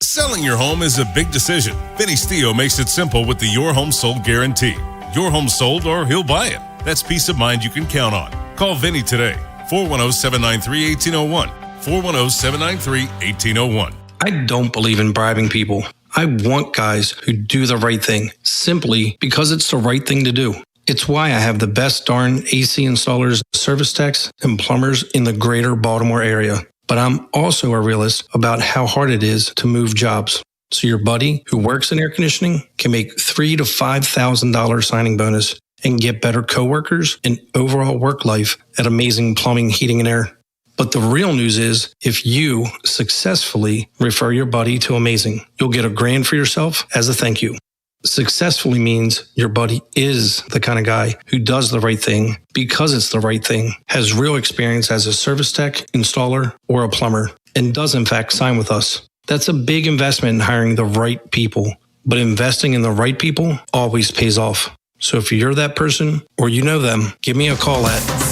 Selling your home is a big decision. Vinny Stio makes it simple with the Your Home Sold Guarantee. Your home sold or he'll buy it. That's peace of mind you can count on. Call Vinny today. 410-793-1801. 410-793-1801.
I don't believe in bribing people. I want guys who do the right thing simply because it's the right thing to do. It's why I have the best darn AC installers, service techs, and plumbers in the greater Baltimore area. But I'm also a realist about how hard it is to move jobs. So your buddy who works in air conditioning can make $3,000 to $5,000 signing bonus and get better coworkers and overall work life at Amazing Plumbing, Heating, and Air. But the real news is, if you successfully refer your buddy to Amazing, you'll get $1,000 for yourself as a thank you. Successfully means your buddy is the kind of guy who does the right thing because it's the right thing, has real experience as a service tech, installer, or a plumber, and does in fact sign with us. That's a big investment in hiring the right people, but investing in the right people always pays off. So if you're that person or you know them, give me a call at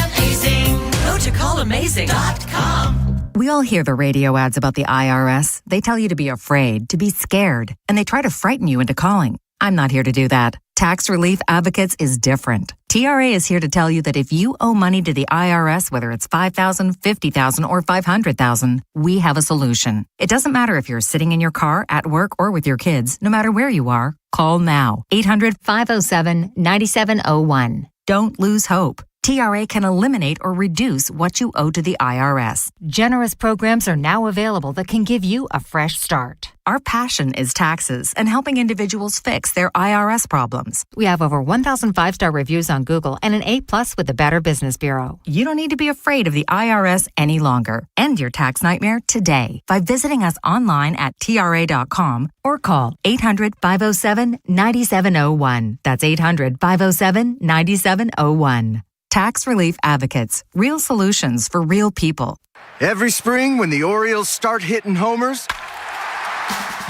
Amazing. Go to callamazing.com.
We all hear the radio ads about the IRS. They tell you to be afraid, to be scared, and they try to frighten you into calling. I'm not here to do that. Tax Relief Advocates is different. TRA is here to tell you that if you owe money to the IRS, whether it's $5,000, $50,000, or $500,000, we have a solution. It doesn't matter if you're sitting in your car, at work, or with your kids. No matter where you are, call now. 800-507-9701. Don't lose hope. TRA can eliminate or reduce what you owe to the IRS. Generous programs are now available that can give you a fresh start. Our passion is taxes and helping individuals fix their IRS problems. We have over 1,000 5-star reviews on Google and an A+ with the Better Business Bureau. You don't need to be afraid of the IRS any longer. End your tax nightmare today by visiting us online at TRA.com or call 800-507-9701. That's 800-507-9701. Tax Relief Advocates. Real solutions for real people.
Every spring when the Orioles start hitting homers,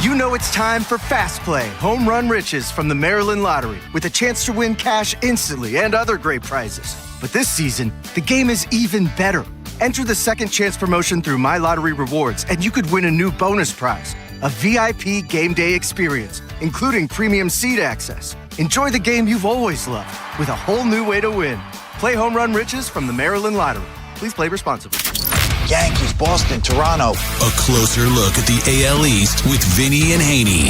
you know it's time for Fast Play Home Run Riches from the Maryland Lottery with a chance to win cash instantly and other great prizes. But this season, the game is even better. Enter the second chance promotion through My Lottery Rewards and you could win a new bonus prize, a VIP game day experience, including premium seat access. Enjoy the game you've always loved with a whole new way to win. Play Home Run Riches from the Maryland Lottery. Please play responsibly.
Yankees, Boston, Toronto.
A closer look at the AL East with Vinny and Haynie.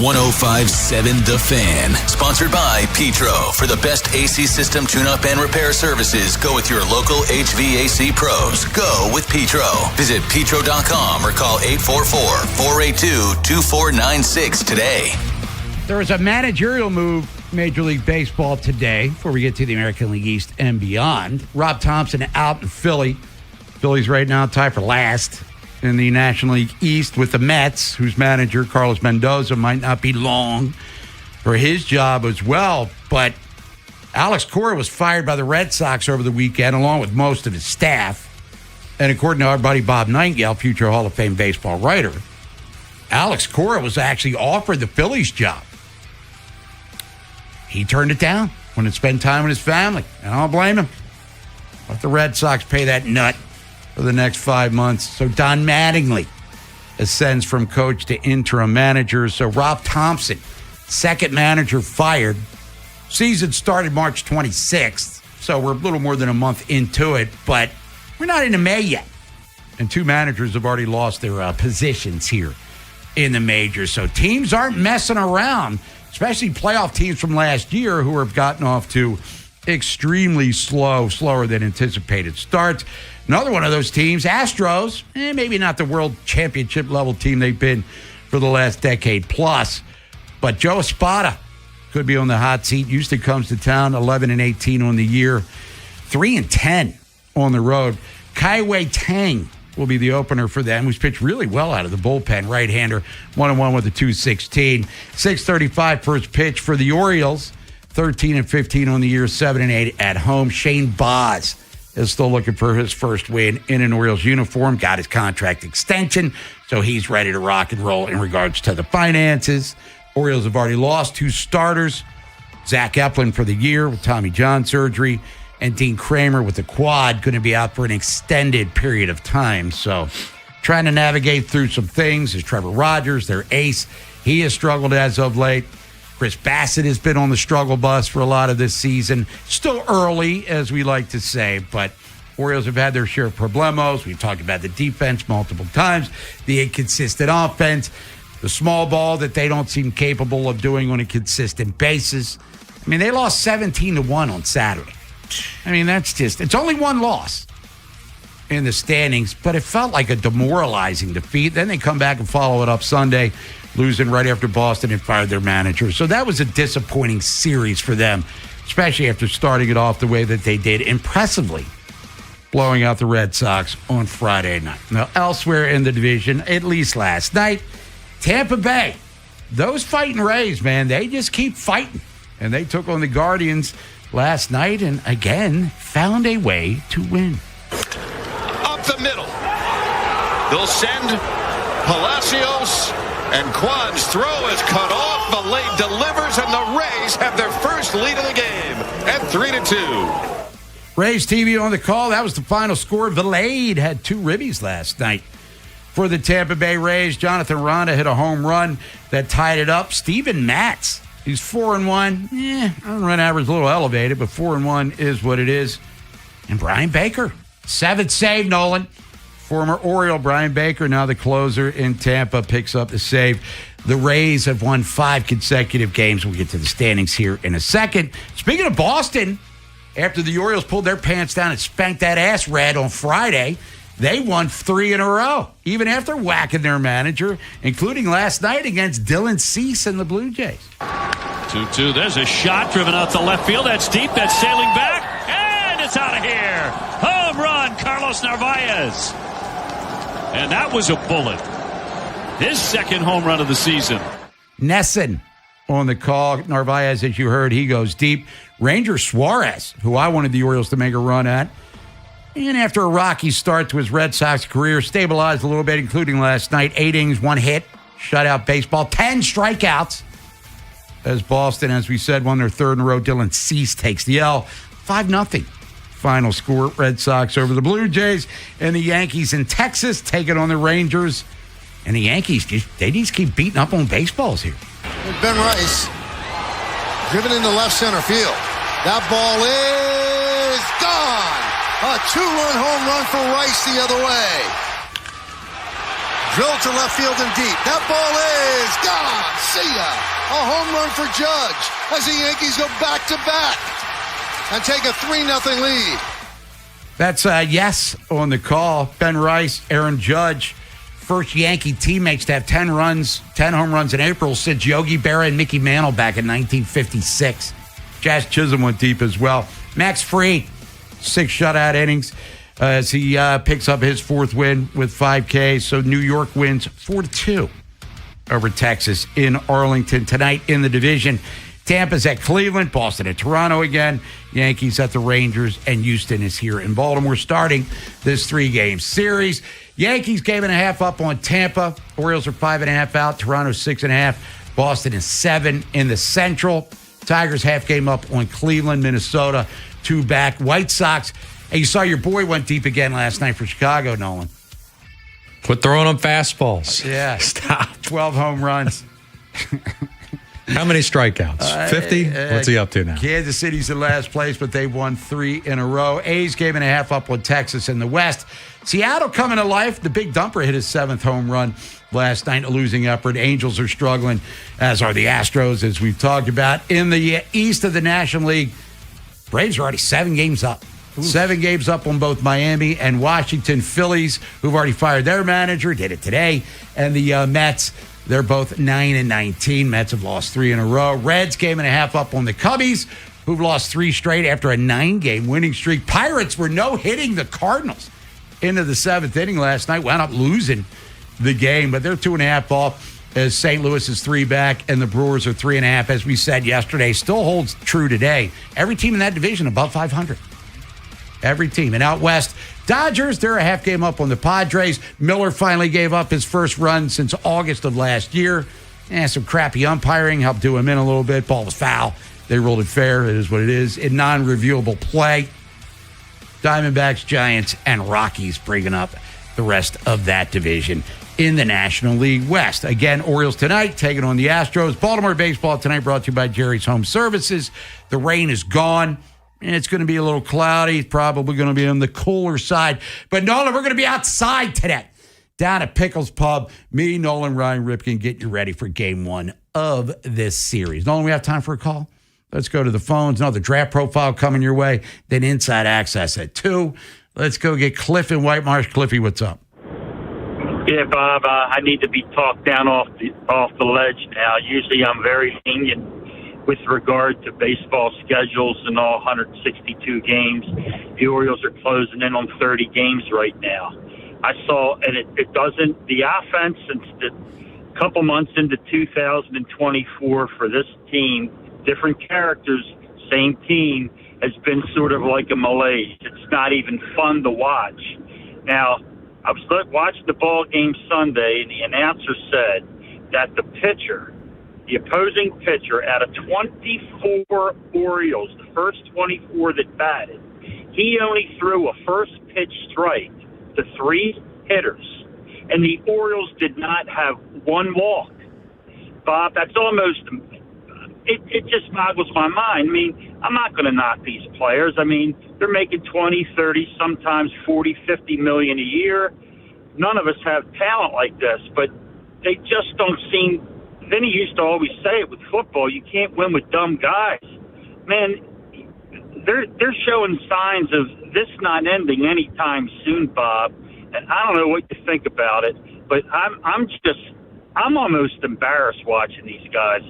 105.7 The Fan. Sponsored by Petro. For the best AC system tune-up and repair services, go with your local HVAC pros. Go with Petro. Visit petro.com or call 844-482-2496 today.
There was a managerial move, Major League Baseball, today, before we get to the American League East and beyond. Rob Thompson out in Philly. Philly's right now tied for last in the National League East with the Mets, whose manager, Carlos Mendoza, might not be long for his job as well. But Alex Cora was fired by the Red Sox over the weekend, along with most of his staff. And according to our buddy Bob Nightingale, future Hall of Fame baseball writer, Alex Cora was actually offered the Phillies job. He turned it down, wanted to spend time with his family, and I don't blame him. Let the Red Sox pay that nut for the next 5 months. So Don Mattingly ascends from coach to interim manager. So Rob Thompson, second manager fired. Season started March 26th, so we're a little more than a month into it, but we're not into May yet. And 2 managers have already lost their positions here in the majors. So teams aren't messing around, especially playoff teams from last year who have gotten off to extremely slower than anticipated starts. Another one of those teams, Astros, maybe not the world championship level team they've been for the last decade plus, but Joe Espada could be on the hot seat. Houston comes to town 11-18 on the year, 3-10 on the road. Kai-Wei Tang will be the opener for them, who's pitched really well out of the bullpen. Right-hander, 1-1 with a 2.16. 6.35 first pitch for the Orioles. 13-15 on the year, 7-8 at home. Shane Baz is still looking for his first win in an Orioles uniform. Got his contract extension, so he's ready to rock and roll in regards to the finances. Orioles have already lost 2 starters. Zach Eflin for the year with Tommy John surgery, and Dean Kramer with the quad going to be out for an extended period of time. So trying to navigate through some things is Trevor Rogers, their ace. He has struggled as of late. Chris Bassett has been on the struggle bus for a lot of this season. Still early, as we like to say, but Orioles have had their share of problemos. We've talked about the defense multiple times, the inconsistent offense, the small ball that they don't seem capable of doing on a consistent basis. I mean, they lost 17-1 on Saturday. I mean, it's only one loss in the standings, but it felt like a demoralizing defeat. Then they come back and follow it up Sunday, losing right after Boston and fired their manager. So that was a disappointing series for them, especially after starting it off the way that they did impressively blowing out the Red Sox on Friday night. Now, elsewhere in the division, at least last night, Tampa Bay, those fighting Rays, man, they just keep fighting. And they took on the Guardians last night and, again, found a way to win.
Up the middle. They'll send Palacios, and Kwan's throw is cut off. Valade delivers, and the Rays have their first lead of the game at 3-2.
Rays TV on the call. That was the final score. Valade had 2 ribbies last night for the Tampa Bay Rays. Jonathan Ronda hit a home run that tied it up. Steven Matz, he's 4-1. Run average a little elevated, but 4-1 is what it is. And Brian Baker, 7th save, Nolan. Former Oriole Brian Baker, now the closer in Tampa, picks up the save. The Rays have won 5 consecutive games. We'll get to the standings here in a second. Speaking of Boston, after the Orioles pulled their pants down and spanked that ass red on Friday, they won 3 in a row, even after whacking their manager, including last night against Dylan Cease and the Blue Jays.
2-2. There's a shot driven out to left field. That's deep. That's sailing back. And it's out of here. Home run, Carlos Narvaez. And that was a bullet. His second home run of the season.
Nesson on the call. Narvaez, as you heard, he goes deep. Ranger Suarez, who I wanted the Orioles to make a run at, and after a rocky start to his Red Sox career, stabilized a little bit, including last night. 8 innings, 1 hit, shutout baseball, 10 strikeouts. As Boston, as we said, won their 3rd in a row. Dylan Cease takes the L. 5-0. Final score, Red Sox over the Blue Jays, and the Yankees in Texas taking on the Rangers. And the Yankees, they just keep beating up on baseballs here.
Ben Rice, driven into left center field. That ball is gone. A 2-run home run for Rice the other way. Drilled to left field and deep. That ball is gone. See ya. A home run for Judge as the Yankees go back-to-back and take a 3-0 lead.
That's yes on the call. Ben Rice, Aaron Judge, first Yankee teammates to have 10 home runs in April since Yogi Berra and Mickey Mantle back in 1956. Jazz Chisholm went deep as well. Max Fried, 6 shutout innings as he picks up his 4th win with 5 Ks. So New York wins 4-2 over Texas in Arlington tonight in the division. Tampa's at Cleveland, Boston at Toronto again, Yankees at the Rangers, and Houston is here in Baltimore starting this 3-game series. Yankees game and a half up on Tampa. Orioles are 5.5 out. Toronto 6.5. Boston is 7 in the Central. Tigers half game up on Cleveland, Minnesota 2 back. White Sox. And you saw your boy went deep again last night for Chicago, Nolan.
Quit throwing them fastballs.
Yeah.
Stop.
12 home runs.
How many strikeouts? 50? What's he up to now?
Kansas City's in last place, but they've won 3 in a row. A's game and a half up on Texas in the West. Seattle coming to life. The big dumper hit his 7th home run last night, a losing effort. Angels are struggling, as are the Astros, as we've talked about. In the East of the National League, Braves are already 7 games up. Oof. 7 games up on both Miami and Washington. Phillies, who've already fired their manager, did it today. And the Mets, they're both 9-19. Mets have lost 3 in a row. Reds game and a half up on the Cubbies, who've lost 3 straight after a 9-game winning streak. Pirates were no-hitting the Cardinals into the 7th inning last night. Wound up losing the game, but they're 2.5 off as St. Louis is 3 back and the Brewers are 3.5. As we said yesterday, still holds true today. Every team in that division above 500. Every team. And out west, Dodgers, they're a half game up on the Padres. Miller finally gave up his first run since August of last year. Some crappy umpiring helped do him in a little bit. Ball was foul. They ruled it fair. It is what it is. In non-reviewable play, Diamondbacks, Giants, and Rockies bringing up the rest of that division in the National League West. Again, Orioles tonight taking on the Astros. Baltimore baseball tonight brought to you by Jerry's Home Services. The rain is gone. And it's going to be a little cloudy. It's probably going to be on the cooler side. But Nolan, we're going to be outside today. Down at Pickles Pub. Me, Nolan, Ryan Ripken, get you ready for game 1 of this series. Nolan, we have time for a call? Let's go to the phones. Another draft profile coming your way. Then inside access at 2. Let's go get Cliff in White Marsh. Cliffy, what's up?
Yeah, Bob, I need to be talked down off the ledge now. Usually I'm very lenient
with regard to baseball schedules and all 162 games. The Orioles are closing in on 30 games right now. I saw, and it doesn't, the offense since the couple months into 2024 for this team, different characters, same team, has been sort of like a malaise. It's not even fun to watch. Now, I was watching the ball game Sunday, and the announcer said that the opposing pitcher, out of 24 Orioles, the first 24 that batted, he only threw a first pitch strike to 3 hitters. And the Orioles did not have one walk. Bob, that's almost, it just boggles my mind. I mean, I'm not going to knock these players. I mean, they're making 20, 30, sometimes 40, 50 million a year. None of us have talent like this, but they just don't seem, Vinny used to always say it with football, you can't win with dumb guys. Man, they're showing signs of this not ending anytime soon, Bob. And I don't know what you think about it, but I'm almost embarrassed watching these guys.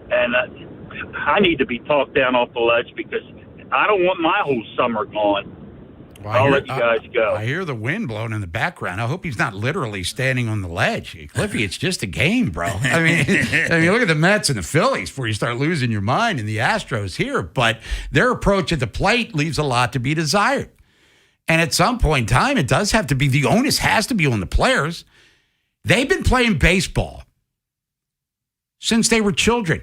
And I need to be talked down off the ledge because I don't want my whole summer gone. Well, I'll let you guys go.
I hear the wind blowing in the background. I hope he's not literally standing on the ledge. Cliffy, it's just a game, bro. I mean, look at the Mets and the Phillies before you start losing your mind, and the Astros here. But their approach at the plate leaves a lot to be desired. And at some point in time, it does have to be, the onus has to be on the players. They've been playing baseball since they were children.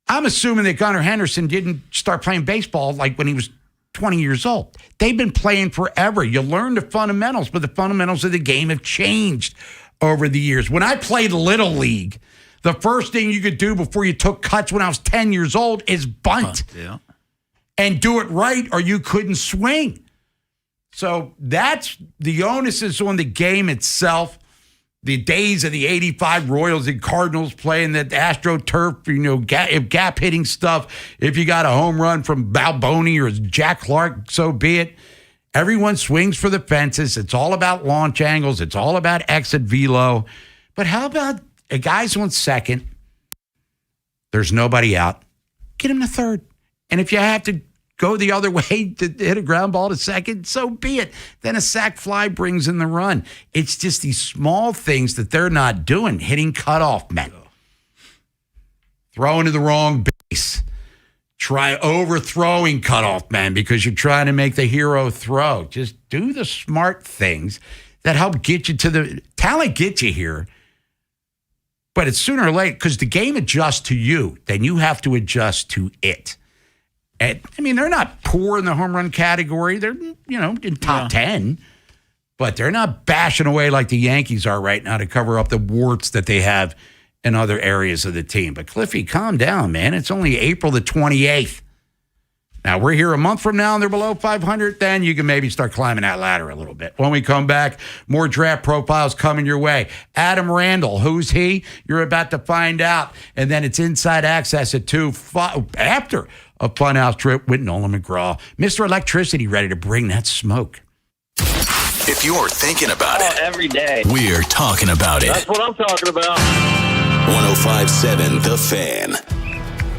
I'm assuming that Gunnar Henderson didn't start playing baseball like when he was 20 years old. They've been playing forever. You learn the fundamentals, but the fundamentals of the game have changed over the years. When I played Little League, the first thing you could do before you took cuts when I was 10 years old is bunt. Yeah. And do it right or you couldn't swing. So that's the onus is on the game itself. The days of the 85 Royals and Cardinals playing that AstroTurf, gap hitting stuff. If you got a home run from Balboni or Jack Clark, so be it. Everyone swings for the fences. It's all about launch angles. It's all about exit velo. But how about a guy's on second? There's nobody out. Get him to third. And if you have to go the other way to hit a ground ball to second, so be it. Then a sac fly brings in the run. It's just these small things that they're not doing. Hitting cutoff men. Throwing to the wrong base. Try overthrowing cutoff men because you're trying to make the hero throw. Just do the smart things that help get you to the talent, get you here. But it's sooner or later, because the game adjusts to you, then you have to adjust to it. And, I mean, they're not poor in the home run category. They're, in top 10. But they're not bashing away like the Yankees are right now to cover up the warts that they have in other areas of the team. But, Cliffy, calm down, man. It's only April the 28th. Now, we're here a month from now and they're below 500. Then you can maybe start climbing that ladder a little bit. When we come back, more draft profiles coming your way. Adam Randall, who's he? You're about to find out. And then it's Inside Access at 2 after a funhouse trip with Nolan McGraw. Mr. Electricity ready to bring that smoke.
If you're thinking about it,
every day,
we're talking about it.
That's what I'm talking about.
105.7 The Fan.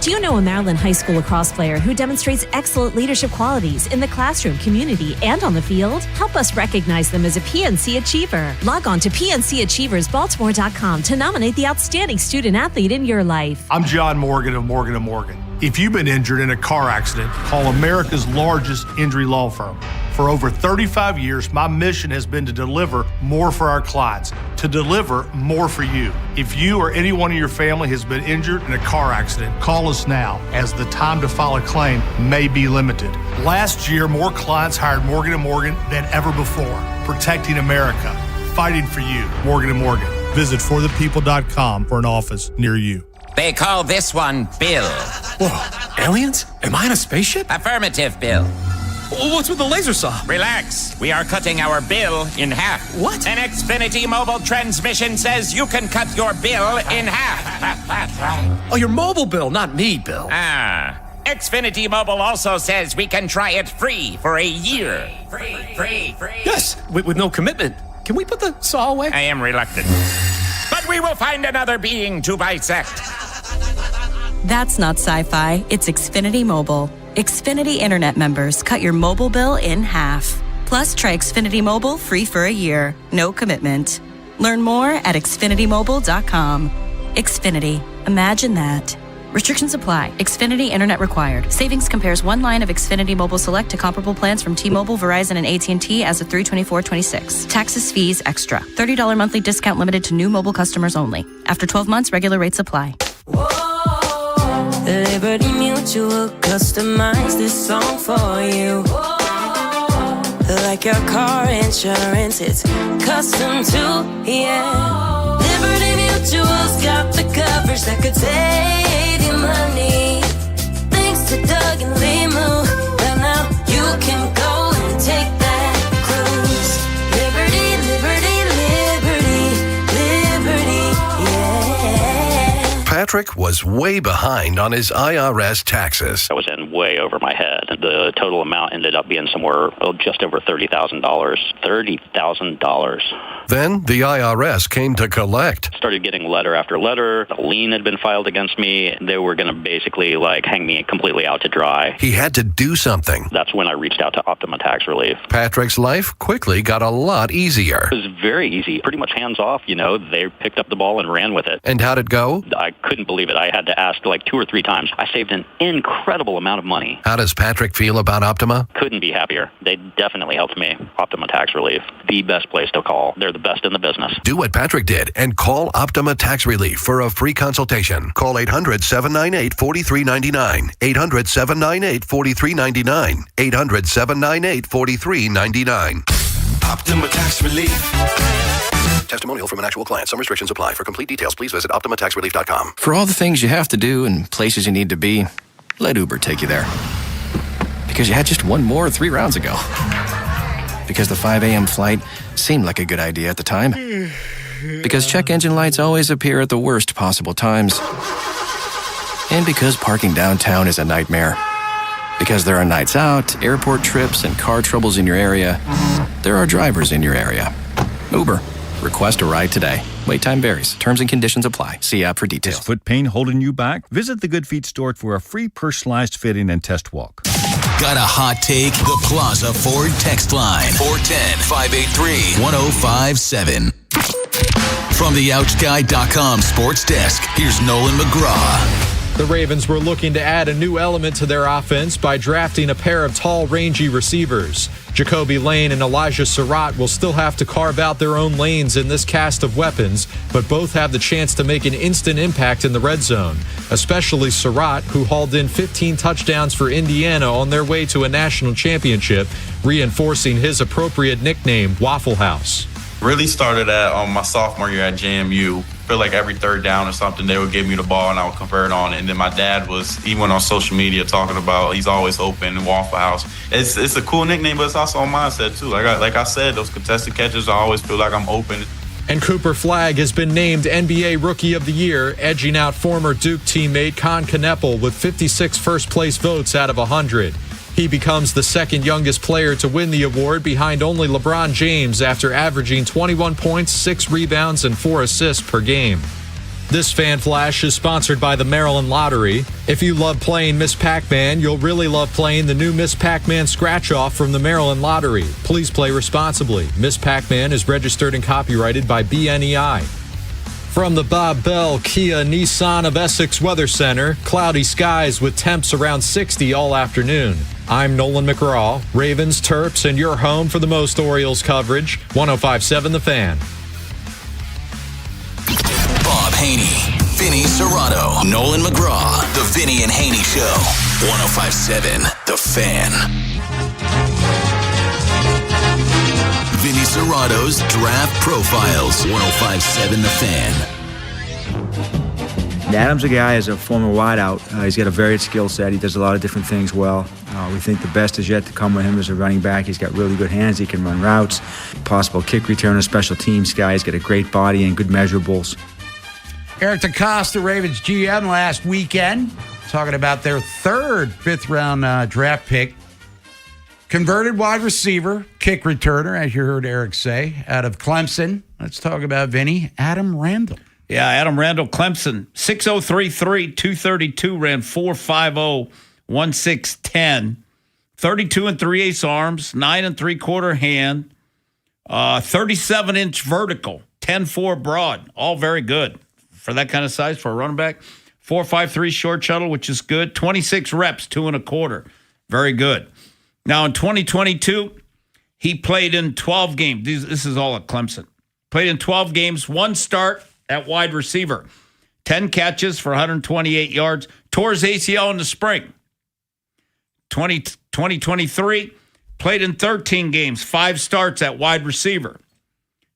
Do you know a Maryland High School lacrosse player who demonstrates excellent leadership qualities in the classroom, community, and on the field? Help us recognize them as a PNC Achiever. Log on to PNCAchieversBaltimore.com to nominate the outstanding student athlete in your life.
I'm John Morgan of Morgan & Morgan. If you've been injured in a car accident, call America's largest injury law firm. For over 35 years, my mission has been to deliver more for our clients, to deliver more for you. If you or anyone in your family has been injured in a car accident, call us now, as the time to file a claim may be limited. Last year, more clients hired Morgan & Morgan than ever before, protecting America, fighting for you. Morgan & Morgan. Visit forthepeople.com for an office near you.
They call this one Bill.
Whoa, aliens? Am I in a spaceship?
Affirmative, Bill.
What's with the laser saw?
Relax. We are cutting our bill in half.
What?
An Xfinity mobile transmission says you can cut your bill in half.
Oh, your mobile bill, not me, Bill.
Xfinity Mobile also says we can try it free for a year. Free.
Yes, with no commitment. Can we put the saw away?
I am reluctant. But we will find another being to bisect.
That's not sci-fi, it's Xfinity Mobile. Xfinity Internet members cut your mobile bill in half. Plus, try Xfinity Mobile free for a year. No commitment. Learn more at xfinitymobile.com. Xfinity. Imagine that. Restrictions apply. Xfinity Internet required. Savings compares one line of Xfinity Mobile Select to comparable plans from T-Mobile, Verizon, and AT&T as of 3/24/26. Taxes, fees, extra. $30 monthly discount limited to new mobile customers only. After 12 months, regular rates apply.
Liberty Mutual customized this song for you. Like your car insurance, it's custom too, yeah. Liberty Mutual's got the coverage that could save you money. Thanks to Doug and Limu, well now you can go and take that cruise. Liberty, liberty, liberty, liberty, yeah.
Patrick was way behind on his IRS taxes.
I was in way over my head. The total amount ended up being somewhere just over $30,000. $30,000.
Then the IRS came to collect.
Started getting letter after letter. A lien had been filed against me. They were going to basically hang me completely out to dry.
He had to do something.
That's when I reached out to Optima Tax Relief.
Patrick's life quickly got a lot easier.
It was very easy, pretty much hands off. They picked up the ball and ran with it.
And how'd it go?
I couldn't believe it. I had to ask 2 or 3 times. I saved an incredible amount of money.
How does Patrick feel about Optima?
Couldn't be happier. They definitely helped me. Optima Tax Relief, the best place to call. They're the best in the business.
Do what Patrick did and call Optima Tax Relief for a free consultation. Call 800-798-4399. 800-798-4399. 800-798-4399.
Optima Tax Relief.
Testimonial from an actual client. Some restrictions apply. For complete details, please visit OptimaTaxRelief.com.
For all the things you have to do and places you need to be, let Uber take you there. Because you had just one more 3 rounds ago. Because the 5 a.m. flight seemed like a good idea at the time. Because check engine lights always appear at the worst possible times. And because parking downtown is a nightmare. Because there are nights out, airport trips, and car troubles in your area, there are drivers in your area. Uber. Request a ride today. Wait time varies. Terms and conditions apply. See app for details.
Is foot pain holding you back? Visit the Good Feet store for a free personalized fitting and test walk.
Got a hot take? The Plaza Ford text line. 410-583-1057. From the OutSky.com sports desk, here's Nolan McGraw.
The Ravens were looking to add a new element to their offense by drafting a pair of tall, rangy receivers. Jacoby Lane and Elijah Surratt will still have to carve out their own lanes in this cast of weapons, but both have the chance to make an instant impact in the red zone, especially Surratt, who hauled in 15 touchdowns for Indiana on their way to a national championship, reinforcing his appropriate nickname, Waffle House.
Really started at my sophomore year at JMU. I feel like every third down or something, they would give me the ball and I would convert on it. And then my dad he went on social media talking about he's always open, Waffle House. It's a cool nickname, but it's also a mindset too. Like I said, those contested catches, I always feel like I'm open.
And Cooper Flagg has been named NBA Rookie of the Year, edging out former Duke teammate Con Kneppel with 56 first-place votes out of 100. He becomes the second youngest player to win the award behind only LeBron James after averaging 21 points, 6 rebounds, and 4 assists per game. This Fan Flash is sponsored by the Maryland Lottery. If you love playing Miss Pac-Man, you'll really love playing the new Miss Pac-Man Scratch-Off from the Maryland Lottery. Please play responsibly. Miss Pac-Man is registered and copyrighted by BNEI. From the Bob Bell Kia Nissan of Essex Weather Center, cloudy skies with temps around 60 all afternoon. I'm Nolan McGraw, Ravens, Terps, and your home for the most Orioles coverage, 105.7 The Fan.
Bob Haynie, Vinny Serrato, Nolan McGraw, The Vinny and Haynie Show, 105.7 The Fan. Vinny Serrato's Draft Profiles, 105.7 The Fan.
Adam's a guy as a former wideout. He's got a varied skill set. He does a lot of different things well. We think the best is yet to come with him as a running back. He's got really good hands. He can run routes. Possible kick returner, special teams guy. He's got a great body and good measurables.
Eric DeCosta, Ravens GM, last weekend, talking about their third fifth-round draft pick. Converted wide receiver, kick returner, as you heard Eric say, out of Clemson. Let's talk about Vinny, Adam Randall.
Yeah, Adam Randall, Clemson, 6.033, 232, ran 4.50, 1.610, 32 3/8 arms, 9 3/4 hand, 37-inch vertical, 10.4 broad, all very good for that kind of size for a running back. 4.53 short shuttle, which is good. 26 reps, 2 1/4, very good. Now in 2022, he played in 12 games. This is all at Clemson. Played in 12 games, 1 start at wide receiver, 10 catches for 128 yards, tore his ACL in the spring. 2023, played in 13 games, 5 starts at wide receiver,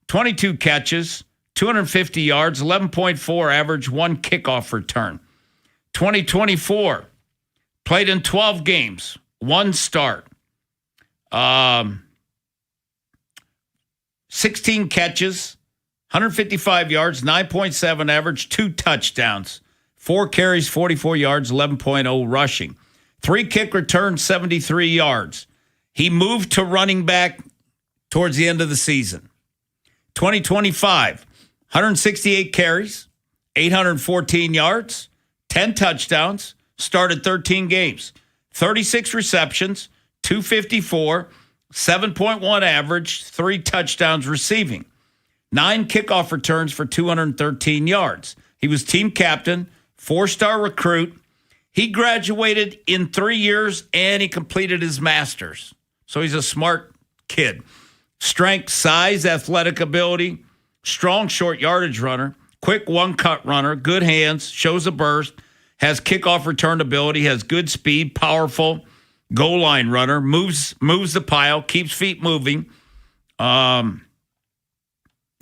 22 catches, 250 yards, 11.4 average, 1 kickoff return. 2024, played in 12 games, 1 start, 16 catches, 155 yards, 9.7 average, 2 touchdowns, 4 carries, 44 yards, 11.0 rushing, 3 kick returns, 73 yards. He moved to running back towards the end of the season. 2025, 168 carries, 814 yards, 10 touchdowns, started 13 games, 36 receptions, 254, 7.1 average, 3 touchdowns receiving, 9 kickoff returns for 213 yards. He was team captain, 4-star recruit. He graduated in 3 years, and he completed his master's. So he's a smart kid. Strength, size, athletic ability, strong short yardage runner, quick one-cut runner, good hands, shows a burst, has kickoff return ability, has good speed, powerful goal line runner, moves the pile, keeps feet moving,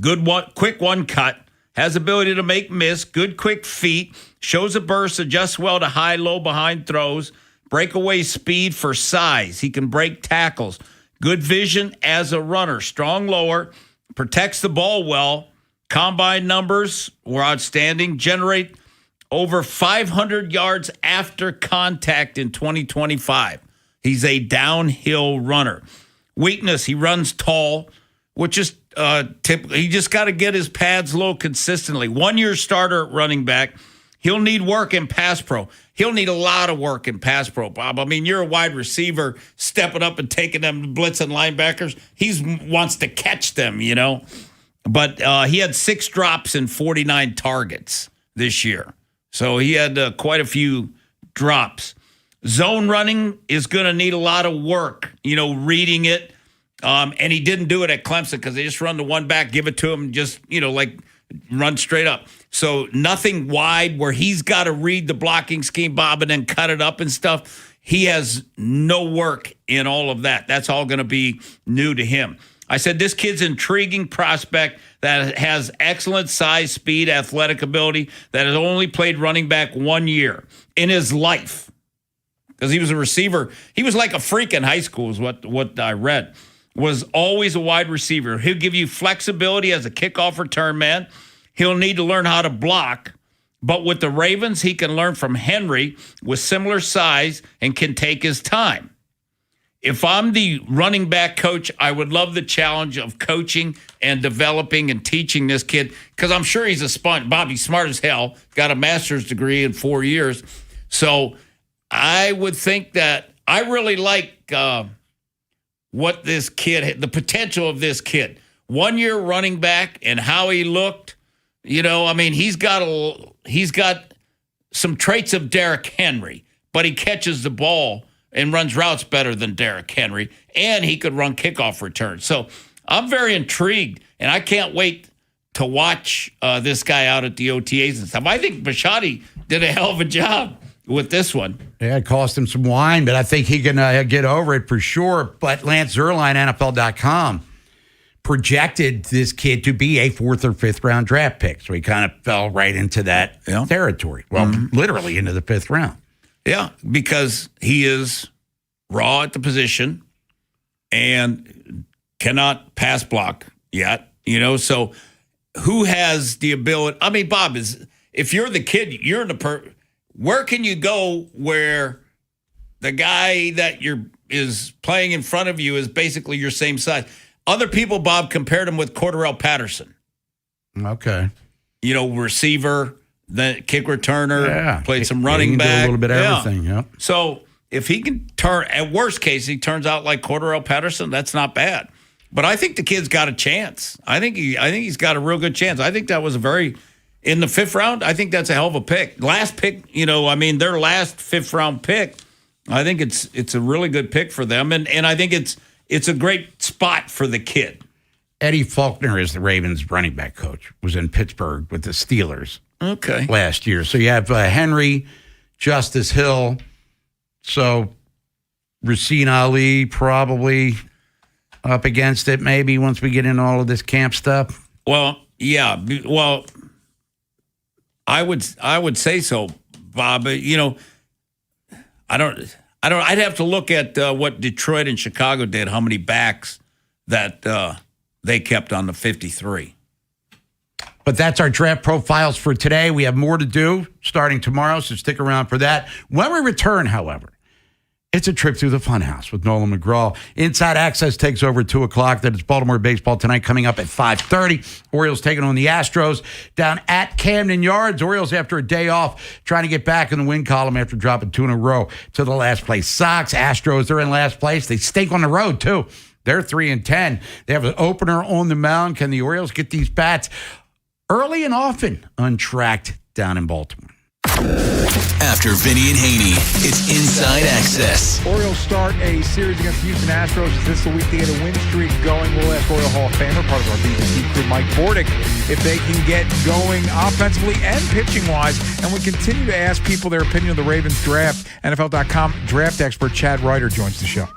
good one, quick one cut, has ability to make miss, good quick feet, shows a burst, adjusts well to high, low, behind throws, breakaway speed for size. He can break tackles, good vision as a runner, strong lower, protects the ball well, combine numbers were outstanding, generate over 500 yards after contact in 2025. He's a downhill runner. Weakness, he runs tall, which is typical. He just got to get his pads low consistently. 1-year starter at running back. He'll need work in pass pro. He'll need a lot of work in pass pro, Bob. I mean, you're a wide receiver stepping up and taking them blitzing linebackers. He wants to catch them, you know. But he had 6 drops and 49 targets this year. So he had quite a few drops. Zone running is going to need a lot of work, you know, reading it. And he didn't do it at Clemson because they just run the one back, give it to him, just, you know, like run straight up. So nothing wide where he's got to read the blocking scheme, Bob, and then cut it up and stuff. He has no work in all of that. That's all going to be new to him. I said this kid's an intriguing prospect that has excellent size, speed, athletic ability, that has only played running back 1 year in his life because he was a receiver. He was like a freak in high school is what I read, was always a wide receiver. He'll give you flexibility as a kickoff return man. He'll need to learn how to block, but with the Ravens, he can learn from Henry with similar size and can take his time. If I'm the running back coach, I would love the challenge of coaching and developing and teaching this kid because I'm sure he's a sponge. Bobby's smart as hell, got a master's degree in 4 years. So I would think that I really like what this kid, the potential of this kid. 1 year running back and how he looked, you know, I mean, he's got some traits of Derrick Henry, but he catches the ball and runs routes better than Derrick Henry, and he could run kickoff returns. So I'm very intrigued, and I can't wait to watch this guy out at the OTAs and stuff. I think Bisciotti did a hell of a job with this one.
Yeah, it cost him some wine, but I think he can get over it for sure. But Lance Zierlein, NFL.com, projected this kid to be a 4th or 5th round draft pick. So he kind of fell right into that territory. Well, literally into the 5th round.
Yeah, because he is raw at the position and cannot pass block yet, you know. So who has the ability? I mean, Bob, if you're the kid, you're in the where can you go where the guy that is playing in front of you is basically your same size? Other people, Bob, compared him with Cordarrelle Patterson.
Okay.
receiver, then kick returner, played some running back.
A little bit of everything, yeah.
So if he can turn, at worst case, he turns out like Cordarrelle Patterson, that's not bad. But I think the kid's got a chance. I think he's got a real good chance. I think that was in the 5th round, I think that's a hell of a pick. Last pick, their last 5th round pick, I think it's a really good pick for them. And I think it's a great spot for the kid.
Eddie Faulkner is the Ravens running back coach, was in Pittsburgh with the Steelers last year. So you have Henry, Justice Hill, so Racine Ali probably up against it maybe once we get into all of this camp stuff.
Well, yeah. Well, I would say so, Bob. But, I'd have to look at what Detroit and Chicago did, how many backs that they kept on the 53.
But that's our draft profiles for today. We have more to do starting tomorrow, so stick around for that. When we return, however, it's a trip through the funhouse with Nolan McGraw. Inside Access takes over at 2 o'clock. That is Baltimore baseball tonight coming up at 5:30. Orioles taking on the Astros down at Camden Yards. Orioles, after a day off, trying to get back in the win column after dropping 2 in a row to the last place. Sox, Astros, they're in last place. They stink on the road, too. They're 3-10. They have an opener on the mound. Can the Orioles get these bats early and often untracked down in Baltimore?
After Vinny and Haynie, it's Inside Access.
Orioles start a series against the Houston Astros. Is this the week they get a win streak going? We'll ask Oriole Hall of Famer, part of our BBC crew, Mike Bordick, if they can get going offensively and pitching-wise. And we continue to ask people their opinion of the Ravens draft. NFL.com draft expert Chad Ryder joins the show.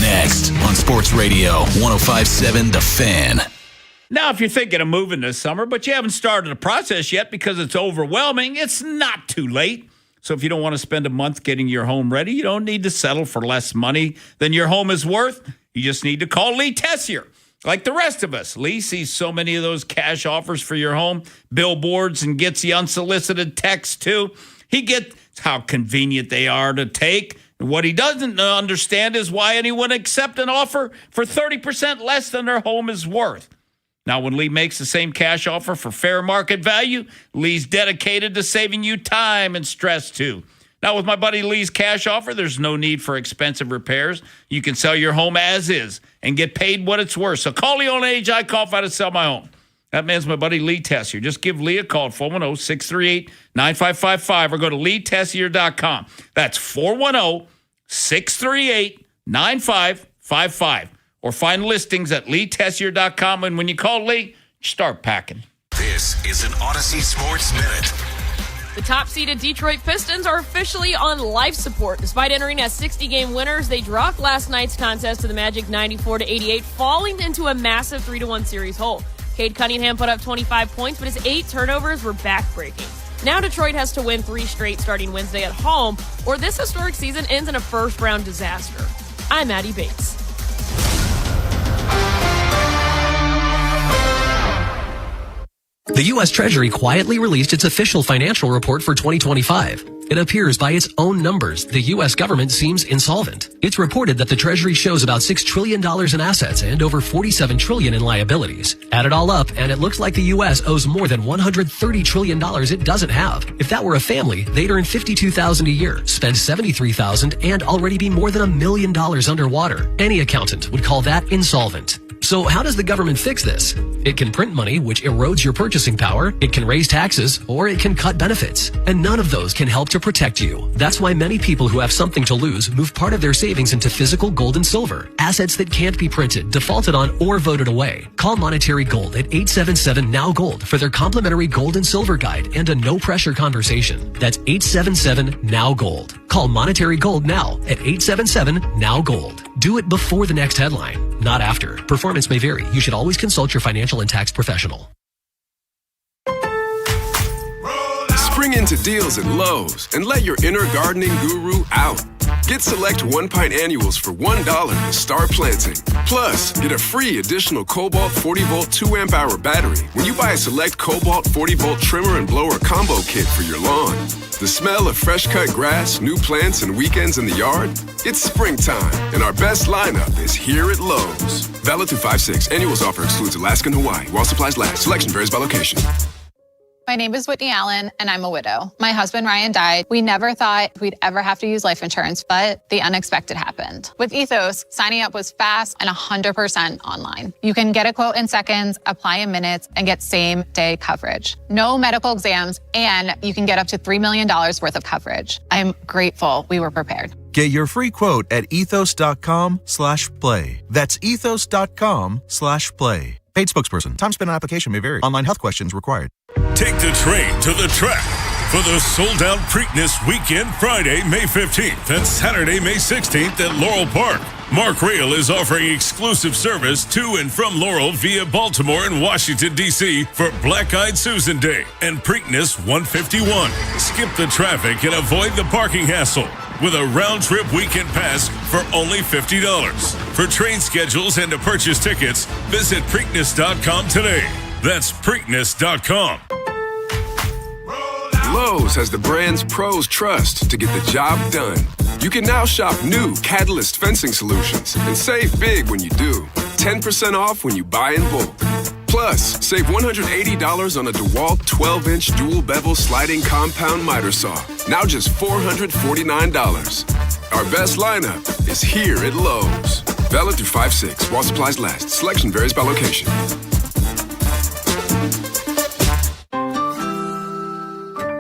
Next on Sports Radio 105.7 The Fan.
Now, if you're thinking of moving this summer, but you haven't started the process yet because it's overwhelming, it's not too late. So if you don't want to spend a month getting your home ready, you don't need to settle for less money than your home is worth. You just need to call Lee Tessier. Like the rest of us, Lee sees so many of those cash offers for your home, billboards, and gets the unsolicited texts too. He gets how convenient they are to take. What he doesn't understand is why anyone accept an offer for 30% less than their home is worth. Now, when Lee makes the same cash offer for fair market value, Lee's dedicated to saving you time and stress, too. Now, with my buddy Lee's cash offer, there's no need for expensive repairs. You can sell your home as is and get paid what it's worth. So call the old age I call if I had to sell my home. That man's my buddy Lee Tessier. Just give Lee a call at 410-638-9555 or go to leetessier.com. That's 410-638-9555. Or find listings at leetessier.com. And when you call Lee, start packing.
This is an Odyssey Sports Minute.
The top-seeded Detroit Pistons are officially on life support. Despite entering as 60-game winners, they dropped last night's contest to the Magic 94-88, falling into a massive 3-1 series hole. Cade Cunningham put up 25 points, but his 8 turnovers were back-breaking. Now Detroit has to win 3 straight starting Wednesday at home, or this historic season ends in a first-round disaster. I'm Maddie Bates.
The U.S. Treasury quietly released its official financial report for 2025. It appears by its own numbers, the U.S. government seems insolvent. It's reported that the Treasury shows about $6 trillion in assets and over $47 trillion in liabilities. Add it all up, and it looks like the U.S. owes more than $130 trillion it doesn't have. If that were a family, they'd earn $52,000 a year, spend $73,000, and already be more than $1 million underwater. Any accountant would call that insolvent. So how does the government fix this? It can print money, which erodes your purchasing power. It can raise taxes, or it can cut benefits. And none of those can help to protect you. That's why many people who have something to lose move part of their savings into physical gold and silver, assets that can't be printed, defaulted on, or voted away. Call Monetary Gold at 877-NOW-GOLD for their complimentary gold and silver guide and a no-pressure conversation. That's 877-NOW-GOLD. Call Monetary Gold now at 877-NOW-GOLD. Do it before the next headline, not after. Performance may vary. You should always consult your financial and tax professional.
Spring into deals at Lowe's and let your inner gardening guru out. Get select 1-pint annuals for $1 to start planting. Plus, get a free additional Cobalt 40-volt 2-amp-hour battery when you buy a select Cobalt 40-volt trimmer and blower combo kit for your lawn. The smell of fresh-cut grass, new plants, and weekends in the yard? It's springtime, and our best lineup is here at Lowe's. Valid through 5/6. Annuals offer excludes Alaska and Hawaii. While supplies last. Selection varies by location.
My name is Whitney Allen, and I'm a widow. My husband, Ryan, died. We never thought we'd ever have to use life insurance, but the unexpected happened. With Ethos, signing up was fast and 100% online. You can get a quote in seconds, apply in minutes, and get same-day coverage. No medical exams, and you can get up to $3 million worth of coverage. I'm grateful we were prepared.
Get your free quote at ethos.com/play. That's ethos.com/play. Paid spokesperson. Time spent on application may vary. Online health questions required.
Take the train to the track for the sold-out Preakness Weekend, Friday, May 15th and Saturday, May 16th at Laurel Park. Mark Rail is offering exclusive service to and from Laurel via Baltimore and Washington, D.C. for Black Eyed Susan Day and Preakness 151. Skip the traffic and avoid the parking hassle with a round-trip weekend pass for only $50. For train schedules and to purchase tickets, visit Preakness.com today. That's Preakness.com.
Lowe's has the brands pros trust to get the job done. You can now shop new Catalyst fencing solutions and save big when you do. 10% off when you buy in bulk. Plus, save $180 on a DeWalt 12-inch dual bevel sliding compound miter saw. Now just $449. Our best lineup is here at Lowe's. Valid through 5/6 while supplies last. Selection varies by location.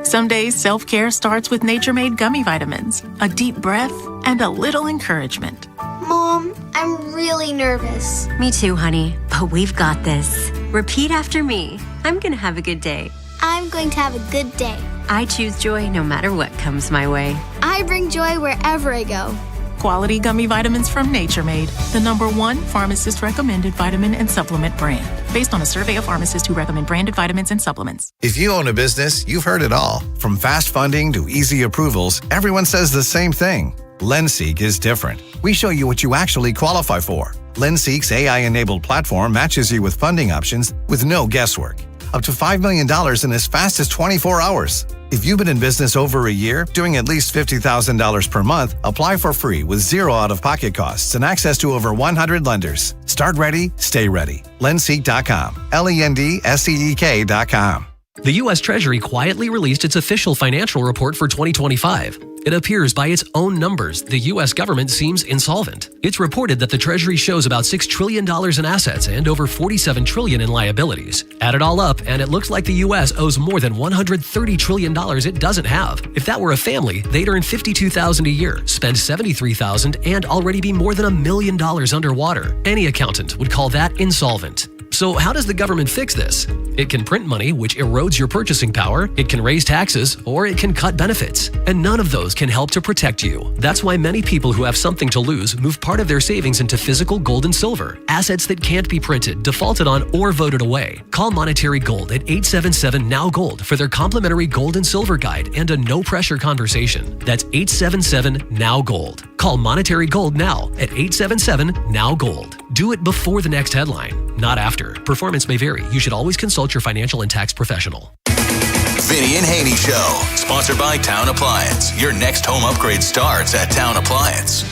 Some days, self-care starts with Nature-Made gummy vitamins, a deep breath, and a little encouragement.
Mom, I'm really nervous.
Me too, honey, but we've got this. Repeat after me. I'm going to have a good day.
I'm going to have a good day.
I choose joy no matter what comes my way.
I bring joy wherever I go.
Quality gummy vitamins from Nature-Made, the #1 pharmacist-recommended vitamin and supplement brand. Based on a survey of pharmacists who recommend branded vitamins and supplements.
If you own a business, you've heard it all. From fast funding to easy approvals, everyone says the same thing. LendSeek is different. We show you what you actually qualify for. LendSeek's AI-enabled platform matches you with funding options with no guesswork. Up to $5 million in as fast as 24 hours. If you've been in business over a year, doing at least $50,000 per month, apply for free with zero out-of-pocket costs and access to over 100 lenders. Start ready, stay ready. Lendseek.com. LENDSEEK.com.
The U.S. Treasury quietly released its official financial report for 2025. It appears by its own numbers, the U.S. government seems insolvent. It's reported that the Treasury shows about $6 trillion in assets and over $47 trillion in liabilities. Add it all up, and it looks like the U.S. owes more than $130 trillion it doesn't have. If that were a family, they'd earn $52,000 a year, spend $73,000, and already be more than $1 million underwater. Any accountant would call that insolvent. So how does the government fix this? It can print money, which erodes your purchasing power, it can raise taxes, or it can cut benefits. And none of those can help to protect you. That's why many people who have something to lose move part of their savings into physical gold and silver, assets that can't be printed, defaulted on, or voted away. Call Monetary Gold at 877-NOW-GOLD for their complimentary gold and silver guide and a no-pressure conversation. That's 877-NOW-GOLD. Call Monetary Gold now at 877-NOW-GOLD. Do it before the next headline, not after. Performance may vary. You should always consult your financial and tax professional.
Vinny and Haynie Show, sponsored by Town Appliance. Your next home upgrade starts at Town Appliance.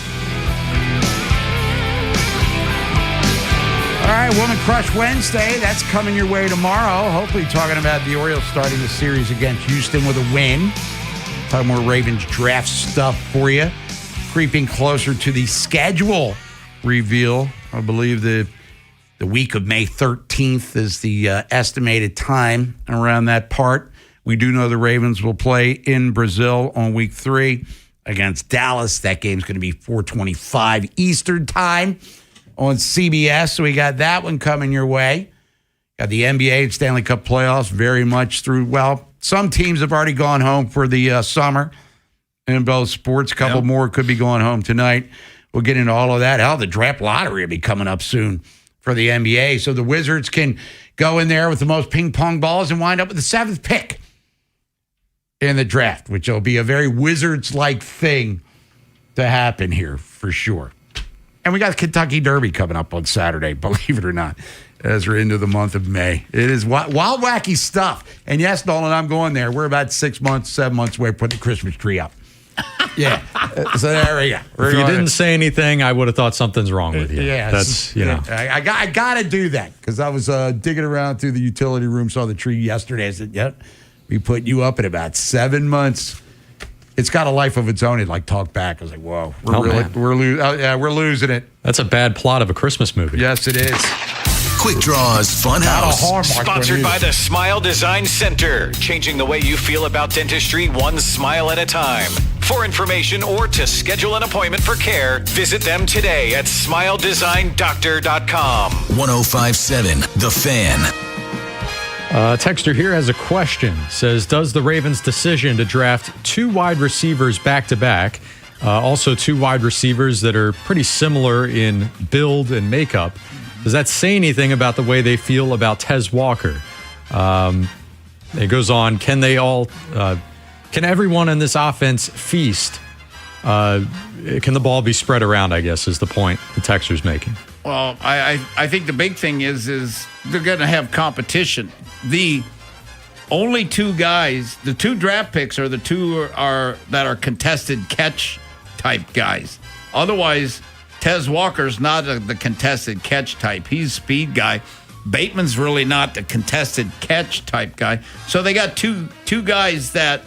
All right, Woman Crush Wednesday. That's coming your way tomorrow. Hopefully talking about the Orioles starting the series against Houston with a win. Talking more Ravens draft stuff for you. Creeping closer to the schedule reveal. I believe the week of May 13th is the estimated time around that part. We do know the Ravens will play in Brazil on week 3 against Dallas. That game's going to be 4:25 Eastern time on CBS. So we got that one coming your way. Got the NBA and Stanley Cup playoffs very much through. Well, some teams have already gone home for the summer in both sports. A couple more could be going home tonight. We'll get into all of that. Hell, the draft lottery will be coming up soon for the NBA. So the Wizards can go in there with the most ping pong balls and wind up with the 7th pick in the draft, which will be a very Wizards-like thing to happen here for sure. And we got the Kentucky Derby coming up on Saturday, believe it or not, as we're into the month of May. It is wild, wacky stuff. And yes, Nolan, I'm going there. We're about 6 months, 7 months away from putting the Christmas tree up. Yeah. So there we go.
If you didn't say anything, I would have thought something's wrong with you.
Yeah.
That's, you know.
I got to do that because I was digging around through the utility room, saw the tree yesterday. I said, yep, we put you up in about 7 months. It's got a life of its own. It like talked back. I was like, whoa, we're losing it.
That's a bad plot of a Christmas movie.
Yes, it is.
Quick Draws Funhouse.
Sponsored by the Smile Design Center. Changing the way you feel about dentistry one smile at a time. For information or to schedule an appointment for care, visit them today at smiledesigndoctor.com.
105.7 The Fan.
Texter here has a question. Says, does the Ravens' decision to draft 2 wide receivers back-to-back, also 2 wide receivers that are pretty similar in build and makeup, does that say anything about the way they feel about Tez Walker? It goes on, can everyone in this offense feast? Can the ball be spread around, I guess, is the point the texter's making.
Well, I think the big thing is they're going to have competition. The only 2 guys, the 2 draft picks are the 2 that are contested catch type guys. Otherwise, Tez Walker's not the contested catch type. He's a speed guy. Bateman's really not the contested catch type guy. So they got two guys that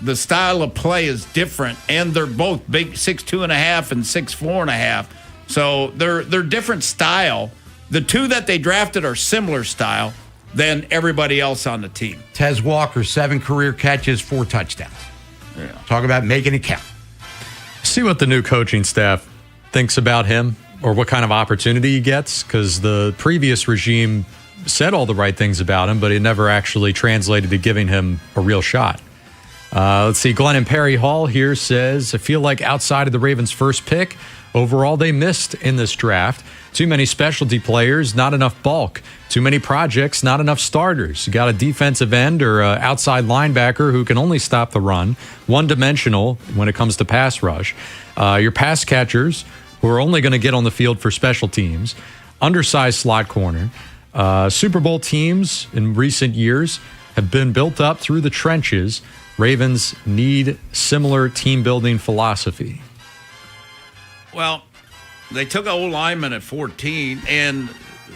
the style of play is different, and they're both big 6'2.5" and 6'4.5". So they're different style. The 2 that they drafted are similar style than everybody else on the team.
Tez Walker, 7 career catches, 4 touchdowns. Yeah. Talk about making it count.
See what the new coaching staff thinks about him or what kind of opportunity he gets, because the previous regime said all the right things about him, but it never actually translated to giving him a real shot. Let's see. Glenn and Perry Hall here says, I feel like outside of the Ravens' first pick, overall they missed in this draft. Too many specialty players, not enough bulk. Too many projects, not enough starters. You got a defensive end or an outside linebacker who can only stop the run, one-dimensional when it comes to pass rush. Your pass catchers who are only going to get on the field for special teams. Undersized slot corner. Super Bowl teams in recent years have been built up through the trenches. Ravens need similar team-building philosophy.
Well, they took an old lineman at 14, and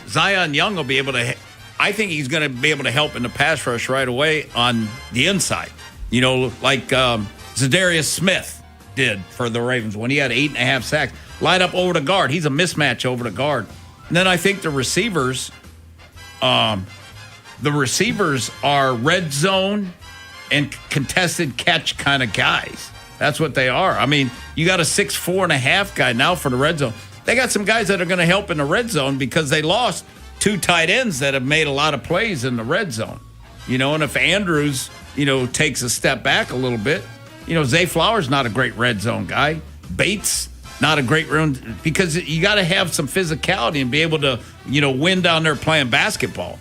Zion Young will be able to I think he's going to be able to help in the pass rush right away on the inside. You know, like Zadarius Smith did for the Ravens when he had 8.5 sacks. Light up over the guard. He's a mismatch over the guard. And then I think the receivers are red zone and contested catch kind of guys. That's what they are. I mean, you got a 6'4.5" guy now for the red zone. They got some guys that are going to help in the red zone because they lost 2 tight ends that have made a lot of plays in the red zone. You know, and if Andrews, takes a step back a little bit, Zay Flowers not a great red zone guy. Bates, not a great room, because you got to have some physicality and be able to, win down there playing basketball.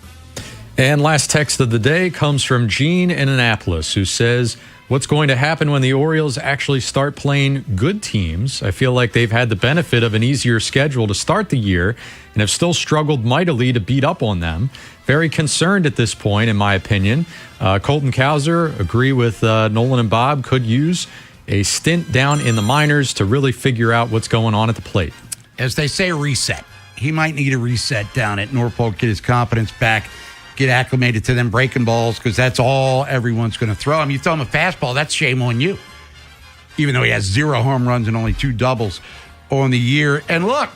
And last text of the day comes from Gene in Annapolis, who says, what's going to happen when the Orioles actually start playing good teams? I feel like they've had the benefit of an easier schedule to start the year and have still struggled mightily to beat up on them. Very concerned at this point, in my opinion. Colton Cowser, agree with Nolan and Bob, could use a stint down in the minors to really figure out what's going on at the plate.
As they say, reset. He might need a reset down at Norfolk, get his confidence back, get acclimated to them breaking balls, because that's all everyone's going to throw him. You throw him a fastball, that's shame on you. Even though he has 0 home runs and only 2 doubles on the year. And look,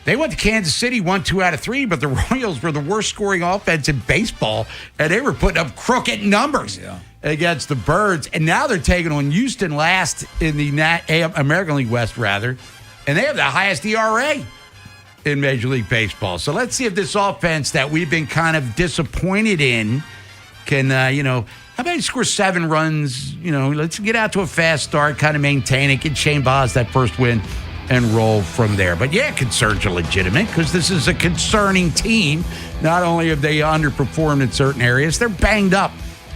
they went to Kansas City, won 2 out of 3, but the Royals were the worst scoring offense in baseball, and they were putting up crooked numbers against the Birds. And now they're taking on Houston last in the American League West, rather, and they have the highest ERA in Major League Baseball. So let's see if this offense that we've been kind of disappointed in can, how about you score 7 runs? Let's get out to a fast start, kind of maintain it, get Shane Baz that first win, and roll from there. But yeah, concerns are legitimate because this is a concerning team. Not only have they underperformed in certain areas, they're banged up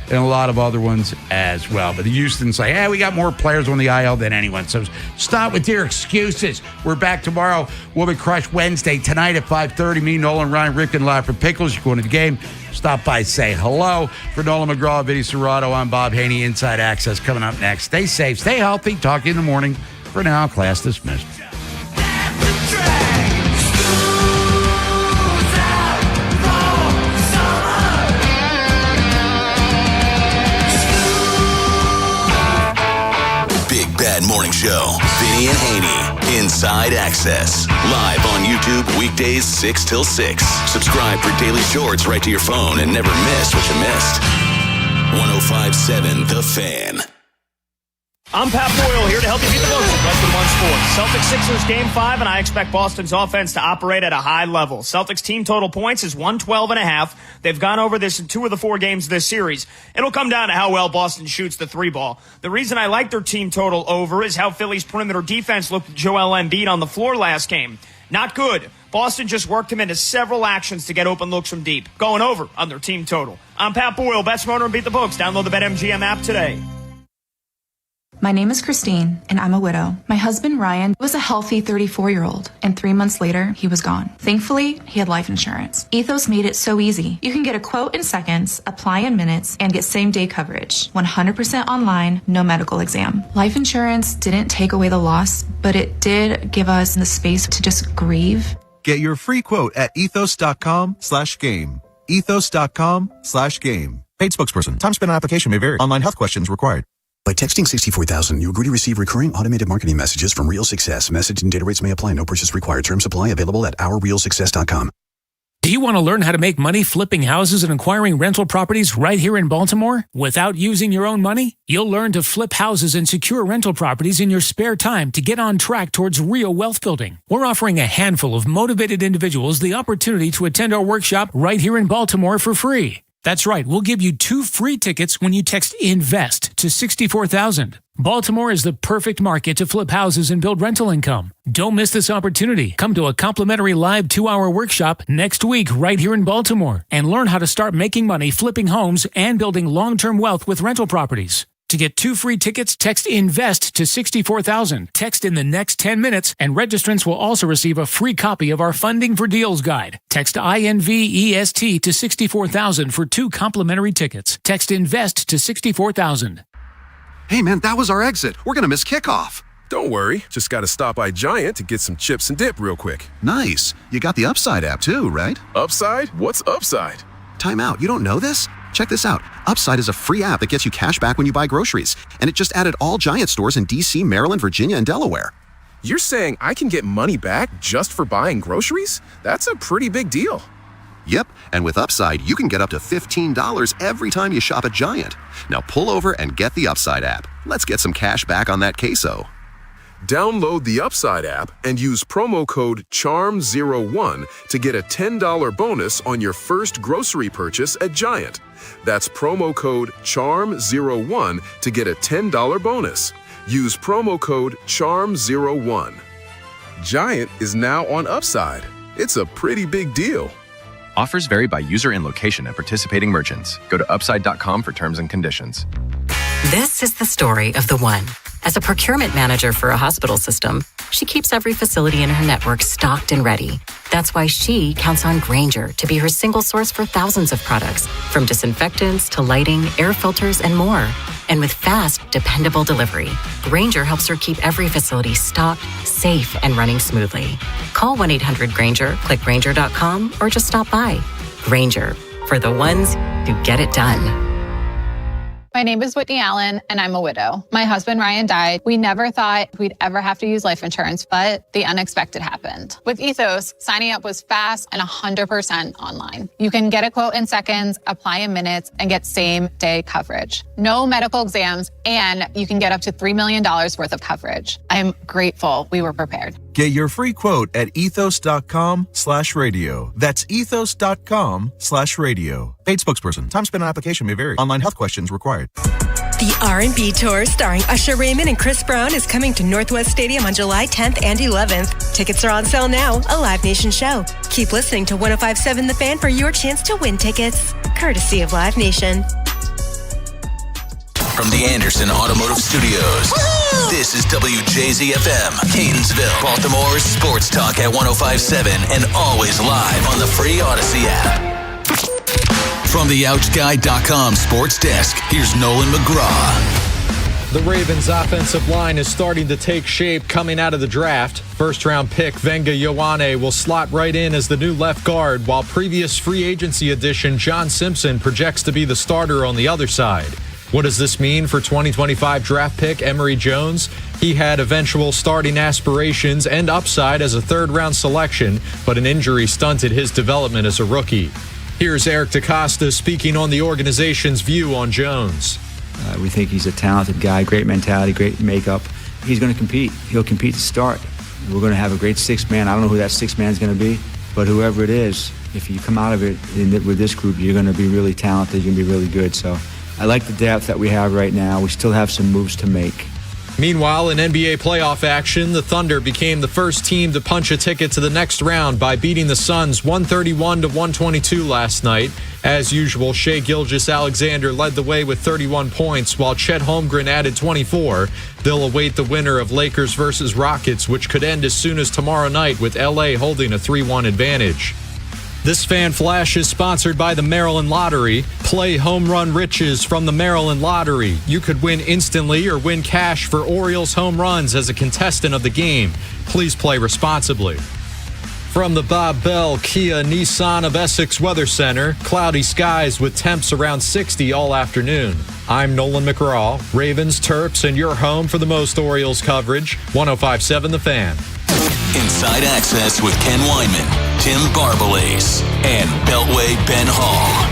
and a lot of other ones as well. But the Houston's like, we got more players on the IL than anyone. So stop with your excuses. We're back tomorrow. We'll be crushed Wednesday. Tonight at 5:30, me, Nolan, Ryan, Ripken, live for Pickles. You're going to the game. Stop by, say hello. For Nolan McGraw, Vinny Serrato, I'm Bob Haney. Inside Access coming up next. Stay safe, stay healthy. Talk to you in the morning. For now, class dismissed.
Big Bad Morning Show. Vinny and Haynie. Inside Access. Live on YouTube weekdays 6 till 6. Subscribe for daily shorts right to your phone and never miss what you missed. 105.7 The Fan.
I'm Pat Boyle here to help you beat the books at Western One Sports. Celtics Sixers Game 5, and I expect Boston's offense to operate at a high level. Celtics team total points is 112.5. They've gone over this in 2 of the 4 games this series. It'll come down to how well Boston shoots the 3-ball. The reason I like their team total over is how Philly's perimeter defense looked at Joel Embiid on the floor last game. Not good. Boston just worked him into several actions to get open looks from deep. Going over on their team total. I'm Pat Boyle, Bet Smarter and Beat the Books. Download the BetMGM app today.
My name is Christine, and I'm a widow. My husband, Ryan, was a healthy 34-year-old, and 3 months later, he was gone. Thankfully, he had life insurance. Ethos made it so easy. You can get a quote in seconds, apply in minutes, and get same-day coverage. 100% online, no medical exam. Life insurance didn't take away the loss, but it did give us the space to just grieve.
Get your free quote at ethos.com/game. Ethos.com/game. Paid spokesperson. Time spent on application may vary. Online health questions required.
By texting 64,000, you agree to receive recurring automated marketing messages from Real Success. Message and data rates may apply. No purchase required. Terms apply. Available at ourrealsuccess.com.
Do you want to learn how to make money flipping houses and acquiring rental properties right here in Baltimore without using your own money? You'll learn to flip houses and secure rental properties in your spare time to get on track towards real wealth building. We're offering a handful of motivated individuals the opportunity to attend our workshop right here in Baltimore for free. That's right, we'll give you 2 free tickets when you text INVEST to 64,000. Baltimore is the perfect market to flip houses and build rental income. Don't miss this opportunity. Come to a complimentary live 2-hour workshop next week right here in Baltimore and learn how to start making money flipping homes and building long-term wealth with rental properties. To get 2 free tickets, text INVEST to 64,000. Text in the next 10 minutes, and registrants will also receive a free copy of our Funding for Deals guide. Text INVEST to 64,000 for 2 complimentary tickets. Text INVEST to 64,000.
Hey, man, that was our exit. We're going to miss kickoff.
Don't worry. Just got to stop by Giant to get some chips and dip real quick.
Nice. You got the Upside app, too, right?
Upside? What's Upside?
Time out. You don't know this? Check this out. Upside is a free app that gets you cash back when you buy groceries. And it just added all Giant stores in D.C., Maryland, Virginia, and Delaware.
You're saying I can get money back just for buying groceries? That's a pretty big deal.
Yep, and with Upside, you can get up to $15 every time you shop at Giant. Now pull over and get the Upside app. Let's get some cash back on that queso.
Download the Upside app and use promo code CHARM01 to get a $10 bonus on your first grocery purchase at Giant. That's promo code CHARM01 to get a $10 bonus. Use promo code CHARM01. Giant is now on Upside. It's a pretty big deal.
Offers vary by user and location at participating merchants. Go to upside.com for terms and conditions.
This is the story of the one. As a procurement manager for a hospital system, she keeps every facility in her network stocked and ready. That's why she counts on Grainger to be her single source for thousands of products, from disinfectants to lighting, air filters, and more. And with fast, dependable delivery, Grainger helps her keep every facility stocked, safe, and running smoothly. Call 1-800-GRAINGER, click Grainger.com, or just stop by. Grainger, for the ones who get it done.
My name is Whitney Allen, and I'm a widow. My husband, Ryan, died. We never thought we'd ever have to use life insurance, but the unexpected happened. With Ethos, signing up was fast and 100% online. You can get a quote in seconds, apply in minutes, and get same-day coverage. No medical exams, and you can get up to $3 million worth of coverage. I'm grateful we were prepared.
Get your free quote at ethos.com/radio. That's ethos.com/radio. Paid spokesperson. Time spent on application may vary. Online health questions required.
The R&B Tour starring Usher Raymond and Chris Brown is coming to Northwest Stadium on July 10th and 11th. Tickets are on sale now, a Live Nation show. Keep listening to 105.7 The Fan for your chance to win tickets, courtesy of Live Nation.
from the Anderson Automotive Studios. This is WJZFM, Catonsville, Baltimore's sports talk at 105.7 and always live on the free Odyssey app. From the OutGuy.com sports desk, here's Nolan McGraw.
The Ravens' offensive line is starting to take shape coming out of the draft. First-round pick Vinny Haynie will slot right in as the new left guard, while previous free agency addition John Simpson projects to be the starter on the other side. What does this mean for 2025 draft pick Emory Jones? He had eventual starting aspirations and upside as a third-round selection, but an injury stunted his development as a rookie. Here's Eric DeCosta speaking on the organization's view on Jones.
We think he's a talented guy, great mentality, great makeup. He's going to compete. He'll compete to start. We're going to have a great sixth man. I don't know who that sixth man is going to be, but whoever it is, if you come out of it with this group, you're going to be really talented. You're going to be really good. So I like the depth that we have right now. We still have some moves to make.
Meanwhile, in NBA playoff action, the Thunder became the first team to punch a ticket to the next round by beating the Suns 131-122 last night. As usual, Shai Gilgeous-Alexander led the way with 31 points, while Chet Holmgren added 24. They'll await the winner of Lakers versus Rockets, which could end as soon as tomorrow night, with LA holding a 3-1 advantage. This fan flash is sponsored by the Maryland Lottery. Play Home Run Riches from the Maryland Lottery. You could win instantly or win cash for Orioles home runs as a contestant of the game. Please play responsibly. From the Bob Bell Kia Nissan of Essex Weather Center, cloudy skies with temps around 60 all afternoon. I'm Nolan McGraw, Ravens, Terps, and your home for the most Orioles coverage, 105.7 The Fan.
Inside Access with Ken Weinman, Tim Barbalace, and Beltway Ben Hall.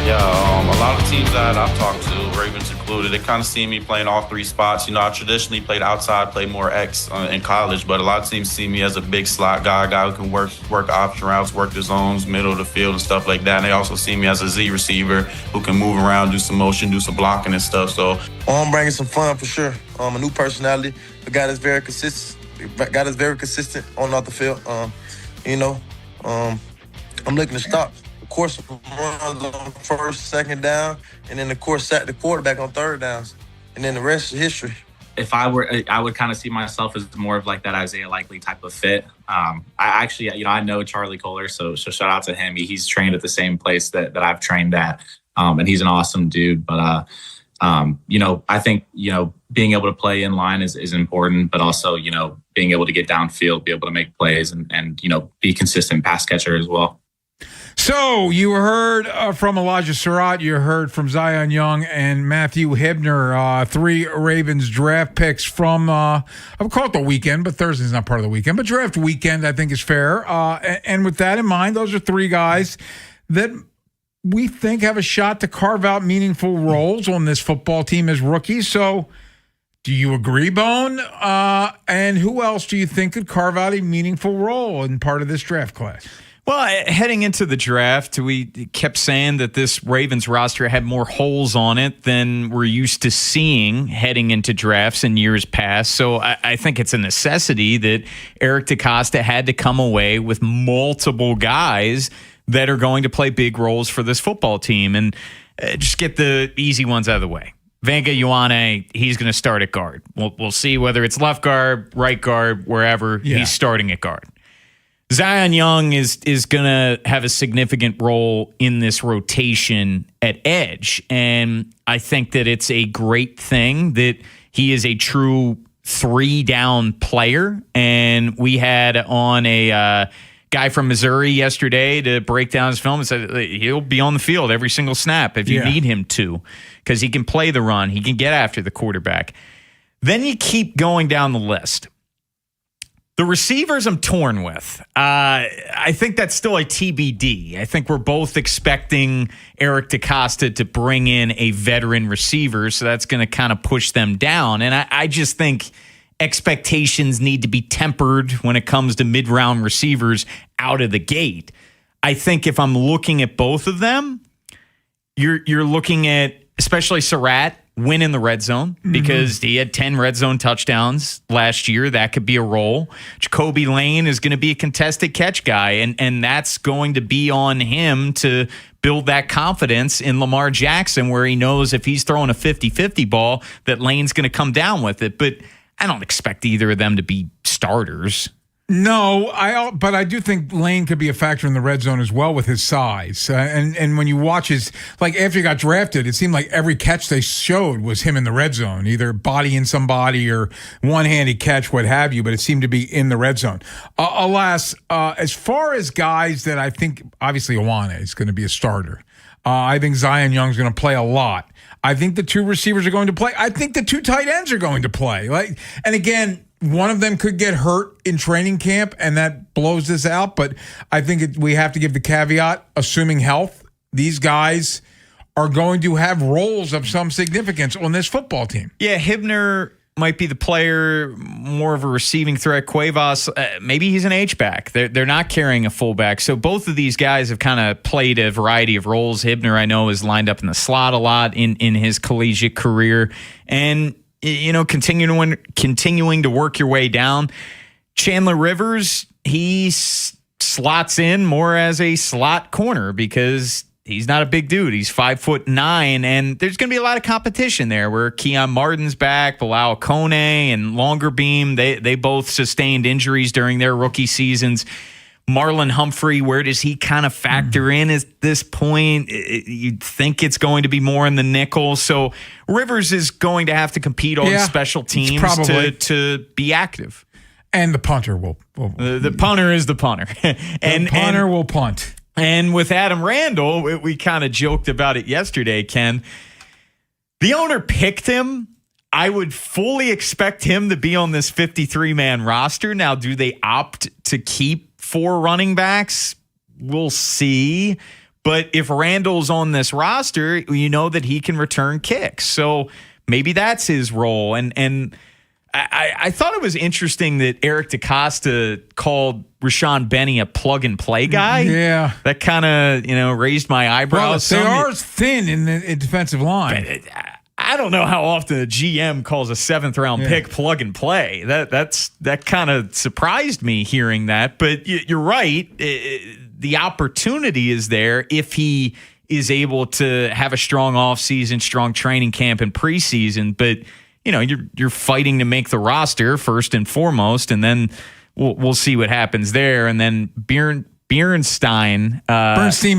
Yeah, a lot of teams that I've talked to, Ravens included, they kind of see me playing all three spots. You know, I traditionally played outside, played more X in college, but a lot of teams see me as a big slot guy, a guy who can work option routes, work the zones, middle of the field and stuff like that. And they also see me as a Z receiver who can move around, do some motion, do some blocking and stuff. So
I'm bringing some fun for sure. A new personality, a guy that's very consistent. On and off the field. I'm looking to stop. Of course, runs on first, second down, and then of course sack the quarterback on third downs, and then the rest is history.
If I would kind of see myself as more of like that Isaiah Likely type of fit. I know Charlie Kohler, so shout out to him. He's trained at the same place that I've trained at, and he's an awesome dude. But I think being able to play in line is important, but also being able to get downfield, be able to make plays, and be consistent pass catcher as well.
So you heard from Elijah Surratt, you heard from Zion Young and Matthew Hibner, three Ravens draft picks from, I would call it the weekend, but Thursday's not part of the weekend, but draft weekend I think is fair. And with that in mind, those are three guys that we think have a shot to carve out meaningful roles on this football team as rookies. So do you agree, Bone? And who else do you think could carve out a meaningful role in part of this draft class?
Well, heading into the draft, we kept saying that this Ravens roster had more holes on it than we're used to seeing heading into drafts in years past. So I think it's a necessity that Eric DeCosta had to come away with multiple guys that are going to play big roles for this football team. And just get the easy ones out of the way. Vinny Haynie, he's going to start at guard. We'll see whether it's left guard, right guard, wherever he's starting at guard. Zion Young is going to have a significant role in this rotation at edge. And I think that it's a great thing that he is a true three-down player. And we had on a guy from Missouri yesterday to break down his film and said he'll be on the field every single snap if you need him to, because he can play the run. He can get after the quarterback. Then you keep going down the list. The receivers I'm torn with. I think that's still a TBD. I think we're both expecting Eric DeCosta to bring in a veteran receiver, so that's going to kind of push them down. And I just think expectations need to be tempered when it comes to mid-round receivers out of the gate. I think if I'm looking at both of them, you're looking at, especially Surratt, win in the red zone because he had 10 red zone touchdowns last year. That could be a role. Jacoby Lane is going to be a contested catch guy, and that's going to be on him to build that confidence in Lamar Jackson, where he knows if he's throwing a 50-50 ball that Lane's going to come down with it. But I don't expect either of them to be starters.
No, but I do think Lane could be a factor in the red zone as well with his size. And when you watch his, like after he got drafted, it seemed like every catch they showed was him in the red zone, either bodying somebody or one-handed catch, what have you, but it seemed to be in the red zone. Alas, as far as guys that I think, obviously Iwane is going to be a starter. I think Zion Young's going to play a lot. I think the 2 receivers are going to play. I think the 2 tight ends are going to play. And again, one of them could get hurt in training camp, and that blows this out. But I think we have to give the caveat, assuming health, these guys are going to have roles of some significance on this football team.
Yeah, Hibner might be the player, more of a receiving threat. Cuevas, maybe he's an H-back. They're not carrying a fullback. So both of these guys have kind of played a variety of roles. Hibner, I know, is lined up in the slot a lot in his collegiate career. And continuing to work your way down. Chandler Rivers, he slots in more as a slot corner because he's not a big dude. He's 5'9", and there's going to be a lot of competition there where Keon Martin's back, Bilal Kone, and Longer Beam. They both sustained injuries during their rookie seasons. Marlon Humphrey, where does he kind of factor in at this point? You'd think it's going to be more in the nickel. So Rivers is going to have to compete on special teams to be active.
And the punter will.
The punter is the punter.
The punter will punt.
And with Adam Randall, we kind of joked about it yesterday, Ken. The owner picked him. I would fully expect him to be on this 53-man roster. Now, do they opt to keep 4 running backs? We'll see. But if Randall's on this roster, you know that he can return kicks. So maybe that's his role. And I thought it was interesting that Eric DeCosta called Rashawn Benny a plug-and-play guy.
Yeah.
That kind of, raised my eyebrows.
Well, they are thin in the defensive line.
But I don't know how often a GM calls a 7th-round pick plug and play. That kind of surprised me hearing that. But you're right. The opportunity is there if he is able to have a strong offseason, strong training camp, and preseason. But you're fighting to make the roster first and foremost, and then we'll see what happens there. And then Bernstein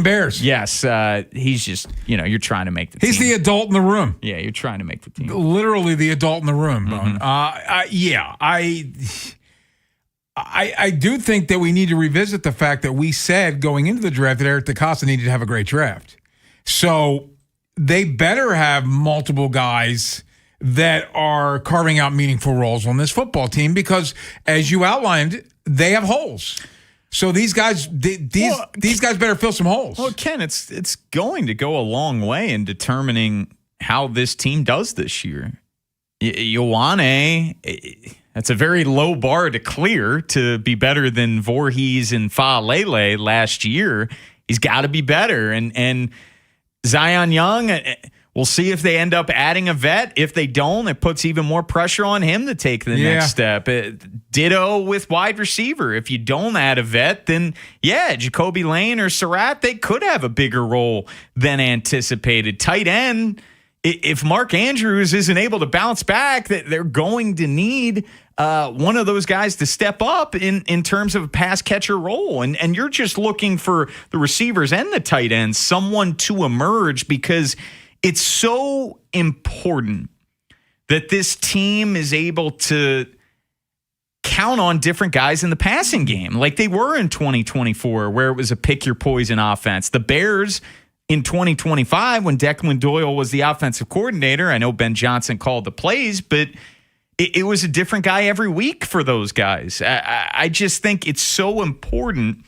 Bears.
Yes, he's just, you're trying to make the team.
He's the adult in the room.
Yeah, you're trying to make the team.
Literally the adult in the room, Bone. I do think that we need to revisit the fact that we said going into the draft that Eric DeCosta needed to have a great draft. So they better have multiple guys that are carving out meaningful roles on this football team because, as you outlined, they have holes. So these guys, these guys better fill some holes.
Well, Ken, it's going to go a long way in determining how this team does this year. Ioane, that's a very low bar to clear to be better than Voorhees and Faalele last year. He's got to be better. And Zion Young, we'll see if they end up adding a vet. If they don't, it puts even more pressure on him to take the next step. Ditto with wide receiver. If you don't add a vet, then, Jacoby Lane or Surratt, they could have a bigger role than anticipated. Tight end, if Mark Andrews isn't able to bounce back, they're going to need one of those guys to step up in terms of a pass catcher role. And you're just looking for the receivers and the tight ends, someone to emerge, because it's so important that this team is able to count on different guys in the passing game like they were in 2024, where it was a pick your poison offense. The Bears in 2025, when Declan Doyle was the offensive coordinator, I know Ben Johnson called the plays, but it was a different guy every week for those guys. I just think it's so important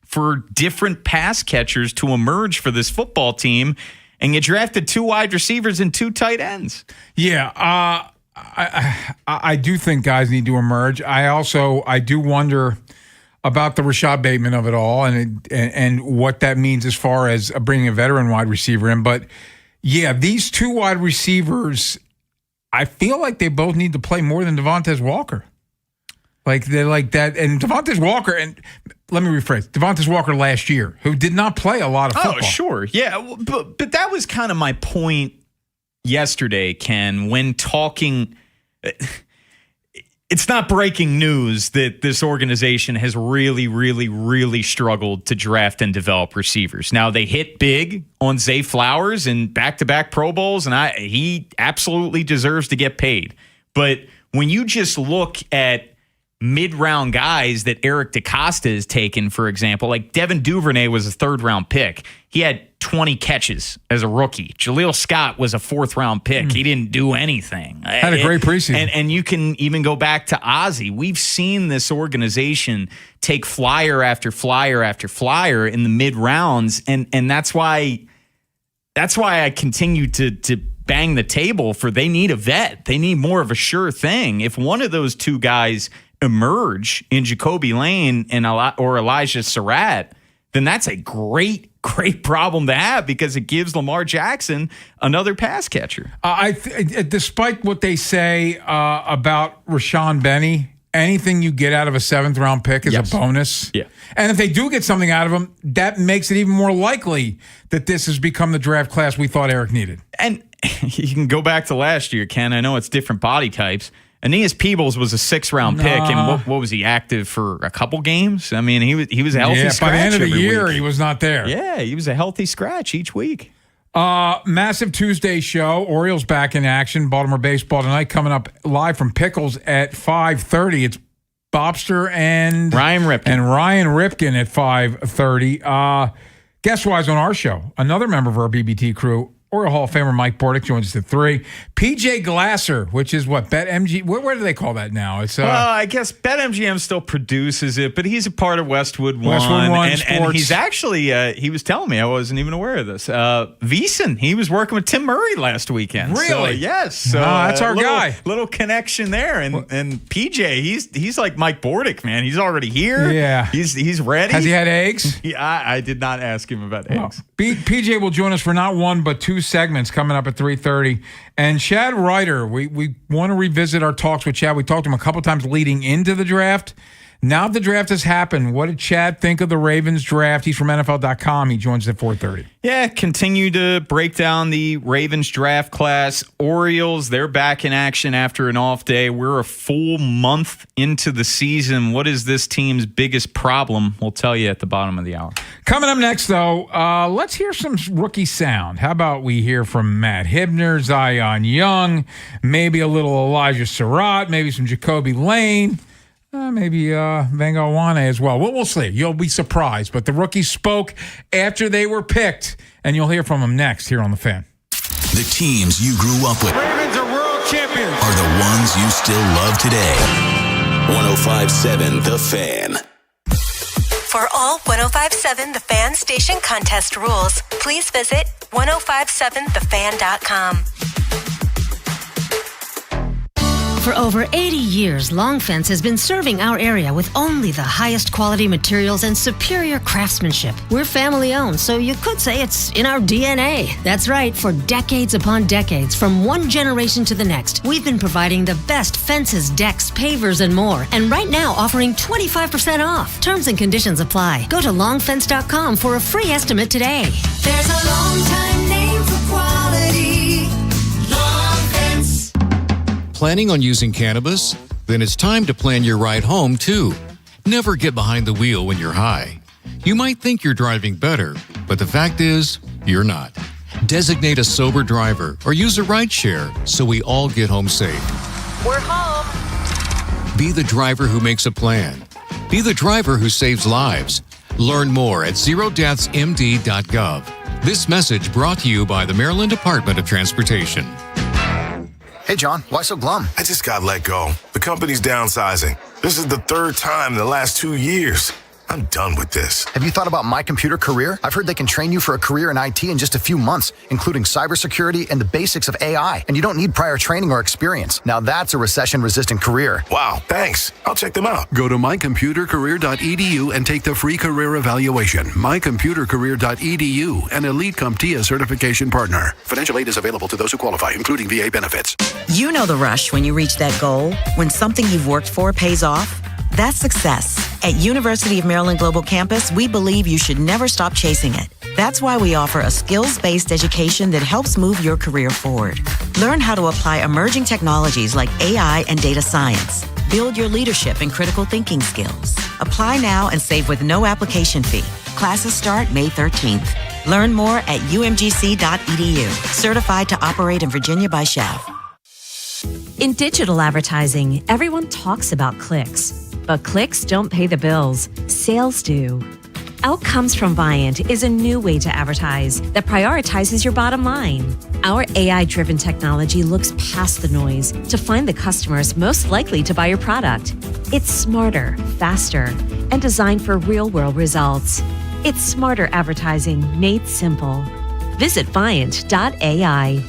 for different pass catchers to emerge for this football team. And you drafted 2 wide receivers and 2 tight ends.
Yeah, I do think guys need to emerge. I do wonder about the Rashad Bateman of it all and what that means as far as bringing a veteran wide receiver in. But Yeah, these two wide receivers, I feel like they both need to play more than Devontae Walker. Like they're like that. And Devontae Walker, and let me rephrase, Devontae Walker last year, who did not play a lot of football.
Oh, sure. Yeah, but that was kind of my point yesterday, Ken, when talking. It's not breaking news that this organization has really, really, really struggled to draft and develop receivers. Now, they hit big on Zay Flowers in back-to-back Pro Bowls, and he absolutely deserves to get paid. But when you just look at mid-round guys that Eric DeCosta has taken, for example, like Devin Duvernay was a third-round pick. He had 20 catches as a rookie. Jaleel Scott was a fourth-round pick. He didn't do anything.
Had a great preseason.
And you can even go back to Ozzie. We've seen this organization take flyer after flyer after flyer in the mid-rounds, and that's why I continue to bang the table for they need a vet. They need more of a sure thing. If one of those two guys emerge in Jacoby Lane or Elijah Surratt, then that's a great problem to have because it gives Lamar Jackson another pass catcher.
Despite what they say about Rashawn Benny, anything you get out of a 7th-round pick is a bonus.
Yeah.
And if they do get something out of him, that makes it even more likely that this has become the draft class we thought Eric needed.
And you can go back to last year, Ken. I know it's different body types. Aeneas Peebles was a 6th-round pick, and what was he, active for a couple games? I mean, he was a healthy scratch.
By the end of the year,
week.
he was not there.
Yeah, he was a healthy scratch each week.
Massive Tuesday show. Orioles back in action. Baltimore baseball tonight coming up live from Pickles at 5:30. It's Bobster and
Ryan
Ripken at 5:30. Guest-wise on our show, another member of our BBT crew, Oriole Hall of Famer Mike Bordick joins us at 3. PJ Glasser, which is what, BetMGM? Where do they call that now? It's
I guess BetMGM still produces it, but he's a part of Westwood One. And he's actually, he was telling me, I wasn't even aware of this. VEASAN, he was working with Tim Murray last weekend.
Really?
So, yes. So,
that's our guy.
Little connection there. And PJ, he's like Mike Bordick, man. He's already here.
Yeah.
He's ready.
Has he had eggs?
Yeah, I did not ask him about eggs.
PJ will join us for not one, but 2 segments coming up at 3:30. And Chad Ryder, we want to revisit our talks with Chad. We talked to him a couple times leading into the draft. Now the draft has happened. What did Chad think of the Ravens draft? He's from NFL.com. He joins at 4:30.
Yeah, continue to break down the Ravens draft class. Orioles, they're back in action after an off day. We're a full month into the season. What is this team's biggest problem? We'll tell you at the bottom of the hour.
Coming up next, though, let's hear some rookie sound. How about we hear from Matt Hibner, Zion Young, maybe a little Elijah Surratt, maybe some Jacoby Lane. Maybe Vangawane as well. We'll see. You'll be surprised. But the rookies spoke after they were picked, and you'll hear from them next here on The Fan.
The teams you grew up with
Ravens are world champions.
are the ones you still love today. 105.7 The Fan.
For all 105.7 The Fan station contest rules, please visit 1057thefan.com.
For over 80 years, Long Fence has been serving our area with only the highest quality materials and superior craftsmanship. We're family owned, so you could say it's in our DNA. That's right, for decades upon decades, from one generation to the next, we've been providing the best fences, decks, pavers, and more. And right now, offering 25% off. Terms and conditions apply. Go to longfence.com for a free estimate today.
There's a long time name for quality. Long Fence.
Planning on using cannabis? Then it's time to plan your ride home, too. Never get behind the wheel when you're high. You might think you're driving better, but the fact is, you're not. Designate a sober driver or use a rideshare so we all get home safe.
We're home.
Be the driver who makes a plan. Be the driver who saves lives. Learn more at zerodeathsmd.gov. This message brought to you by the Maryland Department of Transportation.
Hey, John, why so glum?
I just got let go. The company's downsizing. This is the 3rd time in the last 2 years.
I'm done with this.
Have you thought about My Computer Career? I've heard they can train you for a career in IT in just a few months, including cybersecurity and the basics of AI. And you don't need prior training or experience. Now that's a recession-resistant career.
Wow, thanks. I'll check them out. Go to mycomputercareer.edu and take the free career evaluation. Mycomputercareer.edu, an Elite CompTIA certification partner. Financial aid is available to those who qualify, including VA benefits.
You know the rush when you reach that goal, when something you've worked for pays off. That's success. At University of Maryland Global Campus, we believe you should never stop chasing it. That's why we offer a skills-based education that helps move your career forward. Learn how to apply emerging technologies like AI and data science. Build your leadership and critical thinking skills. Apply now and save with no application fee. Classes start May 13th. Learn more at umgc.edu. Certified to operate in Virginia by SCHEV.
In digital advertising, everyone talks about clicks. But clicks don't pay the bills. Sales do. Outcomes from Viant is a new way to advertise that prioritizes your bottom line. Our AI-driven technology looks past the noise to find the customers most likely to buy your product. It's smarter, faster, and designed for real-world results. It's smarter advertising made simple. Visit Viant.ai.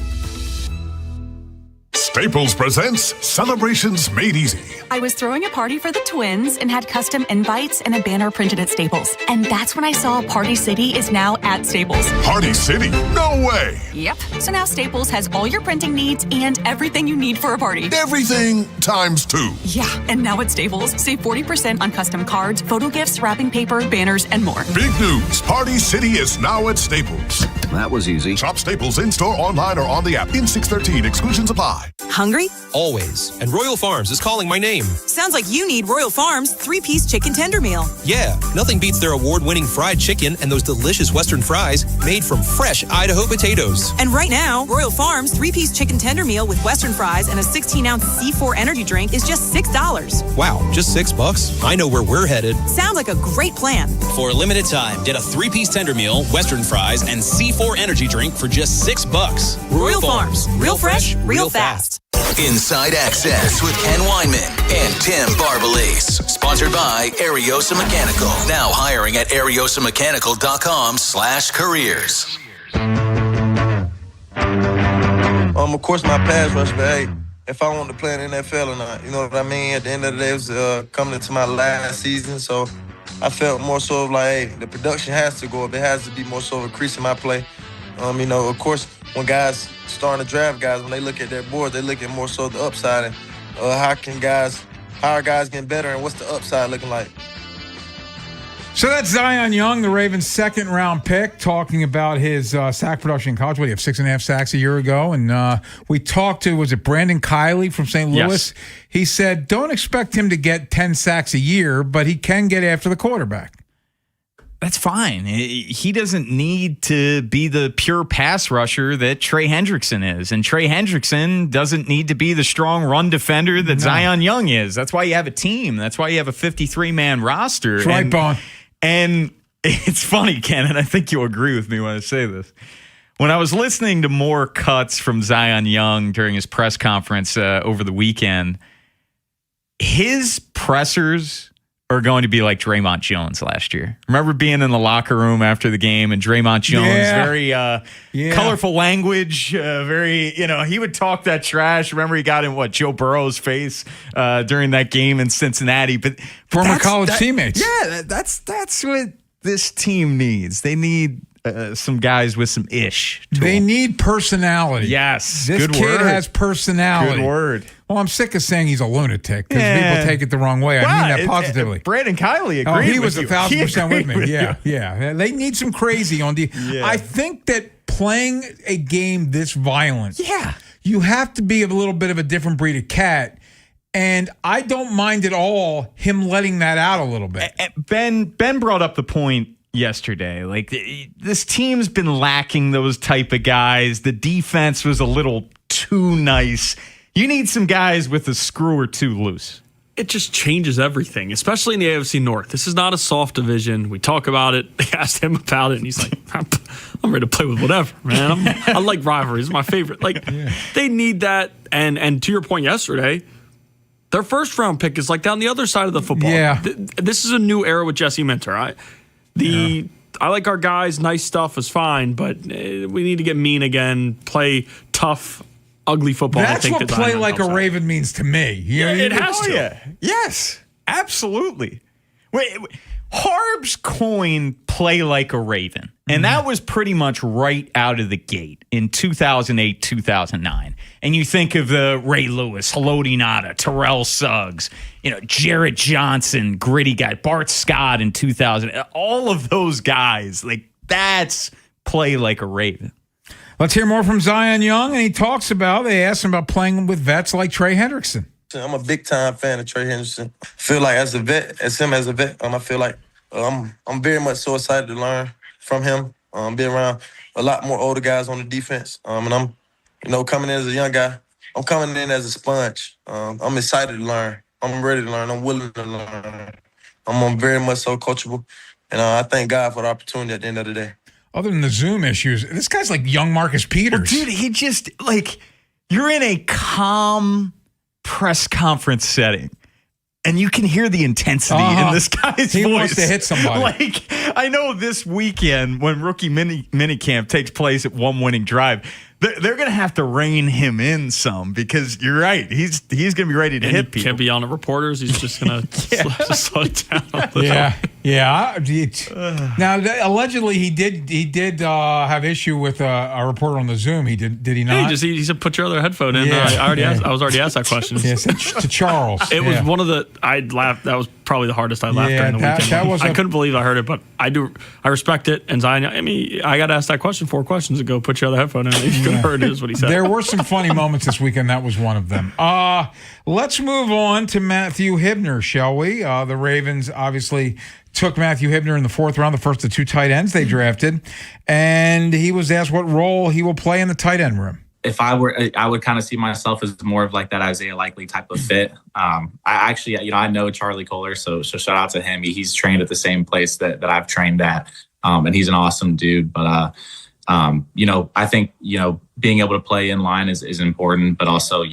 Staples presents Celebrations Made Easy.
I was throwing a party for the twins and had custom invites and a banner printed at Staples. And that's when I saw Party City is now at Staples.
Party City? No way!
Yep. So now Staples has all your printing needs and everything you need for a party.
Everything times 2.
Yeah. And now at Staples, save 40% on custom cards, photo gifts, wrapping paper, banners, and more.
Big news. Party City is now at Staples.
That was easy.
Shop Staples in-store, online, or on the app. In 613. Exclusions apply.
Hungry?
Always. And Royal Farms is calling my name.
Sounds like you need Royal Farms 3-piece chicken tender meal.
Yeah, nothing beats their award-winning fried chicken and those delicious Western fries made from fresh Idaho potatoes.
And right now, Royal Farms 3-piece chicken tender meal with Western fries and a 16-ounce C4 energy drink is just $6.
Wow, just $6? I know where we're headed.
Sounds like a great plan.
For a limited time, get a 3-piece tender meal, Western fries, and C4 energy drink for just $6.
Royal Farms. Real fresh, real fast.
Inside Access with Ken Weinman and Tim Barbalese. Sponsored by Ariosa Mechanical. Now hiring at ariosamechanical.com/careers.
Of course, my pass rush, but hey, if I want to play in the NFL or not, you know what I mean? At the end of the day, it was coming into my last season, so I felt more so of like, hey, the production has to go up. It has to be more so of a crease in my play. Of course, when guys starting to draft guys, when they look at their board, they look at more so the upside and how are guys getting better and what's the upside looking like.
So that's Zion Young, the Ravens' second-round pick, talking about his sack production in college. What do you have, 6.5 sacks a year ago? And we talked to, was it Brandon Kiley from St. Louis?
Yes.
He said, don't expect him to get 10 sacks a year, but he can get after the quarterback.
That's fine. He doesn't need to be the pure pass rusher that Trey Hendrickson is. And Trey Hendrickson doesn't need to be the strong run defender that Zion Young is. That's why you have a team. That's why you have a 53-man roster.
That's right, Bone.
And it's funny, Ken, and I think you'll agree with me when I say this. When I was listening to more cuts from Zion Young during his press conference over the weekend, his pressers are going to be like Draymond Jones last year. Remember being in the locker room after the game and Draymond Jones, very colorful language, very, he would talk that trash. Remember he got in Joe Burrow's face during that game in Cincinnati. But
former college teammates.
Yeah, that's what this team needs. They need some guys with some ish.
They need personality.
Yes,
this kid has personality.
Good word.
Well, I'm sick of saying he's a lunatic because people take it the wrong way. I mean that positively.
Brandon Kiley agreed.
Oh, he
with
was
you.
1,000% with me. Yeah. They need some crazy on the.
Yeah.
I think that playing a game this violent, you have to be a little bit of a different breed of cat. And I don't mind at all him letting that out a little bit.
Ben brought up the point yesterday. Like, this team's been lacking those type of guys. The defense was a little too nice. You need some guys with a screw or two loose.
It just changes everything, especially in the AFC North. This is not a soft division. We talk about it. They asked him about it, and he's like, I'm ready to play with whatever, man. I like rivalries. It's my favorite. They need that. And to your point yesterday, Their first round pick is like down the other side of the football.
Yeah.
This is a new era with Jesse Minter. I like our guys. Nice stuff is fine, but we need to get mean again. Play tough, ugly football.
That's what play like a Raven means to me.
It has to.
Yeah. Yes, absolutely. Wait, Harb's coined play like a Raven. And that was pretty much right out of the gate in 2008, 2009. And you think of the Ray Lewis, Haloti Ngata, Terrell Suggs, Jarrett Johnson, gritty guy, Bart Scott in 2000. All of those guys, like that's play like a Raven.
Let's hear more from Zion Young. And he talks about, they asked him about playing with vets like Trey Hendrickson.
I'm a big-time fan of Trey Henderson. I feel like as a vet, I feel like I'm very much so excited to learn from him. Be around a lot more older guys on the defense. And I'm, coming in as a young guy, I'm coming in as a sponge. I'm excited to learn. I'm ready to learn. I'm willing to learn. I'm very much so coachable. And I thank God for the opportunity at the end of the day.
Other than the Zoom issues, this guy's like young Marcus Peters.
Well, dude, he just, you're in a calm press conference setting. And you can hear the intensity in this guy's voice.
He wants to hit somebody.
I know this weekend when rookie minicamp takes place at one winning drive, they're going to have to rein him in some because you're right. He's going to be ready to hit people.
Can't be on the reporters. He's just going to slow it down.
Yeah. Now, allegedly, he did have issue with a reporter on the Zoom. He did he not?
He said, put your other headphone in. I was already asked that question.
Yes, to Charles.
It was one of the. I laughed. That was probably the hardest I laughed during the weekend. I couldn't believe I heard it, but I respect it. And Zion, I got asked that question 4 questions ago. Put your other headphone in. You could have heard it is what he said.
There were some funny moments this weekend. That was one of them. Let's move on to Matthew Hibner, shall we? The Ravens obviously took Matthew Hibner in the 4th round, the first of 2 tight ends they drafted, and he was asked what role he will play in the tight end room.
If I would kind of see myself as more of like that Isaiah Likely type of fit. I know Charlie Kohler, so shout out to him. He's trained at the same place that I've trained at, and he's an awesome dude. But I think being able to play in line is important, but also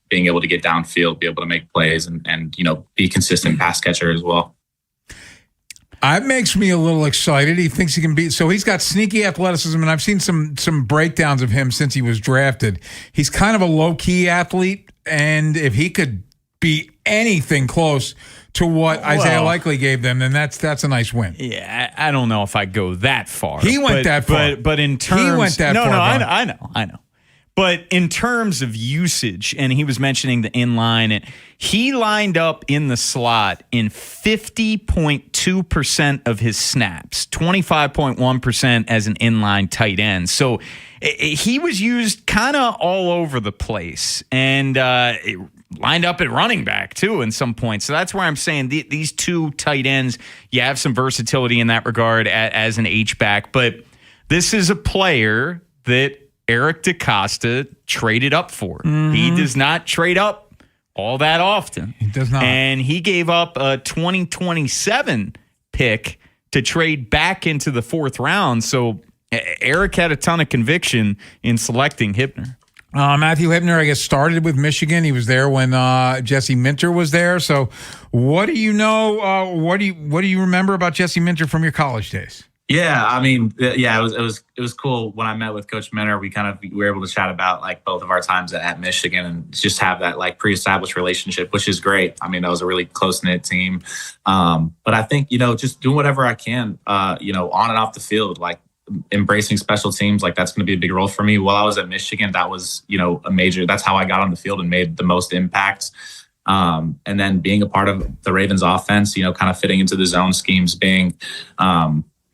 being able to get downfield, be able to make plays, and be consistent pass catcher as well.
That makes me a little excited. He thinks he can beat. So he's got sneaky athleticism, and I've seen some breakdowns of him since he was drafted. He's kind of a low-key athlete, and if he could be anything close to what Isaiah Likely gave them, then that's a nice win.
Yeah, I don't know if I go that far.
He went that far.
But in terms...
He went that far.
No, I know. But in terms of usage, and he was mentioning the inline, he lined up in the slot in 50.2% of his snaps, 25.1% as an inline tight end. So he was used kind of all over the place, and lined up at running back too in some points. So that's where I'm saying these 2 tight ends, you have some versatility in that regard as an H-back. But this is a player that Eric DeCosta traded up for. Mm-hmm. He does not trade up all that often.
He does not.
And he gave up a 2027 pick to trade back into the 4th round. So Eric had a ton of conviction in selecting Hibner.
Matthew Hibner, I guess, started with Michigan. He was there when Jesse Minter was there. So what do you know? What do you remember about Jesse Minter from your college days?
Yeah, I mean, it was cool when I met with Coach Minter. We were able to chat about like both of our times at Michigan and just have that like pre-established relationship, which is great. I mean, that was a really close-knit team. But I think, just doing whatever I can, on and off the field, like embracing special teams, like that's going to be a big role for me. While I was at Michigan, that was, that's how I got on the field and made the most impact. And then being a part of the Ravens offense, kind of fitting into the zone schemes, being,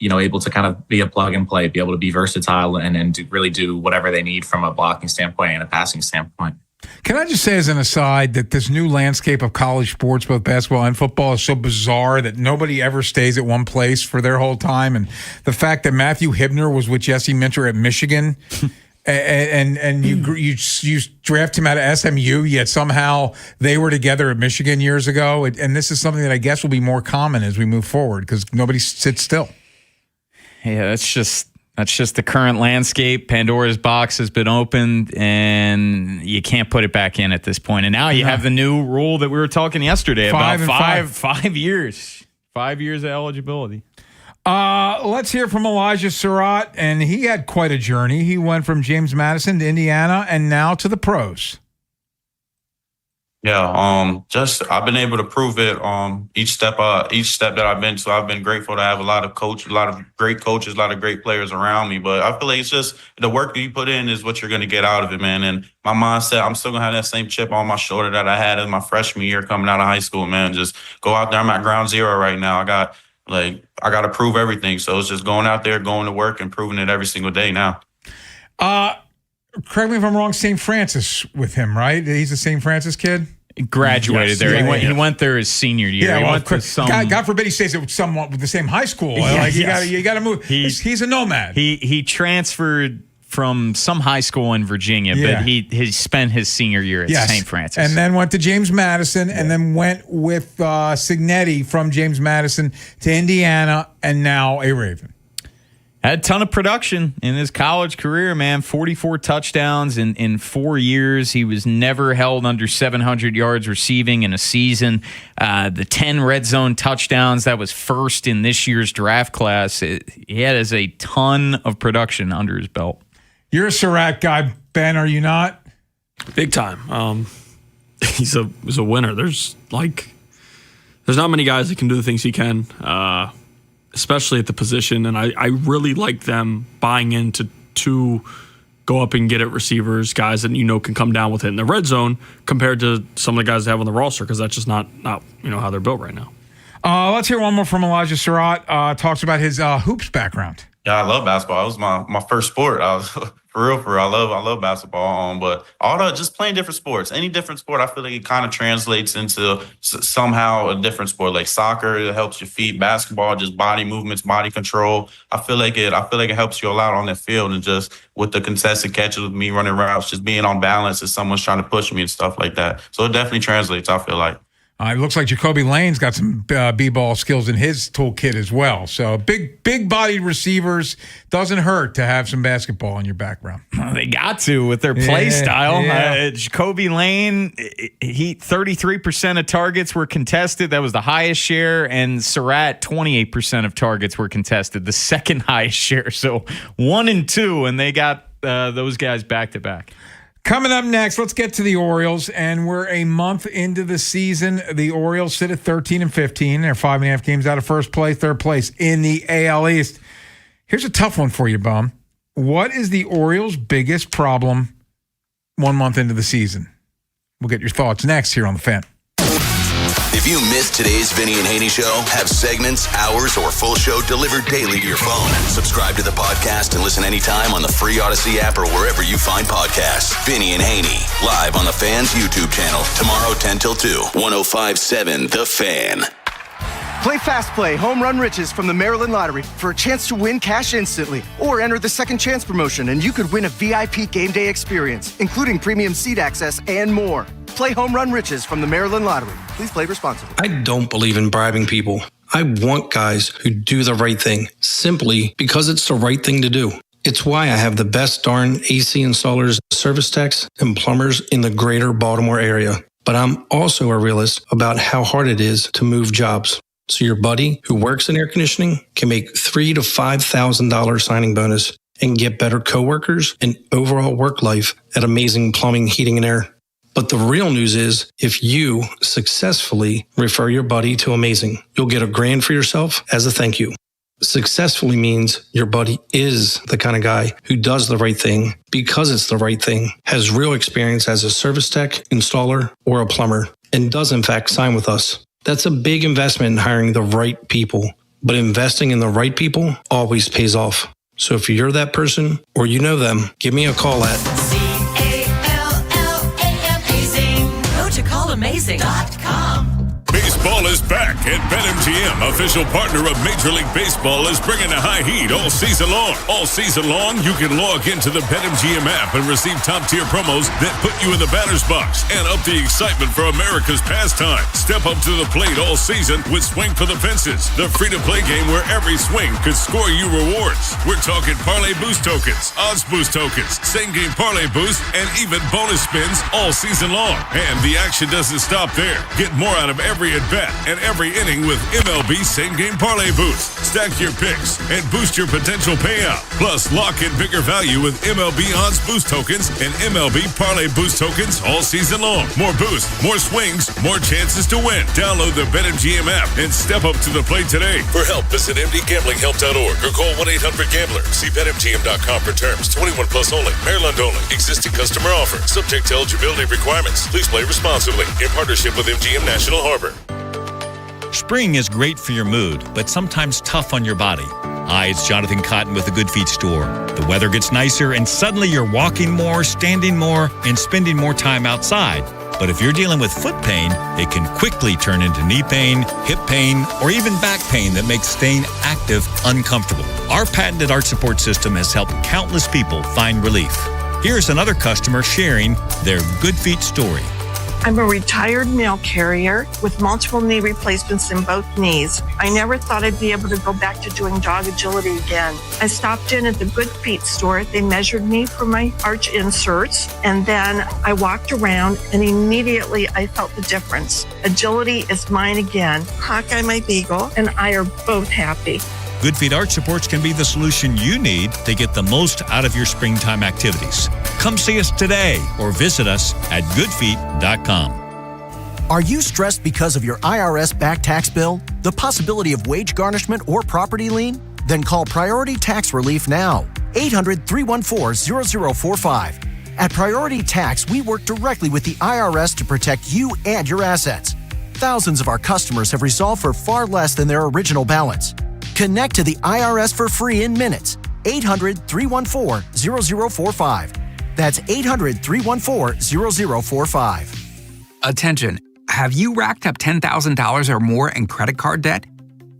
able to kind of be a plug and play, be able to be versatile and really do whatever they need from a blocking standpoint and a passing standpoint.
Can I just say as an aside that this new landscape of college sports, both basketball and football, is so bizarre that nobody ever stays at one place for their whole time. And the fact that Matthew Hibner was with Jesse Minter at Michigan and you draft him out of SMU, yet somehow they were together at Michigan years ago. And this is something that I guess will be more common as we move forward because nobody sits still.
Yeah, That's just the current landscape. Pandora's box has been opened, and you can't put it back in at this point. And now you have the new rule that we were talking yesterday about 5 years. 5 years of eligibility.
Let's hear from Elijah Surratt, and he had quite a journey. He went from James Madison to Indiana and now to the pros.
Yeah, I've been able to prove it each step that I've been. So I've been grateful to have a lot of great coaches, a lot of great players around me. But I feel like it's just the work that you put in is what you're going to get out of it, man. And my mindset, I'm still going to have that same chip on my shoulder that I had in my freshman year coming out of high school, man. Just go out there. I'm at ground zero right now. I got to prove everything. So it's just going out there, going to work, and proving it every single day now.
Correct me if I'm wrong, St. Francis with him, right? He's a St. Francis kid?
He graduated there.
Yeah,
he went there his senior year.
Yeah,
he went to
God forbid he stays at someone with the same high school. You got to move. He's a nomad.
He transferred from some high school in Virginia, but he spent his senior year at St. Francis.
And then went to James Madison, and then went with Signetti from James Madison to Indiana, and now a Raven.
Had a ton of production in his college career, man. 44 touchdowns in 4 years. He was never held under 700 yards receiving in a season. The 10 red zone touchdowns, that was first in this year's draft class. He has a ton of production under his belt.
You're a Surratt guy, Ben, are you not?
Big time. He's a winner. There's not many guys that can do the things he can. Especially at the position, and I really like them buying into go up and get at receivers, guys that can come down with it in the red zone compared to some of the guys they have on the roster, because that's just not how they're built right now.
Let's hear one more from Elijah Surratt. Talks about his hoops background.
Yeah, I love basketball. It was my first sport. I was for real. I love basketball. But just playing different sports, any different sport, I feel like it kind of translates into somehow a different sport. Like soccer, it helps your feet. Basketball, just body movements, body control. I feel like it helps you a lot on the field, and just with the contested catches, with me running routes, just being on balance as someone's trying to push me and stuff like that. So it definitely translates, I feel like.
It looks like Jacoby Lane's got some b-ball skills in his toolkit as well. So big-bodied receivers, doesn't hurt to have some basketball in your background.
They got to with their play style.
Yeah.
Jacoby Lane, 33% of targets were contested. That was the highest share. And Surratt, 28% of targets were contested, the second highest share. So 1 and 2, and they got those guys back-to-back.
Coming up next, let's get to the Orioles, and we're a month into the season. The Orioles sit at 13-15. They're 5.5 games out of first place, third place in the AL East. Here's a tough one for you, Bum. What is the Orioles' biggest problem 1 month into the season? We'll get your thoughts next here on The Fan.
If you missed today's Vinny and Haynie show, have segments, hours, or full show delivered daily to your phone. Subscribe to the podcast and listen anytime on the free Odyssey app or wherever you find podcasts. Vinny and Haynie, live on the Fan's YouTube channel, tomorrow 10 till 2, 105.7 The Fan.
Play Fast Play Home Run Riches from the Maryland Lottery for a chance to win cash instantly, or enter the Second Chance promotion and you could win a VIP game day experience, including premium seat access and more. Play Home Run Riches from the Maryland Lottery. Please play responsibly.
I don't believe in bribing people. I want guys who do the right thing, simply because it's the right thing to do. It's why I have the best darn AC installers, service techs, and plumbers in the greater Baltimore area. But I'm also a realist about how hard it is to move jobs. So your buddy who works in air conditioning can make $3,000 to $5,000 signing bonus and get better coworkers and overall work life at Amazing Plumbing, Heating, and Air. But the real news is, if you successfully refer your buddy to Amazing, you'll get $1,000 for yourself as a thank you. Successfully means your buddy is the kind of guy who does the right thing because it's the right thing, has real experience as a service tech, installer, or a plumber, and does in fact sign with us. That's a big investment in hiring the right people, but investing in the right people always pays off. So if you're that person or you know them, give me a call at
CALLAMazing. Go to callamazing.com.
Biggest Baseball is back, and BetMGM, official partner of Major League Baseball, is bringing the high heat all season long. All season long, you can log into the BetMGM app and receive top-tier promos that put you in the batter's box and up the excitement for America's pastime. Step up to the plate all season with Swing for the Fences, the free-to-play game where every swing could score you rewards. We're talking parlay boost tokens, odds boost tokens, same-game parlay boost, and even bonus spins all season long. And the action doesn't stop there. Get more out of every at-bat and every inning with MLB same-game parlay boost. Stack your picks and boost your potential payout. Plus, lock in bigger value with MLB odds boost tokens and MLB parlay boost tokens all season long. More boost, more swings, more chances to win. Download the BetMGM app and step up to the plate today.
For help, visit mdgamblinghelp.org or call 1-800-GAMBLER. See BetMGM.com for terms. 21 plus only. Maryland only. Existing customer offer. Subject to eligibility requirements. Please play responsibly. In partnership with MGM National Harbor.
Spring is great for your mood, but sometimes tough on your body. Hi, it's Jonathan Cotton with the Good Feet store. The weather gets nicer and suddenly you're walking more, standing more, and spending more time outside. But if you're dealing with foot pain, it can quickly turn into knee pain, hip pain, or even back pain that makes staying active uncomfortable. Our patented arch support system has helped countless people find relief. Here's another customer sharing their Good Feet story.
I'm a retired mail carrier with multiple knee replacements in both knees. I never thought I'd be able to go back to doing dog agility again. I stopped in at the Good Feet store. They measured me for my arch inserts, and then I walked around, and immediately I felt the difference. Agility is mine again. Hawkeye, my beagle, and I are both happy.
Good Feet Arch Supports can be the solution you need to get the most out of your springtime activities. Come see us today or visit us at goodfeet.com.
Are you stressed because of your IRS back tax bill, the possibility of wage garnishment or property lien? Then call Priority Tax Relief now. 800-314-0045. At Priority Tax, we work directly with the IRS to protect you and your assets. Thousands of our customers have resolved for far less than their original balance. Connect to the IRS for free in minutes. 800-314-0045. That's 800-314-0045.
Attention. Have you racked up $10,000 or more in credit card debt?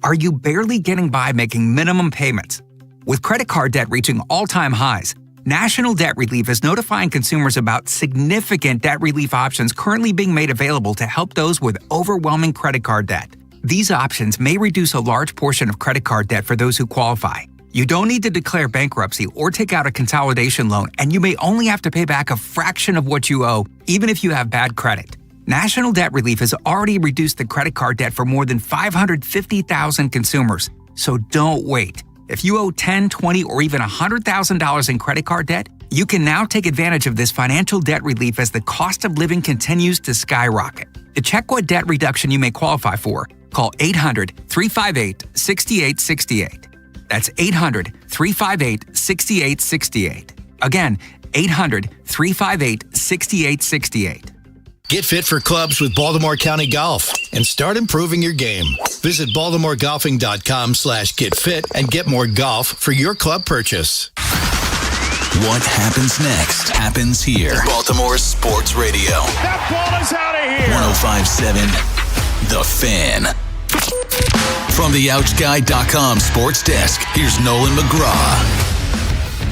Are you barely getting by making minimum payments? With credit card debt reaching all-time highs, National Debt Relief is notifying consumers about significant debt relief options currently being made available to help those with overwhelming credit card debt. These options may reduce a large portion of credit card debt for those who qualify. You don't need to declare bankruptcy or take out a consolidation loan, and you may only have to pay back a fraction of what you owe, even if you have bad credit. National Debt Relief has already reduced the credit card debt for more than 550,000 consumers. So don't wait. If you owe $10,000, $20,000, or even $100,000 in credit card debt, you can now take advantage of this financial debt relief as the cost of living continues to skyrocket. To check what debt reduction you may qualify for, call 800-358-6868. That's 800-358-6868. Again, 800-358-6868.
Get fit for clubs with Baltimore County Golf and start improving your game. Visit baltimoregolfing.com/getfit and get more golf for your club purchase.
What happens next happens here. Baltimore Sports Radio.
That ball is out of here.
105.7 The Fan. From the OutGuy.com sports desk, here's Nolan McGraw.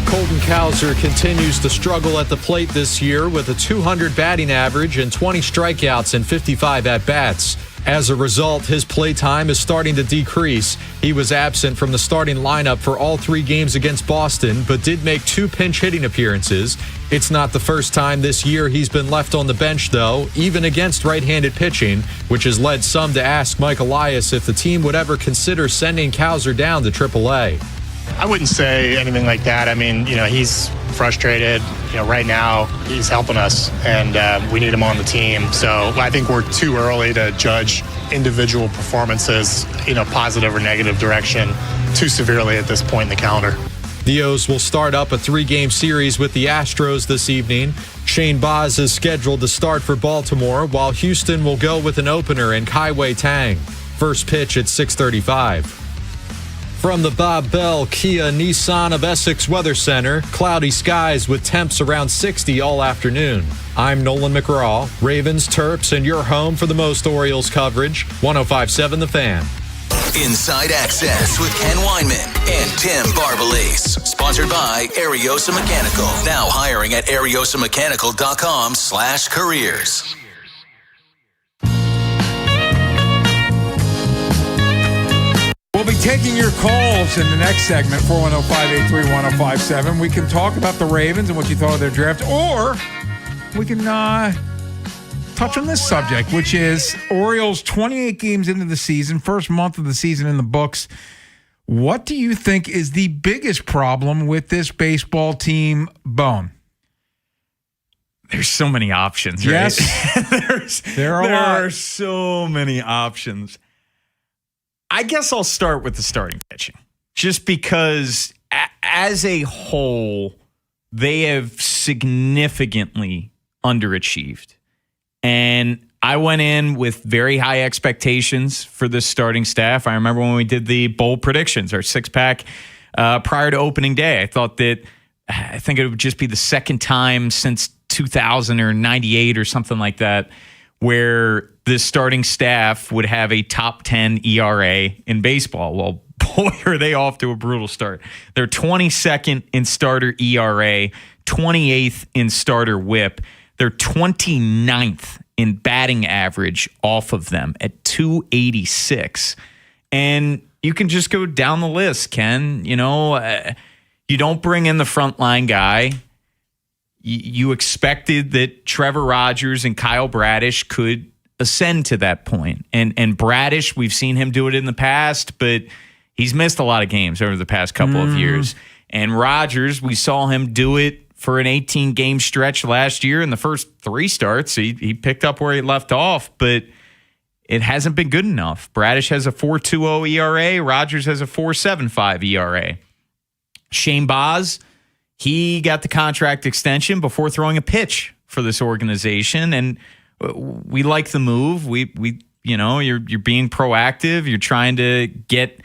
Colton Cowser continues to struggle at the plate this year with a .200 batting average and 20 strikeouts and 55 at-bats. As a result, his play time is starting to decrease. He was absent from the starting lineup for all 3 games against Boston, but did make 2 pinch hitting appearances. It's not the first time this year he's been left on the bench, though, even against right-handed pitching, which has led some to ask Mike Elias if the team would ever consider sending Cowser down to AAA.
I wouldn't say anything like that. I mean, he's frustrated. Right now he's helping us, and we need him on the team. So I think we're too early to judge individual performances, positive or negative direction too severely at this point in the calendar.
The O's will start up a 3-game series with the Astros this evening. Shane Baz is scheduled to start for Baltimore, while Houston will go with an opener in Kai Wei Tang. First pitch at 6:35. From the Bob Bell Kia Nissan of Essex Weather Center, cloudy skies with temps around 60 all afternoon. I'm Nolan McGraw, Ravens, Terps, and your home for the most Orioles coverage. 105.7 The Fan.
Inside Access with Ken Weinman and Tim Barbalase. Sponsored by Ariosa Mechanical. Now hiring at ariosamechanical.com/careers.
We'll be taking your calls in the next segment, 410-583-1057. We can talk about the Ravens and what you thought of their draft, or we can touch on this subject, which is Orioles 28 games into the season, first month of the season in the books. What do you think is the biggest problem with this baseball team, Bone?
There's so many options, right?
Yes. there
are so many options. I guess I'll start with the starting pitching, just because as a whole, they have significantly underachieved. And I went in with very high expectations for this starting staff. I remember when we did the bold predictions, our six-pack prior to opening day. I think it would just be the second time since 2000 or 98 or something like that where this starting staff would have a top 10 ERA in baseball. Well, boy, are they off to a brutal start. They're 22nd in starter ERA, 28th in starter whip. They're 29th in batting average off of them at 286. And you can just go down the list, Ken. You don't bring in the frontline guy. You expected that Trevor Rogers and Kyle Bradish could ascend to that point. And Bradish, we've seen him do it in the past, but he's missed a lot of games over the past couple of years. And Rogers, we saw him do it for an 18-game stretch last year. In the first 3 starts, he picked up where he left off, but it hasn't been good enough. Bradish has a 4.20 ERA. Rogers has a 4.75 ERA. Shane Baz, he got the contract extension before throwing a pitch for this organization, and we like the move. You're being proactive. You're trying to get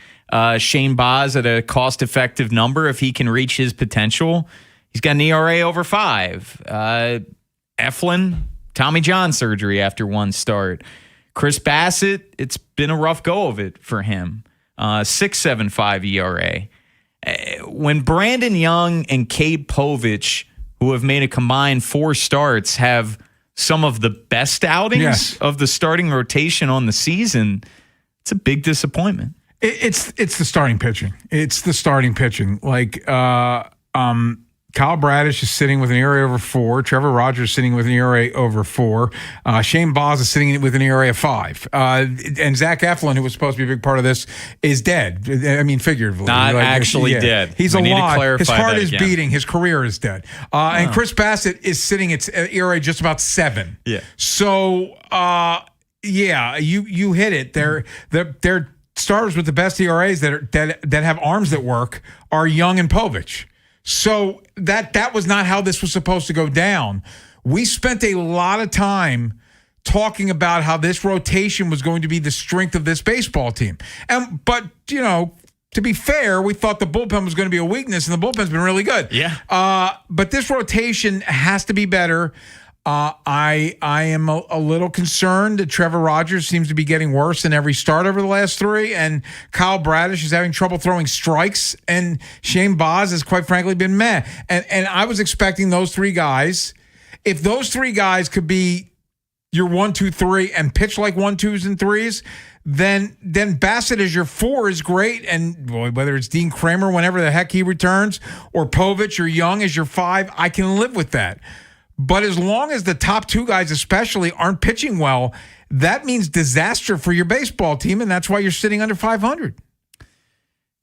Shane Baz at a cost-effective number if he can reach his potential. He's got an ERA over 5. Eflin, Tommy John surgery after 1 start. Chris Bassett, it's been a rough go of it for him. 6.75 ERA. When Brandon Young and Cade Povich, who have made a combined 4 starts, have some of the best outings of the starting rotation on the season, it's a big disappointment.
It's the starting pitching. It's the starting pitching. Kyle Bradish is sitting with an ERA over 4. Trevor Rogers is sitting with an ERA over 4. Shane Baz is sitting with an ERA of 5. And Zach Eflin, who was supposed to be a big part of this, is dead. I mean, figuratively.
Not actually dead.
He's
alive. Need to clarify
his heart
that
is
again.
beating. His career is dead. And Chris Bassett is sitting at ERA just about 7.
Yeah.
So, you hit it. They're starters with the best ERAs that have arms that work are Young and Povich. So that was not how this was supposed to go down. We spent a lot of time talking about how this rotation was going to be the strength of this baseball team. But to be fair, we thought the bullpen was going to be a weakness, and the bullpen's been really good.
Yeah.
But this rotation has to be better. I am a little concerned that Trevor Rogers seems to be getting worse in every start over the last 3, and Kyle Bradish is having trouble throwing strikes, and Shane Baz has quite frankly been meh. And I was expecting those 3 guys, if those 3 guys could be your 1, 2, 3 and pitch like 1, 2s and 3s, then Bassett as your 4 is great, and boy, whether it's Dean Kramer whenever the heck he returns, or Povich or Young as your 5, I can live with that. But as long as the top 2 guys especially aren't pitching well, that means disaster for your baseball team, and that's why you're sitting under 500.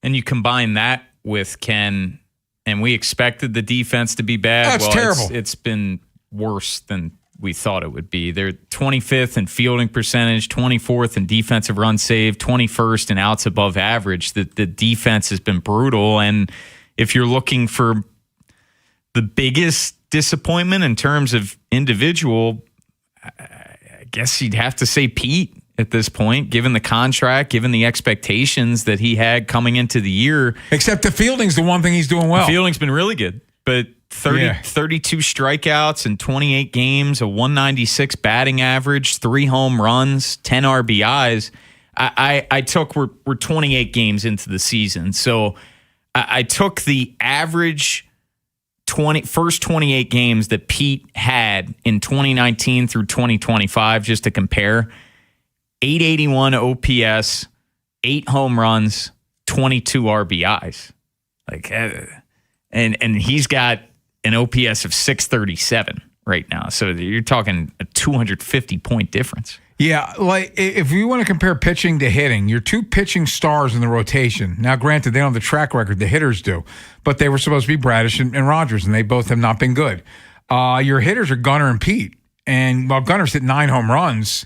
And you combine that with Ken, and we expected the defense to be bad.
That's terrible.
It's been worse than we thought it would be. They're 25th in fielding percentage, 24th in defensive run saved, 21st in outs above average. The defense has been brutal, and if you're looking for the biggest disappointment in terms of individual, I guess you'd have to say Pete at this point, given the contract, given the expectations that he had coming into the year.
Except the fielding's the one thing he's doing well.
The fielding's been really good, but 32 strikeouts in 28 games, a 196 batting average, 3 home runs, 10 RBIs. I took, we're 28 games into the season, so I took the average first 28 games that Pete had in 2019 through 2025 just to compare. 881 OPS, 8 home runs, 22 RBIs. And he's got an OPS of 637 right now. So you're talking a 250-point difference.
Yeah, like if you want to compare pitching to hitting, your 2 pitching stars in the rotation. Now, granted, they don't have the track record the hitters do, but they were supposed to be Bradish and Rogers, and they both have not been good. Your hitters are Gunnar and Pete, and while Gunnar's hit 9 home runs,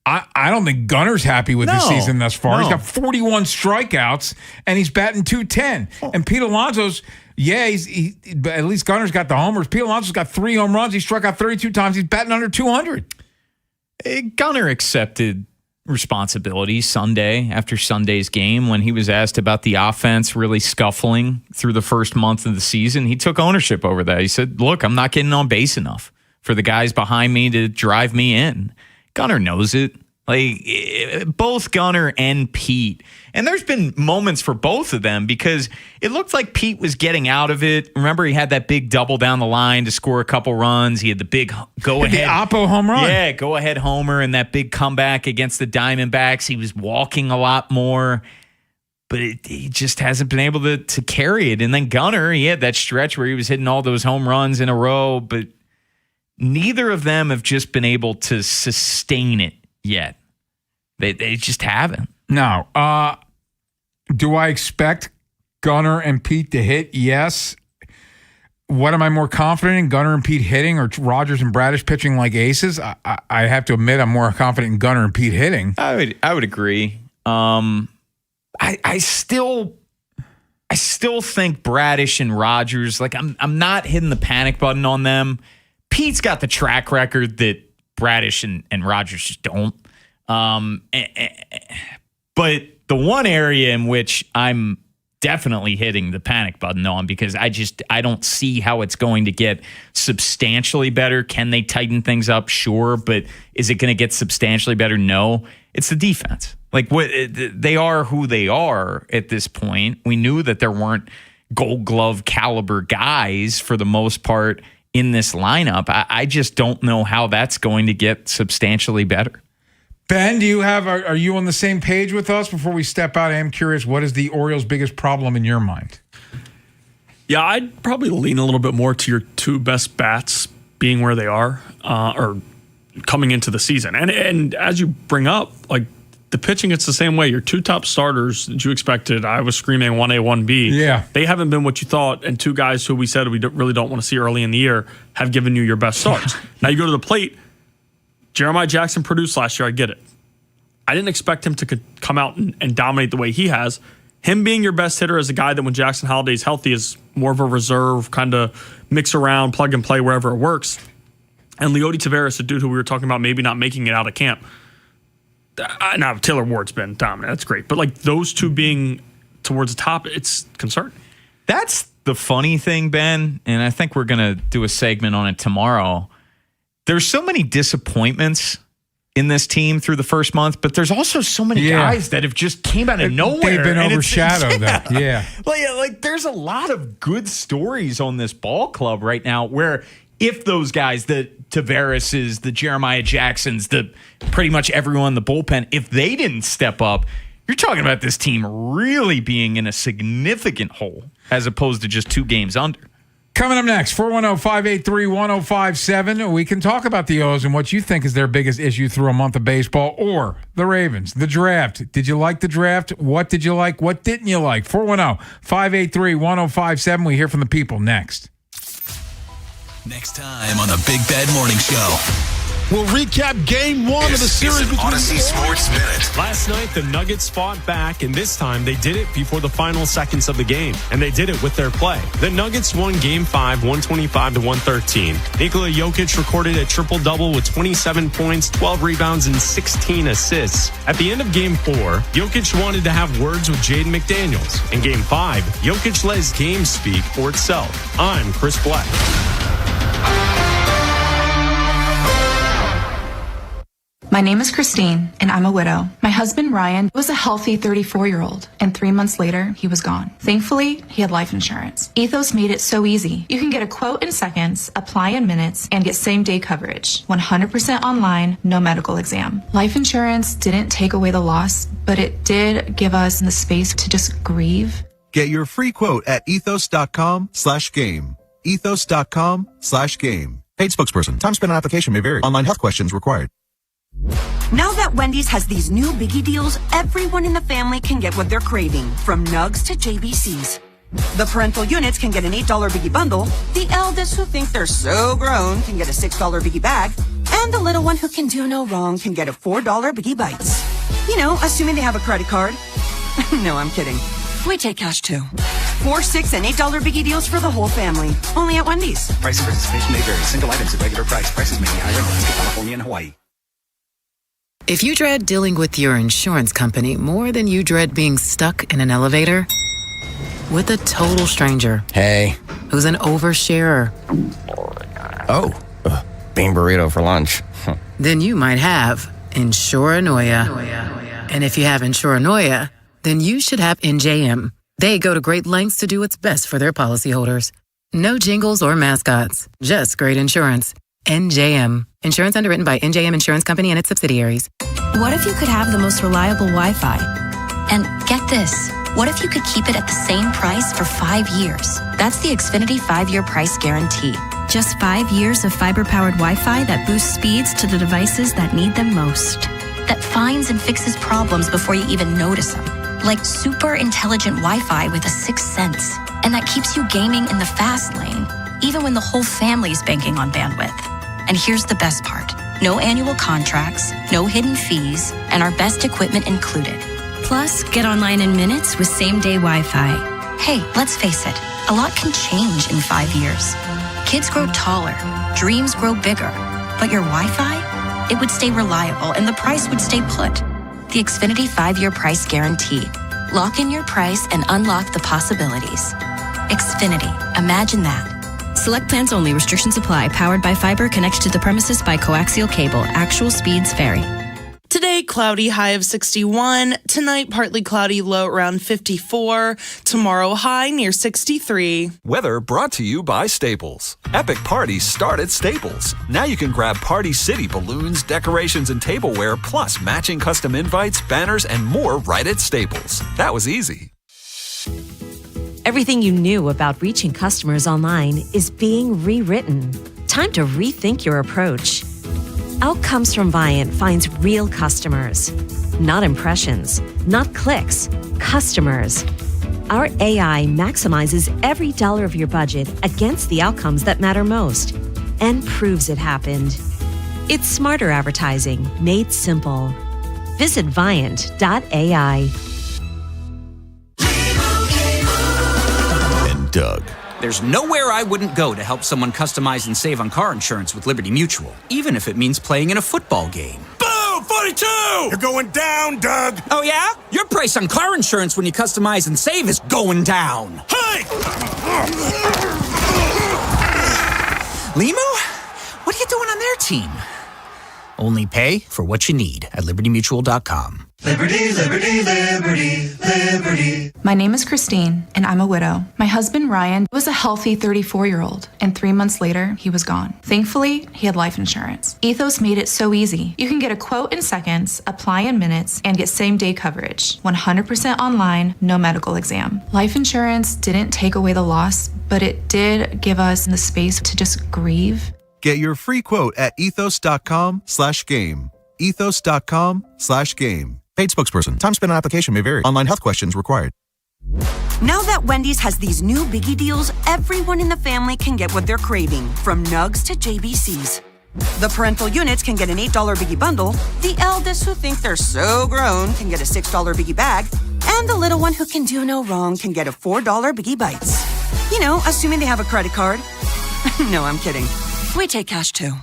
I don't think Gunner's happy with his season thus far. He's got 41 strikeouts, and he's batting .210. And Pete Alonso's, at least Gunner's got the homers. Pete Alonso's got 3 home runs. He struck out 32 times. He's batting under 200.
Gunner accepted responsibility Sunday after Sunday's game when he was asked about the offense really scuffling through the first month of the season. He took ownership over that. He said, look, I'm not getting on base enough for the guys behind me to drive me in. Gunner knows it. Both Gunner and Pete. And there's been moments for both of them because it looked like Pete was getting out of it. Remember, he had that big double down the line to score a couple runs. He had the big go-ahead.
The Oppo home run.
Yeah, go-ahead homer and that big comeback against the Diamondbacks. He was walking a lot more, but he just hasn't been able to carry it. And then Gunner, he had that stretch where he was hitting all those home runs in a row, but neither of them have just been able to sustain it yet. They just haven't.
No. Do I expect Gunner and Pete to hit? Yes. What am I more confident in, Gunner and Pete hitting or Rogers and Bradish pitching like aces? I have to admit I'm more confident in Gunner and Pete hitting.
I would agree. I still think Bradish and Rogers, I'm not hitting the panic button on them. Pete's got the track record that Bradish and Rogers just don't. But the one area in which I'm definitely hitting the panic button on because I don't see how it's going to get substantially better. Can they tighten things up? Sure. But is it going to get substantially better? No. It's the defense. They are who they are at this point. We knew that there weren't Gold Glove caliber guys for the most part in this lineup. I just don't know how that's going to get substantially better.
Ben, are you on the same page with us? Before we step out, I am curious, what is the Orioles' biggest problem in your mind?
Yeah, I'd probably lean a little bit more to your 2 best bats being where they are or coming into the season. And as you bring up, the pitching, it's the same way. Your 2 top starters that you expected, I was screaming 1A, 1B.
Yeah.
They haven't been what you thought, and 2 guys who we said we really don't want to see early in the year have given you your best starts. Now you go to the plate, Jeremiah Jackson produced last year, I get it. I didn't expect him to come out and dominate the way he has. Him being your best hitter as a guy that when Jackson Holliday's healthy is more of a reserve, kind of mix around, plug and play wherever it works. And Leody Taveras, a dude who we were talking about maybe not making it out of camp. Now, Taylor Ward's been dominant. That's great. But those 2 being towards the top, it's concerning.
That's the funny thing, Ben, and I think we're going to do a segment on it tomorrow. There's so many disappointments in this team through the first month, but there's also so many guys that have just came out of nowhere.
They've been overshadowed.
There's a lot of good stories on this ball club right now where if those guys, the Tavarises, the Jeremiah Jacksons, the pretty much everyone in the bullpen, if they didn't step up, you're talking about this team really being in a significant hole as opposed to just 2 games under.
Coming up next, 410-583-1057. We can talk about the O's and what you think is their biggest issue through a month of baseball, or the Ravens, the draft. Did you like the draft? What did you like? What didn't you like? 410-583-1057. We hear from the people next.
Next time on the Big Bad Morning Show.
We'll recap game one of the series
between Odyssey Sports Minute.
Last night, the Nuggets fought back, and this time they did it before the final seconds of the game, and they did it with their play. The Nuggets won Game 5, 125-113. Nikola Jokic recorded a triple-double with 27 points, 12 rebounds, and 16 assists. At the end of Game 4, Jokic wanted to have words with Jaden McDaniels. In Game 5, Jokic let his game speak for itself. I'm Chris Black.
My name is Christine, and I'm a widow. My husband, Ryan, was a healthy 34-year-old, and 3 months later, he was gone. Thankfully, he had life insurance. Ethos made it so easy. You can get a quote in seconds, apply in minutes, and get same-day coverage. 100% online, no medical exam. Life insurance didn't take away the loss, but it did give us the space to just grieve.
Get your free quote at ethos.com/game. Ethos.com/game. Paid spokesperson. Time spent on application may vary. Online health questions required.
Now that Wendy's has these new biggie deals, everyone in the family can get what they're craving, from nugs to JBCs. The parental units can get an $8 biggie bundle, the eldest who think they're so grown can get a $6 biggie bag, and the little one who can do no wrong can get a $4 biggie bites. You know, assuming they have a credit card. No, I'm kidding. We take cash too. 4, 6, and $8 biggie deals for the whole family. Only at Wendy's.
Price of participation may vary. Single items at regular price. Prices may be higher in Alaska, California, and Hawaii.
If you dread dealing with your insurance company more than you dread being stuck in an elevator with a total stranger,
hey,
who's an oversharer,
bean burrito for lunch,
then you might have Insuranoia. And if you have Insuranoia, then you should have NJM. They go to great lengths to do what's best for their policyholders. No jingles or mascots, just great insurance. NJM. Insurance underwritten by NJM Insurance Company and its subsidiaries.
What if you could have the most reliable Wi-Fi? And get this, what if you could keep it at the same price for 5 years? That's the Xfinity 5-year price guarantee.
Just 5 years of fiber-powered Wi-Fi that boosts speeds to the devices that need them most.
That finds and fixes problems before you even notice them. Like super intelligent Wi-Fi with a 6th sense. And that keeps you gaming in the fast lane, even when the whole family's banking on bandwidth. And here's the best part. No annual contracts, no hidden fees, and our best equipment included.
Plus, get online in minutes with same-day Wi-Fi.
Hey, let's face it, a lot can change in 5 years. Kids grow taller, dreams grow bigger, but your Wi-Fi, it would stay reliable and the price would stay put. The Xfinity 5-year price guarantee. Lock in your price and unlock the possibilities. Xfinity, imagine that.
Select plans only. Restrictions apply. Powered by fiber. Connects to the premises by coaxial cable. Actual speeds vary.
Today, cloudy, high of 61. Tonight, partly cloudy, low around 54. Tomorrow, high near 63.
Weather brought to you by Staples. Epic parties start at Staples. Now you can grab Party City balloons, decorations, and tableware, plus matching custom invites, banners, and more right at Staples. That was easy.
Everything you knew about reaching customers online is being rewritten. Time to rethink your approach. Outcomes from Viant finds real customers, not impressions, not clicks, customers. Our AI maximizes every dollar of your budget against the outcomes that matter most and proves it happened. It's smarter advertising made simple. Visit Viant.ai.
Doug.
There's nowhere I wouldn't go to help someone customize and save on car insurance with Liberty Mutual, even if it means playing in a football game.
Boom! 42! You're going down, Doug!
Oh, yeah? Your price on car insurance when you customize and save is going down.
Hey!
Limu? What are you doing on their team? Only pay for what you need at libertymutual.com.
Liberty, liberty, liberty, liberty.
My name is Christine, and I'm a widow. My husband, Ryan, was a healthy 34-year-old, and 3 months later, he was gone. Thankfully, he had life insurance. Ethos made it so easy. You can get a quote in seconds, apply in minutes, and get same-day coverage. 100% online, no medical exam. Life insurance didn't take away the loss, but it did give us the space to just grieve.
Get your free quote at ethos.com/game. Ethos.com/game. Paid spokesperson. Time spent on application may vary. Online health questions required.
Now that Wendy's has these new biggie deals, everyone in the family can get what they're craving, from nugs to JBCs. The parental units can get an $8 Biggie bundle. The eldest who think they're so grown can get a $6 Biggie bag. And the little one who can do no wrong can get a $4 Biggie Bites. You know, assuming they have a credit card. No, I'm kidding. We take cash too.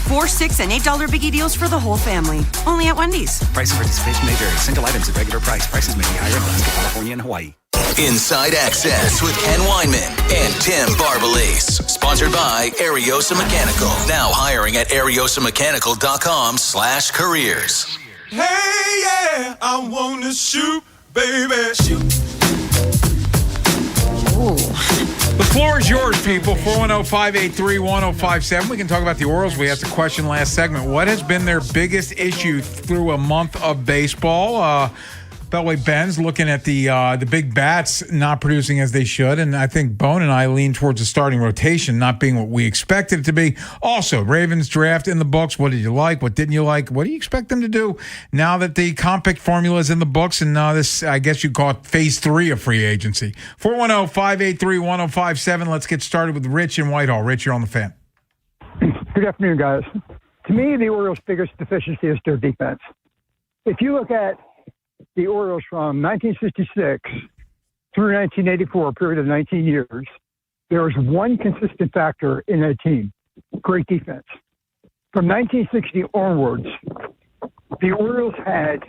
4, $6, and $8 Biggie deals for the whole family. Only at Wendy's.
Price and participation may vary. Single items at regular price. Prices may be higher in Alaska, California, and Hawaii.
Inside Access with Ken Weinman and Tim Barbalace. Sponsored by Ariosa Mechanical. Now hiring at ariyosamechanical.com/careers.
Hey, yeah, I want to shoot, baby. Shoot.
The floor is yours, people. 410-583-1057. We can talk about the Orioles. We asked a question last segment. What has been their biggest issue through a month of baseball? Beltway Ben's looking at the big bats not producing as they should, and I think Bone and I lean towards the starting rotation not being what we expected it to be. Also, Ravens draft in the books. What did you like? What didn't you like? What do you expect them to do now that the comp pick formula is in the books and this, I guess you call it phase 3 of free agency? 410-583-1057. Let's get started with Rich in Whitehall. Rich, you're on the Fan.
Good afternoon, guys. To me, the Orioles' biggest deficiency is their defense. If you look at the Orioles from 1966 through 1984, a period of 19 years, there was one consistent factor in that team: great defense. From 1960 onwards, the Orioles had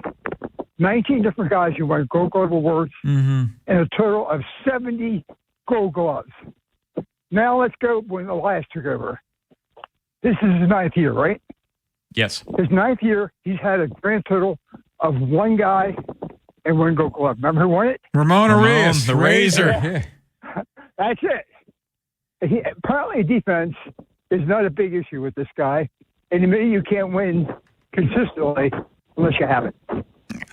19 different guys who won Gold Glove awards and a total of 70 Gold Gloves. Now let's go when Elias took over. This is his 9th year, right?
Yes.
His 9th year, he's had a grand total of one guy and one Gold Glove. Remember who won it?
Ramon Arias, the Razor.
Yeah. That's it. Apparently, defense is not a big issue with this guy. And admit you can't win consistently unless you have it.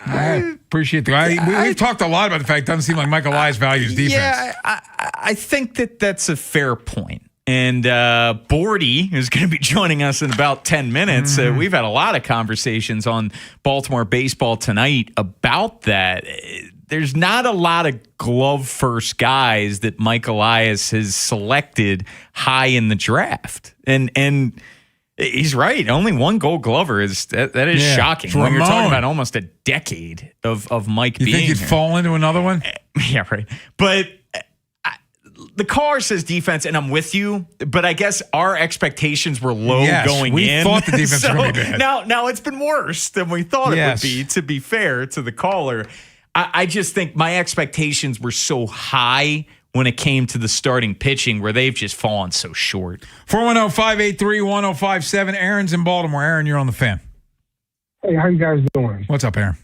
I appreciate that. We've talked a lot about the fact it doesn't seem like Michael Elias values defense.
Yeah, I think that's a fair point. And Bordy is going to be joining us in about 10 minutes. We've had a lot of conversations on Baltimore baseball tonight about that. There's not a lot of glove-first guys that Mike Elias has selected high in the draft. And he's right. Only one Gold Glover that is shocking. When you're talking about almost a decade of Mike being
here. You think he'd fall into another one?
Yeah, right. But the caller says defense, and I'm with you, but I guess our expectations were low going in.
We thought the defense was going to be bad.
Now it's been worse than we thought it would be, to be fair to the caller. I just think my expectations were so high when it came to the starting pitching where they've just fallen so short.
410-583-1057. Aaron's in Baltimore. Aaron, you're on the Fan.
Hey, how you guys doing?
What's up, Aaron?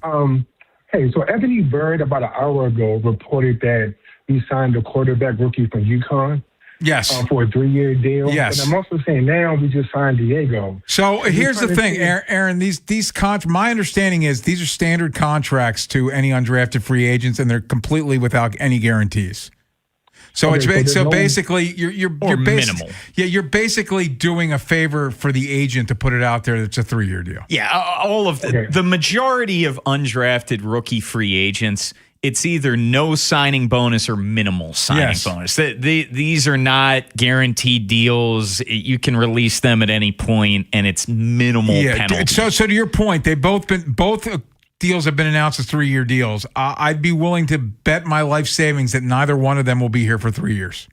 Hey, so Anthony Bird about an hour ago reported that he signed a quarterback rookie from UConn.
Yes.
For a 3-year deal.
Yes.
And I'm also saying now we just signed Diego.
So here's the thing, Aaron. My understanding is these are standard contracts to any undrafted free agents, and they're completely without any guarantees. So basically you're
minimal.
Yeah, you're basically doing a favor for the agent to put it out there. That's a 3-year deal.
Yeah, all of the majority of undrafted rookie free agents, it's either no signing bonus or minimal signing bonus. These are not guaranteed deals. You can release them at any point, and it's minimal penalty.
So to your point, they've both deals have been announced as 3-year deals. I'd be willing to bet my life savings that neither one of them will be here for 3 years.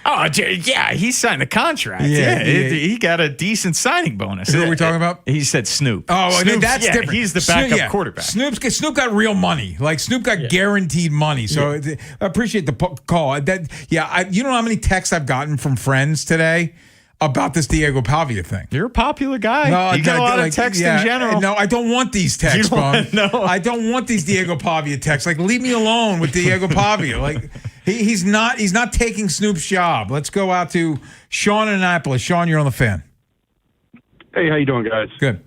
Oh, yeah, he signed a contract. He got a decent signing bonus.
Who are we talking about?
He said Snoop.
Oh,
Snoop,
that's different.
He's the backup quarterback.
Snoop got real money. Like, Snoop got guaranteed money. So I appreciate the call. You know how many texts I've gotten from friends today about this Diego Pavia thing?
You're a popular guy. No, you get a lot of texts in general.
No, I don't want these texts, Bum. No, I don't want these Diego Pavia texts. Like, leave me alone with Diego Pavia. Like, he's not taking Snoop's job. Let's go out to Sean in Annapolis. Sean, you're on the Fan.
Hey, how you doing, guys?
Good.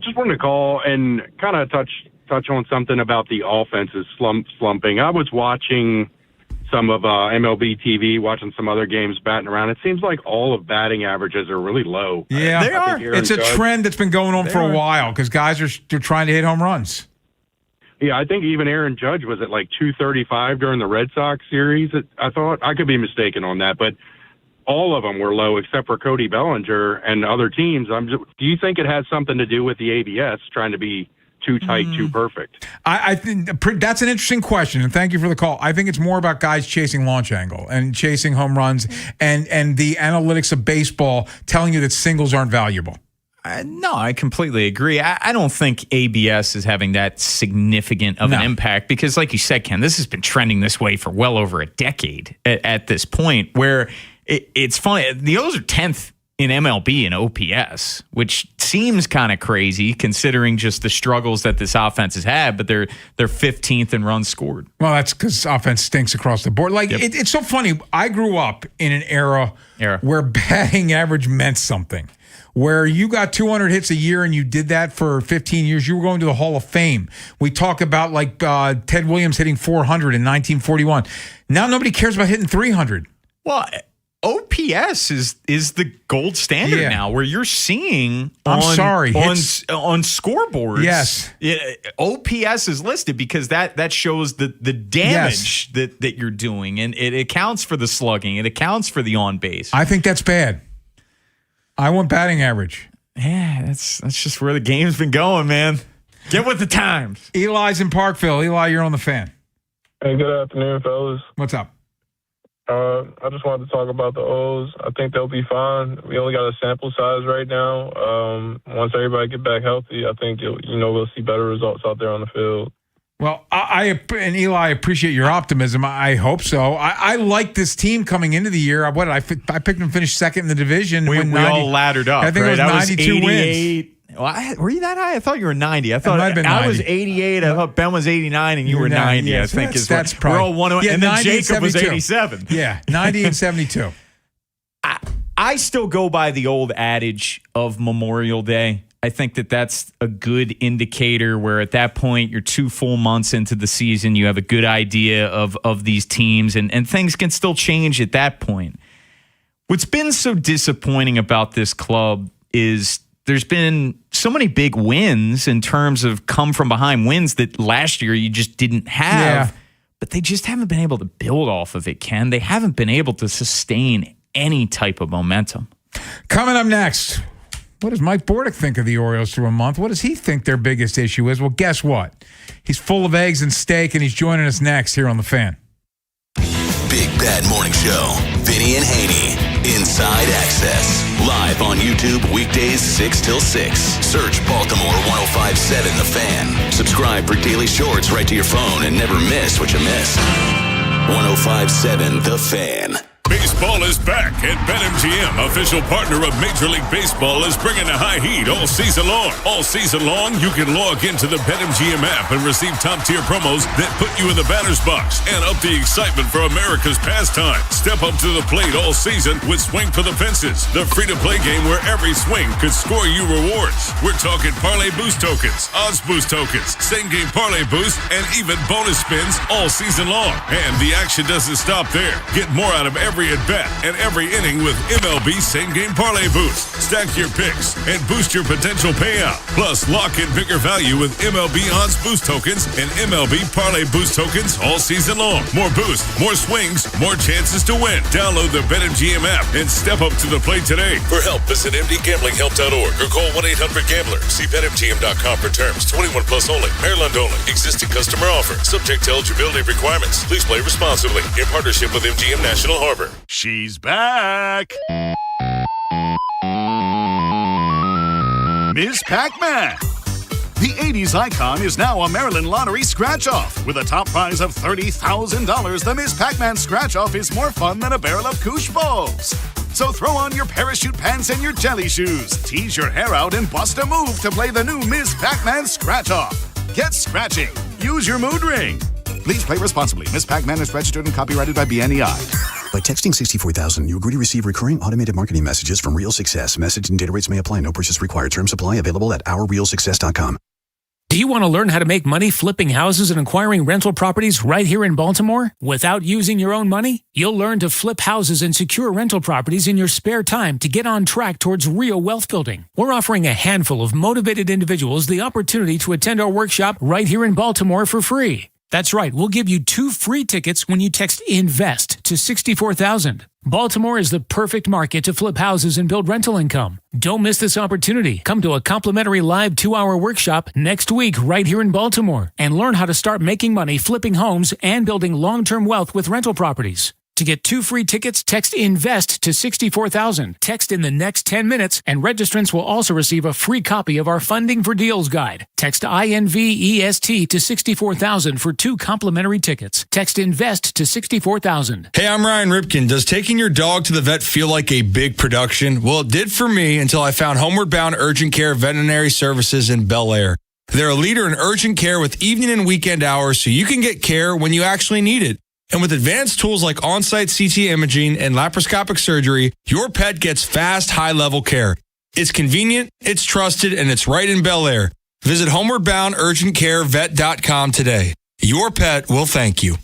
Just wanted to call and kind of touch on something about the offenses slumping. I was watching some of MLB TV, watching some other games batting around. It seems like all of batting averages are really low.
Yeah,
they are.
It's a trend that's been going on for a while because guys they're trying to hit home runs.
Yeah, I think even Aaron Judge was at like 235 during the Red Sox series. I thought I could be mistaken on that, but all of them were low except for Cody Bellinger and other teams. Do you think it has something to do with the ABS trying to be too tight, too perfect?
I think that's an interesting question, and thank you for the call. I think it's more about guys chasing launch angle and chasing home runs and the analytics of baseball telling you that singles aren't valuable.
No, I completely agree. I don't think ABS is having that significant of an impact because, like you said, Ken, this has been trending this way for well over a decade at this point, where it's funny. The O's are 10th in MLB in OPS, which seems kind of crazy considering just the struggles that this offense has had, but they're 15th in runs scored.
Well, that's because offense stinks across the board. Like, it's so funny. I grew up in an era where batting average meant something. Where you got 200 hits a year and you did that for 15 years, you were going to the Hall of Fame. We talk about like Ted Williams hitting 400 in 1941. Now nobody cares about hitting 300.
Well, OPS is the gold standard now, where you're seeing on scoreboards.
Yes,
OPS is listed because that shows the damage that you're doing, and it accounts for the slugging. It accounts for the on base.
I think that's bad. I want batting average.
Yeah, that's just where the game's been going, man. Get with the times.
Eli's in Parkville. Eli, you're on the Fan.
Hey, good afternoon, fellas.
What's up?
I just wanted to talk about the O's. I think they'll be fine. We only got a sample size right now. Once everybody get back healthy, I think we'll see better results out there on the field.
Well, I and Eli, appreciate your optimism. I hope so. I like this team coming into the year. I picked them to finish second in the division.
We all laddered up.
I think it was 92 wins.
Well, were you that high? I thought you were 90. I thought I was 88. I thought Ben was 89, and you were 90.
Yes,
I think
that's probably.
We're all one. And then Jacob was 87.
Yeah, 90 and 72.
I still go by the old adage of Memorial Day. I think that's a good indicator where at that point you're 2 full months into the season. You have a good idea of these teams and things can still change at that point. What's been so disappointing about this club is there's been so many big wins in terms of come from behind wins that last year you just didn't have, but they just haven't been able to build off of it, Ken. They haven't been able to sustain any type of momentum.
Coming up next, what does Mike Bordick think of the Orioles through a month? What does he think their biggest issue is? Well, guess what? He's full of eggs and steak, and he's joining us next here on The Fan.
Big Bad Morning Show. Vinny and Haynie. Inside Access. Live on YouTube weekdays 6 till 6. Search Baltimore 105.7 The Fan. Subscribe for daily shorts right to your phone and never miss what you missed. 105.7 The Fan.
Baseball is back, and BetMGM, official partner of Major League Baseball, is bringing the high heat all season long. All season long, you can log into the BetMGM app and receive top-tier promos that put you in the batter's box and up the excitement for America's pastime. Step up to the plate all season with Swing for the Fences, the free-to-play game where every swing could score you rewards. We're talking parlay boost tokens, odds boost tokens, same-game parlay boost, and even bonus spins all season long. And the action doesn't stop there. Get more out of every at-bat and every inning with MLB Same-Game Parlay Boost. Stack your picks and boost your potential payout. Plus, lock in bigger value with MLB Odds Boost Tokens and MLB Parlay Boost Tokens all season long. More boost, more swings, more chances to win. Download the BetMGM app and step up to the plate today. For help, visit mdgamblinghelp.org or call 1-800-GAMBLER. See BetMGM.com for terms. 21 plus only. Maryland only. Existing customer offer. Subject to eligibility requirements. Please play responsibly. In partnership with MGM National Harbor.
She's back. Ms. Pac-Man. The 80s icon is now a Maryland Lottery scratch-off. With a top prize of $30,000, the Ms. Pac-Man scratch-off is more fun than a barrel of koosh balls. So throw on your parachute pants and your jelly shoes, tease your hair out, and bust a move to play the new Ms. Pac-Man scratch-off. Get scratching. Use your mood ring. Please play responsibly. Ms. Pac-Man is registered and copyrighted by BNEI.
By texting 64000, you agree to receive recurring automated marketing messages from Real Success. Message and data rates may apply. No purchase required. Terms apply. Available at ourrealsuccess.com.
Do you want to learn how to make money flipping houses and acquiring rental properties right here in Baltimore without using your own money? You'll learn to flip houses and secure rental properties in your spare time to get on track towards real wealth building. We're offering a handful of motivated individuals the opportunity to attend our workshop right here in Baltimore for free. That's right. We'll give you 2 free tickets when you text INVEST to 64,000. Baltimore is the perfect market to flip houses and build rental income. Don't miss this opportunity. Come to a complimentary live 2-hour workshop next week right here in Baltimore and learn how to start making money flipping homes and building long-term wealth with rental properties. To get 2 free tickets, text INVEST to 64,000. Text in the next 10 minutes, and registrants will also receive a free copy of our Funding for Deals guide. Text INVEST to 64,000 for 2 complimentary tickets. Text INVEST to 64,000.
Hey, I'm Ryan Ripken. Does taking your dog to the vet feel like a big production? Well, it did for me until I found Homeward Bound Urgent Care Veterinary Services in Bel Air. They're a leader in urgent care with evening and weekend hours, so you can get care when you actually need it. And with advanced tools like on-site CT imaging and laparoscopic surgery, your pet gets fast, high-level care. It's convenient, it's trusted, and it's right in Bel Air. Visit homewardboundurgentcarevet.com today. Your pet will thank you.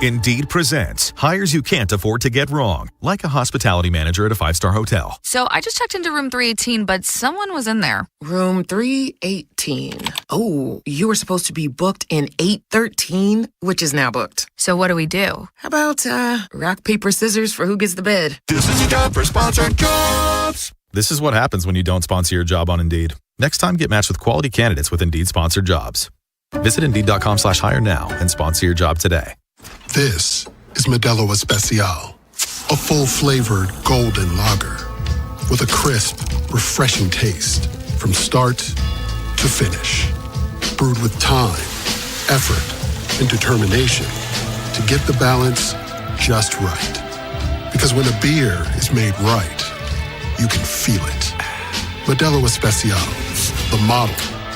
Indeed presents hires you can't afford to get wrong, like a hospitality manager at a 5-star hotel.
So I just checked into room 318, but someone was in there.
Room 318. Oh, you were supposed to be booked in 813, which is now booked.
So what do we do?
How about rock, paper, scissors for who gets the bed?
This is your job for sponsored jobs. This is what happens when you don't sponsor your job on Indeed. Next time, get matched with quality candidates with Indeed sponsored jobs. Visit Indeed.com/hire now and sponsor your job today.
This is Modelo Especial, a full-flavored golden lager with a crisp, refreshing taste from start to finish. Brewed with time, effort, and determination to get the balance just right. Because when a beer is made right, you can feel it. Modelo Especial, the model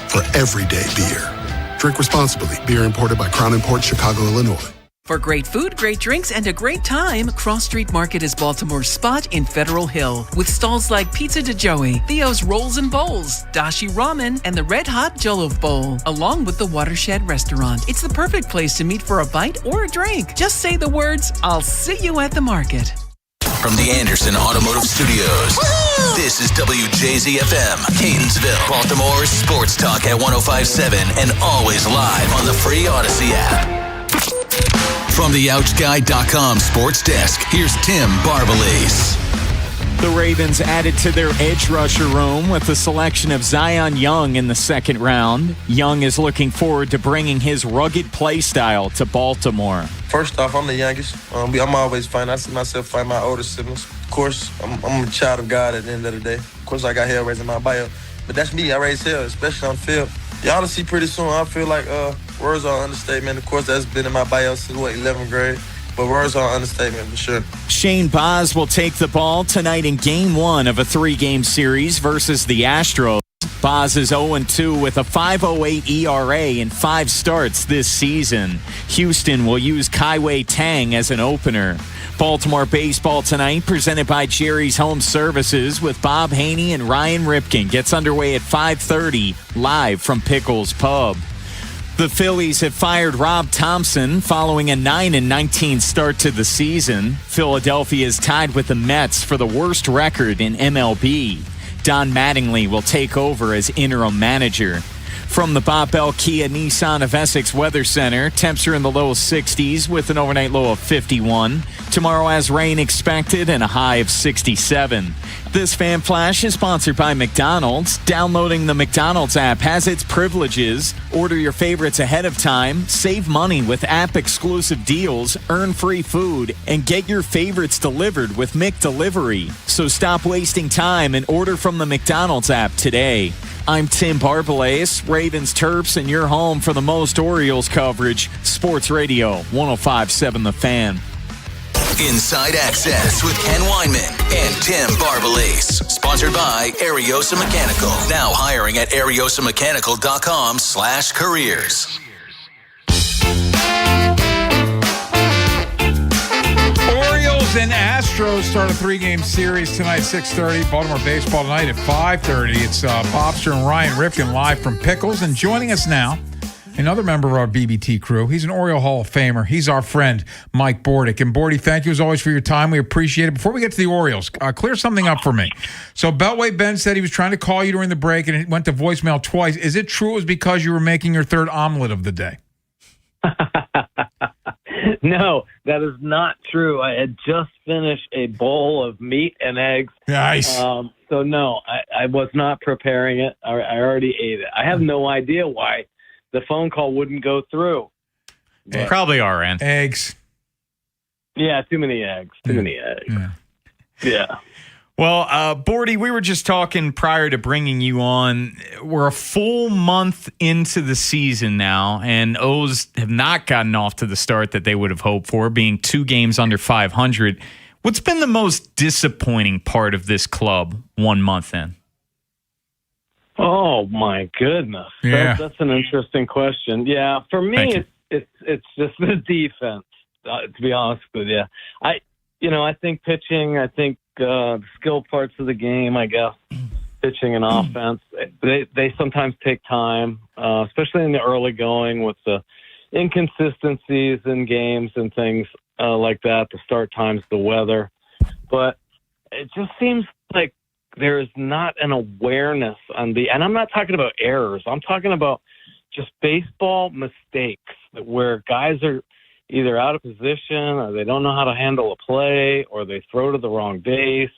for everyday beer. Drink responsibly. Beer imported by Crown Imports, Chicago, Illinois.
For great food, great drinks, and a great time, Cross Street Market is Baltimore's spot in Federal Hill. With stalls like Pizza de Joey, Theo's Rolls and Bowls, Dashi Ramen, and the Red Hot Jollof Bowl, along with the Watershed Restaurant. It's the perfect place to meet for a bite or a drink. Just say the words, "I'll see you at the market."
From the Anderson Automotive Studios, this is WJZFM, Catonsville, Baltimore's sports talk at 105.7 and always live on the free Odyssey app. From the OutGuy.com sports desk, here's Tim Barbalace.
The Ravens added to their edge rusher room with the selection of Zion Young in the second round. Young is looking forward to bringing his rugged play style to Baltimore.
First off, I'm the youngest. I'm always fighting. I see myself fighting my older siblings. Of course, I'm a child of God at the end of the day. Of course, I got hell raising my bio. But that's me. I raise hell, especially on the field. Y'all will see pretty soon. I feel like words are an understatement. Of course, that's been in my bio since, 11th grade. But words are an understatement for sure.
Shane Boz will take the ball tonight in Game 1 of a 3-game series versus the Astros. Boz is 0-2 with a 5.08 ERA in 5 starts this season. Houston will use Kaiwei Tang as an opener. Baltimore baseball tonight, presented by Jerry's Home Services with Bob Haynie and Ryan Ripken. Gets underway at 5:30, live from Pickles Pub. The Phillies have fired Rob Thompson following a 9-19 start to the season. Philadelphia is tied with the Mets for the worst record in MLB. Don Mattingly will take over as interim manager. From the Bob Bell Kia Nissan of Essex Weather Center, temps are in the low 60s with an overnight low of 51. Tomorrow has rain expected and a high of 67. This Fan Flash is sponsored by McDonald's. Downloading the McDonald's app has its privileges. Order your favorites ahead of time, save money with app-exclusive deals, earn free food, and get your favorites delivered with McDelivery. So stop wasting time and order from the McDonald's app today. I'm Tim Barbalace, Ravens Terps, and you're home for the most Orioles coverage. Sports Radio 105.7 The Fan.
Inside Access with Ken Weinman and Tim Barbalace. Sponsored by Ariosa Mechanical. Now hiring at ariosamechanical.com/careers.
Orioles and Astros start a 3-game series tonight, 6:30. Baltimore baseball tonight at 5:30. It's Bobster and Ryan Ripken live from Pickles. And joining us now, another member of our BBT crew. He's an Oriole Hall of Famer. He's our friend, Mike Bordick. And Bordy, thank you as always for your time. We appreciate it. Before we get to the Orioles, clear something up for me. So Beltway Ben said he was trying to call you during the break and it went to voicemail twice. Is it true it was because you were making your third omelet of the day?
No, that is not true. I had just finished a bowl of meat and eggs.
Nice.
So, no, I was not preparing it. I already ate it. I have no idea why the phone call wouldn't go through.
But, probably our end.
Eggs.
Yeah, too many eggs. Too many eggs. Yeah.
Well, Bordy, we were just talking prior to bringing you on. We're a full month into the season now, and O's have not gotten off to the start that they would have hoped for, being 2 games under 500. What's been the most disappointing part of this club 1 month in?
Oh, my goodness.
Yeah.
That's an interesting question. Yeah, for me, it's just the defense, to be honest with you. I think pitching, the skill parts of the game, I guess, pitching and offense, they sometimes take time, especially in the early going with the inconsistencies in games and things like that, the start times, the weather. But it just seems like there is not an awareness and I'm not talking about errors. I'm talking about just baseball mistakes where guys are either out of position or they don't know how to handle a play or they throw to the wrong base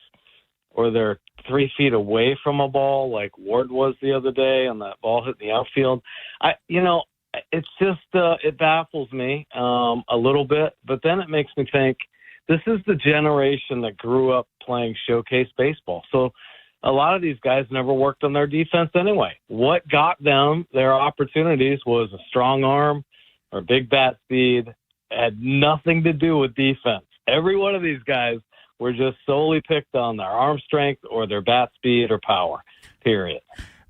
or they're 3 feet away from a ball like Ward was the other day and that ball hit the outfield. It's just, it baffles me a little bit, but then it makes me think this is the generation that grew up playing showcase baseball. So a lot of these guys never worked on their defense anyway. What got them their opportunities was a strong arm or big bat speed. It had nothing to do with defense. Every one of these guys were just solely picked on their arm strength or their bat speed or power, period.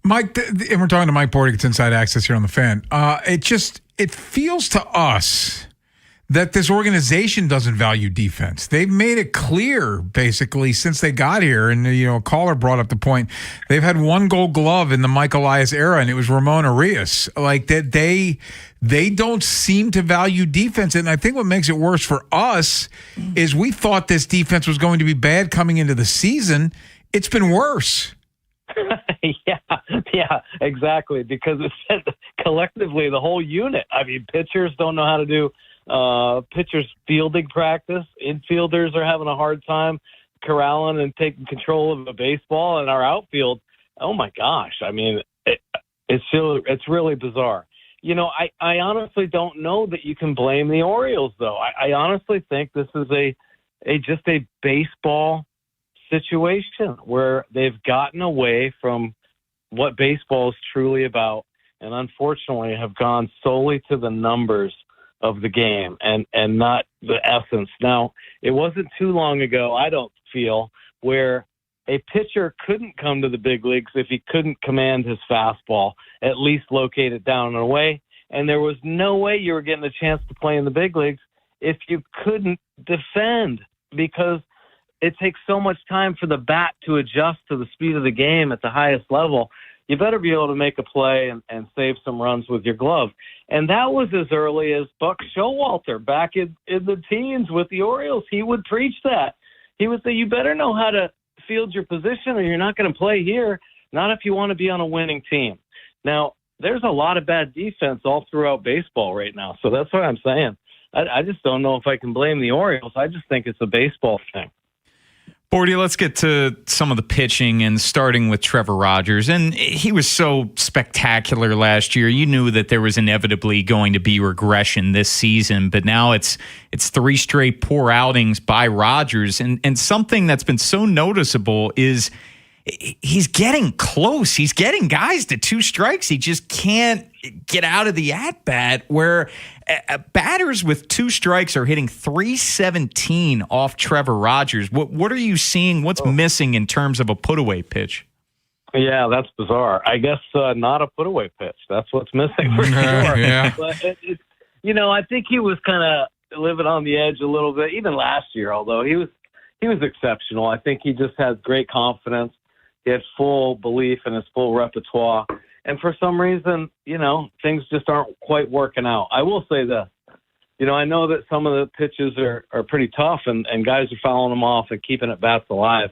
Mike, and we're talking to Mike Bordy, it's Inside Access here on the Fan. It feels to us that this organization doesn't value defense. They've made it clear, basically, since they got here, and a caller brought up the point, they've had 1 Gold Glove in the Mike Elias era, and it was Ramon Arias. Like, that they don't seem to value defense, and I think what makes it worse for us is we thought this defense was going to be bad coming into the season. It's been worse.
Yeah, exactly, because it's said collectively the whole unit. I mean, pitchers don't know how to do pitchers fielding practice. Infielders are having a hard time corralling and taking control of the baseball, and our outfield, oh my gosh, I mean, it's really bizarre. I honestly don't know that you can blame the Orioles, though. I honestly think this is just a baseball situation where they've gotten away from what baseball is truly about, and unfortunately have gone solely to the numbers of the game and not the essence. Now, it wasn't too long ago, I don't feel, where a pitcher couldn't come to the big leagues if he couldn't command his fastball, at least locate it down and away. And there was no way you were getting a chance to play in the big leagues if you couldn't defend, because it takes so much time for the bat to adjust to the speed of the game at the highest level. You better be able to make a play and save some runs with your glove. And that was as early as Buck Showalter back in the teens with the Orioles. He would preach that. He would say, you better know how to field your position or you're not going to play here, not if you want to be on a winning team. Now, there's a lot of bad defense all throughout baseball right now. So that's what I'm saying. I just don't know if I can blame the Orioles. I just think it's a baseball thing.
Bordy, let's get to some of the pitching, and starting with Trevor Rogers. And he was so spectacular last year. You knew that there was inevitably going to be regression this season, but now it's 3 straight poor outings by Rogers. And something that's been so noticeable is he's getting close. He's getting guys to 2 strikes. He just can't get out of the at-bat, where batters with 2 strikes are hitting .317 off Trevor Rogers. What are you seeing? What's missing in terms of a put-away pitch?
Yeah, that's bizarre. I guess not a put-away pitch. That's what's missing for sure.
Yeah.
But I think he was kind of living on the edge a little bit, even last year, although he was exceptional. I think he just had great confidence. He had full belief in his full repertoire. And for some reason, things just aren't quite working out. I will say this. I know that some of the pitches are pretty tough and guys are fouling them off and keeping at bats alive.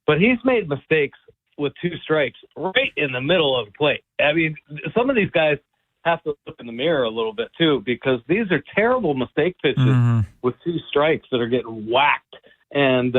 But he's made mistakes with 2 strikes right in the middle of the plate. I mean, some of these guys have to look in the mirror a little bit too, because these are terrible mistake pitches with 2 strikes that are getting whacked. And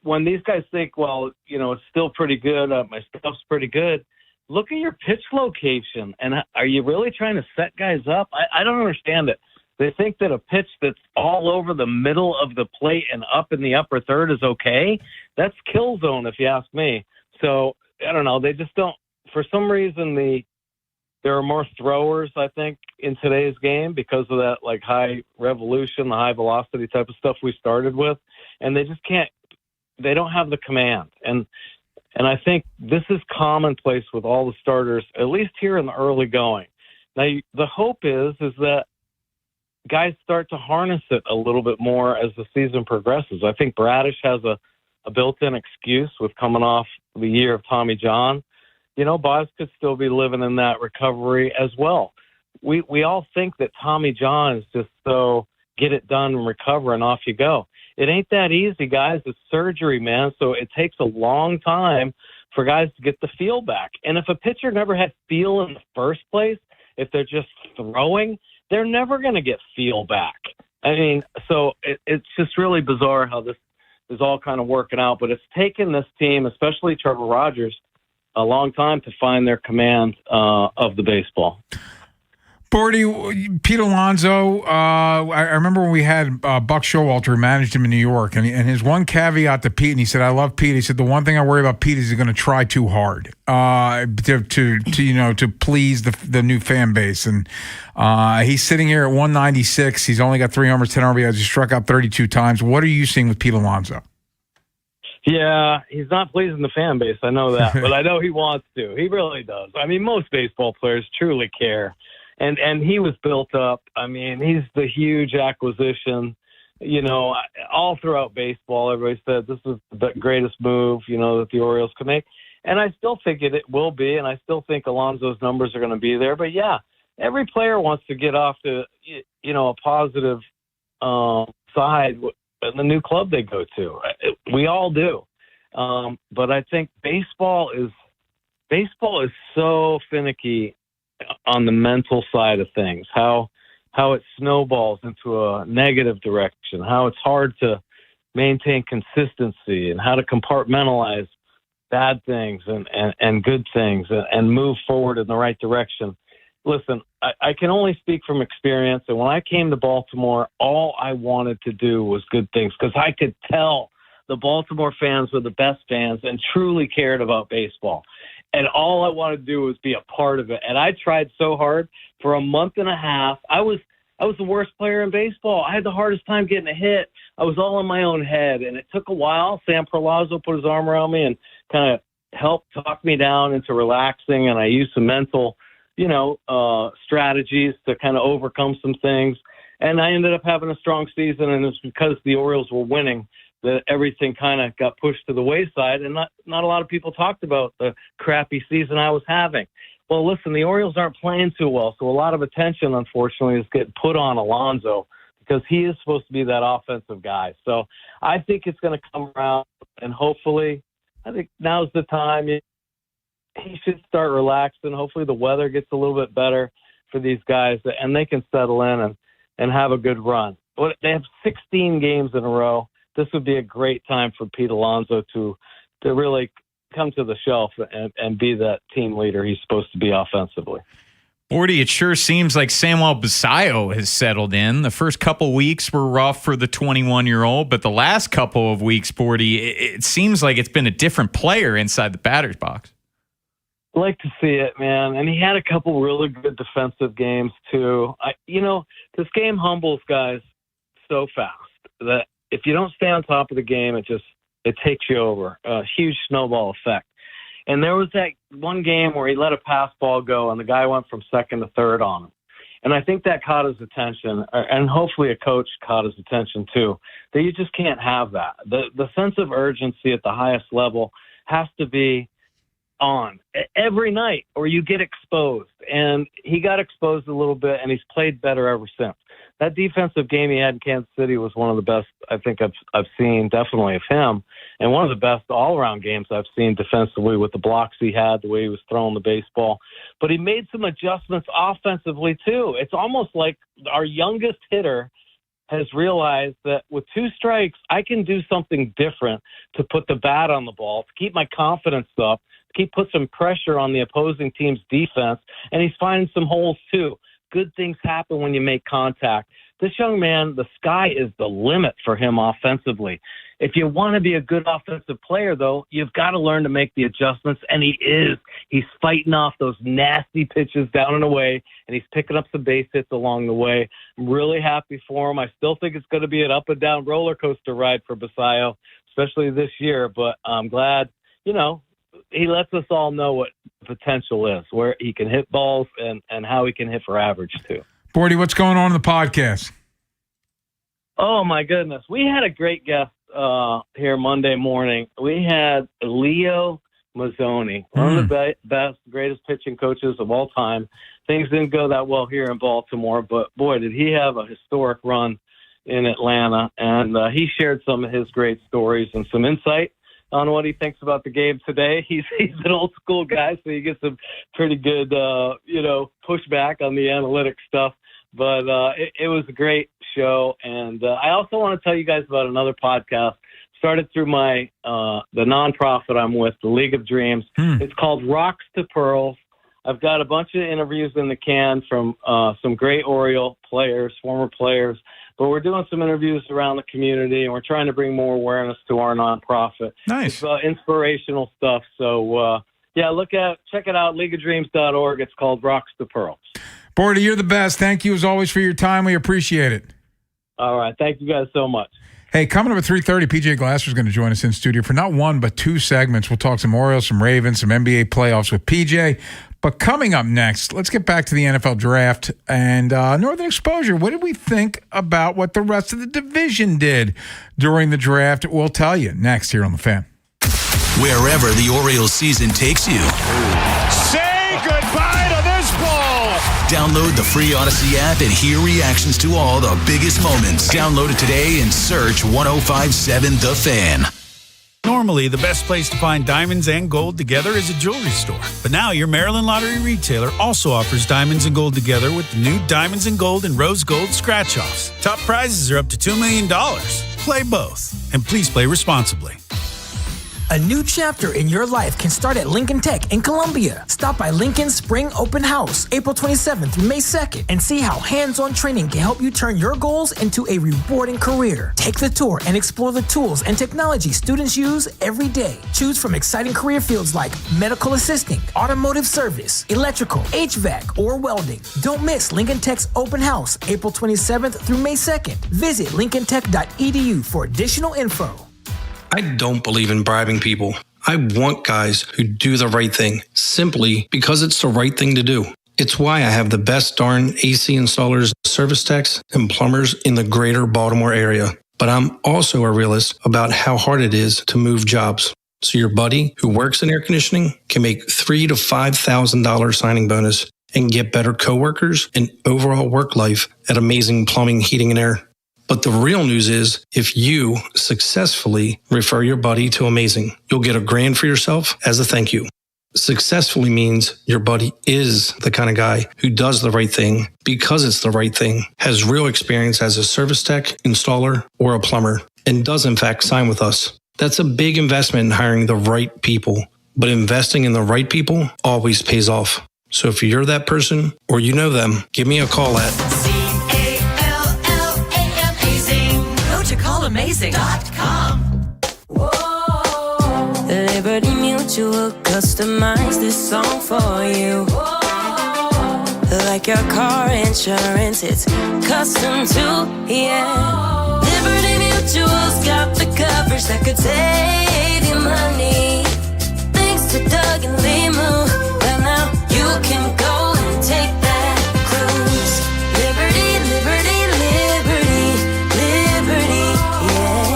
when these guys think, well, it's still pretty good, my stuff's pretty good, look at your pitch location. And are you really trying to set guys up? I don't understand it. They think that a pitch that's all over the middle of the plate and up in the upper third is okay. That's kill zone, if you ask me. So, I don't know. They just don't, for some reason, there are more throwers, I think, in today's game because of that, like, high revolution, the high velocity type of stuff we started with. And they just can't, they don't have the command. And I think this is commonplace with all the starters, at least here in the early going. Now, the hope is that guys start to harness it a little bit more as the season progresses. I think Bradish has a built-in excuse with coming off the year of Tommy John. Boz could still be living in that recovery as well. We all think that Tommy John is just so get it done and recover and off you go. It ain't that easy, guys. It's surgery, man. So it takes a long time for guys to get the feel back. And if a pitcher never had feel in the first place, if they're just throwing, they're never going to get feel back. I mean, so it's just really bizarre how this is all kind of working out. But it's taken this team, especially Trevor Rogers, a long time to find their command of the baseball.
Bordy, Pete Alonso, I remember when we had Buck Showalter, who managed him in New York, and his one caveat to Pete, and he said, I love Pete. He said, the one thing I worry about Pete is he's going to try too hard to please the new fan base. And he's sitting here at 196. He's only got 3 homers, 10 RBIs. He struck out 32 times. What are you seeing with Pete Alonso?
Yeah, he's not pleasing the fan base. I know that, but I know he wants to. He really does. I mean, most baseball players truly care. And he was built up. I mean, he's the huge acquisition, all throughout baseball. Everybody said this is the greatest move, that the Orioles could make. And I still think it will be, and I still think Alonso's numbers are going to be there. But, yeah, every player wants to get off to, a positive side in the new club they go to. We all do. But I think baseball is so finicky on the mental side of things, how it snowballs into a negative direction, how it's hard to maintain consistency, and how to compartmentalize bad things and good things and move forward in the right direction. Listen, I can only speak from experience, and when I came to Baltimore, all I wanted to do was good things because I could tell the Baltimore fans were the best fans and truly cared about baseball. And all I wanted to do was be a part of it. And I tried so hard for a month and a half. I was the worst player in baseball. I had the hardest time getting a hit. I was all in my own head. And it took a while. Sam Perlazzo put his arm around me and kind of helped talk me down into relaxing. And I used some mental, strategies to kind of overcome some things. And I ended up having a strong season. And it's because the Orioles were winning that everything kind of got pushed to the wayside, and not a lot of people talked about the crappy season I was having. Well, listen, the Orioles aren't playing too well, so a lot of attention, unfortunately, is getting put on Alonso because he is supposed to be that offensive guy. So I think it's going to come around, and hopefully, I think now's the time. He should start relaxing. Hopefully the weather gets a little bit better for these guys, and they can settle in and have a good run. But they have 16 games in a row. This would be a great time for Pete Alonso to really come to the shelf and be that team leader he's supposed to be offensively.
Bordy, it sure seems like Samuel Basallo has settled in. The first couple weeks were rough for the 21-year-old, but the last couple of weeks, Bordy, it seems like it's been a different player inside the batter's box.
I like to see it, man. And he had a couple really good defensive games, too. This game humbles guys so fast that if you don't stay on top of the game, it takes you over. A huge snowball effect. And there was that one game where he let a pass ball go, and the guy went from second to third on him. And I think that caught his attention, and hopefully a coach caught his attention too, that you just can't have that. The sense of urgency at the highest level has to be on every night, or you get exposed. And he got exposed a little bit, and he's played better ever since. that defensive game he had in Kansas City was one of the best I think I've seen, definitely, of him, and one of the best all-around games I've seen defensively with the blocks he had, the way he was throwing the baseball. But he made some adjustments offensively, too. It's almost like our youngest hitter has realized that with 2 strikes, I can do something different to put the bat on the ball, to keep my confidence up, to put some pressure on the opposing team's defense, and he's finding some holes, too. Good things happen when you make contact. This young man, the sky is the limit for him offensively. If you want to be a good offensive player, though, you've got to learn to make the adjustments, and he is. He's fighting off those nasty pitches down and away, and he's picking up some base hits along the way. I'm really happy for him. I still think it's going to be an up-and-down roller coaster ride for Basayo, especially this year, but I'm glad, he lets us all know what potential is, where he can hit balls and how he can hit for average, too.
Bordy, what's going on in the podcast?
Oh, my goodness. We had a great guest here Monday morning. We had Leo Mazzoni, one of the best, greatest pitching coaches of all time. Things didn't go that well here in Baltimore, but, boy, did he have a historic run in Atlanta. And he shared some of his great stories and some insight on what he thinks about the game today. He's an old school guy, so he gets some pretty good, pushback on the analytic stuff. But it was a great show. And I also want to tell you guys about another podcast. Started through my the nonprofit I'm with, the League of Dreams. It's called Rocks to Pearls. I've got a bunch of interviews in the can from some great Oriole players, former players. But we're doing some interviews around the community, and we're trying to bring more awareness to our nonprofit.
Nice.
It's inspirational stuff. So, check it out, leagueofdreams.org. It's called Rocks to Pearls.
Bordy, you're the best. Thank you, as always, for your time. We appreciate it.
All right. Thank you guys so much.
Hey, coming up at 3:30, PJ Glasser is going to join us in studio for not one, but 2 segments. We'll talk some Orioles, some Ravens, some NBA playoffs with PJ. But coming up next, let's get back to the NFL draft and Northern Exposure. What did we think about what the rest of the division did during the draft? We'll tell you next here on The Fan.
Wherever the Orioles season takes you.
Say goodbye to this ball.
Download the free Odyssey app and hear reactions to all the biggest moments. Download it today and search 105.7 The Fan.
Normally, the best place to find diamonds and gold together is a jewelry store. But now your Maryland Lottery retailer also offers diamonds and gold together with the new Diamonds and Gold and Rose Gold scratch-offs. Top prizes are up to $2 million. Play both. And please play responsibly.
A new chapter in your life can start at Lincoln Tech in Columbia. Stop by Lincoln's Spring Open House, April 27th through May 2nd, and see how hands-on training can help you turn your goals into a rewarding career. Take the tour and explore the tools and technology students use every day. Choose from exciting career fields like medical assisting, automotive service, electrical, HVAC, or welding. Don't miss Lincoln Tech's Open House, April 27th through May 2nd. Visit lincolntech.edu for additional info.
I don't believe in bribing people. I want guys who do the right thing, simply because it's the right thing to do. It's why I have the best darn AC installers, service techs, and plumbers in the greater Baltimore area. But I'm also a realist about how hard it is to move jobs. So your buddy who works in air conditioning can make $3,000 to $5,000 signing bonus and get better coworkers and overall work life at Amazing Plumbing, Heating, and Air. But the real news is, if you successfully refer your buddy to Amazing, you'll get $1,000 for yourself as a thank you. Successfully means your buddy is the kind of guy who does the right thing because it's the right thing, has real experience as a service tech, installer, or a plumber, and does in fact sign with us. That's a big investment in hiring the right people, but investing in the right people always pays off. So if you're that person or you know them, give me a call at
Amazing.com. Liberty Mutual customize this song for you. Like your car insurance, it's custom too, yeah. Liberty Mutual's got the coverage that could save you money. Thanks to Doug and Limu, well now you can go and take that cruise. Liberty, liberty, yeah.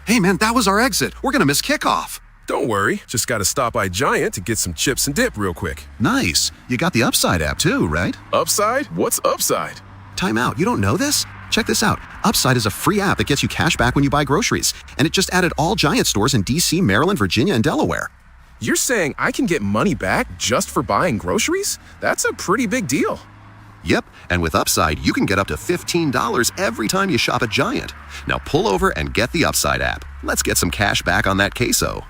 Hey man, that was our exit. We're gonna miss kickoff.
Don't worry, just gotta stop by Giant to get some chips and dip real quick.
Nice. You got the Upside app too, right?
Upside? What's Upside?
time out. You don't know this? Check this out. Upside is a free app that gets you cash back when you buy groceries. And it just added all Giant stores in D.C., Maryland, Virginia, and Delaware.
You're saying I can get money back just for buying groceries? That's a pretty big deal.
Yep, and with Upside, you can get up to $15 every time you shop at Giant. Now pull over and get the Upside app. Let's get some cash back on that queso.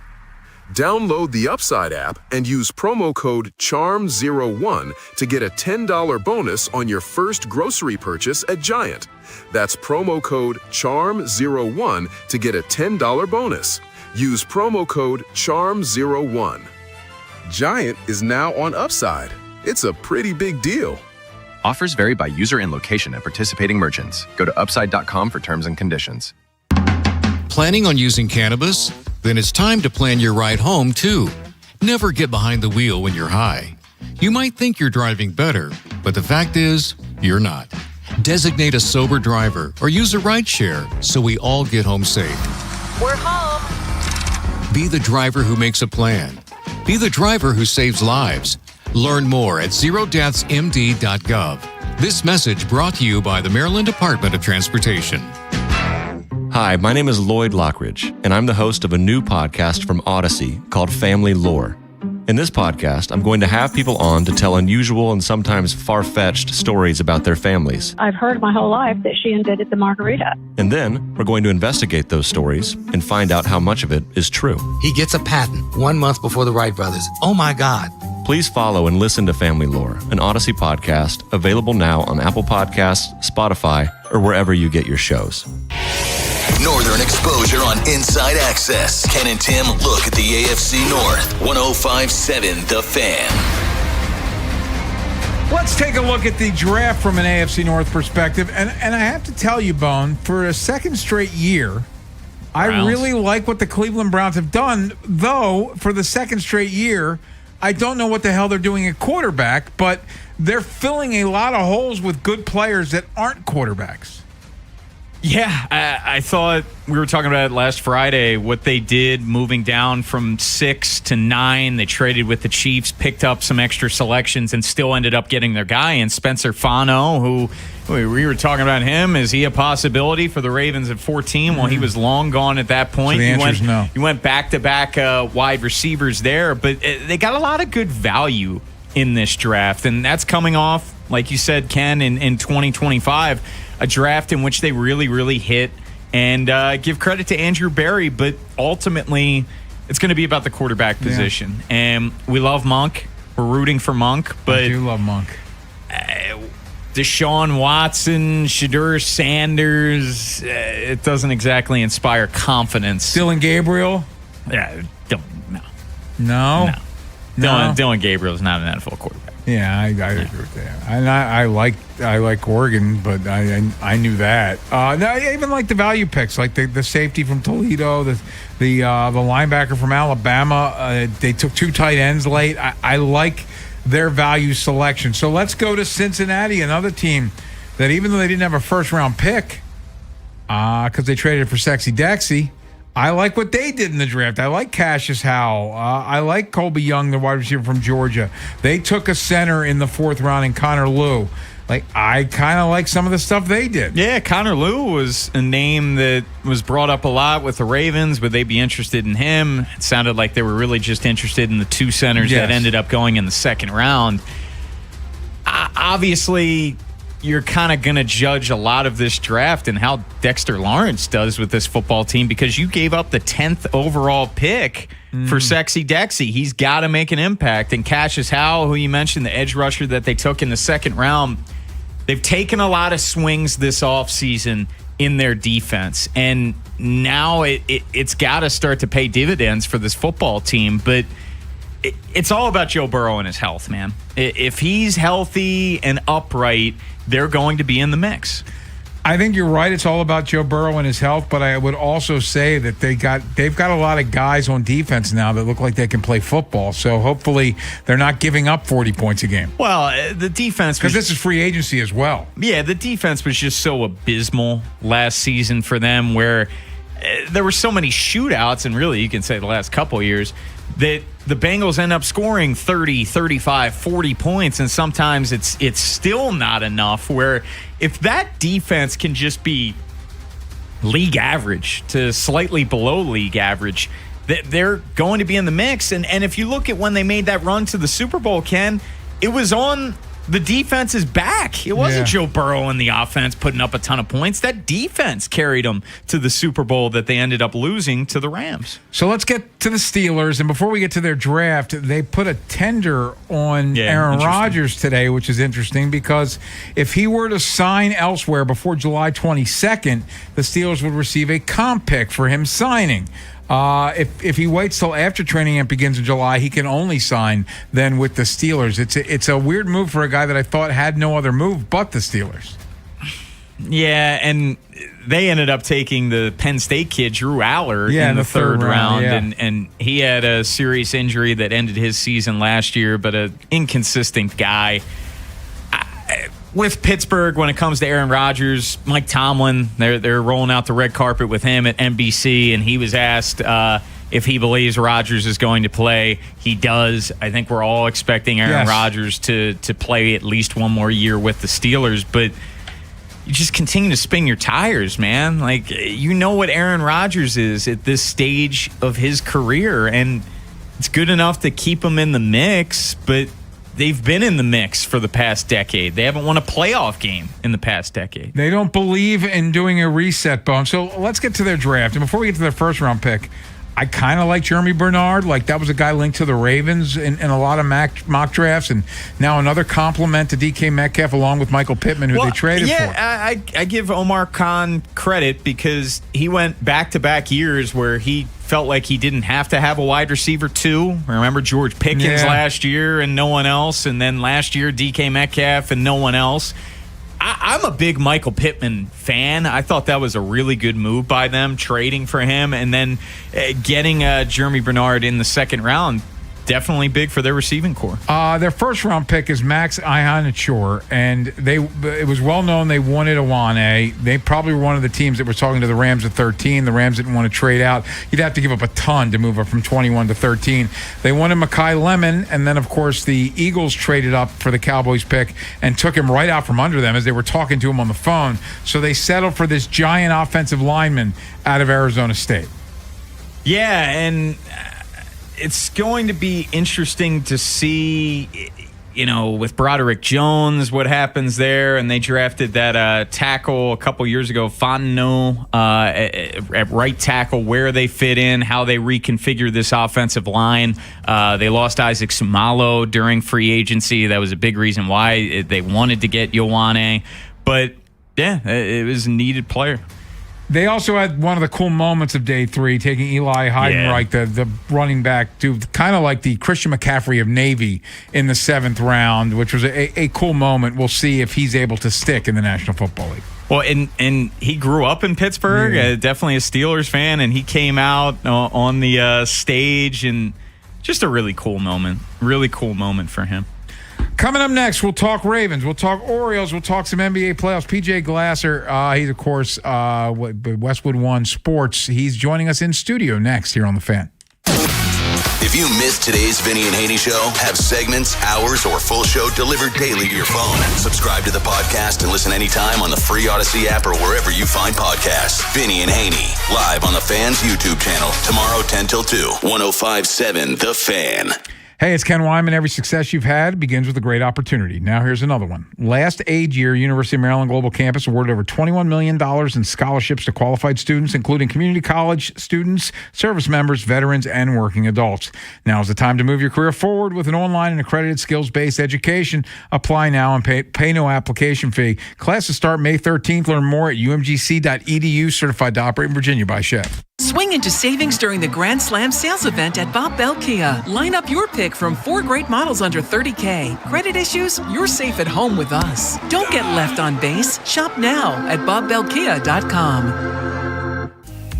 Download the Upside app and use promo code CHARM01 to get a $10 bonus on your first grocery purchase at Giant. That's promo code CHARM01 to get a $10 bonus. Use promo code CHARM01. Giant is now on Upside. It's a pretty big deal.
Offers vary by user and location at participating merchants. Go to upside.com for terms and conditions.
Planning on using cannabis? Then it's time to plan your ride home, too. Never get behind the wheel when you're high. You might think you're driving better, but the fact is, you're not. Designate a sober driver or use a rideshare so we all get home safe.
We're home.
Be the driver who makes a plan. Be the driver who saves lives. Learn more at zerodeathsmd.gov. This message brought to you by the Maryland Department of Transportation.
Hi, my name is Lloyd Lockridge, and I'm the host of a new podcast from Odyssey called Family Lore. In this podcast, I'm going to have people on to tell unusual and sometimes far-fetched stories about their families.
I've heard my whole life that she invented the margarita.
And then we're going to investigate those stories and find out how much of it is true.
He gets a patent 1 month before the Wright brothers. Oh my God.
Please follow and listen to Family Lore, an Odyssey podcast, available now on Apple Podcasts, Spotify, or wherever you get your shows.
Northern exposure on Inside Access. Ken and Tim look at the AFC North. 105.7 The Fan.
Let's take a look at the draft from an AFC North perspective. And I have to tell you, Bone, for a second straight year, I really like what the Cleveland Browns have done. Though, for the second straight year, I don't know what the hell they're doing at quarterback, but they're filling a lot of holes with good players that aren't quarterbacks.
Yeah, I thought we were talking about it last Friday, what they did moving down from 6 to 9. They traded with the Chiefs, picked up some extra selections, and still ended up getting their guy in Spencer Fano, who we were talking about him. Is he a possibility for the Ravens at 14? Well, he was long gone at that point.
So the answer is no.
You went back-to-back wide receivers there, but they got a lot of good value in this draft, and that's coming off, like you said, Ken, in 2025, a draft in which they really, really hit. And give credit to Andrew Berry, but ultimately it's going to be about the quarterback position. Yeah. And we love Monk. We're rooting for Monk. But
I do love Monk.
Deshaun Watson, Shadur Sanders, it doesn't exactly inspire confidence.
Dylan Gabriel?
Yeah, no.
No?
Dylan Gabriel's not an NFL quarterback.
Yeah, I agree with that. And I like Oregon, but I knew that. I even like the value picks, like the safety from Toledo, the linebacker from Alabama. They took 2 tight ends late. I like their value selection. So let's go to Cincinnati, another team that even though they didn't have a first-round pick, because they traded for Sexy Dexy, I like what they did in the draft. I like Cassius Howell. I like Colby Young, the wide receiver from Georgia. They took a center in the 4th round in Connor Lew. I kind of like some of the stuff they did.
Yeah, Connor Lew was a name that was brought up a lot with the Ravens. Would they be interested in him? It sounded like they were really just interested in the 2 centers that ended up going in the 2nd round. Obviously, you're kind of going to judge a lot of this draft and how Dexter Lawrence does with this football team because you gave up the 10th overall pick for Sexy Dexy. He's got to make an impact. And Cassius Howell, who you mentioned, the edge rusher that they took in the 2nd round, they've taken a lot of swings this offseason in their defense. And now it's got to start to pay dividends for this football team. But it's all about Joe Burrow and his health, man. If he's healthy and upright, they're going to be in the mix.
I think you're right. It's all about Joe Burrow and his health, but I would also say that they've got a lot of guys on defense now that look like they can play football. So hopefully they're not giving up 40 points a game.
Well, the defense,
because this is free agency as well.
Yeah, the defense was just so abysmal last season for them, where there were so many shootouts, and really you can say the last couple of years, that the Bengals end up scoring 30, 35, 40 points, and sometimes it's still not enough, where if that defense can just be league average to slightly below league average, they're going to be in the mix. And if you look at when they made that run to the Super Bowl, Ken, it was on the defense's back. It wasn't Joe Burrow and the offense putting up a ton of points. That defense carried them to the Super Bowl that they ended up losing to the Rams.
So let's get to the Steelers. And before we get to their draft, they put a tender on Aaron Rodgers today, which is interesting because if he were to sign elsewhere before July 22nd, the Steelers would receive a comp pick for him signing. If he waits till after training camp begins in July, he can only sign then with the Steelers. It's a weird move for a guy that I thought had no other move but the Steelers.
Yeah, and they ended up taking the Penn State kid, Drew Aller, in the third round. And he had a serious injury that ended his season last year, but an inconsistent guy. With Pittsburgh, when it comes to Aaron Rodgers, Mike Tomlin, they're rolling out the red carpet with him at NBC, and he was asked if he believes Rodgers is going to play. He does. I think we're all expecting Aaron Rodgers to play at least one more year with the Steelers, but you just continue to spin your tires, man. Like, you know what Aaron Rodgers is at this stage of his career, and it's good enough to keep him in the mix, but they've been in the mix for the past decade. They haven't won a playoff game in the past decade.
They don't believe in doing a reset, Bone. So let's get to their draft. And before we get to their first round pick, I kind of like Jeremy Bernard. Like, that was a guy linked to the Ravens in a lot of mock drafts. And now another compliment to DK Metcalf along with Michael Pittman, who they traded for.
I give Omar Khan credit because he went back-to-back years where he felt like he didn't have to have a wide receiver too. Remember George Pickens last year and no one else, and then last year DK Metcalf and no one else. I'm a big Michael Pittman fan. I thought that was a really good move by them, trading for him, and then getting Jeremy Bernard in the second round. Definitely big for their receiving core.
Their first round pick is Max Ihanachor, and it was well known they wanted Iwane. They probably were one of the teams that were talking to the Rams at 13. The Rams didn't want to trade out. You'd have to give up a ton to move up from 21 to 13. They wanted Mekhi Lemon, and then, of course, the Eagles traded up for the Cowboys pick and took him right out from under them as they were talking to him on the phone. So they settled for this giant offensive lineman out of Arizona State.
Yeah, and it's going to be interesting to see, with Broderick Jones, what happens there. And they drafted that tackle a couple years ago, Fontenot, at right tackle, where they fit in, how they reconfigure this offensive line. They lost Isaac Sumalo during free agency. That was a big reason why they wanted to get Ioane. But, yeah, it was a needed player.
They also had one of the cool moments of day 3, taking Eli Heidenreich, the running back, to kind of like the Christian McCaffrey of Navy in the 7th round, which was a cool moment. We'll see if he's able to stick in the National Football League.
Well, and he grew up in Pittsburgh, definitely a Steelers fan, and he came out on the stage, and just a really cool moment for him.
Coming up next, we'll talk Ravens, we'll talk Orioles, we'll talk some NBA playoffs. PJ Glasser, he's, of course, Westwood One Sports. He's joining us in studio next here on The Fan.
If you missed today's Vinny and Haynie show, have segments, hours, or full show delivered daily to your phone. Subscribe to the podcast and listen anytime on the free Odyssey app or wherever you find podcasts. Vinny and Haynie, live on The Fan's YouTube channel, tomorrow 10 till 2, 105.7 The Fan.
Hey, it's Ken Wyman. Every success you've had begins with a great opportunity. Now here's another one. Last aid year, University of Maryland Global Campus awarded over $21 million in scholarships to qualified students, including community college students, service members, veterans, and working adults. Now is the time to move your career forward with an online and accredited skills-based education. Apply now and pay no application fee. Classes start May 13th. Learn more at umgc.edu. Certified to operate in Virginia by Chef.
Swing into savings during the Grand Slam sales event at Bob Bell Kia. Line up your pick from 4 great models under $30K. Credit issues? You're safe at home with us. Don't get left on base. Shop now at BobBellKia.com.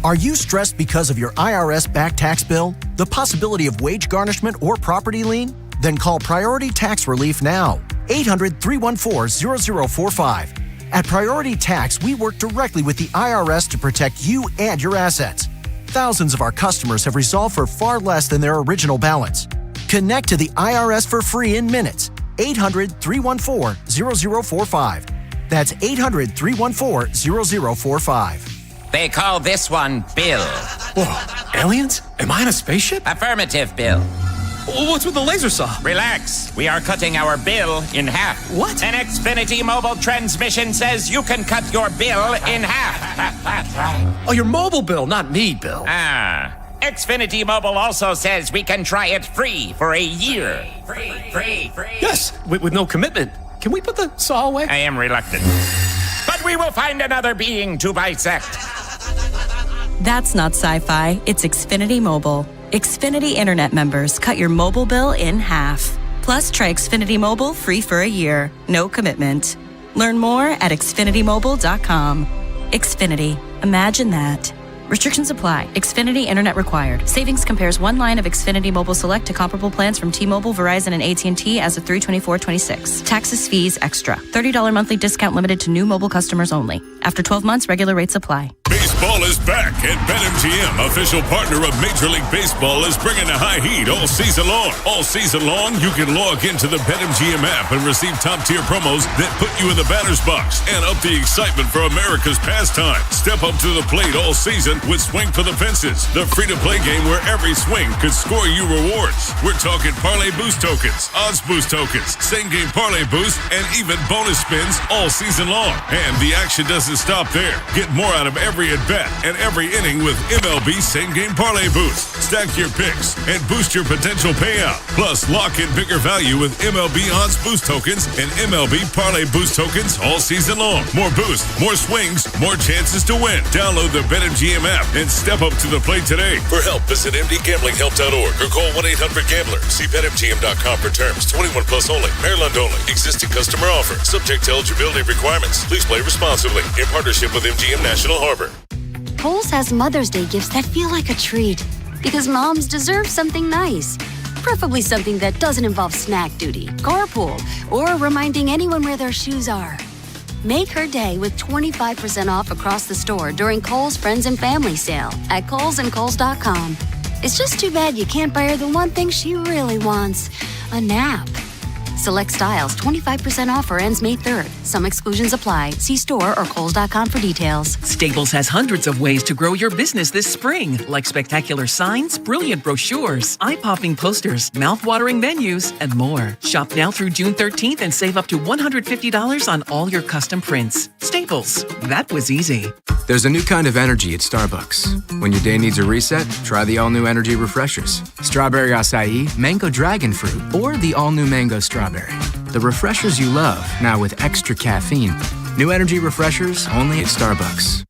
Are you stressed because of your IRS back tax bill, the possibility of wage garnishment or property lien? Then call Priority Tax Relief now. 800-314-0045. At Priority Tax, we work directly with the IRS to protect you and your assets. Thousands of our customers have resolved for far less than their original balance. Connect to the IRS for free in minutes. 800-314-0045. That's 800-314-0045.
They call this one Bill.
Whoa, aliens? Am I in a spaceship?
Affirmative, Bill.
What's with the laser saw?
Relax. We are cutting our bill in half.
What?
An Xfinity mobile transmission says you can cut your bill in half.
Oh, your mobile bill, not me, Bill.
Xfinity Mobile also says we can try it free for a year. Free.
Yes, with no commitment. Can we put the saw away?
I am reluctant. But we will find another being to bisect.
That's not sci-fi. It's Xfinity Mobile. Xfinity Internet members cut your mobile bill in half. Plus, try Xfinity Mobile free for a year. No commitment. Learn more at xfinitymobile.com. Xfinity. Imagine that. Restrictions apply. Xfinity Internet required. Savings compares one line of Xfinity Mobile Select to comparable plans from T-Mobile, Verizon, and AT&T as of 3/24/26. Taxes, fees, extra. $30 monthly discount limited to new mobile customers only. After 12 months, regular rates apply.
Baseball is back, and BetMGM, official partner of Major League Baseball, is bringing the high heat all season long. All season long, you can log into the BetMGM app and receive top-tier promos that put you in the batter's box and up the excitement for America's pastime. Step up to the plate all season with Swing for the Fences, the free-to-play game where every swing could score you rewards. We're talking parlay boost tokens, odds boost tokens, same-game parlay boost, and even bonus spins all season long. And the action doesn't stop there. Get more out of every at-bat and every inning with MLB same-game parlay boost. Stack your picks and boost your potential payout. Plus, lock in bigger value with MLB odds boost tokens and MLB parlay boost tokens all season long. More boost, more swings, more chances to win. Download the BetMGM app and step up to the plate today. For help, visit mdgamblinghelp.org or call 1-800-GAMBLER. See BetMGM.com for terms. 21 plus only. Maryland only. Existing customer offer. Subject to eligibility requirements. Please play responsibly. In partnership with MGM National Harbor.
Kohl's has Mother's Day gifts that feel like a treat. Because moms deserve something nice. Preferably something that doesn't involve snack duty, carpool, or reminding anyone where their shoes are. Make her day with 25% off across the store during Kohl's Friends and Family Sale at Kohl's and Kohl's.com. It's just too bad you can't buy her the one thing she really wants, a nap. Select styles, 25% off or ends May 3rd. Some exclusions apply. See store or Kohl's.com for details.
Staples has hundreds of ways to grow your business this spring, like spectacular signs, brilliant brochures, eye-popping posters, mouth-watering menus, and more. Shop now through June 13th and save up to $150 on all your custom prints. Staples. That was easy.
There's a new kind of energy at Starbucks. When your day needs a reset, try the all-new energy refreshers. Strawberry acai, mango dragon fruit, or the all-new mango strawberry. The refreshers you love, now with extra caffeine. New energy refreshers only at Starbucks.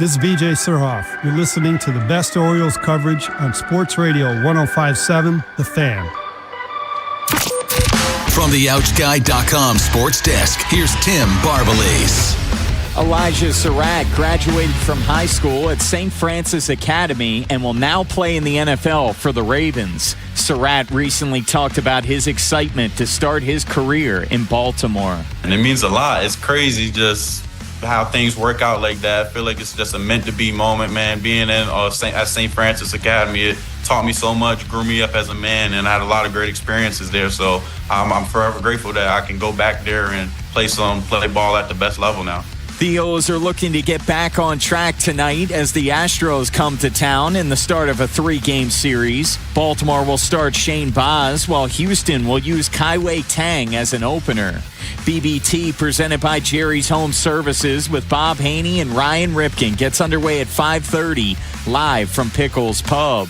This is BJ Surhoff. You're listening to the best Orioles coverage on Sports Radio 105.7, The Fan.
From the OutGuy.com sports desk, here's Tim Barbalese.
Elijah Surratt graduated from high school at St. Francis Academy and will now play in the NFL for the Ravens. Surratt recently talked about his excitement to start his career in Baltimore.
And it means a lot. It's crazy just how things work out like that. I feel like it's just a meant-to-be moment, man. Being at St. Francis Academy, it taught me so much, grew me up as a man, and I had a lot of great experiences there. So I'm forever grateful that I can go back there and play ball at the best level now.
The O's are looking to get back on track tonight as the Astros come to town in the start of a 3-game series. Baltimore will start Shane Baz, while Houston will use Kaiwei Tang as an opener. BBT, presented by Jerry's Home Services with Bob Haynie and Ryan Ripken, gets underway at 5:30, live from Pickles Pub.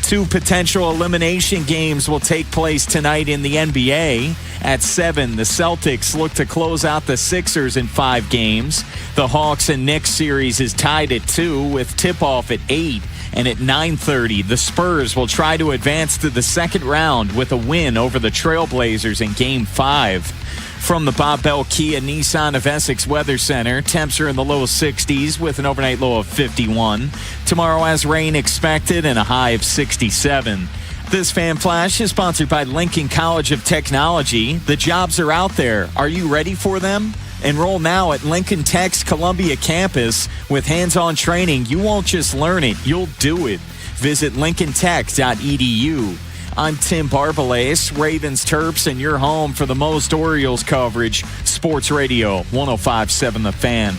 2 potential elimination games will take place tonight in the NBA. At 7, the Celtics look to close out the Sixers in 5 games. The Hawks and Knicks series is tied at 2 with tip-off at 8. And at 9:30, the Spurs will try to advance to the second round with a win over the Trailblazers in Game 5. From the Bob Bell Kia Nissan of Essex Weather Center, temps are in the low 60s with an overnight low of 51. Tomorrow has rain expected and a high of 67. This Fan Flash is sponsored by Lincoln College of Technology. The jobs are out there. Are you ready for them?
Enroll now at Lincoln Tech's Columbia campus. With hands-on training, you won't just learn it, you'll do it. Visit lincolntech.edu. I'm Tim Barbalace, Ravens Terps, and your home for the most Orioles coverage. Sports Radio 105.7 The Fan.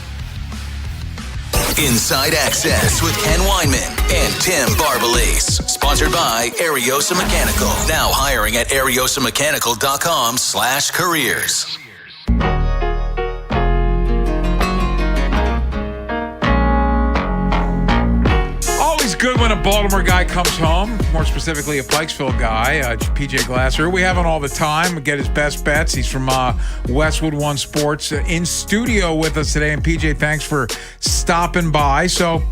Inside Access with Ken Weinman and Tim Barbalace. Sponsored by Ariosa Mechanical. Now hiring at ariosamechanical.com/careers.
Always good when a Baltimore guy comes home, more specifically a Pikesville guy, PJ Glasser. We have him all the time. We get his best bets. He's from Westwood One Sports in studio with us today. And PJ, thanks for stopping by. So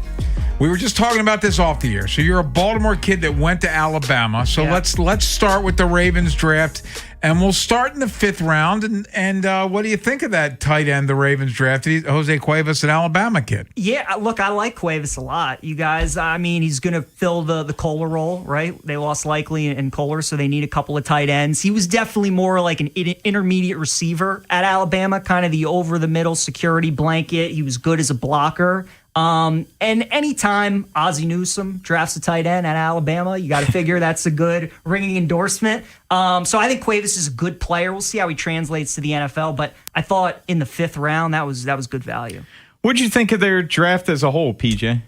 we were just talking about this off the air. So you're a Baltimore kid that went to Alabama. So let's start with the Ravens draft. And we'll start in the 5th round. And what do you think of that tight end the Ravens drafted? Jose Cuevas, an Alabama kid.
Yeah, look, I like Cuevas a lot. You guys, I mean, he's going to fill the Kohler role, right? They lost Likely and Kohler, so they need a couple of tight ends. He was definitely more like an intermediate receiver at Alabama, kind of the over-the-middle security blanket. He was good as a blocker. And anytime Ozzie Newsome drafts a tight end at Alabama, you got to figure that's a good ringing endorsement. So I think Cuevas is a good player. We'll see how he translates to the NFL. But I thought in the 5th round, that was good value.
What'd you think of their draft as a whole, PJ?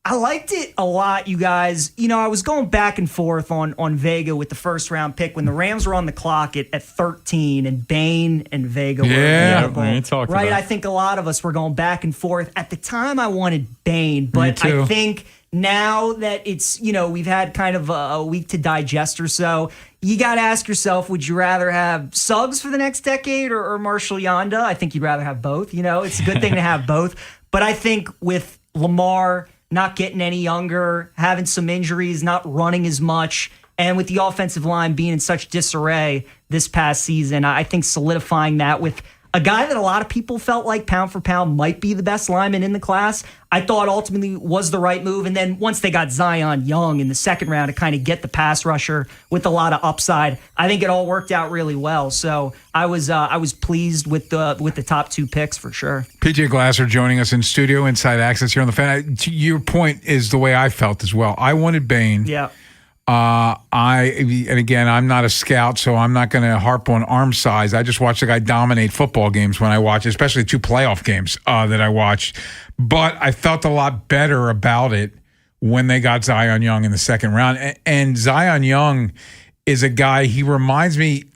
I liked it a lot, you guys. You know, I was going back and forth on Vega with the 1st round pick when the Rams were on the clock at 13 and Bain and Vega were available. Right? I think a lot of us were going back and forth. At the time, I wanted Bain, but I think now that it's, you know, we've had kind of a week to digest or so, you got to ask yourself, would you rather have Suggs for the next decade or Marshall Yonda? I think you'd rather have both. You know, it's a good thing to have both. But I think with Lamar not getting any younger, having some injuries, not running as much, and with the offensive line being in such disarray this past season, I think solidifying that with a guy that a lot of people felt like pound for pound might be the best lineman in the class, I thought ultimately was the right move. And then once they got Zion Young in the 2nd round to kind of get the pass rusher with a lot of upside, I think it all worked out really well. So I was pleased with the top 2 picks for sure.
PJ Glasser joining us in studio, Inside Access here on the Fan. Your point is the way I felt as well. I wanted Bain.
Yeah.
And again, I'm not a scout, so I'm not going to harp on arm size. I just watch the guy dominate football games when I watch, especially 2 playoff games that I watched. But I felt a lot better about it when they got Zion Young in the 2nd round. And Zion Young is a guy, he reminds me,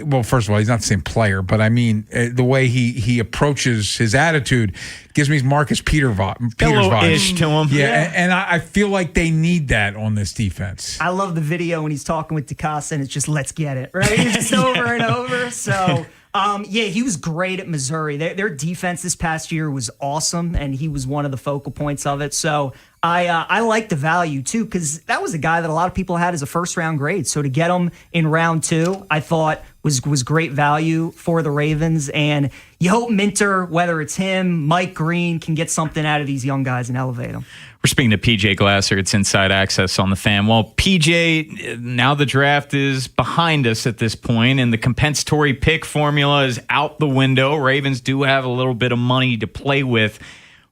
well, first of all, he's not the same player, but I mean, the way he approaches his attitude gives me Marcus Peters vibes.
To him.
Yeah. And I feel like they need that on this defense.
I love the video when he's talking with DeCosta and it's just, let's get it, right? It's just over and over. So, he was great at Missouri. Their defense this past year was awesome, and he was one of the focal points of it. So I like the value, too, because that was a guy that a lot of people had as a 1st-round grade. So to get him in round 2, I thought was great value for the Ravens. And you hope Minter, whether it's him, Mike Green, can get something out of these young guys and elevate them.
We're speaking to PJ Glasser. It's Inside Access on the Fan. Well, PJ, now the draft is behind us at this point, and the compensatory pick formula is out the window. Ravens do have a little bit of money to play with.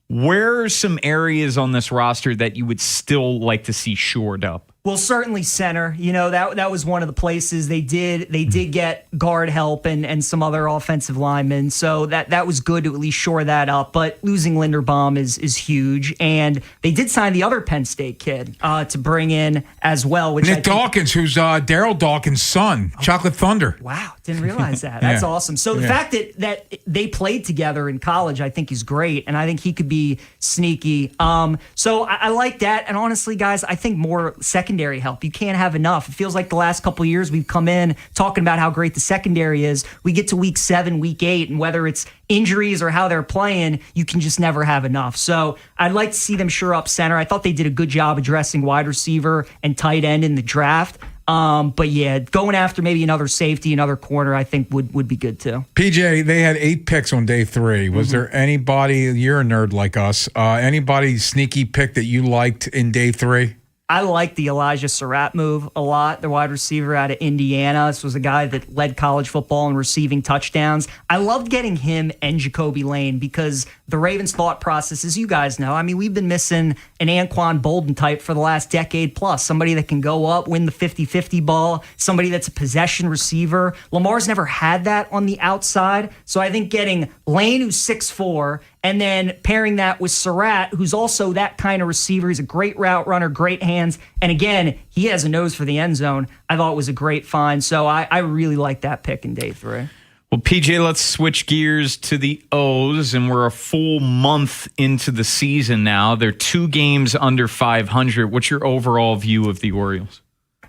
Where are some areas on this roster that you would still like to see shored up?
Well, certainly center. You know, that was one of the places they did get guard help and some other offensive linemen. So that was good to at least shore that up. But losing Linderbaum is huge. And they did sign the other Penn State kid to bring in as well. Which
Nick Dawkins, who's Daryl Dawkins' son, Chocolate Thunder.
Wow, didn't realize that. That's awesome. So the fact that they played together in college, I think is great. And I think he could be sneaky. So I like that. And honestly, guys, I think more secondary help. You can't have enough. It feels like the last couple of years we've come in talking about how great the secondary is. We get to week 7, week 8, and whether it's injuries or how they're playing, you can just never have enough. So I'd like to see them shore up center. I thought they did a good job addressing wide receiver and tight end in the draft. But yeah, going after maybe another safety, another corner, I think would be good too.
PJ, they had 8 picks on day 3. Was there anybody, you're a nerd like us, anybody sneaky pick that you liked in day 3?
I like the Elijah Surratt move a lot, the wide receiver out of Indiana. This was a guy that led college football in receiving touchdowns. I loved getting him and Jacoby Lane because the Ravens' thought process, as you guys know, I mean, we've been missing an Anquan Bolden type for the last decade plus, somebody that can go up, win the 50-50 ball, somebody that's a possession receiver. Lamar's never had that on the outside, so I think getting Lane, who's 6'4", and then pairing that with Surratt, who's also that kind of receiver. He's a great route runner, great hands. And again, he has a nose for the end zone. I thought it was a great find. So I really like that pick in day 3.
Well, PJ, let's switch gears to the O's, and we're a full month into the season now. They're 2 games under 500. What's your overall view of the Orioles?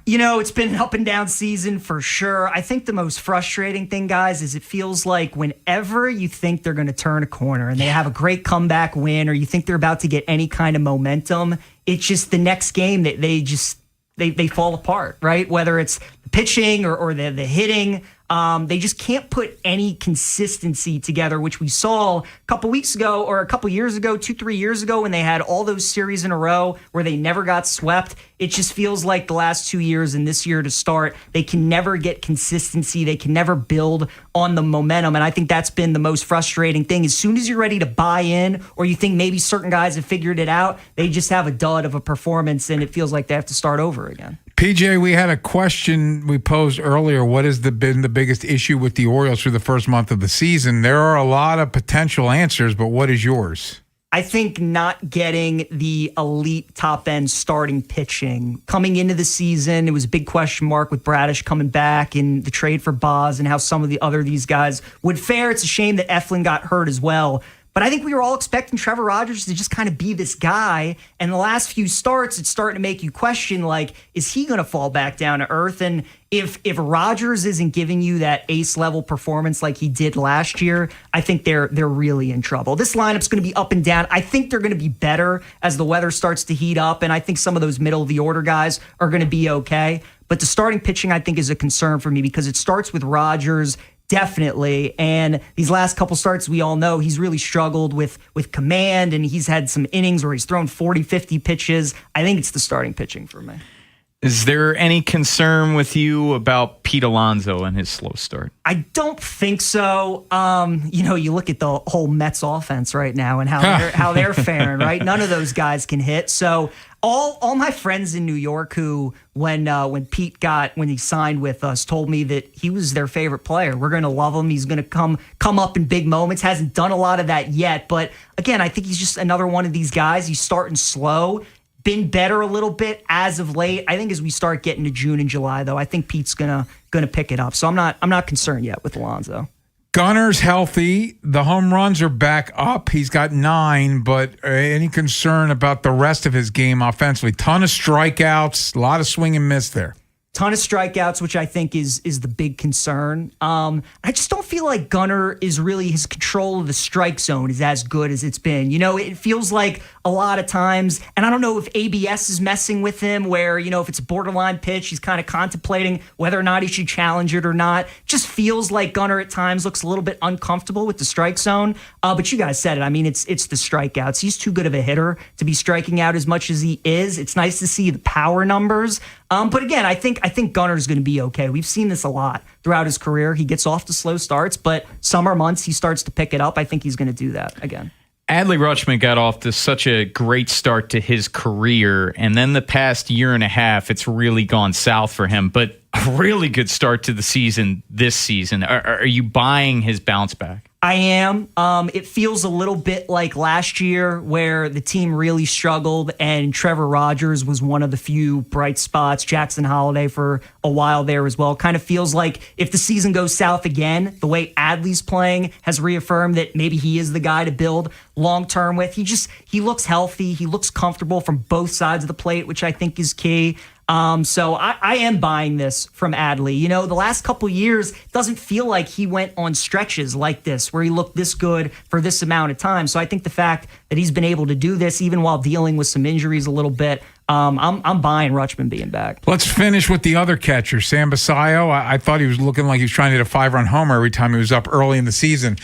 You know, it's been an up and down season for sure. I think the most frustrating thing, guys, is it feels like whenever you think they're going to turn a corner and they have a great comeback win, or you think they're about to get any kind of momentum, it's just the next game that they fall apart, right? Whether it's the pitching or the hitting. They just can't put any consistency together, which we saw a couple weeks ago or a couple years ago, 2-3 years ago, when they had all those series in a row where they never got swept. It just feels like the last 2 years and this year to start, they can never get consistency. They can never build on the momentum. And I think that's been the most frustrating thing. As soon as you're ready to buy in, or you think maybe certain guys have figured it out, they just have a dud of a performance and it feels like they have to start over again.
PJ, we had a question we posed earlier. What has been the biggest issue with the Orioles through the first month of the season? There are a lot of potential answers, but what is yours?
I think not getting the elite top-end starting pitching. Coming into the season, it was a big question mark with Bradish coming back and the trade for Boz and how some of these guys would fare. It's a shame that Eflin got hurt as well. But I think we were all expecting Trevor Rogers to just kind of be this guy. And the last few starts, it's starting to make you question, like, is he going to fall back down to earth? And if Rogers isn't giving you that ace-level performance like he did last year, I think they're really in trouble. This lineup's going to be up and down. I think they're going to be better as the weather starts to heat up, and I think some of those middle-of-the-order guys are going to be okay. But the starting pitching, I think, is a concern for me because it starts with Rogers, definitely. And these last couple starts, we all know he's really struggled with command, and he's had some innings where he's thrown 40, 50 pitches. I think it's the starting pitching for me.
Is there any concern with you about Pete Alonso and his slow start?
I don't think so. You look at the whole Mets offense right now and how they're faring, right? None of those guys can hit. So all my friends in New York who, when he signed with us, told me that he was their favorite player. We're going to love him. He's going to come up in big moments. Hasn't done a lot of that yet. But again, I think he's just another one of these guys. He's starting slow. Been better a little bit as of late. I think as we start getting to June and July, though, I think Pete's gonna pick it up. So I'm not concerned yet with Alonso.
Gunner's healthy. The home runs are back up. He's got 9, but any concern about the rest of his game offensively? Ton of strikeouts, a lot of swing and miss there.
Ton of strikeouts, which I think is the big concern. I just don't feel like Gunner is really, his control of the strike zone is as good as it's been. It feels like a lot of times, and I don't know if ABS is messing with him where, if it's a borderline pitch, he's kind of contemplating whether or not he should challenge it or not. Just feels like Gunner at times looks a little bit uncomfortable with the strike zone. But you guys said it. I mean, it's the strikeouts. He's too good of a hitter to be striking out as much as he is. It's nice to see the power numbers. But again, I think Gunner's going to be okay. We've seen this a lot throughout his career. He gets off to slow starts, but summer months he starts to pick it up. I think he's going to do that again.
Adley Rutschman got off to such a great start to his career, and then the past year and a half, it's really gone south for him. But a really good start to the season this season. Are you buying his bounce back?
I am. It feels a little bit like last year where the team really struggled and Trevor Rogers was one of the few bright spots. Jackson Holiday for a while there as well. Kind of feels like if the season goes south again, the way Adley's playing has reaffirmed that maybe he is the guy to build long-term with. He looks healthy. He looks comfortable from both sides of the plate, which I think is key. So I am buying this from Adley. The last couple years, it doesn't feel like he went on stretches like this where he looked this good for this amount of time. So I think the fact that he's been able to do this even while dealing with some injuries a little bit, I'm buying Rutschman being back.
Let's finish with the other catcher, Sam Basayo. I thought he was looking like he was trying to hit a 5-run homer every time he was up early in the season.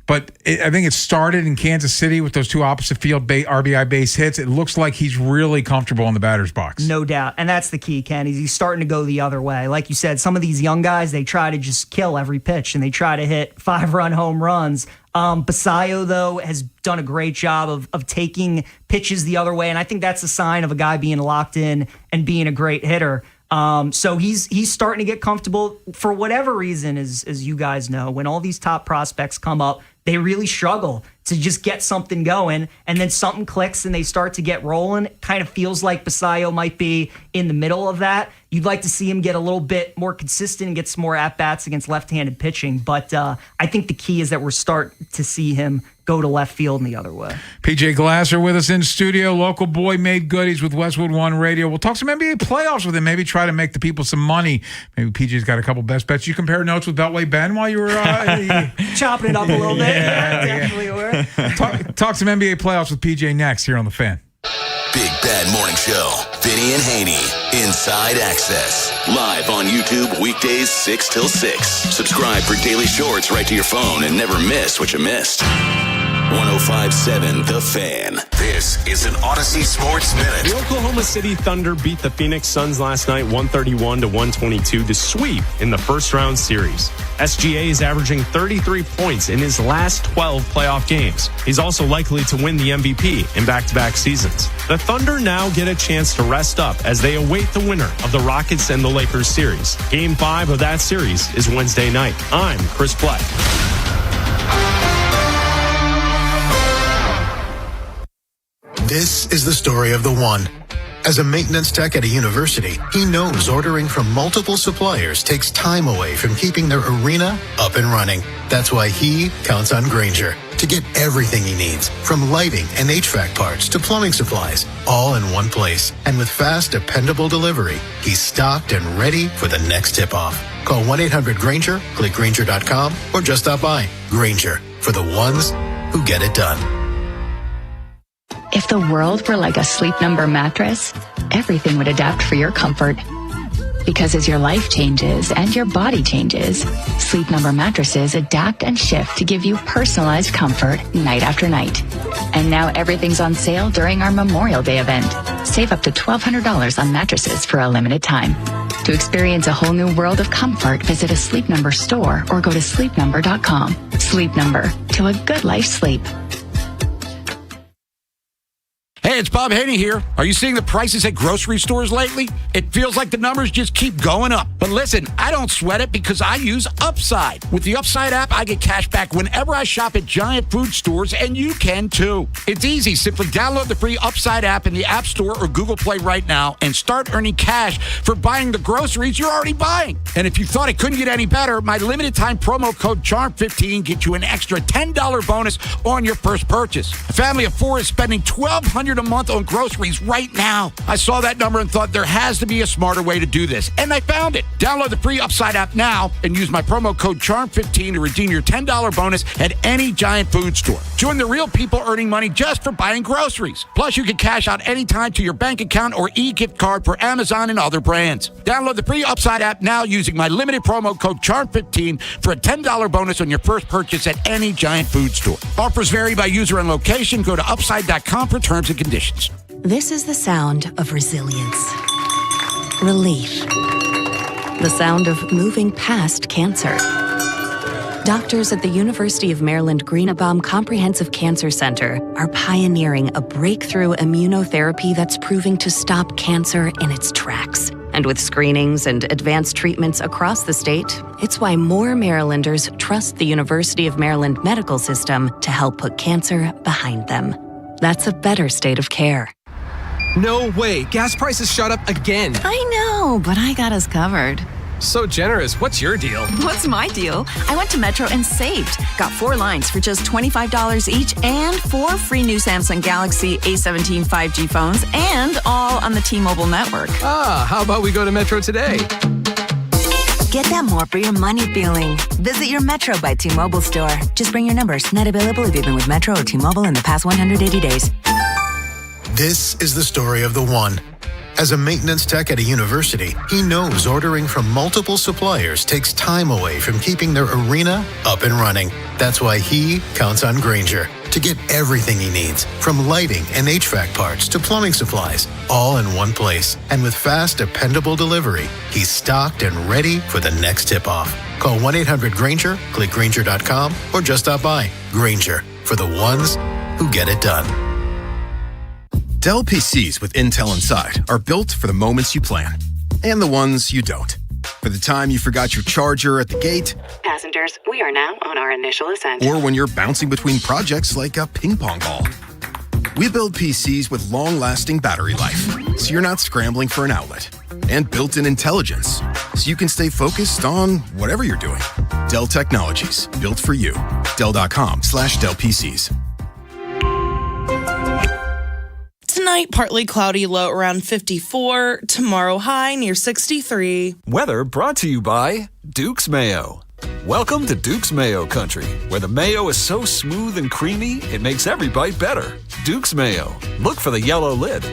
but I think it started in Kansas City with those two opposite field RBI base hits. It looks like he's really comfortable in the batter's box.
No doubt. And that's the key, Ken, is he's starting to go the other way. Like you said, some of these young guys, they try to just kill every pitch and they try to hit 5-run home runs. Basayo, though, has done a great job of taking pitches the other way. And I think that's a sign of a guy being locked in and being a great hitter. So he's starting to get comfortable. For whatever reason, as you guys know, when all these top prospects come up, they really struggle to just get something going, and then something clicks and they start to get rolling. Kind of feels like Basayo might be in the middle of that. You'd like to see him get a little bit more consistent and get some more at-bats against left-handed pitching, but I think the key is that we're starting to see him go to left field and the other way.
PJ Glasser with us in studio, local boy made goodies with Westwood One Radio. We'll talk some NBA playoffs with him, maybe try to make the people some money. Maybe PJ's got a couple best bets. You compare notes with Beltway Ben while you were
chopping it up a little bit.
Definitely were. Talk some NBA playoffs with PJ next here on The Fan.
Big Bad Morning Show. Vinny and Haynie. Inside Access. Live on YouTube weekdays 6 till 6. Subscribe for daily shorts right to your phone and never miss what you missed. 105.7 The Fan. This is an Odyssey Sports Minute.
The Oklahoma City Thunder beat the Phoenix Suns last night 131-122 to sweep in the first round series. SGA is averaging 33 points in his last 12 playoff games. He's also likely to win the MVP in back-to-back seasons. The Thunder now get a chance to rest up as they await the winner of the Rockets and the Lakers series. Game 5 of that series is Wednesday night. I'm Chris Black.
This is the story of the one. As a maintenance tech at a university, he knows ordering from multiple suppliers takes time away from keeping their arena up and running. That's why he counts on Grainger to get everything he needs, from lighting and HVAC parts to plumbing supplies, all in one place. And with fast, dependable delivery, he's stocked and ready for the next tip-off. Call 1-800-GRAINGER, click Grainger.com, or just stop by. Grainger, for the ones who get it done.
If the world were like a Sleep Number mattress, everything would adapt for your comfort. Because as your life changes and your body changes, Sleep Number mattresses adapt and shift to give you personalized comfort night after night. And now everything's on sale during our Memorial Day event. Save up to $1,200 on mattresses for a limited time. To experience a whole new world of comfort, visit a Sleep Number store or go to sleepnumber.com. Sleep Number, to a good life sleep.
Hey, it's Bob Haynie here. Are you seeing the prices at grocery stores lately? It feels like the numbers just keep going up. But listen, I don't sweat it because I use Upside. With the Upside app, I get cash back whenever I shop at giant food stores, and you can too. It's easy. Simply download the free Upside app in the App Store or Google Play right now and start earning cash for buying the groceries you're already buying. And if you thought it couldn't get any better, my limited time promo code CHARM15 gets you an extra $10 bonus on your first purchase. A family of 4 is spending $1,200 a month on groceries right now. I saw that number and thought there has to be a smarter way to do this, and I found it. Download the free Upside app now and use my promo code CHARM15 to redeem your $10 bonus at any giant food store. Join the real people earning money just for buying groceries. Plus, you can cash out anytime to your bank account or e-gift card for Amazon and other brands. Download the free Upside app now using my limited promo code CHARM15 for a $10 bonus on your first purchase at any giant food store. Offers vary by user and location. Go to upside.com for terms and conditions.
This is the sound of resilience, relief, the sound of moving past cancer. Doctors at the University of Maryland Greenebaum Comprehensive Cancer Center are pioneering a breakthrough immunotherapy that's proving to stop cancer in its tracks. And with screenings and advanced treatments across the state, it's why more Marylanders trust the University of Maryland medical system to help put cancer behind them. That's a better state of care.
No way. Gas prices shot up again.
I know, but I got us covered.
So generous. What's your deal?
What's my deal? I went to Metro and saved. Got 4 lines for just $25 each and 4 free new Samsung Galaxy A17 5G phones, and all on the T-Mobile network.
How about we go to Metro today?
Get that more for your money feeling. Visit your Metro by T-Mobile store. Just bring your numbers. Not available if you've been with Metro or T-Mobile in the past 180 days.
This is the story of the one. As a maintenance tech at a university, he knows ordering from multiple suppliers takes time away from keeping their arena up and running. That's why he counts on Grainger to get everything he needs, from lighting and HVAC parts to plumbing supplies, all in one place. And with fast, dependable delivery, he's stocked and ready for the next tip-off. Call 1-800-GRAINGER, click Grainger.com, or just stop by. Grainger, for the ones who get it done.
Dell PCs with Intel inside are built for the moments you plan and the ones you don't. For the time you forgot your charger at the gate.
Passengers, we are now on our initial ascent.
Or when you're bouncing between projects like a ping pong ball. We build PCs with long-lasting battery life, so you're not scrambling for an outlet. And built-in intelligence, so you can stay focused on whatever you're doing. Dell Technologies, built for you. Dell.com/Dell PCs.
Tonight, partly cloudy, low around 54. Tomorrow, high near 63.
Weather brought to you by Duke's Mayo. Welcome to Duke's Mayo Country, where the mayo is so smooth and creamy, it makes every bite better. Duke's Mayo. Look for the yellow lid.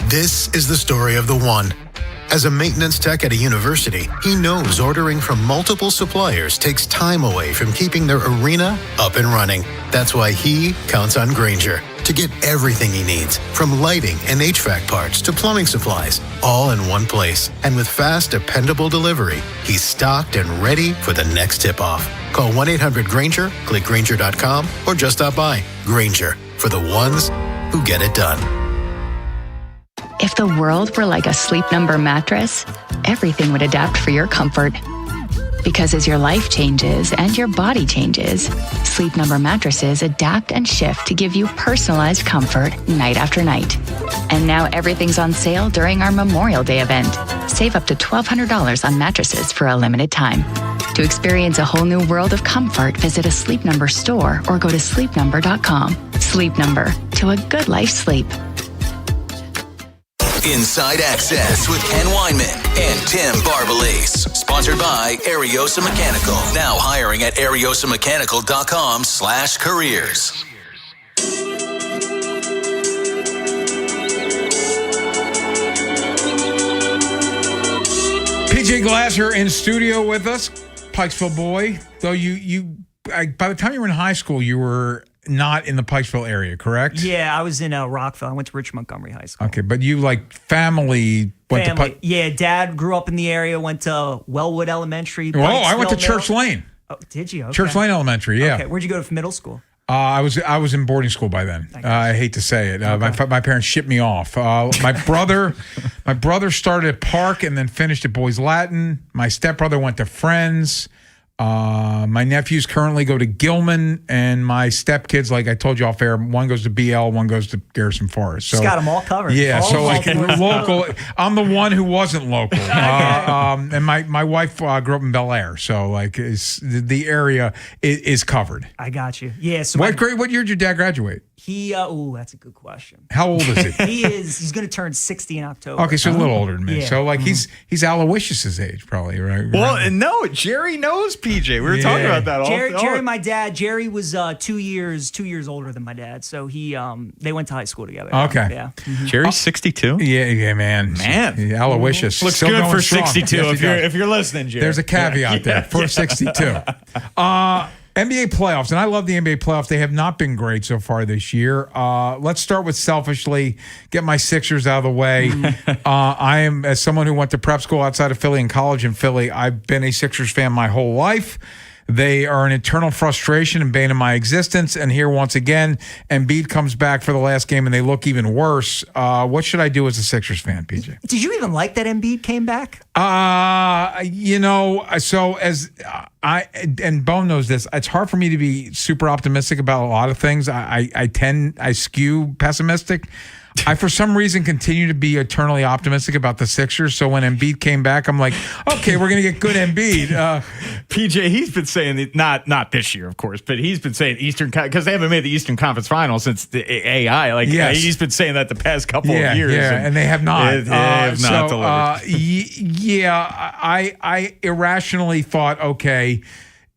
This is the story of the one. As a maintenance tech at a university, he knows ordering from multiple suppliers takes time away from keeping their arena up and running. That's why he counts on Grainger to get everything he needs, from lighting and HVAC parts to plumbing supplies, all in one place. And with fast, dependable delivery, he's stocked and ready for the next tip-off. Call 1-800-GRAINGER, click Grainger.com, or just stop by. Grainger, for the ones who get it done.
If the world were like a Sleep Number mattress, everything would adapt for your comfort. Because as your life changes and your body changes, Sleep Number mattresses adapt and shift to give you personalized comfort night after night. And now everything's on sale during our Memorial Day event. Save up to $1,200 on mattresses for a limited time. To experience a whole new world of comfort, visit a Sleep Number store or go to sleepnumber.com. Sleep Number, to a good life sleep.
Inside Access with Ken Weinman and Tim Barbalace. Sponsored by Ariosa Mechanical. Now hiring at ariosamechanical.com/careers.
PJ Glasser in studio with us, Pikesville boy. Though by the time you were in high school, you were not in the Pikesville area, correct?
Yeah, I was in Rockville. I went to Richard Montgomery High School.
Okay, but you family went to
yeah, Dad grew up in the area, went to Wellwood Elementary.
Oh, I went to Church Lane.
Oh, did you? Okay.
Church Lane Elementary, yeah.
Okay, where'd you go to middle school?
I was in boarding school by then. I hate to say it. My parents shipped me off. My brother started at Park and then finished at Boys Latin. My stepbrother went to Friends. My nephews currently go to Gilman, and my stepkids, like I told you off air, one goes to BL, one goes to Garrison Forest. So
just got them all covered.
Yeah,
all
so like local. I'm the one who wasn't local. And my wife grew up in Bel Air, so like the area is covered.
I got you. Yeah. So
what year did your dad graduate?
He, that's a good question.
How old is he?
He's going to turn 60 in October.
Okay, so a little older than me.
Yeah.
So like he's Aloysius's age probably, right?
Well, no, Jerry knows PJ. We were talking about that all.
Jerry, my dad, Jerry was 2 years older than my dad. So they went to high school together.
Okay.
Yeah.
Jerry's 62?
Yeah, man.
Yeah,
Aloysius.
Looks
Still
good for
strong.
62
Yes,
if you're listening, Jerry.
There's a caveat there for 62. NBA playoffs, and I love the NBA playoffs. They have not been great so far this year. Let's start with selfishly, get my Sixers out of the way. I am, as someone who went to prep school outside of Philly and college in Philly, I've been a Sixers fan my whole life. They are an eternal frustration and bane of my existence. And here, once again, Embiid comes back for the last game, and they look even worse. What should I do as a Sixers fan, PJ?
Did you even like that Embiid came back?
So as and Bone knows this, it's hard for me to be super optimistic about a lot of things. I skew pessimistic. I, for some reason, continue to be eternally optimistic about the Sixers. So when Embiid came back, I'm like, okay, we're going to get good Embiid.
PJ, he's been saying, not this year, of course, but he's been saying Eastern, because they haven't made the Eastern Conference Finals since the AI. Like, yes. He's been saying that the past couple of years.
Yeah, and they have not.
They have not delivered.
I irrationally thought, okay,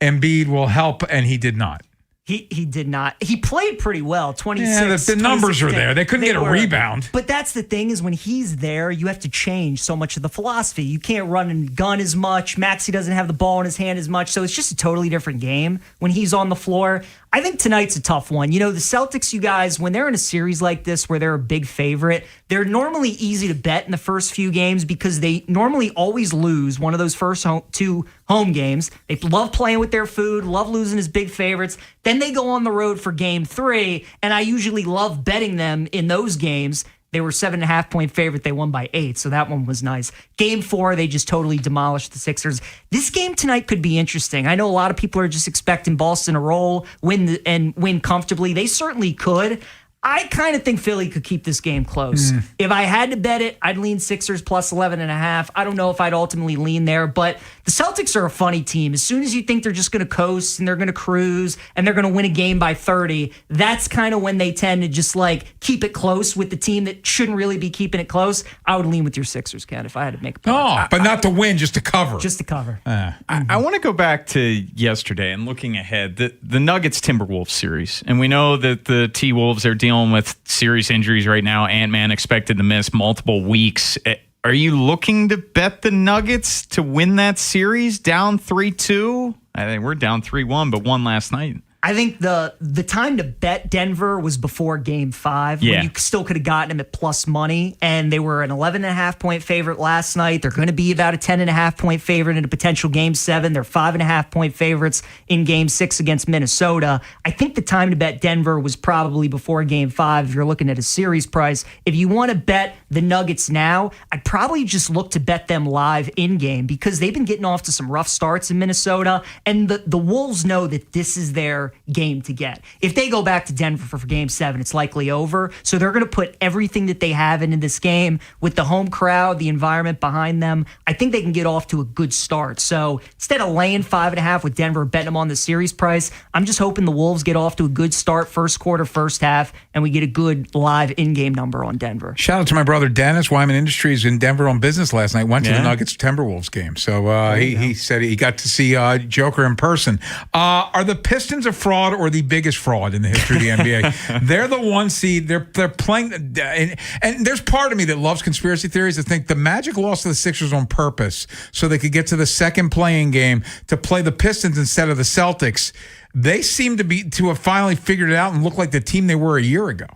Embiid will help, and he did not.
He did not. He played pretty well. 26.
Yeah, the numbers are there. They couldn't get a rebound.
But that's the thing is when he's there, you have to change so much of the philosophy. You can't run and gun as much. Maxey doesn't have the ball in his hand as much. So it's just a totally different game when he's on the floor. I think tonight's a tough one. You know, the Celtics, you guys, when they're in a series like this where they're a big favorite, they're normally easy to bet in the first few games because they normally always lose one of those first two home games. They love playing with their food, love losing as big favorites. Then they go on the road for game 3, and I usually love betting them in those games. They were 7.5-point favorite. They won by 8, so that one was nice. Game 4, they just totally demolished the Sixers. This game tonight could be interesting. I know a lot of people are just expecting Boston to roll, win comfortably. They certainly could. I kind of think Philly could keep this game close. If I had to bet it, I'd lean Sixers plus 11.5. I don't know if I'd ultimately lean there, but the Celtics are a funny team. As soon as you think they're just going to coast and they're going to cruise and they're going to win a game by 30, that's kind of when they tend to just like keep it close with the team that shouldn't really be keeping it close. I would lean with your Sixers, Ken, if I had to make a bet.
Oh, but not to win, just to cover.
Just to cover.
I want to go back to yesterday and looking ahead. The Nuggets-Timberwolves series, and we know that the T-Wolves are dealing with serious injuries right now. Ant-Man expected to miss multiple weeks. Are you looking to bet the Nuggets to win that series down 3-2? I think we're down 3-1, but won last night.
I think the time to bet Denver was before Game 5.
Yeah.
When you still could have gotten them at plus money, and they were an 11.5-point favorite last night. They're going to be about a 10.5-point favorite in a potential Game 7. They're 5.5-point favorites in Game 6 against Minnesota. I think the time to bet Denver was probably before Game 5 if you're looking at a series price. If you want to bet the Nuggets now, I'd probably just look to bet them live in-game because they've been getting off to some rough starts in Minnesota, and the Wolves know that this is their game to get. If they go back to Denver for Game 7, it's likely over. So they're going to put everything that they have into this game with the home crowd, the environment behind them. I think they can get off to a good start. So instead of laying 5.5 with Denver, betting them on the series price, I'm just hoping the Wolves get off to a good start first quarter, first half, and we get a good live in-game number on Denver.
Shout out to my brother Dennis, Wyman Industries in Denver on business last night. Went to the Nuggets Timberwolves game. So he said he got to see Joker in person. Are the Pistons a fraud or the biggest fraud in the history of the NBA? They're the 1 seed. They're playing, and there's part of me that loves conspiracy theories that think the Magic lost to the Sixers on purpose so they could get to the second playing game to play the Pistons instead of the Celtics. They seem to have finally figured it out and look like the team they were a year ago.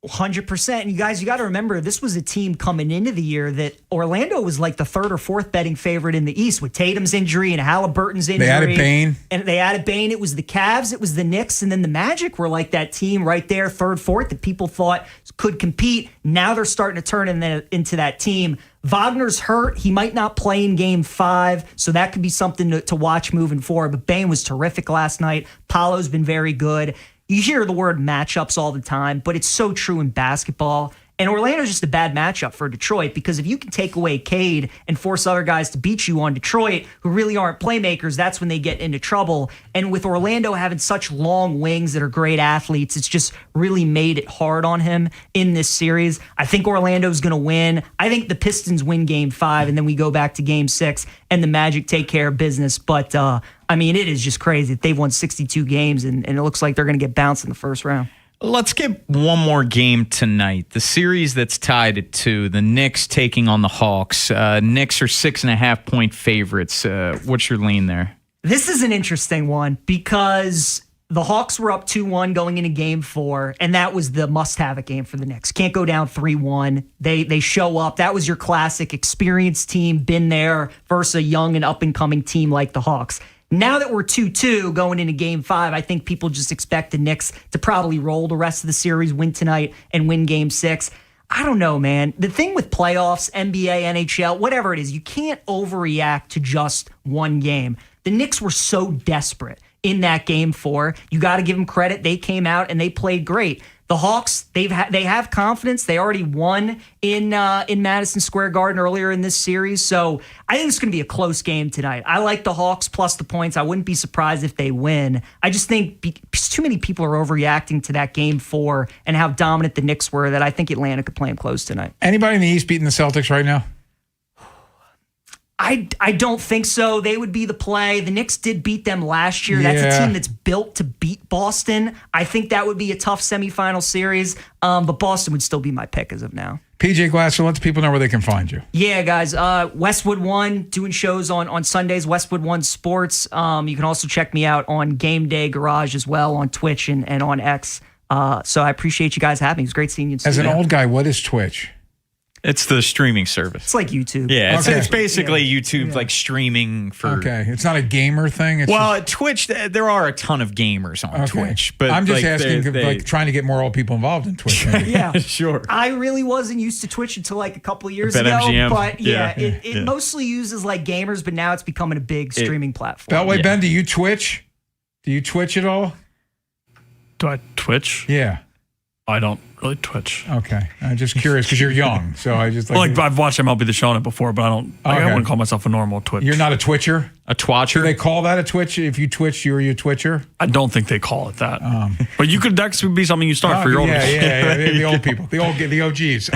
100%. And you guys, you got to remember, this was a team coming into the year that Orlando was like the third or fourth betting favorite in the East with Tatum's injury and Halliburton's injury.
They added Bane.
It was the Cavs, it was the Knicks, and then the Magic were like that team right there, third, fourth, that people thought could compete. Now they're starting to turn into that team. Wagner's hurt. He might not play in Game 5, so that could be something to watch moving forward. But Bane was terrific last night. Paolo's been very good. You hear the word matchups all the time, but it's so true in basketball. And Orlando's just a bad matchup for Detroit because if you can take away Cade and force other guys to beat you on Detroit, who really aren't playmakers, that's when they get into trouble. And with Orlando having such long wings that are great athletes, it's just really made it hard on him in this series. I think Orlando's going to win. I think the Pistons win Game 5, and then we go back to Game 6, and the Magic take care of business. But, I mean, it is just crazy. They've won 62 games, and it looks like they're going to get bounced in the first round.
Let's get one more game tonight. The series that's tied at 2, the Knicks taking on the Hawks. Knicks are 6.5-point favorites. What's your lean there?
This is an interesting one because the Hawks were up 2-1 going into Game 4, and that was the must-have game for the Knicks. Can't go down 3-1. They show up. That was your classic experienced team, been there, versus a young and up-and-coming team like the Hawks. Now that we're 2-2 going into Game 5, I think people just expect the Knicks to probably roll the rest of the series, win tonight, and win Game 6. I don't know, man. The thing with playoffs, NBA, NHL, whatever it is, you can't overreact to just one game. The Knicks were so desperate in that Game 4. You got to give them credit. They came out and they played great. The Hawks, they have confidence. They already won in Madison Square Garden earlier in this series. So I think it's going to be a close game tonight. I like the Hawks plus the points. I wouldn't be surprised if they win. I just think too many people are overreacting to that Game 4 and how dominant the Knicks were that I think Atlanta could play them close tonight.
Anybody in the East beating the Celtics right now?
I don't think so. They would be the play. The Knicks did beat them last year. That's a team that's built to beat Boston. I think that would be a tough semifinal series, but Boston would still be my pick as of now.
PJ Glasser, let the people know where they can find you.
Yeah, guys. Westwood One, doing shows on Sundays, Westwood One Sports. You can also check me out on Game Day Garage as well on Twitch and on X. So I appreciate you guys having me. It's great seeing you.
As an old guy, what is Twitch?
It's the streaming service.
It's like YouTube.
Yeah, it's basically YouTube, like streaming for...
Okay, it's not a gamer thing? It's
at Twitch, there are a ton of gamers on Twitch. But
I'm just asking, trying to get more old people involved in Twitch.
Yeah,
sure.
I really wasn't used to Twitch until like a couple of years
BetMGM.
ago. But it mostly uses like gamers, but now it's becoming a big streaming platform.
Beltway Ben, do you Twitch? Do you Twitch at all?
Do I Twitch?
Yeah.
I don't really Twitch.
Okay. I'm just curious because you're young. So I just
I've watched MLB The Show on it before, but I wouldn't call myself a normal Twitch.
You're not a Twitcher?
A twatcher?
Do they call that a Twitch? If you Twitch, you're a Twitcher?
I don't think they call it that. But that could be something you start for your old people.
Yeah, the old people, the OGs.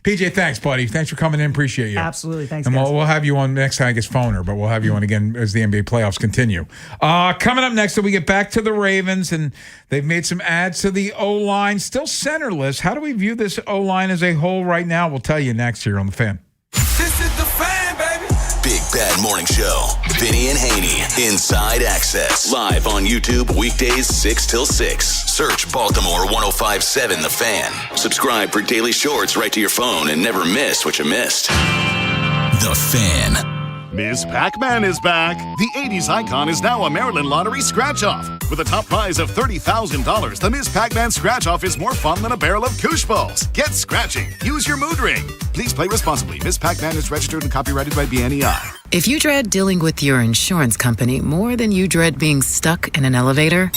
PJ, thanks, buddy. Thanks for coming in. Appreciate you.
Absolutely. Thanks,
and
guys.
we'll have you on next time. I guess phoner, but we'll have you on again as the NBA playoffs continue. Coming up next, we get back to the Ravens, and they've made some adds to the O-line. Still centerless. How do we view this O-line as a whole right now? We'll tell you next here on The Fan.
This is The Fan, baby. Big Bad Morning Show. Vinny and Haynie. Inside Access. Live on YouTube weekdays 6 till 6. Search Baltimore 105.7 The Fan. Subscribe for daily shorts right to your phone and never miss what you missed. The Fan.
Ms. Pac-Man is back. The 80s icon is now a Maryland Lottery scratch-off. With a top prize of $30,000, the Ms. Pac-Man scratch-off is more fun than a barrel of koosh balls. Get scratching. Use your mood ring. Please play responsibly. Ms. Pac-Man is registered and copyrighted by BNEI.
If you dread dealing with your insurance company more than you dread being stuck in an elevator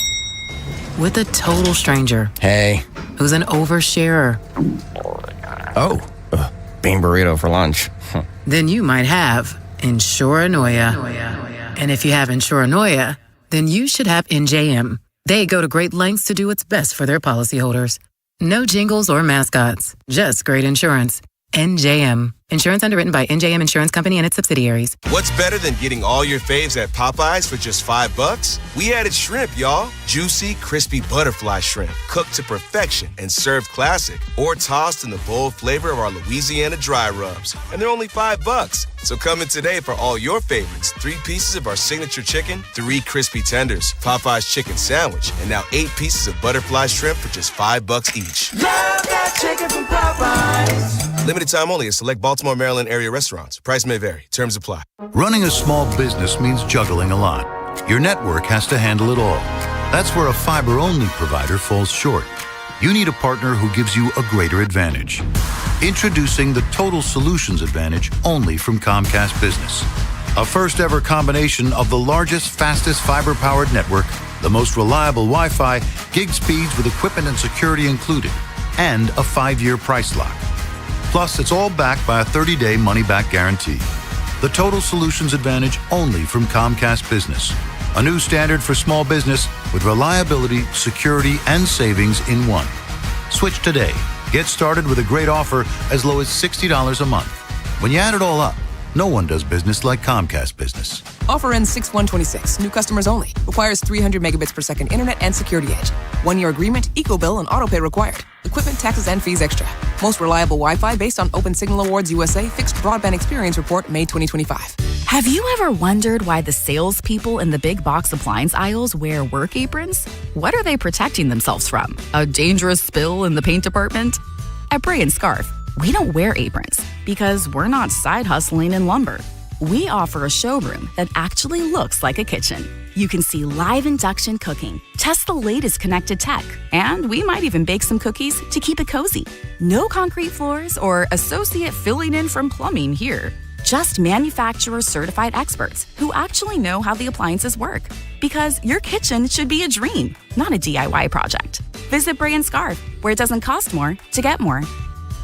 with a total stranger.
Hey.
Who's an oversharer.
Bean burrito for lunch.
Then you might have Insuranoia. And if you have Insuranoia, then you should have NJM. They go to great lengths to do what's best for their policyholders. No jingles or mascots, just great insurance. NJM. Insurance underwritten by NJM Insurance Company and its subsidiaries.
What's better than getting all your faves at Popeyes for just $5? We added shrimp, y'all. Juicy, crispy butterfly shrimp, cooked to perfection and served classic, or tossed in the bold flavor of our Louisiana dry rubs. And they're only $5. So come in today for all your favorites. 3 pieces of our signature chicken, 3 crispy tenders, Popeye's chicken sandwich, and now 8 pieces of butterfly shrimp for just $5 each.
Love that chicken from Popeyes.
Limited time only at select Baltimore, Maryland area restaurants. Price may vary. Terms apply.
Running a small business means juggling a lot. Your network has to handle it all. That's where a fiber-only provider falls short. You need a partner who gives you a greater advantage. Introducing the Total Solutions Advantage only from Comcast Business. A first-ever combination of the largest, fastest fiber-powered network, the most reliable Wi-Fi, gig speeds with equipment and security included, and a 5-year price lock. Plus, it's all backed by a 30-day money-back guarantee. The Total Solutions Advantage only from Comcast Business. A new standard for small business with reliability, security, and savings in one. Switch today. Get started with a great offer as low as $60 a month. When you add it all up, no one does business like Comcast Business.
Offer ends 6/1/26. New customers only. Requires 300 megabits per second internet and security edge. 1-year agreement, eco-bill, and autopay required. Equipment, taxes, and fees extra. Most reliable Wi-Fi based on Open Signal Awards USA Fixed Broadband Experience Report, May 2025.
Have you ever wondered why the salespeople in the big box appliance aisles wear work aprons? What are they protecting themselves from? A dangerous spill in the paint department? At Bray & Scarf, we don't wear aprons because we're not side hustling in lumber. We offer a showroom that actually looks like a kitchen. You can see live induction cooking, test the latest connected tech, and we might even bake some cookies to keep it cozy. No concrete floors or associate filling in from plumbing here. Just manufacturer certified experts who actually know how the appliances work. Because your kitchen should be a dream, not a DIY project. Visit Bray & Scarf, where it doesn't cost more to get more.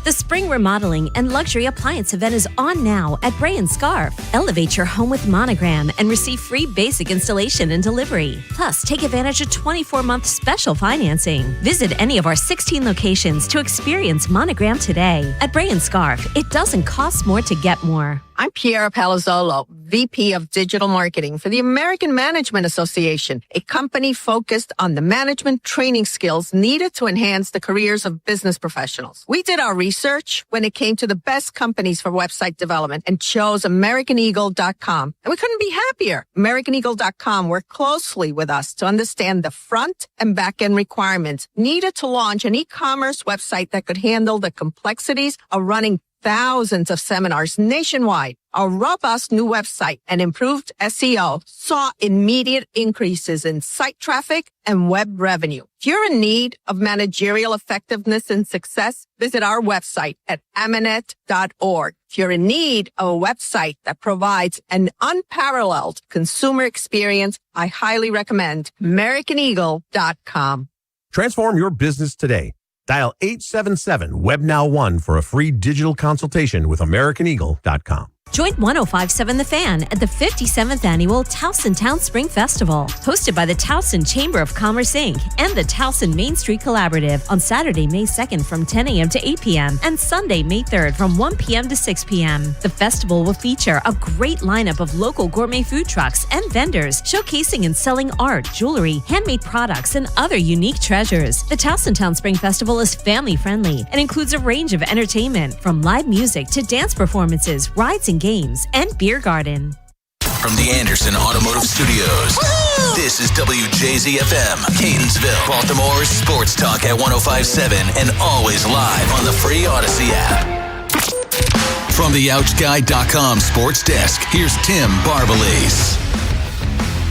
The spring remodeling and luxury appliance event is on now at Bray & Scarf. Elevate your home with Monogram and receive free basic installation and delivery. Plus, take advantage of 24-month special financing. Visit any of our 16 locations to experience Monogram today. At Bray & Scarf, it doesn't cost more to get more.
I'm Piera Palazzolo, VP of Digital Marketing for the American Management Association, a company focused on the management training skills needed to enhance the careers of business professionals. We did our research when it came to the best companies for website development and chose AmericanEagle.com. And we couldn't be happier. AmericanEagle.com worked closely with us to understand the front and back end requirements needed to launch an e-commerce website that could handle the complexities of running thousands of seminars nationwide. Our robust new website and improved SEO saw immediate increases in site traffic and web revenue. If you're in need of managerial effectiveness and success, visit our website at amanet.org. If you're in need of a website that provides an unparalleled consumer experience, I highly recommend AmericanEagle.com.
Transform your business today. Dial 877-WebNow1 for a free digital consultation with AmericanEagle.com.
Join 105.7 The Fan at the 57th Annual Towson Town Spring Festival, hosted by the Towson Chamber of Commerce, Inc. and the Towson Main Street Collaborative on Saturday, May 2nd from 10 a.m. to 8 p.m. and Sunday, May 3rd from 1 p.m. to 6 p.m. The festival will feature a great lineup of local gourmet food trucks and vendors showcasing and selling art, jewelry, handmade products, and other unique treasures. The Towson Town Spring Festival is family-friendly and includes a range of entertainment, from live music to dance performances, rides and games, and beer garden.
From the Anderson Automotive Studios, this is WJZFM, Catonsville, Baltimore's sports talk at 105.7 and always live on the free Odyssey app. From the OutGuy.com sports desk, here's Tim Barbalese.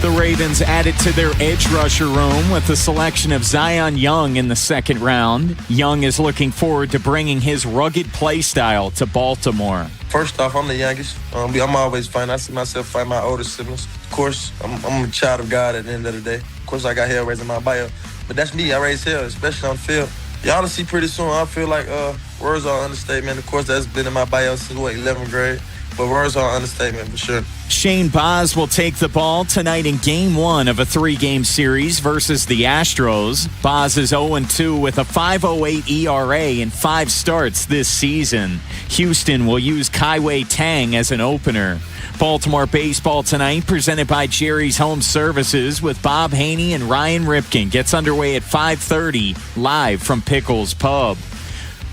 The Ravens added to their edge rusher room with the selection of Zion Young in the second round. Young is looking forward to bringing his rugged play style to Baltimore.
First off, I'm the youngest. I'm always fighting. I see myself fight my older siblings. Of course, I'm a child of God at the end of the day. Of course, I got hell raised in my bio. But that's me. I raise hell, especially on the field. Y'all will see pretty soon. I feel like words are an understatement. Of course, that's been in my bio since, 11th grade. But words are an understatement for sure.
Shane Boz will take the ball tonight in Game 1 of a 3-game series versus the Astros. Boz is 0-2 with a 5.08 ERA in 5 starts this season. Houston will use Kaiwei Tang as an opener. Baltimore baseball tonight, presented by Jerry's Home Services, with Bob Haney and Ryan Ripken. Gets underway at 5:30, live from Pickles Pub.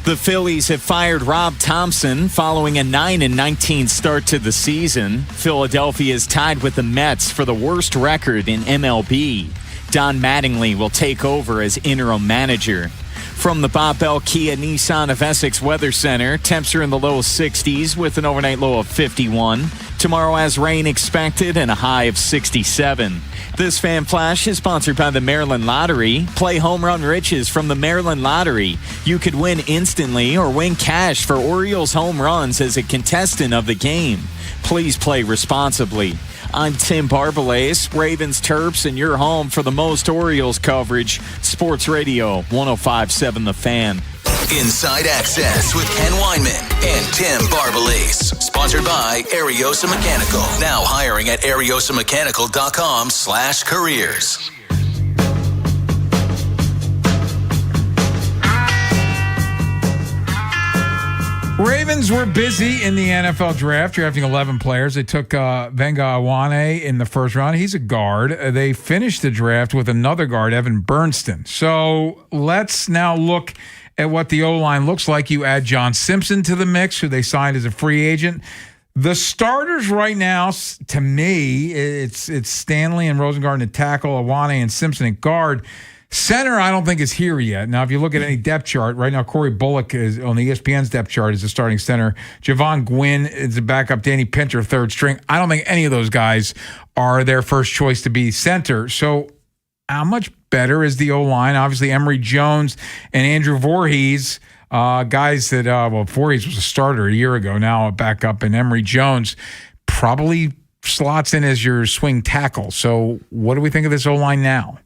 The Phillies have fired Rob Thompson following a 9-19 start to the season. Philadelphia is tied with the Mets for the worst record in MLB. Don Mattingly will take over as interim manager. From the Bob Bell Kia Nissan of Essex Weather Center, temps are in the low 60s with an overnight low of 51. Tomorrow has rain expected and a high of 67. This Fan Flash is sponsored by the Maryland Lottery. Play Home Run Riches from the Maryland Lottery. You could win instantly or win cash for Orioles home runs as a contestant of the game. Please play responsibly. I'm Tim Barbalese, Ravens Terps, and you're home for the most Orioles coverage. Sports Radio 105.7 The Fan.
Inside Access with Ken Weinman and Tim Barbalese. Sponsored by Ariosa Mechanical. Now hiring at ariosamechanical.com/careers.
Ravens were busy in the NFL draft, drafting 11 players. They took Venga Awane in the first round. He's a guard. They finished the draft with another guard, Evan Bernstein. So let's now look at what the O-line looks like. You add John Simpson to the mix, who they signed as a free agent. The starters right now, to me, it's Stanley and Rosengarten at tackle, Awane and Simpson at guard. Center, I don't think is here yet. Now, if you look at any depth chart, right now, Corey Bullock is on the ESPN's depth chart as the starting center. Javon Gwynn is the backup. Danny Pinter, third string. I don't think any of those guys are their first choice to be center. So how much better is the O-line? Obviously, Emory Jones and Andrew Voorhees, guys that, Voorhees was a starter a year ago, now a backup, and Emory Jones probably slots in as your swing tackle. So what do we think of this O-line now?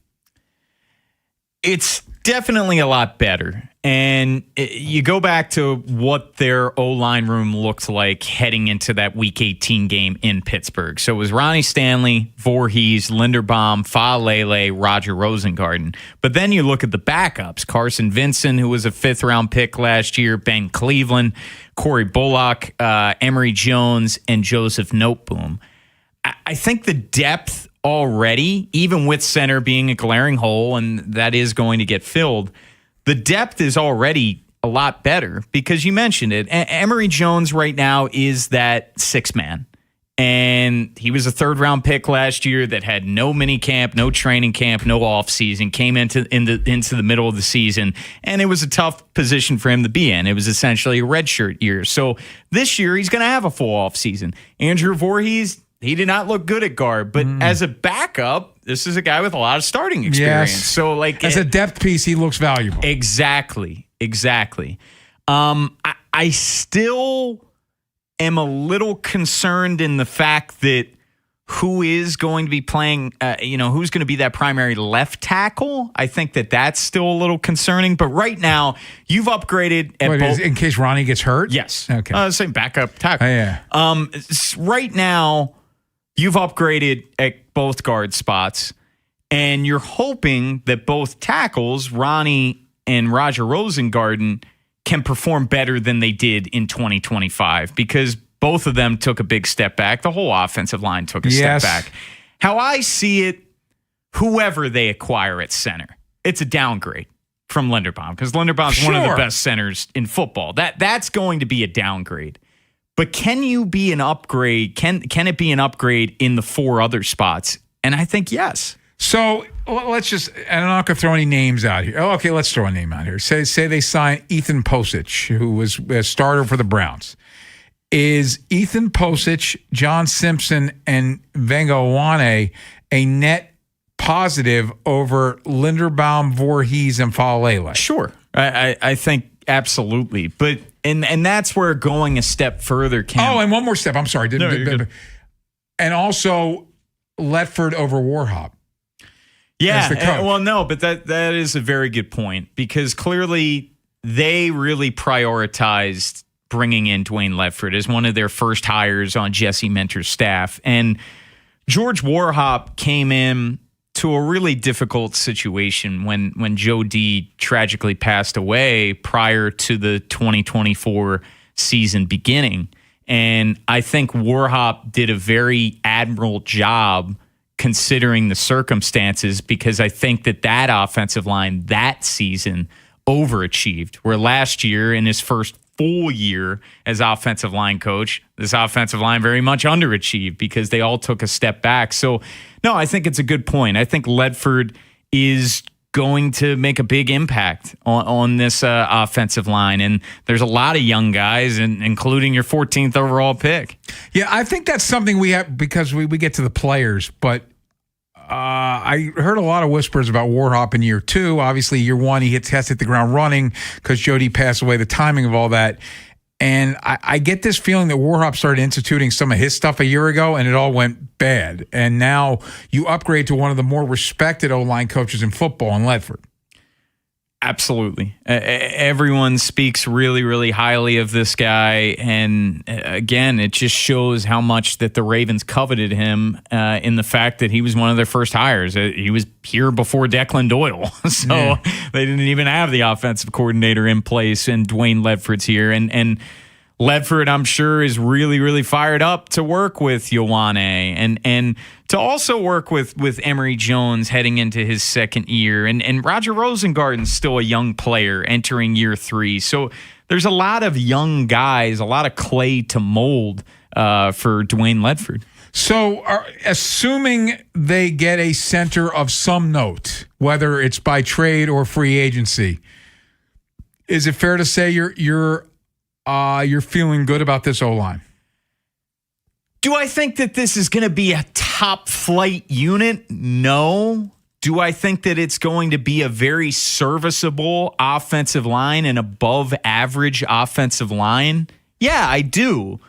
It's Definitely a lot better. And you go back to what their O-line room looked like heading into that Week 18 game in Pittsburgh. So it was Ronnie Stanley, Voorhees, Linderbaum, Faalele, Roger Rosengarten. But then you look at the backups. Carson Vincent, who was a 5th-round pick last year, Ben Cleveland, Corey Bullock, Emory Jones, and Joseph Noteboom. I think the depth already, even with center being a glaring hole, and that is going to get filled, the depth is already a lot better because you mentioned it. Emory Jones right now is that 6th man. And he was a 3rd-round pick last year that had no mini camp, no training camp, no offseason, came into the middle of the season, and it was a tough position for him to be in. It was essentially a redshirt year. So this year, he's going to have a full offseason. Andrew Voorhees, he did not look good at guard, but as a backup, this is a guy with a lot of starting experience.
Yes.
So, like,
as a depth piece, he looks valuable.
Exactly. I still am a little concerned in the fact that who is going to be playing, who's going to be that primary left tackle. I think that's still a little concerning. But right now, you've upgraded at both.
In case Ronnie gets hurt?
Yes.
Okay.
Same backup tackle.
Oh, yeah.
Right now, you've upgraded at both guard spots, and you're hoping that both tackles, Ronnie and Roger Rosengarten, can perform better than they did in 2025 because both of them took a big step back. The whole offensive line took a step back. How I see it, whoever they acquire at center, it's a downgrade from Linderbaum because Linderbaum's one of the best centers in football. That's going to be a downgrade. But can you be an upgrade? Can it be an upgrade in the 4 other spots? And I think yes.
So let's just, and I'm not going to throw any names out here. Oh, okay, let's throw a name out here. Say they sign Ethan Posich, who was a starter for the Browns. Is Ethan Posich, John Simpson, and Venga Wane a net positive over Linderbaum, Voorhees, and Faalele?
Sure. I think absolutely. But and that's where going a step further can.
Oh, and one more step. I'm sorry. And also Ledford over Warhop.
Yeah. Well, no, but that is a very good point because clearly they really prioritized bringing in Dwayne Ledford as one of their first hires on Jesse Minter's staff. And George Warhop came in to a really difficult situation when Joe D tragically passed away prior to the 2024 season beginning. And I think Warhop did a very admirable job considering the circumstances because I think that offensive line that season overachieved, where last year in his first full year as offensive line coach, this offensive line very much underachieved because they all took a step back. So, no, I think it's a good point. I think Ledford is going to make a big impact on this offensive line. And there's a lot of young guys, including your 14th overall pick.
Yeah, I think that's something we have because we get to the players, but I heard a lot of whispers about Warhop in year 2. Obviously, year 1, he has hit the ground running because Jody passed away, the timing of all that. And I get this feeling that Warhop started instituting some of his stuff a year ago, and it all went bad. And now you upgrade to one of the more respected O-line coaches in football in Ledford.
Absolutely. Everyone speaks really, really highly of this guy. And again, it just shows how much that the Ravens coveted him in the fact that he was one of their first hires. He was here before Declan Doyle. So they didn't even have the offensive coordinator in place, and Dwayne Ledford's here. And Ledford, I'm sure, is really, really fired up to work with Ioane and to also work with Emory Jones heading into his second year. And Roger Rosengarten's still a young player entering year 3. So there's a lot of young guys, a lot of clay to mold for Dwayne Ledford.
So assuming they get a center of some note, whether it's by trade or free agency, is it fair to say you're feeling good about this O-line?
Do I think that this is going to be a top flight unit? No. Do I think that it's going to be a very serviceable offensive line and above average offensive line? Yeah, I do.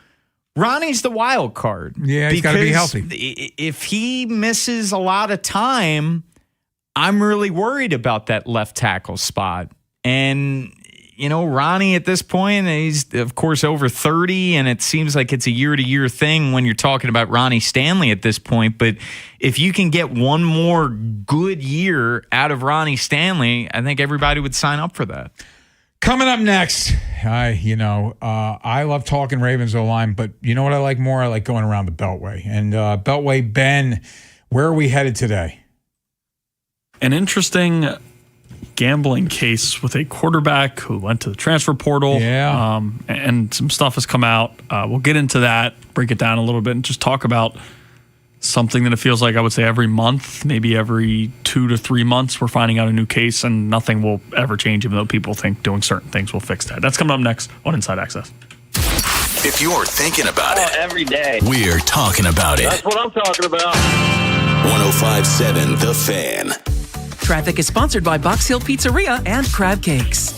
Ronnie's the wild card.
Yeah, he's got to be healthy.
If he misses a lot of time, I'm really worried about that left tackle spot. And, Ronnie at this point, he's, of course, over 30, and it seems like it's a year-to-year thing when you're talking about Ronnie Stanley at this point. But if you can get one more good year out of Ronnie Stanley, I think everybody would sign up for that.
Coming up next, I love talking Ravens O-line, but you know what I like more? I like going around the Beltway. And Beltway, Ben, where are we headed today?
An interesting gambling case with a quarterback who went to the transfer portal.
Yeah.
And some stuff has come out. We'll get into that, break it down a little bit, and just talk about something that it feels like I would say every month, maybe every 2 to 3 months, we're finding out a new case, and nothing will ever change, even though people think doing certain things will fix that. That's coming up next on Inside Access.
If you're thinking about it,
every day,
we're talking about it.
That's what I'm talking about.
105.7 The Fan.
Traffic is sponsored by Box Hill Pizzeria and Crab Cakes.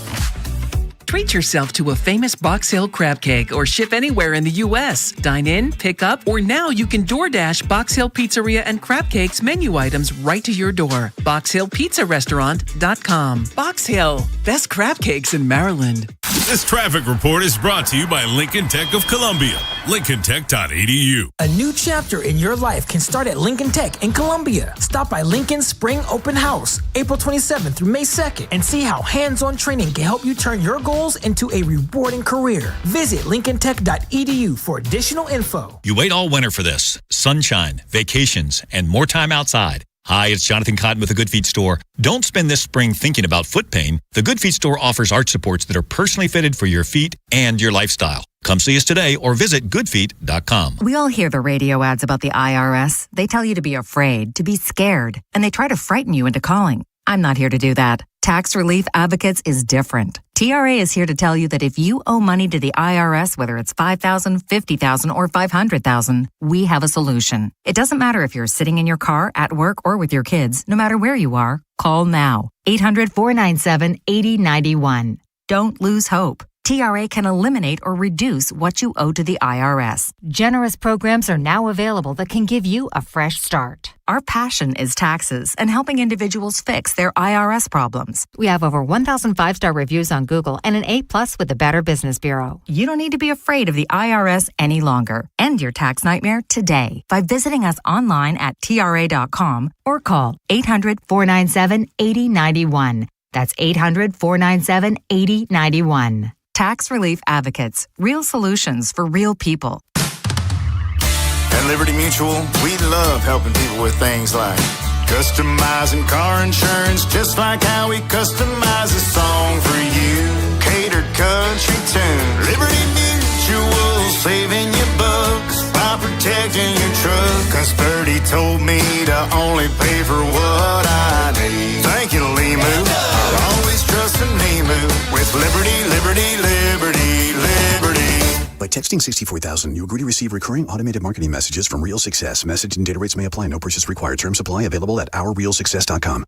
Treat yourself to a famous Box Hill crab cake or ship anywhere in the U.S. Dine in, pick up, or now you can DoorDash Box Hill Pizzeria and Crab Cakes menu items right to your door. BoxHillPizzaRestaurant.com. Box Hill, best crab cakes in Maryland.
This traffic report is brought to you by Lincoln Tech of Columbia. LincolnTech.edu.
A new chapter in your life can start at Lincoln Tech in Columbia. Stop by Lincoln's Spring Open House, April 27th through May 2nd, and see how hands-on training can help you turn your goals into a rewarding career. Visit LincolnTech.edu for additional info.
You wait all winter for this. Sunshine, vacations, and more time outside. Hi, it's Jonathan Cotton with the Good Feet Store. Don't spend this spring thinking about foot pain. The Good Feet Store offers arch supports that are personally fitted for your feet and your lifestyle. Come see us today or visit goodfeet.com.
We all hear the radio ads about the IRS. They tell you to be afraid, to be scared, and they try to frighten you into calling. I'm not here to do that. Tax Relief Advocates is different. TRA is here to tell you that if you owe money to the IRS, whether it's $5,000, $50,000, or $500,000, we have a solution. It doesn't matter if you're sitting in your car, at work, or with your kids. No matter where you are, call now. 800-497-8091. Don't lose hope. TRA can eliminate or reduce what you owe to the IRS. Generous programs are now available that can give you a fresh start. Our passion is taxes and helping individuals fix their IRS problems. We have over 1,000 5-star reviews on Google and an A+ with the Better Business Bureau. You don't need to be afraid of the IRS any longer. End your tax nightmare today by visiting us online at TRA.com or call 800-497-8091. That's 800-497-8091. Tax Relief Advocates. Real solutions for real people.
At Liberty Mutual, we love helping people with things like customizing car insurance, just like how we customize a song for you. Catered country tune. Liberty Mutual, saving you bucks by protecting your truck. Cause Birdie told me to only pay for what I need. Thank you, Limu. I'll always trust in Limu with Liberty, Liberty, Liberty, Liberty.
By texting 64,000, you agree to receive recurring automated marketing messages from Real Success. Message and data rates may apply. No purchase required. Terms apply. Available at ourrealsuccess.com.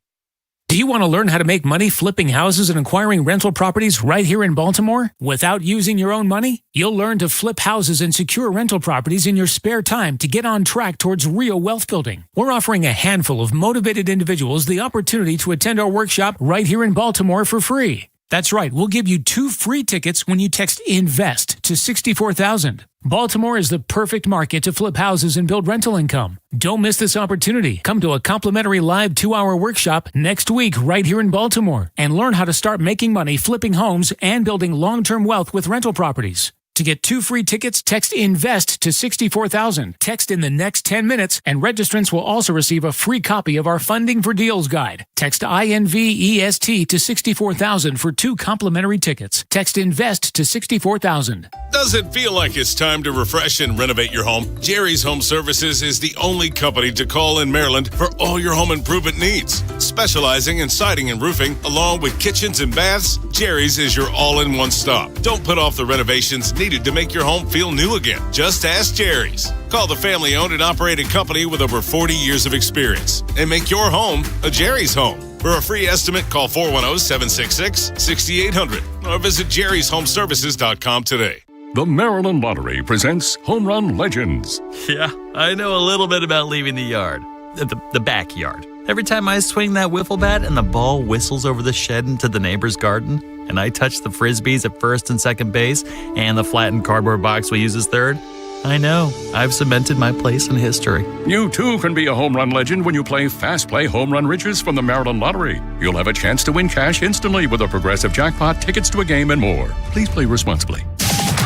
Do you want to learn how to make money flipping houses and acquiring rental properties right here in Baltimore without using your own money? You'll learn to flip houses and secure rental properties in your spare time to get on track towards real wealth building. We're offering a handful of motivated individuals the opportunity to attend our workshop right here in Baltimore for free. That's right, we'll give you 2 free tickets when you text INVEST to 64,000. Baltimore is the perfect market to flip houses and build rental income. Don't miss this opportunity. Come to a complimentary live 2-hour workshop next week right here in Baltimore and learn how to start making money flipping homes and building long-term wealth with rental properties. To get 2 free tickets, text INVEST to 64,000. Text in the next 10 minutes, and registrants will also receive a free copy of our Funding for Deals guide. Text INVEST to 64,000 for 2 complimentary tickets. Text INVEST to 64,000.
Does it feel like it's time to refresh and renovate your home? Jerry's Home Services is the only company to call in Maryland for all your home improvement needs. Specializing in siding and roofing, along with kitchens and baths, Jerry's is your all-in-one stop. Don't put off the renovations needed to make your home feel new again. Just ask Jerry's. Call the family-owned and operated company with over 40 years of experience and make your home a Jerry's home. For a free estimate, call 410-766-6800 or visit jerryshomeservices.com today.
The Maryland Lottery presents Home Run Legends.
Yeah, I know a little bit about leaving the yard. The backyard.
Every time I swing that wiffle bat and the ball whistles over the shed into the neighbor's garden, and I touch the frisbees at first and second base and the flattened cardboard box we use as third, I know I've cemented my place in history.
You too can be a home run legend when you play Fast Play Home Run Riches from the Maryland Lottery. You'll have a chance to win cash instantly with a progressive jackpot, tickets to a game, and more. Please play responsibly.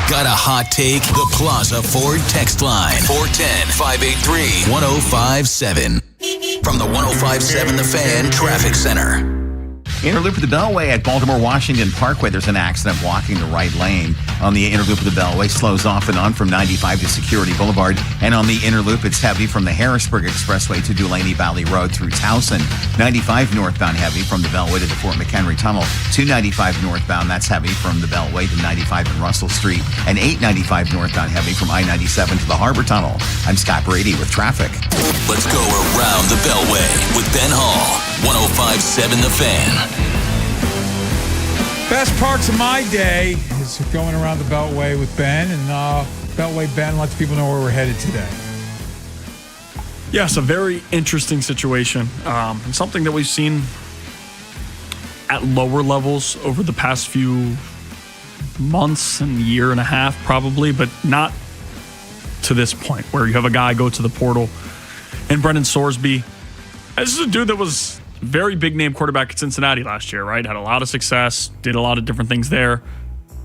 Got a hot take? The Plaza Ford text line. 410-583-1057. From the 1057 The Fan Traffic Center.
Inner loop of the Beltway at Baltimore Washington Parkway. There's an accident blocking the right lane. On the inner loop of the Beltway, slows off and on from 95 to Security Boulevard. And on the inner loop, it's heavy from the Harrisburg Expressway to Dulaney Valley Road through Towson. 95 northbound heavy from the Beltway to the Fort McHenry Tunnel. 295 northbound, that's heavy from the Beltway to 95 and Russell Street. And 895 northbound heavy from I-97 to the Harbor Tunnel. I'm Scott Brady with traffic.
Let's go around the Beltway with Ben Hall. 1057 The Fan.
Best parts of my day is going around the Beltway with Ben, and Beltway Ben lets people know where we're headed today.
Yes, a very interesting situation, and something that we've seen at lower levels over the past few months and year and a half probably, but not to this point where you have a guy go to the portal. And Brendan Sorsby, this is a dude that was very big name quarterback at Cincinnati last year, right? Had a lot of success, did a lot of different things there.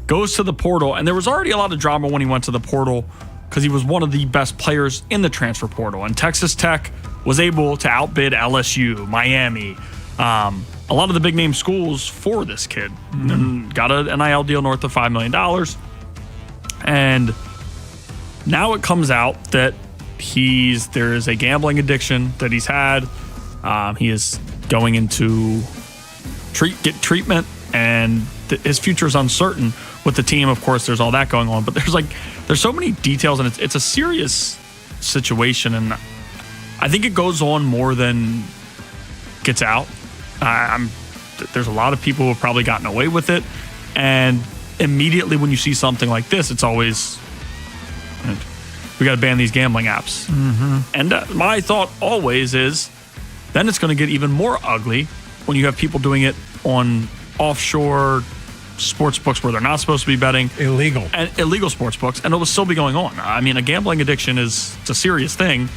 Goes to the portal, and there was already a lot of drama when he went to the portal because he was one of the best players in the transfer portal. And Texas Tech was able to outbid LSU, Miami, a lot of the big name schools for this kid. And got an NIL deal north of $5 million. And now it comes out that there is a gambling addiction that he's had. He is going into get treatment, and his future is uncertain with the team. Of course, there's all that going on, but there's so many details, and it's a serious situation, and I think it goes on more than gets out. There's a lot of people who have probably gotten away with it, and immediately when you see something like this, it's always, we got to ban these gambling apps.
Mm-hmm.
And my thought always is, then it's going to get even more ugly when you have people doing it on offshore sports books where they're not supposed to be betting.
Illegal
sports books, and it will still be going on. I mean, a gambling addiction it's a serious thing,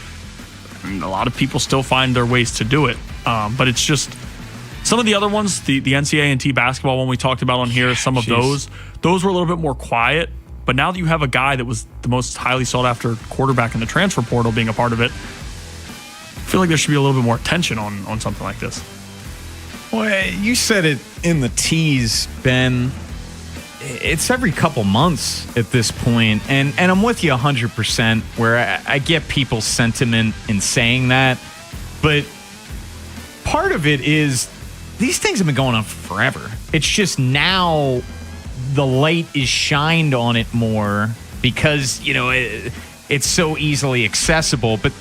and a lot of people still find their ways to do it. But it's just some of the other ones, the NCAA basketball one we talked about on here, some of those were a little bit more quiet. But now that you have a guy that was the most highly sought after quarterback in the transfer portal being a part of it, I feel like there should be a little bit more attention on something like this.
Well, you said it in the tease, Ben. It's every couple months at this point, and I'm with you 100% where I get people's sentiment in saying that, but part of it is these things have been going on forever. It's just now the light is shined on it more because, it's so easily accessible, but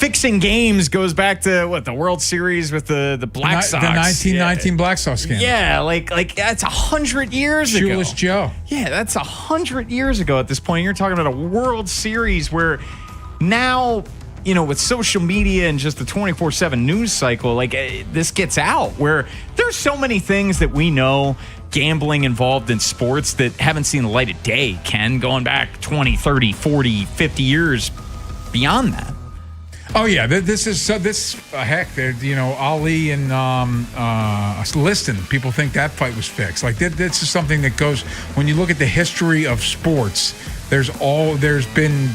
fixing games goes back to the World Series with the Black Sox.
The 1919 Black Sox scandal.
Yeah, like that's 100 years ago.
Shoeless Joe.
Yeah, that's 100 years ago at this point. You're talking about a World Series where now, with social media and just the 24/7 news cycle, this gets out where there's so many things that we know gambling involved in sports that haven't seen the light of day, Ken, going back 20, 30, 40, 50 years beyond that.
Oh yeah, heck, Ali and Liston. People think that fight was fixed. This is something that goes. When you look at the history of sports, there's been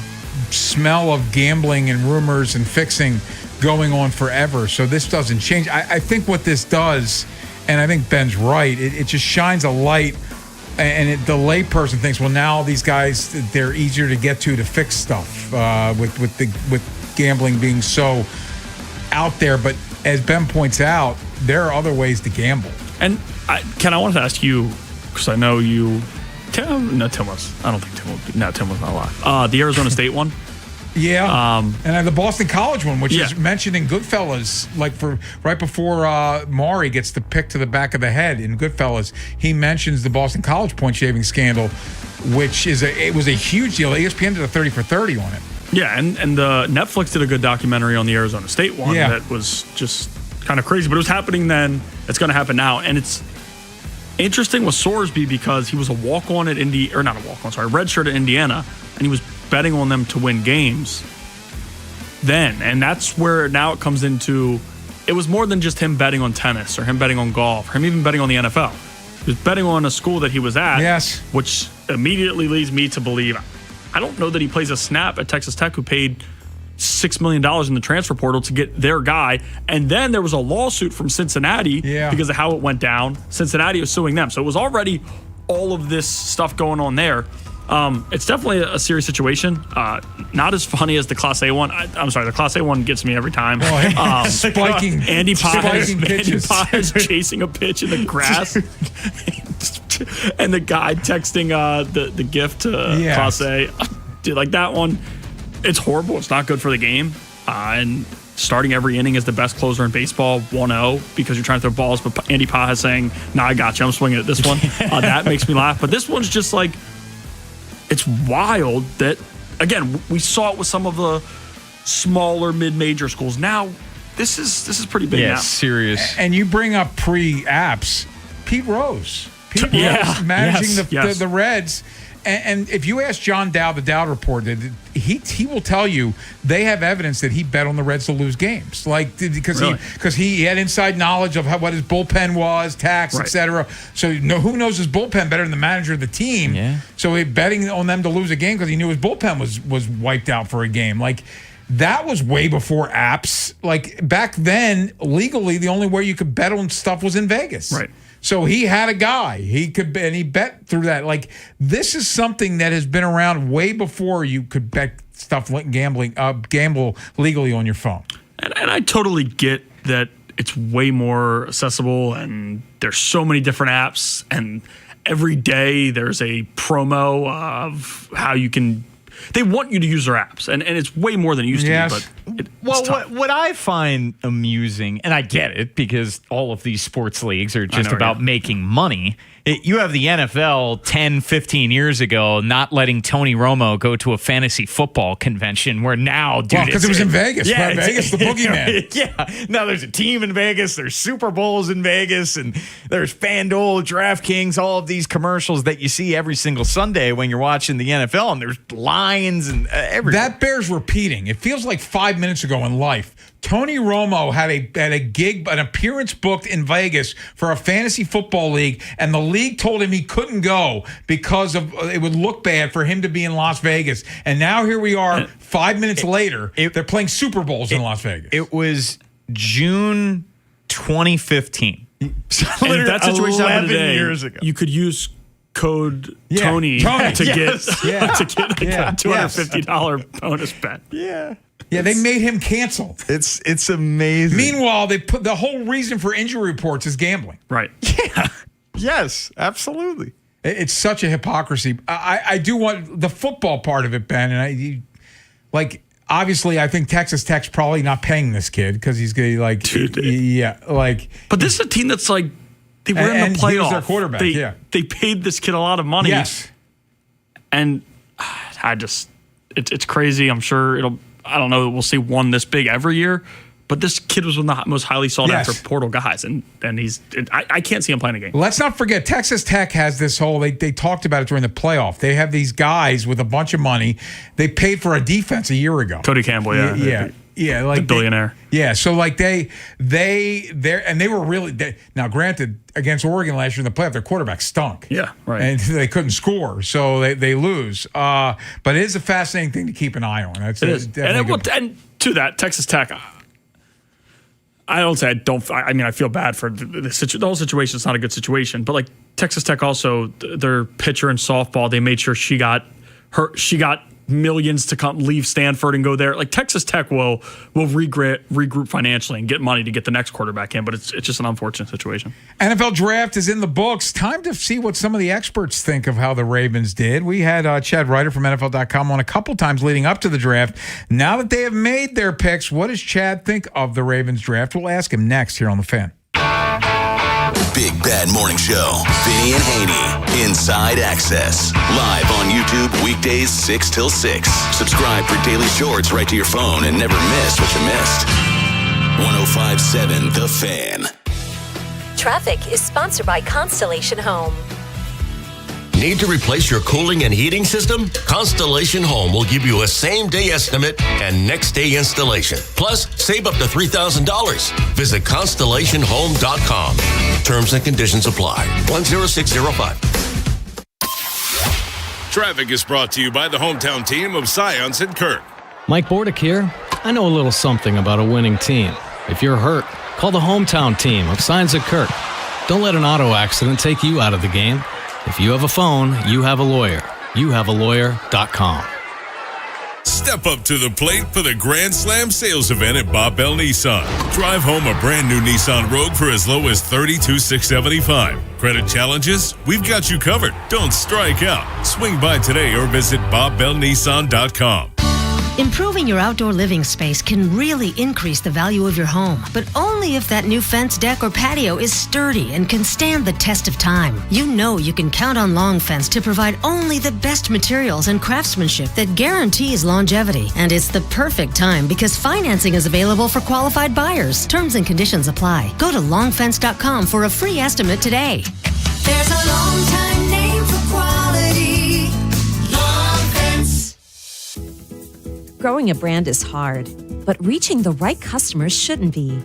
smell of gambling and rumors and fixing going on forever. So this doesn't change. I think what this does, and I think Ben's right. It just shines a light, and the layperson thinks, well, now these guys, they're easier to get to fix stuff with gambling being so out there. But as Ben points out, there are other ways to gamble.
And Ken, I wanted to ask you, because I know you, Tim was. I don't think Tim was not alive. The Arizona State one.
Yeah, and the Boston College one, which is mentioned in Goodfellas, right before Maury gets the pick to the back of the head in Goodfellas, he mentions the Boston College point shaving scandal, which it was a huge deal. ESPN did a 30 for 30 on it.
Yeah, and Netflix did a good documentary on the Arizona State one that was just kind of crazy. But it was happening then. It's going to happen now. And it's interesting with Sorsby because he was a walk-on at redshirt at Indiana, and he was betting on them to win games then. And that's where now it comes into, it was more than just him betting on tennis or him betting on golf or him even betting on the NFL. He was betting on a school that he was at, which immediately leads me to believe, I don't know that he plays a snap at Texas Tech, who paid $6 million in the transfer portal to get their guy. And then there was a lawsuit from Cincinnati because of how it went down. Cincinnati was suing them. So it was already all of this stuff going on there. It's definitely a serious situation. Not as funny as the Class A one. I'm sorry, the Class A one gets me every time.
Spiking.
Andy
pitches.
Paz chasing a pitch in the grass. And the guy texting the gift to Class A. Dude, like that one, it's horrible. It's not good for the game. And starting every inning as the best closer in baseball, 1-0, because you're trying to throw balls, but Andy Paz saying, nah, I got you, I'm swinging at this one. That makes me laugh. But this one's just like, it's wild that, again, we saw it with some of the smaller mid-major schools. Now, this is pretty big now.
Serious.
And you bring up pre-apps, Pete Rose managing the Reds. And if you ask John Dow, the Dow reporter, he will tell you they have evidence that he bet on the Reds to lose games, because he had inside knowledge of what his bullpen was, tax, etc. So who knows his bullpen better than the manager of the team? Yeah. So he betting on them to lose a game because he knew his bullpen was wiped out for a game. Like, that was way before apps. Like, back then, legally, the only way you could bet on stuff was in Vegas. Right. So he had a guy he bet through that. Like, this is something that has been around way before you could bet stuff like gamble legally on your phone.
And I totally get that it's way more accessible, and there's so many different apps, and every day there's a promo of how you can. They want you to use their apps, and it's way more than it used to be. But
what I find amusing, and I get it because all of these sports leagues are just about making money. You have the NFL 10, 15 years ago not letting Tony Romo go to a fantasy football convention, where now, dude,
because it was in Vegas.
Yeah,
Vegas, the boogeyman.
Yeah. Now there's a team in Vegas. There's Super Bowls in Vegas, and there's FanDuel, DraftKings, all of these commercials that you see every single Sunday when you're watching the NFL, and there's lines and everything.
That bears repeating. It feels like 5 minutes ago in life, Tony Romo had a gig, an appearance booked in Vegas for a fantasy football league, and the league told him he couldn't go because of it would look bad for him to be in Las Vegas. And now here we are, 5 minutes later, they're playing Super Bowls in Las Vegas.
It was June 2015.
So and that situation happened today,
years ago.
You could use code Tony to get a $250 bonus bet.
Yeah, they made him cancel.
It's amazing.
Meanwhile, they put the whole reason for injury reports is gambling.
Right.
Yeah. Yes, absolutely.
It's such a hypocrisy. I do want the football part of it, Ben, and obviously, I think Texas Tech's probably not paying this kid because he's going to
But this is a team that's like, they were in the playoff.
He was their quarterback.
They paid this kid a lot of money.
Yes.
And it's crazy. I'm sure I don't know, we'll see one this big every year, but this kid was one of the most highly sought after portal guys, and I can't see him playing a game.
Let's not forget, Texas Tech has this whole, they talked about it during the playoff. They have these guys with a bunch of money. They paid for a defense a year ago.
Cody Campbell,
Yeah, like
the billionaire.
So like they were really now. Granted, against Oregon last year in the playoff, their quarterback stunk.
Yeah, right.
And they couldn't score, so they lose. But it is a fascinating thing to keep an eye on.
It is. And to that, Texas Tech. I don't say I don't. I mean, I feel bad for the whole situation. It's not a good situation, but like Texas Tech also, their pitcher in softball, they made sure she got millions to leave Stanford and go there. Like Texas Tech will regroup financially and get money to get the next quarterback in, but it's just an unfortunate situation.
NFL draft is in the books. Time to see what some of the experts think of how the Ravens did. We had Chad Ryder from NFL.com on a couple times leading up to the draft. Now that they have made their picks, what does Chad think of the Ravens draft? We'll ask him next here on The Fan.
Big Bad Morning Show. Vinny and Haynie. Inside Access. Live on YouTube weekdays 6 till 6. Subscribe for daily shorts right to your phone and never miss what you missed. 105.7 The Fan.
Traffic is sponsored by Constellation Home.
Need to replace your cooling and heating system? Constellation Home will give you a same-day estimate and next-day installation. Plus, save up to $3,000. Visit ConstellationHome.com. Terms and conditions apply. 10605.
Traffic is brought to you by the hometown team of Scions and Kirk.
Mike Bordick here. I know a little something about a winning team. If you're hurt, call the hometown team of Scions and Kirk. Don't let an auto accident take you out of the game. If you have a phone, you have a lawyer. YouHaveALawyer.com.
Step up to the plate for the Grand Slam sales event at Bob Bell Nissan. Drive home a brand new Nissan Rogue for as low as $32,675. Credit challenges? We've got you covered. Don't strike out. Swing by today or visit BobBellNissan.com.
Improving your outdoor living space can really increase the value of your home, but only if that new fence, deck, or patio is sturdy and can stand the test of time. You know you can count on Long Fence to provide only the best materials and craftsmanship that guarantees longevity. And it's the perfect time because financing is available for qualified buyers. Terms and conditions apply. Go to longfence.com for a free estimate today.
There's a long time name for quality. Long Fence.
Growing a brand is hard, but reaching the right customers shouldn't be.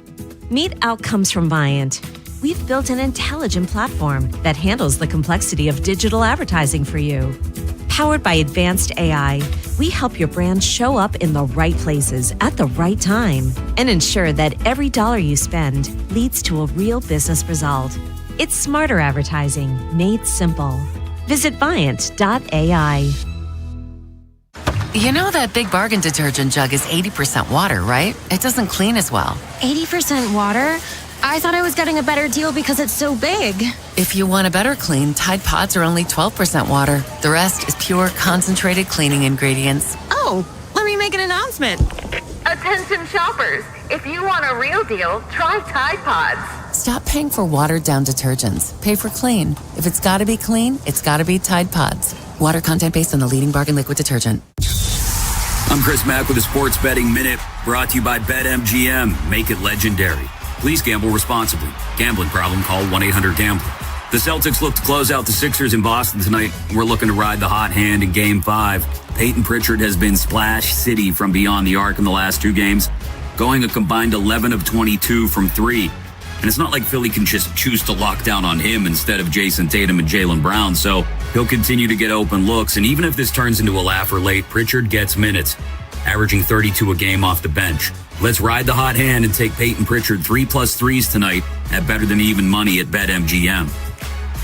Meet Outcomes from Viant. We've built an intelligent platform that handles the complexity of digital advertising for you. Powered by advanced AI, we help your brand show up in the right places at the right time and ensure that every dollar you spend leads to a real business result. It's smarter advertising made simple. Visit Viant.ai.
You know that Big Bargain detergent jug is 80% water, right? It doesn't clean as well.
80% water? I thought I was getting a better deal because it's so big.
If you want a better clean, Tide Pods are only 12% water. The rest is pure, concentrated cleaning ingredients.
Oh, let me make an announcement.
Attention shoppers, if you want a real deal, try Tide Pods.
Stop paying for watered-down detergents. Pay for clean. If it's gotta be clean, it's gotta be Tide Pods. Water content based on the leading bargain liquid detergent.
I'm Chris Mack with a Sports Betting Minute, brought to you by BetMGM. Make it legendary. Please gamble responsibly. Gambling problem, call 1-800-GAMBLER. The Celtics look to close out the Sixers in Boston tonight. We're looking to ride the hot hand in Game 5. Peyton Pritchard has been splash city from beyond the arc in the last 2 games, going a combined 11 of 22 from 3. And it's not like Philly can just choose to lock down on him instead of Jason Tatum and Jaylen Brown, so he'll continue to get open looks. And even if this turns into a laugher late, Pritchard gets minutes, averaging 32 a game off the bench. Let's ride the hot hand and take Peyton Pritchard 3+ threes tonight at better than even money at BetMGM.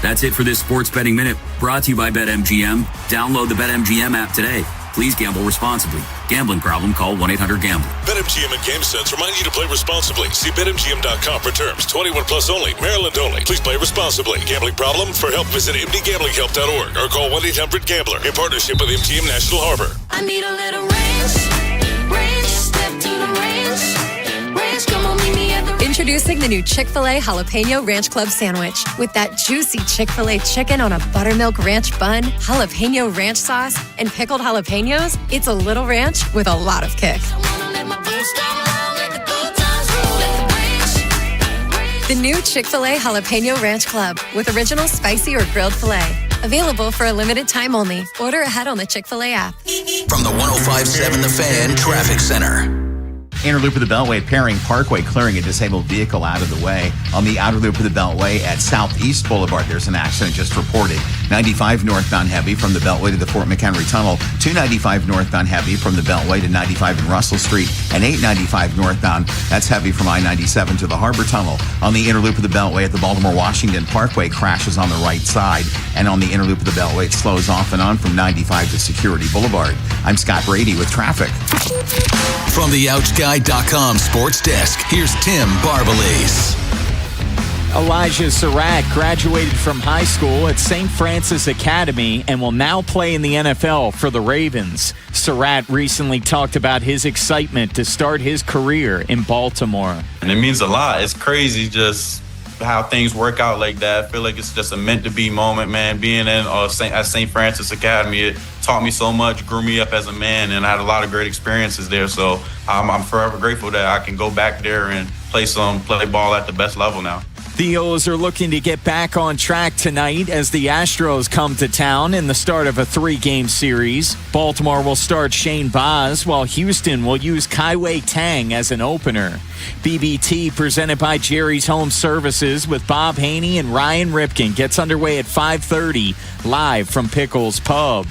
That's it for this Sports Betting Minute, brought to you by BetMGM. Download the BetMGM app today. Please gamble responsibly. Gambling problem, call 1-800-GAMBLER.
BetMGM and GameSense remind you to play responsibly. See BetMGM.com for terms. 21 plus only. Maryland only. Please play responsibly. Gambling problem? For help, visit mdgamblinghelp.org or call 1-800-GAMBLER in partnership with MGM National Harbor.
I need a little ranch, step to the ranch, come on, meet me at the ranch.
Introducing the new Chick-fil-A Jalapeno Ranch Club Sandwich. With that juicy Chick-fil-A chicken on a buttermilk ranch bun, jalapeno ranch sauce, and pickled jalapenos, it's a little ranch with a lot of kick. The new Chick-fil-A Jalapeno Ranch Club with original spicy or grilled filet. Available for a limited time only. Order ahead on the Chick-fil-A app.
From the 105.7 The Fan Traffic Center.
Inner loop of the Beltway, Pairing Parkway, clearing a disabled vehicle out of the way. On the outer loop of the Beltway at Southeast Boulevard, there's an accident just reported. 95 northbound heavy from the Beltway to the Fort McHenry Tunnel. 295 northbound heavy from the Beltway to 95 in Russell Street. And 895 northbound, that's heavy from I-97 to the Harbor Tunnel. On the inner loop of the Beltway at the Baltimore-Washington Parkway, crashes on the right side. And on the inner loop of the Beltway, it slows off and on from 95 to Security Boulevard. I'm Scott Brady with traffic.
From the OutGuy.com sports desk, here's Tim Barbalese.
Elijah Surratt graduated from high school at St. Francis Academy and will now play in the NFL for the Ravens. Surratt recently talked about his excitement to start his career in Baltimore.
And it means a lot. It's crazy just how things work out like that. I feel like it's just a meant to be moment, man. Being in at St. Francis Academy, it taught me so much, grew me up as a man, and I had a lot of great experiences there. So I'm forever grateful that I can go back there and play ball at the best level now.
The O's are looking to get back on track tonight as the Astros come to town in the start of a 3-game series. Baltimore will start Shane Baz, while Houston will use Kaiwei Tang as an opener. BBT, presented by Jerry's Home Services with Bob Haynie and Ryan Ripken, gets underway at 5:30, live from Pickles Pub.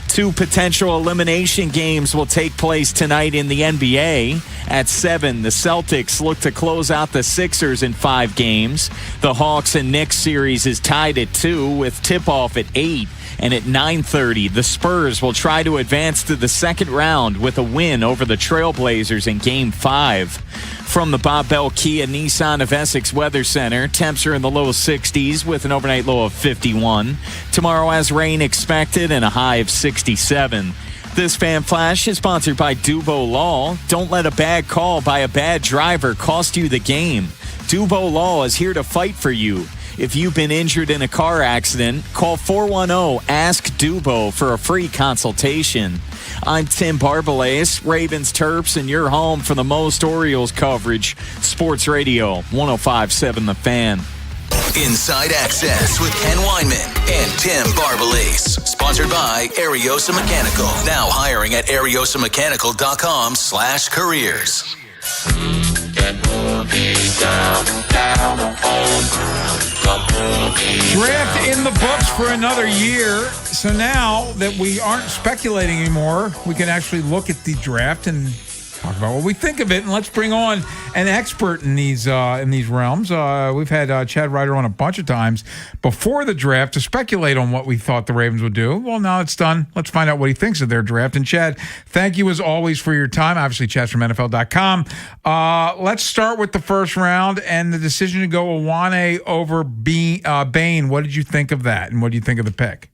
2 potential elimination games will take place tonight in the NBA. At 7, the Celtics look to close out the Sixers in 5 games. The Hawks and Knicks series is tied at 2 with tip-off at 8. And at 9:30, the Spurs will try to advance to the second round with a win over the Trailblazers in Game 5. From the Bob Bell Kia Nissan of Essex Weather Center, temps are in the low 60s with an overnight low of 51. Tomorrow has rain expected and a high of 67. This Fan Flash is sponsored by Dubo Law. Don't let a bad call by a bad driver cost you the game. Dubo Law is here to fight for you. If you've been injured in a car accident, call 410-ASK-DUBO for a free consultation. I'm Tim Barbalace, Ravens Terps, and you're home for the most Orioles coverage. Sports Radio 105.7 The Fan.
Inside Access with Ken Weinman and Tim Barbalace. Sponsored by Ariosa Mechanical. Now hiring at ariosamechanical.com/careers.
Draft in the books for another year. So now that we aren't speculating anymore, we can actually look at the draft and talk about what we think of it. And let's bring on an expert in these realms. We've had Chad Ryder on a bunch of times before the draft to speculate on what we thought the Ravens would do. Well, now it's done. Let's find out what he thinks of their draft. And Chad, thank you as always for your time. Obviously, Chad's from NFL.com. Let's start with the first round and the decision to go Awane over Bain. What did you think of that? And what do you think of the pick?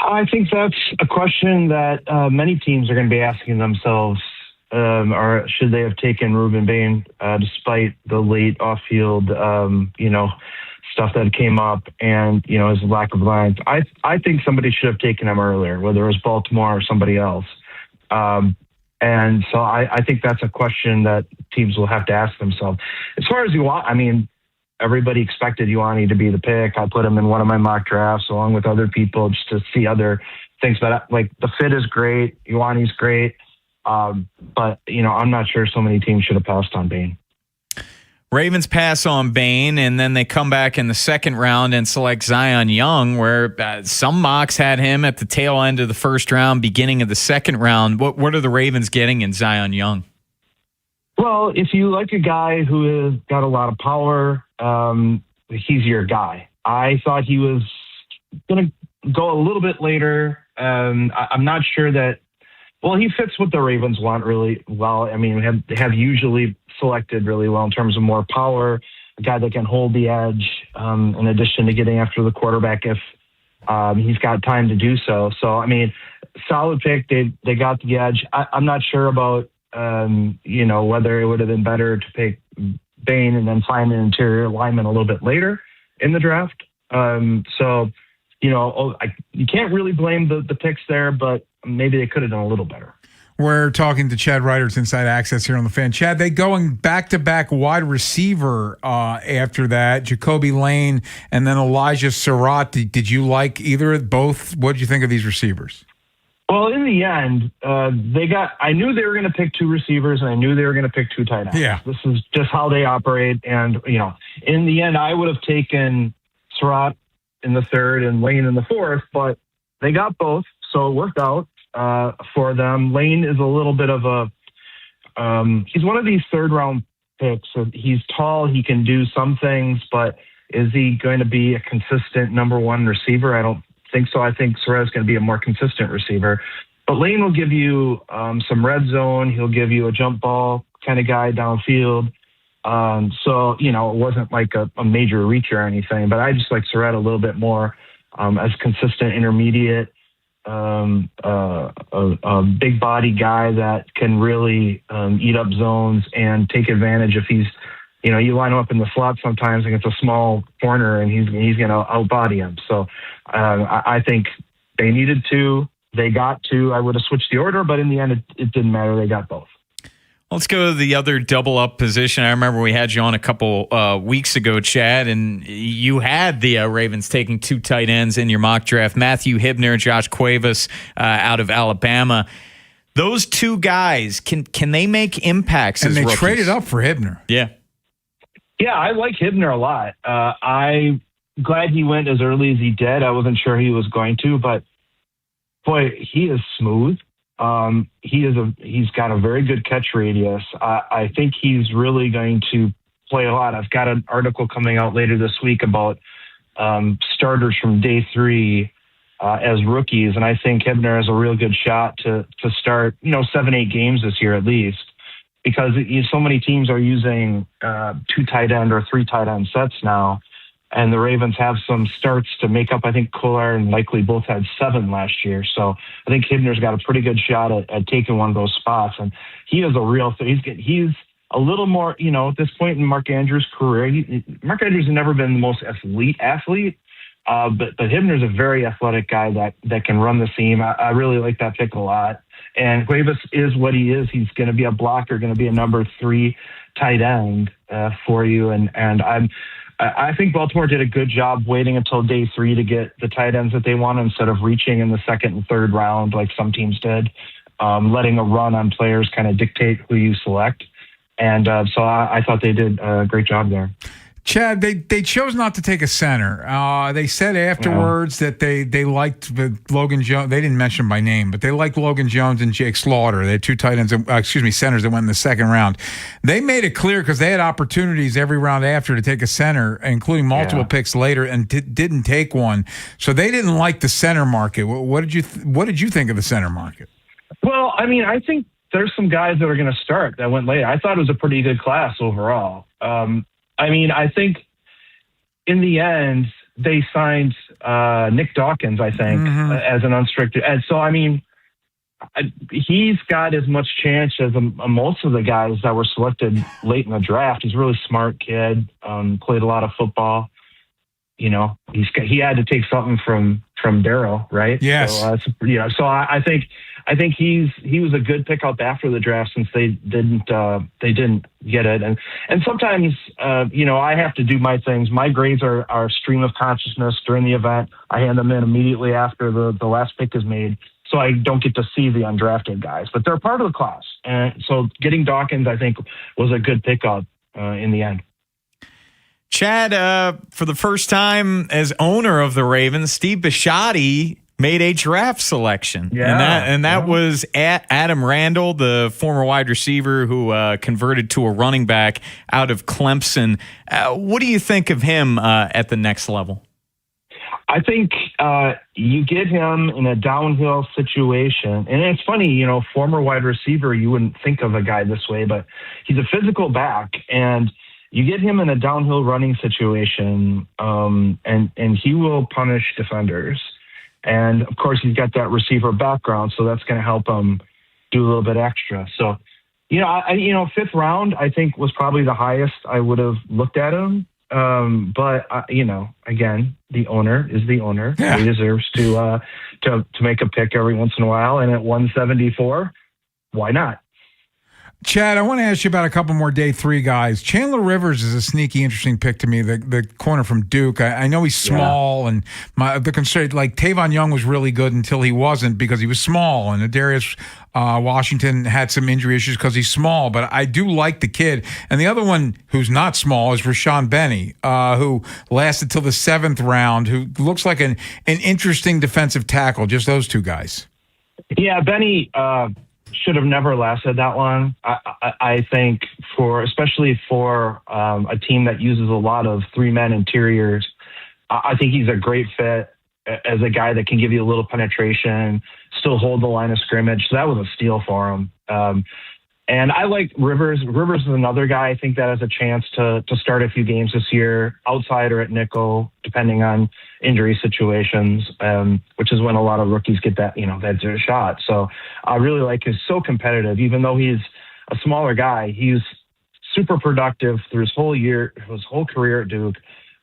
I think that's a question that many teams are going to be asking themselves. Or should they have taken Ruben Bain despite the late off-field, stuff that came up and, his lack of lines? I think somebody should have taken him earlier, whether it was Baltimore or somebody else. And so I think that's a question that teams will have to ask themselves. As far as everybody expected Ioane to be the pick. I put him in one of my mock drafts along with other people just to see other things. But the fit is great. Ioane's great. But I'm not sure so many teams should have passed on Bain.
Ravens pass on Bain, and then they come back in the second round and select Zion Young, where some mocks had him at the tail end of the first round, beginning of the second round. What are the Ravens getting in Zion Young?
Well, if you like a guy who has got a lot of power, he's your guy. I thought he was going to go a little bit later. I'm not sure that. Well, he fits what the Ravens want really well. I mean, have usually selected really well in terms of more power, a guy that can hold the edge, in addition to getting after the quarterback if he's got time to do so. So, I mean, solid pick. They got the edge. I'm not sure about, whether it would have been better to pick Bain and then find an interior lineman a little bit later in the draft. You can't really blame the picks there, but maybe they could have done a little better.
We're talking to Chad Ryder's Inside Access here on the Fan. Chad, they going back-to-back wide receiver after that, Jacoby Lane and then Elijah Surratt. Did you like both? What did you think of these receivers?
Well, in the end, I knew they were going to pick 2 receivers and I knew they were going to pick 2 tight ends.
Yeah.
This is just how they operate. And, in the end, I would have taken Surratt in the third and Lane in the fourth, but they got both. So it worked out for them. Lane is a little bit of he's one of these third round picks. So he's tall. He can do some things, but is he going to be a consistent number 1 receiver? I don't think so. I think Surratt is going to be a more consistent receiver, but Lane will give you some red zone. He'll give you a jump ball kind of guy downfield. So, it wasn't like a major reach or anything, but I just like Surratt a little bit more as consistent intermediate, a big body guy that can really eat up zones and take advantage if he's you line him up in the slot sometimes against a small corner, and he's going to outbody him. So I think they needed to. They got to. I would have switched the order, but in the end, it didn't matter. They got both.
Let's go to the other double-up position. I remember we had you on a couple weeks ago, Chad, and you had the Ravens taking 2 tight ends in your mock draft, Matthew Hibner, Josh Cuevas out of Alabama. Those 2 guys, can they make impacts
and
as
they
rookies?
traded up for Hibner.
Yeah.
Yeah, I like Hibner a lot. I'm glad he went as early as he did. I wasn't sure he was going to, but boy, he is smooth. He's got a very good catch radius. I think he's really going to play a lot. I've got an article coming out later this week about starters from day 3 as rookies, and I think Hibner has a real good shot to start 7-8 games this year at least, because so many teams are using 2 tight end or 3 tight end sets now. And the Ravens have some starts to make up. I think Kolar and Likely both had 7 last year. So I think Hibner's got a pretty good shot at taking one of those spots. And he is a real thing. He's a little more, at this point in Mark Andrews' career. Mark Andrews has never been the most elite athlete, but Hibner's a very athletic guy that can run the seam. I really like that pick a lot. And Cuevas is what he is. He's going to be a blocker, going to be a number 3 tight end for you. And I think Baltimore did a good job waiting until day 3 to get the tight ends that they want instead of reaching in the 2nd and 3rd round like some teams did, letting a run on players kind of dictate who you select. And so I thought they did a great job there.
Chad, they chose not to take a center. They said afterwards that they liked Logan Jones. They didn't mention him by name, but they liked Logan Jones and Jake Slaughter. They had 2 tight ends, centers that went in the 2nd round. They made it clear because they had opportunities every round after to take a center, including multiple picks later, and didn't take one. So they didn't like the center market. What did you think of the center market?
Well, I think there's some guys that are going to start that went later. I thought it was a pretty good class overall. I think in the end, they signed Nick Dawkins, I think, as an unrestricted. And so, he's got as much chance as most of the guys that were selected late in the draft. He's a really smart kid, played a lot of football. He had to take something from Darryl, right?
Yes.
So I think he was a good pickup after the draft since they didn't get it. And sometimes, I have to do my things. My grades are stream of consciousness during the event. I hand them in immediately after the last pick is made. So I don't get to see the undrafted guys, but they're part of the class. And so getting Dawkins, I think, was a good pickup in the end.
Chad, for the first time as owner of the Ravens, Steve Bisciotti made a draft selection.
Yeah.
And that was Adam Randall, the former wide receiver who converted to a running back out of Clemson. What do you think of him at the next level?
I think you get him in a downhill situation. And it's funny, former wide receiver, you wouldn't think of a guy this way, but he's a physical back. And you get him in a downhill running situation, and he will punish defenders. And, of course, he's got that receiver background, so that's going to help him do a little bit extra. So, 5th round, I think, was probably the highest I would have looked at him. But again, the owner is the owner. Yeah. He deserves to make a pick every once in a while. And at 174, why not?
Chad, I want to ask you about a couple more day 3 guys. Chandler Rivers is a sneaky, interesting pick to me, the corner from Duke. I know he's small, and the concern, like Tavon Young was really good until he wasn't because he was small, and Darius Washington had some injury issues because he's small, but I do like the kid. And the other one who's not small is Rashawn Benny, who lasted till the 7th round, who looks like an interesting defensive tackle, just those 2 guys.
Yeah, Benny should have never lasted that long. I think especially for a team that uses a lot of 3-man interiors, I think he's a great fit as a guy that can give you a little penetration, still hold the line of scrimmage. So that was a steal for him. And I like Rivers. Rivers is another guy I think that has a chance to start a few games this year, outside or at nickel, depending on injury situations, which is when a lot of rookies get that shot. So I really like he's so competitive. Even though he's a smaller guy, he's super productive through his whole career at Duke.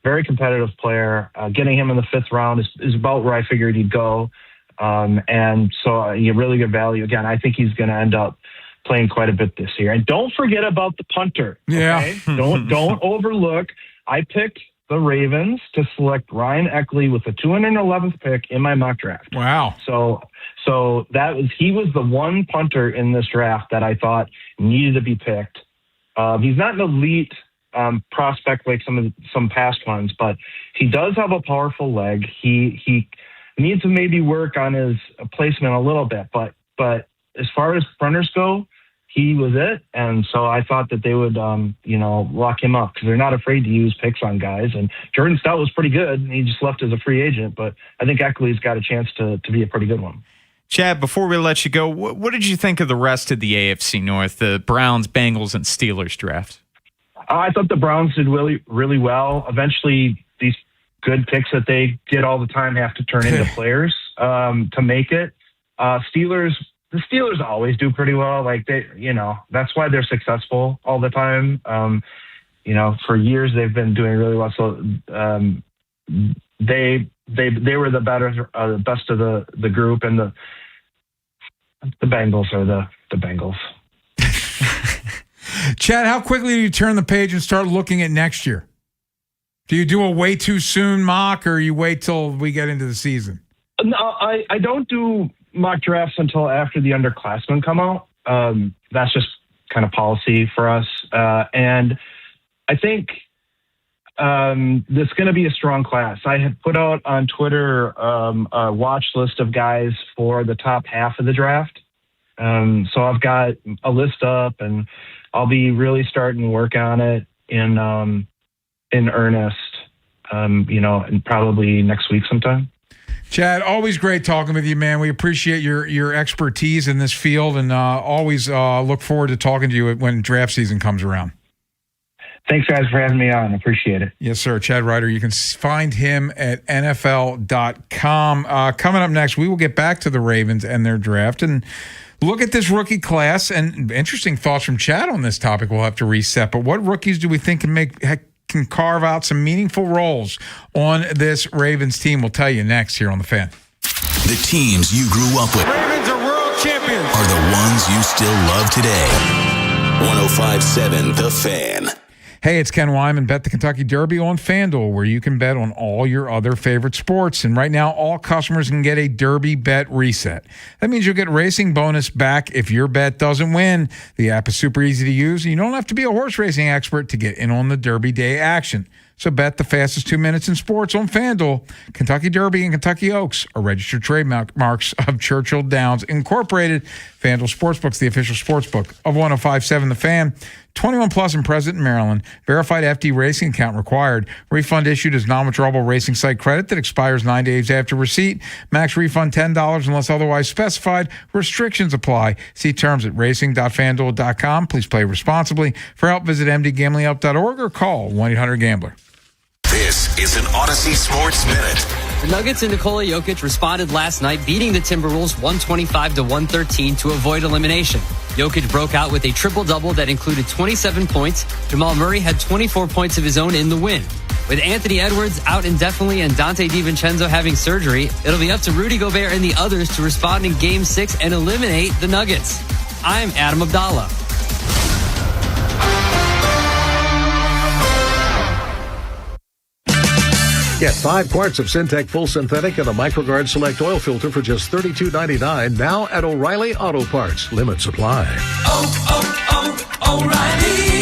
Very competitive player. Getting him in the 5th round is about where I figured he'd go. And so really good value. Again, I think he's going to end up playing quite a bit this year. And don't forget about the punter. Okay?
Yeah.
Don't overlook. I picked the Ravens to select Ryan Eckley with the 211th pick in my mock draft.
Wow.
So he was the one punter in this draft that I thought needed to be picked. He's not an elite prospect like some past ones, but he does have a powerful leg. He needs to maybe work on his placement a little bit, but as far as runners go, he was it. And so I thought that they would, lock him up because they're not afraid to use picks on guys. And Jordan Stout was pretty good. And he just left as a free agent, but I think Eckley's got a chance to be a pretty good one.
Chad, before we let you go, what did you think of the rest of the AFC North, the Browns, Bengals, and Steelers draft?
I thought the Browns did really, really well. Eventually, these good picks that they get all the time have to turn into players to make it. The Steelers always do pretty well. Like that's why they're successful all the time. For years they've been doing really well. So they were the best of the group, and the Bengals are the Bengals.
Chad, how quickly do you turn the page and start looking at next year? Do you do a way too soon mock, or you wait till we get into the season?
No, I don't do mock drafts until after the underclassmen come out. That's just kind of policy for us. And I think this is going to be a strong class. I had put out on Twitter a watch list of guys for the top half of the draft. So I've got a list up, and I'll be really starting to work on it in earnest, and probably next week sometime.
Chad, always great talking with you, man. We appreciate your expertise in this field, and always look forward to talking to you when draft season comes around.
Thanks, guys, for having me on. Appreciate it.
Yes, sir. Chad Ryder. You can find him at NFL.com. Coming up next, we will get back to the Ravens and their draft and look at this rookie class. And interesting thoughts from Chad on this topic we'll have to reset. But what rookies do we think can carve out some meaningful roles on this Ravens team? We'll tell you next here on The Fan.
The teams you grew up with.
Ravens are world champions.
Are the ones you still love today. 105.7 The Fan.
Hey, it's Ken Wyman. Bet the Kentucky Derby on FanDuel, where you can bet on all your other favorite sports. And right now, all customers can get a Derby bet reset. That means you'll get racing bonus back if your bet doesn't win. The app is super easy to use, and you don't have to be a horse racing expert to get in on the Derby Day action. So bet the fastest 2 minutes in sports on FanDuel. Kentucky Derby and Kentucky Oaks are registered trademarks of Churchill Downs Incorporated. FanDuel Sportsbook's the official sportsbook of 105.7 The Fan. 21 plus and present in Maryland. Verified FD racing account required. Refund issued as non-withdrawable racing site credit that expires 9 days after receipt. Max refund $10 unless otherwise specified. Restrictions apply. See terms at racing.fanduel.com. Please play responsibly. For help, visit mdgamblinghelp.org or call 1-800-GAMBLER.
This is an Odyssey Sports Minute.
The Nuggets and Nikola Jokic responded last night, beating the Timberwolves 125-113 to avoid elimination. Jokic broke out with a triple-double that included 27 points. Jamal Murray had 24 points of his own in the win. With Anthony Edwards out indefinitely and Dante DiVincenzo having surgery, it'll be up to Rudy Gobert and the others to respond in Game 6 and eliminate the Nuggets. I'm Adam Abdallah.
Get 5 quarts of Syntec Full Synthetic and a MicroGuard Select Oil Filter for just $32.99 now at O'Reilly Auto Parts. Limit supply.
O'Reilly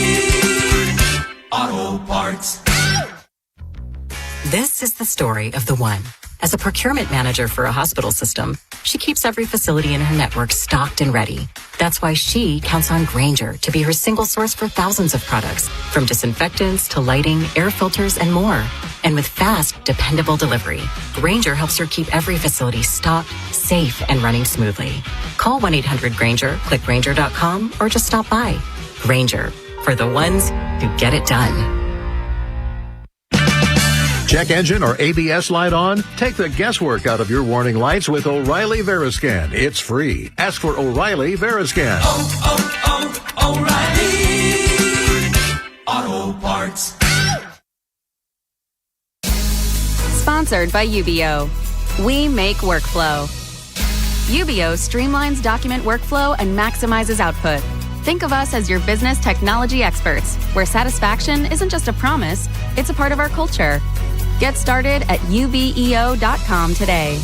Auto Parts.
This is the story of the one. As a procurement manager for a hospital system, she keeps every facility in her network stocked and ready. That's why she counts on Grainger to be her single source for thousands of products, from disinfectants to lighting, air filters, and more. And with fast, dependable delivery, Grainger helps her keep every facility stocked, safe, and running smoothly. Call 1-800-GRAINGER, click Grainger.com, or just stop by. Grainger, for the ones who get it done.
Check engine or ABS light on? Take the guesswork out of your warning lights with O'Reilly Veriscan. It's free. Ask for O'Reilly Veriscan.
Auto Parts.
Sponsored by UBO. We make workflow. UBO streamlines document workflow and maximizes output. Think of us as your business technology experts, where satisfaction isn't just a promise, it's a part of our culture. Get started at ubeo.com today.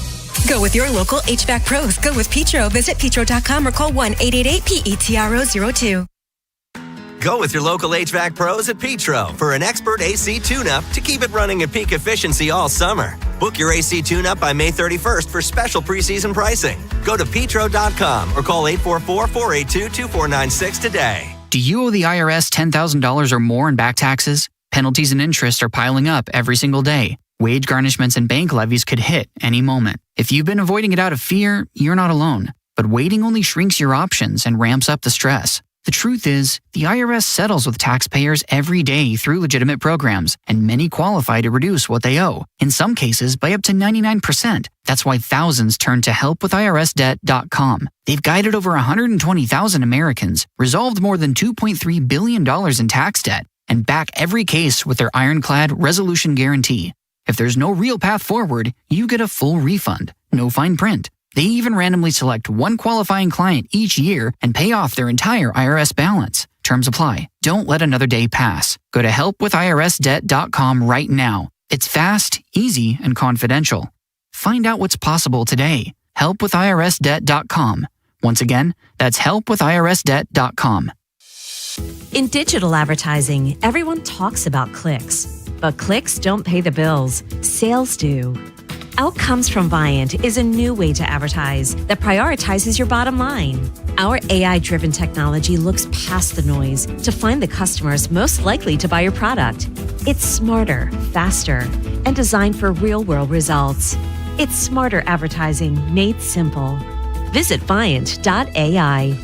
Go with your local HVAC pros. Go with Petro. Visit petro.com or call 1-888-PETRO02.
Go with your local HVAC pros at Petro for an expert AC tune-up to keep it running at peak efficiency all summer. Book your AC tune-up by May 31st for special preseason pricing. Go to petro.com or call 844-482-2496 today.
Do you owe the IRS $10,000 or more in back taxes? Penalties and interest are piling up every single day. Wage garnishments and bank levies could hit any moment. If you've been avoiding it out of fear, you're not alone. But waiting only shrinks your options and ramps up the stress. The truth is, the IRS settles with taxpayers every day through legitimate programs, and many qualify to reduce what they owe, in some cases by up to 99%. That's why thousands turn to helpwithirsdebt.com. They've guided over 120,000 Americans, resolved more than $2.3 billion in tax debt, and back every case with their ironclad resolution guarantee. If there's no real path forward, you get a full refund, no fine print. They even randomly select one qualifying client each year and pay off their entire IRS balance. Terms apply. Don't let another day pass. Go to helpwithirsdebt.com right now. It's fast, easy, and confidential. Find out what's possible today. Helpwithirsdebt.com. Once again, that's helpwithirsdebt.com.
In digital advertising, everyone talks about clicks, but clicks don't pay the bills. Sales do. Outcomes from Viant is a new way to advertise that prioritizes your bottom line. Our AI-driven technology looks past the noise to find the customers most likely to buy your product. It's smarter, faster, and designed for real-world results. It's smarter advertising made simple. Visit Viant.ai.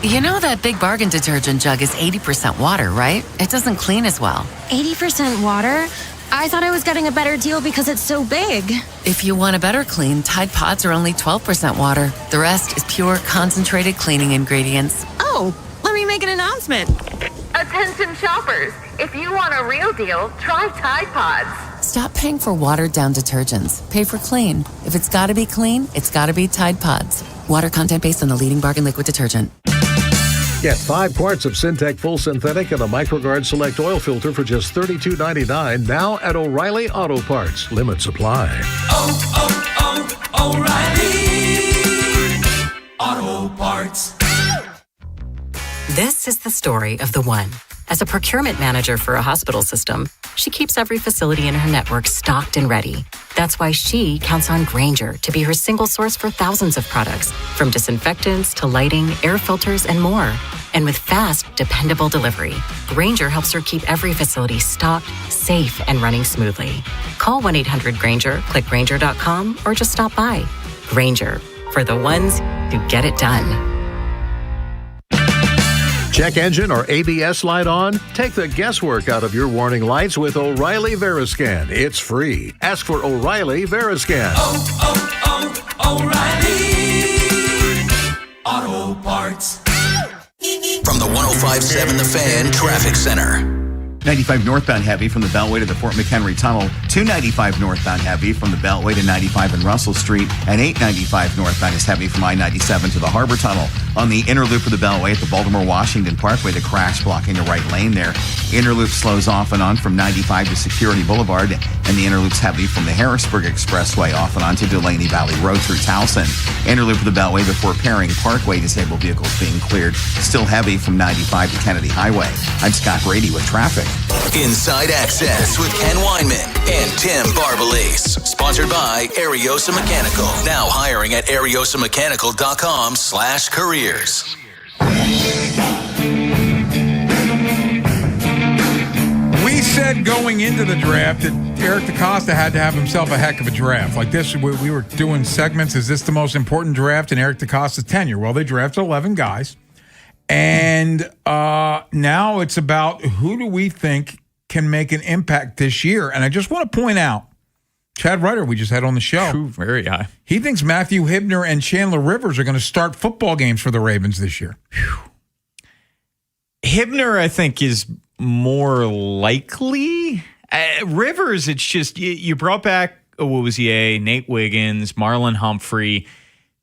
You know that Big Bargain detergent jug is 80% water, right? It doesn't clean as well.
80% water? I thought I was getting a better deal because it's so big.
If you want a better clean, Tide Pods are only 12% water. The rest is pure, concentrated cleaning ingredients.
Oh, let me make an announcement.
Attention shoppers, if you want a real deal, try Tide Pods.
Stop paying for watered-down detergents. Pay for clean. If it's got to be clean, it's got to be Tide Pods. Water content based on the leading bargain liquid detergent.
Get 5 quarts of Syntec Full Synthetic and a MicroGuard Select Oil Filter for just $32.99 now at O'Reilly Auto Parts. Limit supply.
O'Reilly Auto Parts.
This is the story of the one. As a procurement manager for a hospital system, she keeps every facility in her network stocked and ready. That's why she counts on Grainger to be her single source for thousands of products, from disinfectants to lighting, air filters, and more. And with fast, dependable delivery, Grainger helps her keep every facility stocked, safe, and running smoothly. Call 1-800-GRAINGER, click Grainger.com, or just stop by. Grainger, for the ones who get it done.
Check engine or ABS light on? Take the guesswork out of your warning lights with O'Reilly Veriscan. It's free. Ask for O'Reilly Veriscan.
O'Reilly Auto Parts.
From the 105.7 The Fan Traffic Center.
95 northbound heavy from the Beltway to the Fort McHenry Tunnel, 295 northbound heavy from the Beltway to 95 and Russell Street, and 895 northbound is heavy from I-97 to the Harbor Tunnel. On the inner loop of the Beltway at the Baltimore-Washington Parkway, the crash blocking the right lane there. Inner loop slows off and on from 95 to Security Boulevard, and the inner loop's heavy from the Harrisburg Expressway off and on to Delaney Valley Road through Towson. Inner loop of the Beltway before Paring Parkway, disabled vehicles being cleared. Still heavy from 95 to Kennedy Highway. I'm Scott Brady with traffic.
Inside Access with Ken Weinman and Tim Barbalese. Sponsored by Ariosa Mechanical. Now hiring at ariosamechanical.com/careers.
We said going into the draft that Eric DeCosta had to have himself a heck of a draft. Like this, we were doing segments. Is this the most important draft in Eric DeCosta's tenure? Well, they drafted 11 guys. And now it's about who do we think can make an impact this year. And I just want to point out, Chad Ryder, we just had on the show.
True, very high.
He thinks Matthew Hibner and Chandler Rivers are going to start football games for the Ravens this year. Whew.
Hibner, I think, is more likely. Rivers, it's just you brought back Awuzie, Nate Wiggins, Marlon Humphrey.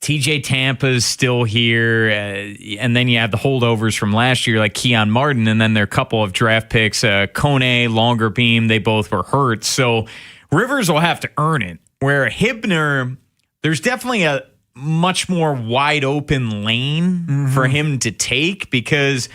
TJ Tampa's still here, and then you have the holdovers from last year like Keon Martin, and then there are a couple of draft picks, Kone, Longer Beam, they both were hurt. So Rivers will have to earn it, where Hibner, there's definitely a much more wide open lane for him to take because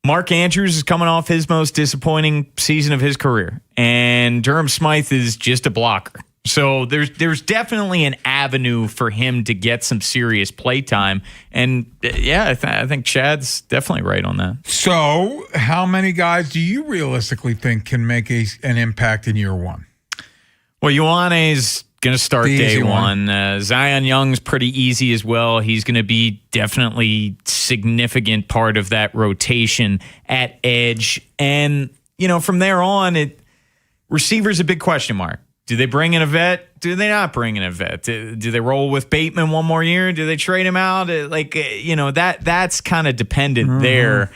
Mark Andrews is coming off his most disappointing season of his career, and Durham Smythe is just a blocker. So there's definitely an avenue for him to get some serious play time. And I think Chad's definitely right on that.
So how many guys do you realistically think can make an impact in year one?
Well, Ioane's going to start day one. Zion Young's pretty easy as well. He's going to be definitely significant part of that rotation at edge. And, from there on, receiver's a big question mark. Do they bring in a vet? Do they not bring in a vet? Do they roll with Bateman one more year? Do they trade him out? That's kind of dependent there.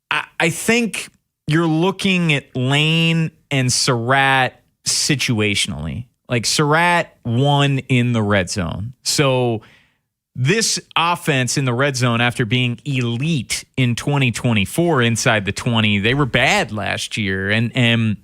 I think you're looking at Lane and Surratt situationally. Like Surratt won in the red zone. So this offense in the red zone, after being elite in 2024 inside the 20, they were bad last year. And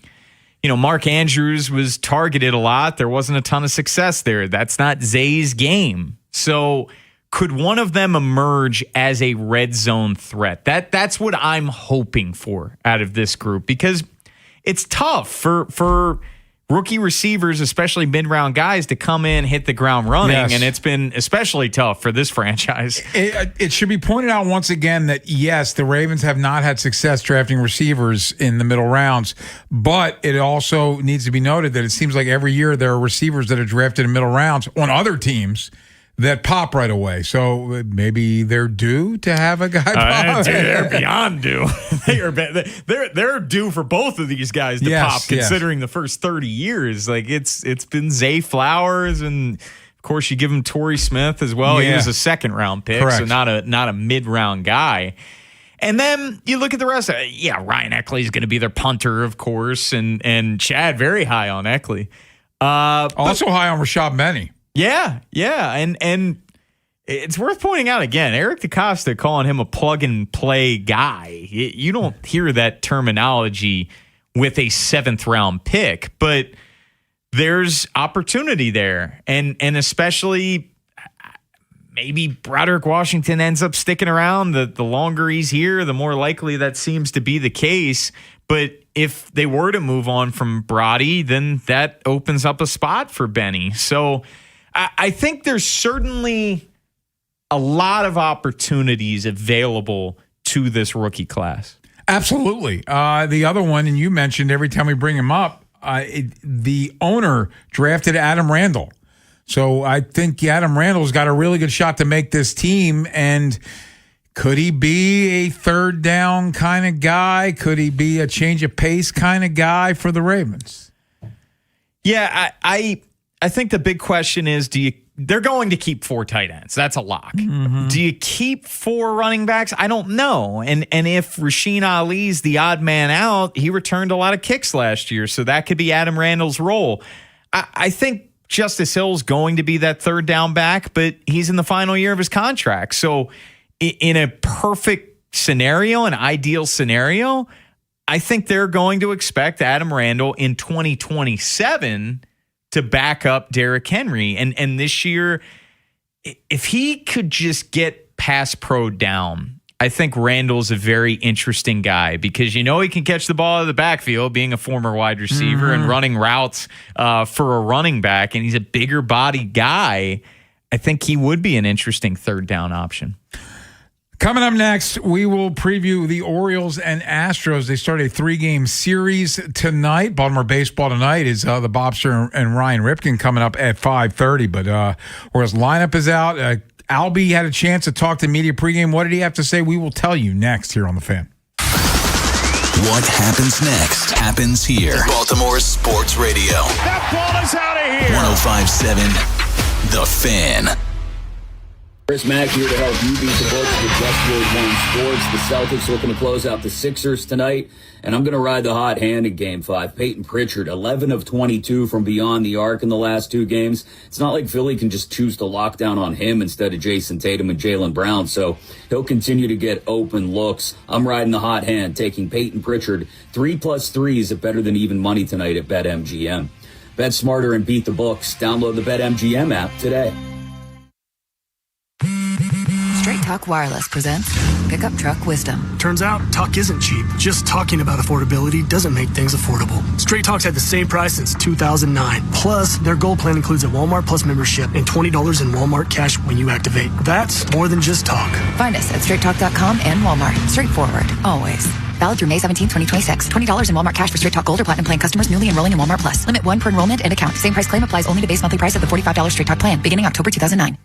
Mark Andrews was targeted a lot. There wasn't a ton of success there. That's not Zay's game. So could one of them emerge as a red zone threat? That's what I'm hoping for out of this group, because it's tough for rookie receivers, especially mid-round guys, to come in, hit the ground running, and it's been especially tough for this franchise.
It should be pointed out once again that, yes, the Ravens have not had success drafting receivers in the middle rounds, but it also needs to be noted that it seems like every year there are receivers that are drafted in middle rounds on other teams that pop right away. So maybe they're due to have a guy pop.
They're beyond due. They're due for both of these guys to pop, considering the first 30 years. Like it's been Zay Flowers, and of course you give him Torrey Smith as well. He was a second round pick, so not a mid round guy. And then you look at the rest. Ryan Eckley is going to be their punter, of course, and Chad very high on Eckley.
Also high on Rashad Benny.
Yeah, and it's worth pointing out again, Eric DeCosta calling him a plug-and-play guy. You don't hear that terminology with a seventh-round pick, but there's opportunity there, and especially maybe Broderick Washington ends up sticking around. The longer he's here, the more likely that seems to be the case. But if they were to move on from Brody, then that opens up a spot for Benny. So I think there's certainly a lot of opportunities available to this rookie class.
Absolutely. The other one, and you mentioned every time we bring him up, the owner drafted Adam Randall. So I think Adam Randall's got a really good shot to make this team. And could he be a third down kind of guy? Could he be a change of pace kind of guy for the Ravens?
Yeah, I think the big question is, they're going to keep 4 tight ends. That's a lock. Do you keep 4 running backs? I don't know. And if Rasheen Ali's the odd man out, he returned a lot of kicks last year, so that could be Adam Randall's role. I think Justice Hill's going to be that third down back, but he's in the final year of his contract. So in a perfect scenario, an ideal scenario, I think they're going to expect Adam Randall in 2027 to back up Derrick Henry. And this year, if he could just get pass pro down, I think Randall's a very interesting guy, because he can catch the ball out of the backfield, being a former wide receiver and running routes for a running back, and he's a bigger body guy. I think he would be an interesting third down option.
Coming up next, we will preview the Orioles and Astros. They start a 3-game series tonight. Baltimore baseball tonight is the Bobster and Ryan Ripken coming up at 5:30. But Orioles lineup is out. Albie had a chance to talk to media pregame. What did he have to say? We will tell you next here on The Fan.
What happens next happens here. Baltimore Sports Radio.
That ball is out of here.
105.7 The Fan.
Chris Mack here to help you beat the books with Westwood One Sports. The Celtics looking to close out the Sixers tonight, and I'm going to ride the hot hand in Game 5. Peyton Pritchard, 11 of 22 from beyond the arc in the last 2 games. It's not like Philly can just choose to lock down on him instead of Jason Tatum and Jaylen Brown, so he'll continue to get open looks. I'm riding the hot hand, taking Peyton Pritchard 3+ threes at better than even money tonight at BetMGM. Bet smarter and beat the books. Download the BetMGM app today.
Straight Talk Wireless presents Pickup Truck Wisdom.
Turns out, talk isn't cheap. Just talking about affordability doesn't make things affordable. Straight Talk's had the same price since 2009. Plus, their Gold Plan includes a Walmart Plus membership and $20 in Walmart cash when you activate. That's more than just talk.
Find us at straighttalk.com and Walmart. Straightforward, always. Valid through May 17, 2026. $20 in Walmart cash for Straight Talk Gold or Platinum Plan customers newly enrolling in Walmart Plus. Limit 1 per enrollment and account. Same price claim applies only to base monthly price of the $45 Straight Talk plan, beginning October 2009.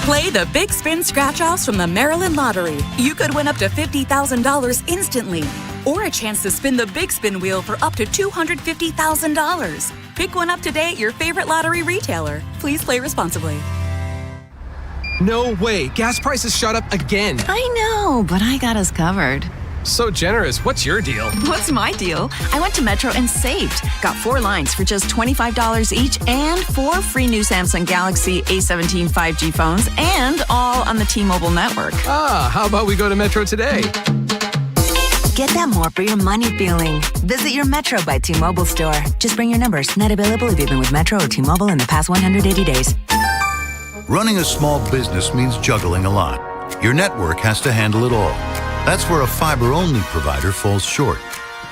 Play the Big Spin Scratch-Offs from the Maryland Lottery. You could win up to $50,000 instantly, or a chance to spin the Big Spin wheel for up to $250,000. Pick one up today at your favorite lottery retailer. Please play responsibly.
No way. Gas prices shot up again.
I know, but I got us covered.
So generous. What's your deal?
What's my deal? I went to Metro and saved. Got 4 lines for just $25 each and 4 free new Samsung Galaxy A17 5G phones, and all on the T-Mobile network.
Ah, how about we go to Metro today?
Get that more for your money feeling. Visit your Metro by T-Mobile store. Just bring your numbers. Not available if you've been with Metro or T-Mobile in the past 180 days.
Running a small business means juggling a lot. Your network has to handle it all. That's where a fiber-only provider falls short.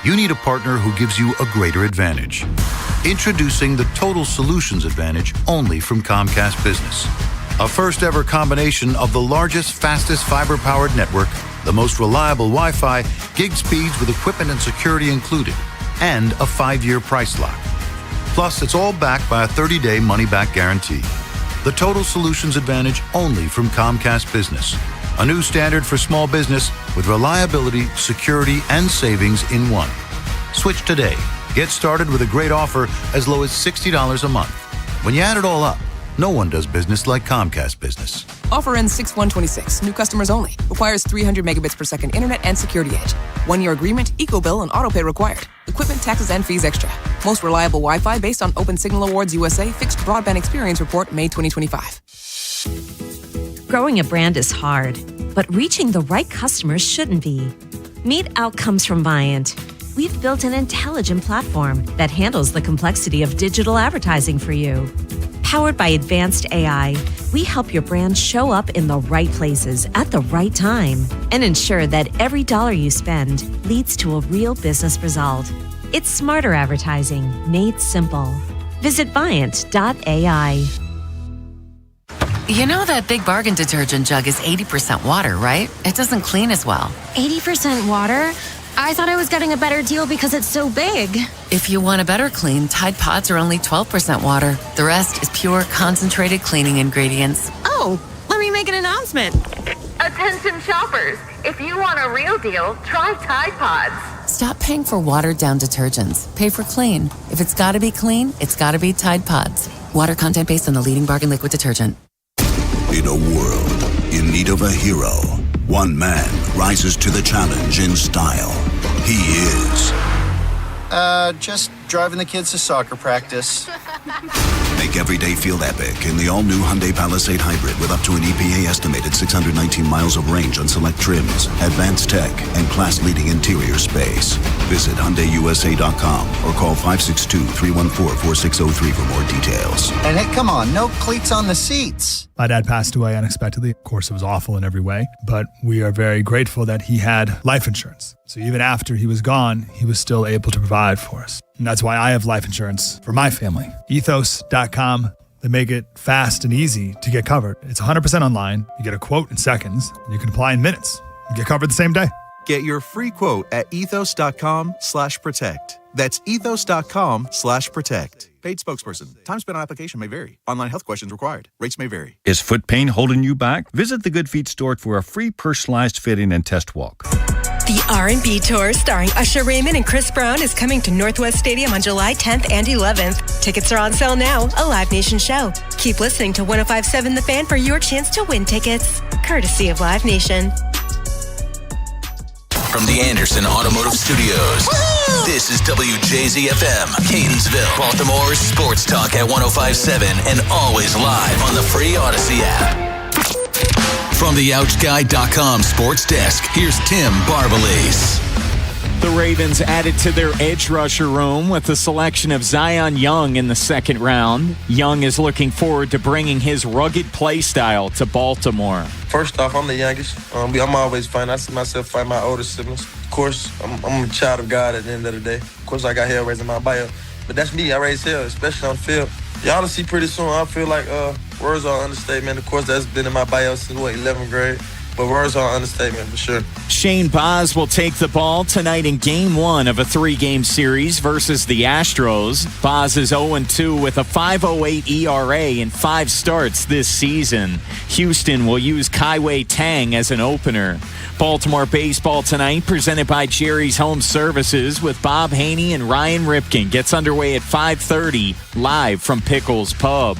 You need a partner who gives you a greater advantage. Introducing the Total Solutions Advantage only from Comcast Business. A first-ever combination of the largest, fastest fiber-powered network, the most reliable Wi-Fi, gig speeds with equipment and security included, and a 5-year price lock. Plus, it's all backed by a 30-day money-back guarantee. The Total Solutions Advantage only from Comcast Business. A new standard for small business with reliability, security, and savings in one. Switch today. Get started with a great offer as low as $60 a month. When you add it all up, no one does business like Comcast Business.
Offer ends 6/1/26. New customers only. Requires 300 megabits per second internet and security edge. 1-year agreement, eco-bill, and autopay required. Equipment, taxes, and fees extra. Most reliable Wi-Fi based on Open Signal Awards USA Fixed Broadband Experience Report, May 2025.
Growing a brand is hard, but reaching the right customers shouldn't be. Meet Outcomes from Viant. We've built an intelligent platform that handles the complexity of digital advertising for you. Powered by advanced AI, we help your brand show up in the right places at the right time and ensure that every dollar you spend leads to a real business result. It's smarter advertising made simple. Visit Viant.ai.
You know that Big Bargain detergent jug is 80% water, right? It doesn't clean as well.
80% water? I thought I was getting a better deal because it's so big.
If you want a better clean, Tide Pods are only 12% water. The rest is pure, concentrated cleaning ingredients.
Oh, let me make an announcement.
Attention shoppers, if you want a real deal, try Tide Pods.
Stop paying for watered-down detergents. Pay for clean. If it's got to be clean, it's got to be Tide Pods. Water content based on the leading bargain liquid detergent.
In a world in need of a hero, one man rises to the challenge in style. He is...
just driving the kids to soccer practice.
Make every day feel epic in the all-new Hyundai Palisade Hybrid with up to an EPA estimated 619 miles of range on select trims, advanced tech, and class-leading interior space. Visit HyundaiUSA.com or call 562-314-4603 for more details.
And hey, come on, no cleats on the seats.
My dad passed away unexpectedly. Of course, it was awful in every way, but we are very grateful that he had life insurance. So even after he was gone, he was still able to provide for us. And that's why I have life insurance for my family. Ethos.com. They make it fast and easy to get covered. It's 100% online. You get a quote in seconds, and you can apply in minutes. You get covered the same day.
Get your free quote at ethos.com/protect. That's ethos.com/protect. Paid spokesperson. Time spent on application may vary. Online health questions required. Rates may vary.
Is foot pain holding you back? Visit the Good Feet store for a free personalized fitting and test walk.
The R&B Tour starring Usher Raymond and Chris Brown is coming to Northwest Stadium on July 10th and 11th. Tickets are on sale now, a Live Nation show. Keep listening to 105.7 The Fan for your chance to win tickets, courtesy of Live Nation.
From the Anderson Automotive Studios, this is WJZFM, Catonsville, Baltimore's sports talk at 105.7 and always live on the free Odyssey app. From the OutGuy.com sports desk, here's Tim Barbalese.
The Ravens added to their edge rusher room with the selection of Zion Young in the second round. Young is looking forward to bringing his rugged play style to Baltimore.
First off, I'm the youngest. I'm always fighting. I see myself fight my older siblings. Of course, I'm a child of God at the end of the day. Of course, I got hell raised in my bio. But that's me. I raise hell, especially on the field. Y'all will see pretty soon. I feel like words are an understatement. Of course, that's been in my bio since, 11th grade. But words are an understatement for sure.
Shane Boz will take the ball tonight in Game 1 of a 3-game series versus the Astros. Boz is 0-2 with a 5.08 ERA in 5 starts this season. Houston will use Kaiwei Tang as an opener. Baltimore baseball tonight, presented by Jerry's Home Services with Bob Haney and Ryan Ripken. Gets underway at 5:30, live from Pickles Pub.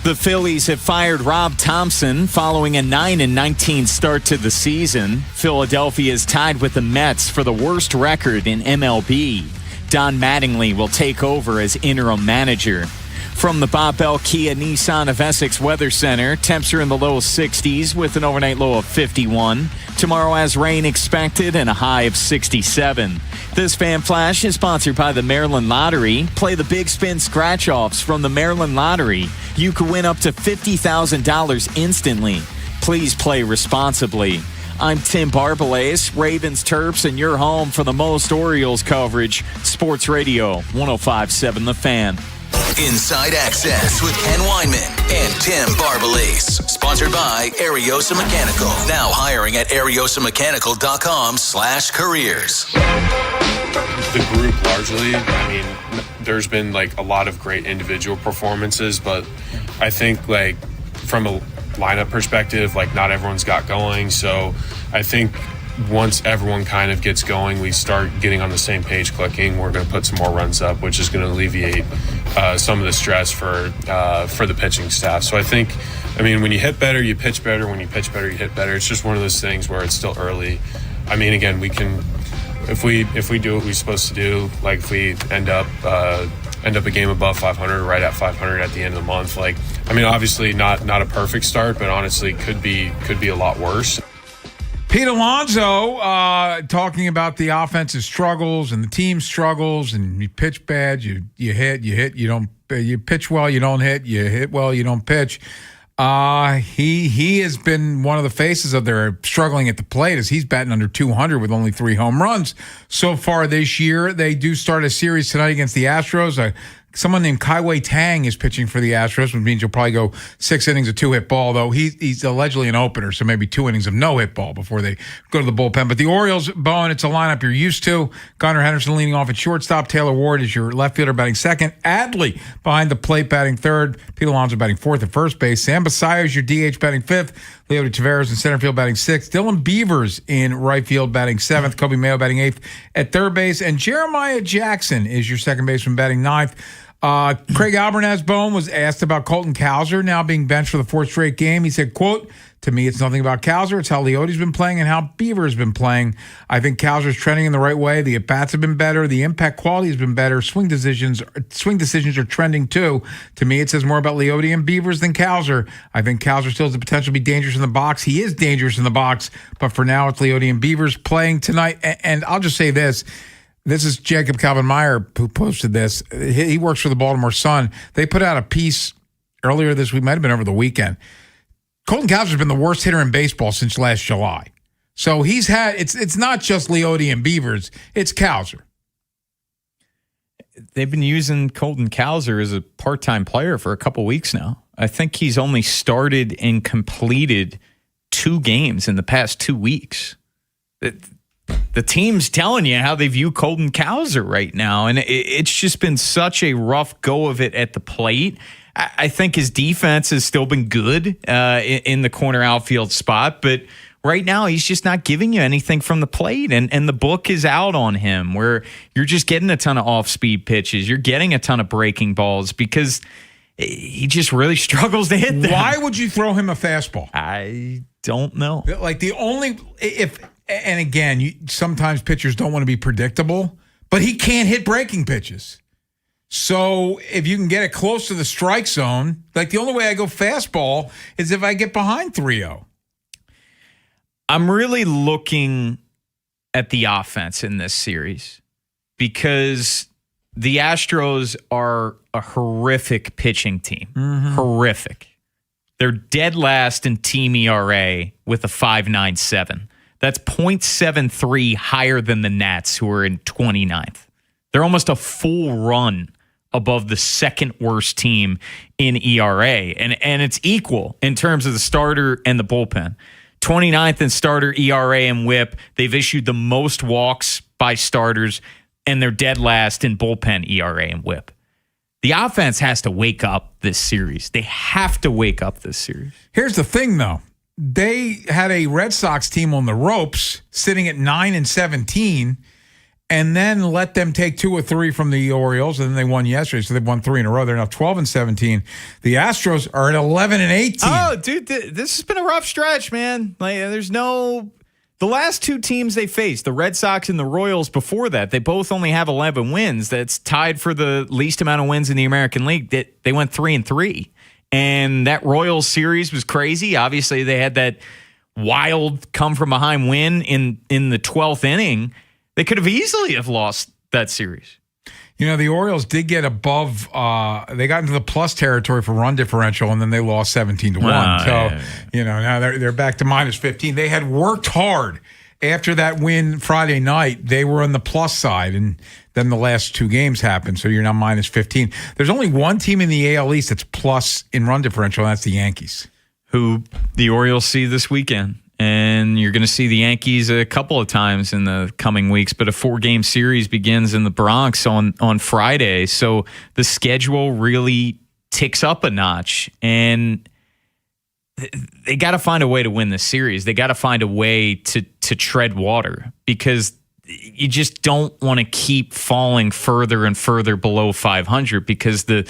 The Phillies have fired Rob Thompson following a 9-19 start to the season. Philadelphia is tied with the Mets for the worst record in MLB. Don Mattingly will take over as interim manager. From the Bob Bell Kia Nissan of Essex Weather Center, temps are in the low 60s with an overnight low of 51. Tomorrow has rain expected and a high of 67. This Fan Flash is sponsored by the Maryland Lottery. Play the Big Spin Scratch-Offs from the Maryland Lottery. You could win up to $50,000 instantly. Please play responsibly. I'm Tim Barbalese, Ravens, Terps, and your home for the most Orioles coverage. Sports Radio 105.7 The Fan.
Inside Access with Ken Weinman and Tim Barbalese. Sponsored by Ariosa Mechanical. Now hiring at ariosamechanical.com/careers.
The group largely, there's been a lot of great individual performances, but I think from a lineup perspective, not everyone's got going. So I think once everyone kind of gets going, we start getting on the same page clicking. We're going to put some more runs up, which is going to alleviate some of the stress for the pitching staff. So I think, when you hit better, you pitch better. When you pitch better, you hit better. It's just one of those things where it's still early. Again, we can, if we do what we're supposed to do, if we end up a game above 500, right at 500 at the end of the month, obviously not a perfect start, but honestly could be a lot worse.
Pete Alonso talking about the offensive struggles and the team struggles, and you pitch bad, you hit, you don't, you pitch well, you don't hit, you hit well, you don't pitch. He has been one of the faces of their struggling at the plate, as he's batting under 200 with only 3 home runs so far this year. They do start a series tonight against the Astros. Someone named Kaiwei Tang is pitching for the Astros, which means you'll probably go 6 innings of 2-hit ball, though he's allegedly an opener, so maybe 2 innings of no-hit ball before they go to the bullpen. But the Orioles, Bowen, it's a lineup you're used to. Gunnar Henderson leading off at shortstop. Taylor Ward is your left fielder batting second. Adley behind the plate batting third. Pete Alonso batting fourth at first base. Sam Basayo is your DH batting fifth. Leody Taveras in center field batting sixth. Dylan Beavers in right field batting seventh. Kobe Mayo batting eighth at third base. And Jeremiah Jackson is your second baseman batting ninth. Craig Albertaz Bone was asked about Colton Cowser now being benched for the 4th straight game. He said, quote, "To me, it's nothing about Cowser. It's how Leody's been playing and how Beaver's been playing. I think Cowser's trending in the right way. The at-bats have been better. The impact quality has been better. Swing decisions are trending too. To me, it says more about Leody and Beavers than Cowser. I think Cowser still has the potential to be dangerous in the box. He is dangerous in the box, but for now, it's Leody and Beavers playing tonight." And I'll just say this. This is Jacob Calvin-Meyer who posted this. He works for the Baltimore Sun. They put out a piece earlier this week, might have been over the weekend. Colton Cowser's been the worst hitter in baseball since last July. So he's had, it's not just Leody and Beavers, it's Cowser.
They've been using Colton Cowser as a part-time player for a couple weeks now. I think he's only started and completed 2 games in the past 2 weeks. The team's telling you how they view Colton Cowser right now, and it's just been such a rough go of it at the plate. I think his defense has still been good in the corner outfield spot, but right now he's just not giving you anything from the plate. And the book is out on him where you're just getting a ton of off-speed pitches. You're getting a ton of breaking balls because he just really struggles to hit them.
Why would you throw him a fastball?
I don't know.
Like and again, sometimes pitchers don't want to be predictable, but he can't hit breaking pitches. So if you can get it close to the strike zone, like the only way I go fastball is if I get behind 3-0.
I'm really looking at the offense in this series because the Astros are a horrific pitching team. Mm-hmm. Horrific. They're dead last in team ERA with a 5.97. That's 0.73 higher than the Nats, who are in 29th. They're almost a full run above the second worst team in ERA. And it's equal in terms of the starter and the bullpen. 29th in starter ERA and whip. They've issued the most walks by starters, and they're dead last in bullpen ERA and whip. The offense has to wake up this series. They have to wake up this series.
Here's the thing, though. They had a Red Sox team on the ropes sitting at 9-17, and then let them take 2 or 3 from the Orioles, and then they won yesterday, so they've won 3 in a row. They're now 12-17. The Astros are at 11-18.
Oh, dude, this has been a rough stretch, man. Like, the last 2 teams they faced, the Red Sox and the Royals before that, they both only have 11 wins. That's tied for the least amount of wins in the American League. They went 3-3. And that Royals series was crazy. Obviously, they had that wild come-from-behind win in the 12th inning. They could have easily have lost that series.
You know, the Orioles did get above. They got into the plus territory for run differential, and then they lost 17-1. Now they're back to -15. They had worked hard after that win Friday night. They were on the plus side, and then the last 2 games happened. So you're now -15. There's only one team in the AL East that's plus in run differential, and that's the Yankees,
who the Orioles see this weekend. And you're going to see the Yankees a couple of times in the coming weeks, but a 4-game series begins in the Bronx on Friday. So the schedule really ticks up a notch, and they got to find a way to win this series. They got to find a way to tread water because you just don't want to keep falling further and further below 500 because the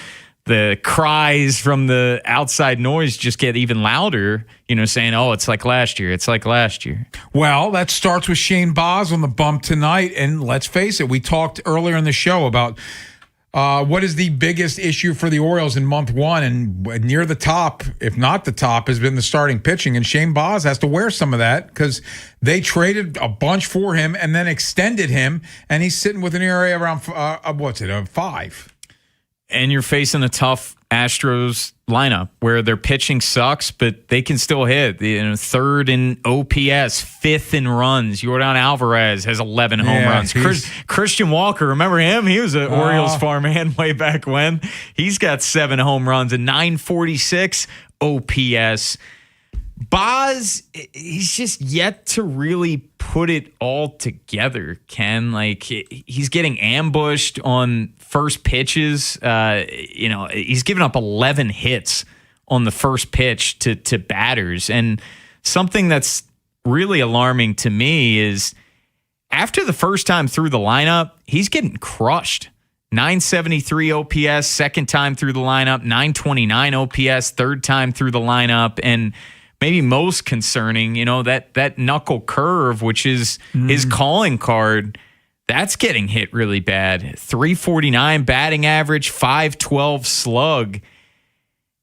cries from the outside noise just get even louder, saying, oh, it's like last year. It's like last year.
Well, that starts with Shane Baz on the bump tonight. And let's face it, we talked earlier in the show about what is the biggest issue for the Orioles in month 1. And near the top, if not the top, has been the starting pitching. And Shane Baz has to wear some of that because they traded a bunch for him and then extended him. And he's sitting with an ERA around, 5.
And you're facing a tough Astros lineup where their pitching sucks, but they can still hit. 3rd in OPS, 5th in runs. Yordan Alvarez has 11 home runs. Christian Walker, remember him? He was an Orioles farmhand way back when. He's got 7 home runs and 946 OPS. Baz, he's just yet to really put it all together, Ken. Like, he's getting ambushed on first pitches. He's given up 11 hits on the first pitch to batters. And something that's really alarming to me is after the first time through the lineup, he's getting crushed. 973 OPS, second time through the lineup, 929 OPS, third time through the lineup. And maybe most concerning, that knuckle curve, which is his calling card, that's getting hit really bad. 349 batting average, 512 slug.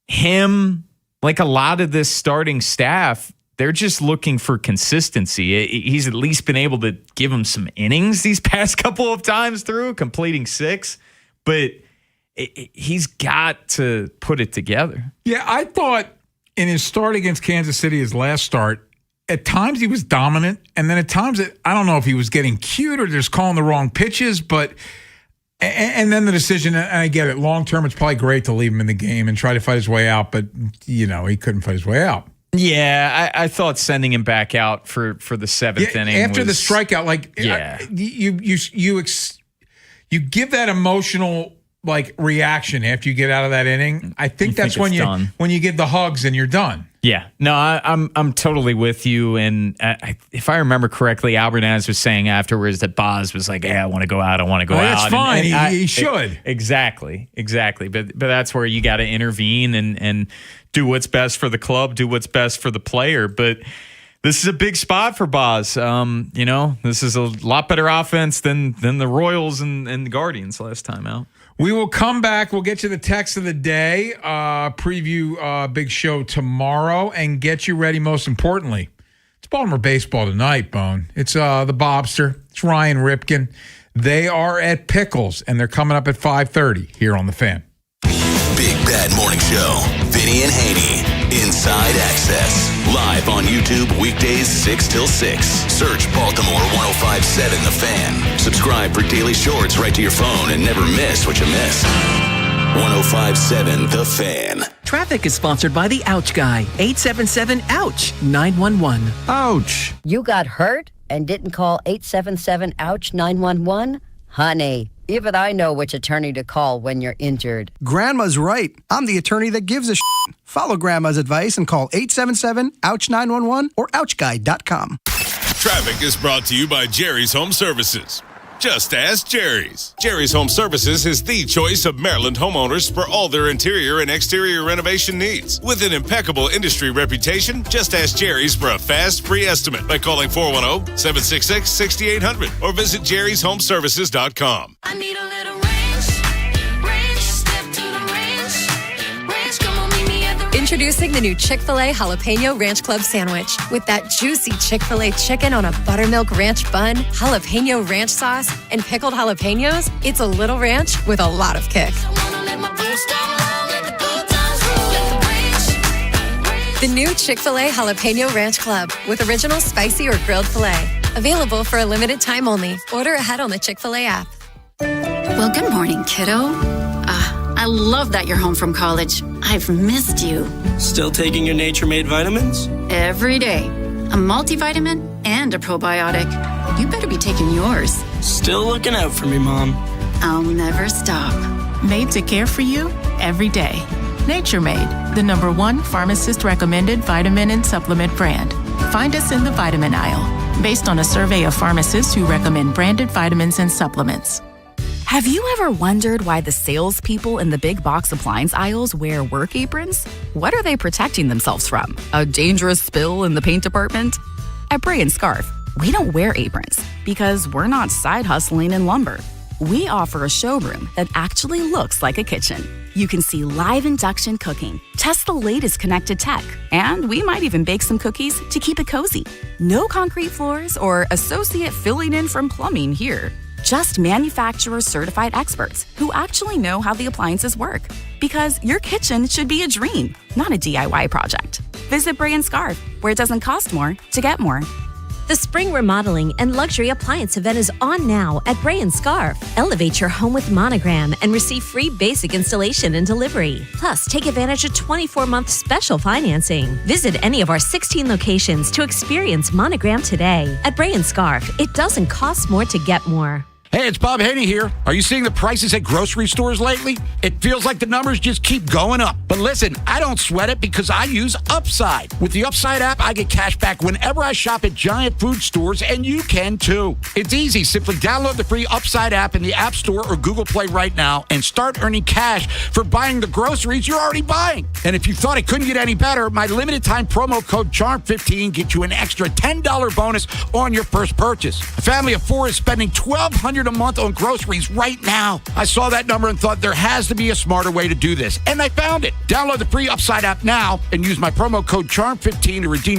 Him, like a lot of this starting staff, they're just looking for consistency. He's at least been able to give him some innings these past couple of times through, completing 6. But he's got to put it together.
Yeah, I thought in his start against Kansas City, his last start, at times he was dominant, and then at times I don't know if he was getting cute or just calling the wrong pitches, but and then the decision, and I get it, long term it's probably great to leave him in the game and try to fight his way out, but he couldn't fight his way out.
Yeah, I thought sending him back out for the 7th inning
after the strikeout, you give that emotional reaction after you get out of that inning. I think that's when you give the hugs and you're done.
Yeah, no, I'm totally with you. And if I remember correctly, Albert Naz was saying afterwards that Boz was like, "Hey, I want to go out. I want to go out."
That's fine. He should.
Exactly. But that's where you got to intervene and do what's best for the club, do what's best for the player. But this is a big spot for Boz. This is a lot better offense than the Royals and the Guardians last time out.
We will come back. We'll get you the text of the day, preview big show tomorrow, and get you ready, most importantly. It's Baltimore baseball tonight, Bone. It's the Bobster. It's Ryan Ripken. They are at Pickles, and they're coming up at 5:30 here on The Fan.
Big Bad Morning Show. Vinny and Haynie. Inside Access. Live on YouTube weekdays 6 till 6. Search Baltimore 105.7 The Fan. Subscribe for daily shorts right to your phone and never miss what you missed. 105.7 The Fan.
Traffic is sponsored by the Ouch Guy. 877-OUCH-911.
Ouch. You got hurt and didn't call 877-OUCH-911? Honey, even I know which attorney to call when you're injured.
Grandma's right. I'm the attorney that gives a shit. Follow Grandma's advice and call 877-OUCH-911 or OUCHGuy.com.
Traffic is brought to you by Jerry's Home Services. Just ask Jerry's. Jerry's Home Services is the choice of Maryland homeowners for all their interior and exterior renovation needs. With an impeccable industry reputation, just ask Jerry's for a fast, free estimate by calling 410-766-6800 or visit jerryshomeservices.com.
I need a little ranch, step to the ranch, come on, meet me at the
Introducing the new Chick-fil-A Jalapeno Ranch Club sandwich. With that juicy Chick-fil-A chicken on a buttermilk ranch bun, jalapeno ranch sauce, and pickled jalapenos, it's a little ranch with a lot of kick. The new Chick-fil-A Jalapeno Ranch Club with original spicy or grilled filet. Available for a limited time only. Order ahead on the Chick-fil-A app.
Well, good morning, kiddo. I love that you're home from college. I've missed you.
Still taking your Nature-Made vitamins?
Every day. A multivitamin and a probiotic. You better be taking yours.
Still looking out for me, Mom.
I'll never stop.
Made to care for you every day. Nature-Made, the #1 pharmacist-recommended vitamin and supplement brand. Find us in the vitamin aisle, based on a survey of pharmacists who recommend branded vitamins and supplements.
Have you ever wondered why the salespeople in the big box appliance aisles wear work aprons? What are they protecting themselves from? A dangerous spill in the paint department? At Bray & Scarf, we don't wear aprons because we're not side hustling in lumber. We offer a showroom that actually looks like a kitchen. You can see live induction cooking, test the latest connected tech, and we might even bake some cookies to keep it cozy. No concrete floors or associate filling in from plumbing here. Just manufacturer-certified experts who actually know how the appliances work. Because your kitchen should be a dream, not a DIY project. Visit Bray & Scarf, where it doesn't cost more to get more.
The spring remodeling and luxury appliance event is on now at Bray & Scarf. Elevate your home with Monogram and receive free basic installation and delivery. Plus, take advantage of 24-month special financing. Visit any of our 16 locations to experience Monogram today. At Bray & Scarf, it doesn't cost more to get more.
Hey, it's Bob Haynie here. Are you seeing the prices at grocery stores lately? It feels like the numbers just keep going up. But listen, I don't sweat it because I use Upside. With the Upside app, I get cash back whenever I shop at giant food stores, and you can too. It's easy. Simply download the free Upside app in the App Store or Google Play right now and start earning cash for buying the groceries you're already buying. And if you thought it couldn't get any better, my limited time promo code CHARM15 gets you an extra $10 bonus on your first purchase. A family of 4 is spending $1,200 a month on groceries right now. I saw that number and thought there has to be a smarter way to do this, and I found it. Download the free Upside app now and use my promo code CHARM15 to redeem